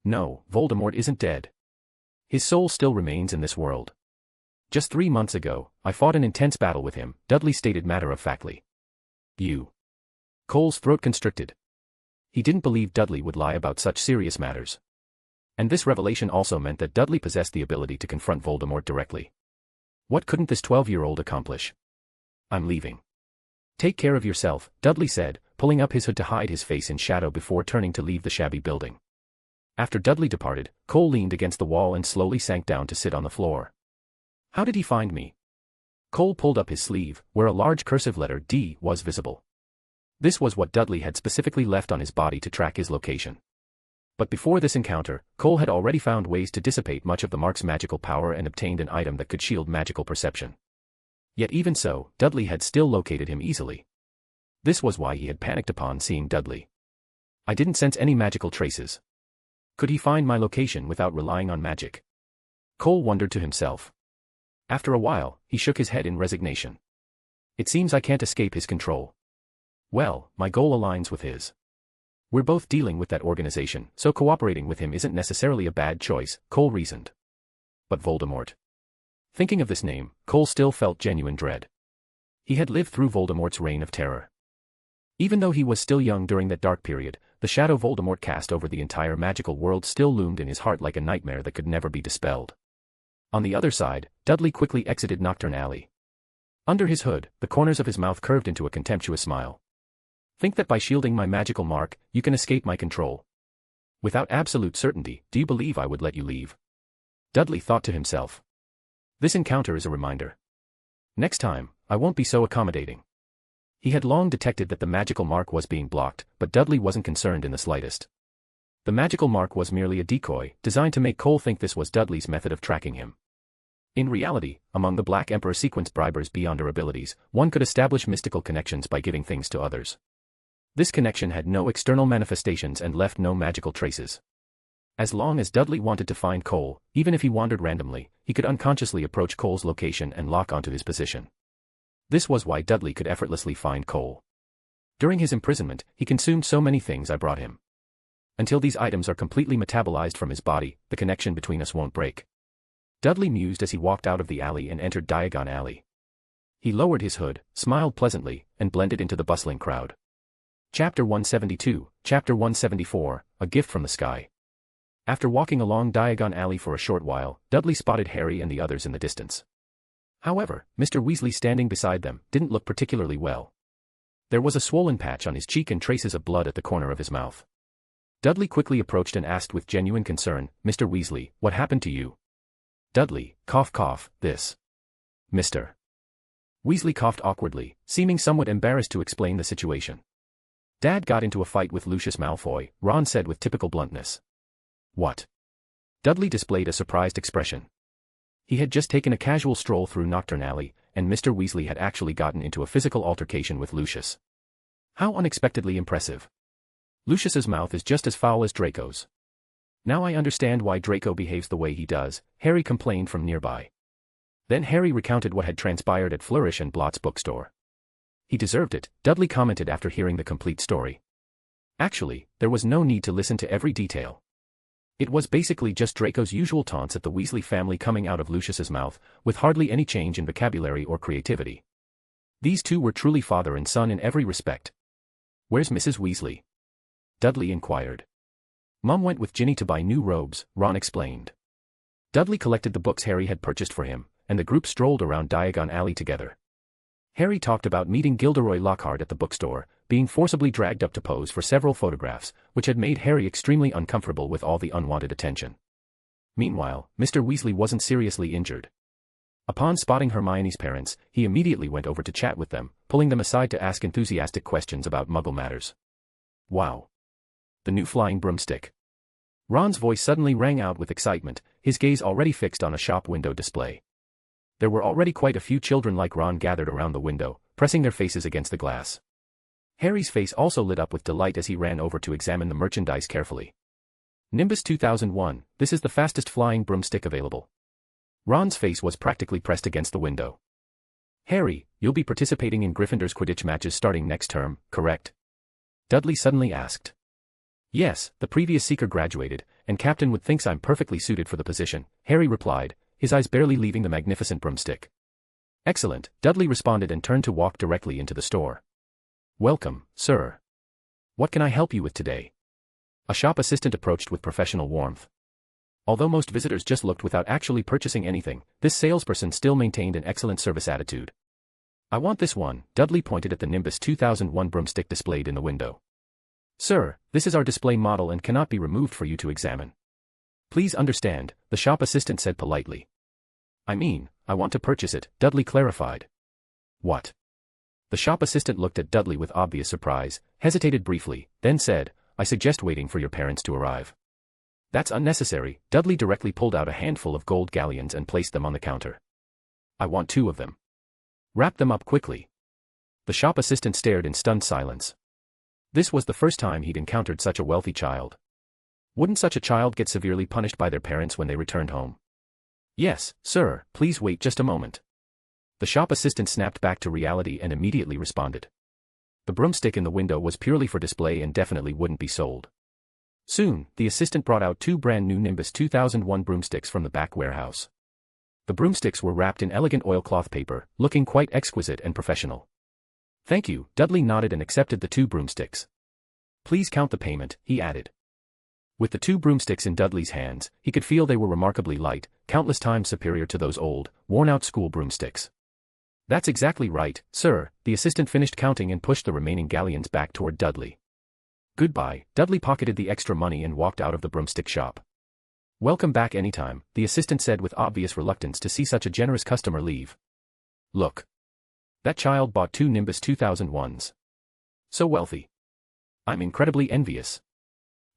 No, Voldemort isn't dead. His soul still remains in this world. Just 3 months ago, I fought an intense battle with him, Dudley stated matter-of-factly. You. Cole's throat constricted. He didn't believe Dudley would lie about such serious matters. And this revelation also meant that Dudley possessed the ability to confront Voldemort directly. What couldn't this 12-year-old accomplish? I'm leaving. Take care of yourself, Dudley said, pulling up his hood to hide his face in shadow before turning to leave the shabby building. After Dudley departed, Cole leaned against the wall and slowly sank down to sit on the floor. How did he find me? Cole pulled up his sleeve, where a large cursive letter D was visible. This was what Dudley had specifically left on his body to track his location. But before this encounter, Cole had already found ways to dissipate much of the mark's magical power and obtained an item that could shield magical perception. Yet even so, Dudley had still located him easily. This was why he had panicked upon seeing Dudley. I didn't sense any magical traces. Could he find my location without relying on magic? Cole wondered to himself. After a while, he shook his head in resignation. It seems I can't escape his control. Well, my goal aligns with his. We're both dealing with that organization, so cooperating with him isn't necessarily a bad choice, Cole reasoned. But Voldemort. Thinking of this name, Cole still felt genuine dread. He had lived through Voldemort's reign of terror. Even though he was still young during that dark period, the shadow Voldemort cast over the entire magical world still loomed in his heart like a nightmare that could never be dispelled. On the other side, Dudley quickly exited Knockturn Alley. Under his hood, the corners of his mouth curved into a contemptuous smile. Think that by shielding my magical mark, you can escape my control. Without absolute certainty, do you believe I would let you leave? Dudley thought to himself. This encounter is a reminder. Next time, I won't be so accommodating. He had long detected that the magical mark was being blocked, but Dudley wasn't concerned in the slightest. The magical mark was merely a decoy, designed to make Cole think this was Dudley's method of tracking him. In reality, among the Black Emperor sequence bribers beyond their abilities, one could establish mystical connections by giving things to others. This connection had no external manifestations and left no magical traces. As long as Dudley wanted to find Cole, even if he wandered randomly, he could unconsciously approach Cole's location and lock onto his position. This was why Dudley could effortlessly find Cole. During his imprisonment, he consumed so many things I brought him. Until these items are completely metabolized from his body, the connection between us won't break. Dudley mused as he walked out of the alley and entered Diagon Alley. He lowered his hood, smiled pleasantly, and blended into the bustling crowd. Chapter 172, Chapter 174, A Gift from the Sky. After walking along Diagon Alley for a short while, Dudley spotted Harry and the others in the distance. However, Mr. Weasley standing beside them didn't look particularly well. There was a swollen patch on his cheek and traces of blood at the corner of his mouth. Dudley quickly approached and asked with genuine concern, "Mr. Weasley, what happened to you?" Dudley, cough cough, this. Mr. Weasley coughed awkwardly, seeming somewhat embarrassed to explain the situation. Dad got into a fight with Lucius Malfoy, Ron said with typical bluntness. What? Dudley displayed a surprised expression. He had just taken a casual stroll through Knockturn Alley, and Mr. Weasley had actually gotten into a physical altercation with Lucius. How unexpectedly impressive. Lucius's mouth is just as foul as Draco's. Now I understand why Draco behaves the way he does, Harry complained from nearby. Then Harry recounted what had transpired at Flourish and Blott's bookstore. He deserved it, Dudley commented after hearing the complete story. Actually, there was no need to listen to every detail. It was basically just Draco's usual taunts at the Weasley family coming out of Lucius's mouth, with hardly any change in vocabulary or creativity. These two were truly father and son in every respect. Where's Mrs. Weasley? Dudley inquired. Mum went with Ginny to buy new robes, Ron explained. Dudley collected the books Harry had purchased for him, and the group strolled around Diagon Alley together. Harry talked about meeting Gilderoy Lockhart at the bookstore, being forcibly dragged up to pose for several photographs, which had made Harry extremely uncomfortable with all the unwanted attention. Meanwhile, Mr. Weasley wasn't seriously injured. Upon spotting Hermione's parents, he immediately went over to chat with them, pulling them aside to ask enthusiastic questions about Muggle matters. Wow! The new flying broomstick. Ron's voice suddenly rang out with excitement, his gaze already fixed on a shop window display. There were already quite a few children like Ron gathered around the window, pressing their faces against the glass. Harry's face also lit up with delight as he ran over to examine the merchandise carefully. Nimbus 2001, this is the fastest flying broomstick available. Ron's face was practically pressed against the window. Harry, you'll be participating in Gryffindor's Quidditch matches starting next term, correct? Dudley suddenly asked. Yes, the previous seeker graduated, and Captain Wood thinks I'm perfectly suited for the position, Harry replied, his eyes barely leaving the magnificent broomstick. Excellent, Dudley responded and turned to walk directly into the store. Welcome, sir. What can I help you with today? A shop assistant approached with professional warmth. Although most visitors just looked without actually purchasing anything, this salesperson still maintained an excellent service attitude. I want this one, Dudley pointed at the Nimbus 2001 broomstick displayed in the window. Sir, this is our display model and cannot be removed for you to examine. Please understand, the shop assistant said politely. I mean, I want to purchase it, Dudley clarified. What? The shop assistant looked at Dudley with obvious surprise, hesitated briefly, then said, I suggest waiting for your parents to arrive. That's unnecessary, Dudley directly pulled out a handful of gold galleons and placed them on the counter. I want 2 of them. Wrap them up quickly. The shop assistant stared in stunned silence. This was the first time he'd encountered such a wealthy child. Wouldn't such a child get severely punished by their parents when they returned home? Yes, sir, please wait just a moment. The shop assistant snapped back to reality and immediately responded. The broomstick in the window was purely for display and definitely wouldn't be sold. Soon, the assistant brought out 2 brand new Nimbus 2001 broomsticks from the back warehouse. The broomsticks were wrapped in elegant oilcloth paper, looking quite exquisite and professional. "Thank you," Dudley nodded and accepted the 2 broomsticks. "Please count the payment," he added. With the 2 broomsticks in Dudley's hands, he could feel they were remarkably light, countless times superior to those old, worn-out school broomsticks. "That's exactly right, sir," the assistant finished counting and pushed the remaining galleons back toward Dudley. "Goodbye," Dudley pocketed the extra money and walked out of the broomstick shop. "Welcome back anytime," the assistant said with obvious reluctance to see such a generous customer leave. "Look. That child bought 2 Nimbus 2001s. So wealthy. I'm incredibly envious."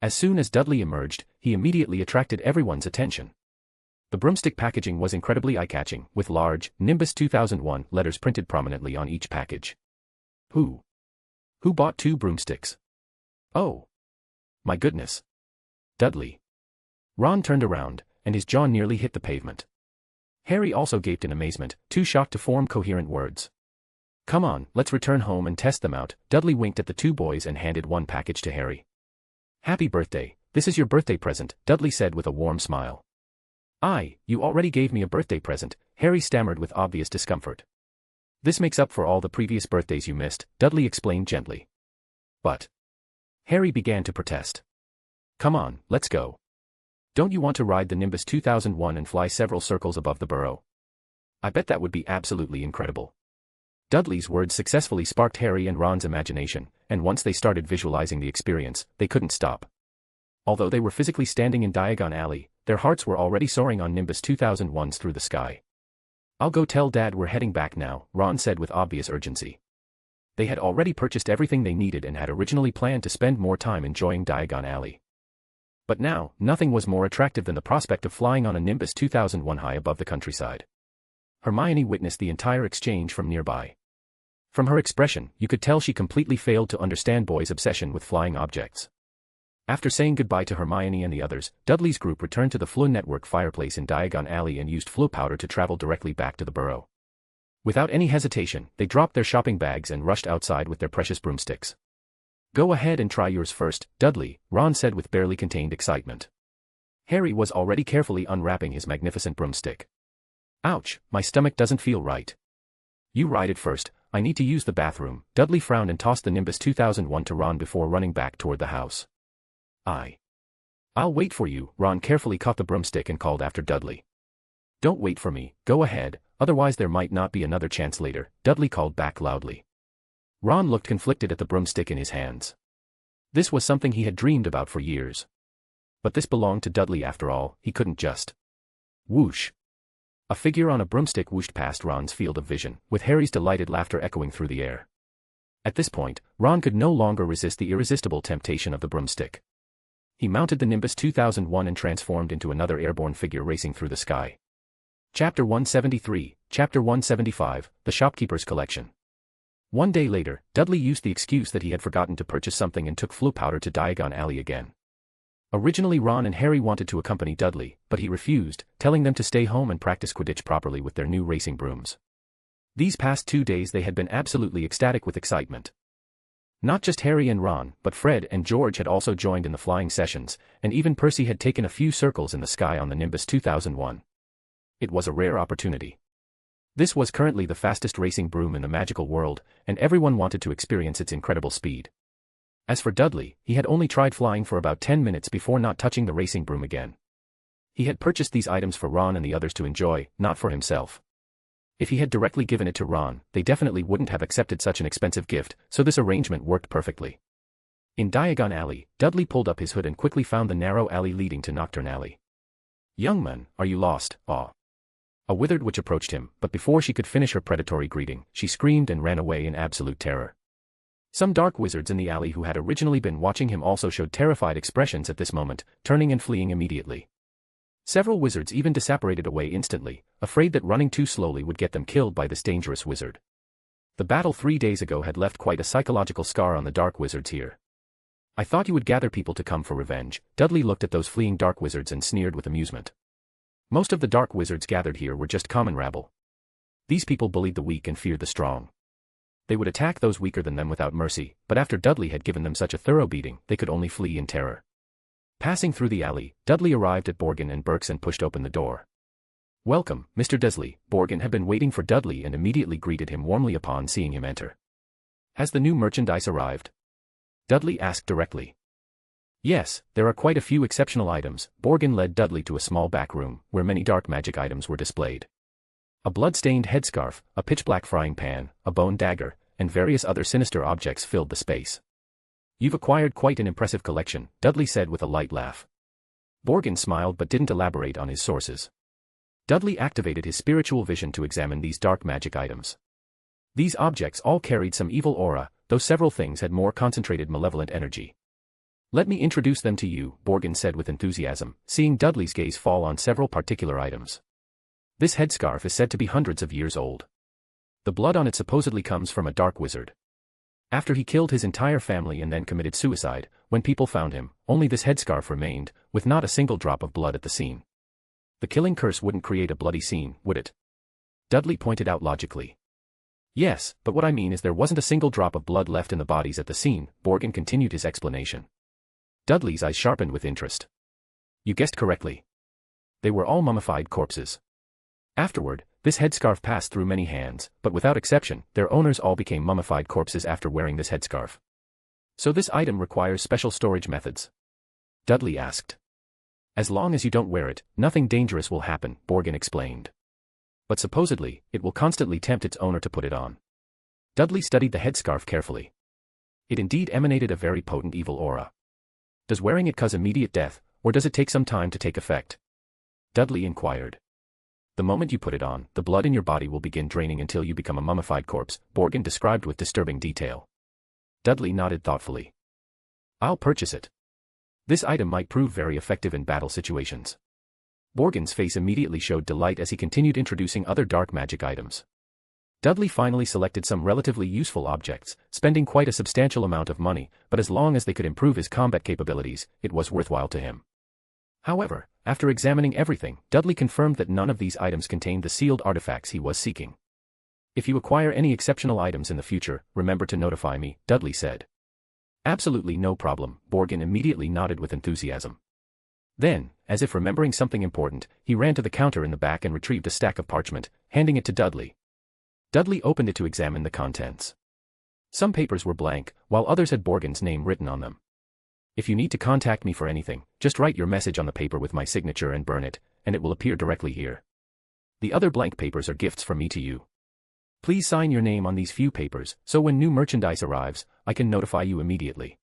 As soon as Dudley emerged, he immediately attracted everyone's attention. The broomstick packaging was incredibly eye-catching, with large, Nimbus 2001 letters printed prominently on each package. Who bought 2 broomsticks? Oh. My goodness. Dudley. Ron turned around, and his jaw nearly hit the pavement. Harry also gaped in amazement, too shocked to form coherent words. "Come on, let's return home and test them out." Dudley winked at the 2 boys and handed one package to Harry. "Happy birthday, this is your birthday present," Dudley said with a warm smile. You already gave me a birthday present," Harry stammered with obvious discomfort. "This makes up for all the previous birthdays you missed," Dudley explained gently. "But..." Harry began to protest. "Come on, let's go. Don't you want to ride the Nimbus 2001 and fly several circles above the burrow? I bet that would be absolutely incredible." Dudley's words successfully sparked Harry and Ron's imagination, and once they started visualizing the experience, they couldn't stop. Although they were physically standing in Diagon Alley, their hearts were already soaring on Nimbus 2001s through the sky. "I'll go tell Dad we're heading back now," Ron said with obvious urgency. They had already purchased everything they needed and had originally planned to spend more time enjoying Diagon Alley. But now, nothing was more attractive than the prospect of flying on a Nimbus 2001 high above the countryside. Hermione witnessed the entire exchange from nearby. From her expression, you could tell she completely failed to understand boys' obsession with flying objects. After saying goodbye to Hermione and the others, Dudley's group returned to the Floo Network fireplace in Diagon Alley and used Floo powder to travel directly back to the burrow. Without any hesitation, they dropped their shopping bags and rushed outside with their precious broomsticks. "Go ahead and try yours first, Dudley," Ron said with barely contained excitement. Harry was already carefully unwrapping his magnificent broomstick. "Ouch, my stomach doesn't feel right." "You ride it first, I need to use the bathroom." Dudley frowned and tossed the Nimbus 2001 to Ron before running back toward the house. "I'll wait for you." Ron carefully caught the broomstick and called after Dudley. "Don't wait for me, go ahead, otherwise there might not be another chance later," Dudley called back loudly. Ron looked conflicted at the broomstick in his hands. This was something he had dreamed about for years. But this belonged to Dudley after all, he couldn't just. Whoosh. A figure on a broomstick whooshed past Ron's field of vision, with Harry's delighted laughter echoing through the air. At this point, Ron could no longer resist the irresistible temptation of the broomstick. He mounted the Nimbus 2001 and transformed into another airborne figure racing through the sky. Chapter 173, Chapter 175, The Shopkeeper's Collection. One day later, Dudley used the excuse that he had forgotten to purchase something and took Floo powder to Diagon Alley again. Originally Ron and Harry wanted to accompany Dudley, but he refused, telling them to stay home and practice Quidditch properly with their new racing brooms. These past 2 days they had been absolutely ecstatic with excitement. Not just Harry and Ron, but Fred and George had also joined in the flying sessions, and even Percy had taken a few circles in the sky on the Nimbus 2001. It was a rare opportunity. This was currently the fastest racing broom in the magical world, and everyone wanted to experience its incredible speed. As for Dudley, he had only tried flying for about 10 minutes before not touching the racing broom again. He had purchased these items for Ron and the others to enjoy, not for himself. If he had directly given it to Ron, they definitely wouldn't have accepted such an expensive gift, so this arrangement worked perfectly. In Diagon Alley, Dudley pulled up his hood and quickly found the narrow alley leading to Nocturne Alley. "Young man, are you lost?" A withered witch approached him, but before she could finish her predatory greeting, she screamed and ran away in absolute terror. Some dark wizards in the alley who had originally been watching him also showed terrified expressions at this moment, turning and fleeing immediately. Several wizards even disapparated away instantly, afraid that running too slowly would get them killed by this dangerous wizard. The battle 3 days ago had left quite a psychological scar on the dark wizards here. "I thought you would gather people to come for revenge." Dudley looked at those fleeing dark wizards and sneered with amusement. Most of the dark wizards gathered here were just common rabble. These people bullied the weak and feared the strong. They would attack those weaker than them without mercy, but after Dudley had given them such a thorough beating, they could only flee in terror. Passing through the alley, Dudley arrived at Borgin and Burke's and pushed open the door. "Welcome, Mr. Dursley." Borgin had been waiting for Dudley and immediately greeted him warmly upon seeing him enter. "Has the new merchandise arrived?" Dudley asked directly. "Yes, there are quite a few exceptional items." Borgin led Dudley to a small back room, where many dark magic items were displayed. A blood-stained headscarf, a pitch-black frying pan, a bone dagger, and various other sinister objects filled the space. "You've acquired quite an impressive collection," Dudley said with a light laugh. Borgin smiled but didn't elaborate on his sources. Dudley activated his spiritual vision to examine these dark magic items. These objects all carried some evil aura, though several things had more concentrated malevolent energy. "Let me introduce them to you," Borgin said with enthusiasm, seeing Dudley's gaze fall on several particular items. "This headscarf is said to be hundreds of years old. The blood on it supposedly comes from a dark wizard. After he killed his entire family and then committed suicide, when people found him, only this headscarf remained, with not a single drop of blood at the scene. The killing curse wouldn't create a bloody scene, would it?" Dudley pointed out logically. "Yes, but what I mean is there wasn't a single drop of blood left in the bodies at the scene," Borgin continued his explanation. Dudley's eyes sharpened with interest. "You guessed correctly. They were all mummified corpses. Afterward, this headscarf passed through many hands, but without exception, their owners all became mummified corpses after wearing this headscarf. So this item requires special storage methods?" Dudley asked. "As long as you don't wear it, nothing dangerous will happen," Borgin explained. "But supposedly, it will constantly tempt its owner to put it on." Dudley studied the headscarf carefully. It indeed emanated a very potent evil aura. "Does wearing it cause immediate death, or does it take some time to take effect?" Dudley inquired. "The moment you put it on, the blood in your body will begin draining until you become a mummified corpse," Borgin described with disturbing detail. Dudley nodded thoughtfully. "I'll purchase it. This item might prove very effective in battle situations." Borgin's face immediately showed delight as he continued introducing other dark magic items. Dudley finally selected some relatively useful objects, spending quite a substantial amount of money, but as long as they could improve his combat capabilities, it was worthwhile to him. However, after examining everything, Dudley confirmed that none of these items contained the sealed artifacts he was seeking. "If you acquire any exceptional items in the future, remember to notify me," Dudley said. "Absolutely no problem," Borgin immediately nodded with enthusiasm. Then, as if remembering something important, he ran to the counter in the back and retrieved a stack of parchment, handing it to Dudley. Dudley opened it to examine the contents. Some papers were blank, while others had Borgin's name written on them. "If you need to contact me for anything, just write your message on the paper with my signature and burn it, and it will appear directly here. The other blank papers are gifts from me to you. Please sign your name on these few papers, so when new merchandise arrives, I can notify you immediately,"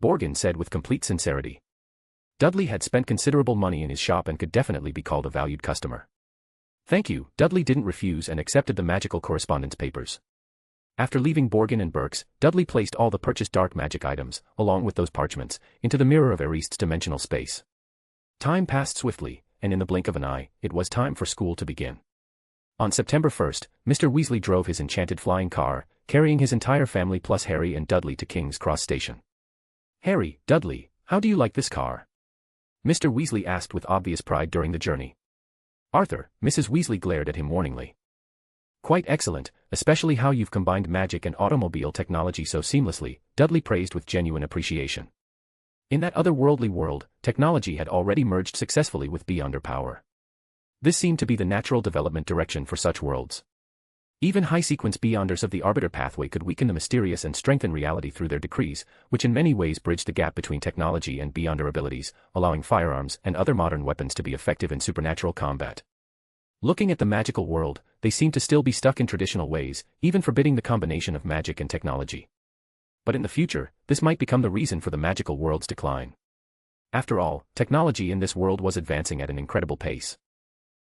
Borgin said with complete sincerity. Dudley had spent considerable money in his shop and could definitely be called a valued customer. "Thank you," Dudley didn't refuse and accepted the magical correspondence papers. After leaving Borgin and Burke's, Dudley placed all the purchased dark magic items, along with those parchments, into the mirror of Arist's dimensional space. Time passed swiftly, and in the blink of an eye, it was time for school to begin. On September 1st, Mr. Weasley drove his enchanted flying car, carrying his entire family plus Harry and Dudley to King's Cross Station. "Harry, Dudley, how do you like this car?" Mr. Weasley asked with obvious pride during the journey. "Arthur," Mrs. Weasley glared at him warningly. "Quite excellent, especially how you've combined magic and automobile technology so seamlessly," Dudley praised with genuine appreciation. In that otherworldly world, technology had already merged successfully with Beyonder power. This seemed to be the natural development direction for such worlds. Even high-sequence Beyonders of the Arbiter pathway could weaken the mysterious and strengthen reality through their decrees, which in many ways bridged the gap between technology and Beyonder abilities, allowing firearms and other modern weapons to be effective in supernatural combat. Looking at the magical world, they seemed to still be stuck in traditional ways, even forbidding the combination of magic and technology. But in the future, this might become the reason for the magical world's decline. After all, technology in this world was advancing at an incredible pace.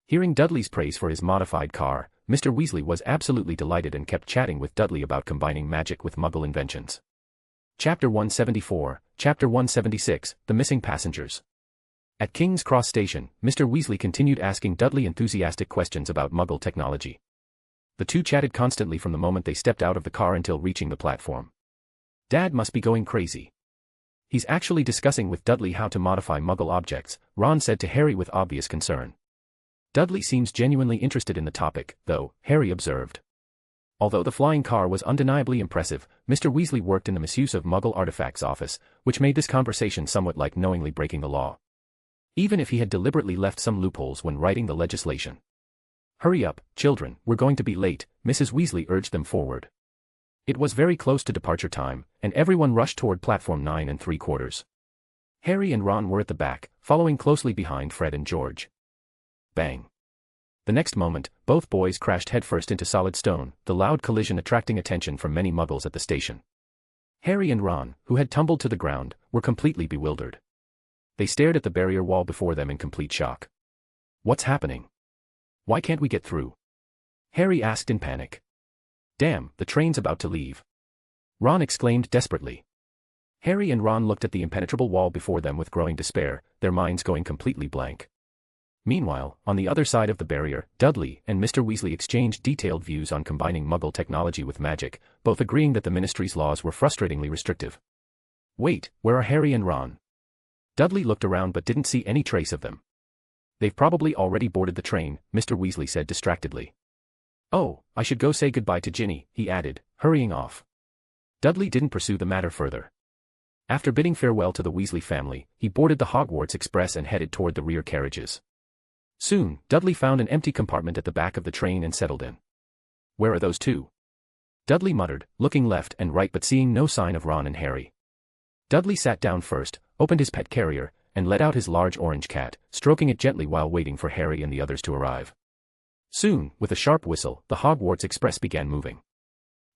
Hearing Dudley's praise for his modified car, Mr. Weasley was absolutely delighted and kept chatting with Dudley about combining magic with Muggle inventions. Chapter 174, Chapter 176, The Missing Passengers. At King's Cross Station, Mr. Weasley continued asking Dudley enthusiastic questions about Muggle technology. The two chatted constantly from the moment they stepped out of the car until reaching the platform. "Dad must be going crazy. He's actually discussing with Dudley how to modify Muggle objects," Ron said to Harry with obvious concern. "Dudley seems genuinely interested in the topic, though," Harry observed. Although the flying car was undeniably impressive, Mr. Weasley worked in the misuse of Muggle artifacts office, which made this conversation somewhat like knowingly breaking the law. Even if he had deliberately left some loopholes when writing the legislation. "Hurry up, children, we're going to be late," Mrs. Weasley urged them forward. It was very close to departure time, and everyone rushed toward platform 9 3/4. Harry and Ron were at the back, following closely behind Fred and George. Bang. The next moment, both boys crashed headfirst into solid stone, the loud collision attracting attention from many Muggles at the station. Harry and Ron, who had tumbled to the ground, were completely bewildered. They stared at the barrier wall before them in complete shock. "What's happening? Why can't we get through?" Harry asked in panic. "Damn, the train's about to leave," Ron exclaimed desperately. Harry and Ron looked at the impenetrable wall before them with growing despair, their minds going completely blank. Meanwhile, on the other side of the barrier, Dudley and Mr. Weasley exchanged detailed views on combining Muggle technology with magic, both agreeing that the Ministry's laws were frustratingly restrictive. "Wait, where are Harry and Ron?" Dudley looked around but didn't see any trace of them. "They've probably already boarded the train," Mr. Weasley said distractedly. "Oh, I should go say goodbye to Ginny," he added, hurrying off. Dudley didn't pursue the matter further. After bidding farewell to the Weasley family, he boarded the Hogwarts Express and headed toward the rear carriages. Soon, Dudley found an empty compartment at the back of the train and settled in. "Where are those two?" Dudley muttered, looking left and right but seeing no sign of Ron and Harry. Dudley sat down first, opened his pet carrier, and let out his large orange cat, stroking it gently while waiting for Harry and the others to arrive. Soon, with a sharp whistle, the Hogwarts Express began moving.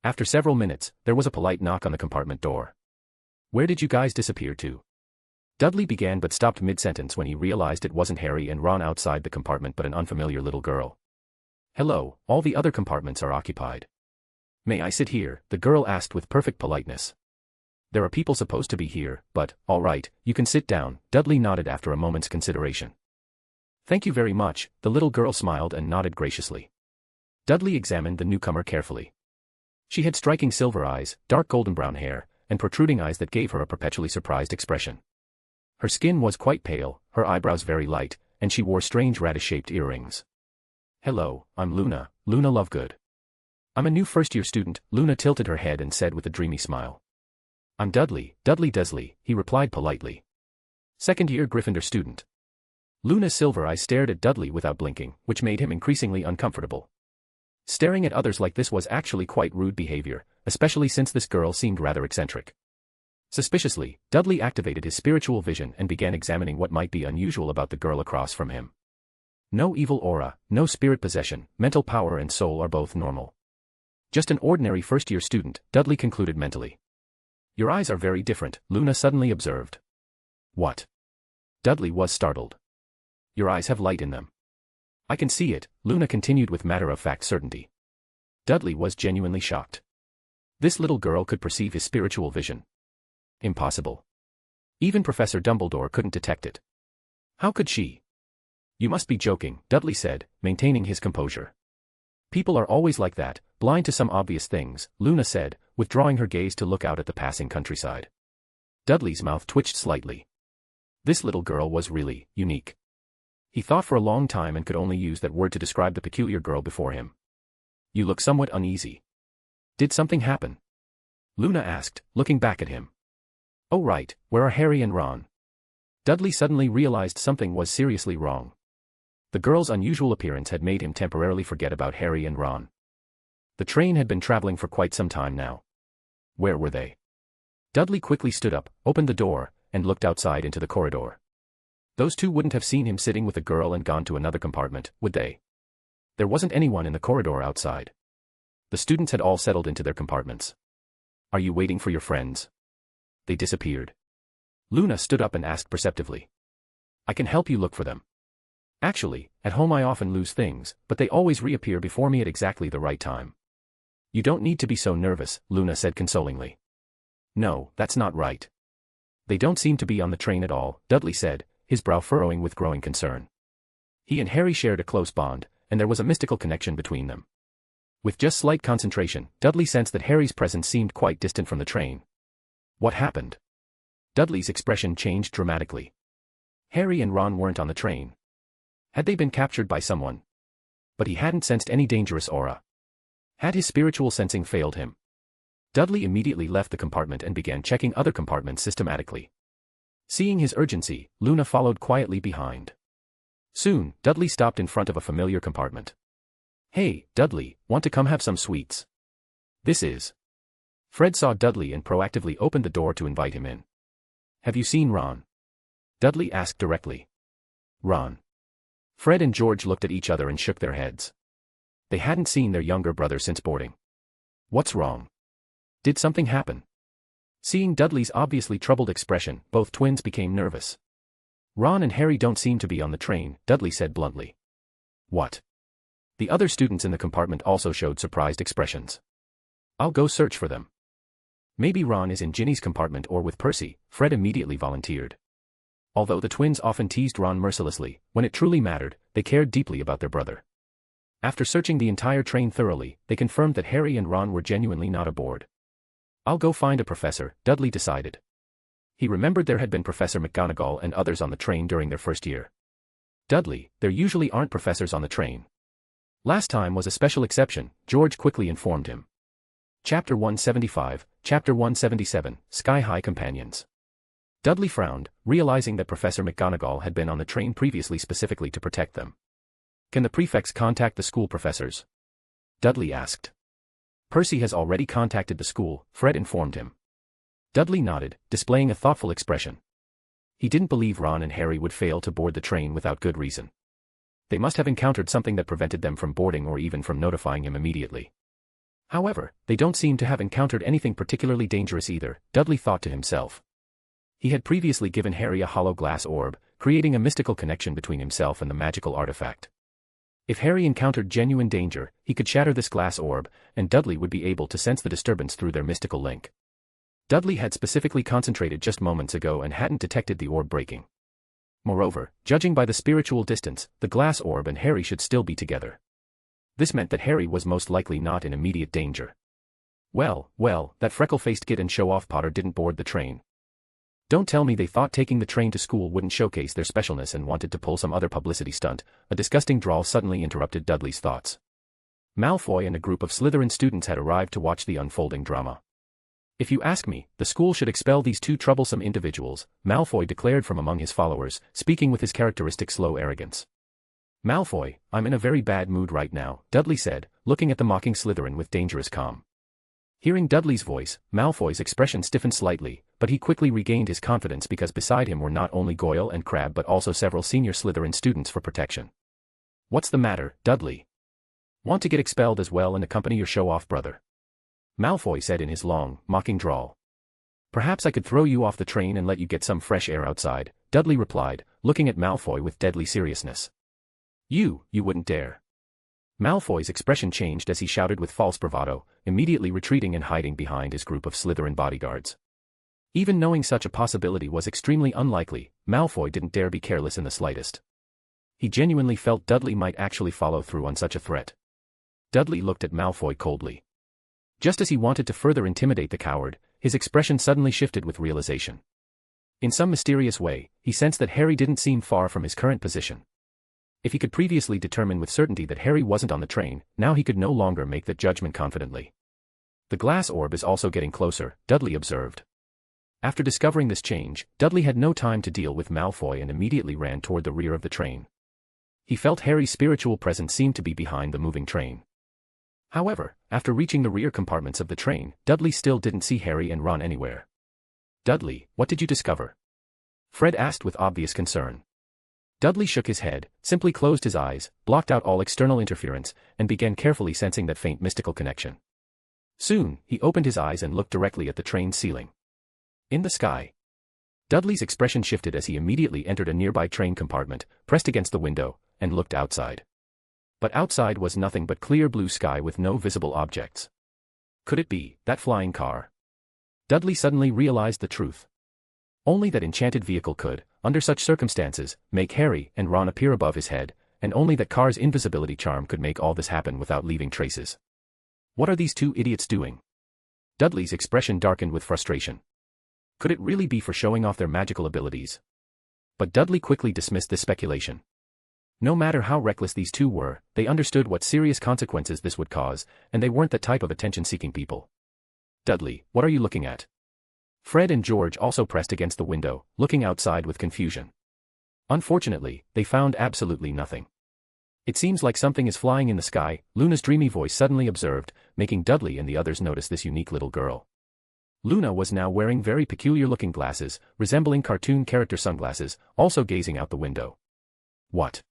After several minutes, there was a polite knock on the compartment door. "Where did you guys disappear to?" Dudley began but stopped mid-sentence when he realized it wasn't Harry and Ron outside the compartment but an unfamiliar little girl. "Hello, all the other compartments are occupied. May I sit here?" the girl asked with perfect politeness. "There are people supposed to be here, but, all right, you can sit down," Dudley nodded after a moment's consideration. "Thank you very much," the little girl smiled and nodded graciously. Dudley examined the newcomer carefully. She had striking silver eyes, dark golden brown hair, and protruding eyes that gave her a perpetually surprised expression. Her skin was quite pale, her eyebrows very light, and she wore strange radish-shaped earrings. "Hello, I'm Luna, Luna Lovegood. I'm a new first-year student," Luna tilted her head and said with a dreamy smile. "I'm Dudley, Dudley Dursley," he replied politely. "Second-year Gryffindor student." Luna's silver eyes stared at Dudley without blinking, which made him increasingly uncomfortable. Staring at others like this was actually quite rude behavior, especially since this girl seemed rather eccentric. Suspiciously, Dudley activated his spiritual vision and began examining what might be unusual about the girl across from him. No evil aura, no spirit possession, mental power and soul are both normal. Just an ordinary first-year student, Dudley concluded mentally. "Your eyes are very different," Luna suddenly observed. "What?" Dudley was startled. "Your eyes have light in them." "I can see it," Luna continued with matter-of-fact certainty. Dudley was genuinely shocked. This little girl could perceive his spiritual vision. Impossible. Even Professor Dumbledore couldn't detect it. How could she? "You must be joking," Dudley said, maintaining his composure. "People are always like that, blind to some obvious things," Luna said, withdrawing her gaze to look out at the passing countryside. Dudley's mouth twitched slightly. This little girl was really unique. He thought for a long time and could only use that word to describe the peculiar girl before him. "You look somewhat uneasy. Did something happen?" Luna asked, looking back at him. "Oh right, where are Harry and Ron?" Dudley suddenly realized something was seriously wrong. The girl's unusual appearance had made him temporarily forget about Harry and Ron. The train had been traveling for quite some time now. Where were they? Dudley quickly stood up, opened the door, and looked outside into the corridor. Those two wouldn't have seen him sitting with a girl and gone to another compartment, would they? There wasn't anyone in the corridor outside. The students had all settled into their compartments. "Are you waiting for your friends?" They disappeared. Luna stood up and asked perceptively. "I can help you look for them. Actually, at home I often lose things, but they always reappear before me at exactly the right time." "You don't need to be so nervous," Luna said consolingly. "No, that's not right. They don't seem to be on the train at all," Dudley said, his brow furrowing with growing concern. He and Harry shared a close bond, and there was a mystical connection between them. With just slight concentration, Dudley sensed that Harry's presence seemed quite distant from the train. What happened? Dudley's expression changed dramatically. Harry and Ron weren't on the train. Had they been captured by someone? But he hadn't sensed any dangerous aura. Had his spiritual sensing failed him? Dudley immediately left the compartment and began checking other compartments systematically. Seeing his urgency, Luna followed quietly behind. Soon, Dudley stopped in front of a familiar compartment. "Hey, Dudley, want to come have some sweets?" This is. Fred saw Dudley and proactively opened the door to invite him in. "Have you seen Ron?" Dudley asked directly. "Ron?" Fred and George looked at each other and shook their heads. They hadn't seen their younger brother since boarding. "What's wrong? Did something happen?" Seeing Dudley's obviously troubled expression, both twins became nervous. "Ron and Harry don't seem to be on the train," Dudley said bluntly. "What?" The other students in the compartment also showed surprised expressions. "I'll go search for them." "Maybe Ron is in Ginny's compartment or with Percy," Fred immediately volunteered. Although the twins often teased Ron mercilessly, when it truly mattered, they cared deeply about their brother. After searching the entire train thoroughly, they confirmed that Harry and Ron were genuinely not aboard. "I'll go find a professor," Dudley decided. He remembered there had been Professor McGonagall and others on the train during their first year. "Dudley, there usually aren't professors on the train. Last time was a special exception," George quickly informed him. Chapter 175, Chapter 177, Sky High Companions. Dudley frowned, realizing that Professor McGonagall had been on the train previously specifically to protect them. "Can the prefects contact the school professors?" Dudley asked. "Percy has already contacted the school," Fred informed him. Dudley nodded, displaying a thoughtful expression. He didn't believe Ron and Harry would fail to board the train without good reason. They must have encountered something that prevented them from boarding or even from notifying him immediately. However, they don't seem to have encountered anything particularly dangerous either, Dudley thought to himself. He had previously given Harry a hollow glass orb, creating a mystical connection between himself and the magical artifact. If Harry encountered genuine danger, he could shatter this glass orb, and Dudley would be able to sense the disturbance through their mystical link. Dudley had specifically concentrated just moments ago and hadn't detected the orb breaking. Moreover, judging by the spiritual distance, the glass orb and Harry should still be together. This meant that Harry was most likely not in immediate danger. Well, that freckle-faced kid and show-off Potter didn't board the train. Don't tell me they thought taking the train to school wouldn't showcase their specialness and wanted to pull some other publicity stunt. A disgusting drawl suddenly interrupted Dudley's thoughts. Malfoy and a group of Slytherin students had arrived to watch the unfolding drama. "If you ask me, the school should expel these two troublesome individuals," Malfoy declared from among his followers, speaking with his characteristic slow arrogance. "Malfoy, I'm in a very bad mood right now," Dudley said, looking at the mocking Slytherin with dangerous calm. Hearing Dudley's voice, Malfoy's expression stiffened slightly, but he quickly regained his confidence because beside him were not only Goyle and Crabbe but also several senior Slytherin students for protection. "What's the matter, Dudley? Want to get expelled as well and accompany your show-off brother?" Malfoy said in his long, mocking drawl. "Perhaps I could throw you off the train and let you get some fresh air outside," Dudley replied, looking at Malfoy with deadly seriousness. You wouldn't dare." Malfoy's expression changed as he shouted with false bravado, immediately retreating and hiding behind his group of Slytherin bodyguards. Even knowing such a possibility was extremely unlikely, Malfoy didn't dare be careless in the slightest. He genuinely felt Dudley might actually follow through on such a threat. Dudley looked at Malfoy coldly. Just as he wanted to further intimidate the coward, his expression suddenly shifted with realization. In some mysterious way, he sensed that Harry didn't seem far from his current position. If he could previously determine with certainty that Harry wasn't on the train, now he could no longer make that judgment confidently. "The glass orb is also getting closer," Dudley observed. After discovering this change, Dudley had no time to deal with Malfoy and immediately ran toward the rear of the train. He felt Harry's spiritual presence seemed to be behind the moving train. However, after reaching the rear compartments of the train, Dudley still didn't see Harry and Ron anywhere. "Dudley, what did you discover?" Fred asked with obvious concern. Dudley shook his head, simply closed his eyes, blocked out all external interference, and began carefully sensing that faint mystical connection. Soon, he opened his eyes and looked directly at the train's ceiling. In the sky. Dudley's expression shifted as he immediately entered a nearby train compartment, pressed against the window, and looked outside. But outside was nothing but clear blue sky with no visible objects. Could it be that flying car? Dudley suddenly realized the truth. Only that enchanted vehicle could, under such circumstances, make Harry and Ron appear above his head, and only that car's invisibility charm could make all this happen without leaving traces. What are these two idiots doing? Dudley's expression darkened with frustration. Could it really be for showing off their magical abilities? But Dudley quickly dismissed this speculation. No matter how reckless these two were, they understood what serious consequences this would cause, and they weren't the type of attention-seeking people. Dudley, what are you looking at? Fred and George also pressed against the window, looking outside with confusion. Unfortunately, they found absolutely nothing. It seems like something is flying in the sky, Luna's dreamy voice suddenly observed, making Dudley and the others notice this unique little girl. Luna was now wearing very peculiar-looking glasses, resembling cartoon character sunglasses, also gazing out the window. What?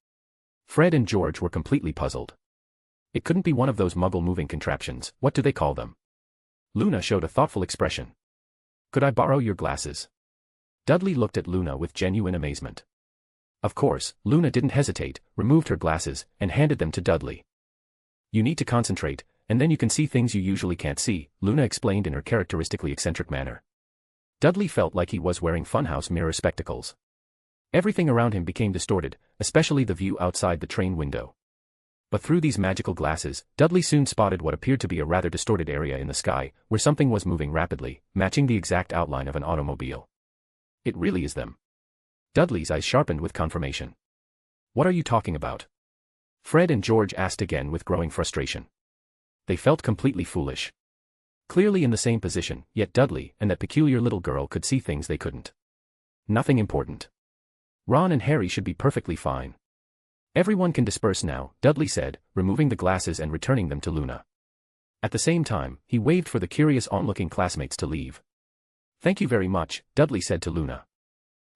Fred and George were completely puzzled. It couldn't be one of those muggle-moving contraptions, what do they call them? Luna showed a thoughtful expression. Could I borrow your glasses? Dudley looked at Luna with genuine amazement. Of course, Luna didn't hesitate, removed her glasses, and handed them to Dudley. You need to concentrate, and then you can see things you usually can't see, Luna explained in her characteristically eccentric manner. Dudley felt like he was wearing funhouse mirror spectacles. Everything around him became distorted, especially the view outside the train window. But through these magical glasses, Dudley soon spotted what appeared to be a rather distorted area in the sky, where something was moving rapidly, matching the exact outline of an automobile. It really is them. Dudley's eyes sharpened with confirmation. What are you talking about? Fred and George asked again with growing frustration. They felt completely foolish. Clearly in the same position, yet Dudley and that peculiar little girl could see things they couldn't. Nothing important. Ron and Harry should be perfectly fine. Everyone can disperse now, Dudley said, removing the glasses and returning them to Luna. At the same time, he waved for the curious onlooking classmates to leave. Thank you very much, Dudley said to Luna.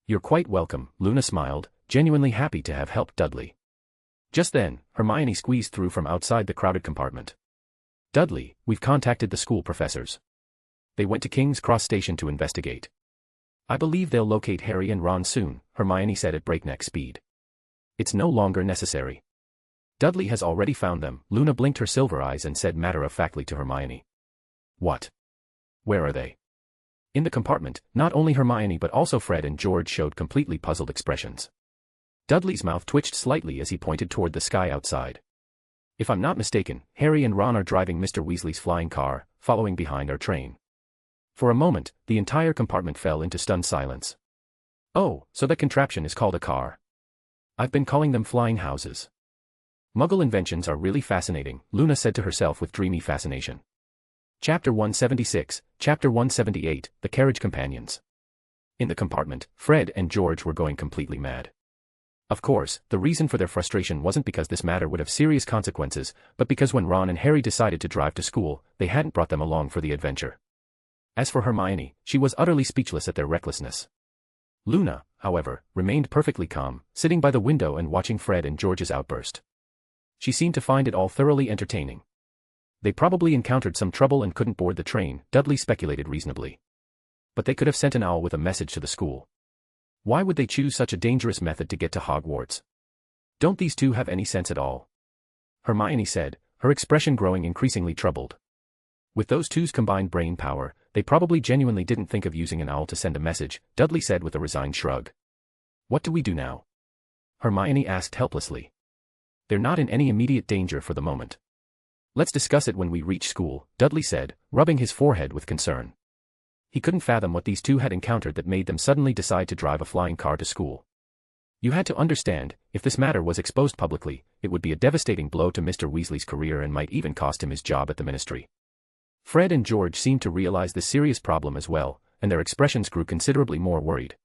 You're quite welcome, Luna smiled, genuinely happy to have helped Dudley. Just then, Hermione squeezed through from outside the crowded compartment. Dudley, we've contacted the school professors. They went to King's Cross Station to investigate. I believe they'll locate Harry and Ron soon, Hermione said at breakneck speed. It's no longer necessary. Dudley has already found them, Luna blinked her silver eyes and said matter-of-factly to Hermione. What? Where are they? In the compartment, not only Hermione but also Fred and George showed completely puzzled expressions. Dudley's mouth twitched slightly as he pointed toward the sky outside. If I'm not mistaken, Harry and Ron are driving Mr. Weasley's flying car, following behind our train. For a moment, the entire compartment fell into stunned silence. Oh, so that contraption is called a car. I've been calling them flying houses. Muggle inventions are really fascinating, Luna said to herself with dreamy fascination. Chapter 176, Chapter 178, The Carriage Companions. In the compartment, Fred and George were going completely mad. Of course, the reason for their frustration wasn't because this matter would have serious consequences, but because when Ron and Harry decided to drive to school, they hadn't brought them along for the adventure. As for Hermione, she was utterly speechless at their recklessness. Luna, however, remained perfectly calm, sitting by the window and watching Fred and George's outburst. She seemed to find it all thoroughly entertaining. They probably encountered some trouble and couldn't board the train, Dudley speculated reasonably. But they could have sent an owl with a message to the school. Why would they choose such a dangerous method to get to Hogwarts? Don't these two have any sense at all? Hermione said, her expression growing increasingly troubled. With those two's combined brain power, they probably genuinely didn't think of using an owl to send a message, Dudley said with a resigned shrug. What do we do now? Hermione asked helplessly. They're not in any immediate danger for the moment. Let's discuss it when we reach school, Dudley said, rubbing his forehead with concern. He couldn't fathom what these two had encountered that made them suddenly decide to drive a flying car to school. You had to understand, if this matter was exposed publicly, it would be a devastating blow to Mr. Weasley's career and might even cost him his job at the ministry. Fred and George seemed to realize this serious problem as well, and their expressions grew considerably more worried.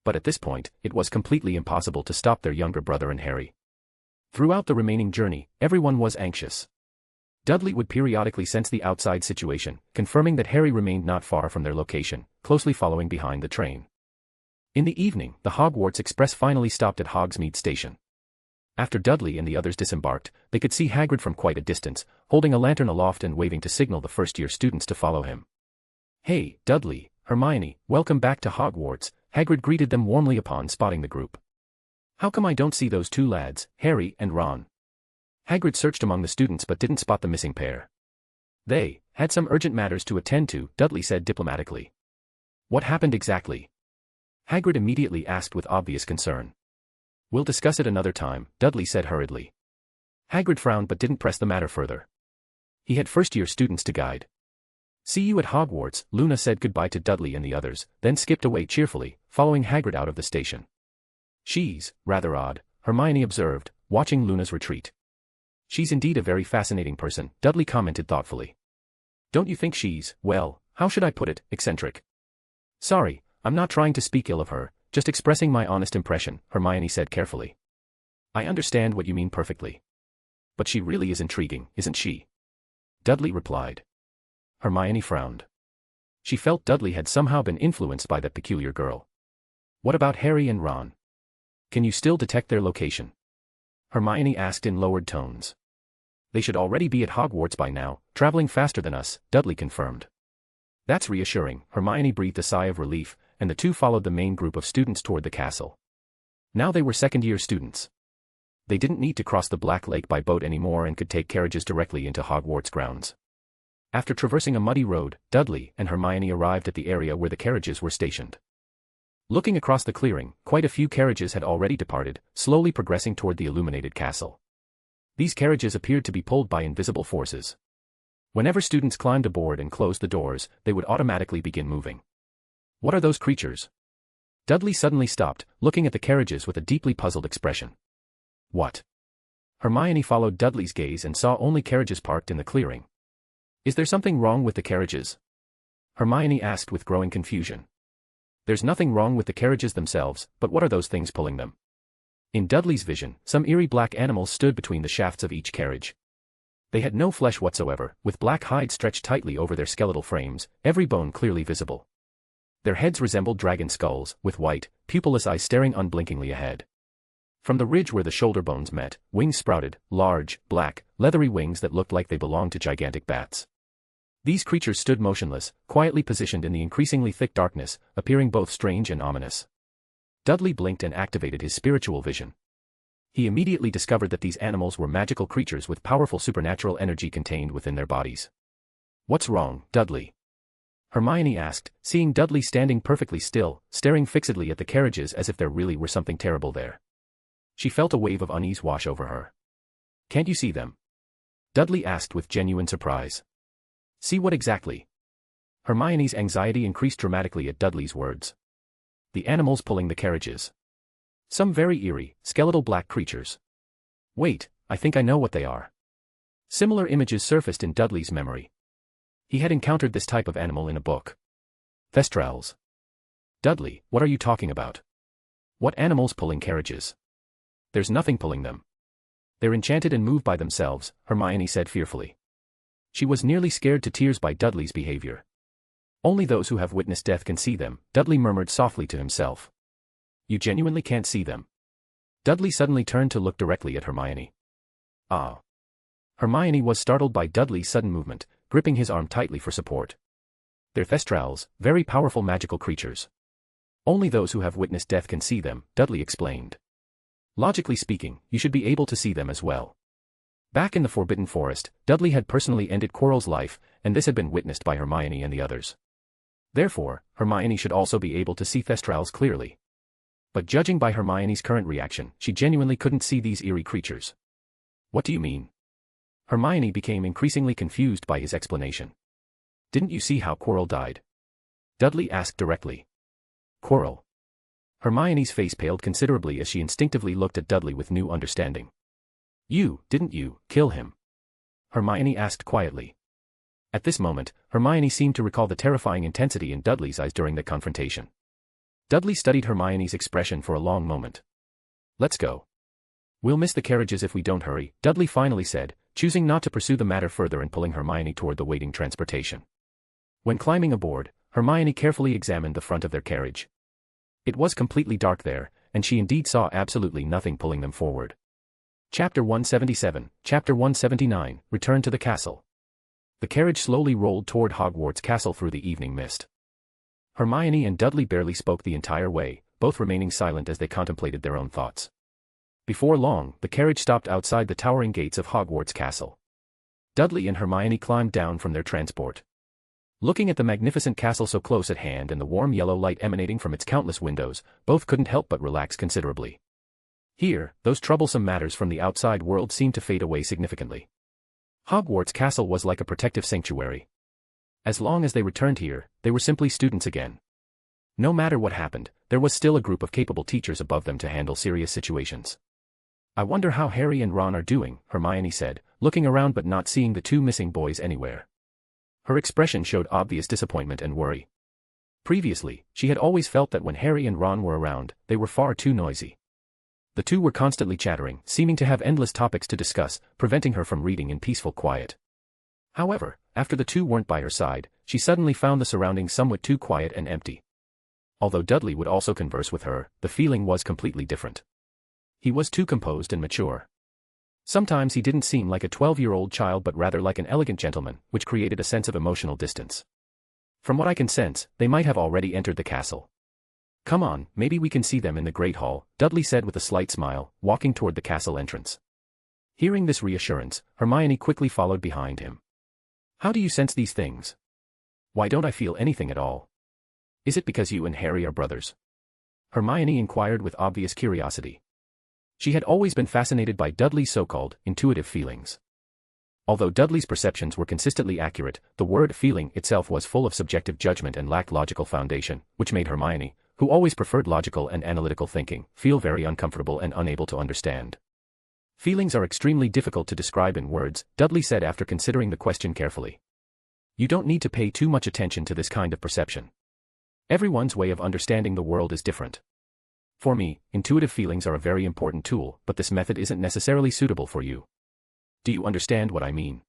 But at this point, it was completely impossible to stop their younger brother and Harry. Throughout the remaining journey, everyone was anxious. Dudley would periodically sense the outside situation, confirming that Harry remained not far from their location, closely following behind the train. In the evening, the Hogwarts Express finally stopped at Hogsmeade Station. After Dudley and the others disembarked, they could see Hagrid from quite a distance, holding a lantern aloft and waving to signal the first-year students to follow him. Hey, Dudley, Hermione, welcome back to Hogwarts, Hagrid greeted them warmly upon spotting the group. How come I don't see those two lads, Harry and Ron? Hagrid searched among the students but didn't spot the missing pair. They had some urgent matters to attend to, Dudley said diplomatically. What happened exactly? Hagrid immediately asked with obvious concern. We'll discuss it another time, Dudley said hurriedly. Hagrid frowned but didn't press the matter further. He had first-year students to guide. See you at Hogwarts, Luna said goodbye to Dudley and the others, then skipped away cheerfully, following Hagrid out of the station. She's rather odd, Hermione observed, watching Luna's retreat. She's indeed a very fascinating person, Dudley commented thoughtfully. Don't you think she's, well, how should I put it, eccentric? Sorry, I'm not trying to speak ill of her, just expressing my honest impression, Hermione said carefully. I understand what you mean perfectly. But she really is intriguing, isn't she? Dudley replied. Hermione frowned. She felt Dudley had somehow been influenced by that peculiar girl. What about Harry and Ron? Can you still detect their location? Hermione asked in lowered tones. They should already be at Hogwarts by now, traveling faster than us, Dudley confirmed. That's reassuring, Hermione breathed a sigh of relief, and the two followed the main group of students toward the castle. Now they were second-year students. They didn't need to cross the Black Lake by boat anymore and could take carriages directly into Hogwarts grounds. After traversing a muddy road, Dudley and Hermione arrived at the area where the carriages were stationed. Looking across the clearing, quite a few carriages had already departed, slowly progressing toward the illuminated castle. These carriages appeared to be pulled by invisible forces. Whenever students climbed aboard and closed the doors, they would automatically begin moving. What are those creatures? Dudley suddenly stopped, looking at the carriages with a deeply puzzled expression. What? Hermione followed Dudley's gaze and saw only carriages parked in the clearing. Is there something wrong with the carriages? Hermione asked with growing confusion. There's nothing wrong with the carriages themselves, but what are those things pulling them? In Dudley's vision, some eerie black animals stood between the shafts of each carriage. They had no flesh whatsoever, with black hides stretched tightly over their skeletal frames, every bone clearly visible. Their heads resembled dragon skulls, with white, pupilless eyes staring unblinkingly ahead. From the ridge where the shoulder bones met, wings sprouted, large, black, leathery wings that looked like they belonged to gigantic bats. These creatures stood motionless, quietly positioned in the increasingly thick darkness, appearing both strange and ominous. Dudley blinked and activated his spiritual vision. He immediately discovered that these animals were magical creatures with powerful supernatural energy contained within their bodies. What's wrong, Dudley? Hermione asked, seeing Dudley standing perfectly still, staring fixedly at the carriages as if there really were something terrible there. She felt a wave of unease wash over her. Can't you see them? Dudley asked with genuine surprise. See what exactly? Hermione's anxiety increased dramatically at Dudley's words. The animals pulling the carriages. Some very eerie, skeletal black creatures. Wait, I think I know what they are. Similar images surfaced in Dudley's memory. He had encountered this type of animal in a book. Thestrals. Dudley, what are you talking about? What animals pulling carriages? There's nothing pulling them. They're enchanted and move by themselves, Hermione said fearfully. She was nearly scared to tears by Dudley's behavior. Only those who have witnessed death can see them, Dudley murmured softly to himself. You genuinely can't see them. Dudley suddenly turned to look directly at Hermione. Ah. Hermione was startled by Dudley's sudden movement, gripping his arm tightly for support. They're Thestrals, very powerful magical creatures. Only those who have witnessed death can see them, Dudley explained. Logically speaking, you should be able to see them as well. Back in the Forbidden Forest, Dudley had personally ended Quirrell's life, and this had been witnessed by Hermione and the others. Therefore, Hermione should also be able to see Thestrals clearly. But judging by Hermione's current reaction, she genuinely couldn't see these eerie creatures. What do you mean? Hermione became increasingly confused by his explanation. Didn't you see how Quirrell died? Dudley asked directly. Quirrell. Hermione's face paled considerably as she instinctively looked at Dudley with new understanding. Didn't you, kill him? Hermione asked quietly. At this moment, Hermione seemed to recall the terrifying intensity in Dudley's eyes during the confrontation. Dudley studied Hermione's expression for a long moment. Let's go. We'll miss the carriages if we don't hurry, Dudley finally said, choosing not to pursue the matter further and pulling Hermione toward the waiting transportation. When climbing aboard, Hermione carefully examined the front of their carriage. It was completely dark there, and she indeed saw absolutely nothing pulling them forward. Chapter 177, Chapter 179, Return to the Castle. The carriage slowly rolled toward Hogwarts Castle through the evening mist. Hermione and Dudley barely spoke the entire way, both remaining silent as they contemplated their own thoughts. Before long, the carriage stopped outside the towering gates of Hogwarts Castle. Dudley and Hermione climbed down from their transport. Looking at the magnificent castle so close at hand and the warm yellow light emanating from its countless windows, both couldn't help but relax considerably. Here, those troublesome matters from the outside world seemed to fade away significantly. Hogwarts Castle was like a protective sanctuary. As long as they returned here, they were simply students again. No matter what happened, there was still a group of capable teachers above them to handle serious situations. I wonder how Harry and Ron are doing, Hermione said, looking around but not seeing the two missing boys anywhere. Her expression showed obvious disappointment and worry. Previously, she had always felt that when Harry and Ron were around, they were far too noisy. The two were constantly chattering, seeming to have endless topics to discuss, preventing her from reading in peaceful quiet. However, after the two weren't by her side, she suddenly found the surroundings somewhat too quiet and empty. Although Dudley would also converse with her, the feeling was completely different. He was too composed and mature. Sometimes he didn't seem like a 12-year-old child but rather like an elegant gentleman, which created a sense of emotional distance. From what I can sense, they might have already entered the castle. Come on, maybe we can see them in the Great Hall, Dudley said with a slight smile, walking toward the castle entrance. Hearing this reassurance, Hermione quickly followed behind him. How do you sense these things? Why don't I feel anything at all? Is it because you and Harry are brothers? Hermione inquired with obvious curiosity. She had always been fascinated by Dudley's so-called intuitive feelings. Although Dudley's perceptions were consistently accurate, the word feeling itself was full of subjective judgment and lacked logical foundation, which made Hermione, who always preferred logical and analytical thinking, feel very uncomfortable and unable to understand. Feelings are extremely difficult to describe in words, Dudley said after considering the question carefully. You don't need to pay too much attention to this kind of perception. Everyone's way of understanding the world is different. For me, intuitive feelings are a very important tool, but this method isn't necessarily suitable for you. Do you understand what I mean?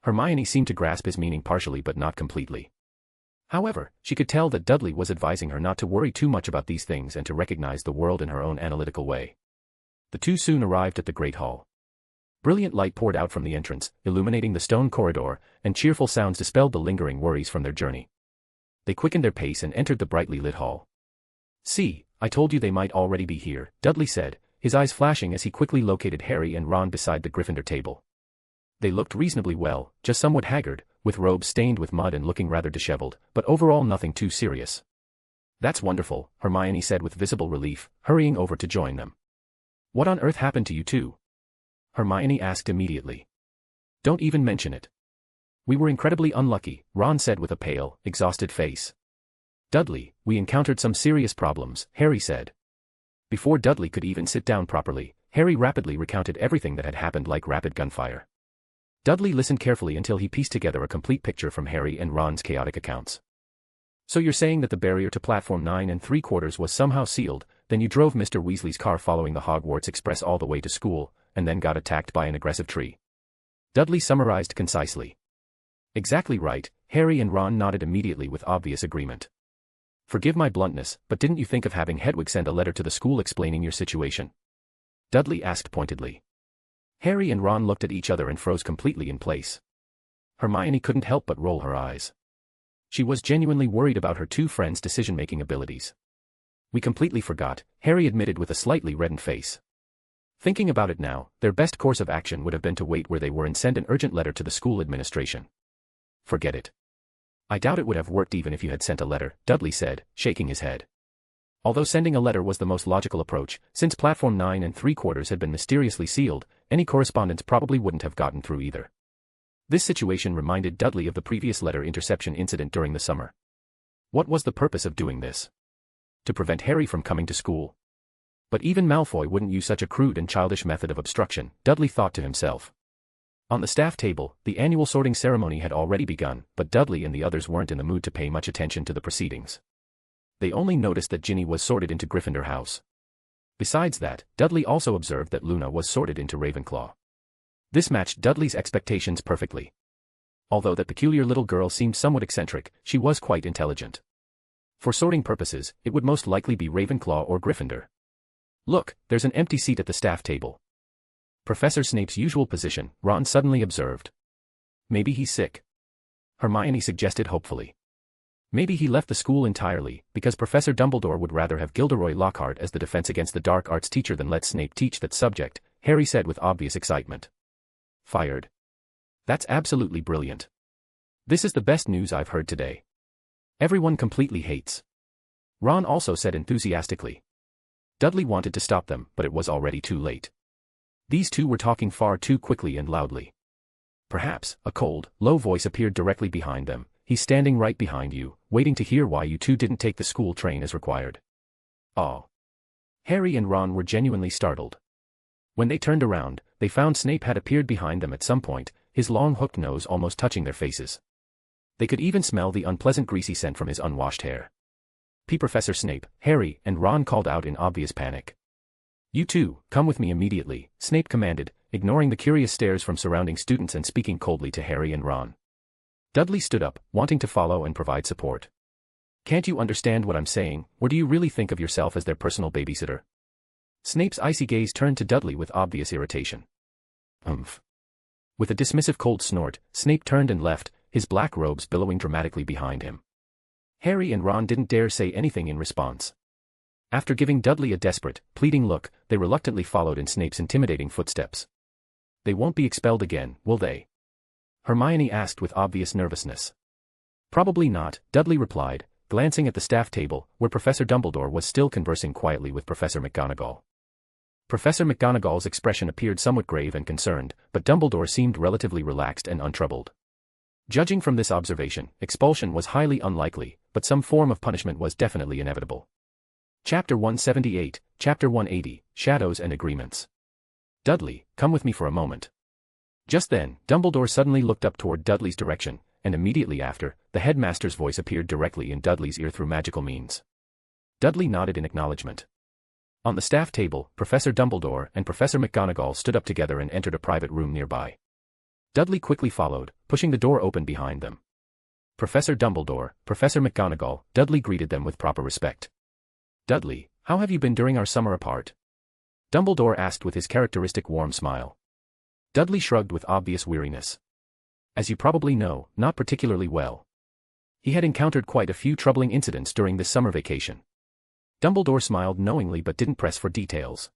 Hermione seemed to grasp his meaning partially but not completely. However, she could tell that Dudley was advising her not to worry too much about these things and to recognize the world in her own analytical way. The two soon arrived at the Great Hall. Brilliant light poured out from the entrance, illuminating the stone corridor, and cheerful sounds dispelled the lingering worries from their journey. They quickened their pace and entered the brightly lit hall. See, I told you they might already be here, Dudley said, his eyes flashing as he quickly located Harry and Ron beside the Gryffindor table. They looked reasonably well, just somewhat haggard, with robes stained with mud and looking rather disheveled, but overall nothing too serious. That's wonderful, Hermione said with visible relief, hurrying over to join them. What on earth happened to you two? Hermione asked immediately. Don't even mention it. We were incredibly unlucky, Ron said with a pale, exhausted face. Dudley, we encountered some serious problems, Harry said. Before Dudley could even sit down properly, Harry rapidly recounted everything that had happened like rapid gunfire. Dudley listened carefully until he pieced together a complete picture from Harry and Ron's chaotic accounts. So you're saying that the barrier to platform 9 3/4 was somehow sealed, then you drove Mr. Weasley's car following the Hogwarts Express all the way to school, and then got attacked by an aggressive tree. Dudley summarized concisely. Exactly right, Harry and Ron nodded immediately with obvious agreement. Forgive my bluntness, but didn't you think of having Hedwig send a letter to the school explaining your situation? Dudley asked pointedly. Harry and Ron looked at each other and froze completely in place. Hermione couldn't help but roll her eyes. She was genuinely worried about her two friends' decision-making abilities. We completely forgot, Harry admitted with a slightly reddened face. Thinking about it now, their best course of action would have been to wait where they were and send an urgent letter to the school administration. Forget it. I doubt it would have worked even if you had sent a letter, Dudley said, shaking his head. Although sending a letter was the most logical approach, since platform 9 3/4 had been mysteriously sealed, any correspondence probably wouldn't have gotten through either. This situation reminded Dudley of the previous letter interception incident during the summer. What was the purpose of doing this? To prevent Harry from coming to school. But even Malfoy wouldn't use such a crude and childish method of obstruction, Dudley thought to himself. On the staff table, the annual sorting ceremony had already begun, but Dudley and the others weren't in the mood to pay much attention to the proceedings. They only noticed that Ginny was sorted into Gryffindor House. Besides that, Dudley also observed that Luna was sorted into Ravenclaw. This matched Dudley's expectations perfectly. Although that peculiar little girl seemed somewhat eccentric, she was quite intelligent. For sorting purposes, it would most likely be Ravenclaw or Gryffindor. Look, there's an empty seat at the staff table. Professor Snape's usual position, Ron suddenly observed. Maybe he's sick. Hermione suggested hopefully. Maybe he left the school entirely, because Professor Dumbledore would rather have Gilderoy Lockhart as the defense against the dark arts teacher than let Snape teach that subject, Harry said with obvious excitement. Fired. That's absolutely brilliant. This is the best news I've heard today. Everyone completely hates. Ron also said enthusiastically. Dudley wanted to stop them, but it was already too late. These two were talking far too quickly and loudly. Perhaps, a cold, low voice appeared directly behind them. He's standing right behind you, waiting to hear why you two didn't take the school train as required. Oh. Harry and Ron were genuinely startled. When they turned around, they found Snape had appeared behind them at some point, his long hooked nose almost touching their faces. They could even smell the unpleasant greasy scent from his unwashed hair. Professor Snape, Harry and Ron called out in obvious panic. "You two, come with me immediately," Snape commanded, ignoring the curious stares from surrounding students and speaking coldly to Harry and Ron. Dudley stood up, wanting to follow and provide support. "Can't you understand what I'm saying, or do you really think of yourself as their personal babysitter?" Snape's icy gaze turned to Dudley with obvious irritation. "Umph." With a dismissive cold snort, Snape turned and left, his black robes billowing dramatically behind him. Harry and Ron didn't dare say anything in response. After giving Dudley a desperate, pleading look, they reluctantly followed in Snape's intimidating footsteps. "They won't be expelled again, will they?" Hermione asked with obvious nervousness. "Probably not," Dudley replied, glancing at the staff table, where Professor Dumbledore was still conversing quietly with Professor McGonagall. Professor McGonagall's expression appeared somewhat grave and concerned, but Dumbledore seemed relatively relaxed and untroubled. Judging from this observation, expulsion was highly unlikely, but some form of punishment was definitely inevitable. Chapter 178, Chapter 180, Shadows and Agreements. "Dudley, come with me for a moment." Just then, Dumbledore suddenly looked up toward Dudley's direction, and immediately after, the headmaster's voice appeared directly in Dudley's ear through magical means. Dudley nodded in acknowledgement. On the staff table, Professor Dumbledore and Professor McGonagall stood up together and entered a private room nearby. Dudley quickly followed, pushing the door open behind them. "Professor Dumbledore, Professor McGonagall," Dudley greeted them with proper respect. "Dudley, how have you been during our summer apart?" Dumbledore asked with his characteristic warm smile. Dudley shrugged with obvious weariness. "As you probably know, not particularly well." He had encountered quite a few troubling incidents during this summer vacation. Dumbledore smiled knowingly but didn't press for details.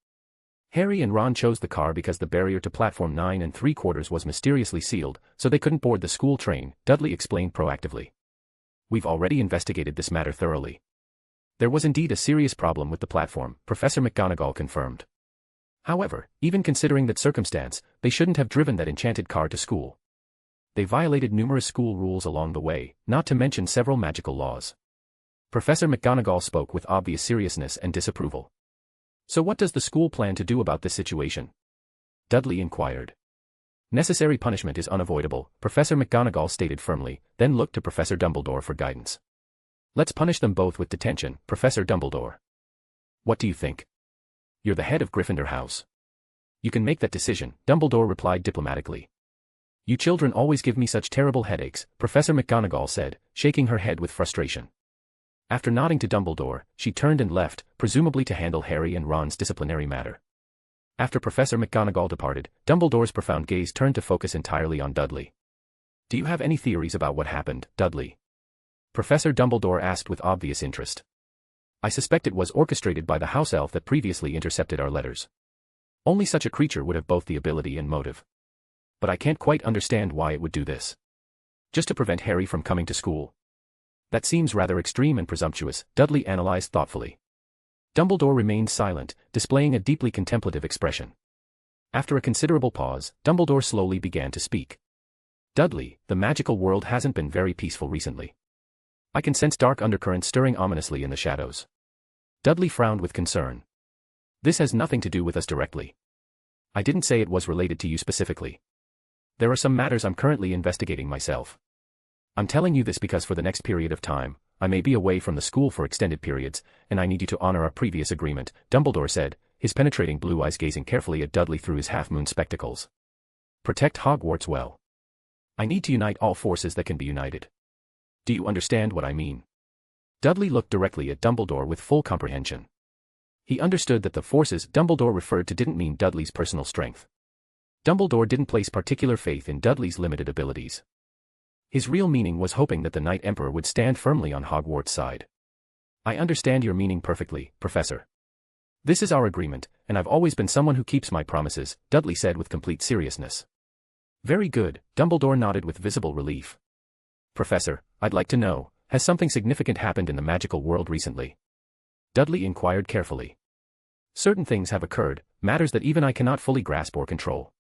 Harry and Ron chose the car because the barrier to platform 9 3/4 was mysteriously sealed, so they couldn't board the school train, Dudley explained proactively. "We've already investigated this matter thoroughly." There was indeed a serious problem with the platform, Professor McGonagall confirmed. However, even considering that circumstance, they shouldn't have driven that enchanted car to school. They violated numerous school rules along the way, not to mention several magical laws. Professor McGonagall spoke with obvious seriousness and disapproval. "So what does the school plan to do about this situation?" Dudley inquired. "Necessary punishment is unavoidable," Professor McGonagall stated firmly, then looked to Professor Dumbledore for guidance. "Let's punish them both with detention, Professor Dumbledore." "What do you think?" "You're the head of Gryffindor House. You can make that decision," Dumbledore replied diplomatically. "You children always give me such terrible headaches," Professor McGonagall said, shaking her head with frustration. After nodding to Dumbledore, she turned and left, presumably to handle Harry and Ron's disciplinary matter. After Professor McGonagall departed, Dumbledore's profound gaze turned to focus entirely on Dudley. "Do you have any theories about what happened, Dudley?" Professor Dumbledore asked with obvious interest. "I suspect it was orchestrated by the house elf that previously intercepted our letters. Only such a creature would have both the ability and motive. But I can't quite understand why it would do this. Just to prevent Harry from coming to school. That seems rather extreme and presumptuous," Dudley analyzed thoughtfully. Dumbledore remained silent, displaying a deeply contemplative expression. After a considerable pause, Dumbledore slowly began to speak. "Dudley, the magical world hasn't been very peaceful recently. I can sense dark undercurrents stirring ominously in the shadows." Dudley frowned with concern. "This has nothing to do with us directly. I didn't say it was related to you specifically. There are some matters I'm currently investigating myself. I'm telling you this because for the next period of time, I may be away from the school for extended periods, and I need you to honor our previous agreement," Dumbledore said, his penetrating blue eyes gazing carefully at Dudley through his half-moon spectacles. "Protect Hogwarts well. I need to unite all forces that can be united. Do you understand what I mean?" Dudley looked directly at Dumbledore with full comprehension. He understood that the forces Dumbledore referred to didn't mean Dudley's personal strength. Dumbledore didn't place particular faith in Dudley's limited abilities. His real meaning was hoping that the Knight Emperor would stand firmly on Hogwarts' side. "I understand your meaning perfectly, Professor. This is our agreement, and I've always been someone who keeps my promises," Dudley said with complete seriousness. "Very good," Dumbledore nodded with visible relief. "Professor, I'd like to know, has something significant happened in the magical world recently?" Dudley inquired carefully. "Certain things have occurred, matters that even I cannot fully grasp or control.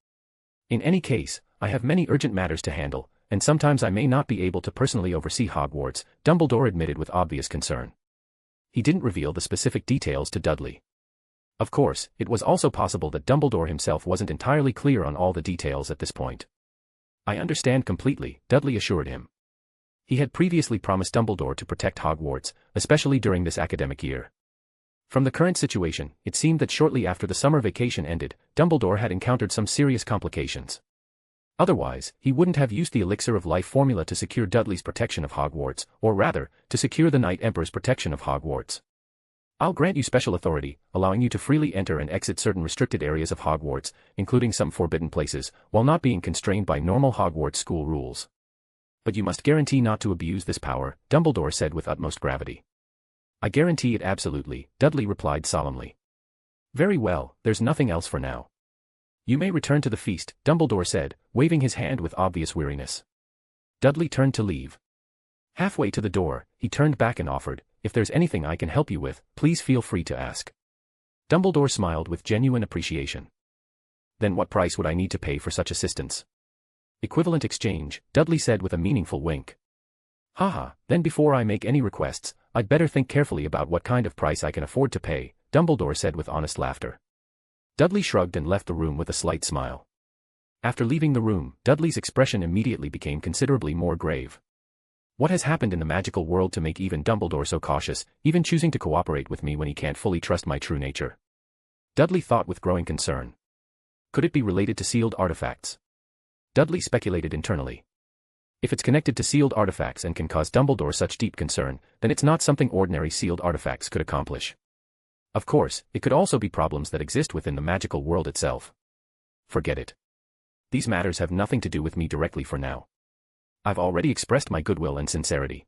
In any case, I have many urgent matters to handle, and sometimes I may not be able to personally oversee Hogwarts," Dumbledore admitted with obvious concern. He didn't reveal the specific details to Dudley. Of course, it was also possible that Dumbledore himself wasn't entirely clear on all the details at this point. I understand completely, Dudley assured him. He had previously promised Dumbledore to protect Hogwarts, especially during this academic year. From the current situation, it seemed that shortly after the summer vacation ended, Dumbledore had encountered some serious complications. Otherwise, he wouldn't have used the Elixir of Life formula to secure Dudley's protection of Hogwarts, or rather, to secure the Knight Emperor's protection of Hogwarts. I'll grant you special authority, allowing you to freely enter and exit certain restricted areas of Hogwarts, including some forbidden places, while not being constrained by normal Hogwarts school rules. But you must guarantee not to abuse this power, Dumbledore said with utmost gravity. I guarantee it absolutely, Dudley replied solemnly. Very well, there's nothing else for now. You may return to the feast, Dumbledore said, waving his hand with obvious weariness. Dudley turned to leave. Halfway to the door, he turned back and offered, if there's anything I can help you with, please feel free to ask. Dumbledore smiled with genuine appreciation. Then what price would I need to pay for such assistance? Equivalent exchange, Dudley said with a meaningful wink. Haha, then before I make any requests, I'd better think carefully about what kind of price I can afford to pay, Dumbledore said with honest laughter. Dudley shrugged and left the room with a slight smile. After leaving the room, Dudley's expression immediately became considerably more grave. What has happened in the magical world to make even Dumbledore so cautious, even choosing to cooperate with me when he can't fully trust my true nature? Dudley thought with growing concern. Could it be related to sealed artifacts? Dudley speculated internally. If it's connected to sealed artifacts and can cause Dumbledore such deep concern, then it's not something ordinary sealed artifacts could accomplish. Of course, it could also be problems that exist within the magical world itself. Forget it. These matters have nothing to do with me directly for now. I've already expressed my goodwill and sincerity.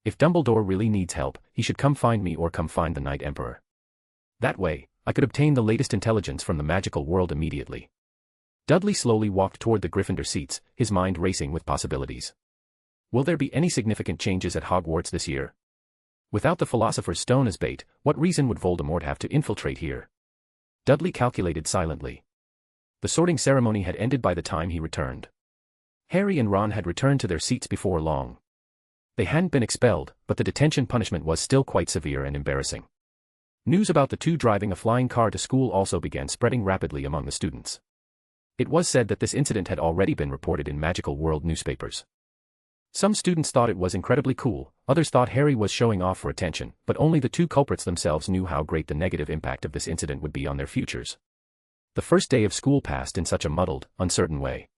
If Dumbledore really needs help, he should come find me or come find the Knight Emperor. That way, I could obtain the latest intelligence from the magical world immediately. Dudley slowly walked toward the Gryffindor seats, his mind racing with possibilities. Will there be any significant changes at Hogwarts this year? Without the Philosopher's Stone as bait, what reason would Voldemort have to infiltrate here? Dudley calculated silently. The sorting ceremony had ended by the time he returned. Harry and Ron had returned to their seats before long. They hadn't been expelled, but the detention punishment was still quite severe and embarrassing. News about the two driving a flying car to school also began spreading rapidly among the students. It was said that this incident had already been reported in Magical World newspapers. Some students thought it was incredibly cool, others thought Harry was showing off for attention, but only the two culprits themselves knew how great the negative impact of this incident would be on their futures. The first day of school passed in such a muddled, uncertain way.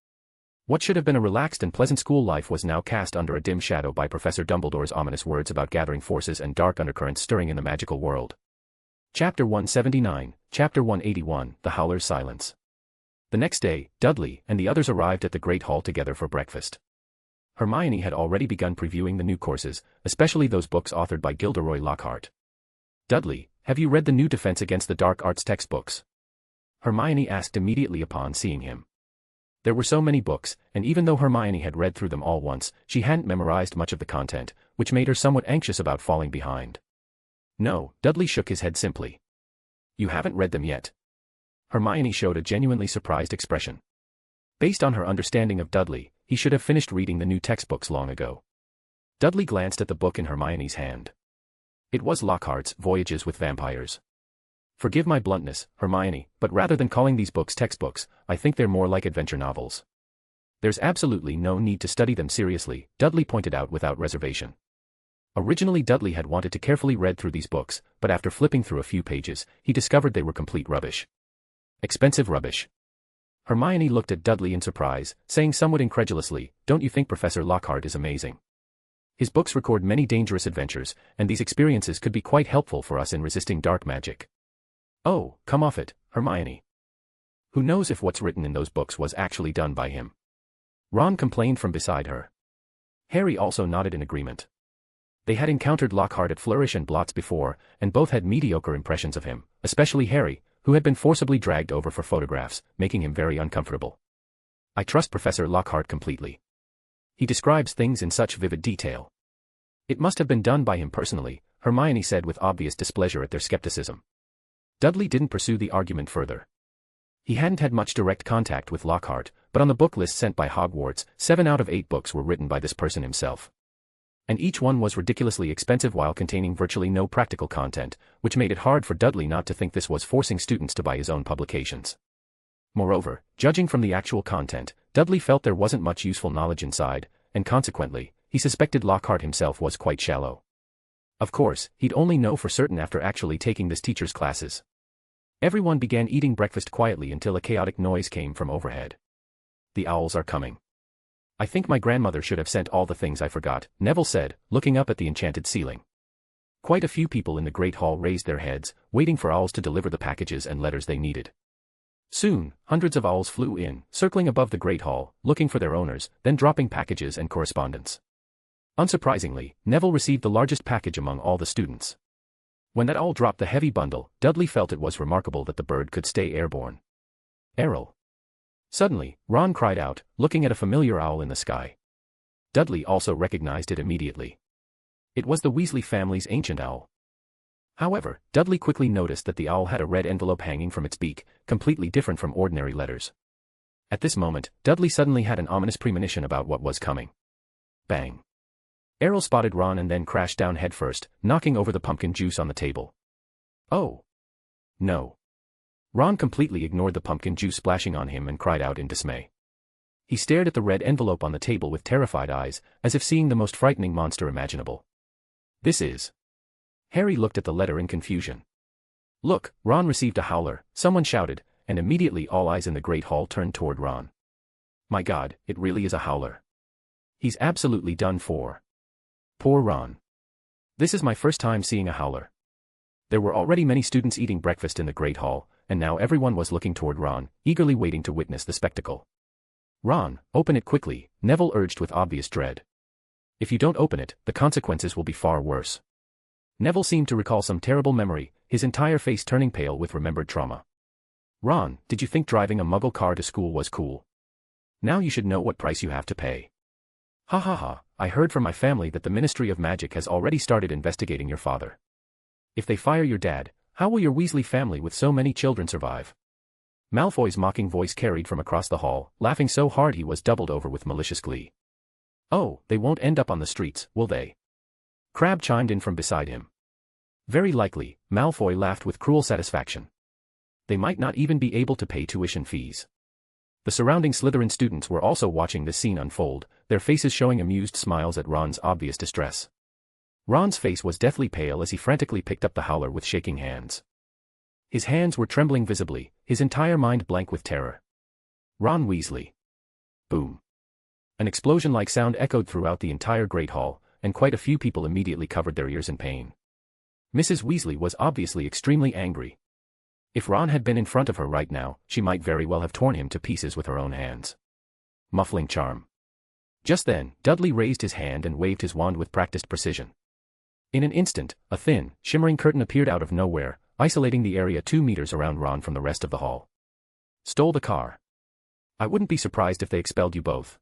What should have been a relaxed and pleasant school life was now cast under a dim shadow by Professor Dumbledore's ominous words about gathering forces and dark undercurrents stirring in the magical world. Chapter 179, Chapter 181, The Howler's Silence. The next day, Dudley and the others arrived at the Great Hall together for breakfast. Hermione had already begun previewing the new courses, especially those books authored by Gilderoy Lockhart. Dudley, have you read the new Defense Against the Dark Arts textbooks? Hermione asked immediately upon seeing him. There were so many books, and even though Hermione had read through them all once, she hadn't memorized much of the content, which made her somewhat anxious about falling behind. No, Dudley shook his head simply. You haven't read them yet. Hermione showed a genuinely surprised expression. Based on her understanding of Dudley, he should have finished reading the new textbooks long ago. Dudley glanced at the book in Hermione's hand. It was Lockhart's Voyages with Vampires. Forgive my bluntness, Hermione, but rather than calling these books textbooks, I think they're more like adventure novels. There's absolutely no need to study them seriously, Dudley pointed out without reservation. Originally Dudley had wanted to carefully read through these books, but after flipping through a few pages, he discovered they were complete rubbish. Expensive rubbish. Hermione looked at Dudley in surprise, saying somewhat incredulously, don't you think Professor Lockhart is amazing? His books record many dangerous adventures, and these experiences could be quite helpful for us in resisting dark magic. Oh, come off it, Hermione. Who knows if what's written in those books was actually done by him? Ron complained from beside her. Harry also nodded in agreement. They had encountered Lockhart at Flourish and Blots before, and both had mediocre impressions of him, especially Harry, who had been forcibly dragged over for photographs, making him very uncomfortable. I trust Professor Lockhart completely. He describes things in such vivid detail. It must have been done by him personally, Hermione said with obvious displeasure at their skepticism. Dudley didn't pursue the argument further. He hadn't had much direct contact with Lockhart, but on the book list sent by Hogwarts, 7 out of 8 books were written by this person himself. And each one was ridiculously expensive while containing virtually no practical content, which made it hard for Dudley not to think this was forcing students to buy his own publications. Moreover, judging from the actual content, Dudley felt there wasn't much useful knowledge inside, and consequently, he suspected Lockhart himself was quite shallow. Of course, he'd only know for certain after actually taking this teacher's classes. Everyone began eating breakfast quietly until a chaotic noise came from overhead. The owls are coming. I think my grandmother should have sent all the things I forgot, Neville said, looking up at the enchanted ceiling. Quite a few people in the Great Hall raised their heads, waiting for owls to deliver the packages and letters they needed. Soon, hundreds of owls flew in, circling above the Great Hall, looking for their owners, then dropping packages and correspondence. Unsurprisingly, Neville received the largest package among all the students. When that owl dropped the heavy bundle, Dudley felt it was remarkable that the bird could stay airborne. Errol. Suddenly, Ron cried out, looking at a familiar owl in the sky. Dudley also recognized it immediately. It was the Weasley family's ancient owl. However, Dudley quickly noticed that the owl had a red envelope hanging from its beak, completely different from ordinary letters. At this moment, Dudley suddenly had an ominous premonition about what was coming. Bang. Errol spotted Ron and then crashed down headfirst, knocking over the pumpkin juice on the table. Oh. No. Ron completely ignored the pumpkin juice splashing on him and cried out in dismay. He stared at the red envelope on the table with terrified eyes, as if seeing the most frightening monster imaginable. This is... Harry looked at the letter in confusion. Look, Ron received a howler, someone shouted, and immediately all eyes in the Great Hall turned toward Ron. My God, it really is a howler. He's absolutely done for. Poor Ron. This is my first time seeing a howler. There were already many students eating breakfast in the Great Hall, and now everyone was looking toward Ron, eagerly waiting to witness the spectacle. Ron, open it quickly, Neville urged with obvious dread. If you don't open it, the consequences will be far worse. Neville seemed to recall some terrible memory, his entire face turning pale with remembered trauma. Ron, did you think driving a muggle car to school was cool? Now you should know what price you have to pay. Ha ha ha, I heard from my family that the Ministry of Magic has already started investigating your father. If they fire your dad, how will your Weasley family with so many children survive? Malfoy's mocking voice carried from across the hall, laughing so hard he was doubled over with malicious glee. Oh, they won't end up on the streets, will they? Crabbe chimed in from beside him. Very likely, Malfoy laughed with cruel satisfaction. They might not even be able to pay tuition fees. The surrounding Slytherin students were also watching this scene unfold, their faces showing amused smiles at Ron's obvious distress. Ron's face was deathly pale as he frantically picked up the howler with shaking hands. His hands were trembling visibly, his entire mind blank with terror. Ron Weasley. Boom. An explosion-like sound echoed throughout the entire Great Hall, and quite a few people immediately covered their ears in pain. Mrs. Weasley was obviously extremely angry. If Ron had been in front of her right now, she might very well have torn him to pieces with her own hands. Muffling charm. Just then, Dudley raised his hand and waved his wand with practiced precision. In an instant, a thin, shimmering curtain appeared out of nowhere, isolating the area 2 meters around Ron from the rest of the hall. Stole the car. I wouldn't be surprised if they expelled you both.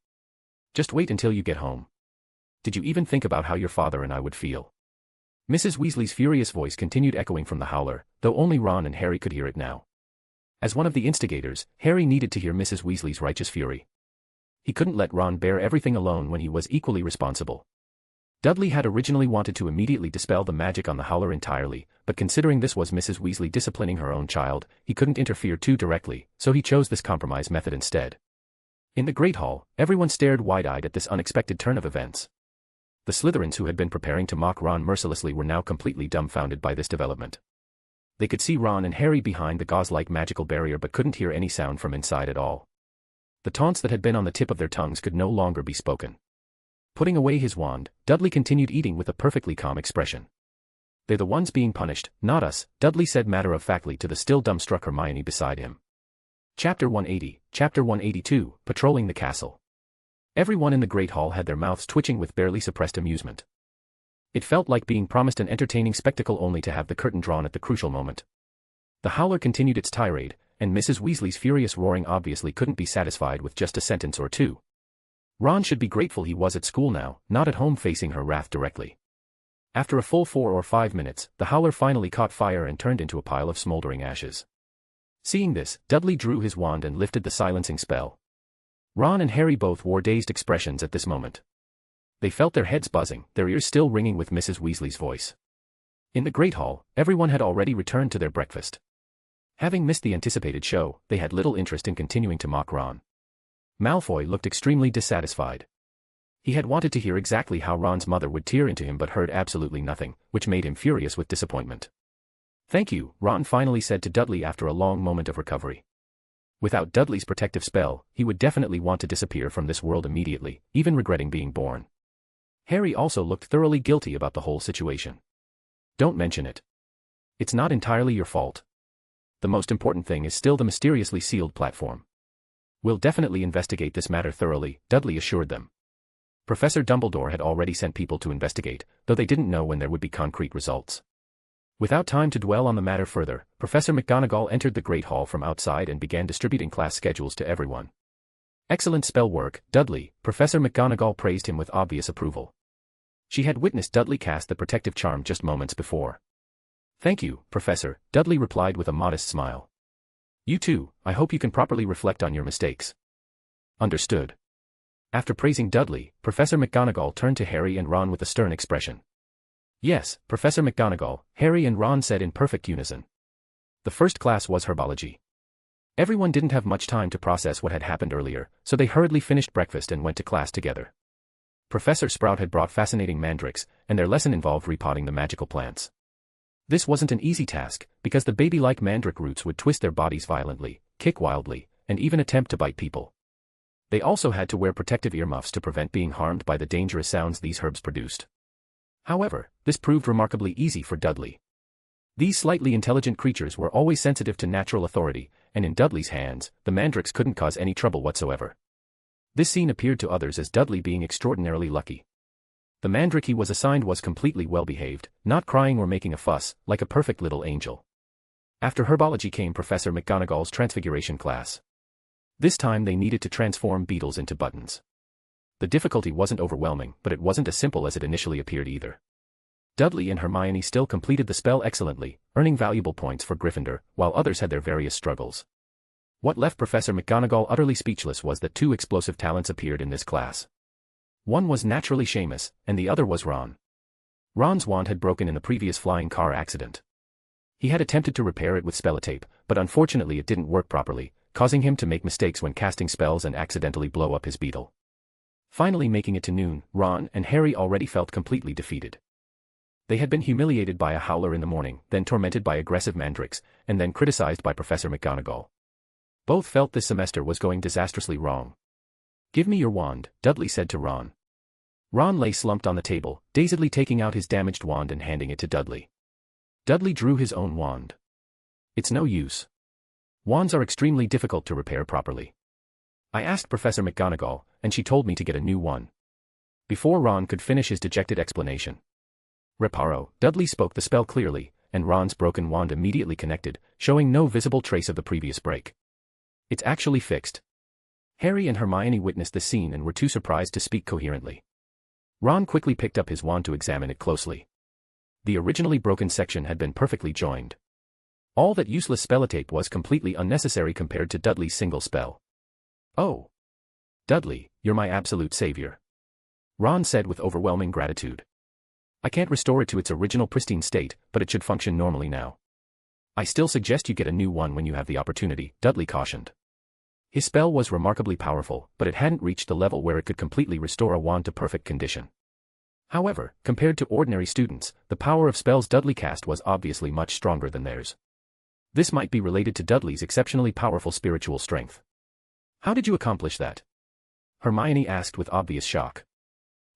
Just wait until you get home. Did you even think about how your father and I would feel? Mrs. Weasley's furious voice continued echoing from the howler, though only Ron and Harry could hear it now. As one of the instigators, Harry needed to hear Mrs. Weasley's righteous fury. He couldn't let Ron bear everything alone when he was equally responsible. Dudley had originally wanted to immediately dispel the magic on the howler entirely, but considering this was Mrs. Weasley disciplining her own child, he couldn't interfere too directly, so he chose this compromise method instead. In the Great Hall, everyone stared wide-eyed at this unexpected turn of events. The Slytherins who had been preparing to mock Ron mercilessly were now completely dumbfounded by this development. They could see Ron and Harry behind the gauze-like magical barrier but couldn't hear any sound from inside at all. The taunts that had been on the tip of their tongues could no longer be spoken. Putting away his wand, Dudley continued eating with a perfectly calm expression. They're the ones being punished, not us, Dudley said matter-of-factly to the still dumbstruck Hermione beside him. Chapter 180, Chapter 182, Patrolling the Castle. Everyone in the Great Hall had their mouths twitching with barely suppressed amusement. It felt like being promised an entertaining spectacle only to have the curtain drawn at the crucial moment. The howler continued its tirade, and Mrs. Weasley's furious roaring obviously couldn't be satisfied with just a sentence or two. Ron should be grateful he was at school now, not at home facing her wrath directly. After a full 4 or 5 minutes, the howler finally caught fire and turned into a pile of smoldering ashes. Seeing this, Dudley drew his wand and lifted the silencing spell. Ron and Harry both wore dazed expressions at this moment. They felt their heads buzzing, their ears still ringing with Mrs. Weasley's voice. In the Great Hall, everyone had already returned to their breakfast. Having missed the anticipated show, they had little interest in continuing to mock Ron. Malfoy looked extremely dissatisfied. He had wanted to hear exactly how Ron's mother would tear into him but heard absolutely nothing, which made him furious with disappointment. "Thank you," Ron finally said to Dudley after a long moment of recovery. Without Dudley's protective spell, he would definitely want to disappear from this world immediately, even regretting being born. Harry also looked thoroughly guilty about the whole situation. "Don't mention it. It's not entirely your fault. The most important thing is still the mysteriously sealed platform. We'll definitely investigate this matter thoroughly," Dudley assured them. Professor Dumbledore had already sent people to investigate, though they didn't know when there would be concrete results. Without time to dwell on the matter further, Professor McGonagall entered the Great Hall from outside and began distributing class schedules to everyone. "Excellent spell work, Dudley," Professor McGonagall praised him with obvious approval. She had witnessed Dudley cast the protective charm just moments before. "Thank you, Professor," Dudley replied with a modest smile. "You too, I hope you can properly reflect on your mistakes." "Understood." After praising Dudley, Professor McGonagall turned to Harry and Ron with a stern expression. "Yes, Professor McGonagall," Harry and Ron said in perfect unison. The first class was herbology. Everyone didn't have much time to process what had happened earlier, so they hurriedly finished breakfast and went to class together. Professor Sprout had brought fascinating mandrakes, and their lesson involved repotting the magical plants. This wasn't an easy task, because the baby-like mandrake roots would twist their bodies violently, kick wildly, and even attempt to bite people. They also had to wear protective earmuffs to prevent being harmed by the dangerous sounds these herbs produced. However, this proved remarkably easy for Dudley. These slightly intelligent creatures were always sensitive to natural authority, and in Dudley's hands, the mandrakes couldn't cause any trouble whatsoever. This scene appeared to others as Dudley being extraordinarily lucky. The mandrake he was assigned was completely well-behaved, not crying or making a fuss, like a perfect little angel. After herbology came Professor McGonagall's transfiguration class. This time they needed to transform beetles into buttons. The difficulty wasn't overwhelming, but it wasn't as simple as it initially appeared either. Dudley and Hermione still completed the spell excellently, earning valuable points for Gryffindor, while others had their various struggles. What left Professor McGonagall utterly speechless was that two explosive talents appeared in this class. One was naturally Seamus, and the other was Ron. Ron's wand had broken in the previous flying car accident. He had attempted to repair it with spellotape, but unfortunately it didn't work properly, causing him to make mistakes when casting spells and accidentally blow up his beetle. Finally making it to noon, Ron and Harry already felt completely defeated. They had been humiliated by a howler in the morning, then tormented by aggressive mandrakes, and then criticized by Professor McGonagall. Both felt this semester was going disastrously wrong. "Give me your wand," Dudley said to Ron. Ron lay slumped on the table, dazedly taking out his damaged wand and handing it to Dudley. Dudley drew his own wand. "It's no use. Wands are extremely difficult to repair properly. I asked Professor McGonagall, and she told me to get a new one." Before Ron could finish his dejected explanation. "Reparo," Dudley spoke the spell clearly, and Ron's broken wand immediately connected, showing no visible trace of the previous break. "It's actually fixed." Harry and Hermione witnessed the scene and were too surprised to speak coherently. Ron quickly picked up his wand to examine it closely. The originally broken section had been perfectly joined. All that useless spellotape was completely unnecessary compared to Dudley's single spell. "Oh. Dudley, you're my absolute savior," Ron said with overwhelming gratitude. "I can't restore it to its original pristine state, but it should function normally now." "I still suggest you get a new one when you have the opportunity," Dudley cautioned. His spell was remarkably powerful, but it hadn't reached the level where it could completely restore a wand to perfect condition. However, compared to ordinary students, the power of spells Dudley cast was obviously much stronger than theirs. This might be related to Dudley's exceptionally powerful spiritual strength. "How did you accomplish that?" Hermione asked with obvious shock.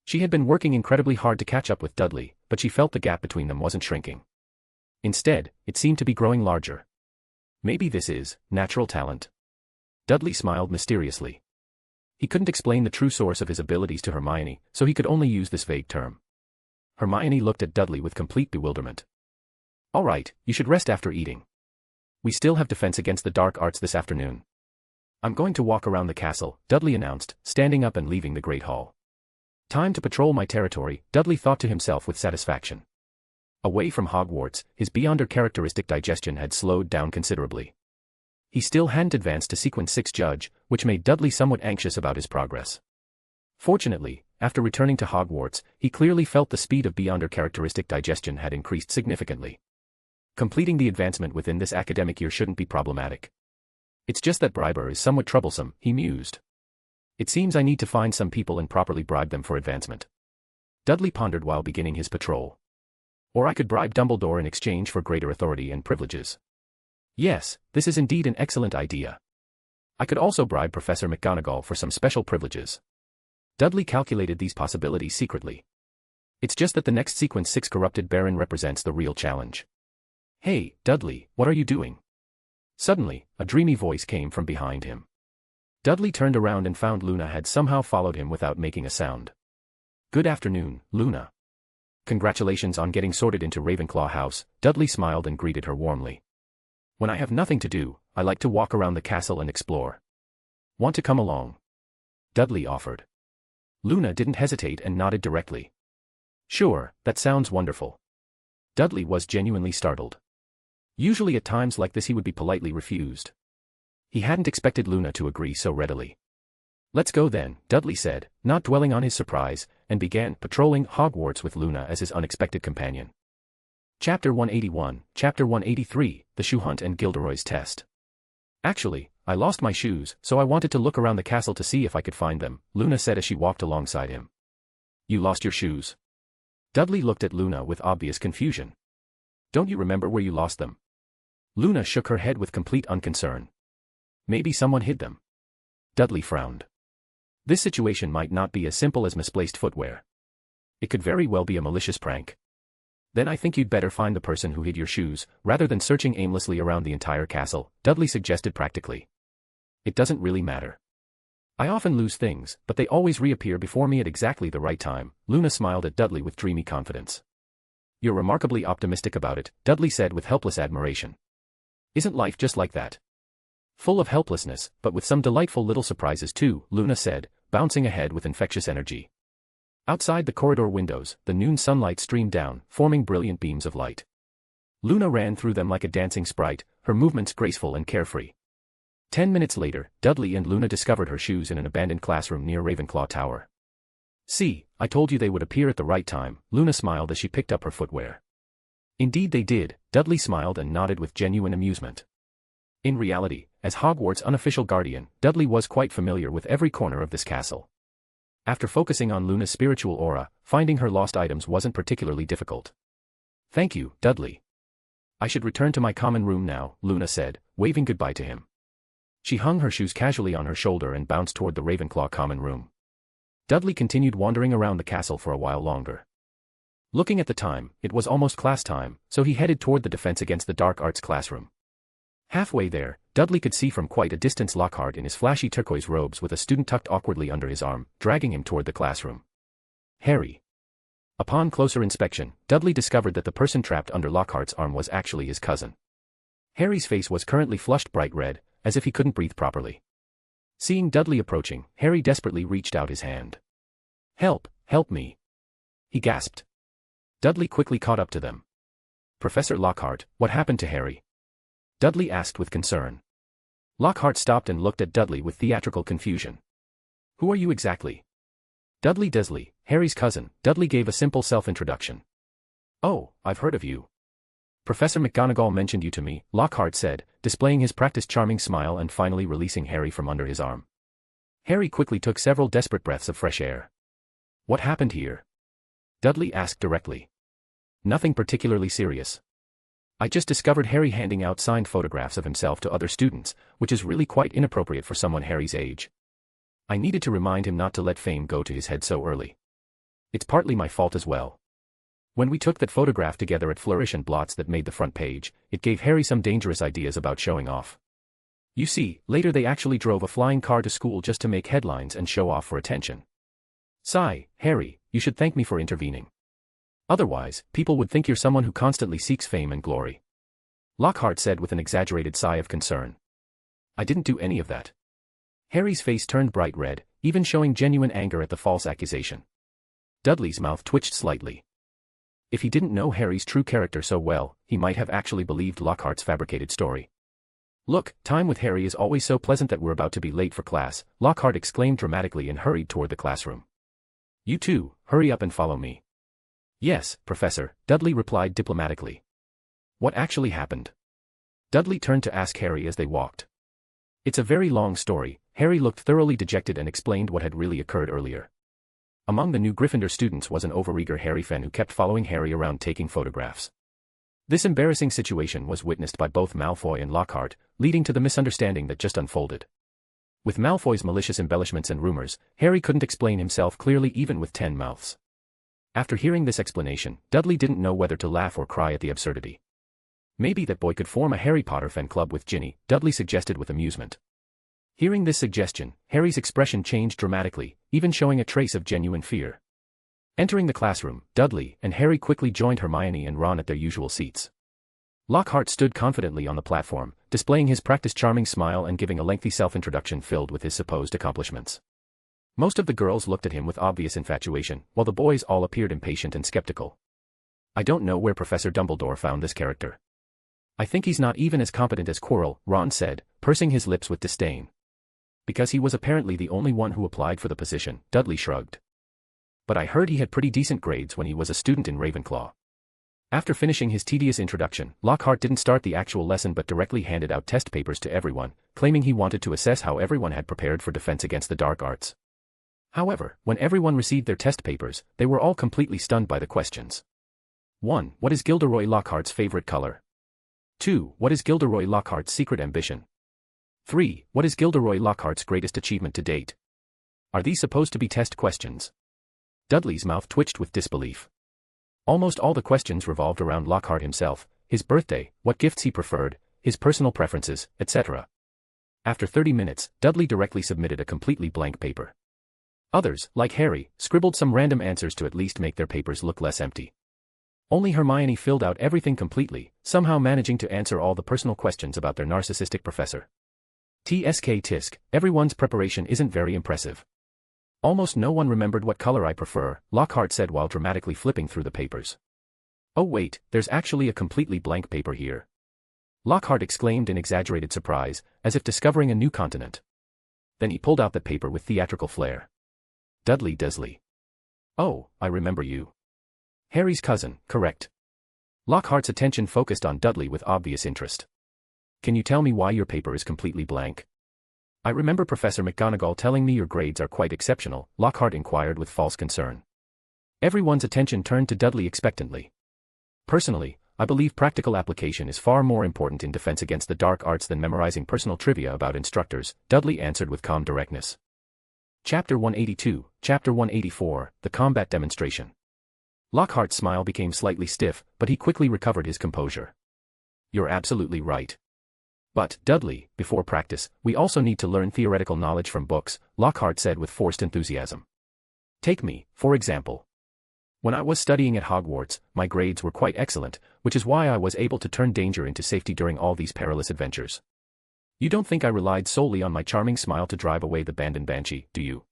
She had been working incredibly hard to catch up with Dudley, but she felt the gap between them wasn't shrinking. Instead, it seemed to be growing larger. "Maybe this is natural talent." Dudley smiled mysteriously. He couldn't explain the true source of his abilities to Hermione, so he could only use this vague term. Hermione looked at Dudley with complete bewilderment. "All right, you should rest after eating. We still have defense against the dark arts this afternoon." "I'm going to walk around the castle," Dudley announced, standing up and leaving the Great Hall. "Time to patrol my territory," Dudley thought to himself with satisfaction. Away from Hogwarts, his beyonder characteristic digestion had slowed down considerably. He still hadn't advanced to Sequence 6 Judge, which made Dudley somewhat anxious about his progress. Fortunately, after returning to Hogwarts, he clearly felt the speed of beyonder characteristic digestion had increased significantly. Completing the advancement within this academic year shouldn't be problematic. It's just that briber is somewhat troublesome, he mused. It seems I need to find some people and properly bribe them for advancement. Dudley pondered while beginning his patrol. Or I could bribe Dumbledore in exchange for greater authority and privileges. Yes, this is indeed an excellent idea. I could also bribe Professor McGonagall for some special privileges. Dudley calculated these possibilities secretly. It's just that the next sequence 6 corrupted Baron represents the real challenge. Hey, Dudley, what are you doing? Suddenly, a dreamy voice came from behind him. Dudley turned around and found Luna had somehow followed him without making a sound. Good afternoon, Luna. Congratulations on getting sorted into Ravenclaw House, Dudley smiled and greeted her warmly. When I have nothing to do, I like to walk around the castle and explore. Want to come along? Dudley offered. Luna didn't hesitate and nodded directly. Sure, that sounds wonderful. Dudley was genuinely startled. Usually at times like this he would be politely refused. He hadn't expected Luna to agree so readily. Let's go then, Dudley said, not dwelling on his surprise, and began patrolling Hogwarts with Luna as his unexpected companion. Chapter 181, Chapter 183, The Shoe Hunt and Gilderoy's Test. Actually, I lost my shoes, so I wanted to look around the castle to see if I could find them, Luna said as she walked alongside him. You lost your shoes? Dudley looked at Luna with obvious confusion. Don't you remember where you lost them? Luna shook her head with complete unconcern. Maybe someone hid them. Dudley frowned. This situation might not be as simple as misplaced footwear. It could very well be a malicious prank. Then I think you'd better find the person who hid your shoes, rather than searching aimlessly around the entire castle, Dudley suggested practically. It doesn't really matter. I often lose things, but they always reappear before me at exactly the right time, Luna smiled at Dudley with dreamy confidence. You're remarkably optimistic about it, Dudley said with helpless admiration. Isn't life just like that? Full of helplessness, but with some delightful little surprises too, Luna said, bouncing ahead with infectious energy. Outside the corridor windows, the noon sunlight streamed down, forming brilliant beams of light. Luna ran through them like a dancing sprite, her movements graceful and carefree. 10 minutes later, Dudley and Luna discovered her shoes in an abandoned classroom near Ravenclaw Tower. See, I told you they would appear at the right time, Luna smiled as she picked up her footwear. Indeed they did, Dudley smiled and nodded with genuine amusement. In reality, as Hogwarts' unofficial guardian, Dudley was quite familiar with every corner of this castle. After focusing on Luna's spiritual aura, finding her lost items wasn't particularly difficult. Thank you, Dudley. I should return to my common room now, Luna said, waving goodbye to him. She hung her shoes casually on her shoulder and bounced toward the Ravenclaw common room. Dudley continued wandering around the castle for a while longer. Looking at the time, it was almost class time, so he headed toward the Defense Against the Dark Arts classroom. Halfway there, Dudley could see from quite a distance Lockhart in his flashy turquoise robes with a student tucked awkwardly under his arm, dragging him toward the classroom. Harry. Upon closer inspection, Dudley discovered that the person trapped under Lockhart's arm was actually his cousin. Harry's face was currently flushed bright red, as if he couldn't breathe properly. Seeing Dudley approaching, Harry desperately reached out his hand. Help, help me. He gasped. Dudley quickly caught up to them. Professor Lockhart, what happened to Harry? Dudley asked with concern. Lockhart stopped and looked at Dudley with theatrical confusion. Who are you exactly? Dudley Dursley, Harry's cousin, Dudley gave a simple self-introduction. Oh, I've heard of you. Professor McGonagall mentioned you to me, Lockhart said, displaying his practiced charming smile and finally releasing Harry from under his arm. Harry quickly took several desperate breaths of fresh air. What happened here? Dudley asked directly. Nothing particularly serious. I just discovered Harry handing out signed photographs of himself to other students, which is really quite inappropriate for someone Harry's age. I needed to remind him not to let fame go to his head so early. It's partly my fault as well. When we took that photograph together at Flourish and Blots that made the front page, it gave Harry some dangerous ideas about showing off. You see, later they actually drove a flying car to school just to make headlines and show off for attention. Sigh, Harry, you should thank me for intervening. Otherwise, people would think you're someone who constantly seeks fame and glory. Lockhart said with an exaggerated sigh of concern. I didn't do any of that. Harry's face turned bright red, even showing genuine anger at the false accusation. Dudley's mouth twitched slightly. If he didn't know Harry's true character so well, he might have actually believed Lockhart's fabricated story. Look, time with Harry is always so pleasant that we're about to be late for class, Lockhart exclaimed dramatically and hurried toward the classroom. You too, hurry up and follow me. Yes, Professor, Dudley replied diplomatically. What actually happened? Dudley turned to ask Harry as they walked. It's a very long story. Harry looked thoroughly dejected and explained what had really occurred earlier. Among the new Gryffindor students was an overeager Harry fan who kept following Harry around taking photographs. This embarrassing situation was witnessed by both Malfoy and Lockhart, leading to the misunderstanding that just unfolded. With Malfoy's malicious embellishments and rumors, Harry couldn't explain himself clearly even with 10 mouths. After hearing this explanation, Dudley didn't know whether to laugh or cry at the absurdity. Maybe that boy could form a Harry Potter fan club with Ginny, Dudley suggested with amusement. Hearing this suggestion, Harry's expression changed dramatically, even showing a trace of genuine fear. Entering the classroom, Dudley and Harry quickly joined Hermione and Ron at their usual seats. Lockhart stood confidently on the platform, displaying his practiced charming smile and giving a lengthy self-introduction filled with his supposed accomplishments. Most of the girls looked at him with obvious infatuation, while the boys all appeared impatient and skeptical. I don't know where Professor Dumbledore found this character. I think he's not even as competent as Quirrell, Ron said, pursing his lips with disdain. Because he was apparently the only one who applied for the position, Dudley shrugged. But I heard he had pretty decent grades when he was a student in Ravenclaw. After finishing his tedious introduction, Lockhart didn't start the actual lesson but directly handed out test papers to everyone, claiming he wanted to assess how everyone had prepared for defense against the dark arts. However, when everyone received their test papers, they were all completely stunned by the questions. 1. What is Gilderoy Lockhart's favorite color? 2. What is Gilderoy Lockhart's secret ambition? 3. What is Gilderoy Lockhart's greatest achievement to date? Are these supposed to be test questions? Dudley's mouth twitched with disbelief. Almost all the questions revolved around Lockhart himself, his birthday, what gifts he preferred, his personal preferences, etc. After 30 minutes, Dudley directly submitted a completely blank paper. Others, like Harry, scribbled some random answers to at least make their papers look less empty. Only Hermione filled out everything completely, somehow managing to answer all the personal questions about their narcissistic professor. TSK tisk, everyone's preparation isn't very impressive. Almost no one remembered what color I prefer, Lockhart said while dramatically flipping through the papers. Oh wait, there's actually a completely blank paper here. Lockhart exclaimed in exaggerated surprise, as if discovering a new continent. Then he pulled out the paper with theatrical flair. Dudley Dursley. Oh, I remember you. Harry's cousin, correct. Lockhart's attention focused on Dudley with obvious interest. Can you tell me why your paper is completely blank? I remember Professor McGonagall telling me your grades are quite exceptional, Lockhart inquired with false concern. Everyone's attention turned to Dudley expectantly. Personally, I believe practical application is far more important in defense against the dark arts than memorizing personal trivia about instructors, Dudley answered with calm directness. Chapter 182, Chapter 184, The Combat Demonstration. Lockhart's smile became slightly stiff, but he quickly recovered his composure. You're absolutely right. But, Dudley, before practice, we also need to learn theoretical knowledge from books, Lockhart said with forced enthusiasm. Take me, for example. When I was studying at Hogwarts, my grades were quite excellent, which is why I was able to turn danger into safety during all these perilous adventures. You don't think I relied solely on my charming smile to drive away the Bandon Banshee, do you?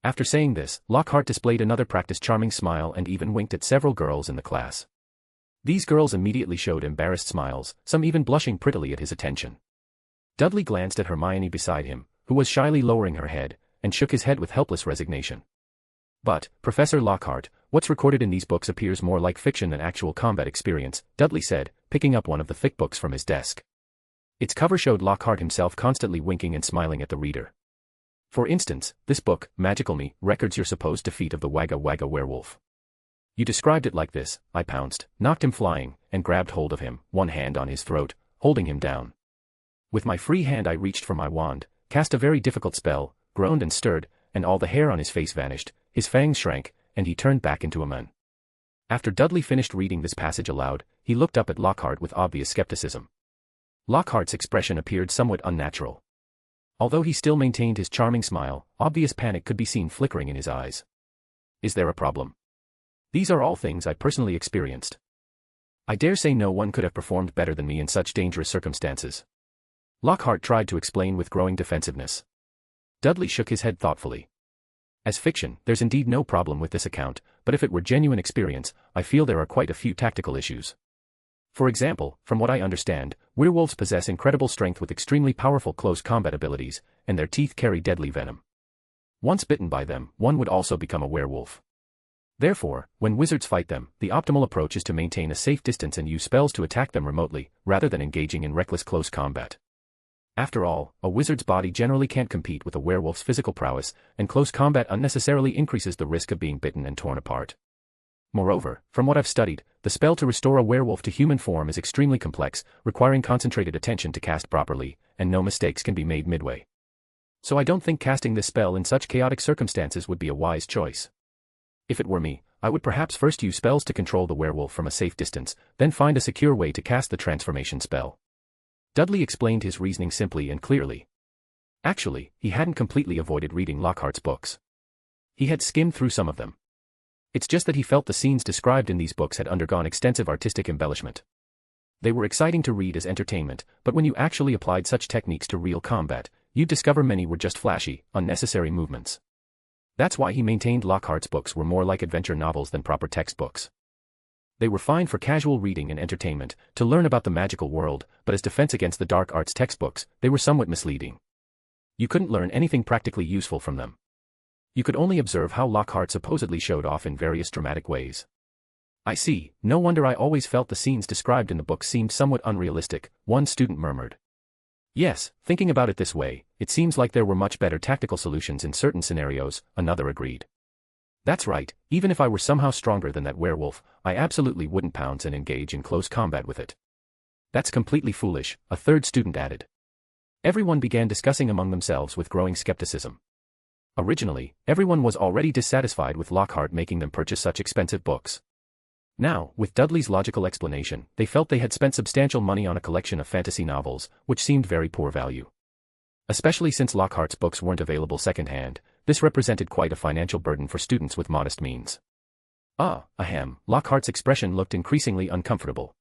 After saying this, Lockhart displayed another practiced charming smile and even winked at several girls in the class. These girls immediately showed embarrassed smiles, some even blushing prettily at his attention. Dudley glanced at Hermione beside him, who was shyly lowering her head, and shook his head with helpless resignation. But, Professor Lockhart, what's recorded in these books appears more like fiction than actual combat experience, Dudley said, picking up one of the thick books from his desk. Its cover showed Lockhart himself constantly winking and smiling at the reader. For instance, this book, Magical Me, records your supposed defeat of the Wagga Wagga werewolf. You described it like this, I pounced, knocked him flying, and grabbed hold of him, one hand on his throat, holding him down. With my free hand I reached for my wand, cast a very difficult spell, groaned and stirred, and all the hair on his face vanished, his fangs shrank, and he turned back into a man. After Dudley finished reading this passage aloud, he looked up at Lockhart with obvious skepticism. Lockhart's expression appeared somewhat unnatural. Although he still maintained his charming smile, obvious panic could be seen flickering in his eyes. Is there a problem? These are all things I personally experienced. I dare say no one could have performed better than me in such dangerous circumstances. Lockhart tried to explain with growing defensiveness. Dudley shook his head thoughtfully. As fiction, there's indeed no problem with this account, but if it were genuine experience, I feel there are quite a few tactical issues. For example, from what I understand, werewolves possess incredible strength with extremely powerful close combat abilities, and their teeth carry deadly venom. Once bitten by them, one would also become a werewolf. Therefore, when wizards fight them, the optimal approach is to maintain a safe distance and use spells to attack them remotely, rather than engaging in reckless close combat. After all, a wizard's body generally can't compete with a werewolf's physical prowess, and close combat unnecessarily increases the risk of being bitten and torn apart. Moreover, from what I've studied, the spell to restore a werewolf to human form is extremely complex, requiring concentrated attention to cast properly, and no mistakes can be made midway. So I don't think casting this spell in such chaotic circumstances would be a wise choice. If it were me, I would perhaps first use spells to control the werewolf from a safe distance, then find a secure way to cast the transformation spell. Dudley explained his reasoning simply and clearly. Actually, he hadn't completely avoided reading Lockhart's books. He had skimmed through some of them. It's just that he felt the scenes described in these books had undergone extensive artistic embellishment. They were exciting to read as entertainment, but when you actually applied such techniques to real combat, you'd discover many were just flashy, unnecessary movements. That's why he maintained Lockhart's books were more like adventure novels than proper textbooks. They were fine for casual reading and entertainment, to learn about the magical world, but as defense against the dark arts textbooks, they were somewhat misleading. You couldn't learn anything practically useful from them. You could only observe how Lockhart supposedly showed off in various dramatic ways. I see, no wonder I always felt the scenes described in the book seemed somewhat unrealistic, one student murmured. Yes, thinking about it this way, it seems like there were much better tactical solutions in certain scenarios, another agreed. That's right, even if I were somehow stronger than that werewolf, I absolutely wouldn't pounce and engage in close combat with it. That's completely foolish, a third student added. Everyone began discussing among themselves with growing skepticism. Originally, everyone was already dissatisfied with Lockhart making them purchase such expensive books. Now, with Dudley's logical explanation, they felt they had spent substantial money on a collection of fantasy novels, which seemed very poor value. Especially since Lockhart's books weren't available secondhand, this represented quite a financial burden for students with modest means. Lockhart's expression looked increasingly uncomfortable.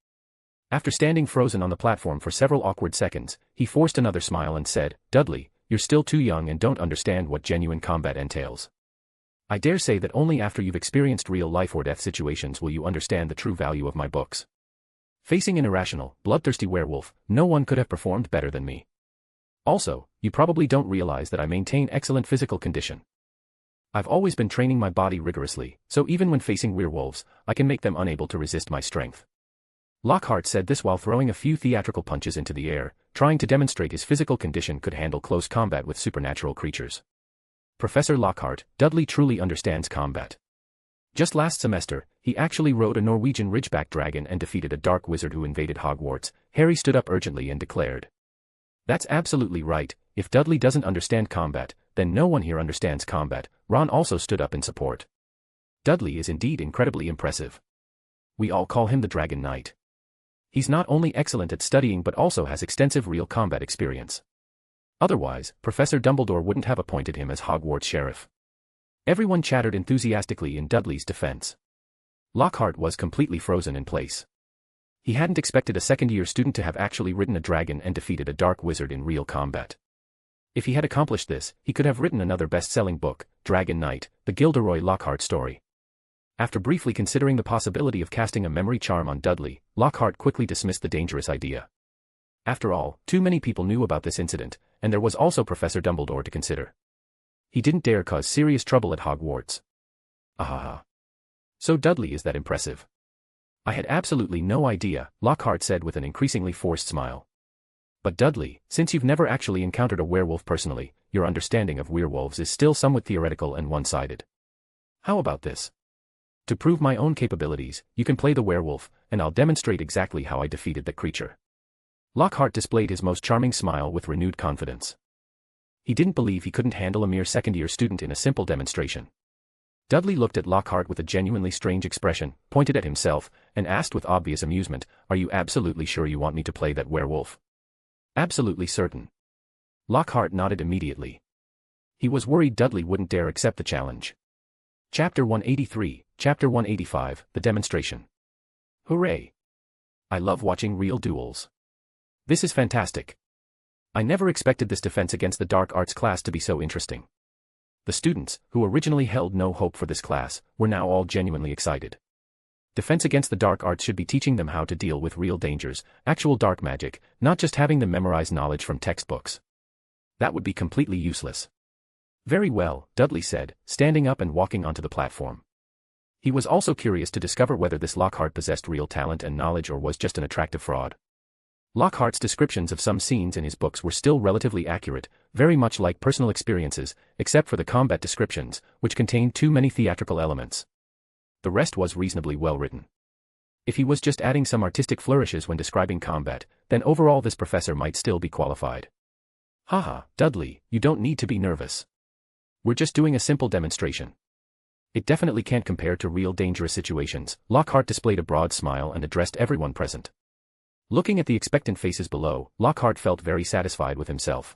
After standing frozen on the platform for several awkward seconds, he forced another smile and said, "Dudley, you're still too young and don't understand what genuine combat entails. I dare say that only after you've experienced real life or death situations will you understand the true value of my books. Facing an irrational, bloodthirsty werewolf, no one could have performed better than me. Also, you probably don't realize that I maintain excellent physical condition. I've always been training my body rigorously, so even when facing werewolves, I can make them unable to resist my strength." Lockhart said this while throwing a few theatrical punches into the air, trying to demonstrate his physical condition could handle close combat with supernatural creatures. Professor Lockhart, Dudley truly understands combat. Just last semester, he actually rode a Norwegian ridgeback dragon and defeated a dark wizard who invaded Hogwarts. Harry stood up urgently and declared. That's absolutely right, if Dudley doesn't understand combat, then no one here understands combat. Ron also stood up in support. Dudley is indeed incredibly impressive. We all call him the Dragon Knight. He's not only excellent at studying but also has extensive real combat experience. Otherwise, Professor Dumbledore wouldn't have appointed him as Hogwarts sheriff. Everyone chattered enthusiastically in Dudley's defense. Lockhart was completely frozen in place. He hadn't expected a second-year student to have actually ridden a dragon and defeated a dark wizard in real combat. If he had accomplished this, he could have written another best-selling book, Dragon Knight, the Gilderoy Lockhart story. After briefly considering the possibility of casting a memory charm on Dudley, Lockhart quickly dismissed the dangerous idea. After all, too many people knew about this incident, and there was also Professor Dumbledore to consider. He didn't dare cause serious trouble at Hogwarts. Ahaha. So Dudley is that impressive. I had absolutely no idea, Lockhart said with an increasingly forced smile. But Dudley, since you've never actually encountered a werewolf personally, your understanding of werewolves is still somewhat theoretical and one-sided. How about this? To prove my own capabilities, you can play the werewolf, and I'll demonstrate exactly how I defeated the creature. Lockhart displayed his most charming smile with renewed confidence. He didn't believe he couldn't handle a mere second-year student in a simple demonstration. Dudley looked at Lockhart with a genuinely strange expression, pointed at himself, and asked with obvious amusement, "Are you absolutely sure you want me to play that werewolf?" "Absolutely certain." Lockhart nodded immediately. He was worried Dudley wouldn't dare accept the challenge. Chapter 183, Chapter 185, The Demonstration. Hooray! I love watching real duels. This is fantastic. I never expected this defense against the dark arts class to be so interesting. The students, who originally held no hope for this class, were now all genuinely excited. Defense against the dark arts should be teaching them how to deal with real dangers, actual dark magic, not just having them memorize knowledge from textbooks. That would be completely useless. Very well, Dudley said, standing up and walking onto the platform. He was also curious to discover whether this Lockhart possessed real talent and knowledge or was just an attractive fraud. Lockhart's descriptions of some scenes in his books were still relatively accurate, very much like personal experiences, except for the combat descriptions, which contained too many theatrical elements. The rest was reasonably well written. If he was just adding some artistic flourishes when describing combat, then overall this professor might still be qualified. Haha, Dudley, you don't need to be nervous. We're just doing a simple demonstration. It definitely can't compare to real dangerous situations. Lockhart displayed a broad smile and addressed everyone present. Looking at the expectant faces below, Lockhart felt very satisfied with himself.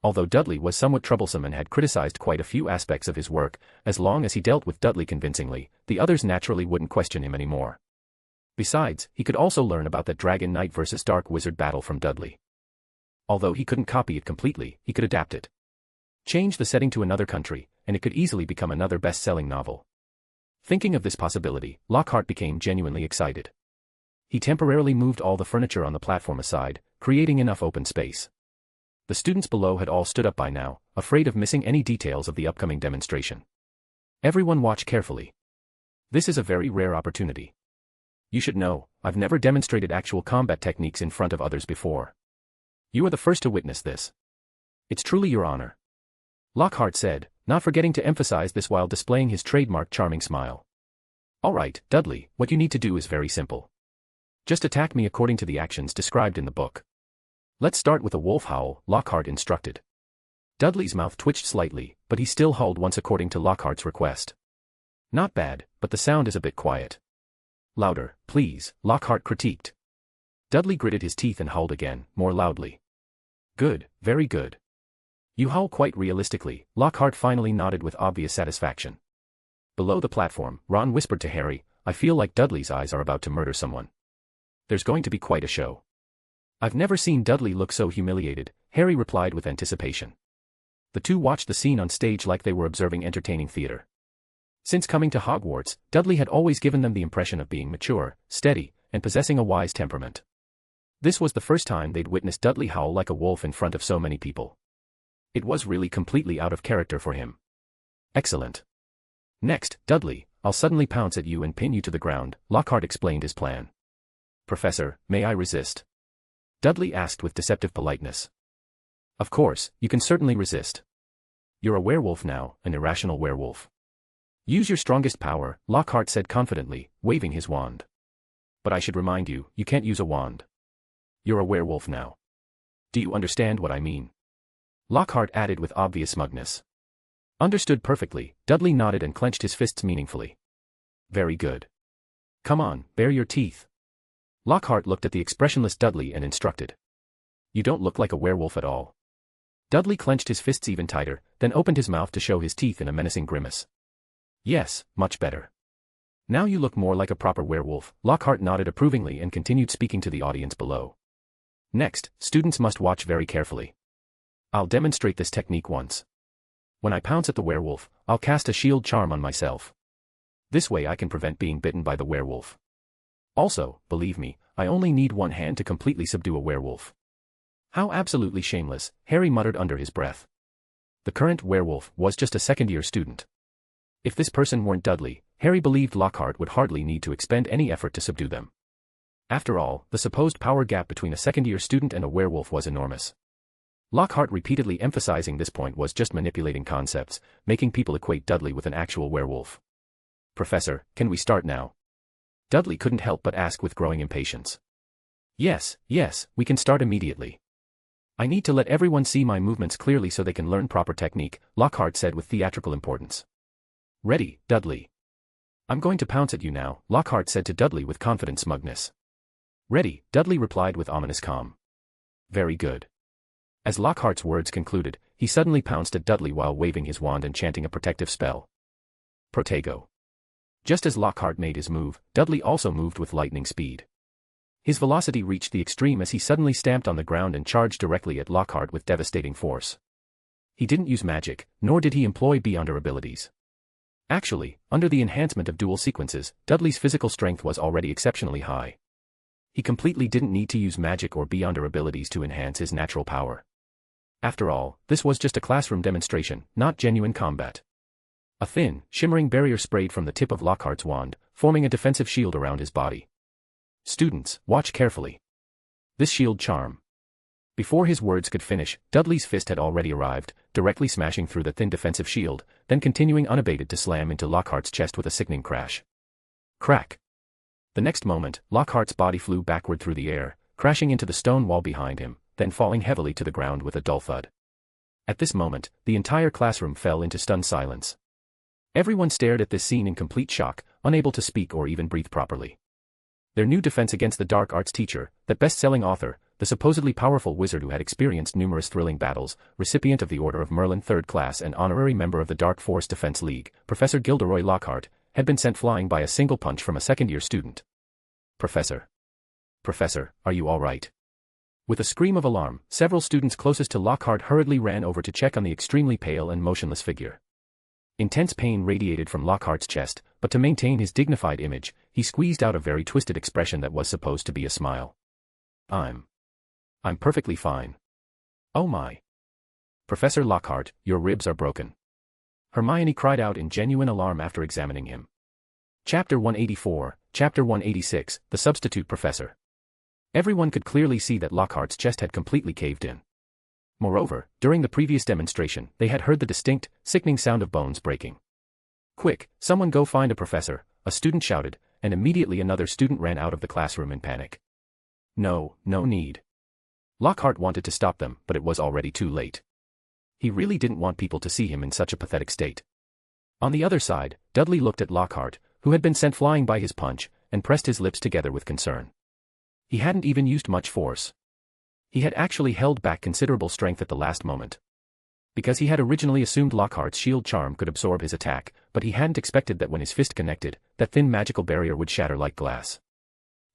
Although Dudley was somewhat troublesome and had criticized quite a few aspects of his work, as long as he dealt with Dudley convincingly, the others naturally wouldn't question him anymore. Besides, he could also learn about that Dragon Knight versus Dark Wizard battle from Dudley. Although he couldn't copy it completely, he could adapt it. Change the setting to another country, and it could easily become another best-selling novel. Thinking of this possibility, Lockhart became genuinely excited. He temporarily moved all the furniture on the platform aside, creating enough open space. The students below had all stood up by now, afraid of missing any details of the upcoming demonstration. Everyone watch carefully. This is a very rare opportunity. You should know, I've never demonstrated actual combat techniques in front of others before. You are the first to witness this. It's truly your honor. Lockhart said, not forgetting to emphasize this while displaying his trademark charming smile. All right, Dudley, what you need to do is very simple. Just attack me according to the actions described in the book. Let's start with a wolf howl, Lockhart instructed. Dudley's mouth twitched slightly, but he still howled once according to Lockhart's request. Not bad, but the sound is a bit quiet. Louder, please, Lockhart critiqued. Dudley gritted his teeth and howled again, more loudly. Good, very good. You howl quite realistically, Lockhart finally nodded with obvious satisfaction. Below the platform, Ron whispered to Harry, I feel like Dudley's eyes are about to murder someone. There's going to be quite a show. I've never seen Dudley look so humiliated, Harry replied with anticipation. The two watched the scene on stage like they were observing entertaining theater. Since coming to Hogwarts, Dudley had always given them the impression of being mature, steady, and possessing a wise temperament. This was the first time they'd witnessed Dudley howl like a wolf in front of so many people. It was really completely out of character for him. Excellent. Next, Dudley, I'll suddenly pounce at you and pin you to the ground, Lockhart explained his plan. Professor, may I resist? Dudley asked with deceptive politeness. Of course, you can certainly resist. You're a werewolf now, an irrational werewolf. Use your strongest power, Lockhart said confidently, waving his wand. But I should remind you, you can't use a wand. You're a werewolf now. Do you understand what I mean? Lockhart added with obvious smugness. Understood perfectly, Dudley nodded and clenched his fists meaningfully. Very good. Come on, bare your teeth. Lockhart looked at the expressionless Dudley and instructed. You don't look like a werewolf at all. Dudley clenched his fists even tighter, then opened his mouth to show his teeth in a menacing grimace. Yes, much better. Now you look more like a proper werewolf, Lockhart nodded approvingly and continued speaking to the audience below. Next, students must watch very carefully. I'll demonstrate this technique once. When I pounce at the werewolf, I'll cast a shield charm on myself. This way I can prevent being bitten by the werewolf. Also, believe me, I only need one hand to completely subdue a werewolf. How absolutely shameless, Harry muttered under his breath. The current werewolf was just a second-year student. If this person weren't Dudley, Harry believed Lockhart would hardly need to expend any effort to subdue them. After all, the supposed power gap between a second-year student and a werewolf was enormous. Lockhart repeatedly emphasizing this point was just manipulating concepts, making people equate Dudley with an actual werewolf. Professor, can we start now? Dudley couldn't help but ask with growing impatience. Yes, we can start immediately. I need to let everyone see my movements clearly so they can learn proper technique, Lockhart said with theatrical importance. Ready, Dudley. I'm going to pounce at you now, Lockhart said to Dudley with confident smugness. Ready, Dudley replied with ominous calm. Very good. As Lockhart's words concluded, he suddenly pounced at Dudley while waving his wand and chanting a protective spell. Protego. Just as Lockhart made his move, Dudley also moved with lightning speed. His velocity reached the extreme as he suddenly stamped on the ground and charged directly at Lockhart with devastating force. He didn't use magic, nor did he employ beyonder abilities. Actually, under the enhancement of dual sequences, Dudley's physical strength was already exceptionally high. He completely didn't need to use magic or beyonder abilities to enhance his natural power. After all, this was just a classroom demonstration, not genuine combat. A thin, shimmering barrier sprayed from the tip of Lockhart's wand, forming a defensive shield around his body. Students, watch carefully. This shield charm. Before his words could finish, Dudley's fist had already arrived, directly smashing through the thin defensive shield, then continuing unabated to slam into Lockhart's chest with a sickening crash. Crack. The next moment, Lockhart's body flew backward through the air, crashing into the stone wall behind him, then falling heavily to the ground with a dull thud. At this moment, the entire classroom fell into stunned silence. Everyone stared at this scene in complete shock, unable to speak or even breathe properly. Their new defense against the dark arts teacher, that best-selling author, the supposedly powerful wizard who had experienced numerous thrilling battles, recipient of the Order of Merlin 3rd Class and honorary member of the Dark Force Defense League, Professor Gilderoy Lockhart, had been sent flying by a single punch from a second-year student. Professor, are you all right? With a scream of alarm, several students closest to Lockhart hurriedly ran over to check on the extremely pale and motionless figure. Intense pain radiated from Lockhart's chest, but to maintain his dignified image, he squeezed out a very twisted expression that was supposed to be a smile. I'm perfectly fine. Oh my. Professor Lockhart, your ribs are broken. Hermione cried out in genuine alarm after examining him. Chapter 184, Chapter 186, The Substitute Professor. Everyone could clearly see that Lockhart's chest had completely caved in. Moreover, during the previous demonstration, they had heard the distinct, sickening sound of bones breaking. Quick, someone go find a professor, a student shouted, and immediately another student ran out of the classroom in panic. No need. Lockhart wanted to stop them, but it was already too late. He really didn't want people to see him in such a pathetic state. On the other side, Dudley looked at Lockhart, who had been sent flying by his punch, and pressed his lips together with concern. He hadn't even used much force. He had actually held back considerable strength at the last moment. Because he had originally assumed Lockhart's shield charm could absorb his attack, but he hadn't expected that when his fist connected, that thin magical barrier would shatter like glass.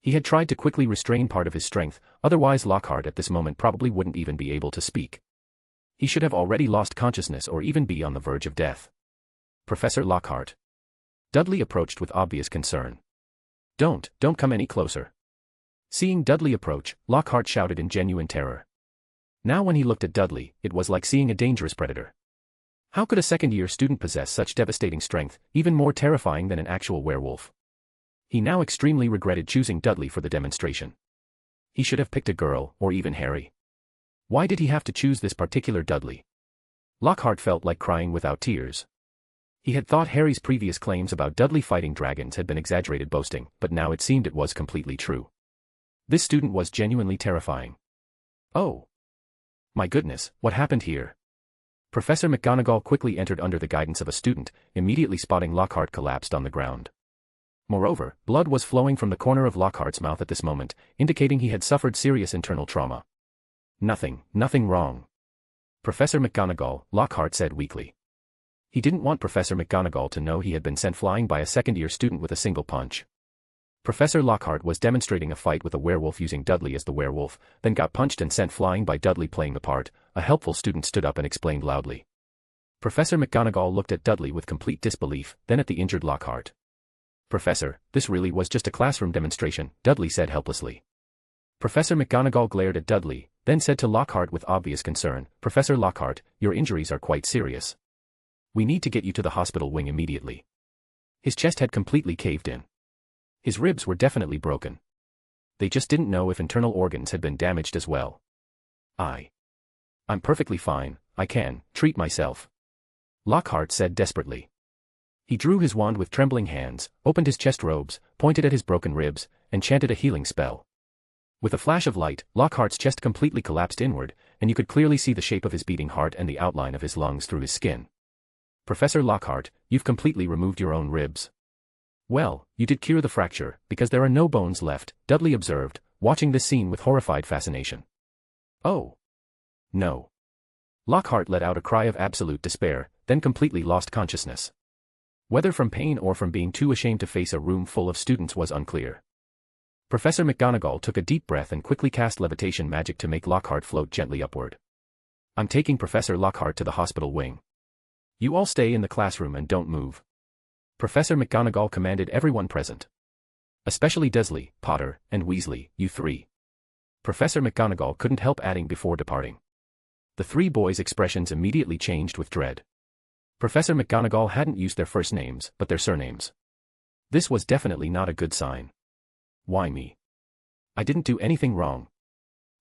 He had tried to quickly restrain part of his strength, otherwise Lockhart at this moment probably wouldn't even be able to speak. He should have already lost consciousness or even be on the verge of death. Professor Lockhart. Dudley approached with obvious concern. Don't come any closer. Seeing Dudley approach, Lockhart shouted in genuine terror. Now when he looked at Dudley, it was like seeing a dangerous predator. How could a second-year student possess such devastating strength, even more terrifying than an actual werewolf? He now extremely regretted choosing Dudley for the demonstration. He should have picked a girl, or even Harry. Why did he have to choose this particular Dudley? Lockhart felt like crying without tears. He had thought Harry's previous claims about Dudley fighting dragons had been exaggerated boasting, but now it seemed it was completely true. This student was genuinely terrifying. Oh. My goodness, what happened here? Professor McGonagall quickly entered under the guidance of a student, immediately spotting Lockhart collapsed on the ground. Moreover, blood was flowing from the corner of Lockhart's mouth at this moment, indicating he had suffered serious internal trauma. Nothing wrong. Professor McGonagall, Lockhart said weakly. He didn't want Professor McGonagall to know he had been sent flying by a second-year student with a single punch. Professor Lockhart was demonstrating a fight with a werewolf using Dudley as the werewolf, then got punched and sent flying by Dudley playing the part. A helpful student stood up and explained loudly. Professor McGonagall looked at Dudley with complete disbelief, then at the injured Lockhart. Professor, this really was just a classroom demonstration, Dudley said helplessly. Professor McGonagall glared at Dudley, then said to Lockhart with obvious concern, Professor Lockhart, your injuries are quite serious. We need to get you to the hospital wing immediately. His chest had completely caved in. His ribs were definitely broken. They just didn't know if internal organs had been damaged as well. I'm perfectly fine, I can treat myself. Lockhart said desperately. He drew his wand with trembling hands, opened his chest robes, pointed at his broken ribs, and chanted a healing spell. With a flash of light, Lockhart's chest completely collapsed inward, and you could clearly see the shape of his beating heart and the outline of his lungs through his skin. Professor Lockhart, you've completely removed your own ribs. Well, you did cure the fracture, because there are no bones left, Dudley observed, watching this scene with horrified fascination. Oh. No. Lockhart let out a cry of absolute despair, then completely lost consciousness. Whether from pain or from being too ashamed to face a room full of students was unclear. Professor McGonagall took a deep breath and quickly cast levitation magic to make Lockhart float gently upward. I'm taking Professor Lockhart to the hospital wing. You all stay in the classroom and don't move. Professor McGonagall commanded everyone present. Especially Dursley, Potter, and Weasley, you three. Professor McGonagall couldn't help adding before departing. The three boys' expressions immediately changed with dread. Professor McGonagall hadn't used their first names, but their surnames. This was definitely not a good sign. Why me? I didn't do anything wrong.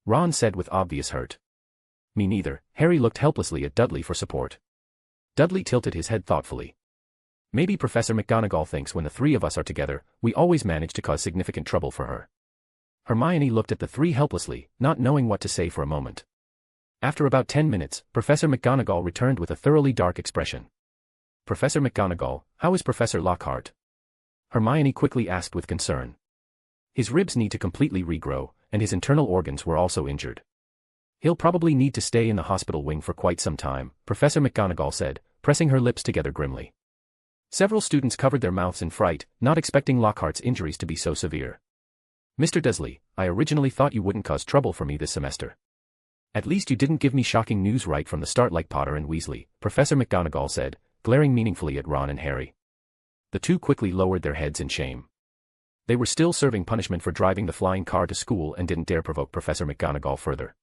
Ron said with obvious hurt. Me neither. Harry looked helplessly at Dudley for support. Dudley tilted his head thoughtfully. Maybe Professor McGonagall thinks when the three of us are together, we always manage to cause significant trouble for her. Hermione looked at the three helplessly, not knowing what to say for a moment. After about 10 minutes, Professor McGonagall returned with a thoroughly dark expression. Professor McGonagall, how is Professor Lockhart? Hermione quickly asked with concern. His ribs need to completely regrow, and his internal organs were also injured. He'll probably need to stay in the hospital wing for quite some time, Professor McGonagall said, pressing her lips together grimly. Several students covered their mouths in fright, not expecting Lockhart's injuries to be so severe. Mr. Dursley, I originally thought you wouldn't cause trouble for me this semester. At least you didn't give me shocking news right from the start like Potter and Weasley, Professor McGonagall said, glaring meaningfully at Ron and Harry. The two quickly lowered their heads in shame. They were still serving punishment for driving the flying car to school and didn't dare provoke Professor McGonagall further.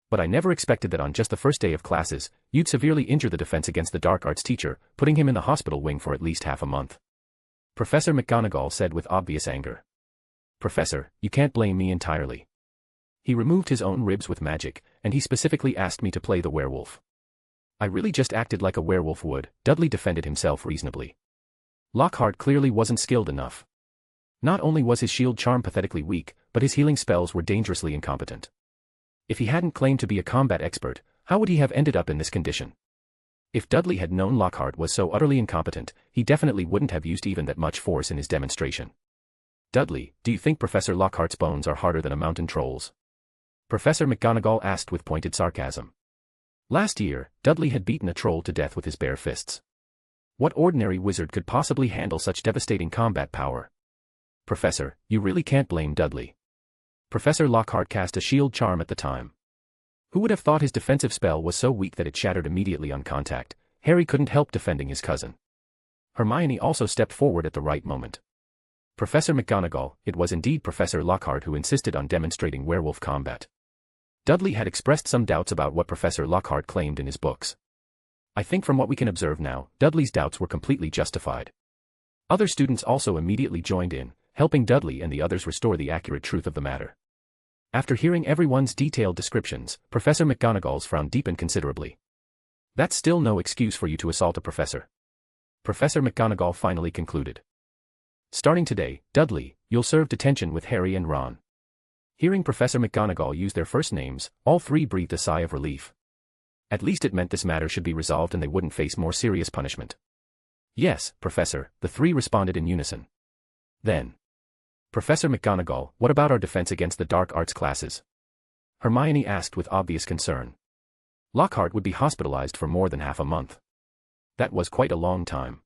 But I never expected that on just the first day of classes, you'd severely injure the defense against the dark arts teacher, putting him in the hospital wing for at least half a month. Professor McGonagall said with obvious anger. Professor, you can't blame me entirely. He removed his own ribs with magic, and he specifically asked me to play the werewolf. I really just acted like a werewolf would, Dudley defended himself reasonably. Lockhart clearly wasn't skilled enough. Not only was his shield charm pathetically weak, but his healing spells were dangerously incompetent. If he hadn't claimed to be a combat expert, how would he have ended up in this condition? If Dudley had known Lockhart was so utterly incompetent, he definitely wouldn't have used even that much force in his demonstration. Dudley, do you think Professor Lockhart's bones are harder than a mountain troll's? Professor McGonagall asked with pointed sarcasm. Last year, Dudley had beaten a troll to death with his bare fists. What ordinary wizard could possibly handle such devastating combat power? Professor, you really can't blame Dudley. Professor Lockhart cast a shield charm at the time. Who would have thought his defensive spell was so weak that it shattered immediately on contact? Harry couldn't help defending his cousin. Hermione also stepped forward at the right moment. Professor McGonagall, it was indeed Professor Lockhart who insisted on demonstrating werewolf combat. Dudley had expressed some doubts about what Professor Lockhart claimed in his books. I think from what we can observe now, Dudley's doubts were completely justified. Other students also immediately joined in, helping Dudley and the others restore the accurate truth of the matter. After hearing everyone's detailed descriptions, Professor McGonagall's frown deepened considerably. That's still no excuse for you to assault a professor. Professor McGonagall finally concluded. Starting today, Dudley, you'll serve detention with Harry and Ron. Hearing Professor McGonagall use their first names, all three breathed a sigh of relief. At least it meant this matter should be resolved and they wouldn't face more serious punishment. Yes, Professor, the three responded in unison. Then. Professor McGonagall, what about our defense against the dark arts classes? Hermione asked with obvious concern. Lockhart would be hospitalized for more than half a month. That was quite a long time.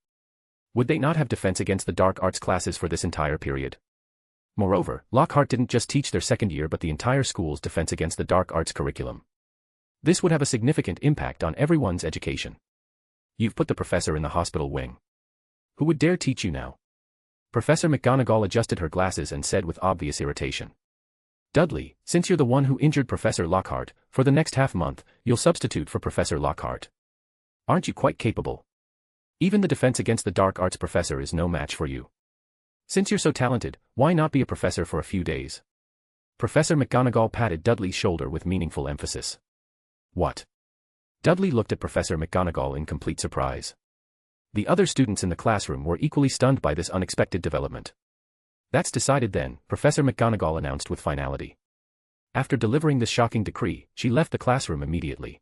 Would they not have defense against the dark arts classes for this entire period? Moreover, Lockhart didn't just teach their second year but the entire school's defense against the dark arts curriculum. This would have a significant impact on everyone's education. You've put the professor in the hospital wing. Who would dare teach you now? Professor McGonagall adjusted her glasses and said with obvious irritation. Dudley, since you're the one who injured Professor Lockhart, for the next half-month, you'll substitute for Professor Lockhart. Aren't you quite capable? Even the defense against the dark arts professor is no match for you. Since you're so talented, why not be a professor for a few days? Professor McGonagall patted Dudley's shoulder with meaningful emphasis. What? Dudley looked at Professor McGonagall in complete surprise. The other students in the classroom were equally stunned by this unexpected development. That's decided then, Professor McGonagall announced with finality. After delivering this shocking decree, she left the classroom immediately.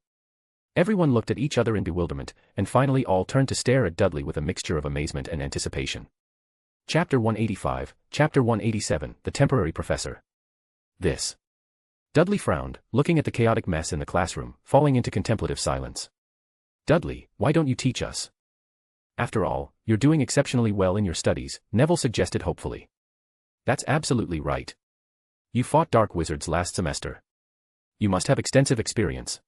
Everyone looked at each other in bewilderment, and finally all turned to stare at Dudley with a mixture of amazement and anticipation. Chapter 185, Chapter 187, The Temporary Professor. This. Dudley frowned, looking at the chaotic mess in the classroom, falling into contemplative silence. Dudley, why don't you teach us? After all, you're doing exceptionally well in your studies, Neville suggested hopefully. That's absolutely right. You fought dark wizards last semester. You must have extensive experience.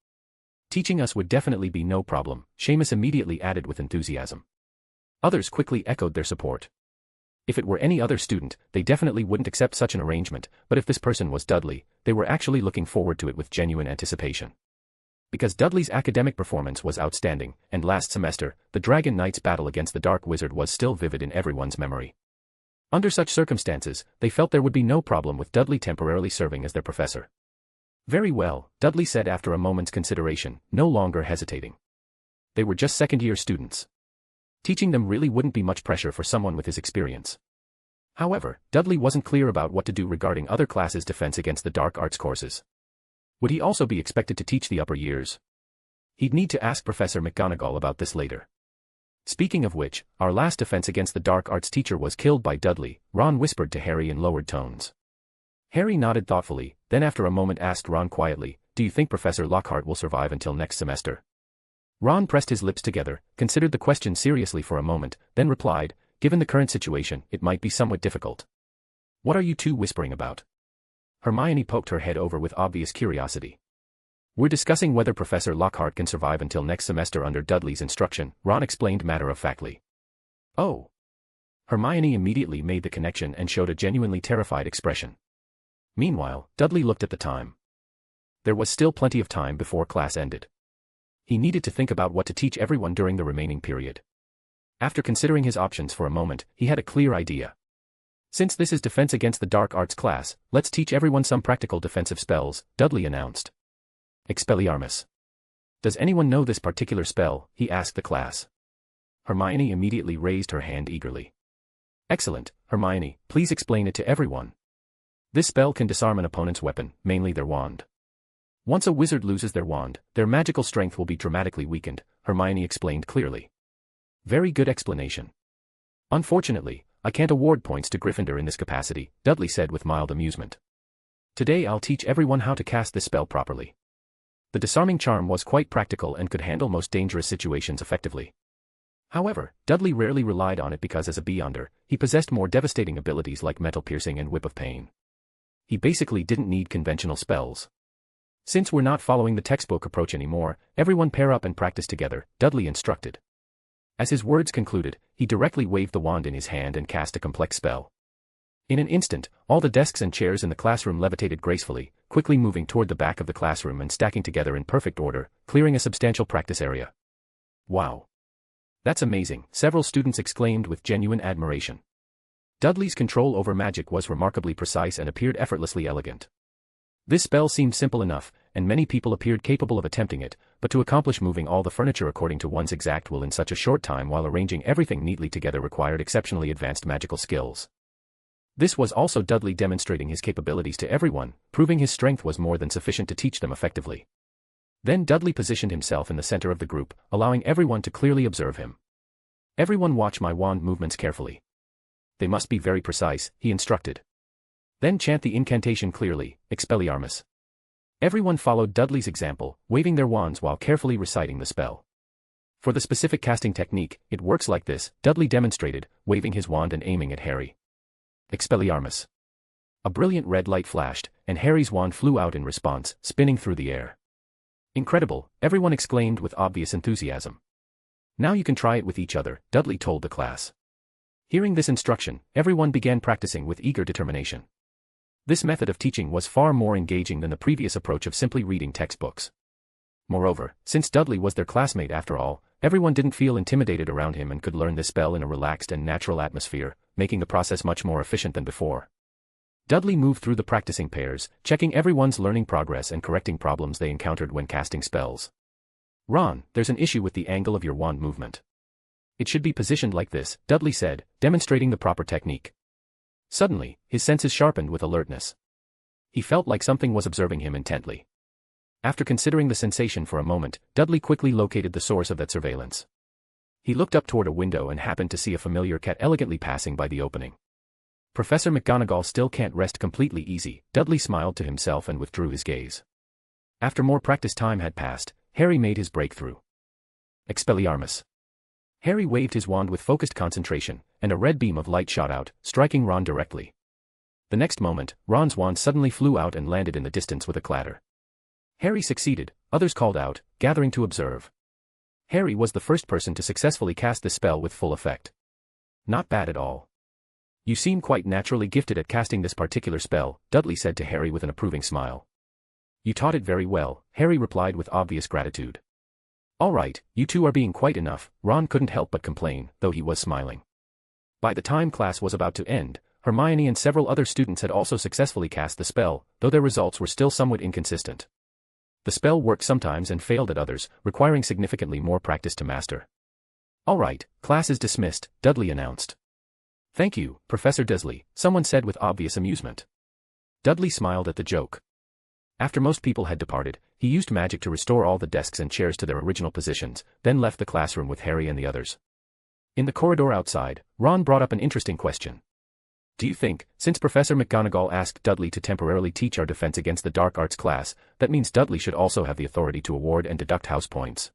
Teaching us would definitely be no problem, Seamus immediately added with enthusiasm. Others quickly echoed their support. If it were any other student, they definitely wouldn't accept such an arrangement, but if this person was Dudley, they were actually looking forward to it with genuine anticipation. Because Dudley's academic performance was outstanding, and last semester, the Dragon Knight's battle against the Dark Wizard was still vivid in everyone's memory. Under such circumstances, they felt there would be no problem with Dudley temporarily serving as their professor. Very well, Dudley said after a moment's consideration, no longer hesitating. They were just second-year students. Teaching them really wouldn't be much pressure for someone with his experience. However, Dudley wasn't clear about what to do regarding other classes' defense against the dark arts courses. Would he also be expected to teach the upper years? He'd need to ask Professor McGonagall about this later. Speaking of which, our last defense against the dark arts teacher was killed by Dudley, Ron whispered to Harry in lowered tones. Harry nodded thoughtfully, then after a moment asked Ron quietly, "Do you think Professor Lockhart will survive until next semester?" Ron pressed his lips together, considered the question seriously for a moment, then replied, "Given the current situation, it might be somewhat difficult." "What are you two whispering about?" Hermione poked her head over with obvious curiosity. "We're discussing whether Professor Lockhart can survive until next semester under Dudley's instruction," Ron explained matter-of-factly. "Oh." Hermione immediately made the connection and showed a genuinely terrified expression. Meanwhile, Dudley looked at the time. There was still plenty of time before class ended. He needed to think about what to teach everyone during the remaining period. After considering his options for a moment, he had a clear idea. "Since this is defense against the dark arts class, let's teach everyone some practical defensive spells," Dudley announced. "Expelliarmus. Does anyone know this particular spell?" he asked the class. Hermione immediately raised her hand eagerly. "Excellent, Hermione, please explain it to everyone." "This spell can disarm an opponent's weapon, mainly their wand. Once a wizard loses their wand, their magical strength will be dramatically weakened," Hermione explained clearly. "Very good explanation. Unfortunately, I can't award points to Gryffindor in this capacity," Dudley said with mild amusement. "Today I'll teach everyone how to cast this spell properly." The disarming charm was quite practical and could handle most dangerous situations effectively. However, Dudley rarely relied on it because as a Beyonder, he possessed more devastating abilities like metal piercing and whip of pain. He basically didn't need conventional spells. "Since we're not following the textbook approach anymore, everyone pair up and practice together," Dudley instructed. As his words concluded, he directly waved the wand in his hand and cast a complex spell. In an instant, all the desks and chairs in the classroom levitated gracefully, quickly moving toward the back of the classroom and stacking together in perfect order, clearing a substantial practice area. "Wow. That's amazing," several students exclaimed with genuine admiration. Dudley's control over magic was remarkably precise and appeared effortlessly elegant. This spell seemed simple enough, and many people appeared capable of attempting it, but to accomplish moving all the furniture according to one's exact will in such a short time while arranging everything neatly together required exceptionally advanced magical skills. This was also Dudley demonstrating his capabilities to everyone, proving his strength was more than sufficient to teach them effectively. Then Dudley positioned himself in the center of the group, allowing everyone to clearly observe him. "Everyone watch my wand movements carefully. They must be very precise," he instructed. "Then chant the incantation clearly, Expelliarmus." Everyone followed Dudley's example, waving their wands while carefully reciting the spell. For the specific casting technique, it works like this, Dudley demonstrated, waving his wand and aiming at Harry. Expelliarmus. A brilliant red light flashed, and Harry's wand flew out in response, spinning through the air. "Incredible," everyone exclaimed with obvious enthusiasm. "Now you can try it with each other," Dudley told the class. Hearing this instruction, everyone began practicing with eager determination. This method of teaching was far more engaging than the previous approach of simply reading textbooks. Moreover, since Dudley was their classmate after all, everyone didn't feel intimidated around him and could learn this spell in a relaxed and natural atmosphere, making the process much more efficient than before. Dudley moved through the practicing pairs, checking everyone's learning progress and correcting problems they encountered when casting spells. "Ron, there's an issue with the angle of your wand movement. It should be positioned like this," Dudley said, demonstrating the proper technique. Suddenly, his senses sharpened with alertness. He felt like something was observing him intently. After considering the sensation for a moment, Dudley quickly located the source of that surveillance. He looked up toward a window and happened to see a familiar cat elegantly passing by the opening. "Professor McGonagall still can't rest completely easy," Dudley smiled to himself and withdrew his gaze. After more practice time had passed, Harry made his breakthrough. Expelliarmus. Harry waved his wand with focused concentration, and a red beam of light shot out, striking Ron directly. The next moment, Ron's wand suddenly flew out and landed in the distance with a clatter. Harry succeeded, others called out, gathering to observe. Harry was the first person to successfully cast this spell with full effect. "Not bad at all. You seem quite naturally gifted at casting this particular spell," Dudley said to Harry with an approving smile. You taught it very well, Harry replied with obvious gratitude. All right, you two are being quite enough, Ron couldn't help but complain, though he was smiling. By the time class was about to end, Hermione and several other students had also successfully cast the spell, though their results were still somewhat inconsistent. The spell worked sometimes and failed at others, requiring significantly more practice to master. All right, class is dismissed, Dudley announced. Thank you, Professor Dursley, someone said with obvious amusement. Dudley smiled at the joke. After most people had departed, he used magic to restore all the desks and chairs to their original positions, then left the classroom with Harry and the others. In the corridor outside, Ron brought up an interesting question. Do you think, since Professor McGonagall asked Dudley to temporarily teach our defense against the dark arts class, that means Dudley should also have the authority to award and deduct house points?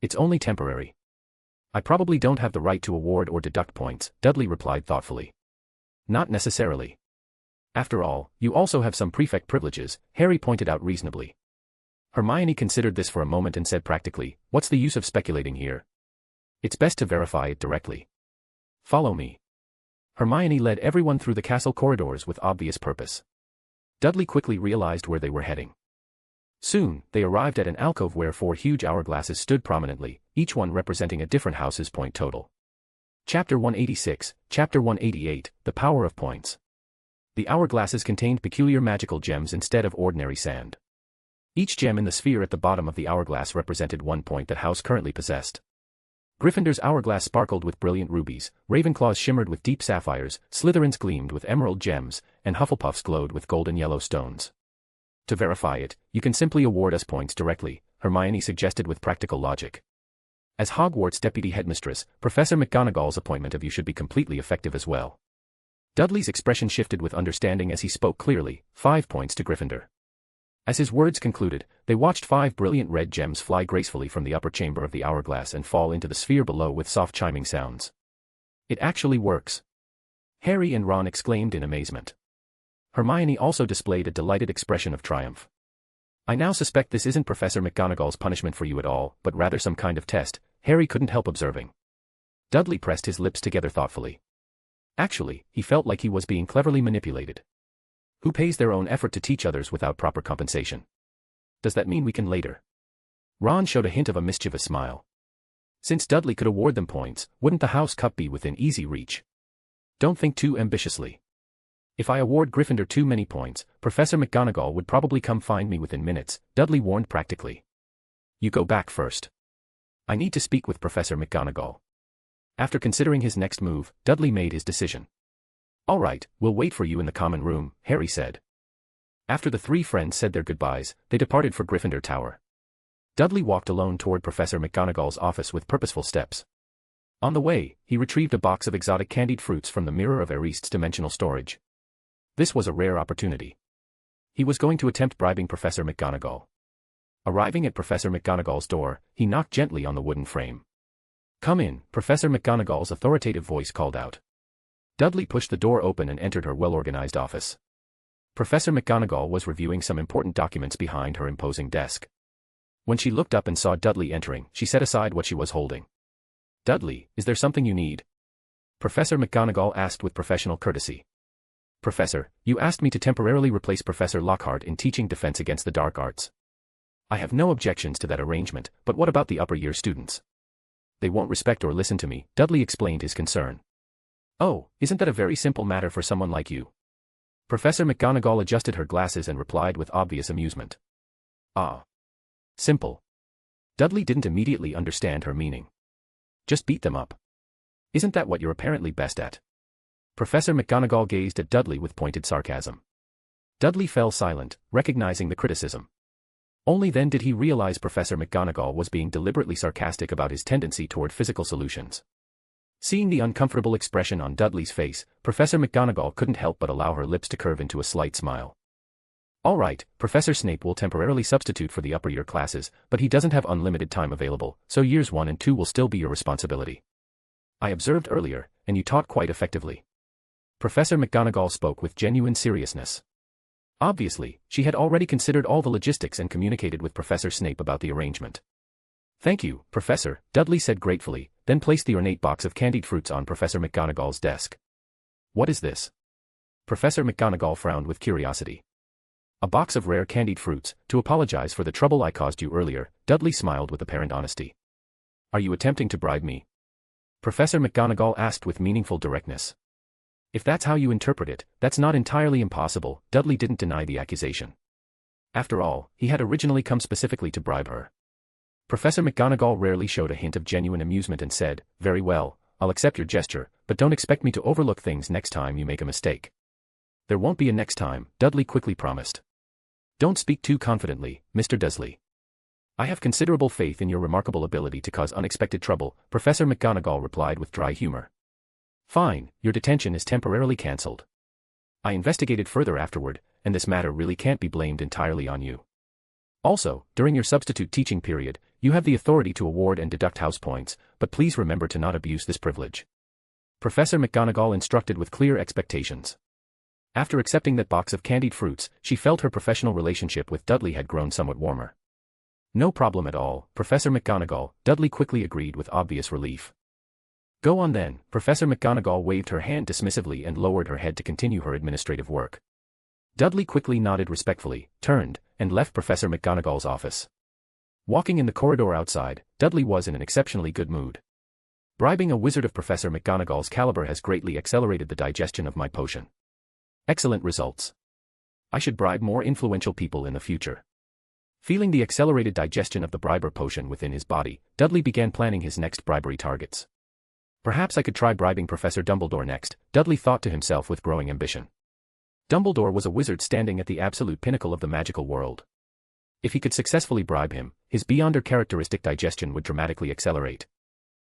It's only temporary. I probably don't have the right to award or deduct points, Dudley replied thoughtfully. Not necessarily. After all, you also have some prefect privileges, Harry pointed out reasonably. Hermione considered this for a moment and said practically, what's the use of speculating here? It's best to verify it directly. Follow me. Hermione led everyone through the castle corridors with obvious purpose. Dudley quickly realized where they were heading. Soon, they arrived at an alcove where 4 huge hourglasses stood prominently, each one representing a different house's point total. Chapter 186, Chapter 188, The Power of Points. The hourglasses contained peculiar magical gems instead of ordinary sand. Each gem in the sphere at the bottom of the hourglass represented 1 point that house currently possessed. Gryffindor's hourglass sparkled with brilliant rubies, Ravenclaw's shimmered with deep sapphires, Slytherin's gleamed with emerald gems, and Hufflepuff's glowed with golden yellow stones. To verify it, you can simply award us points directly, Hermione suggested with practical logic. As Hogwarts deputy headmistress, Professor McGonagall's appointment of you should be completely effective as well. Dudley's expression shifted with understanding as he spoke clearly, 5 points to Gryffindor. As his words concluded, they watched 5 brilliant red gems fly gracefully from the upper chamber of the hourglass and fall into the sphere below with soft chiming sounds. It actually works. Harry and Ron exclaimed in amazement. Hermione also displayed a delighted expression of triumph. I now suspect this isn't Professor McGonagall's punishment for you at all, but rather some kind of test, Harry couldn't help observing. Dudley pressed his lips together thoughtfully. Actually, he felt like he was being cleverly manipulated. Who pays their own effort to teach others without proper compensation? Does that mean we can later? Ron showed a hint of a mischievous smile. Since Dudley could award them points, wouldn't the House Cup be within easy reach? Don't think too ambitiously. If I award Gryffindor too many points, Professor McGonagall would probably come find me within minutes, Dudley warned practically. You go back first. I need to speak with Professor McGonagall. After considering his next move, Dudley made his decision. All right, we'll wait for you in the common room, Harry said. After the 3 friends said their goodbyes, they departed for Gryffindor Tower. Dudley walked alone toward Professor McGonagall's office with purposeful steps. On the way, he retrieved a box of exotic candied fruits from the Mirror of Erist's dimensional storage. This was a rare opportunity. He was going to attempt bribing Professor McGonagall. Arriving at Professor McGonagall's door, he knocked gently on the wooden frame. Come in, Professor McGonagall's authoritative voice called out. Dudley pushed the door open and entered her well-organized office. Professor McGonagall was reviewing some important documents behind her imposing desk. When she looked up and saw Dudley entering, she set aside what she was holding. Dudley, is there something you need? Professor McGonagall asked with professional courtesy. Professor, you asked me to temporarily replace Professor Lockhart in teaching defense against the dark arts. I have no objections to that arrangement, but what about the upper-year students? They won't respect or listen to me, Dudley explained his concern. Oh, isn't that a very simple matter for someone like you? Professor McGonagall adjusted her glasses and replied with obvious amusement. Ah. Simple. Dudley didn't immediately understand her meaning. Just beat them up. Isn't that what you're apparently best at? Professor McGonagall gazed at Dudley with pointed sarcasm. Dudley fell silent, recognizing the criticism. Only then did he realize Professor McGonagall was being deliberately sarcastic about his tendency toward physical solutions. Seeing the uncomfortable expression on Dudley's face, Professor McGonagall couldn't help but allow her lips to curve into a slight smile. All right, Professor Snape will temporarily substitute for the upper-year classes, but he doesn't have unlimited time available, so years 1 and 2 will still be your responsibility. I observed earlier, and you taught quite effectively. Professor McGonagall spoke with genuine seriousness. Obviously, she had already considered all the logistics and communicated with Professor Snape about the arrangement. Thank you, Professor, Dudley said gratefully, then placed the ornate box of candied fruits on Professor McGonagall's desk. What is this? Professor McGonagall frowned with curiosity. A box of rare candied fruits, to apologize for the trouble I caused you earlier. Dudley smiled with apparent honesty. Are you attempting to bribe me? Professor McGonagall asked with meaningful directness. If that's how you interpret it, that's not entirely impossible. Dudley didn't deny the accusation. After all, he had originally come specifically to bribe her. Professor McGonagall rarely showed a hint of genuine amusement and said, very well, I'll accept your gesture, but don't expect me to overlook things next time you make a mistake. There won't be a next time, Dudley quickly promised. Don't speak too confidently, Mr. Dursley. I have considerable faith in your remarkable ability to cause unexpected trouble, Professor McGonagall replied with dry humor. Fine, your detention is temporarily cancelled. I investigated further afterward, and this matter really can't be blamed entirely on you. Also, during your substitute teaching period, you have the authority to award and deduct house points, but please remember to not abuse this privilege. Professor McGonagall instructed with clear expectations. After accepting that box of candied fruits, she felt her professional relationship with Dudley had grown somewhat warmer. No problem at all, Professor McGonagall, Dudley quickly agreed with obvious relief. Go on then, Professor McGonagall waved her hand dismissively and lowered her head to continue her administrative work. Dudley quickly nodded respectfully, turned, and left Professor McGonagall's office. Walking in the corridor outside, Dudley was in an exceptionally good mood. Bribing a wizard of Professor McGonagall's caliber has greatly accelerated the digestion of my potion. Excellent results. I should bribe more influential people in the future. Feeling the accelerated digestion of the briber potion within his body, Dudley began planning his next bribery targets. Perhaps I could try bribing Professor Dumbledore next, Dudley thought to himself with growing ambition. Dumbledore was a wizard standing at the absolute pinnacle of the magical world. If he could successfully bribe him, his beyonder characteristic digestion would dramatically accelerate.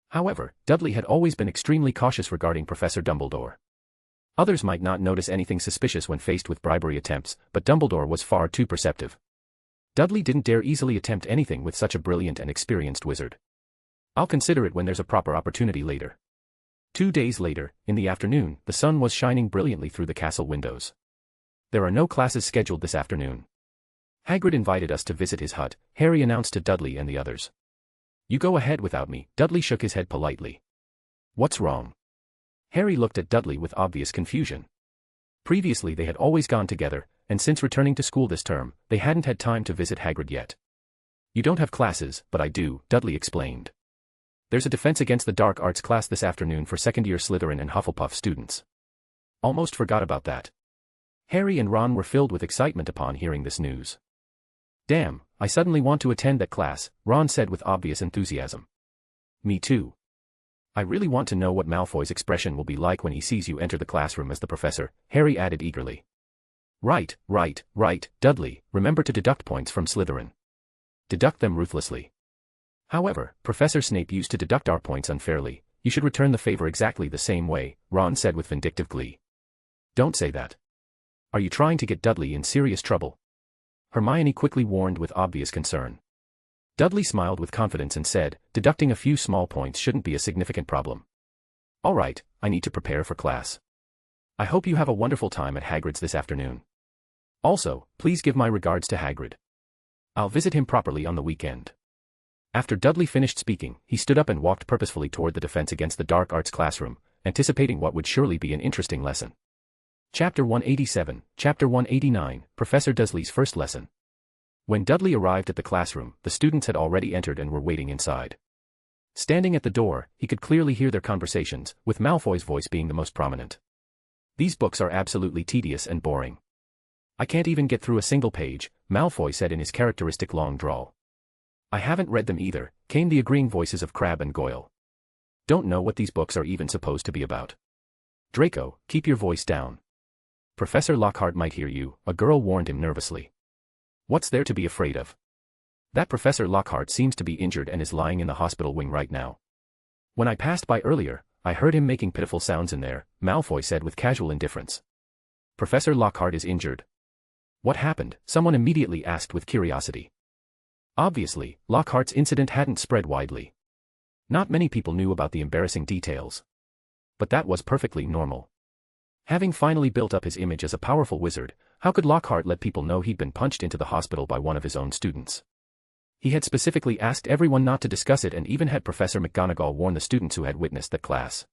However, Dudley had always been extremely cautious regarding Professor Dumbledore. Others might not notice anything suspicious when faced with bribery attempts, but Dumbledore was far too perceptive. Dudley didn't dare easily attempt anything with such a brilliant and experienced wizard. I'll consider it when there's a proper opportunity later. 2 days later, in the afternoon, the sun was shining brilliantly through the castle windows. There are no classes scheduled this afternoon. Hagrid invited us to visit his hut, Harry announced to Dudley and the others. You go ahead without me, Dudley shook his head politely. What's wrong? Harry looked at Dudley with obvious confusion. Previously they had always gone together, and since returning to school this term, they hadn't had time to visit Hagrid yet. You don't have classes, but I do, Dudley explained. There's a Defense Against the Dark Arts class this afternoon for second-year Slytherin and Hufflepuff students. Almost forgot about that. Harry and Ron were filled with excitement upon hearing this news. Damn, I suddenly want to attend that class, Ron said with obvious enthusiasm. Me too. I really want to know what Malfoy's expression will be like when he sees you enter the classroom as the professor, Harry added eagerly. Right, Dudley, remember to deduct points from Slytherin. Deduct them ruthlessly. However, Professor Snape used to deduct our points unfairly, you should return the favor exactly the same way, Ron said with vindictive glee. Don't say that. Are you trying to get Dudley in serious trouble? Hermione quickly warned with obvious concern. Dudley smiled with confidence and said, deducting a few small points shouldn't be a significant problem. All right, I need to prepare for class. I hope you have a wonderful time at Hagrid's this afternoon. Also, please give my regards to Hagrid. I'll visit him properly on the weekend. After Dudley finished speaking, he stood up and walked purposefully toward the Defense Against the Dark Arts classroom, anticipating what would surely be an interesting lesson. Chapter 187, Chapter 189, Professor Dursley's First Lesson. When Dudley arrived at the classroom, the students had already entered and were waiting inside. Standing at the door, he could clearly hear their conversations, with Malfoy's voice being the most prominent. These books are absolutely tedious and boring. I can't even get through a single page, Malfoy said in his characteristic long drawl. I haven't read them either, came the agreeing voices of Crabbe and Goyle. Don't know what these books are even supposed to be about. Draco, keep your voice down. Professor Lockhart might hear you, a girl warned him nervously. What's there to be afraid of? That Professor Lockhart seems to be injured and is lying in the hospital wing right now. When I passed by earlier, I heard him making pitiful sounds in there, Malfoy said with casual indifference. Professor Lockhart is injured. What happened? Someone immediately asked with curiosity. Obviously, Lockhart's incident hadn't spread widely. Not many people knew about the embarrassing details. But that was perfectly normal. Having finally built up his image as a powerful wizard, how could Lockhart let people know he'd been punched into the hospital by one of his own students? He had specifically asked everyone not to discuss it and even had Professor McGonagall warn the students who had witnessed that class.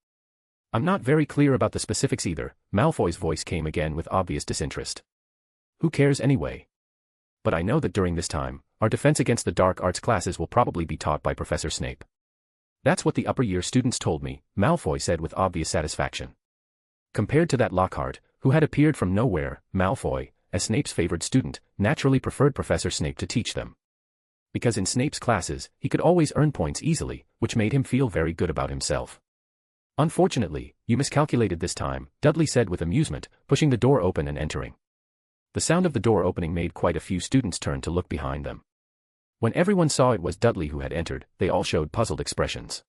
I'm not very clear about the specifics either, Malfoy's voice came again with obvious disinterest. Who cares anyway? But I know that during this time, our defense against the dark arts classes will probably be taught by Professor Snape. That's what the upper year students told me, Malfoy said with obvious satisfaction. Compared to that Lockhart, who had appeared from nowhere, Malfoy, as Snape's favored student, naturally preferred Professor Snape to teach them. Because in Snape's classes, he could always earn points easily, which made him feel very good about himself. Unfortunately, you miscalculated this time, Dudley said with amusement, pushing the door open and entering. The sound of the door opening made quite a few students turn to look behind them. When everyone saw it was Dudley who had entered, they all showed puzzled expressions.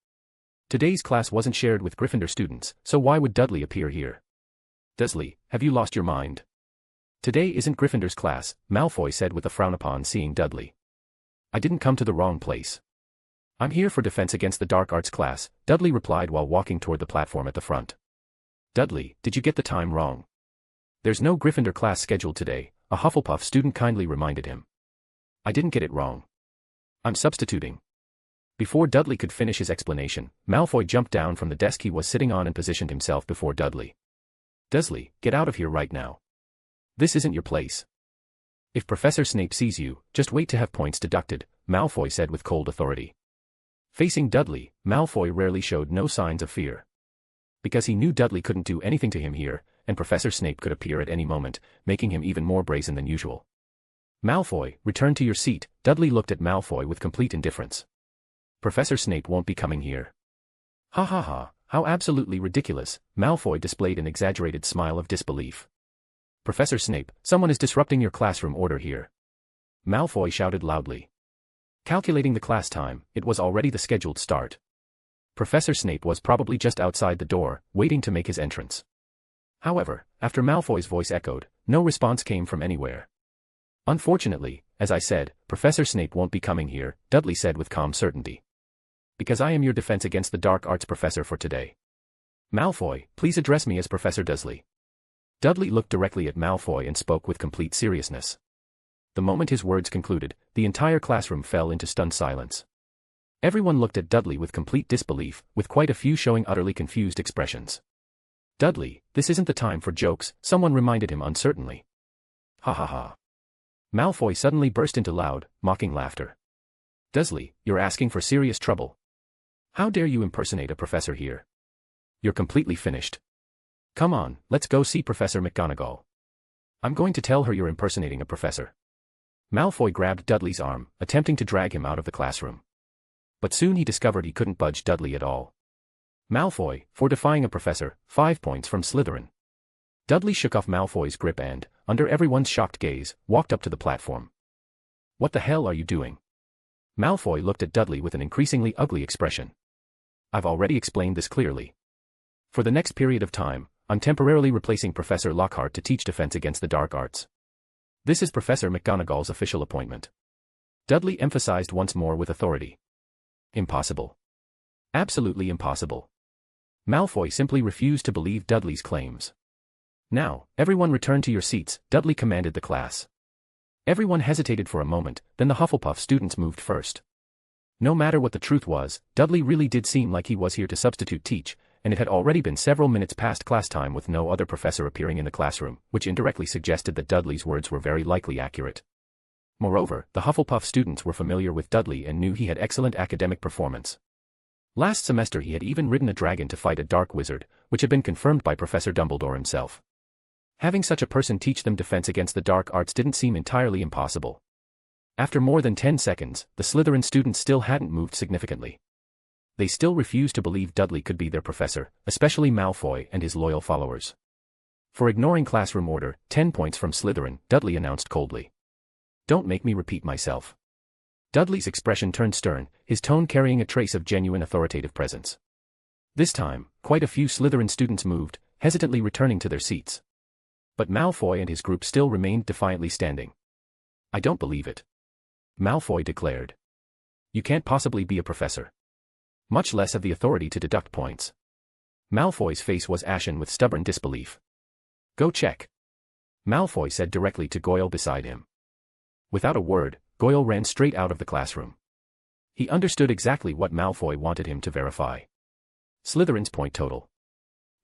Today's class wasn't shared with Gryffindor students, so why would Dudley appear here? Dursley, have you lost your mind? Today isn't Gryffindor's class, Malfoy said with a frown upon seeing Dudley. I didn't come to the wrong place. I'm here for defense against the dark arts class, Dudley replied while walking toward the platform at the front. Dudley, did you get the time wrong? There's no Gryffindor class scheduled today, a Hufflepuff student kindly reminded him. I didn't get it wrong. I'm substituting. Before Dudley could finish his explanation, Malfoy jumped down from the desk he was sitting on and positioned himself before Dudley. Dursley, get out of here right now. This isn't your place. If Professor Snape sees you, just wait to have points deducted, Malfoy said with cold authority. Facing Dudley, Malfoy rarely showed no signs of fear. Because he knew Dudley couldn't do anything to him here, and Professor Snape could appear at any moment, making him even more brazen than usual. Malfoy, return to your seat, Dudley looked at Malfoy with complete indifference. Professor Snape won't be coming here. Ha ha ha, how absolutely ridiculous, Malfoy displayed an exaggerated smile of disbelief. Professor Snape, someone is disrupting your classroom order here. Malfoy shouted loudly. Calculating the class time, it was already the scheduled start. Professor Snape was probably just outside the door, waiting to make his entrance. However, after Malfoy's voice echoed, no response came from anywhere. Unfortunately, as I said, Professor Snape won't be coming here, Dudley said with calm certainty. Because I am your defense against the dark arts professor for today. Malfoy, please address me as Professor Dursley. Dudley looked directly at Malfoy and spoke with complete seriousness. The moment his words concluded, the entire classroom fell into stunned silence. Everyone looked at Dudley with complete disbelief, with quite a few showing utterly confused expressions. Dudley, this isn't the time for jokes, someone reminded him uncertainly. Ha ha ha. Malfoy suddenly burst into loud, mocking laughter. Dursley, you're asking for serious trouble. How dare you impersonate a professor here? You're completely finished. Come on, let's go see Professor McGonagall. I'm going to tell her you're impersonating a professor. Malfoy grabbed Dudley's arm, attempting to drag him out of the classroom. But soon he discovered he couldn't budge Dudley at all. Malfoy, for defying a professor, 5 points from Slytherin. Dudley shook off Malfoy's grip and, under everyone's shocked gaze, walked up to the platform. What the hell are you doing? Malfoy looked at Dudley with an increasingly ugly expression. I've already explained this clearly. For the next period of time, I'm temporarily replacing Professor Lockhart to teach defense against the dark arts. This is Professor McGonagall's official appointment. Dudley emphasized once more with authority. Impossible. Absolutely impossible. Malfoy simply refused to believe Dudley's claims. Now, everyone return to your seats, Dudley commanded the class. Everyone hesitated for a moment, then the Hufflepuff students moved first. No matter what the truth was, Dudley really did seem like he was here to substitute teach, and it had already been several minutes past class time with no other professor appearing in the classroom, which indirectly suggested that Dudley's words were very likely accurate. Moreover, the Hufflepuff students were familiar with Dudley and knew he had excellent academic performance. Last semester he had even ridden a dragon to fight a dark wizard, which had been confirmed by Professor Dumbledore himself. Having such a person teach them defense against the dark arts didn't seem entirely impossible. After more than 10 seconds, the Slytherin students still hadn't moved significantly. They still refused to believe Dudley could be their professor, especially Malfoy and his loyal followers. For ignoring classroom order, 10 points from Slytherin, Dudley announced coldly. Don't make me repeat myself. Dudley's expression turned stern, his tone carrying a trace of genuine authoritative presence. This time, quite a few Slytherin students moved, hesitantly returning to their seats. But Malfoy and his group still remained defiantly standing. I don't believe it. Malfoy declared. You can't possibly be a professor. Much less have the authority to deduct points. Malfoy's face was ashen with stubborn disbelief. Go check. Malfoy said directly to Goyle beside him. Without a word, Goyle ran straight out of the classroom. He understood exactly what Malfoy wanted him to verify. Slytherin's point total.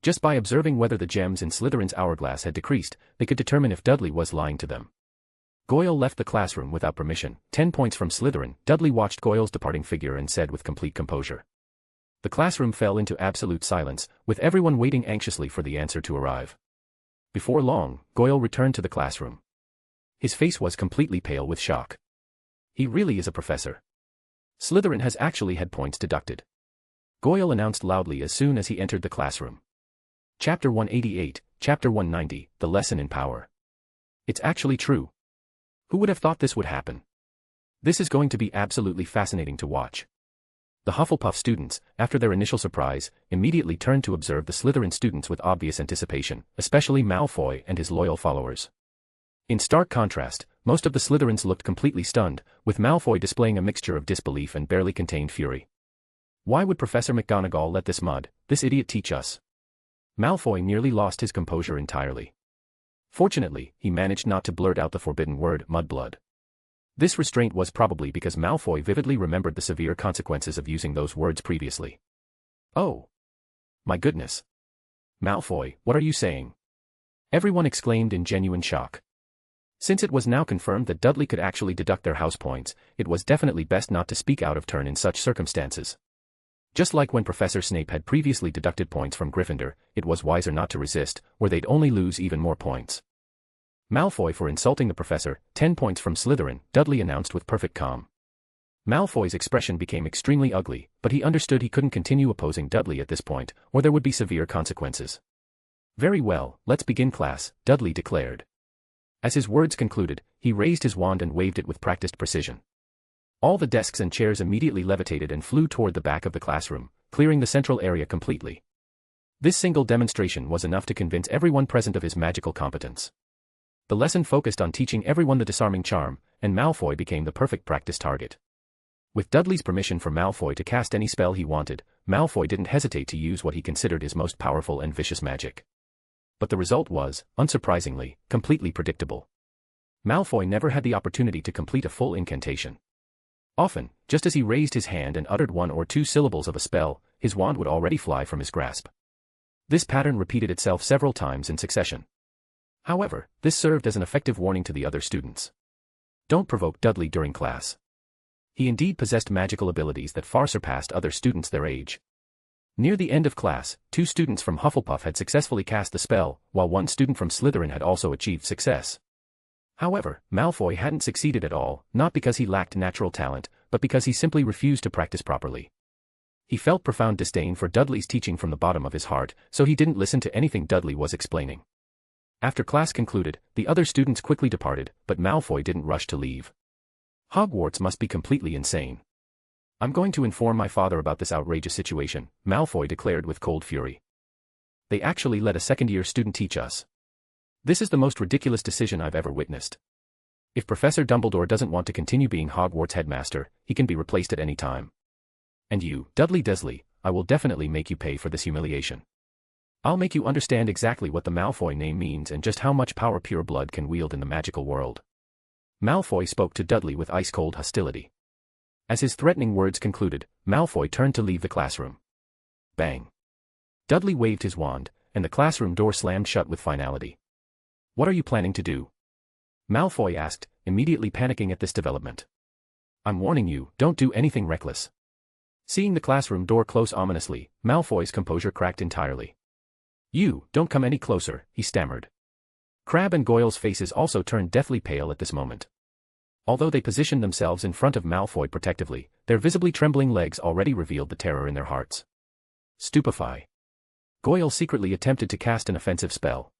Just by observing whether the gems in Slytherin's hourglass had decreased, they could determine if Dudley was lying to them. Goyle left the classroom without permission. 10 points from Slytherin. Dudley watched Goyle's departing figure and said with complete composure. The classroom fell into absolute silence, with everyone waiting anxiously for the answer to arrive. Before long, Goyle returned to the classroom. His face was completely pale with shock. He really is a professor. Slytherin has actually had points deducted. Goyle announced loudly as soon as he entered the classroom. Chapter 188, Chapter 190, The Lesson in Power. It's actually true. Who would have thought this would happen? This is going to be absolutely fascinating to watch. The Hufflepuff students, after their initial surprise, immediately turned to observe the Slytherin students with obvious anticipation, especially Malfoy and his loyal followers. In stark contrast, most of the Slytherins looked completely stunned, with Malfoy displaying a mixture of disbelief and barely contained fury. Why would Professor McGonagall let this idiot teach us? Malfoy nearly lost his composure entirely. Fortunately, he managed not to blurt out the forbidden word, mudblood. This restraint was probably because Malfoy vividly remembered the severe consequences of using those words previously. Oh! My goodness! Malfoy, what are you saying? Everyone exclaimed in genuine shock. Since it was now confirmed that Dudley could actually deduct their house points, it was definitely best not to speak out of turn in such circumstances. Just like when Professor Snape had previously deducted points from Gryffindor, it was wiser not to resist, or they'd only lose even more points. Malfoy for insulting the professor, 10 points from Slytherin, Dudley announced with perfect calm. Malfoy's expression became extremely ugly, but he understood he couldn't continue opposing Dudley at this point, or there would be severe consequences. Very well, let's begin class, Dudley declared. As his words concluded, he raised his wand and waved it with practiced precision. All the desks and chairs immediately levitated and flew toward the back of the classroom, clearing the central area completely. This single demonstration was enough to convince everyone present of his magical competence. The lesson focused on teaching everyone the disarming charm, and Malfoy became the perfect practice target. With Dudley's permission for Malfoy to cast any spell he wanted, Malfoy didn't hesitate to use what he considered his most powerful and vicious magic. But the result was, unsurprisingly, completely predictable. Malfoy never had the opportunity to complete a full incantation. Often, just as he raised his hand and uttered 1 or 2 syllables of a spell, his wand would already fly from his grasp. This pattern repeated itself several times in succession. However, this served as an effective warning to the other students. Don't provoke Dudley during class. He indeed possessed magical abilities that far surpassed other students their age. Near the end of class, 2 students from Hufflepuff had successfully cast the spell, while 1 student from Slytherin had also achieved success. However, Malfoy hadn't succeeded at all, not because he lacked natural talent, but because he simply refused to practice properly. He felt profound disdain for Dudley's teaching from the bottom of his heart, so he didn't listen to anything Dudley was explaining. After class concluded, the other students quickly departed, but Malfoy didn't rush to leave. Hogwarts must be completely insane. I'm going to inform my father about this outrageous situation, Malfoy declared with cold fury. They actually let a second-year student teach us. This is the most ridiculous decision I've ever witnessed. If Professor Dumbledore doesn't want to continue being Hogwarts headmaster, he can be replaced at any time. And you, Dudley Dursley, I will definitely make you pay for this humiliation. I'll make you understand exactly what the Malfoy name means and just how much power pure blood can wield in the magical world. Malfoy spoke to Dudley with ice-cold hostility. As his threatening words concluded, Malfoy turned to leave the classroom. Bang! Dudley waved his wand, and the classroom door slammed shut with finality. What are you planning to do? Malfoy asked, immediately panicking at this development. I'm warning you, don't do anything reckless. Seeing the classroom door close ominously, Malfoy's composure cracked entirely. You, don't come any closer, he stammered. Crabbe and Goyle's faces also turned deathly pale at this moment. Although they positioned themselves in front of Malfoy protectively, their visibly trembling legs already revealed the terror in their hearts. Stupefy. Goyle secretly attempted to cast an offensive spell.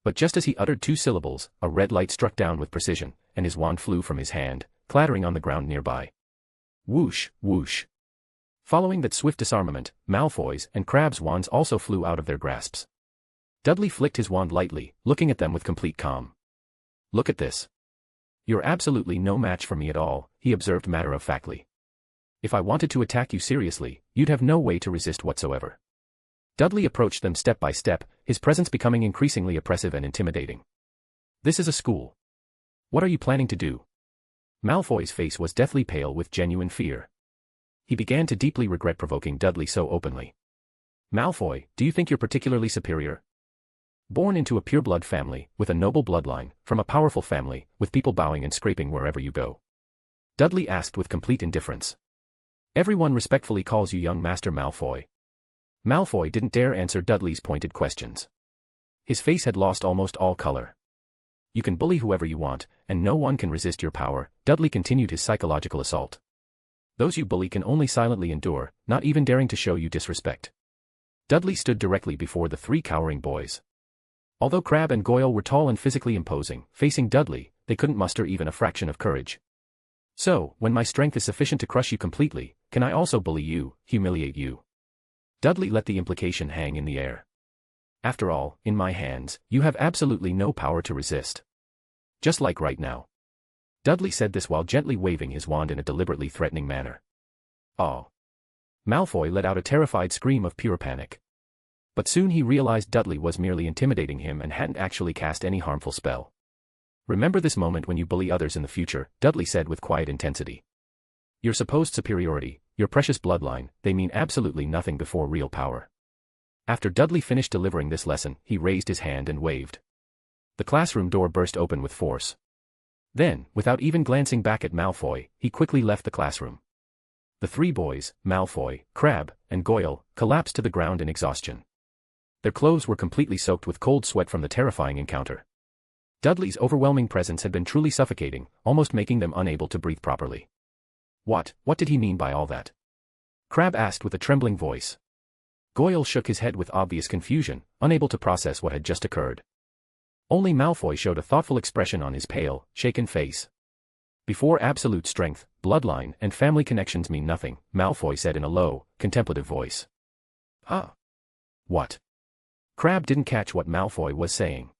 But just as he uttered 2 syllables, a red light struck down with precision, and his wand flew from his hand, clattering on the ground nearby. Whoosh, whoosh. Following that swift disarmament, Malfoy's and Crabbe's wands also flew out of their grasps. Dudley flicked his wand lightly, looking at them with complete calm. Look at this. You're absolutely no match for me at all, he observed matter-of-factly. If I wanted to attack you seriously, you'd have no way to resist whatsoever. Dudley approached them step by step, his presence becoming increasingly oppressive and intimidating. This is a school. What are you planning to do? Malfoy's face was deathly pale with genuine fear. He began to deeply regret provoking Dudley so openly. Malfoy, do you think you're particularly superior? Born into a pureblood family, with a noble bloodline, from a powerful family, with people bowing and scraping wherever you go. Dudley asked with complete indifference. Everyone respectfully calls you young Master Malfoy. Malfoy didn't dare answer Dudley's pointed questions. His face had lost almost all color. You can bully whoever you want, and no one can resist your power, Dudley continued his psychological assault. Those you bully can only silently endure, not even daring to show you disrespect. Dudley stood directly before the three cowering boys. Although Crabbe and Goyle were tall and physically imposing, facing Dudley, they couldn't muster even a fraction of courage. So, when my strength is sufficient to crush you completely, can I also bully you, humiliate you? Dudley let the implication hang in the air. After all, in my hands, you have absolutely no power to resist. Just like right now. Dudley said this while gently waving his wand in a deliberately threatening manner. Oh. Malfoy let out a terrified scream of pure panic. But soon he realized Dudley was merely intimidating him and hadn't actually cast any harmful spell. Remember this moment when you bully others in the future, Dudley said with quiet intensity. Your supposed superiority, your precious bloodline, they mean absolutely nothing before real power. After Dudley finished delivering this lesson, he raised his hand and waved. The classroom door burst open with force. Then, without even glancing back at Malfoy, he quickly left the classroom. The three boys, Malfoy, Crabbe, and Goyle, collapsed to the ground in exhaustion. Their clothes were completely soaked with cold sweat from the terrifying encounter. Dudley's overwhelming presence had been truly suffocating, almost making them unable to breathe properly. What did he mean by all that? Crabbe asked with a trembling voice. Goyle shook his head with obvious confusion, unable to process what had just occurred. Only Malfoy showed a thoughtful expression on his pale, shaken face. Before absolute strength, bloodline and family connections mean nothing, Malfoy said in a low, contemplative voice. Huh? What? Crabbe didn't catch what Malfoy was saying.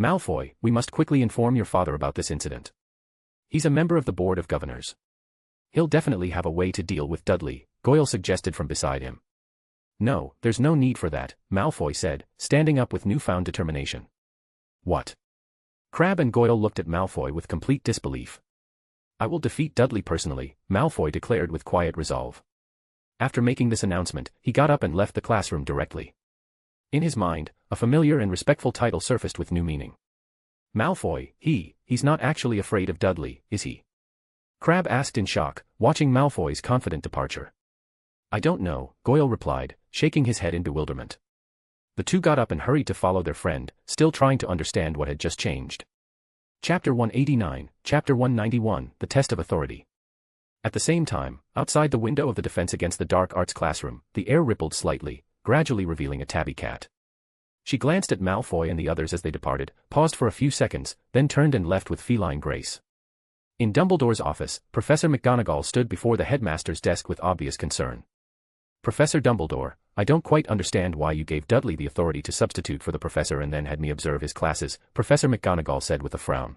Malfoy, we must quickly inform your father about this incident. He's a member of the Board of Governors. He'll definitely have a way to deal with Dudley, Goyle suggested from beside him. No, there's no need for that, Malfoy said, standing up with newfound determination. What? Crabbe and Goyle looked at Malfoy with complete disbelief. I will defeat Dudley personally, Malfoy declared with quiet resolve. After making this announcement, he got up and left the classroom directly. In his mind, a familiar and respectful title surfaced with new meaning. Malfoy, he's not actually afraid of Dudley, is he? Crabbe asked in shock, watching Malfoy's confident departure. I don't know, Goyle replied, shaking his head in bewilderment. The two got up and hurried to follow their friend, still trying to understand what had just changed. Chapter 189, Chapter 191, The Test of Authority. At the same time, outside the window of the Defense Against the Dark Arts classroom, the air rippled slightly, gradually revealing a tabby cat. She glanced at Malfoy and the others as they departed, paused for a few seconds, then turned and left with feline grace. In Dumbledore's office, Professor McGonagall stood before the headmaster's desk with obvious concern. Professor Dumbledore, I don't quite understand why you gave Dudley the authority to substitute for the professor and then had me observe his classes, Professor McGonagall said with a frown.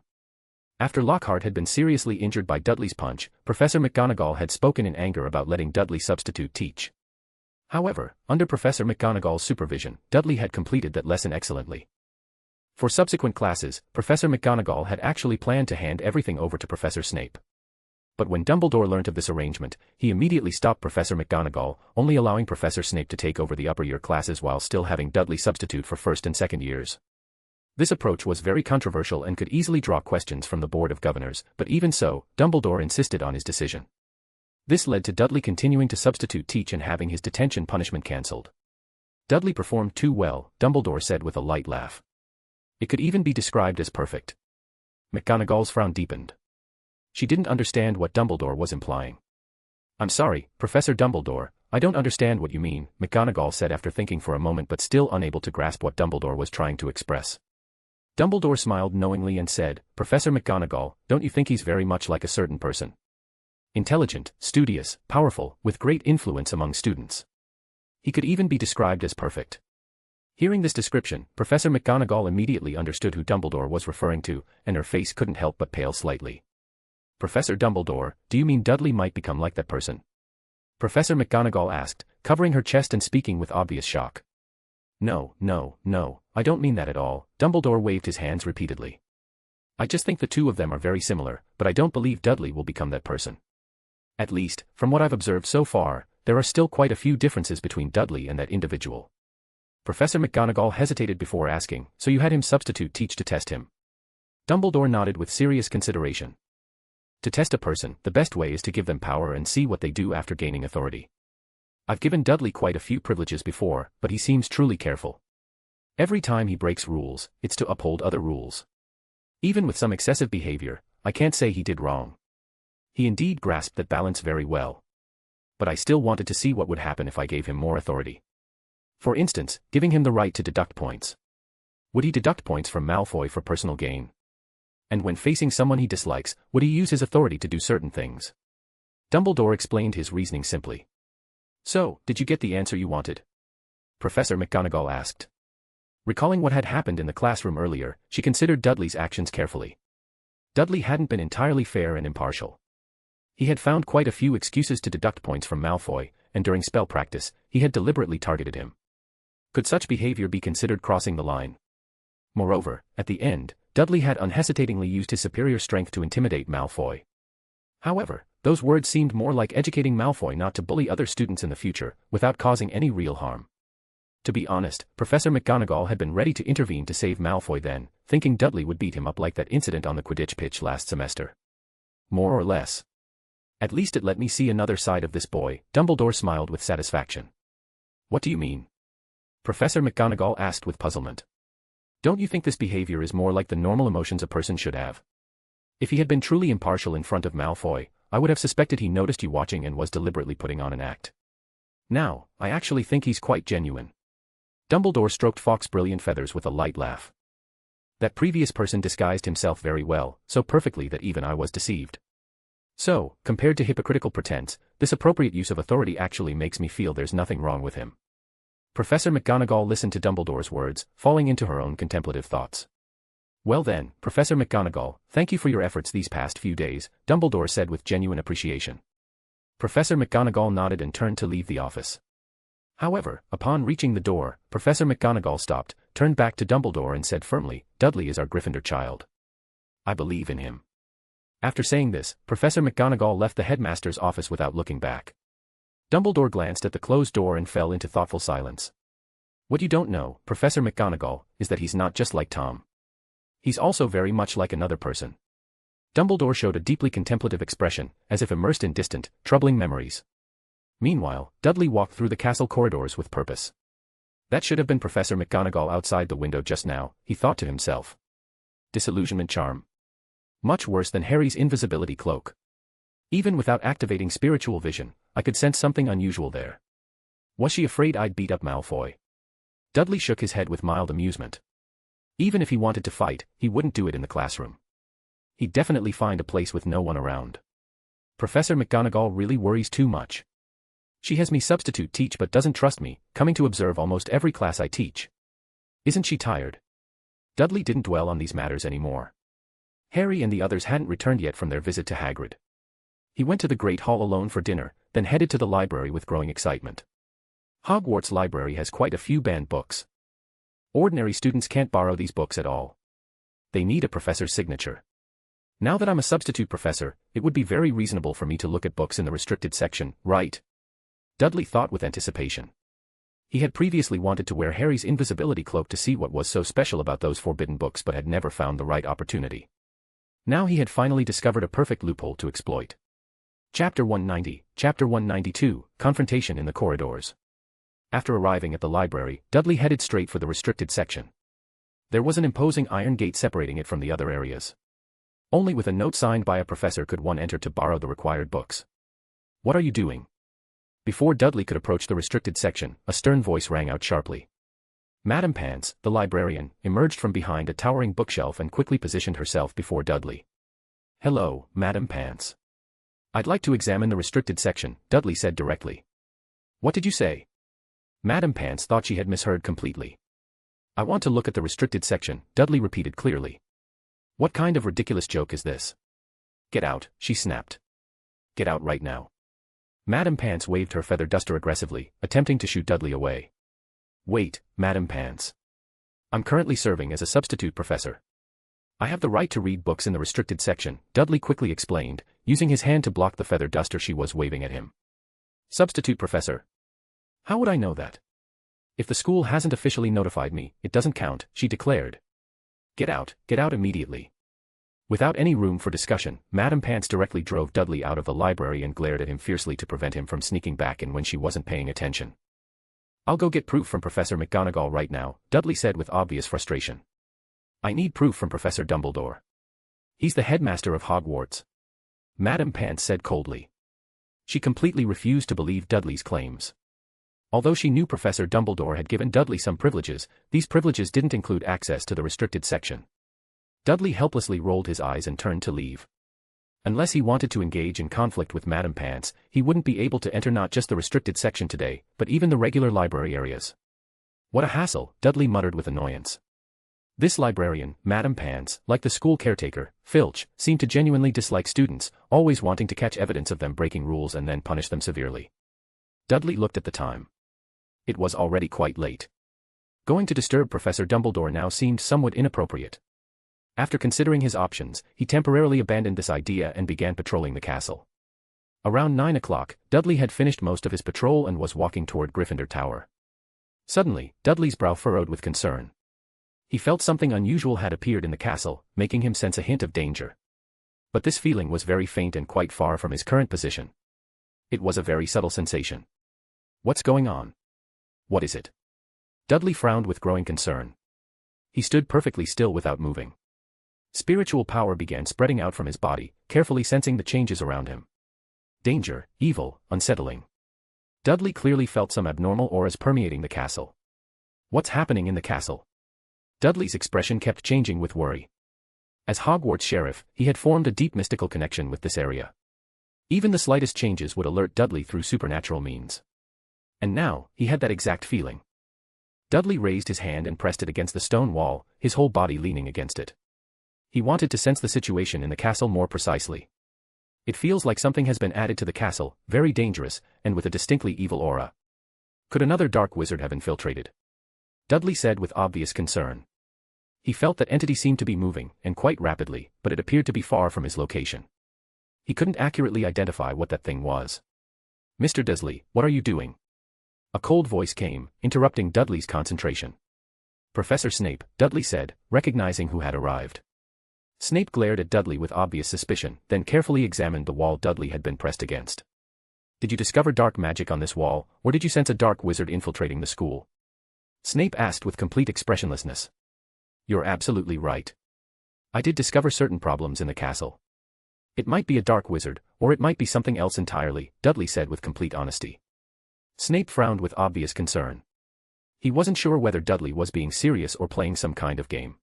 After Lockhart had been seriously injured by Dudley's punch, Professor McGonagall had spoken in anger about letting Dudley substitute teach. However, under Professor McGonagall's supervision, Dudley had completed that lesson excellently. For subsequent classes, Professor McGonagall had actually planned to hand everything over to Professor Snape. But when Dumbledore learnt of this arrangement, he immediately stopped Professor McGonagall, only allowing Professor Snape to take over the upper year classes while still having Dudley substitute for first and second years. This approach was very controversial and could easily draw questions from the Board of Governors, but even so, Dumbledore insisted on his decision. This led to Dudley continuing to substitute teach and having his detention punishment cancelled. Dudley performed too well, Dumbledore said with a light laugh. It could even be described as perfect. McGonagall's frown deepened. She didn't understand what Dumbledore was implying. I'm sorry, Professor Dumbledore, I don't understand what you mean, McGonagall said after thinking for a moment but still unable to grasp what Dumbledore was trying to express. Dumbledore smiled knowingly and said, Professor McGonagall, don't you think he's very much like a certain person? Intelligent, studious, powerful, with great influence among students. He could even be described as perfect. Hearing this description, Professor McGonagall immediately understood who Dumbledore was referring to, and her face couldn't help but pale slightly. Professor Dumbledore, do you mean Dudley might become like that person? Professor McGonagall asked, covering her chest and speaking with obvious shock. No, I don't mean that at all, Dumbledore waved his hands repeatedly. I just think the two of them are very similar, but I don't believe Dudley will become that person. At least, from what I've observed so far, there are still quite a few differences between Dudley and that individual. Professor McGonagall hesitated before asking, so you had him substitute teach to test him? Dumbledore nodded with serious consideration. To test a person, the best way is to give them power and see what they do after gaining authority. I've given Dudley quite a few privileges before, but he seems truly careful. Every time he breaks rules, it's to uphold other rules. Even with some excessive behavior, I can't say he did wrong. He indeed grasped that balance very well. But I still wanted to see what would happen if I gave him more authority. For instance, giving him the right to deduct points. Would he deduct points from Malfoy for personal gain? And when facing someone he dislikes, would he use his authority to do certain things? Dumbledore explained his reasoning simply. So, did you get the answer you wanted? Professor McGonagall asked. Recalling what had happened in the classroom earlier, she considered Dudley's actions carefully. Dudley hadn't been entirely fair and impartial. He had found quite a few excuses to deduct points from Malfoy, and during spell practice, he had deliberately targeted him. Could such behavior be considered crossing the line? Moreover, at the end, Dudley had unhesitatingly used his superior strength to intimidate Malfoy. However, those words seemed more like educating Malfoy not to bully other students in the future, without causing any real harm. To be honest, Professor McGonagall had been ready to intervene to save Malfoy then, thinking Dudley would beat him up like that incident on the Quidditch pitch last semester. More or less. At least it let me see another side of this boy, Dumbledore smiled with satisfaction. What do you mean? Professor McGonagall asked with puzzlement. Don't you think this behavior is more like the normal emotions a person should have? If he had been truly impartial in front of Malfoy, I would have suspected he noticed you watching and was deliberately putting on an act. Now, I actually think he's quite genuine. Dumbledore stroked Fawkes' brilliant feathers with a light laugh. That previous person disguised himself very well, so perfectly that even I was deceived. So, compared to hypocritical pretense, this appropriate use of authority actually makes me feel there's nothing wrong with him. Professor McGonagall listened to Dumbledore's words, falling into her own contemplative thoughts. Well then, Professor McGonagall, thank you for your efforts these past few days, Dumbledore said with genuine appreciation. Professor McGonagall nodded and turned to leave the office. However, upon reaching the door, Professor McGonagall stopped, turned back to Dumbledore and said firmly, Dudley is our Gryffindor child. I believe in him. After saying this, Professor McGonagall left the headmaster's office without looking back. Dumbledore glanced at the closed door and fell into thoughtful silence. What you don't know, Professor McGonagall, is that he's not just like Tom. He's also very much like another person. Dumbledore showed a deeply contemplative expression, as if immersed in distant, troubling memories. Meanwhile, Dudley walked through the castle corridors with purpose. That should have been Professor McGonagall outside the window just now, he thought to himself. Disillusionment charm. Much worse than Harry's invisibility cloak. Even without activating spiritual vision, I could sense something unusual there. Was she afraid I'd beat up Malfoy? Dudley shook his head with mild amusement. Even if he wanted to fight, he wouldn't do it in the classroom. He'd definitely find a place with no one around. Professor McGonagall really worries too much. She has me substitute teach but doesn't trust me, coming to observe almost every class I teach. Isn't she tired? Dudley didn't dwell on these matters anymore. Harry and the others hadn't returned yet from their visit to Hagrid. He went to the Great Hall alone for dinner, then headed to the library with growing excitement. Hogwarts library has quite a few banned books. Ordinary students can't borrow these books at all. They need a professor's signature. Now that I'm a substitute professor, it would be very reasonable for me to look at books in the restricted section, right? Dudley thought with anticipation. He had previously wanted to wear Harry's invisibility cloak to see what was so special about those forbidden books but had never found the right opportunity. Now he had finally discovered a perfect loophole to exploit. Chapter 190, Chapter 192, Confrontation in the Corridors. After arriving at the library, Dudley headed straight for the restricted section. There was an imposing iron gate separating it from the other areas. Only with a note signed by a professor could one enter to borrow the required books. What are you doing? Before Dudley could approach the restricted section, a stern voice rang out sharply. Madame Pants, the librarian, emerged from behind a towering bookshelf and quickly positioned herself before Dudley. Hello, Madame Pants. I'd like to examine the restricted section, Dudley said directly. What did you say? Madame Pants thought she had misheard completely. I want to look at the restricted section, Dudley repeated clearly. What kind of ridiculous joke is this? Get out, she snapped. Get out right now. Madame Pants waved her feather duster aggressively, attempting to shoo Dudley away. Wait, Madame Pants. I'm currently serving as a substitute professor. I have the right to read books in the restricted section, Dudley quickly explained, using his hand to block the feather duster she was waving at him. Substitute professor. How would I know that? If the school hasn't officially notified me, it doesn't count, she declared. Get out immediately. Without any room for discussion, Madame Pants directly drove Dudley out of the library and glared at him fiercely to prevent him from sneaking back in when she wasn't paying attention. I'll go get proof from Professor McGonagall right now, Dudley said with obvious frustration. I need proof from Professor Dumbledore. He's the headmaster of Hogwarts. Madame Pants said coldly. She completely refused to believe Dudley's claims. Although she knew Professor Dumbledore had given Dudley some privileges, these privileges didn't include access to the restricted section. Dudley helplessly rolled his eyes and turned to leave. Unless he wanted to engage in conflict with Madame Pants, he wouldn't be able to enter not just the restricted section today, but even the regular library areas. What a hassle, Dudley muttered with annoyance. This librarian, Madame Pants, like the school caretaker, Filch, seemed to genuinely dislike students, always wanting to catch evidence of them breaking rules and then punish them severely. Dudley looked at the time. It was already quite late. Going to disturb Professor Dumbledore now seemed somewhat inappropriate. After considering his options, he temporarily abandoned this idea and began patrolling the castle. Around 9 o'clock, Dudley had finished most of his patrol and was walking toward Gryffindor Tower. Suddenly, Dudley's brow furrowed with concern. He felt something unusual had appeared in the castle, making him sense a hint of danger. But this feeling was very faint and quite far from his current position. It was a very subtle sensation. What's going on? What is it? Dudley frowned with growing concern. He stood perfectly still without moving. Spiritual power began spreading out from his body, carefully sensing the changes around him. Danger, evil, unsettling. Dudley clearly felt some abnormal auras permeating the castle. What's happening in the castle? Dudley's expression kept changing with worry. As Hogwarts sheriff, he had formed a deep mystical connection with this area. Even the slightest changes would alert Dudley through supernatural means. And now, he had that exact feeling. Dudley raised his hand and pressed it against the stone wall, his whole body leaning against it. He wanted to sense the situation in the castle more precisely. It feels like something has been added to the castle, very dangerous, and with a distinctly evil aura. Could another dark wizard have infiltrated? Dudley said with obvious concern. He felt that entity seemed to be moving, and quite rapidly, but it appeared to be far from his location. He couldn't accurately identify what that thing was. Mr. Dursley, what are you doing? A cold voice came, interrupting Dudley's concentration. Professor Snape, Dudley said, recognizing who had arrived. Snape glared at Dudley with obvious suspicion, then carefully examined the wall Dudley had been pressed against. Did you discover dark magic on this wall, or did you sense a dark wizard infiltrating the school? Snape asked with complete expressionlessness. You're absolutely right. I did discover certain problems in the castle. It might be a dark wizard, or it might be something else entirely, Dudley said with complete honesty. Snape frowned with obvious concern. He wasn't sure whether Dudley was being serious or playing some kind of game.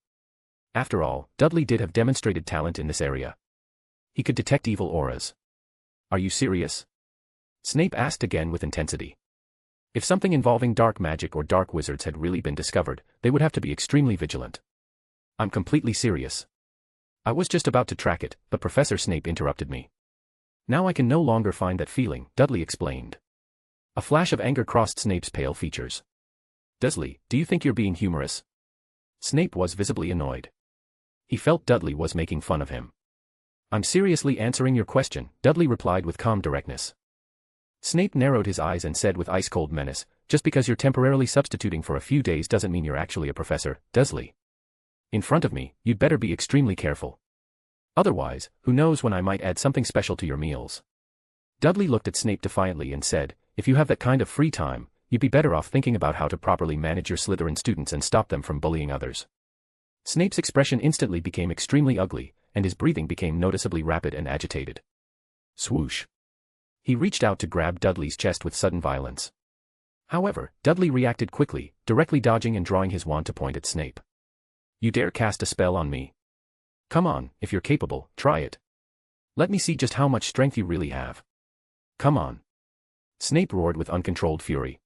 After all, Dudley did have demonstrated talent in this area. He could detect evil auras. Are you serious? Snape asked again with intensity. If something involving dark magic or dark wizards had really been discovered, they would have to be extremely vigilant. I'm completely serious. I was just about to track it, but Professor Snape interrupted me. Now I can no longer find that feeling, Dudley explained. A flash of anger crossed Snape's pale features. Dursley, do you think you're being humorous? Snape was visibly annoyed. He felt Dudley was making fun of him. I'm seriously answering your question, Dudley replied with calm directness. Snape narrowed his eyes and said with ice-cold menace, just because you're temporarily substituting for a few days doesn't mean you're actually a professor, Dursley. In front of me, you'd better be extremely careful. Otherwise, who knows when I might add something special to your meals. Dudley looked at Snape defiantly and said, if you have that kind of free time, you'd be better off thinking about how to properly manage your Slytherin students and stop them from bullying others. Snape's expression instantly became extremely ugly, and his breathing became noticeably rapid and agitated. Swoosh. He reached out to grab Dudley's chest with sudden violence. However, Dudley reacted quickly, directly dodging and drawing his wand to point at Snape. You dare cast a spell on me? Come on, if you're capable, try it. Let me see just how much strength you really have. Come on. Snape roared with uncontrolled fury.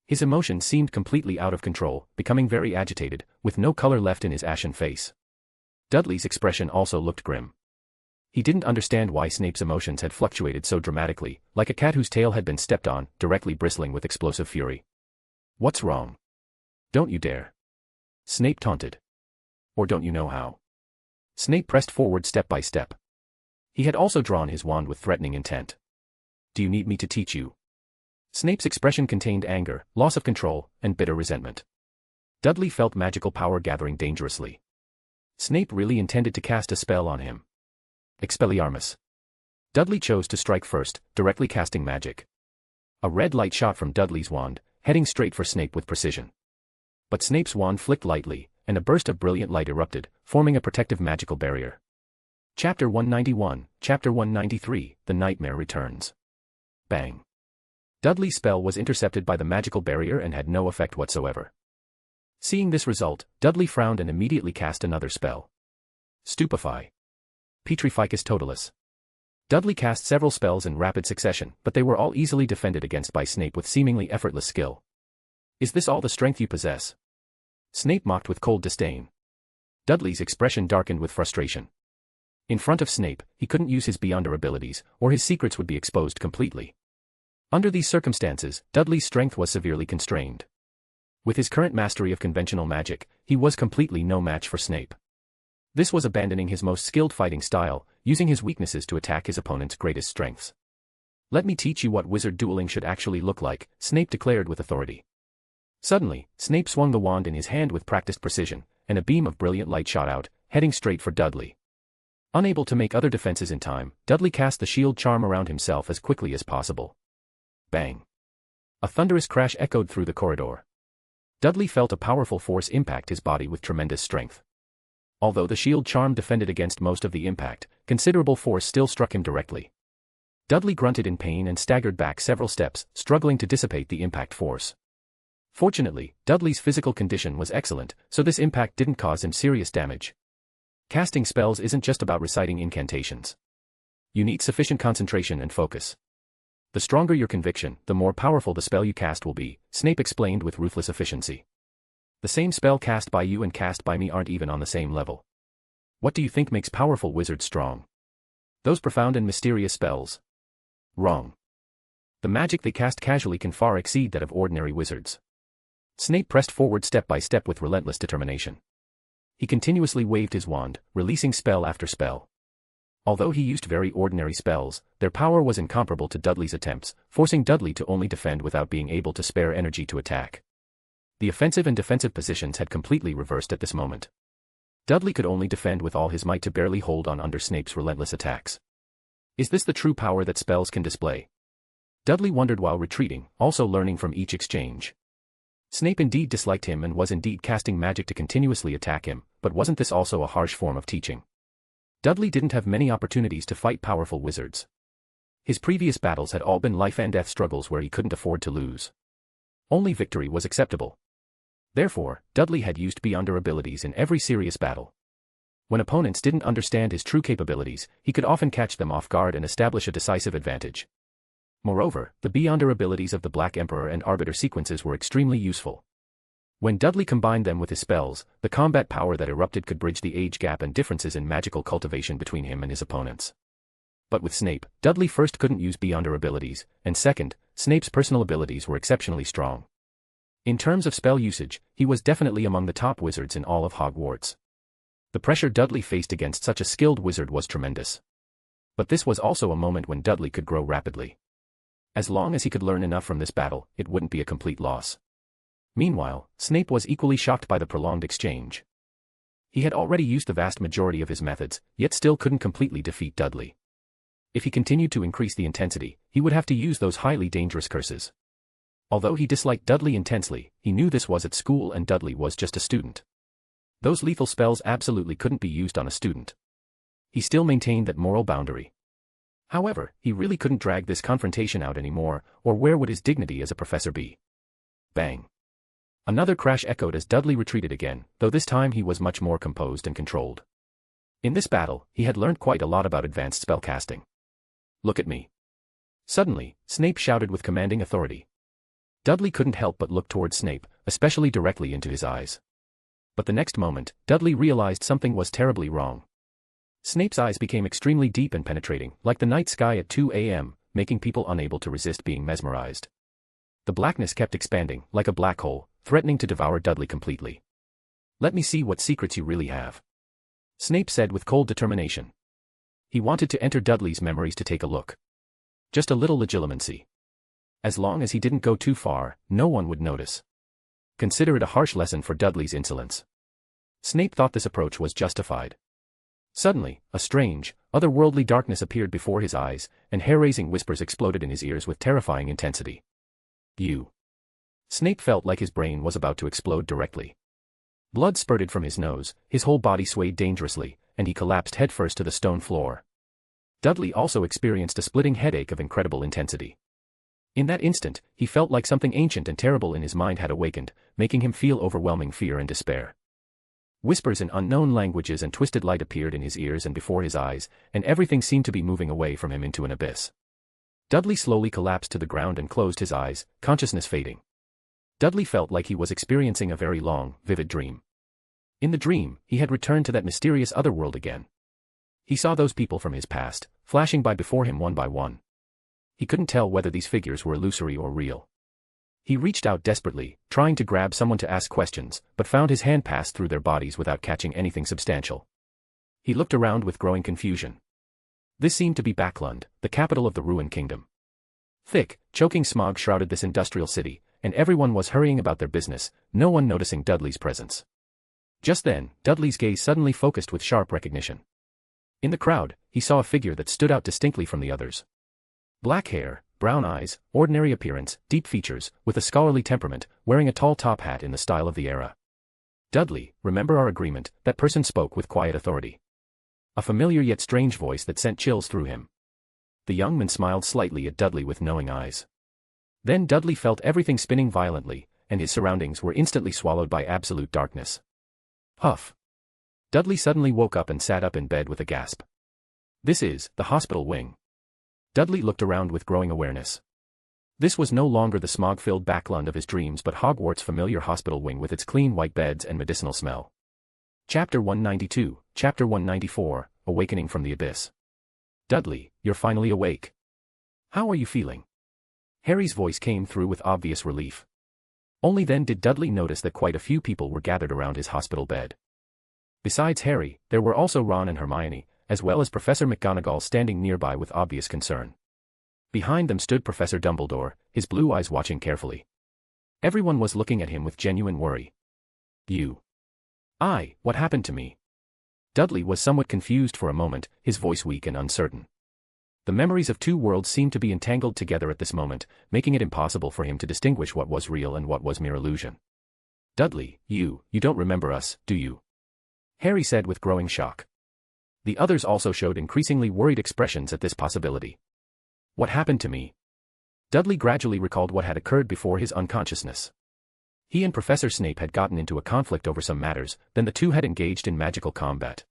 His emotions seemed completely out of control, becoming very agitated, with no color left in his ashen face. Dudley's expression also looked grim. He didn't understand why Snape's emotions had fluctuated so dramatically, like a cat whose tail had been stepped on, directly bristling with explosive fury. What's wrong? Don't you dare. Snape taunted. Or don't you know how? Snape pressed forward step by step. He had also drawn his wand with threatening intent. Do you need me to teach you? Snape's expression contained anger, loss of control, and bitter resentment. Dudley felt magical power gathering dangerously. Snape really intended to cast a spell on him. Expelliarmus. Dudley chose to strike first, directly casting magic. A red light shot from Dudley's wand, heading straight for Snape with precision. But Snape's wand flicked lightly, and a burst of brilliant light erupted, forming a protective magical barrier. Chapter 191, Chapter 193, The Nightmare Returns. Bang. Dudley's spell was intercepted by the magical barrier and had no effect whatsoever. Seeing this result, Dudley frowned and immediately cast another spell. Stupefy. Petrificus Totalis. Dudley cast several spells in rapid succession, but they were all easily defended against by Snape with seemingly effortless skill. Is this all the strength you possess? Snape mocked with cold disdain. Dudley's expression darkened with frustration. In front of Snape, he couldn't use his beyonder abilities, or his secrets would be exposed completely. Under these circumstances, Dudley's strength was severely constrained. With his current mastery of conventional magic, he was completely no match for Snape. This was abandoning his most skilled fighting style, using his weaknesses to attack his opponent's greatest strengths. Let me teach you what wizard dueling should actually look like, Snape declared with authority. Suddenly, Snape swung the wand in his hand with practiced precision, and a beam of brilliant light shot out, heading straight for Dudley. Unable to make other defenses in time, Dudley cast the shield charm around himself as quickly as possible. Bang. A thunderous crash echoed through the corridor. Dudley felt a powerful force impact his body with tremendous strength. Although the shield charm defended against most of the impact, considerable force still struck him directly. Dudley grunted in pain and staggered back several steps, struggling to dissipate the impact force. Fortunately, Dudley's physical condition was excellent, so this impact didn't cause him serious damage. Casting spells isn't just about reciting incantations. You need sufficient concentration and focus. The stronger your conviction, the more powerful the spell you cast will be, Snape explained with ruthless efficiency. The same spell cast by you and cast by me aren't even on the same level. What do you think makes powerful wizards strong? Those profound and mysterious spells? Wrong. The magic they cast casually can far exceed that of ordinary wizards. Snape pressed forward step by step with relentless determination. He continuously waved his wand, releasing spell after spell. Although he used very ordinary spells, their power was incomparable to Dudley's attempts, forcing Dudley to only defend without being able to spare energy to attack. The offensive and defensive positions had completely reversed at this moment. Dudley could only defend with all his might to barely hold on under Snape's relentless attacks. Is this the true power that spells can display? Dudley wondered while retreating, also learning from each exchange. Snape indeed disliked him and was indeed casting magic to continuously attack him, but wasn't this also a harsh form of teaching? Dudley didn't have many opportunities to fight powerful wizards. His previous battles had all been life-and-death struggles where he couldn't afford to lose. Only victory was acceptable. Therefore, Dudley had used beyonder abilities in every serious battle. When opponents didn't understand his true capabilities, he could often catch them off guard and establish a decisive advantage. Moreover, the beyonder abilities of the Black Emperor and Arbiter sequences were extremely useful. When Dudley combined them with his spells, the combat power that erupted could bridge the age gap and differences in magical cultivation between him and his opponents. But with Snape, Dudley first couldn't use beyonder abilities, and second, Snape's personal abilities were exceptionally strong. In terms of spell usage, he was definitely among the top wizards in all of Hogwarts. The pressure Dudley faced against such a skilled wizard was tremendous. But this was also a moment when Dudley could grow rapidly. As long as he could learn enough from this battle, it wouldn't be a complete loss. Meanwhile, Snape was equally shocked by the prolonged exchange. He had already used the vast majority of his methods, yet still couldn't completely defeat Dudley. If he continued to increase the intensity, he would have to use those highly dangerous curses. Although he disliked Dudley intensely, he knew this was at school and Dudley was just a student. Those lethal spells absolutely couldn't be used on a student. He still maintained that moral boundary. However, he really couldn't drag this confrontation out anymore, or where would his dignity as a professor be? Bang. Another crash echoed as Dudley retreated again, though this time he was much more composed and controlled. In this battle, he had learned quite a lot about advanced spellcasting. Look at me. Suddenly, Snape shouted with commanding authority. Dudley couldn't help but look towards Snape, especially directly into his eyes. But the next moment, Dudley realized something was terribly wrong. Snape's eyes became extremely deep and penetrating, like the night sky at 2 a.m., making people unable to resist being mesmerized. The blackness kept expanding, like a black hole, threatening to devour Dudley completely. Let me see what secrets you really have. Snape said with cold determination. He wanted to enter Dudley's memories to take a look. Just a little legilimency. As long as he didn't go too far, no one would notice. Consider it a harsh lesson for Dudley's insolence. Snape thought this approach was justified. Suddenly, a strange, otherworldly darkness appeared before his eyes, and hair-raising whispers exploded in his ears with terrifying intensity. You. Snape felt like his brain was about to explode directly. Blood spurted from his nose, his whole body swayed dangerously, and he collapsed headfirst to the stone floor. Dudley also experienced a splitting headache of incredible intensity. In that instant, he felt like something ancient and terrible in his mind had awakened, making him feel overwhelming fear and despair. Whispers in unknown languages and twisted light appeared in his ears and before his eyes, and everything seemed to be moving away from him into an abyss. Dudley slowly collapsed to the ground and closed his eyes, consciousness fading. Dudley felt like he was experiencing a very long, vivid dream. In the dream, he had returned to that mysterious other world again. He saw those people from his past, flashing by before him one by one. He couldn't tell whether these figures were illusory or real. He reached out desperately, trying to grab someone to ask questions, but found his hand pass through their bodies without catching anything substantial. He looked around with growing confusion. This seemed to be Backlund, the capital of the Ruined Kingdom. Thick, choking smog shrouded this industrial city, and everyone was hurrying about their business, no one noticing Dudley's presence. Just then, Dudley's gaze suddenly focused with sharp recognition. In the crowd, he saw a figure that stood out distinctly from the others. Black hair, brown eyes, ordinary appearance, deep features, with a scholarly temperament, wearing a tall top hat in the style of the era. Dudley, remember our agreement, that person spoke with quiet authority. A familiar yet strange voice that sent chills through him. The young man smiled slightly at Dudley with knowing eyes. Then Dudley felt everything spinning violently, and his surroundings were instantly swallowed by absolute darkness. Huff. Dudley suddenly woke up and sat up in bed with a gasp. This is the hospital wing. Dudley looked around with growing awareness. This was no longer the smog-filled Backlund of his dreams but Hogwarts' familiar hospital wing with its clean white beds and medicinal smell. Chapter 192, Chapter 194, Awakening from the Abyss. Dudley, you're finally awake. How are you feeling? Harry's voice came through with obvious relief. Only then did Dudley notice that quite a few people were gathered around his hospital bed. Besides Harry, there were also Ron and Hermione, as well as Professor McGonagall standing nearby with obvious concern. Behind them stood Professor Dumbledore, his blue eyes watching carefully. Everyone was looking at him with genuine worry. What happened to me? Dudley was somewhat confused for a moment, his voice weak and uncertain. The memories of two worlds seemed to be entangled together at this moment, making it impossible for him to distinguish what was real and what was mere illusion. Dudley, you don't remember us, do you? Harry said with growing shock. The others also showed increasingly worried expressions at this possibility. What happened to me? Dudley gradually recalled what had occurred before his unconsciousness. He and Professor Snape had gotten into a conflict over some matters, then the two had engaged in magical combat.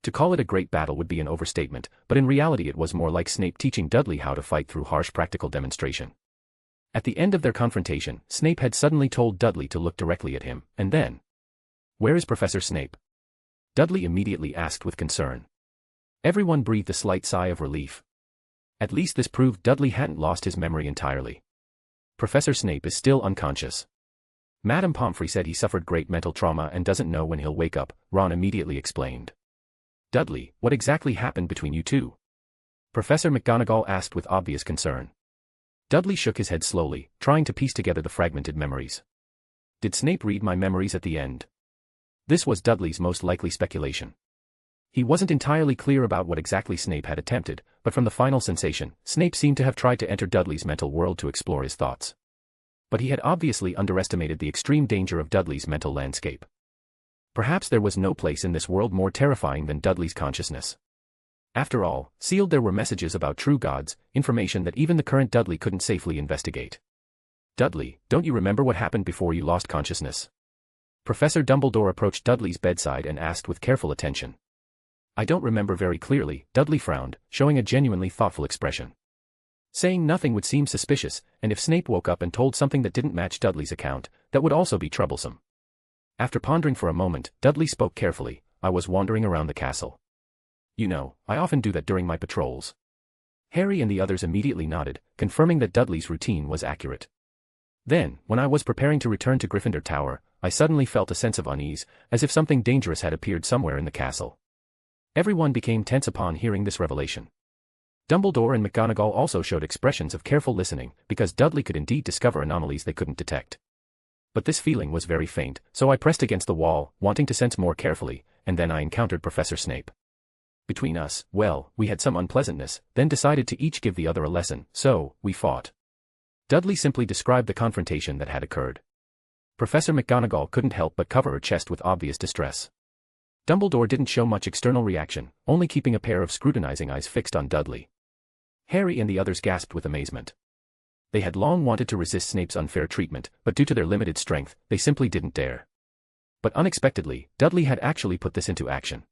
To call it a great battle would be an overstatement, but in reality it was more like Snape teaching Dudley how to fight through harsh practical demonstration. At the end of their confrontation, Snape had suddenly told Dudley to look directly at him, and then, "Where is Professor Snape?" Dudley immediately asked with concern. Everyone breathed a slight sigh of relief. At least this proved Dudley hadn't lost his memory entirely. Professor Snape is still unconscious. Madame Pomfrey said he suffered great mental trauma and doesn't know when he'll wake up, Ron immediately explained. Dudley, what exactly happened between you two? Professor McGonagall asked with obvious concern. Dudley shook his head slowly, trying to piece together the fragmented memories. Did Snape read my memories at the end? This was Dudley's most likely speculation. He wasn't entirely clear about what exactly Snape had attempted, but from the final sensation, Snape seemed to have tried to enter Dudley's mental world to explore his thoughts. But he had obviously underestimated the extreme danger of Dudley's mental landscape. Perhaps there was no place in this world more terrifying than Dudley's consciousness. After all, sealed there were messages about true gods, information that even the current Dudley couldn't safely investigate. Dudley, don't you remember what happened before you lost consciousness? Professor Dumbledore approached Dudley's bedside and asked with careful attention. I don't remember very clearly, Dudley frowned, showing a genuinely thoughtful expression. Saying nothing would seem suspicious, and if Snape woke up and told something that didn't match Dudley's account, that would also be troublesome. After pondering for a moment, Dudley spoke carefully. I was wandering around the castle. You know, I often do that during my patrols. Harry and the others immediately nodded, confirming that Dudley's routine was accurate. Then, when I was preparing to return to Gryffindor Tower, I suddenly felt a sense of unease, as if something dangerous had appeared somewhere in the castle. Everyone became tense upon hearing this revelation. Dumbledore and McGonagall also showed expressions of careful listening, because Dudley could indeed discover anomalies they couldn't detect. But this feeling was very faint, so I pressed against the wall, wanting to sense more carefully, and then I encountered Professor Snape. Between us, well, we had some unpleasantness, then decided to each give the other a lesson, so, we fought. Dudley simply described the confrontation that had occurred. Professor McGonagall couldn't help but cover her chest with obvious distress. Dumbledore didn't show much external reaction, only keeping a pair of scrutinizing eyes fixed on Dudley. Harry and the others gasped with amazement. They had long wanted to resist Snape's unfair treatment, but due to their limited strength, they simply didn't dare. But unexpectedly, Dudley had actually put this into action.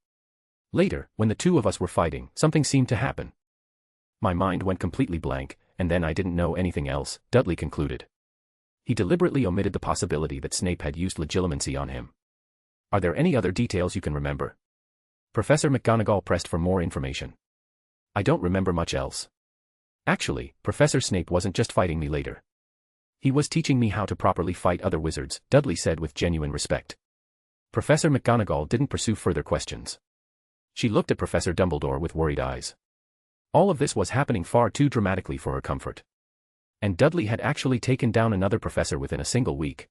Later, when the two of us were fighting, something seemed to happen. My mind went completely blank, and then I didn't know anything else, Dudley concluded. He deliberately omitted the possibility that Snape had used legilimency on him. Are there any other details you can remember? Professor McGonagall pressed for more information. I don't remember much else. Actually, Professor Snape wasn't just fighting me later. He was teaching me how to properly fight other wizards, Dudley said with genuine respect. Professor McGonagall didn't pursue further questions. She looked at Professor Dumbledore with worried eyes. All of this was happening far too dramatically for her comfort. And Dudley had actually taken down another professor within a single week.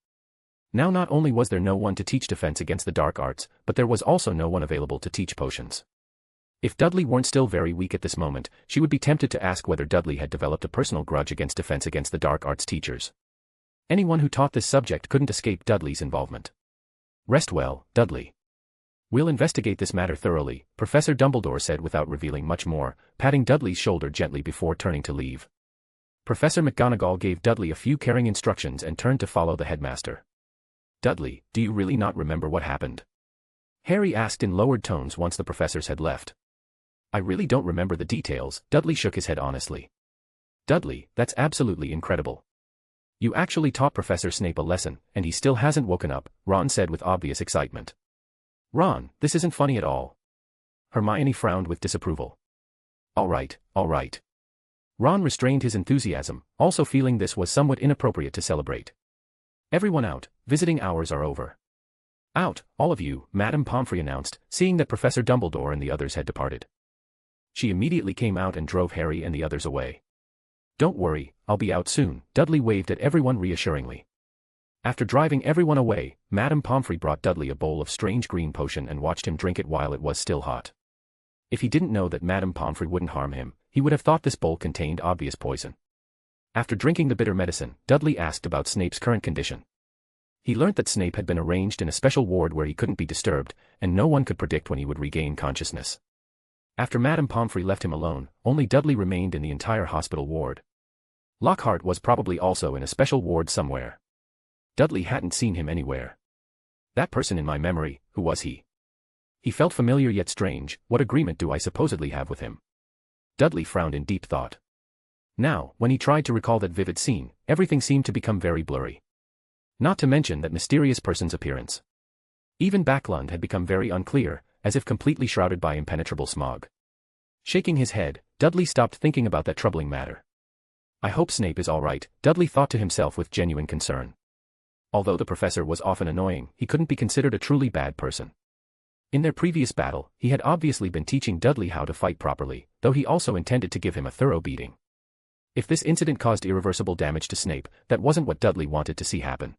Now not only was there no one to teach defense against the dark arts, but there was also no one available to teach potions. If Dudley weren't still very weak at this moment, she would be tempted to ask whether Dudley had developed a personal grudge against defense against the dark arts teachers. Anyone who taught this subject couldn't escape Dudley's involvement. Rest well, Dudley. We'll investigate this matter thoroughly, Professor Dumbledore said without revealing much more, patting Dudley's shoulder gently before turning to leave. Professor McGonagall gave Dudley a few caring instructions and turned to follow the headmaster. Dudley, do you really not remember what happened? Harry asked in lowered tones once the professors had left. I really don't remember the details, Dudley shook his head honestly. Dudley, that's absolutely incredible. You actually taught Professor Snape a lesson, and he still hasn't woken up, Ron said with obvious excitement. Ron, this isn't funny at all. Hermione frowned with disapproval. All right. Ron restrained his enthusiasm, also feeling this was somewhat inappropriate to celebrate. Everyone out, visiting hours are over. Out, all of you, Madame Pomfrey announced, seeing that Professor Dumbledore and the others had departed. She immediately came out and drove Harry and the others away. Don't worry, I'll be out soon, Dudley waved at everyone reassuringly. After driving everyone away, Madame Pomfrey brought Dudley a bowl of strange green potion and watched him drink it while it was still hot. If he didn't know that Madame Pomfrey wouldn't harm him, he would have thought this bowl contained obvious poison. After drinking the bitter medicine, Dudley asked about Snape's current condition. He learnt that Snape had been arranged in a special ward where he couldn't be disturbed, and no one could predict when he would regain consciousness. After Madame Pomfrey left him alone, only Dudley remained in the entire hospital ward. Lockhart was probably also in a special ward somewhere. Dudley hadn't seen him anywhere. That person in my memory, who was he? He felt familiar yet strange. What agreement do I supposedly have with him? Dudley frowned in deep thought. Now, when he tried to recall that vivid scene, everything seemed to become very blurry. Not to mention that mysterious person's appearance. Even Backlund had become very unclear, as if completely shrouded by impenetrable smog. Shaking his head, Dudley stopped thinking about that troubling matter. I hope Snape is all right, Dudley thought to himself with genuine concern. Although the professor was often annoying, he couldn't be considered a truly bad person. In their previous battle, he had obviously been teaching Dudley how to fight properly, though he also intended to give him a thorough beating. If this incident caused irreversible damage to Snape, that wasn't what Dudley wanted to see happen.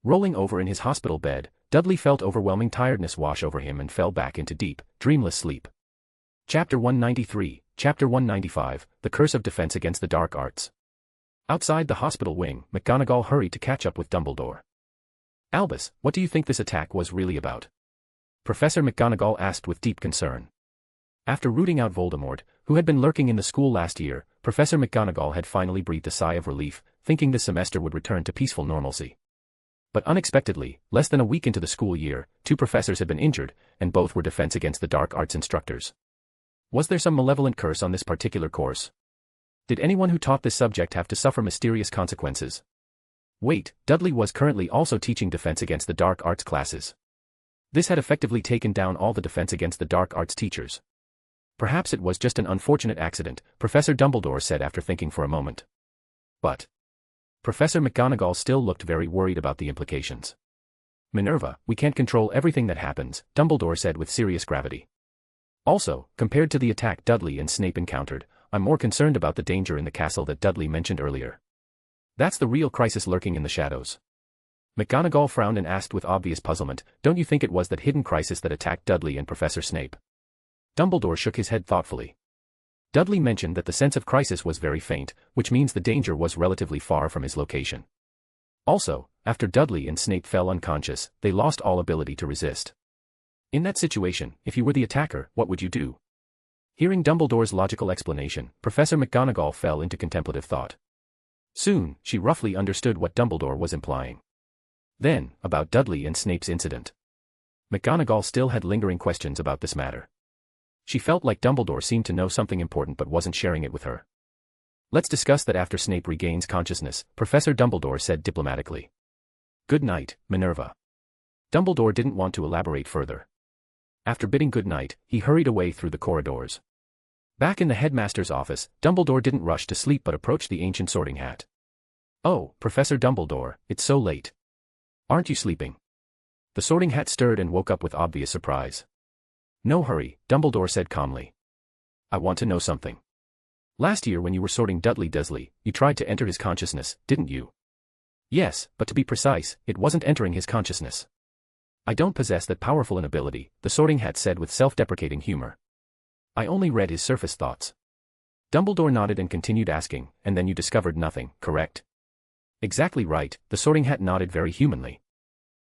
Rolling over in his hospital bed, Dudley felt overwhelming tiredness wash over him and fell back into deep, dreamless sleep. Chapter 193, Chapter 195, The Curse of Defense Against the Dark Arts. Outside the hospital wing, McGonagall hurried to catch up with Dumbledore. Albus, what do you think this attack was really about? Professor McGonagall asked with deep concern. After rooting out Voldemort, who had been lurking in the school last year, Professor McGonagall had finally breathed a sigh of relief, thinking this semester would return to peaceful normalcy. But unexpectedly, less than a week into the school year, 2 professors had been injured, and both were defense against the dark arts instructors. Was there some malevolent curse on this particular course? Did anyone who taught this subject have to suffer mysterious consequences? Wait, Dudley was currently also teaching defense against the dark arts classes. This had effectively taken down all the defense against the dark arts teachers. Perhaps it was just an unfortunate accident, Professor Dumbledore said after thinking for a moment. But Professor McGonagall still looked very worried about the implications. Minerva, we can't control everything that happens, Dumbledore said with serious gravity. Also, compared to the attack Dudley and Snape encountered, I'm more concerned about the danger in the castle that Dudley mentioned earlier. That's the real crisis lurking in the shadows. McGonagall frowned and asked with obvious puzzlement, don't you think it was that hidden crisis that attacked Dudley and Professor Snape? Dumbledore shook his head thoughtfully. Dudley mentioned that the sense of crisis was very faint, which means the danger was relatively far from his location. Also, after Dudley and Snape fell unconscious, they lost all ability to resist. In that situation, if you were the attacker, what would you do? Hearing Dumbledore's logical explanation, Professor McGonagall fell into contemplative thought. Soon, she roughly understood what Dumbledore was implying. Then, about Dudley and Snape's incident. McGonagall still had lingering questions about this matter. She felt like Dumbledore seemed to know something important but wasn't sharing it with her. Let's discuss that after Snape regains consciousness, Professor Dumbledore said diplomatically. Good night, Minerva. Dumbledore didn't want to elaborate further. After bidding good night, he hurried away through the corridors. Back in the headmaster's office, Dumbledore didn't rush to sleep but approached the ancient Sorting Hat. Oh, Professor Dumbledore, it's so late. Aren't you sleeping? The Sorting Hat stirred and woke up with obvious surprise. No hurry, Dumbledore said calmly. I want to know something. Last year when you were sorting Dudley Dursley, you tried to enter his consciousness, didn't you? Yes, but to be precise, it wasn't entering his consciousness. I don't possess that powerful an ability, the Sorting Hat said with self-deprecating humor. I only read his surface thoughts. Dumbledore nodded and continued asking, and then you discovered nothing, correct? Exactly right, the Sorting Hat nodded very humanly.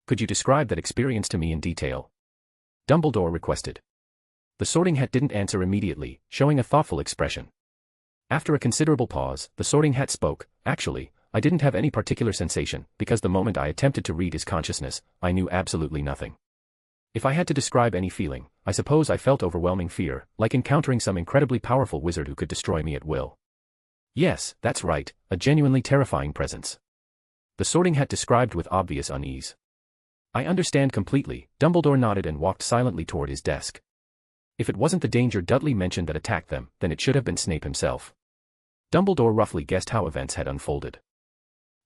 Could you describe that experience to me in detail? Dumbledore requested. The Sorting Hat didn't answer immediately, showing a thoughtful expression. After a considerable pause, the Sorting Hat spoke, actually, I didn't have any particular sensation, because the moment I attempted to read his consciousness, I knew absolutely nothing. If I had to describe any feeling, I suppose I felt overwhelming fear, like encountering some incredibly powerful wizard who could destroy me at will. Yes, that's right, a genuinely terrifying presence. The Sorting Hat described with obvious unease. I understand completely, Dumbledore nodded and walked silently toward his desk. If it wasn't the danger Dudley mentioned that attacked them, then it should have been Snape himself. Dumbledore roughly guessed how events had unfolded.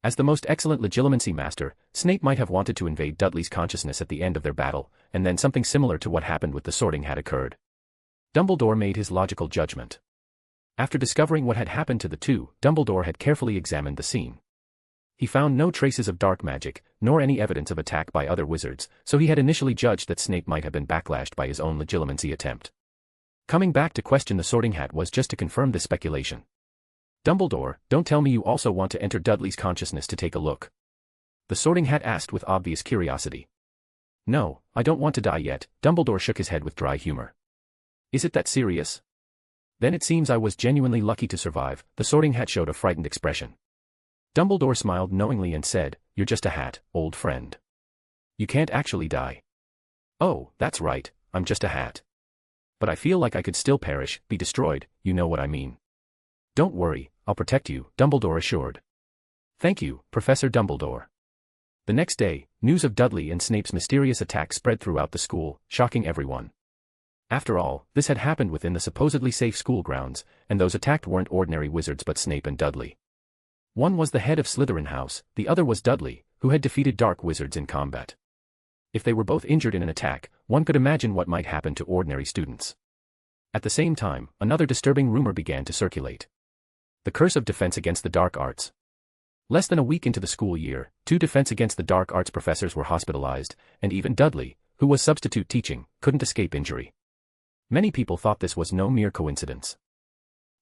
As the most excellent legilimency master, Snape might have wanted to invade Dudley's consciousness at the end of their battle, and then something similar to what happened with the Sorting Hat occurred. Dumbledore made his logical judgment. After discovering what had happened to the two, Dumbledore had carefully examined the scene. He found no traces of dark magic, nor any evidence of attack by other wizards, so he had initially judged that Snape might have been backlashed by his own legilimency attempt. Coming back to question the Sorting Hat was just to confirm this speculation. Dumbledore, don't tell me you also want to enter Dudley's consciousness to take a look. The Sorting Hat asked with obvious curiosity. No, I don't want to die yet, Dumbledore shook his head with dry humor. Is it that serious? Then it seems I was genuinely lucky to survive, the Sorting Hat showed a frightened expression. Dumbledore smiled knowingly and said, you're just a hat, old friend. You can't actually die. Oh, that's right, I'm just a hat. But I feel like I could still perish, be destroyed, you know what I mean. Don't worry, I'll protect you, Dumbledore assured. Thank you, Professor Dumbledore. The next day, news of Dudley and Snape's mysterious attack spread throughout the school, shocking everyone. After all, this had happened within the supposedly safe school grounds, and those attacked weren't ordinary wizards but Snape and Dudley. One was the head of Slytherin House, the other was Dudley, who had defeated dark wizards in combat. If they were both injured in an attack, one could imagine what might happen to ordinary students. At the same time, another disturbing rumor began to circulate. The curse of Defense Against the Dark Arts. Less than a week into the school year, 2 Defense Against the Dark Arts professors were hospitalized, and even Dudley, who was substitute teaching, couldn't escape injury. Many people thought this was no mere coincidence.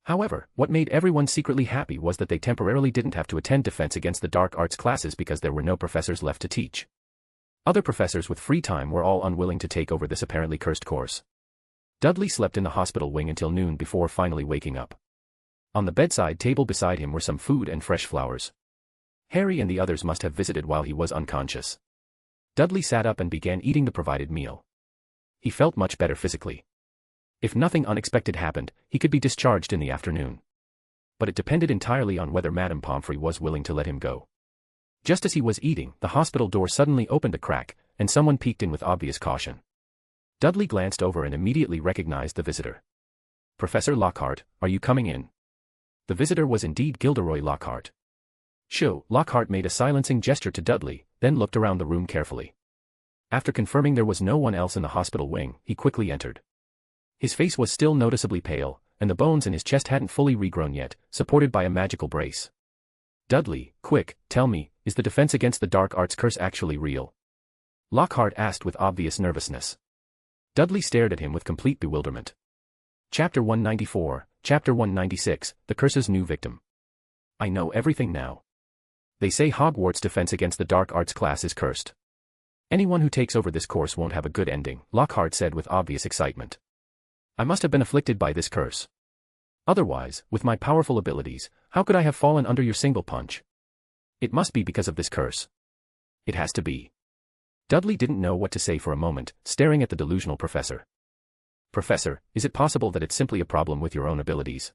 However, what made everyone secretly happy was that they temporarily didn't have to attend Defense Against the Dark Arts classes because there were no professors left to teach. Other professors with free time were all unwilling to take over this apparently cursed course. Dudley slept in the hospital wing until noon before finally waking up. On the bedside table beside him were some food and fresh flowers. Harry and the others must have visited while he was unconscious. Dudley sat up and began eating the provided meal. He felt much better physically. If nothing unexpected happened, he could be discharged in the afternoon. But it depended entirely on whether Madame Pomfrey was willing to let him go. Just as he was eating, the hospital door suddenly opened a crack, and someone peeked in with obvious caution. Dudley glanced over and immediately recognized the visitor. Professor Lockhart, are you coming in? The visitor was indeed Gilderoy Lockhart. Shoo, Lockhart made a silencing gesture to Dudley, then looked around the room carefully. After confirming there was no one else in the hospital wing, he quickly entered. His face was still noticeably pale, and the bones in his chest hadn't fully regrown yet, supported by a magical brace. "Dudley, quick, tell me, is the defense against the dark arts curse actually real?" Lockhart asked with obvious nervousness. Dudley stared at him with complete bewilderment. Chapter 194, Chapter 196, The Curse's New Victim. "I know everything now. They say Hogwarts' defense against the dark arts class is cursed. Anyone who takes over this course won't have a good ending," Lockhart said with obvious excitement. "I must have been afflicted by this curse. Otherwise, with my powerful abilities, how could I have fallen under your single punch? It must be because of this curse. It has to be." Dudley didn't know what to say for a moment, staring at the delusional professor. "Professor, is it possible that it's simply a problem with your own abilities?"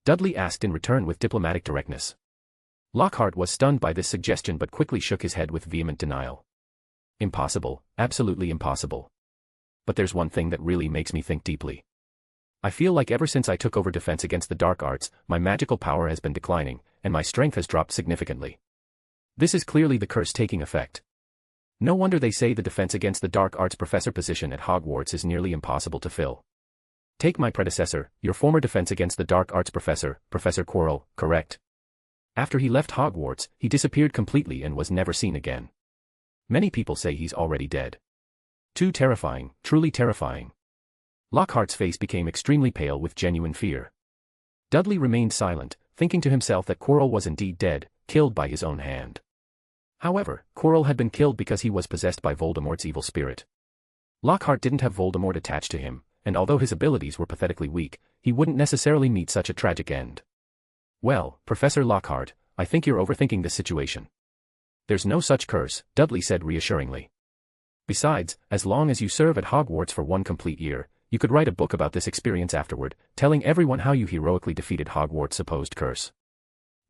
Dudley asked in return with diplomatic directness. Lockhart was stunned by this suggestion but quickly shook his head with vehement denial. "Impossible, absolutely impossible. But there's one thing that really makes me think deeply. I feel like ever since I took over defense against the dark arts, my magical power has been declining, and my strength has dropped significantly. This is clearly the curse taking effect. No wonder they say the defense against the dark arts professor position at Hogwarts is nearly impossible to fill. Take my predecessor, your former defense against the dark arts professor, Professor Quirrell, correct? After he left Hogwarts, he disappeared completely and was never seen again. Many people say he's already dead. Too terrifying, truly terrifying." Lockhart's face became extremely pale with genuine fear. Dudley remained silent, thinking to himself that Quirrell was indeed dead, killed by his own hand. However, Quirrell had been killed because he was possessed by Voldemort's evil spirit. Lockhart didn't have Voldemort attached to him, and although his abilities were pathetically weak, he wouldn't necessarily meet such a tragic end. "Well, Professor Lockhart, I think you're overthinking this situation. There's no such curse," Dudley said reassuringly. "Besides, as long as you serve at Hogwarts for one complete year, you could write a book about this experience afterward, telling everyone how you heroically defeated Hogwarts' supposed curse.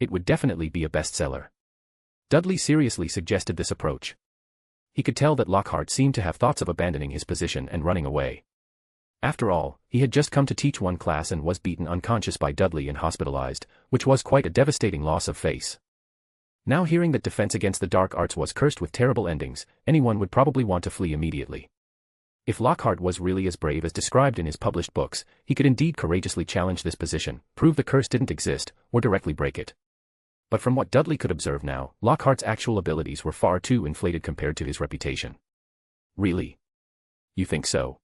It would definitely be a bestseller." Dudley seriously suggested this approach. He could tell that Lockhart seemed to have thoughts of abandoning his position and running away. After all, he had just come to teach one class and was beaten unconscious by Dudley and hospitalized, which was quite a devastating loss of face. Now hearing that defense against the dark arts was cursed with terrible endings, anyone would probably want to flee immediately. If Lockhart was really as brave as described in his published books, he could indeed courageously challenge this position, prove the curse didn't exist, or directly break it. But from what Dudley could observe now, Lockhart's actual abilities were far too inflated compared to his reputation. "Really? You think so?"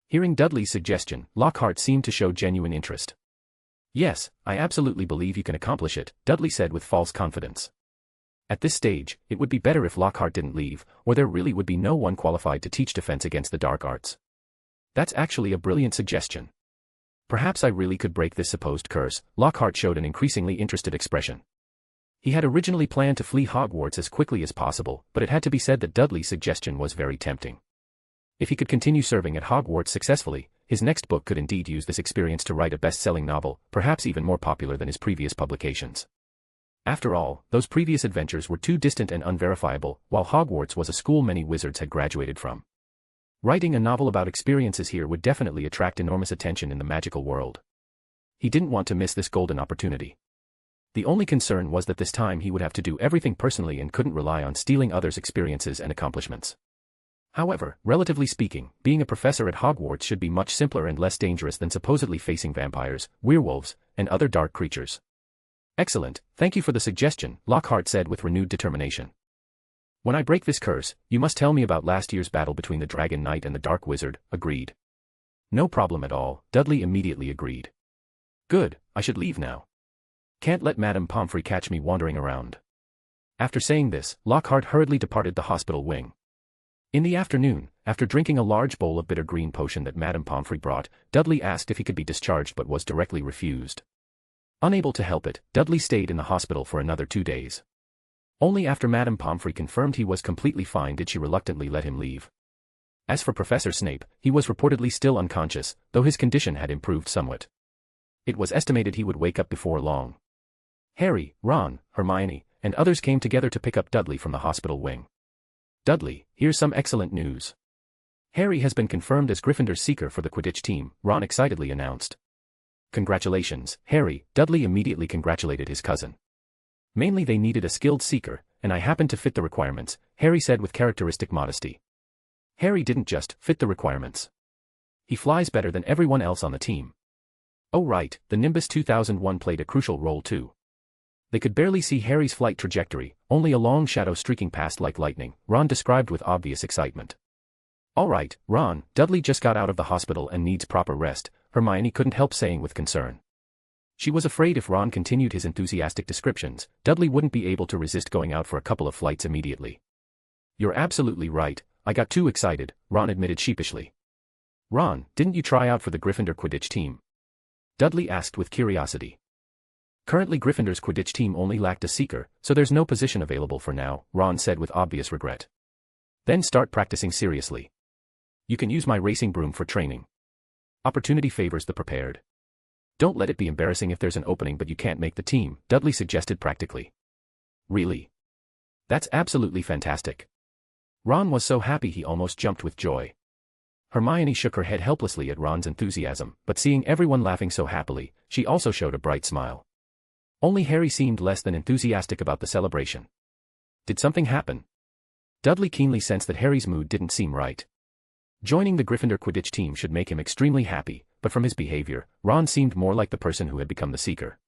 Hearing Dudley's suggestion, Lockhart seemed to show genuine interest. "Yes, I absolutely believe you can accomplish it," Dudley said with false confidence. At this stage, it would be better if Lockhart didn't leave, or there really would be no one qualified to teach defense against the dark arts. "That's actually a brilliant suggestion. Perhaps I really could break this supposed curse." Lockhart showed an increasingly interested expression. He had originally planned to flee Hogwarts as quickly as possible, but it had to be said that Dudley's suggestion was very tempting. If he could continue serving at Hogwarts successfully, his next book could indeed use this experience to write a best-selling novel, perhaps even more popular than his previous publications. After all, those previous adventures were too distant and unverifiable, while Hogwarts was a school many wizards had graduated from. Writing a novel about experiences here would definitely attract enormous attention in the magical world. He didn't want to miss this golden opportunity. The only concern was that this time he would have to do everything personally and couldn't rely on stealing others' experiences and accomplishments. However, relatively speaking, being a professor at Hogwarts should be much simpler and less dangerous than supposedly facing vampires, werewolves, and other dark creatures. "Excellent, thank you for the suggestion," Lockhart said with renewed determination. "When I break this curse, you must tell me about last year's battle between the Dragon Knight and the Dark Wizard." "Agreed." "No problem at all," Dudley immediately agreed. "Good, I should leave now. Can't let Madame Pomfrey catch me wandering around." After saying this, Lockhart hurriedly departed the hospital wing. In the afternoon, after drinking a large bowl of bitter green potion that Madame Pomfrey brought, Dudley asked if he could be discharged but was directly refused. Unable to help it, Dudley stayed in the hospital for another 2 days. Only after Madame Pomfrey confirmed he was completely fine did she reluctantly let him leave. As for Professor Snape, he was reportedly still unconscious, though his condition had improved somewhat. It was estimated he would wake up before long. Harry, Ron, Hermione, and others came together to pick up Dudley from the hospital wing. "Dudley, here's some excellent news. Harry has been confirmed as Gryffindor's seeker for the Quidditch team," Ron excitedly announced. "Congratulations, Harry," Dudley immediately congratulated his cousin. "Mainly they needed a skilled seeker, and I happened to fit the requirements," Harry said with characteristic modesty. Harry didn't just fit the requirements. He flies better than everyone else on the team. Oh right, the Nimbus 2001 played a crucial role too. They could barely see Harry's flight trajectory, only a long shadow streaking past like lightning, Ron described with obvious excitement. All right, Ron, Dudley just got out of the hospital and needs proper rest, Hermione couldn't help saying with concern. She was afraid if Ron continued his enthusiastic descriptions, Dudley wouldn't be able to resist going out for a couple of flights immediately. You're absolutely right, I got too excited, Ron admitted sheepishly. Ron, didn't you try out for the Gryffindor Quidditch team? Dudley asked with curiosity. Currently Gryffindor's Quidditch team only lacked a seeker, so there's no position available for now, Ron said with obvious regret. Then start practicing seriously. You can use my racing broom for training. Opportunity favors the prepared. Don't let it be embarrassing if there's an opening but you can't make the team, Dudley suggested practically. Really? That's absolutely fantastic. Ron was so happy he almost jumped with joy. Hermione shook her head helplessly at Ron's enthusiasm, but seeing everyone laughing so happily, she also showed a bright smile. Only Harry seemed less than enthusiastic about the celebration. Did something happen? Dudley keenly sensed that Harry's mood didn't seem right. Joining the Gryffindor Quidditch team should make him extremely happy, but from his behavior, Ron seemed more like the person who had become the Seeker.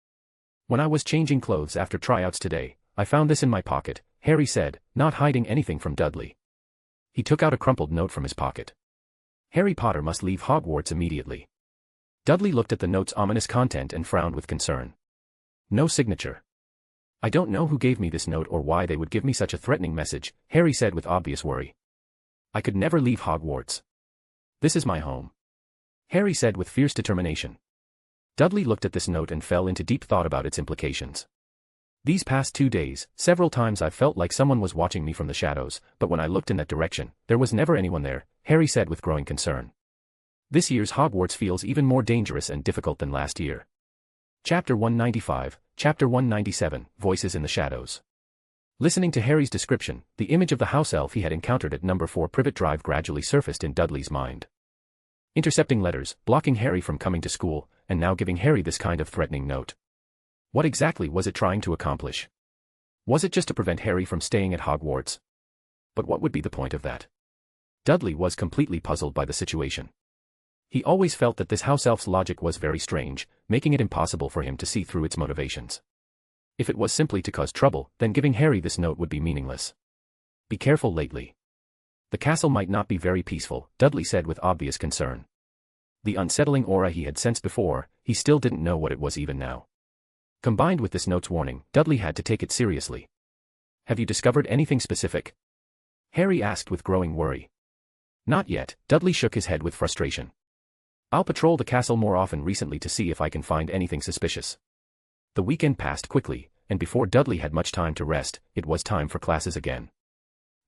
When I was changing clothes after tryouts today, I found this in my pocket, Harry said, not hiding anything from Dudley. He took out a crumpled note from his pocket. Harry Potter must leave Hogwarts immediately. Dudley looked at the note's ominous content and frowned with concern. No signature. I don't know who gave me this note or why they would give me such a threatening message, Harry said with obvious worry. I could never leave Hogwarts. This is my home. Harry said with fierce determination. Dudley looked at this note and fell into deep thought about its implications. These past 2 days, several times I felt like someone was watching me from the shadows, but when I looked in that direction, there was never anyone there, Harry said with growing concern. This year's Hogwarts feels even more dangerous and difficult than last year. Chapter 195, Chapter 197, Voices in the Shadows. Listening to Harry's description, the image of the house elf he had encountered at number 4 Privet Drive gradually surfaced in Dudley's mind. Intercepting letters, blocking Harry from coming to school, and now giving Harry this kind of threatening note. What exactly was it trying to accomplish? Was it just to prevent Harry from staying at Hogwarts? But what would be the point of that? Dudley was completely puzzled by the situation. He always felt that this house elf's logic was very strange, making it impossible for him to see through its motivations. If it was simply to cause trouble, then giving Harry this note would be meaningless. Be careful lately. The castle might not be very peaceful, Dudley said with obvious concern. The unsettling aura he had sensed before, he still didn't know what it was even now. Combined with this note's warning, Dudley had to take it seriously. Have you discovered anything specific? Harry asked with growing worry. Not yet, Dudley shook his head with frustration. I'll patrol the castle more often recently to see if I can find anything suspicious. The weekend passed quickly, and before Dudley had much time to rest, it was time for classes again.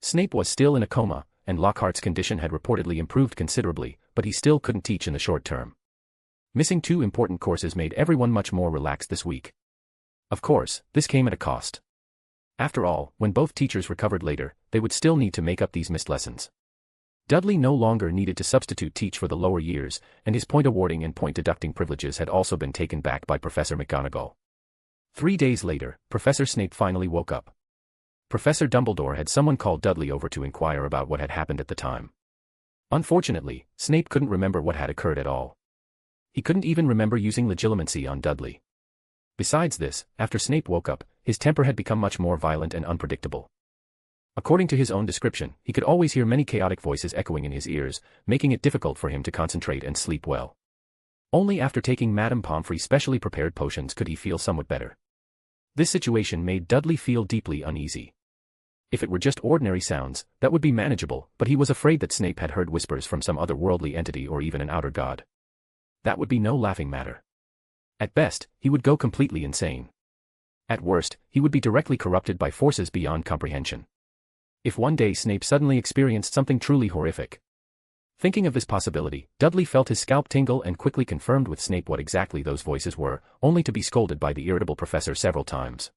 Snape was still in a coma, and Lockhart's condition had reportedly improved considerably, but he still couldn't teach in the short term. Missing 2 important courses made everyone much more relaxed this week. Of course, this came at a cost. After all, when both teachers recovered later, they would still need to make up these missed lessons. Dudley no longer needed to substitute teach for the lower years, and his point awarding and point deducting privileges had also been taken back by Professor McGonagall. 3 days later, Professor Snape finally woke up. Professor Dumbledore had someone call Dudley over to inquire about what had happened at the time. Unfortunately, Snape couldn't remember what had occurred at all. He couldn't even remember using legilimency on Dudley. Besides this, after Snape woke up, his temper had become much more violent and unpredictable. According to his own description, he could always hear many chaotic voices echoing in his ears, making it difficult for him to concentrate and sleep well. Only after taking Madame Pomfrey's specially prepared potions could he feel somewhat better. This situation made Dudley feel deeply uneasy. If it were just ordinary sounds, that would be manageable, but he was afraid that Snape had heard whispers from some otherworldly entity or even an outer god. That would be no laughing matter. At best, he would go completely insane. At worst, he would be directly corrupted by forces beyond comprehension. If one day Snape suddenly experienced something truly horrific. Thinking of this possibility, Dudley felt his scalp tingle and quickly confirmed with Snape what exactly those voices were, only to be scolded by the irritable professor several times.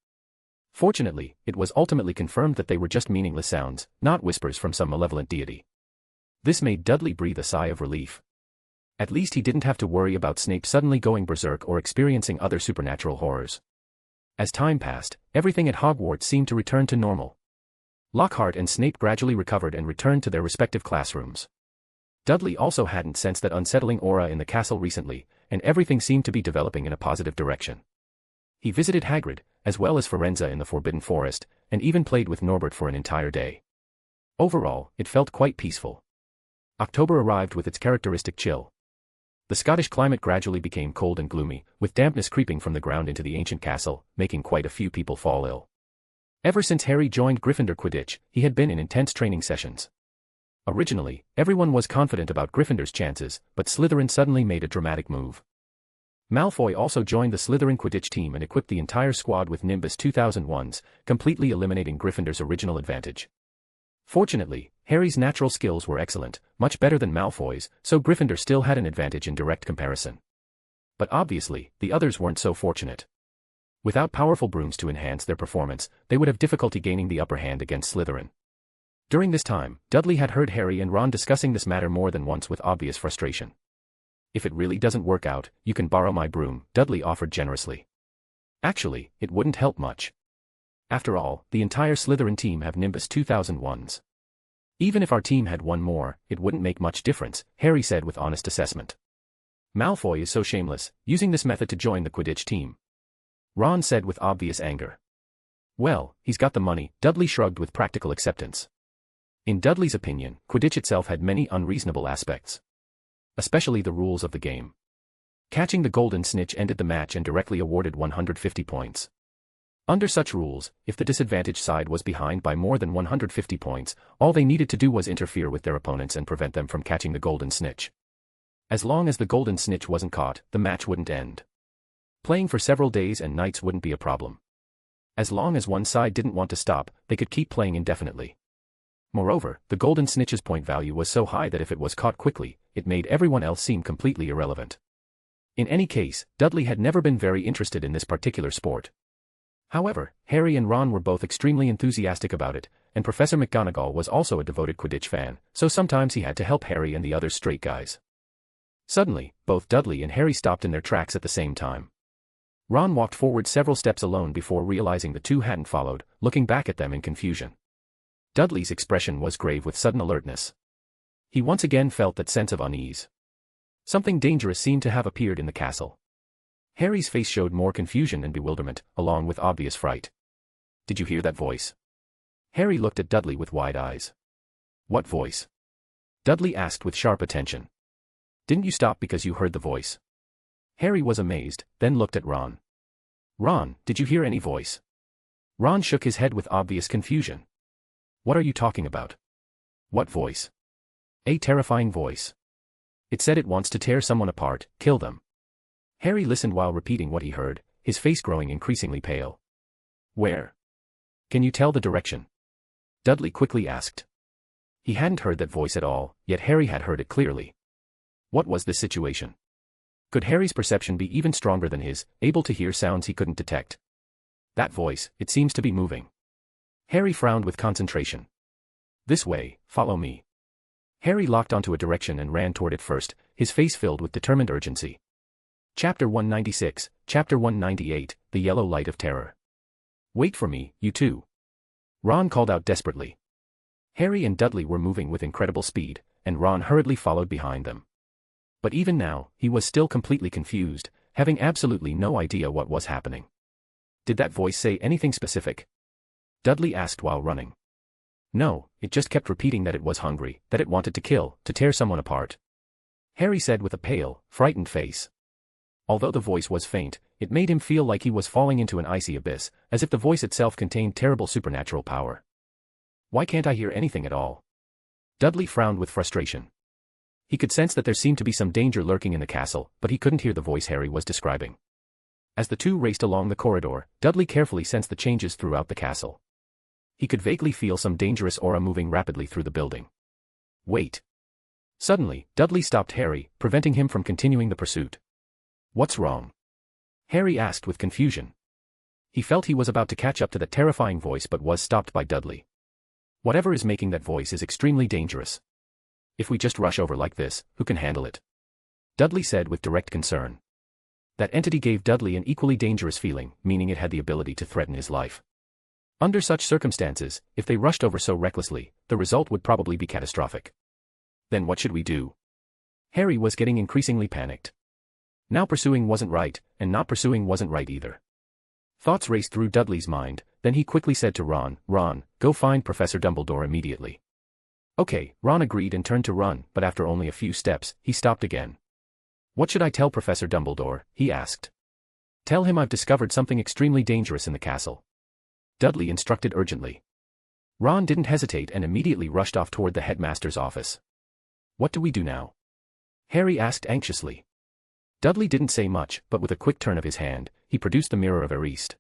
Fortunately, it was ultimately confirmed that they were just meaningless sounds, not whispers from some malevolent deity. This made Dudley breathe a sigh of relief. At least he didn't have to worry about Snape suddenly going berserk or experiencing other supernatural horrors. As time passed, everything at Hogwarts seemed to return to normal. Lockhart and Snape gradually recovered and returned to their respective classrooms. Dudley also hadn't sensed that unsettling aura in the castle recently, and everything seemed to be developing in a positive direction. He visited Hagrid, as well as Firenze in the Forbidden Forest, and even played with Norbert for an entire day. Overall, it felt quite peaceful. October arrived with its characteristic chill. The Scottish climate gradually became cold and gloomy, with dampness creeping from the ground into the ancient castle, making quite a few people fall ill. Ever since Harry joined Gryffindor Quidditch, he had been in intense training sessions. Originally, everyone was confident about Gryffindor's chances, but Slytherin suddenly made a dramatic move. Malfoy also joined the Slytherin Quidditch team and equipped the entire squad with Nimbus 2001s, completely eliminating Gryffindor's original advantage. Fortunately, Harry's natural skills were excellent, much better than Malfoy's, so Gryffindor still had an advantage in direct comparison. But obviously, the others weren't so fortunate. Without powerful brooms to enhance their performance, they would have difficulty gaining the upper hand against Slytherin. During this time, Dudley had heard Harry and Ron discussing this matter more than once with obvious frustration. "If it really doesn't work out, you can borrow my broom," Dudley offered generously. Actually, it wouldn't help much. After all, the entire Slytherin team have Nimbus 2001s. Even if our team had one more, it wouldn't make much difference, Harry said with honest assessment. Malfoy is so shameless, using this method to join the Quidditch team. Ron said with obvious anger. Well, he's got the money, Dudley shrugged with practical acceptance. In Dudley's opinion, Quidditch itself had many unreasonable aspects. Especially the rules of the game. Catching the golden snitch ended the match and directly awarded 150 points. Under such rules, if the disadvantaged side was behind by more than 150 points, all they needed to do was interfere with their opponents and prevent them from catching the golden snitch. As long as the golden snitch wasn't caught, the match wouldn't end. Playing for several days and nights wouldn't be a problem. As long as one side didn't want to stop, they could keep playing indefinitely. Moreover, the golden snitch's point value was so high that if it was caught quickly, it made everyone else seem completely irrelevant. In any case, Dudley had never been very interested in this particular sport. However, Harry and Ron were both extremely enthusiastic about it, and Professor McGonagall was also a devoted Quidditch fan, so sometimes he had to help Harry and the other straight guys. Suddenly, both Dudley and Harry stopped in their tracks at the same time. Ron walked forward several steps alone before realizing the two hadn't followed, looking back at them in confusion. Dudley's expression was grave with sudden alertness. He once again felt that sense of unease. Something dangerous seemed to have appeared in the castle. Harry's face showed more confusion and bewilderment, along with obvious fright. "Did you hear that voice?" Harry looked at Dudley with wide eyes. "What voice?" Dudley asked with sharp attention. "Didn't you stop because you heard the voice?" Harry was amazed, then looked at Ron. "Ron, did you hear any voice?" Ron shook his head with obvious confusion. "What are you talking about?" "What voice?" "A terrifying voice. It said it wants to tear someone apart, kill them." Harry listened while repeating what he heard, his face growing increasingly pale. "Where? Can you tell the direction?" Dudley quickly asked. He hadn't heard that voice at all, yet Harry had heard it clearly. What was this situation? Could Harry's perception be even stronger than his, able to hear sounds he couldn't detect? "That voice, it seems to be moving." Harry frowned with concentration. "This way, follow me." Harry locked onto a direction and ran toward it first, his face filled with determined urgency. Chapter 196, Chapter 198, The Yellow Light of Terror. "Wait for me, you two." Ron called out desperately. Harry and Dudley were moving with incredible speed, and Ron hurriedly followed behind them. But even now, he was still completely confused, having absolutely no idea what was happening. "Did that voice say anything specific?" Dudley asked while running. "No, it just kept repeating that it was hungry, that it wanted to kill, to tear someone apart," Harry said with a pale, frightened face. Although the voice was faint, it made him feel like he was falling into an icy abyss, as if the voice itself contained terrible supernatural power. "Why can't I hear anything at all?" Dudley frowned with frustration. He could sense that there seemed to be some danger lurking in the castle, but he couldn't hear the voice Harry was describing. As the two raced along the corridor, Dudley carefully sensed the changes throughout the castle. He could vaguely feel some dangerous aura moving rapidly through the building. "Wait." Suddenly, Dudley stopped Harry, preventing him from continuing the pursuit. "What's wrong?" Harry asked with confusion. He felt he was about to catch up to that terrifying voice but was stopped by Dudley. "Whatever is making that voice is extremely dangerous. If we just rush over like this, who can handle it?" Dudley said with direct concern. That entity gave Dudley an equally dangerous feeling, meaning it had the ability to threaten his life. Under such circumstances, if they rushed over so recklessly, the result would probably be catastrophic. "Then what should we do?" Harry was getting increasingly panicked. Now pursuing wasn't right, and not pursuing wasn't right either. Thoughts raced through Dudley's mind, then he quickly said to Ron, "Ron, go find Professor Dumbledore immediately." Okay, Ron agreed and turned to run, but after only a few steps, he stopped again. "What should I tell Professor Dumbledore?" he asked. "Tell him I've discovered something extremely dangerous in the castle," Dudley instructed urgently. Ron didn't hesitate and immediately rushed off toward the headmaster's office. "What do we do now?" Harry asked anxiously. Dudley didn't say much, but with a quick turn of his hand, he produced the Mirror of Erist.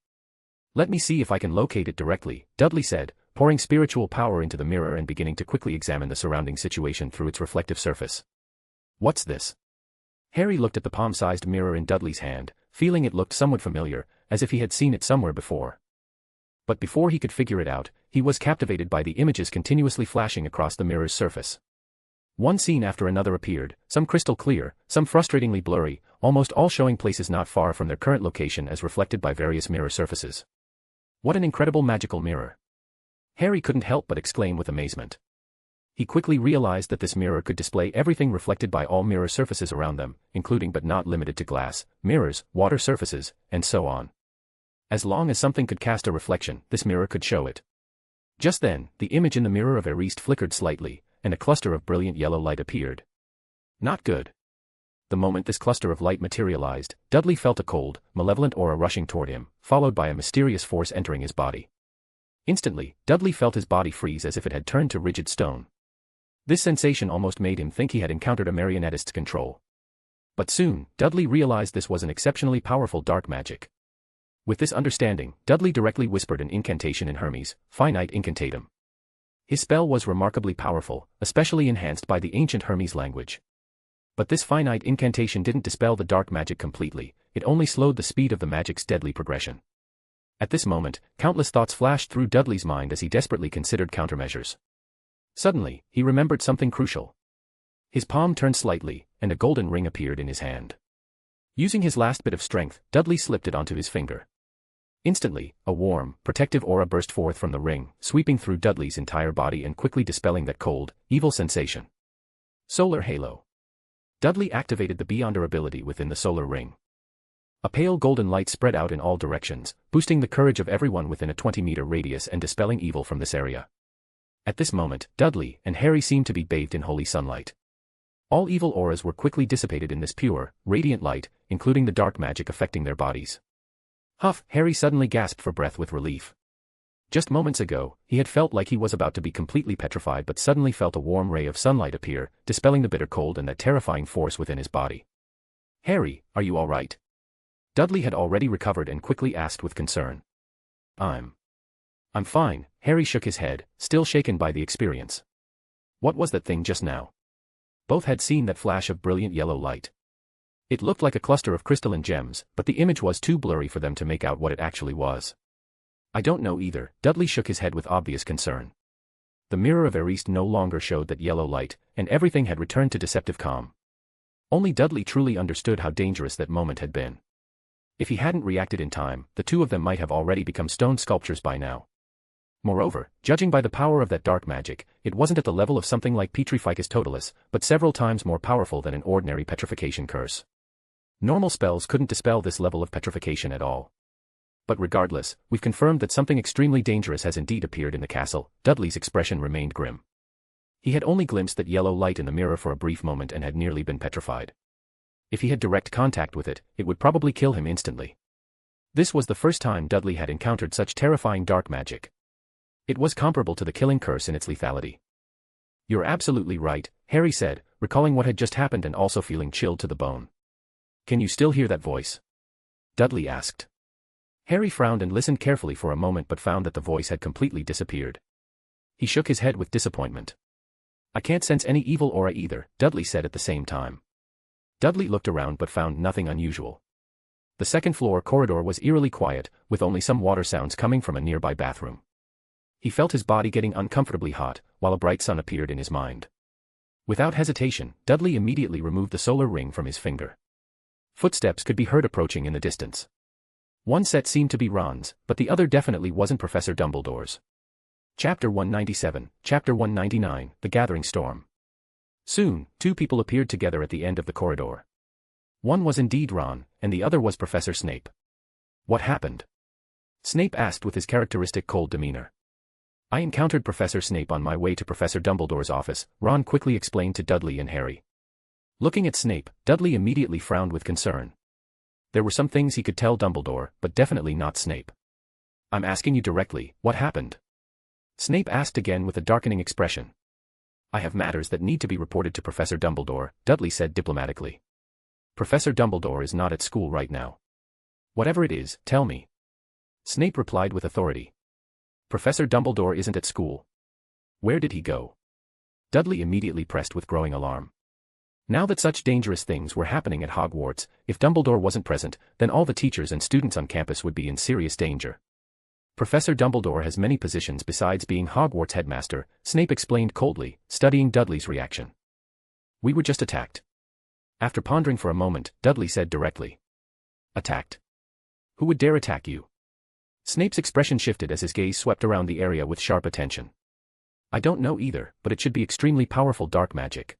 "Let me see if I can locate it directly," Dudley said, pouring spiritual power into the mirror and beginning to quickly examine the surrounding situation through its reflective surface. "What's this?" Harry looked at the palm-sized mirror in Dudley's hand, feeling it looked somewhat familiar, as if he had seen it somewhere before. But before he could figure it out, he was captivated by the images continuously flashing across the mirror's surface. One scene after another appeared, some crystal clear, some frustratingly blurry, almost all showing places not far from their current location as reflected by various mirror surfaces. What an incredible magical mirror! Harry couldn't help but exclaim with amazement. He quickly realized that this mirror could display everything reflected by all mirror surfaces around them, including but not limited to glass, mirrors, water surfaces, and so on. As long as something could cast a reflection, this mirror could show it. Just then, the image in the Mirror of Erist flickered slightly, and a cluster of brilliant yellow light appeared. Not good. The moment this cluster of light materialized, Dudley felt a cold, malevolent aura rushing toward him, followed by a mysterious force entering his body. Instantly, Dudley felt his body freeze as if it had turned to rigid stone. This sensation almost made him think he had encountered a marionettist's control. But soon, Dudley realized this was an exceptionally powerful dark magic. With this understanding, Dudley directly whispered an incantation in Hermes, Finite Incantatem. His spell was remarkably powerful, especially enhanced by the ancient Hermes language. But this finite incantation didn't dispel the dark magic completely, it only slowed the speed of the magic's deadly progression. At this moment, countless thoughts flashed through Dudley's mind as he desperately considered countermeasures. Suddenly, he remembered something crucial. His palm turned slightly, and a golden ring appeared in his hand. Using his last bit of strength, Dudley slipped it onto his finger. Instantly, a warm, protective aura burst forth from the ring, sweeping through Dudley's entire body and quickly dispelling that cold, evil sensation. Solar Halo. Dudley activated the Beyonder ability within the solar ring. A pale golden light spread out in all directions, boosting the courage of everyone within a 20-meter radius and dispelling evil from this area. At this moment, Dudley and Harry seemed to be bathed in holy sunlight. All evil auras were quickly dissipated in this pure, radiant light, including the dark magic affecting their bodies. Huff! Harry suddenly gasped for breath with relief. Just moments ago, he had felt like he was about to be completely petrified but suddenly felt a warm ray of sunlight appear, dispelling the bitter cold and that terrifying force within his body. "Harry, are you all right?" Dudley had already recovered and quickly asked with concern. I'm fine," Harry shook his head, still shaken by the experience. What was that thing just now? Both had seen that flash of brilliant yellow light. It looked like a cluster of crystalline gems, but the image was too blurry for them to make out what it actually was. "I don't know either," Dudley shook his head with obvious concern. The Mirror of Erist no longer showed that yellow light, and everything had returned to deceptive calm. Only Dudley truly understood how dangerous that moment had been. If he hadn't reacted in time, the two of them might have already become stone sculptures by now. Moreover, judging by the power of that dark magic, it wasn't at the level of something like Petrificus Totalis, but several times more powerful than an ordinary petrification curse. Normal spells couldn't dispel this level of petrification at all. But regardless, we've confirmed that something extremely dangerous has indeed appeared in the castle. Dudley's expression remained grim. He had only glimpsed that yellow light in the mirror for a brief moment and had nearly been petrified. If he had direct contact with it, it would probably kill him instantly. This was the first time Dudley had encountered such terrifying dark magic. It was comparable to the killing curse in its lethality. "You're absolutely right," Harry said, recalling what had just happened and also feeling chilled to the bone. "Can you still hear that voice?" Dudley asked. Harry frowned and listened carefully for a moment but found that the voice had completely disappeared. He shook his head with disappointment. "I can't sense any evil aura either," Dudley said at the same time. Dudley looked around but found nothing unusual. The second-floor corridor was eerily quiet, with only some water sounds coming from a nearby bathroom. He felt his body getting uncomfortably hot, while a bright sun appeared in his mind. Without hesitation, Dudley immediately removed the solar ring from his finger. Footsteps could be heard approaching in the distance. One set seemed to be Ron's, but the other definitely wasn't Professor Dumbledore's. Chapter 197, Chapter 199, The Gathering Storm. Soon, two people appeared together at the end of the corridor. One was indeed Ron, and the other was Professor Snape. What happened? Snape asked with his characteristic cold demeanor. I encountered Professor Snape on my way to Professor Dumbledore's office, Ron quickly explained to Dudley and Harry. Looking at Snape, Dudley immediately frowned with concern. There were some things he could tell Dumbledore, but definitely not Snape. I'm asking you directly, what happened? Snape asked again with a darkening expression. I have matters that need to be reported to Professor Dumbledore, Dudley said diplomatically. Professor Dumbledore is not at school right now. Whatever it is, tell me. Snape replied with authority. Professor Dumbledore isn't at school. Where did he go? Dudley immediately pressed with growing alarm. Now that such dangerous things were happening at Hogwarts, if Dumbledore wasn't present, then all the teachers and students on campus would be in serious danger. Professor Dumbledore has many positions besides being Hogwarts headmaster, Snape explained coldly, studying Dudley's reaction. We were just attacked. After pondering for a moment, Dudley said directly. Attacked? Who would dare attack you? Snape's expression shifted as his gaze swept around the area with sharp attention. I don't know either, but it should be extremely powerful dark magic.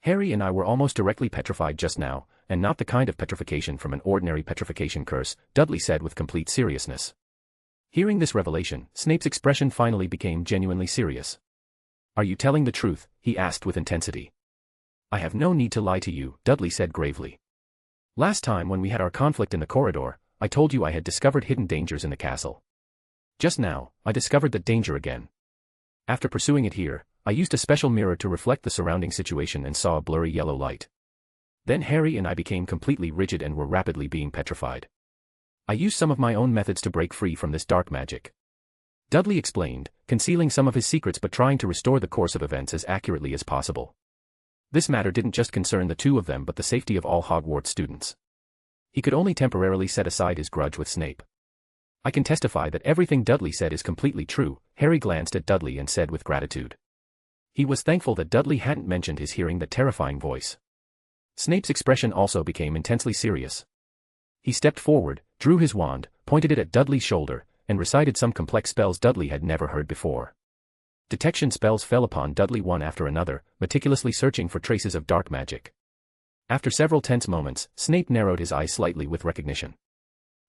Harry and I were almost directly petrified just now, and not the kind of petrification from an ordinary petrification curse, Dudley said with complete seriousness. Hearing this revelation, Snape's expression finally became genuinely serious. Are you telling the truth? He asked with intensity. I have no need to lie to you, Dudley said gravely. Last time when we had our conflict in the corridor, I told you I had discovered hidden dangers in the castle. Just now, I discovered that danger again. After pursuing it here, I used a special mirror to reflect the surrounding situation and saw a blurry yellow light. Then Harry and I became completely rigid and were rapidly being petrified. I used some of my own methods to break free from this dark magic. Dudley explained, concealing some of his secrets but trying to restore the course of events as accurately as possible. This matter didn't just concern the two of them but the safety of all Hogwarts students. He could only temporarily set aside his grudge with Snape. I can testify that everything Dudley said is completely true, Harry glanced at Dudley and said with gratitude. He was thankful that Dudley hadn't mentioned his hearing that terrifying voice. Snape's expression also became intensely serious. He stepped forward, drew his wand, pointed it at Dudley's shoulder, and recited some complex spells Dudley had never heard before. Detection spells fell upon Dudley one after another, meticulously searching for traces of dark magic. After several tense moments, Snape narrowed his eyes slightly with recognition.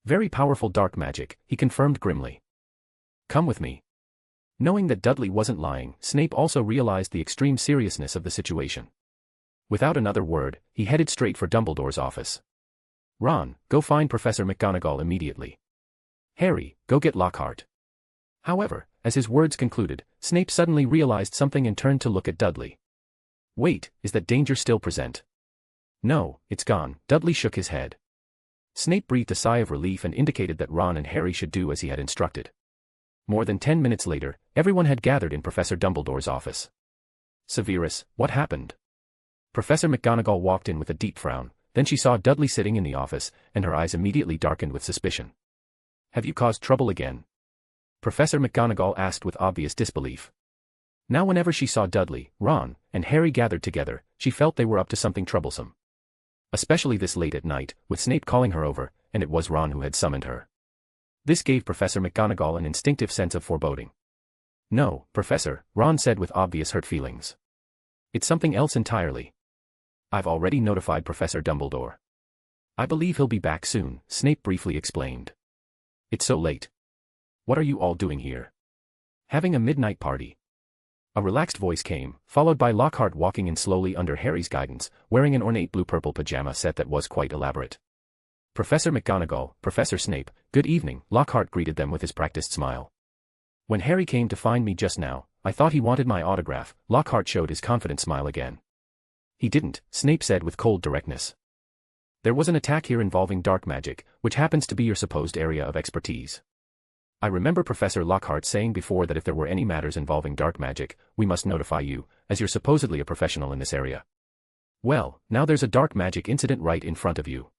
Very powerful dark magic, he confirmed grimly. Come with me. Knowing that Dudley wasn't lying, Snape also realized the extreme seriousness of the situation. Without another word, he headed straight for Dumbledore's office. Ron, go find Professor McGonagall immediately. Harry, go get Lockhart. However, as his words concluded, Snape suddenly realized something and turned to look at Dudley. Wait, is that danger still present? No, it's gone, Dudley shook his head. Snape breathed a sigh of relief and indicated that Ron and Harry should do as he had instructed. More than 10 minutes later, everyone had gathered in Professor Dumbledore's office. Severus, what happened? Professor McGonagall walked in with a deep frown, then she saw Dudley sitting in the office, and her eyes immediately darkened with suspicion. Have you caused trouble again? Professor McGonagall asked with obvious disbelief. Now whenever she saw Dudley, Ron, and Harry gathered together, she felt they were up to something troublesome. Especially this late at night, with Snape calling her over, and it was Ron who had summoned her. This gave Professor McGonagall an instinctive sense of foreboding. No, Professor, Ron said with obvious hurt feelings. It's something else entirely. I've already notified Professor Dumbledore. I believe he'll be back soon, Snape briefly explained. It's so late. What are you all doing here? Having a midnight party. A relaxed voice came, followed by Lockhart walking in slowly under Harry's guidance, wearing an ornate blue-purple pajama set that was quite elaborate. Professor McGonagall, Professor Snape, good evening, Lockhart greeted them with his practiced smile. When Harry came to find me just now, I thought he wanted my autograph, Lockhart showed his confident smile again. He didn't, Snape said with cold directness. There was an attack here involving dark magic, which happens to be your supposed area of expertise. I remember Professor Lockhart saying before that if there were any matters involving dark magic, we must notify you, as you're supposedly a professional in this area. Well, now there's a dark magic incident right in front of you.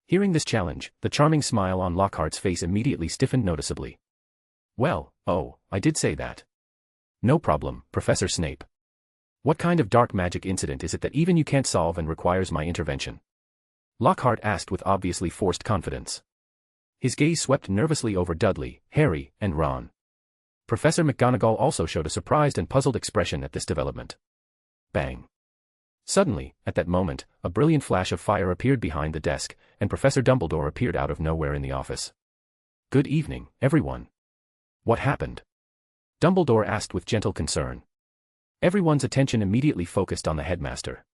Hearing this challenge, the charming smile on Lockhart's face immediately stiffened noticeably. Well, oh, I did say that. No problem, Professor Snape. What kind of dark magic incident is it that even you can't solve and requires my intervention? Lockhart asked with obviously forced confidence. His gaze swept nervously over Dudley, Harry, and Ron. Professor McGonagall also showed a surprised and puzzled expression at this development. Bang. Suddenly, at that moment, a brilliant flash of fire appeared behind the desk, and Professor Dumbledore appeared out of nowhere in the office. "Good evening, everyone. What happened?" Dumbledore asked with gentle concern. Everyone's attention immediately focused on the headmaster.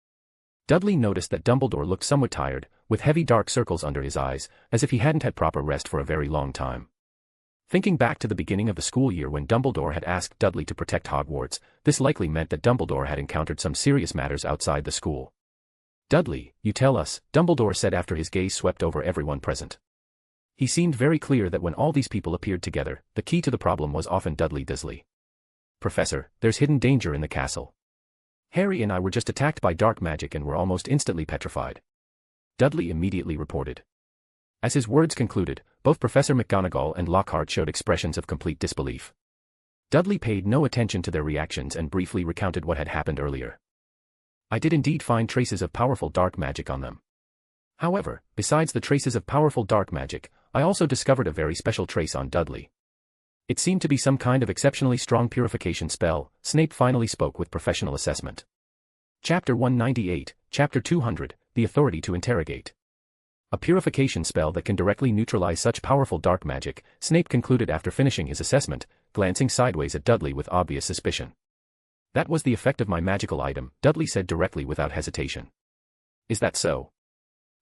Dudley noticed that Dumbledore looked somewhat tired, with heavy dark circles under his eyes, as if he hadn't had proper rest for a very long time. Thinking back to the beginning of the school year when Dumbledore had asked Dudley to protect Hogwarts, this likely meant that Dumbledore had encountered some serious matters outside the school. "Dudley, you tell us," Dumbledore said after his gaze swept over everyone present. He seemed very clear that when all these people appeared together, the key to the problem was often Dudley Dursley. "Professor, there's hidden danger in the castle. Harry and I were just attacked by dark magic and were almost instantly petrified," Dudley immediately reported. As his words concluded, both Professor McGonagall and Lockhart showed expressions of complete disbelief. Dudley paid no attention to their reactions and briefly recounted what had happened earlier. "I did indeed find traces of powerful dark magic on them. However, besides the traces of powerful dark magic, I also discovered a very special trace on Dudley. It seemed to be some kind of exceptionally strong purification spell." Snape finally spoke with professional assessment. Chapter 198, Chapter 200, The Authority to Interrogate. "A purification spell that can directly neutralize such powerful dark magic," Snape concluded after finishing his assessment, glancing sideways at Dudley with obvious suspicion. "That was the effect of my magical item," Dudley said directly without hesitation. "Is that so?"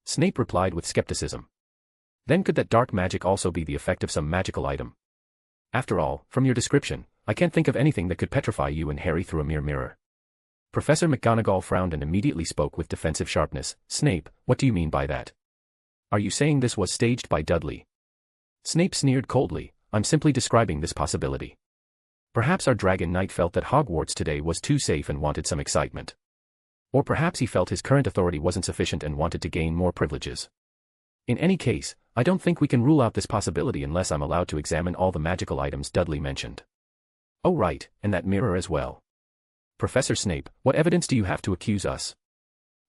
Snape replied with skepticism. "Then could that dark magic also be the effect of some magical item? After all, from your description, I can't think of anything that could petrify you and Harry through a mere mirror." Professor McGonagall frowned and immediately spoke with defensive sharpness. "Snape, what do you mean by that? Are you saying this was staged by Dudley?" Snape sneered coldly. "I'm simply describing this possibility. Perhaps our Dragon Knight felt that Hogwarts today was too safe and wanted some excitement. Or perhaps he felt his current authority wasn't sufficient and wanted to gain more privileges. In any case, I don't think we can rule out this possibility unless I'm allowed to examine all the magical items Dudley mentioned." "Oh right, and that mirror as well. Professor Snape, what evidence do you have to accuse us?"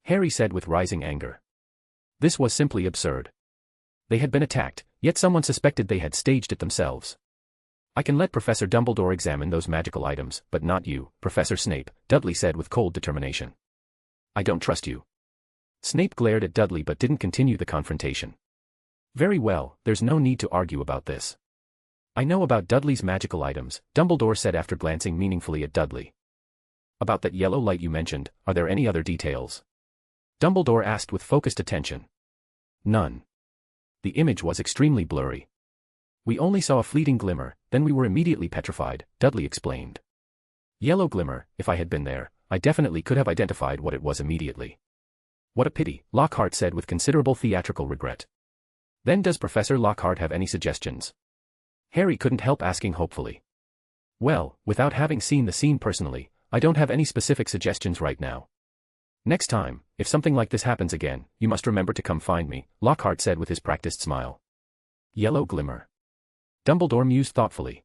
Harry said with rising anger. This was simply absurd. They had been attacked, yet someone suspected they had staged it themselves. "I can let Professor Dumbledore examine those magical items, but not you, Professor Snape," Dudley said with cold determination. "I don't trust you." Snape glared at Dudley but didn't continue the confrontation. "Very well, there's no need to argue about this. I know about Dudley's magical items," Dumbledore said after glancing meaningfully at Dudley. "About that yellow light you mentioned, are there any other details?" Dumbledore asked with focused attention. "None. The image was extremely blurry. We only saw a fleeting glimmer, then we were immediately petrified," Dudley explained. "Yellow glimmer, if I had been there, I definitely could have identified what it was immediately." "What a pity," Lockhart said with considerable theatrical regret. "Then does Professor Lockhart have any suggestions?" Harry couldn't help asking hopefully. "Well, without having seen the scene personally, I don't have any specific suggestions right now. Next time, if something like this happens again, you must remember to come find me," Lockhart said with his practiced smile. "Yellow glimmer." Dumbledore mused thoughtfully.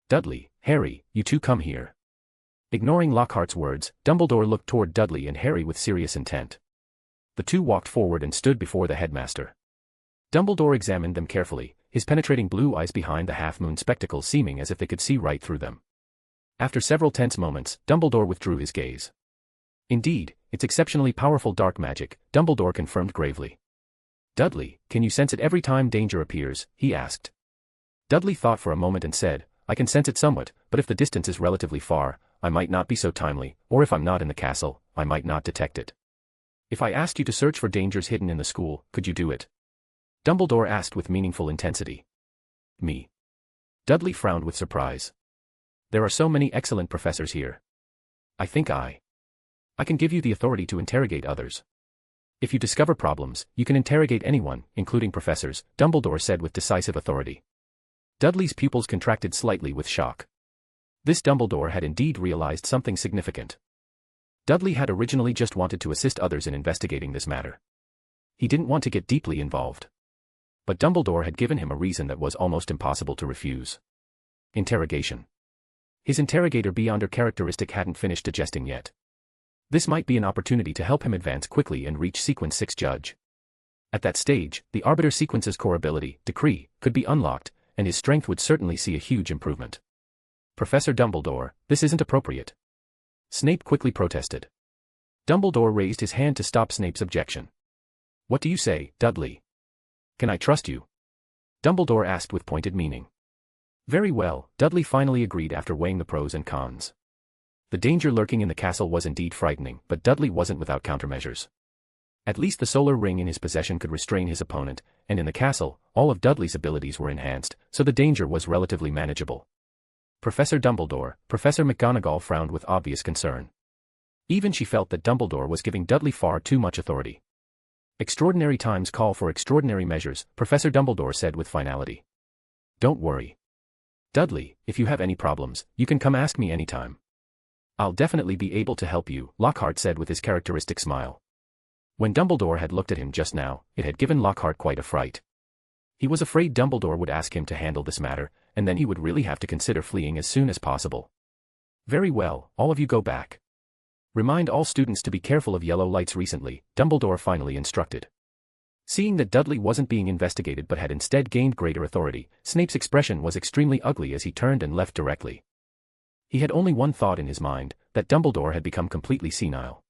"Dudley, Harry, you two come here." Ignoring Lockhart's words, Dumbledore looked toward Dudley and Harry with serious intent. The two walked forward and stood before the headmaster. Dumbledore examined them carefully, his penetrating blue eyes behind the half-moon spectacles seeming as if they could see right through them. After several tense moments, Dumbledore withdrew his gaze. "Indeed, it's exceptionally powerful dark magic," Dumbledore confirmed gravely. "Dudley, can you sense it every time danger appears?" he asked. Dudley thought for a moment and said, "I can sense it somewhat, but if the distance is relatively far, I might not be so timely, or if I'm not in the castle, I might not detect it." "If I asked you to search for dangers hidden in the school, could you do it?" Dumbledore asked with meaningful intensity. "Me?" Dudley frowned with surprise. "There are so many excellent professors here. I think I can give you the authority to interrogate others. If you discover problems, you can interrogate anyone, including professors," Dumbledore said with decisive authority. Dudley's pupils contracted slightly with shock. This Dumbledore had indeed realized something significant. Dudley had originally just wanted to assist others in investigating this matter. He didn't want to get deeply involved. But Dumbledore had given him a reason that was almost impossible to refuse. Interrogation. His interrogator beyonder characteristic hadn't finished digesting yet. This might be an opportunity to help him advance quickly and reach Sequence 6 Judge. At that stage, the Arbiter Sequence's core ability, Decree, could be unlocked, and his strength would certainly see a huge improvement. "Professor Dumbledore, this isn't appropriate," Snape quickly protested. Dumbledore raised his hand to stop Snape's objection. "What do you say, Dudley? Can I trust you?" Dumbledore asked with pointed meaning. "Very well," Dudley finally agreed after weighing the pros and cons. The danger lurking in the castle was indeed frightening, but Dudley wasn't without countermeasures. At least the solar ring in his possession could restrain his opponent, and in the castle, all of Dudley's abilities were enhanced, so the danger was relatively manageable. Professor Dumbledore, Professor McGonagall frowned with obvious concern. Even she felt that Dumbledore was giving Dudley far too much authority. "Extraordinary times call for extraordinary measures," Professor Dumbledore said with finality. "Don't worry, Dudley, if you have any problems, you can come ask me anytime. I'll definitely be able to help you," Lockhart said with his characteristic smile. When Dumbledore had looked at him just now, it had given Lockhart quite a fright. He was afraid Dumbledore would ask him to handle this matter, and then he would really have to consider fleeing as soon as possible. "Very well, all of you go back. Remind all students to be careful of yellow lights recently," Dumbledore finally instructed. Seeing that Dudley wasn't being investigated but had instead gained greater authority, Snape's expression was extremely ugly as he turned and left directly. He had only one thought in his mind, that Dumbledore had become completely senile.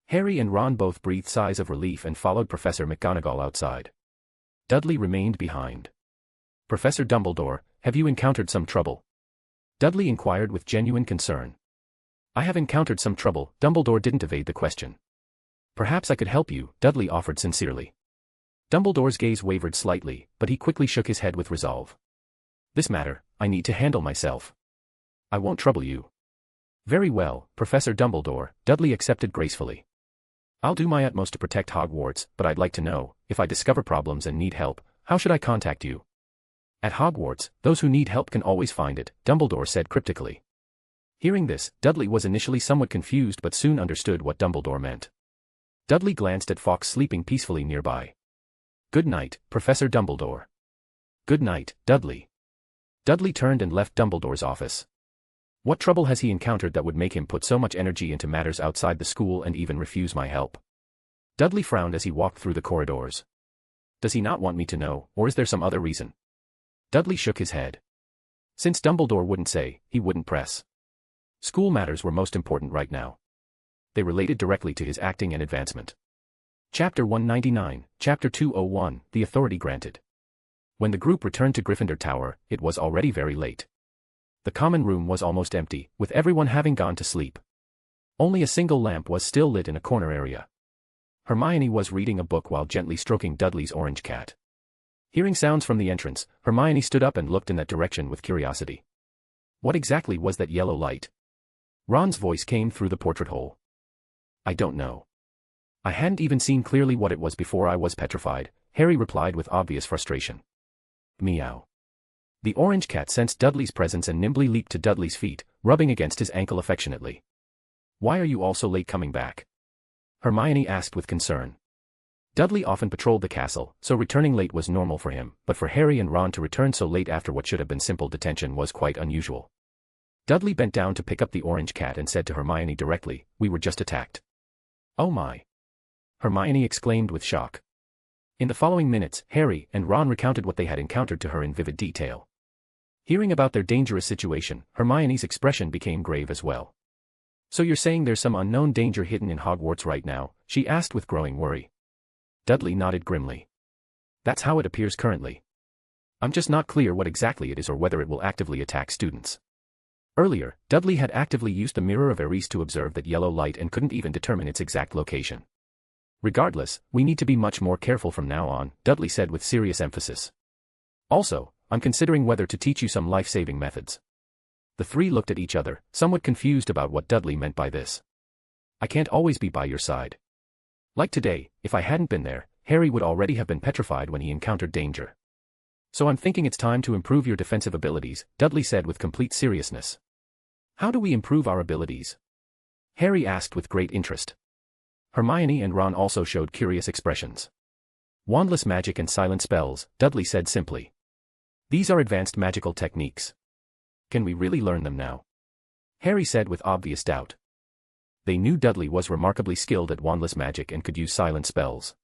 Harry and Ron both breathed sighs of relief and followed Professor McGonagall outside. Dudley remained behind. "Professor Dumbledore, have you encountered some trouble?" Dudley inquired with genuine concern. "I have encountered some trouble," Dumbledore didn't evade the question. "Perhaps I could help you," Dudley offered sincerely. Dumbledore's gaze wavered slightly, but he quickly shook his head with resolve. "This matter, I need to handle myself. I won't trouble you." "Very well, Professor Dumbledore," Dudley accepted gracefully. "I'll do my utmost to protect Hogwarts, but I'd like to know, if I discover problems and need help, how should I contact you?" "At Hogwarts, those who need help can always find it," Dumbledore said cryptically. Hearing this, Dudley was initially somewhat confused but soon understood what Dumbledore meant. Dudley glanced at Fawkes sleeping peacefully nearby. "Good night, Professor Dumbledore." "Good night, Dudley." Dudley turned and left Dumbledore's office. What trouble has he encountered that would make him put so much energy into matters outside the school and even refuse my help? Dudley frowned as he walked through the corridors. Does he not want me to know, or is there some other reason? Dudley shook his head. Since Dumbledore wouldn't say, he wouldn't press. School matters were most important right now. They related directly to his acting and advancement. Chapter 199, Chapter 201, The Authority Granted. When the group returned to Gryffindor Tower, it was already very late. The common room was almost empty, with everyone having gone to sleep. Only a single lamp was still lit in a corner area. Hermione was reading a book while gently stroking Dudley's orange cat. Hearing sounds from the entrance, Hermione stood up and looked in that direction with curiosity. What exactly was that yellow light? Ron's voice came through the portrait hole. I don't know. I hadn't even seen clearly what it was before I was petrified, Harry replied with obvious frustration. Meow. The orange cat sensed Dudley's presence and nimbly leaped to Dudley's feet, rubbing against his ankle affectionately. Why are you all so late coming back? Hermione asked with concern. Dudley often patrolled the castle, so returning late was normal for him, but for Harry and Ron to return so late after what should have been simple detention was quite unusual. Dudley bent down to pick up the orange cat and said to Hermione directly, "We were just attacked." "Oh my!" Hermione exclaimed with shock. In the following minutes, Harry and Ron recounted what they had encountered to her in vivid detail. Hearing about their dangerous situation, Hermione's expression became grave as well. "So you're saying there's some unknown danger hidden in Hogwarts right now?" she asked with growing worry. Dudley nodded grimly. "That's how it appears currently. I'm just not clear what exactly it is or whether it will actively attack students." Earlier, Dudley had actively used the Mirror of Eris to observe that yellow light and couldn't even determine its exact location. "Regardless, we need to be much more careful from now on," Dudley said with serious emphasis. "Also, I'm considering whether to teach you some life-saving methods." The three looked at each other, somewhat confused about what Dudley meant by this. "I can't always be by your side. Like today, if I hadn't been there, Harry would already have been petrified when he encountered danger. So I'm thinking it's time to improve your defensive abilities," Dudley said with complete seriousness. "How do we improve our abilities?" Harry asked with great interest. Hermione and Ron also showed curious expressions. "Wandless magic and silent spells," Dudley said simply. "These are advanced magical techniques. Can we really learn them now?" Harry said with obvious doubt. They knew Dudley was remarkably skilled at wandless magic and could use silent spells.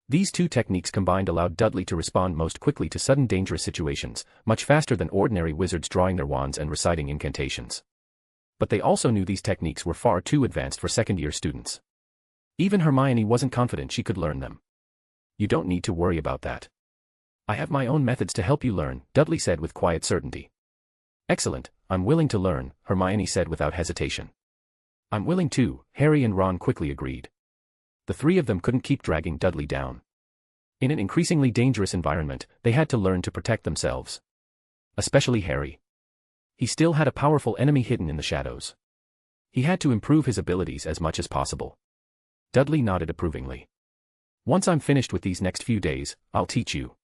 These two techniques combined allowed Dudley to respond most quickly to sudden dangerous situations, much faster than ordinary wizards drawing their wands and reciting incantations. But they also knew these techniques were far too advanced for second-year students. Even Hermione wasn't confident she could learn them. You don't need to worry about that. I have my own methods to help you learn, Dudley said with quiet certainty. Excellent, I'm willing to learn, Hermione said without hesitation. I'm willing too, Harry and Ron quickly agreed. The three of them couldn't keep dragging Dudley down. In an increasingly dangerous environment, they had to learn to protect themselves. Especially Harry. He still had a powerful enemy hidden in the shadows. He had to improve his abilities as much as possible. Dudley nodded approvingly. Once I'm finished with these next few days, I'll teach you.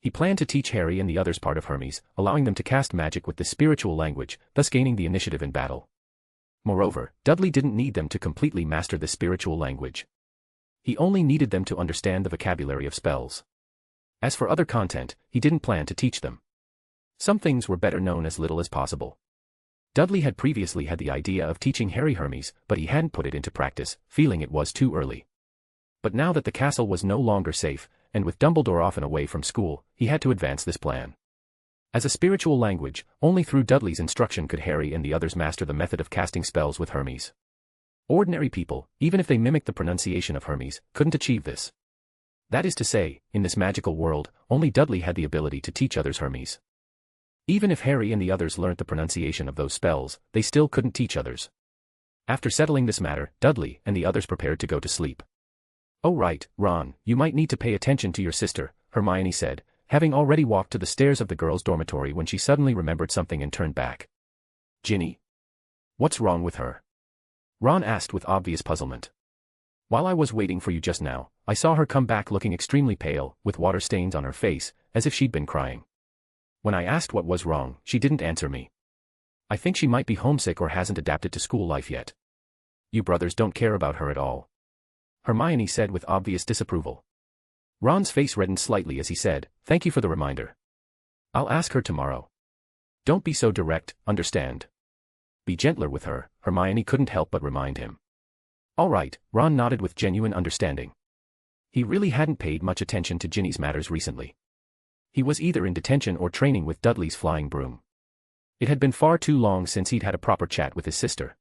He planned to teach Harry and the others part of Hermes, allowing them to cast magic with this spiritual language, thus gaining the initiative in battle. Moreover, Dudley didn't need them to completely master this spiritual language. He only needed them to understand the vocabulary of spells. As for other content, he didn't plan to teach them. Some things were better known as little as possible. Dudley had previously had the idea of teaching Harry Hermes, but he hadn't put it into practice, feeling it was too early. But now that the castle was no longer safe, and with Dumbledore off and away from school, he had to advance this plan. As a spiritual language, only through Dudley's instruction could Harry and the others master the method of casting spells with Hermes. Ordinary people, even if they mimicked the pronunciation of Hermes, couldn't achieve this. That is to say, in this magical world, only Dudley had the ability to teach others Hermes. Even if Harry and the others learnt the pronunciation of those spells, they still couldn't teach others. After settling this matter, Dudley and the others prepared to go to sleep. Oh right, Ron, you might need to pay attention to your sister, Hermione said, having already walked to the stairs of the girls' dormitory when she suddenly remembered something and turned back. Ginny? What's wrong with her? Ron asked with obvious puzzlement. While I was waiting for you just now, I saw her come back looking extremely pale, with water stains on her face, as if she'd been crying. When I asked what was wrong, she didn't answer me. I think she might be homesick or hasn't adapted to school life yet. You brothers don't care about her at all. Hermione said with obvious disapproval. Ron's face reddened slightly as he said, "Thank you for the reminder. I'll ask her tomorrow." Don't be so direct, understand? Be gentler with her, Hermione couldn't help but remind him. All right, Ron nodded with genuine understanding. He really hadn't paid much attention to Ginny's matters recently. He was either in detention or training with Dudley's flying broom. It had been far too long since he'd had a proper chat with his sister.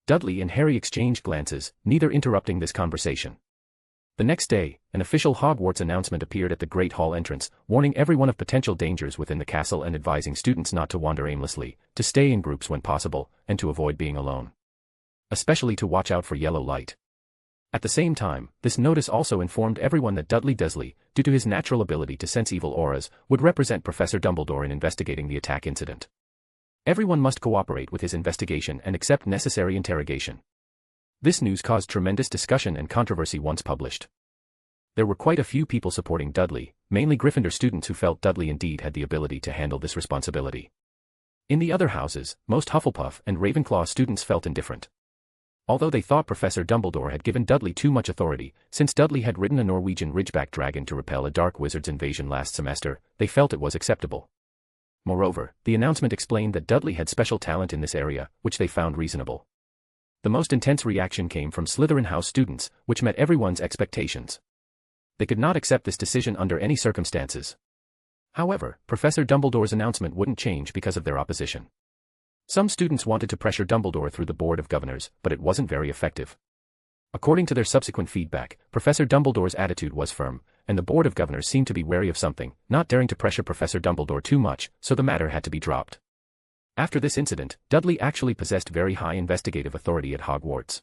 Dudley and Harry exchanged glances, neither interrupting this conversation. The next day, an official Hogwarts announcement appeared at the Great Hall entrance, warning everyone of potential dangers within the castle and advising students not to wander aimlessly, to stay in groups when possible, and to avoid being alone. Especially to watch out for yellow light. At the same time, this notice also informed everyone that Dudley Dursley, due to his natural ability to sense evil auras, would represent Professor Dumbledore in investigating the attack incident. Everyone must cooperate with his investigation and accept necessary interrogation. This news caused tremendous discussion and controversy once published. There were quite a few people supporting Dudley, mainly Gryffindor students who felt Dudley indeed had the ability to handle this responsibility. In the other houses, most Hufflepuff and Ravenclaw students felt indifferent. Although they thought Professor Dumbledore had given Dudley too much authority, since Dudley had ridden a Norwegian ridgeback dragon to repel a dark wizard's invasion last semester, they felt it was acceptable. Moreover, the announcement explained that Dudley had special talent in this area, which they found reasonable. The most intense reaction came from Slytherin House students, which met everyone's expectations. They could not accept this decision under any circumstances. However, Professor Dumbledore's announcement wouldn't change because of their opposition. Some students wanted to pressure Dumbledore through the Board of Governors, but it wasn't very effective. According to their subsequent feedback, Professor Dumbledore's attitude was firm, and the Board of Governors seemed to be wary of something, not daring to pressure Professor Dumbledore too much, so the matter had to be dropped. After this incident, Dudley actually possessed very high investigative authority at Hogwarts.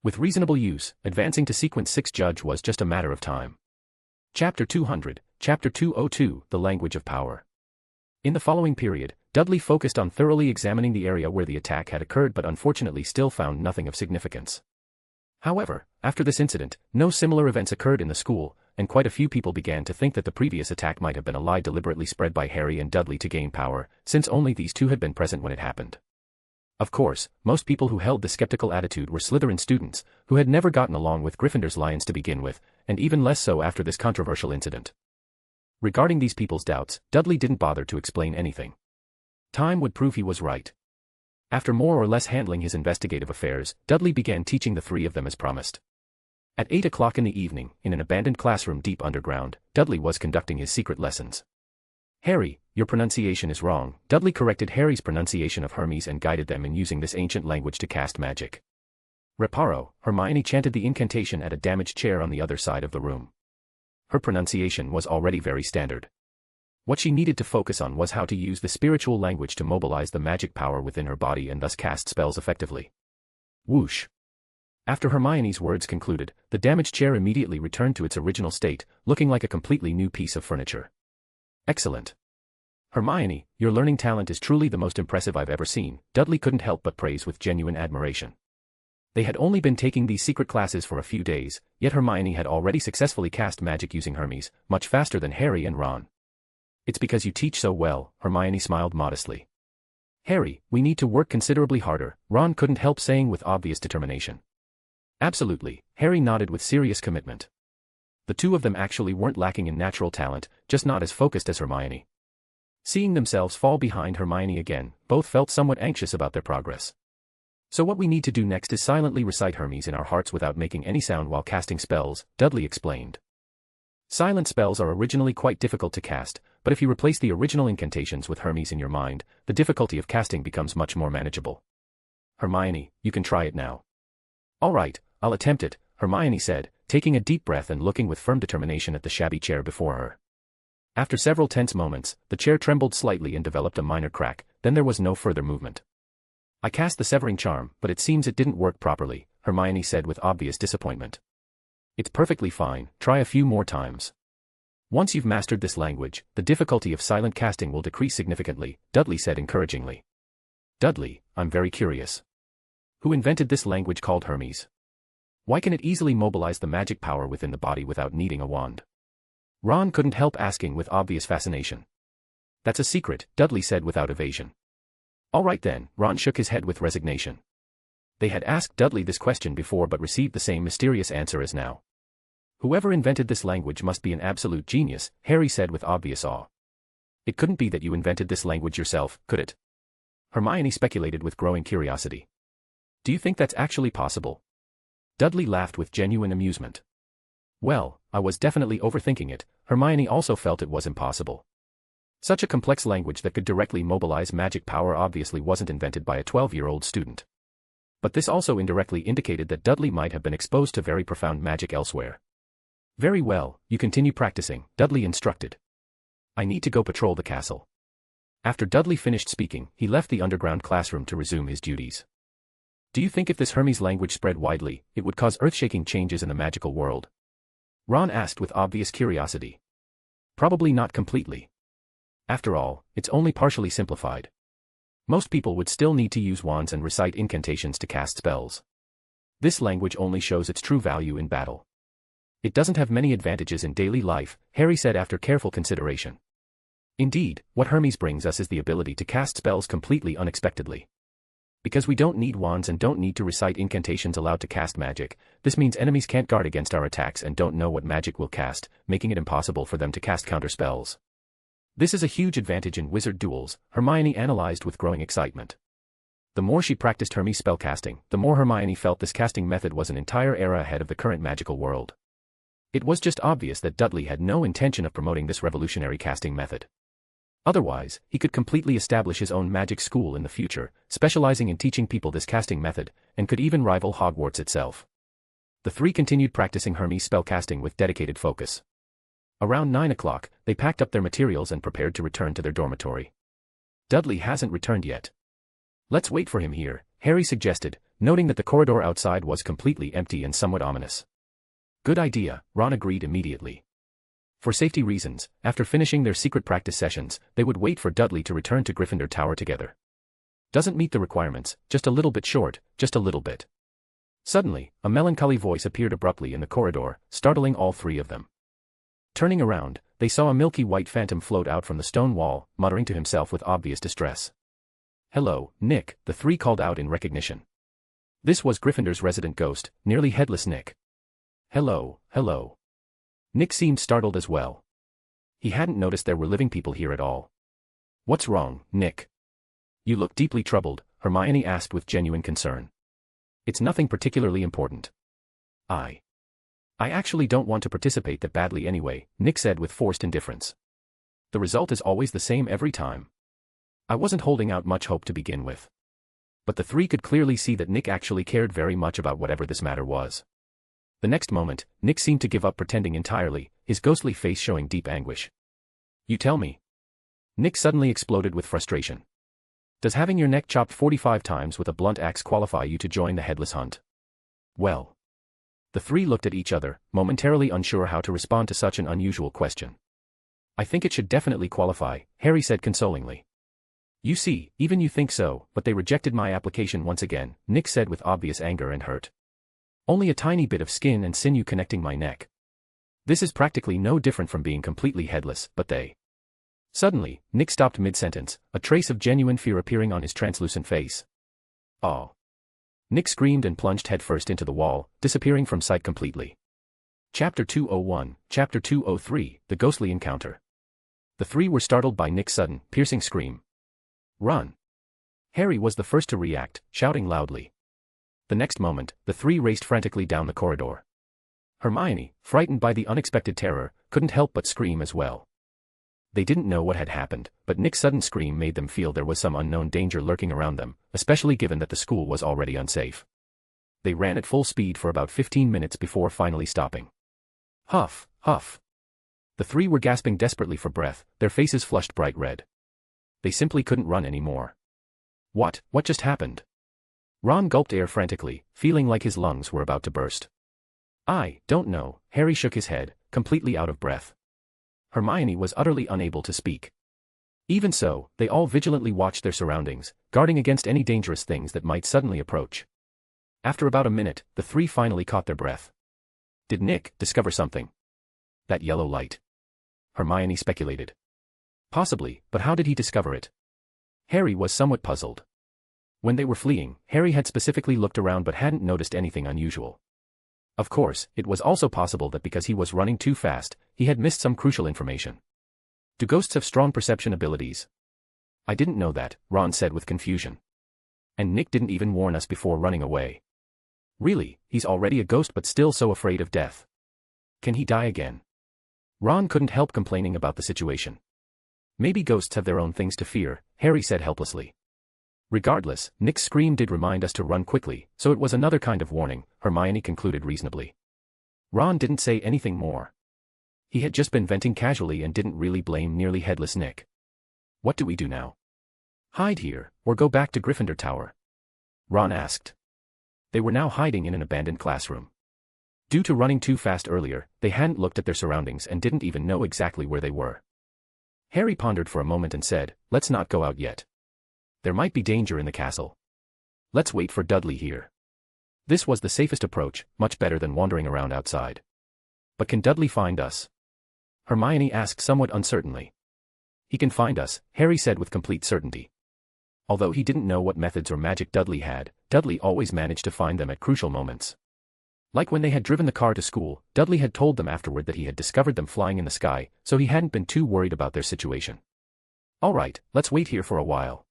With reasonable use, advancing to Sequence 6 Judge was just a matter of time. Chapter 200, Chapter 202, The Language of Power. In the following period, Dudley focused on thoroughly examining the area where the attack had occurred but unfortunately still found nothing of significance. However, after this incident, no similar events occurred in the school, and quite a few people began to think that the previous attack might have been a lie deliberately spread by Harry and Dudley to gain power, since only these two had been present when it happened. Of course, most people who held the skeptical attitude were Slytherin students, who had never gotten along with Gryffindor's lions to begin with, and even less so after this controversial incident. Regarding these people's doubts, Dudley didn't bother to explain anything. Time would prove he was right. After more or less handling his investigative affairs, Dudley began teaching the three of them as promised. At 8 o'clock in the evening, in an abandoned classroom deep underground, Dudley was conducting his secret lessons. Harry, your pronunciation is wrong. Dudley corrected Harry's pronunciation of Hermes and guided them in using this ancient language to cast magic. Reparo, Hermione chanted the incantation at a damaged chair on the other side of the room. Her pronunciation was already very standard. What she needed to focus on was how to use the spiritual language to mobilize the magic power within her body and thus cast spells effectively. Whoosh. After Hermione's words concluded, the damaged chair immediately returned to its original state, looking like a completely new piece of furniture. Excellent. Hermione, your learning talent is truly the most impressive I've ever seen, Dudley couldn't help but praise with genuine admiration. They had only been taking these secret classes for a few days, yet Hermione had already successfully cast magic using Hermes, much faster than Harry and Ron. It's because you teach so well, Hermione smiled modestly. Harry, we need to work considerably harder, Ron couldn't help saying with obvious determination. Absolutely, Harry nodded with serious commitment. The two of them actually weren't lacking in natural talent, just not as focused as Hermione. Seeing themselves fall behind Hermione again, both felt somewhat anxious about their progress. So what we need to do next is silently recite Hermes in our hearts without making any sound while casting spells, Dudley explained. Silent spells are originally quite difficult to cast, but if you replace the original incantations with Hermes in your mind, the difficulty of casting becomes much more manageable. Hermione, you can try it now. All right, I'll attempt it, Hermione said, taking a deep breath and looking with firm determination at the shabby chair before her. After several tense moments, the chair trembled slightly and developed a minor crack, then there was no further movement. I cast the severing charm, but it seems it didn't work properly, Hermione said with obvious disappointment. It's perfectly fine, try a few more times. Once you've mastered this language, the difficulty of silent casting will decrease significantly, Dudley said encouragingly. Dudley, I'm very curious. Who invented this language called Hermes? Why can it easily mobilize the magic power within the body without needing a wand? Ron couldn't help asking with obvious fascination. That's a secret, Dudley said without evasion. All right then, Ron shook his head with resignation. They had asked Dudley this question before but received the same mysterious answer as now. Whoever invented this language must be an absolute genius, Harry said with obvious awe. It couldn't be that you invented this language yourself, could it? Hermione speculated with growing curiosity. Do you think that's actually possible? Dudley laughed with genuine amusement. Well, I was definitely overthinking it, Hermione also felt it was impossible. Such a complex language that could directly mobilize magic power obviously wasn't invented by a 12-year-old student. But this also indirectly indicated that Dudley might have been exposed to very profound magic elsewhere. Very well, you continue practicing, Dudley instructed. I need to go patrol the castle. After Dudley finished speaking, he left the underground classroom to resume his duties. Do you think if this Hermes language spread widely, it would cause earth-shaking changes in the magical world? Ron asked with obvious curiosity. Probably not completely. After all, it's only partially simplified. Most people would still need to use wands and recite incantations to cast spells. This language only shows its true value in battle. It doesn't have many advantages in daily life, Harry said after careful consideration. Indeed, what Hermes brings us is the ability to cast spells completely unexpectedly. Because we don't need wands and don't need to recite incantations allowed to cast magic, this means enemies can't guard against our attacks and don't know what magic will cast, making it impossible for them to cast counter spells. This is a huge advantage in wizard duels, Hermione analyzed with growing excitement. The more she practiced Hermes spellcasting, the more Hermione felt this casting method was an entire era ahead of the current magical world. It was just obvious that Dudley had no intention of promoting this revolutionary casting method. Otherwise, he could completely establish his own magic school in the future, specializing in teaching people this casting method, and could even rival Hogwarts itself. The three continued practicing Hermes spellcasting with dedicated focus. Around 9 o'clock, they packed up their materials and prepared to return to their dormitory. Dudley hasn't returned yet. Let's wait for him here, Harry suggested, noting that the corridor outside was completely empty and somewhat ominous. Good idea, Ron agreed immediately. For safety reasons, after finishing their secret practice sessions, they would wait for Dudley to return to Gryffindor Tower together. Doesn't meet the requirements, just a little bit short, just a little bit. Suddenly, a melancholy voice appeared abruptly in the corridor, startling all three of them. Turning around, they saw a milky white phantom float out from the stone wall, muttering to himself with obvious distress. Hello, Nick, the three called out in recognition. This was Gryffindor's resident ghost, nearly headless Nick. Hello, hello. Nick seemed startled as well. He hadn't noticed there were living people here at all. What's wrong, Nick? You look deeply troubled, Hermione asked with genuine concern. It's nothing particularly important. I actually don't want to participate that badly anyway, Nick said with forced indifference. The result is always the same every time. I wasn't holding out much hope to begin with. But the three could clearly see that Nick actually cared very much about whatever this matter was. The next moment, Nick seemed to give up pretending entirely, his ghostly face showing deep anguish. You tell me. Nick suddenly exploded with frustration. Does having your neck chopped 45 times with a blunt axe qualify you to join the headless hunt? Well. The three looked at each other, momentarily unsure how to respond to such an unusual question. I think it should definitely qualify, Harry said consolingly. You see, even you think so, but they rejected my application once again, Nick said with obvious anger and hurt. Only a tiny bit of skin and sinew connecting my neck. This is practically no different from being completely headless, but they. Suddenly, Nick stopped mid-sentence, a trace of genuine fear appearing on his translucent face. Oh. Nick screamed and plunged headfirst into the wall, disappearing from sight completely. Chapter 201, Chapter 203, The Ghostly Encounter. The three were startled by Nick's sudden, piercing scream. Run! Harry was the first to react, shouting loudly. The next moment, the three raced frantically down the corridor. Hermione, frightened by the unexpected terror, couldn't help but scream as well. They didn't know what had happened, but Nick's sudden scream made them feel there was some unknown danger lurking around them, especially given that the school was already unsafe. They ran at full speed for about 15 minutes before finally stopping. Huff, huff. The three were gasping desperately for breath, their faces flushed bright red. They simply couldn't run anymore. What just happened? Ron gulped air frantically, feeling like his lungs were about to burst. I don't know, Harry shook his head, completely out of breath. Hermione was utterly unable to speak. Even so, they all vigilantly watched their surroundings, guarding against any dangerous things that might suddenly approach. After about a minute, the three finally caught their breath. Did Nick discover something? That yellow light? Hermione speculated. Possibly, but how did he discover it? Harry was somewhat puzzled. When they were fleeing, Harry had specifically looked around but hadn't noticed anything unusual. Of course, it was also possible that because he was running too fast, he had missed some crucial information. Do ghosts have strong perception abilities? I didn't know that, Ron said with confusion. And Nick didn't even warn us before running away. Really, he's already a ghost but still so afraid of death. Can he die again? Ron couldn't help complaining about the situation. Maybe ghosts have their own things to fear, Harry said helplessly. Regardless, Nick's scream did remind us to run quickly, so it was another kind of warning, Hermione concluded reasonably. Ron didn't say anything more. He had just been venting casually and didn't really blame nearly headless Nick. What do we do now? Hide here, or go back to Gryffindor Tower? Ron asked. They were now hiding in an abandoned classroom. Due to running too fast earlier, they hadn't looked at their surroundings and didn't even know exactly where they were. Harry pondered for a moment and said, let's not go out yet. There might be danger in the castle. Let's wait for Dudley here. This was the safest approach, much better than wandering around outside. But can Dudley find us? Hermione asked somewhat uncertainly. He can find us, Harry said with complete certainty. Although he didn't know what methods or magic Dudley had, Dudley always managed to find them at crucial moments. Like when they had driven the car to school, Dudley had told them afterward that he had discovered them flying in the sky, so he hadn't been too worried about their situation. All right, let's wait here for a while.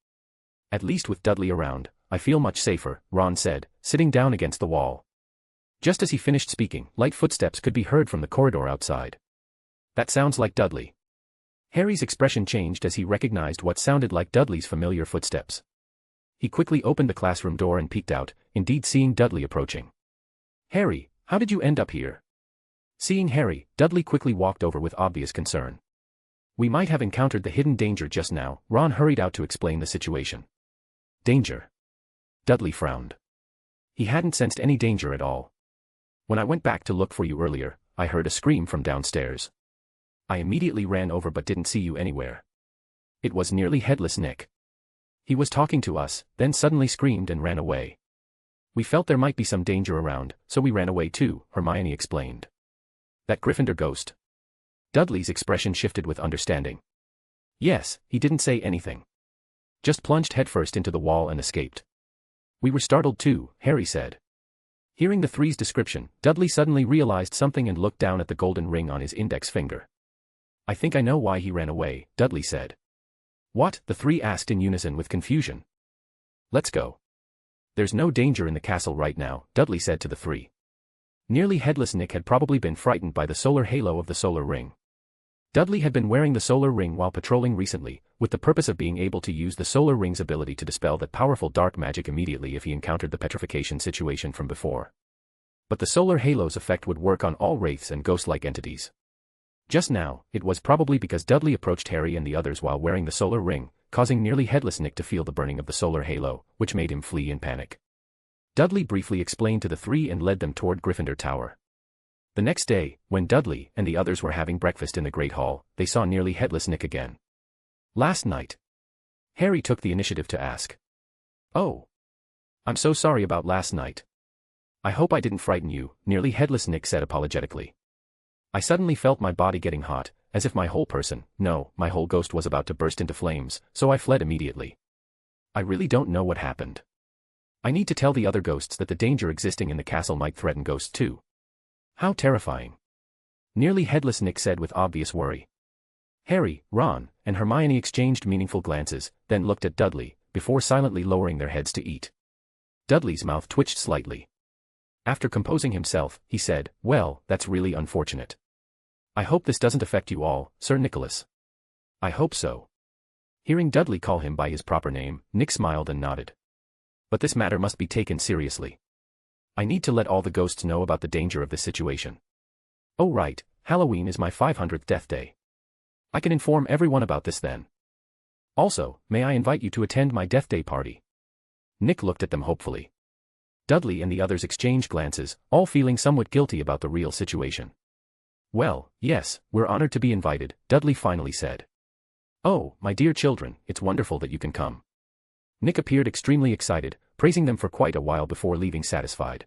At least with Dudley around, I feel much safer, Ron said, sitting down against the wall. Just as he finished speaking, light footsteps could be heard from the corridor outside. That sounds like Dudley. Harry's expression changed as he recognized what sounded like Dudley's familiar footsteps. He quickly opened the classroom door and peeked out, indeed seeing Dudley approaching. Harry, how did you end up here? Seeing Harry, Dudley quickly walked over with obvious concern. We might have encountered the hidden danger just now, Ron hurried out to explain the situation. Danger? Dudley frowned. He hadn't sensed any danger at all. When I went back to look for you earlier, I heard a scream from downstairs. I immediately ran over but didn't see you anywhere. It was nearly headless Nick. He was talking to us, then suddenly screamed and ran away. We felt there might be some danger around, so we ran away too, Hermione explained. That Gryffindor ghost? Dudley's expression shifted with understanding. Yes, he didn't say anything. Just plunged headfirst into the wall and escaped. We were startled too, Harry said. Hearing the three's description, Dudley suddenly realized something and looked down at the golden ring on his index finger. I think I know why he ran away, Dudley said. What? The three asked in unison with confusion. Let's go. There's no danger in the castle right now, Dudley said to the three. Nearly headless Nick had probably been frightened by the solar halo of the solar ring. Dudley had been wearing the solar ring while patrolling recently, with the purpose of being able to use the solar ring's ability to dispel that powerful dark magic immediately if he encountered the petrification situation from before. But the solar halo's effect would work on all wraiths and ghost-like entities. Just now, it was probably because Dudley approached Harry and the others while wearing the solar ring, causing nearly headless Nick to feel the burning of the solar halo, which made him flee in panic. Dudley briefly explained to the three and led them toward Gryffindor Tower. The next day, when Dudley and the others were having breakfast in the Great Hall, they saw nearly headless Nick again. Last night. Harry took the initiative to ask. Oh. I'm so sorry about last night. I hope I didn't frighten you, nearly headless Nick said apologetically. I suddenly felt my body getting hot, as if my whole person, no, my whole ghost was about to burst into flames, so I fled immediately. I really don't know what happened. I need to tell the other ghosts that the danger existing in the castle might threaten ghosts too. How terrifying. Nearly headless Nick said with obvious worry. Harry, Ron, and Hermione exchanged meaningful glances, then looked at Dudley, before silently lowering their heads to eat. Dudley's mouth twitched slightly. After composing himself, he said, "Well, that's really unfortunate. I hope this doesn't affect you all, Sir Nicholas." "I hope so." Hearing Dudley call him by his proper name, Nick smiled and nodded. "But this matter must be taken seriously. I need to let all the ghosts know about the danger of this situation. Oh right, Halloween is my 500th death day. I can inform everyone about this then. Also, may I invite you to attend my death day party?" Nick looked at them hopefully. Dudley and the others exchanged glances, all feeling somewhat guilty about the real situation. "Well, yes, we're honored to be invited," Dudley finally said. "Oh, my dear children, it's wonderful that you can come." Nick appeared extremely excited, praising them for quite a while before leaving satisfied.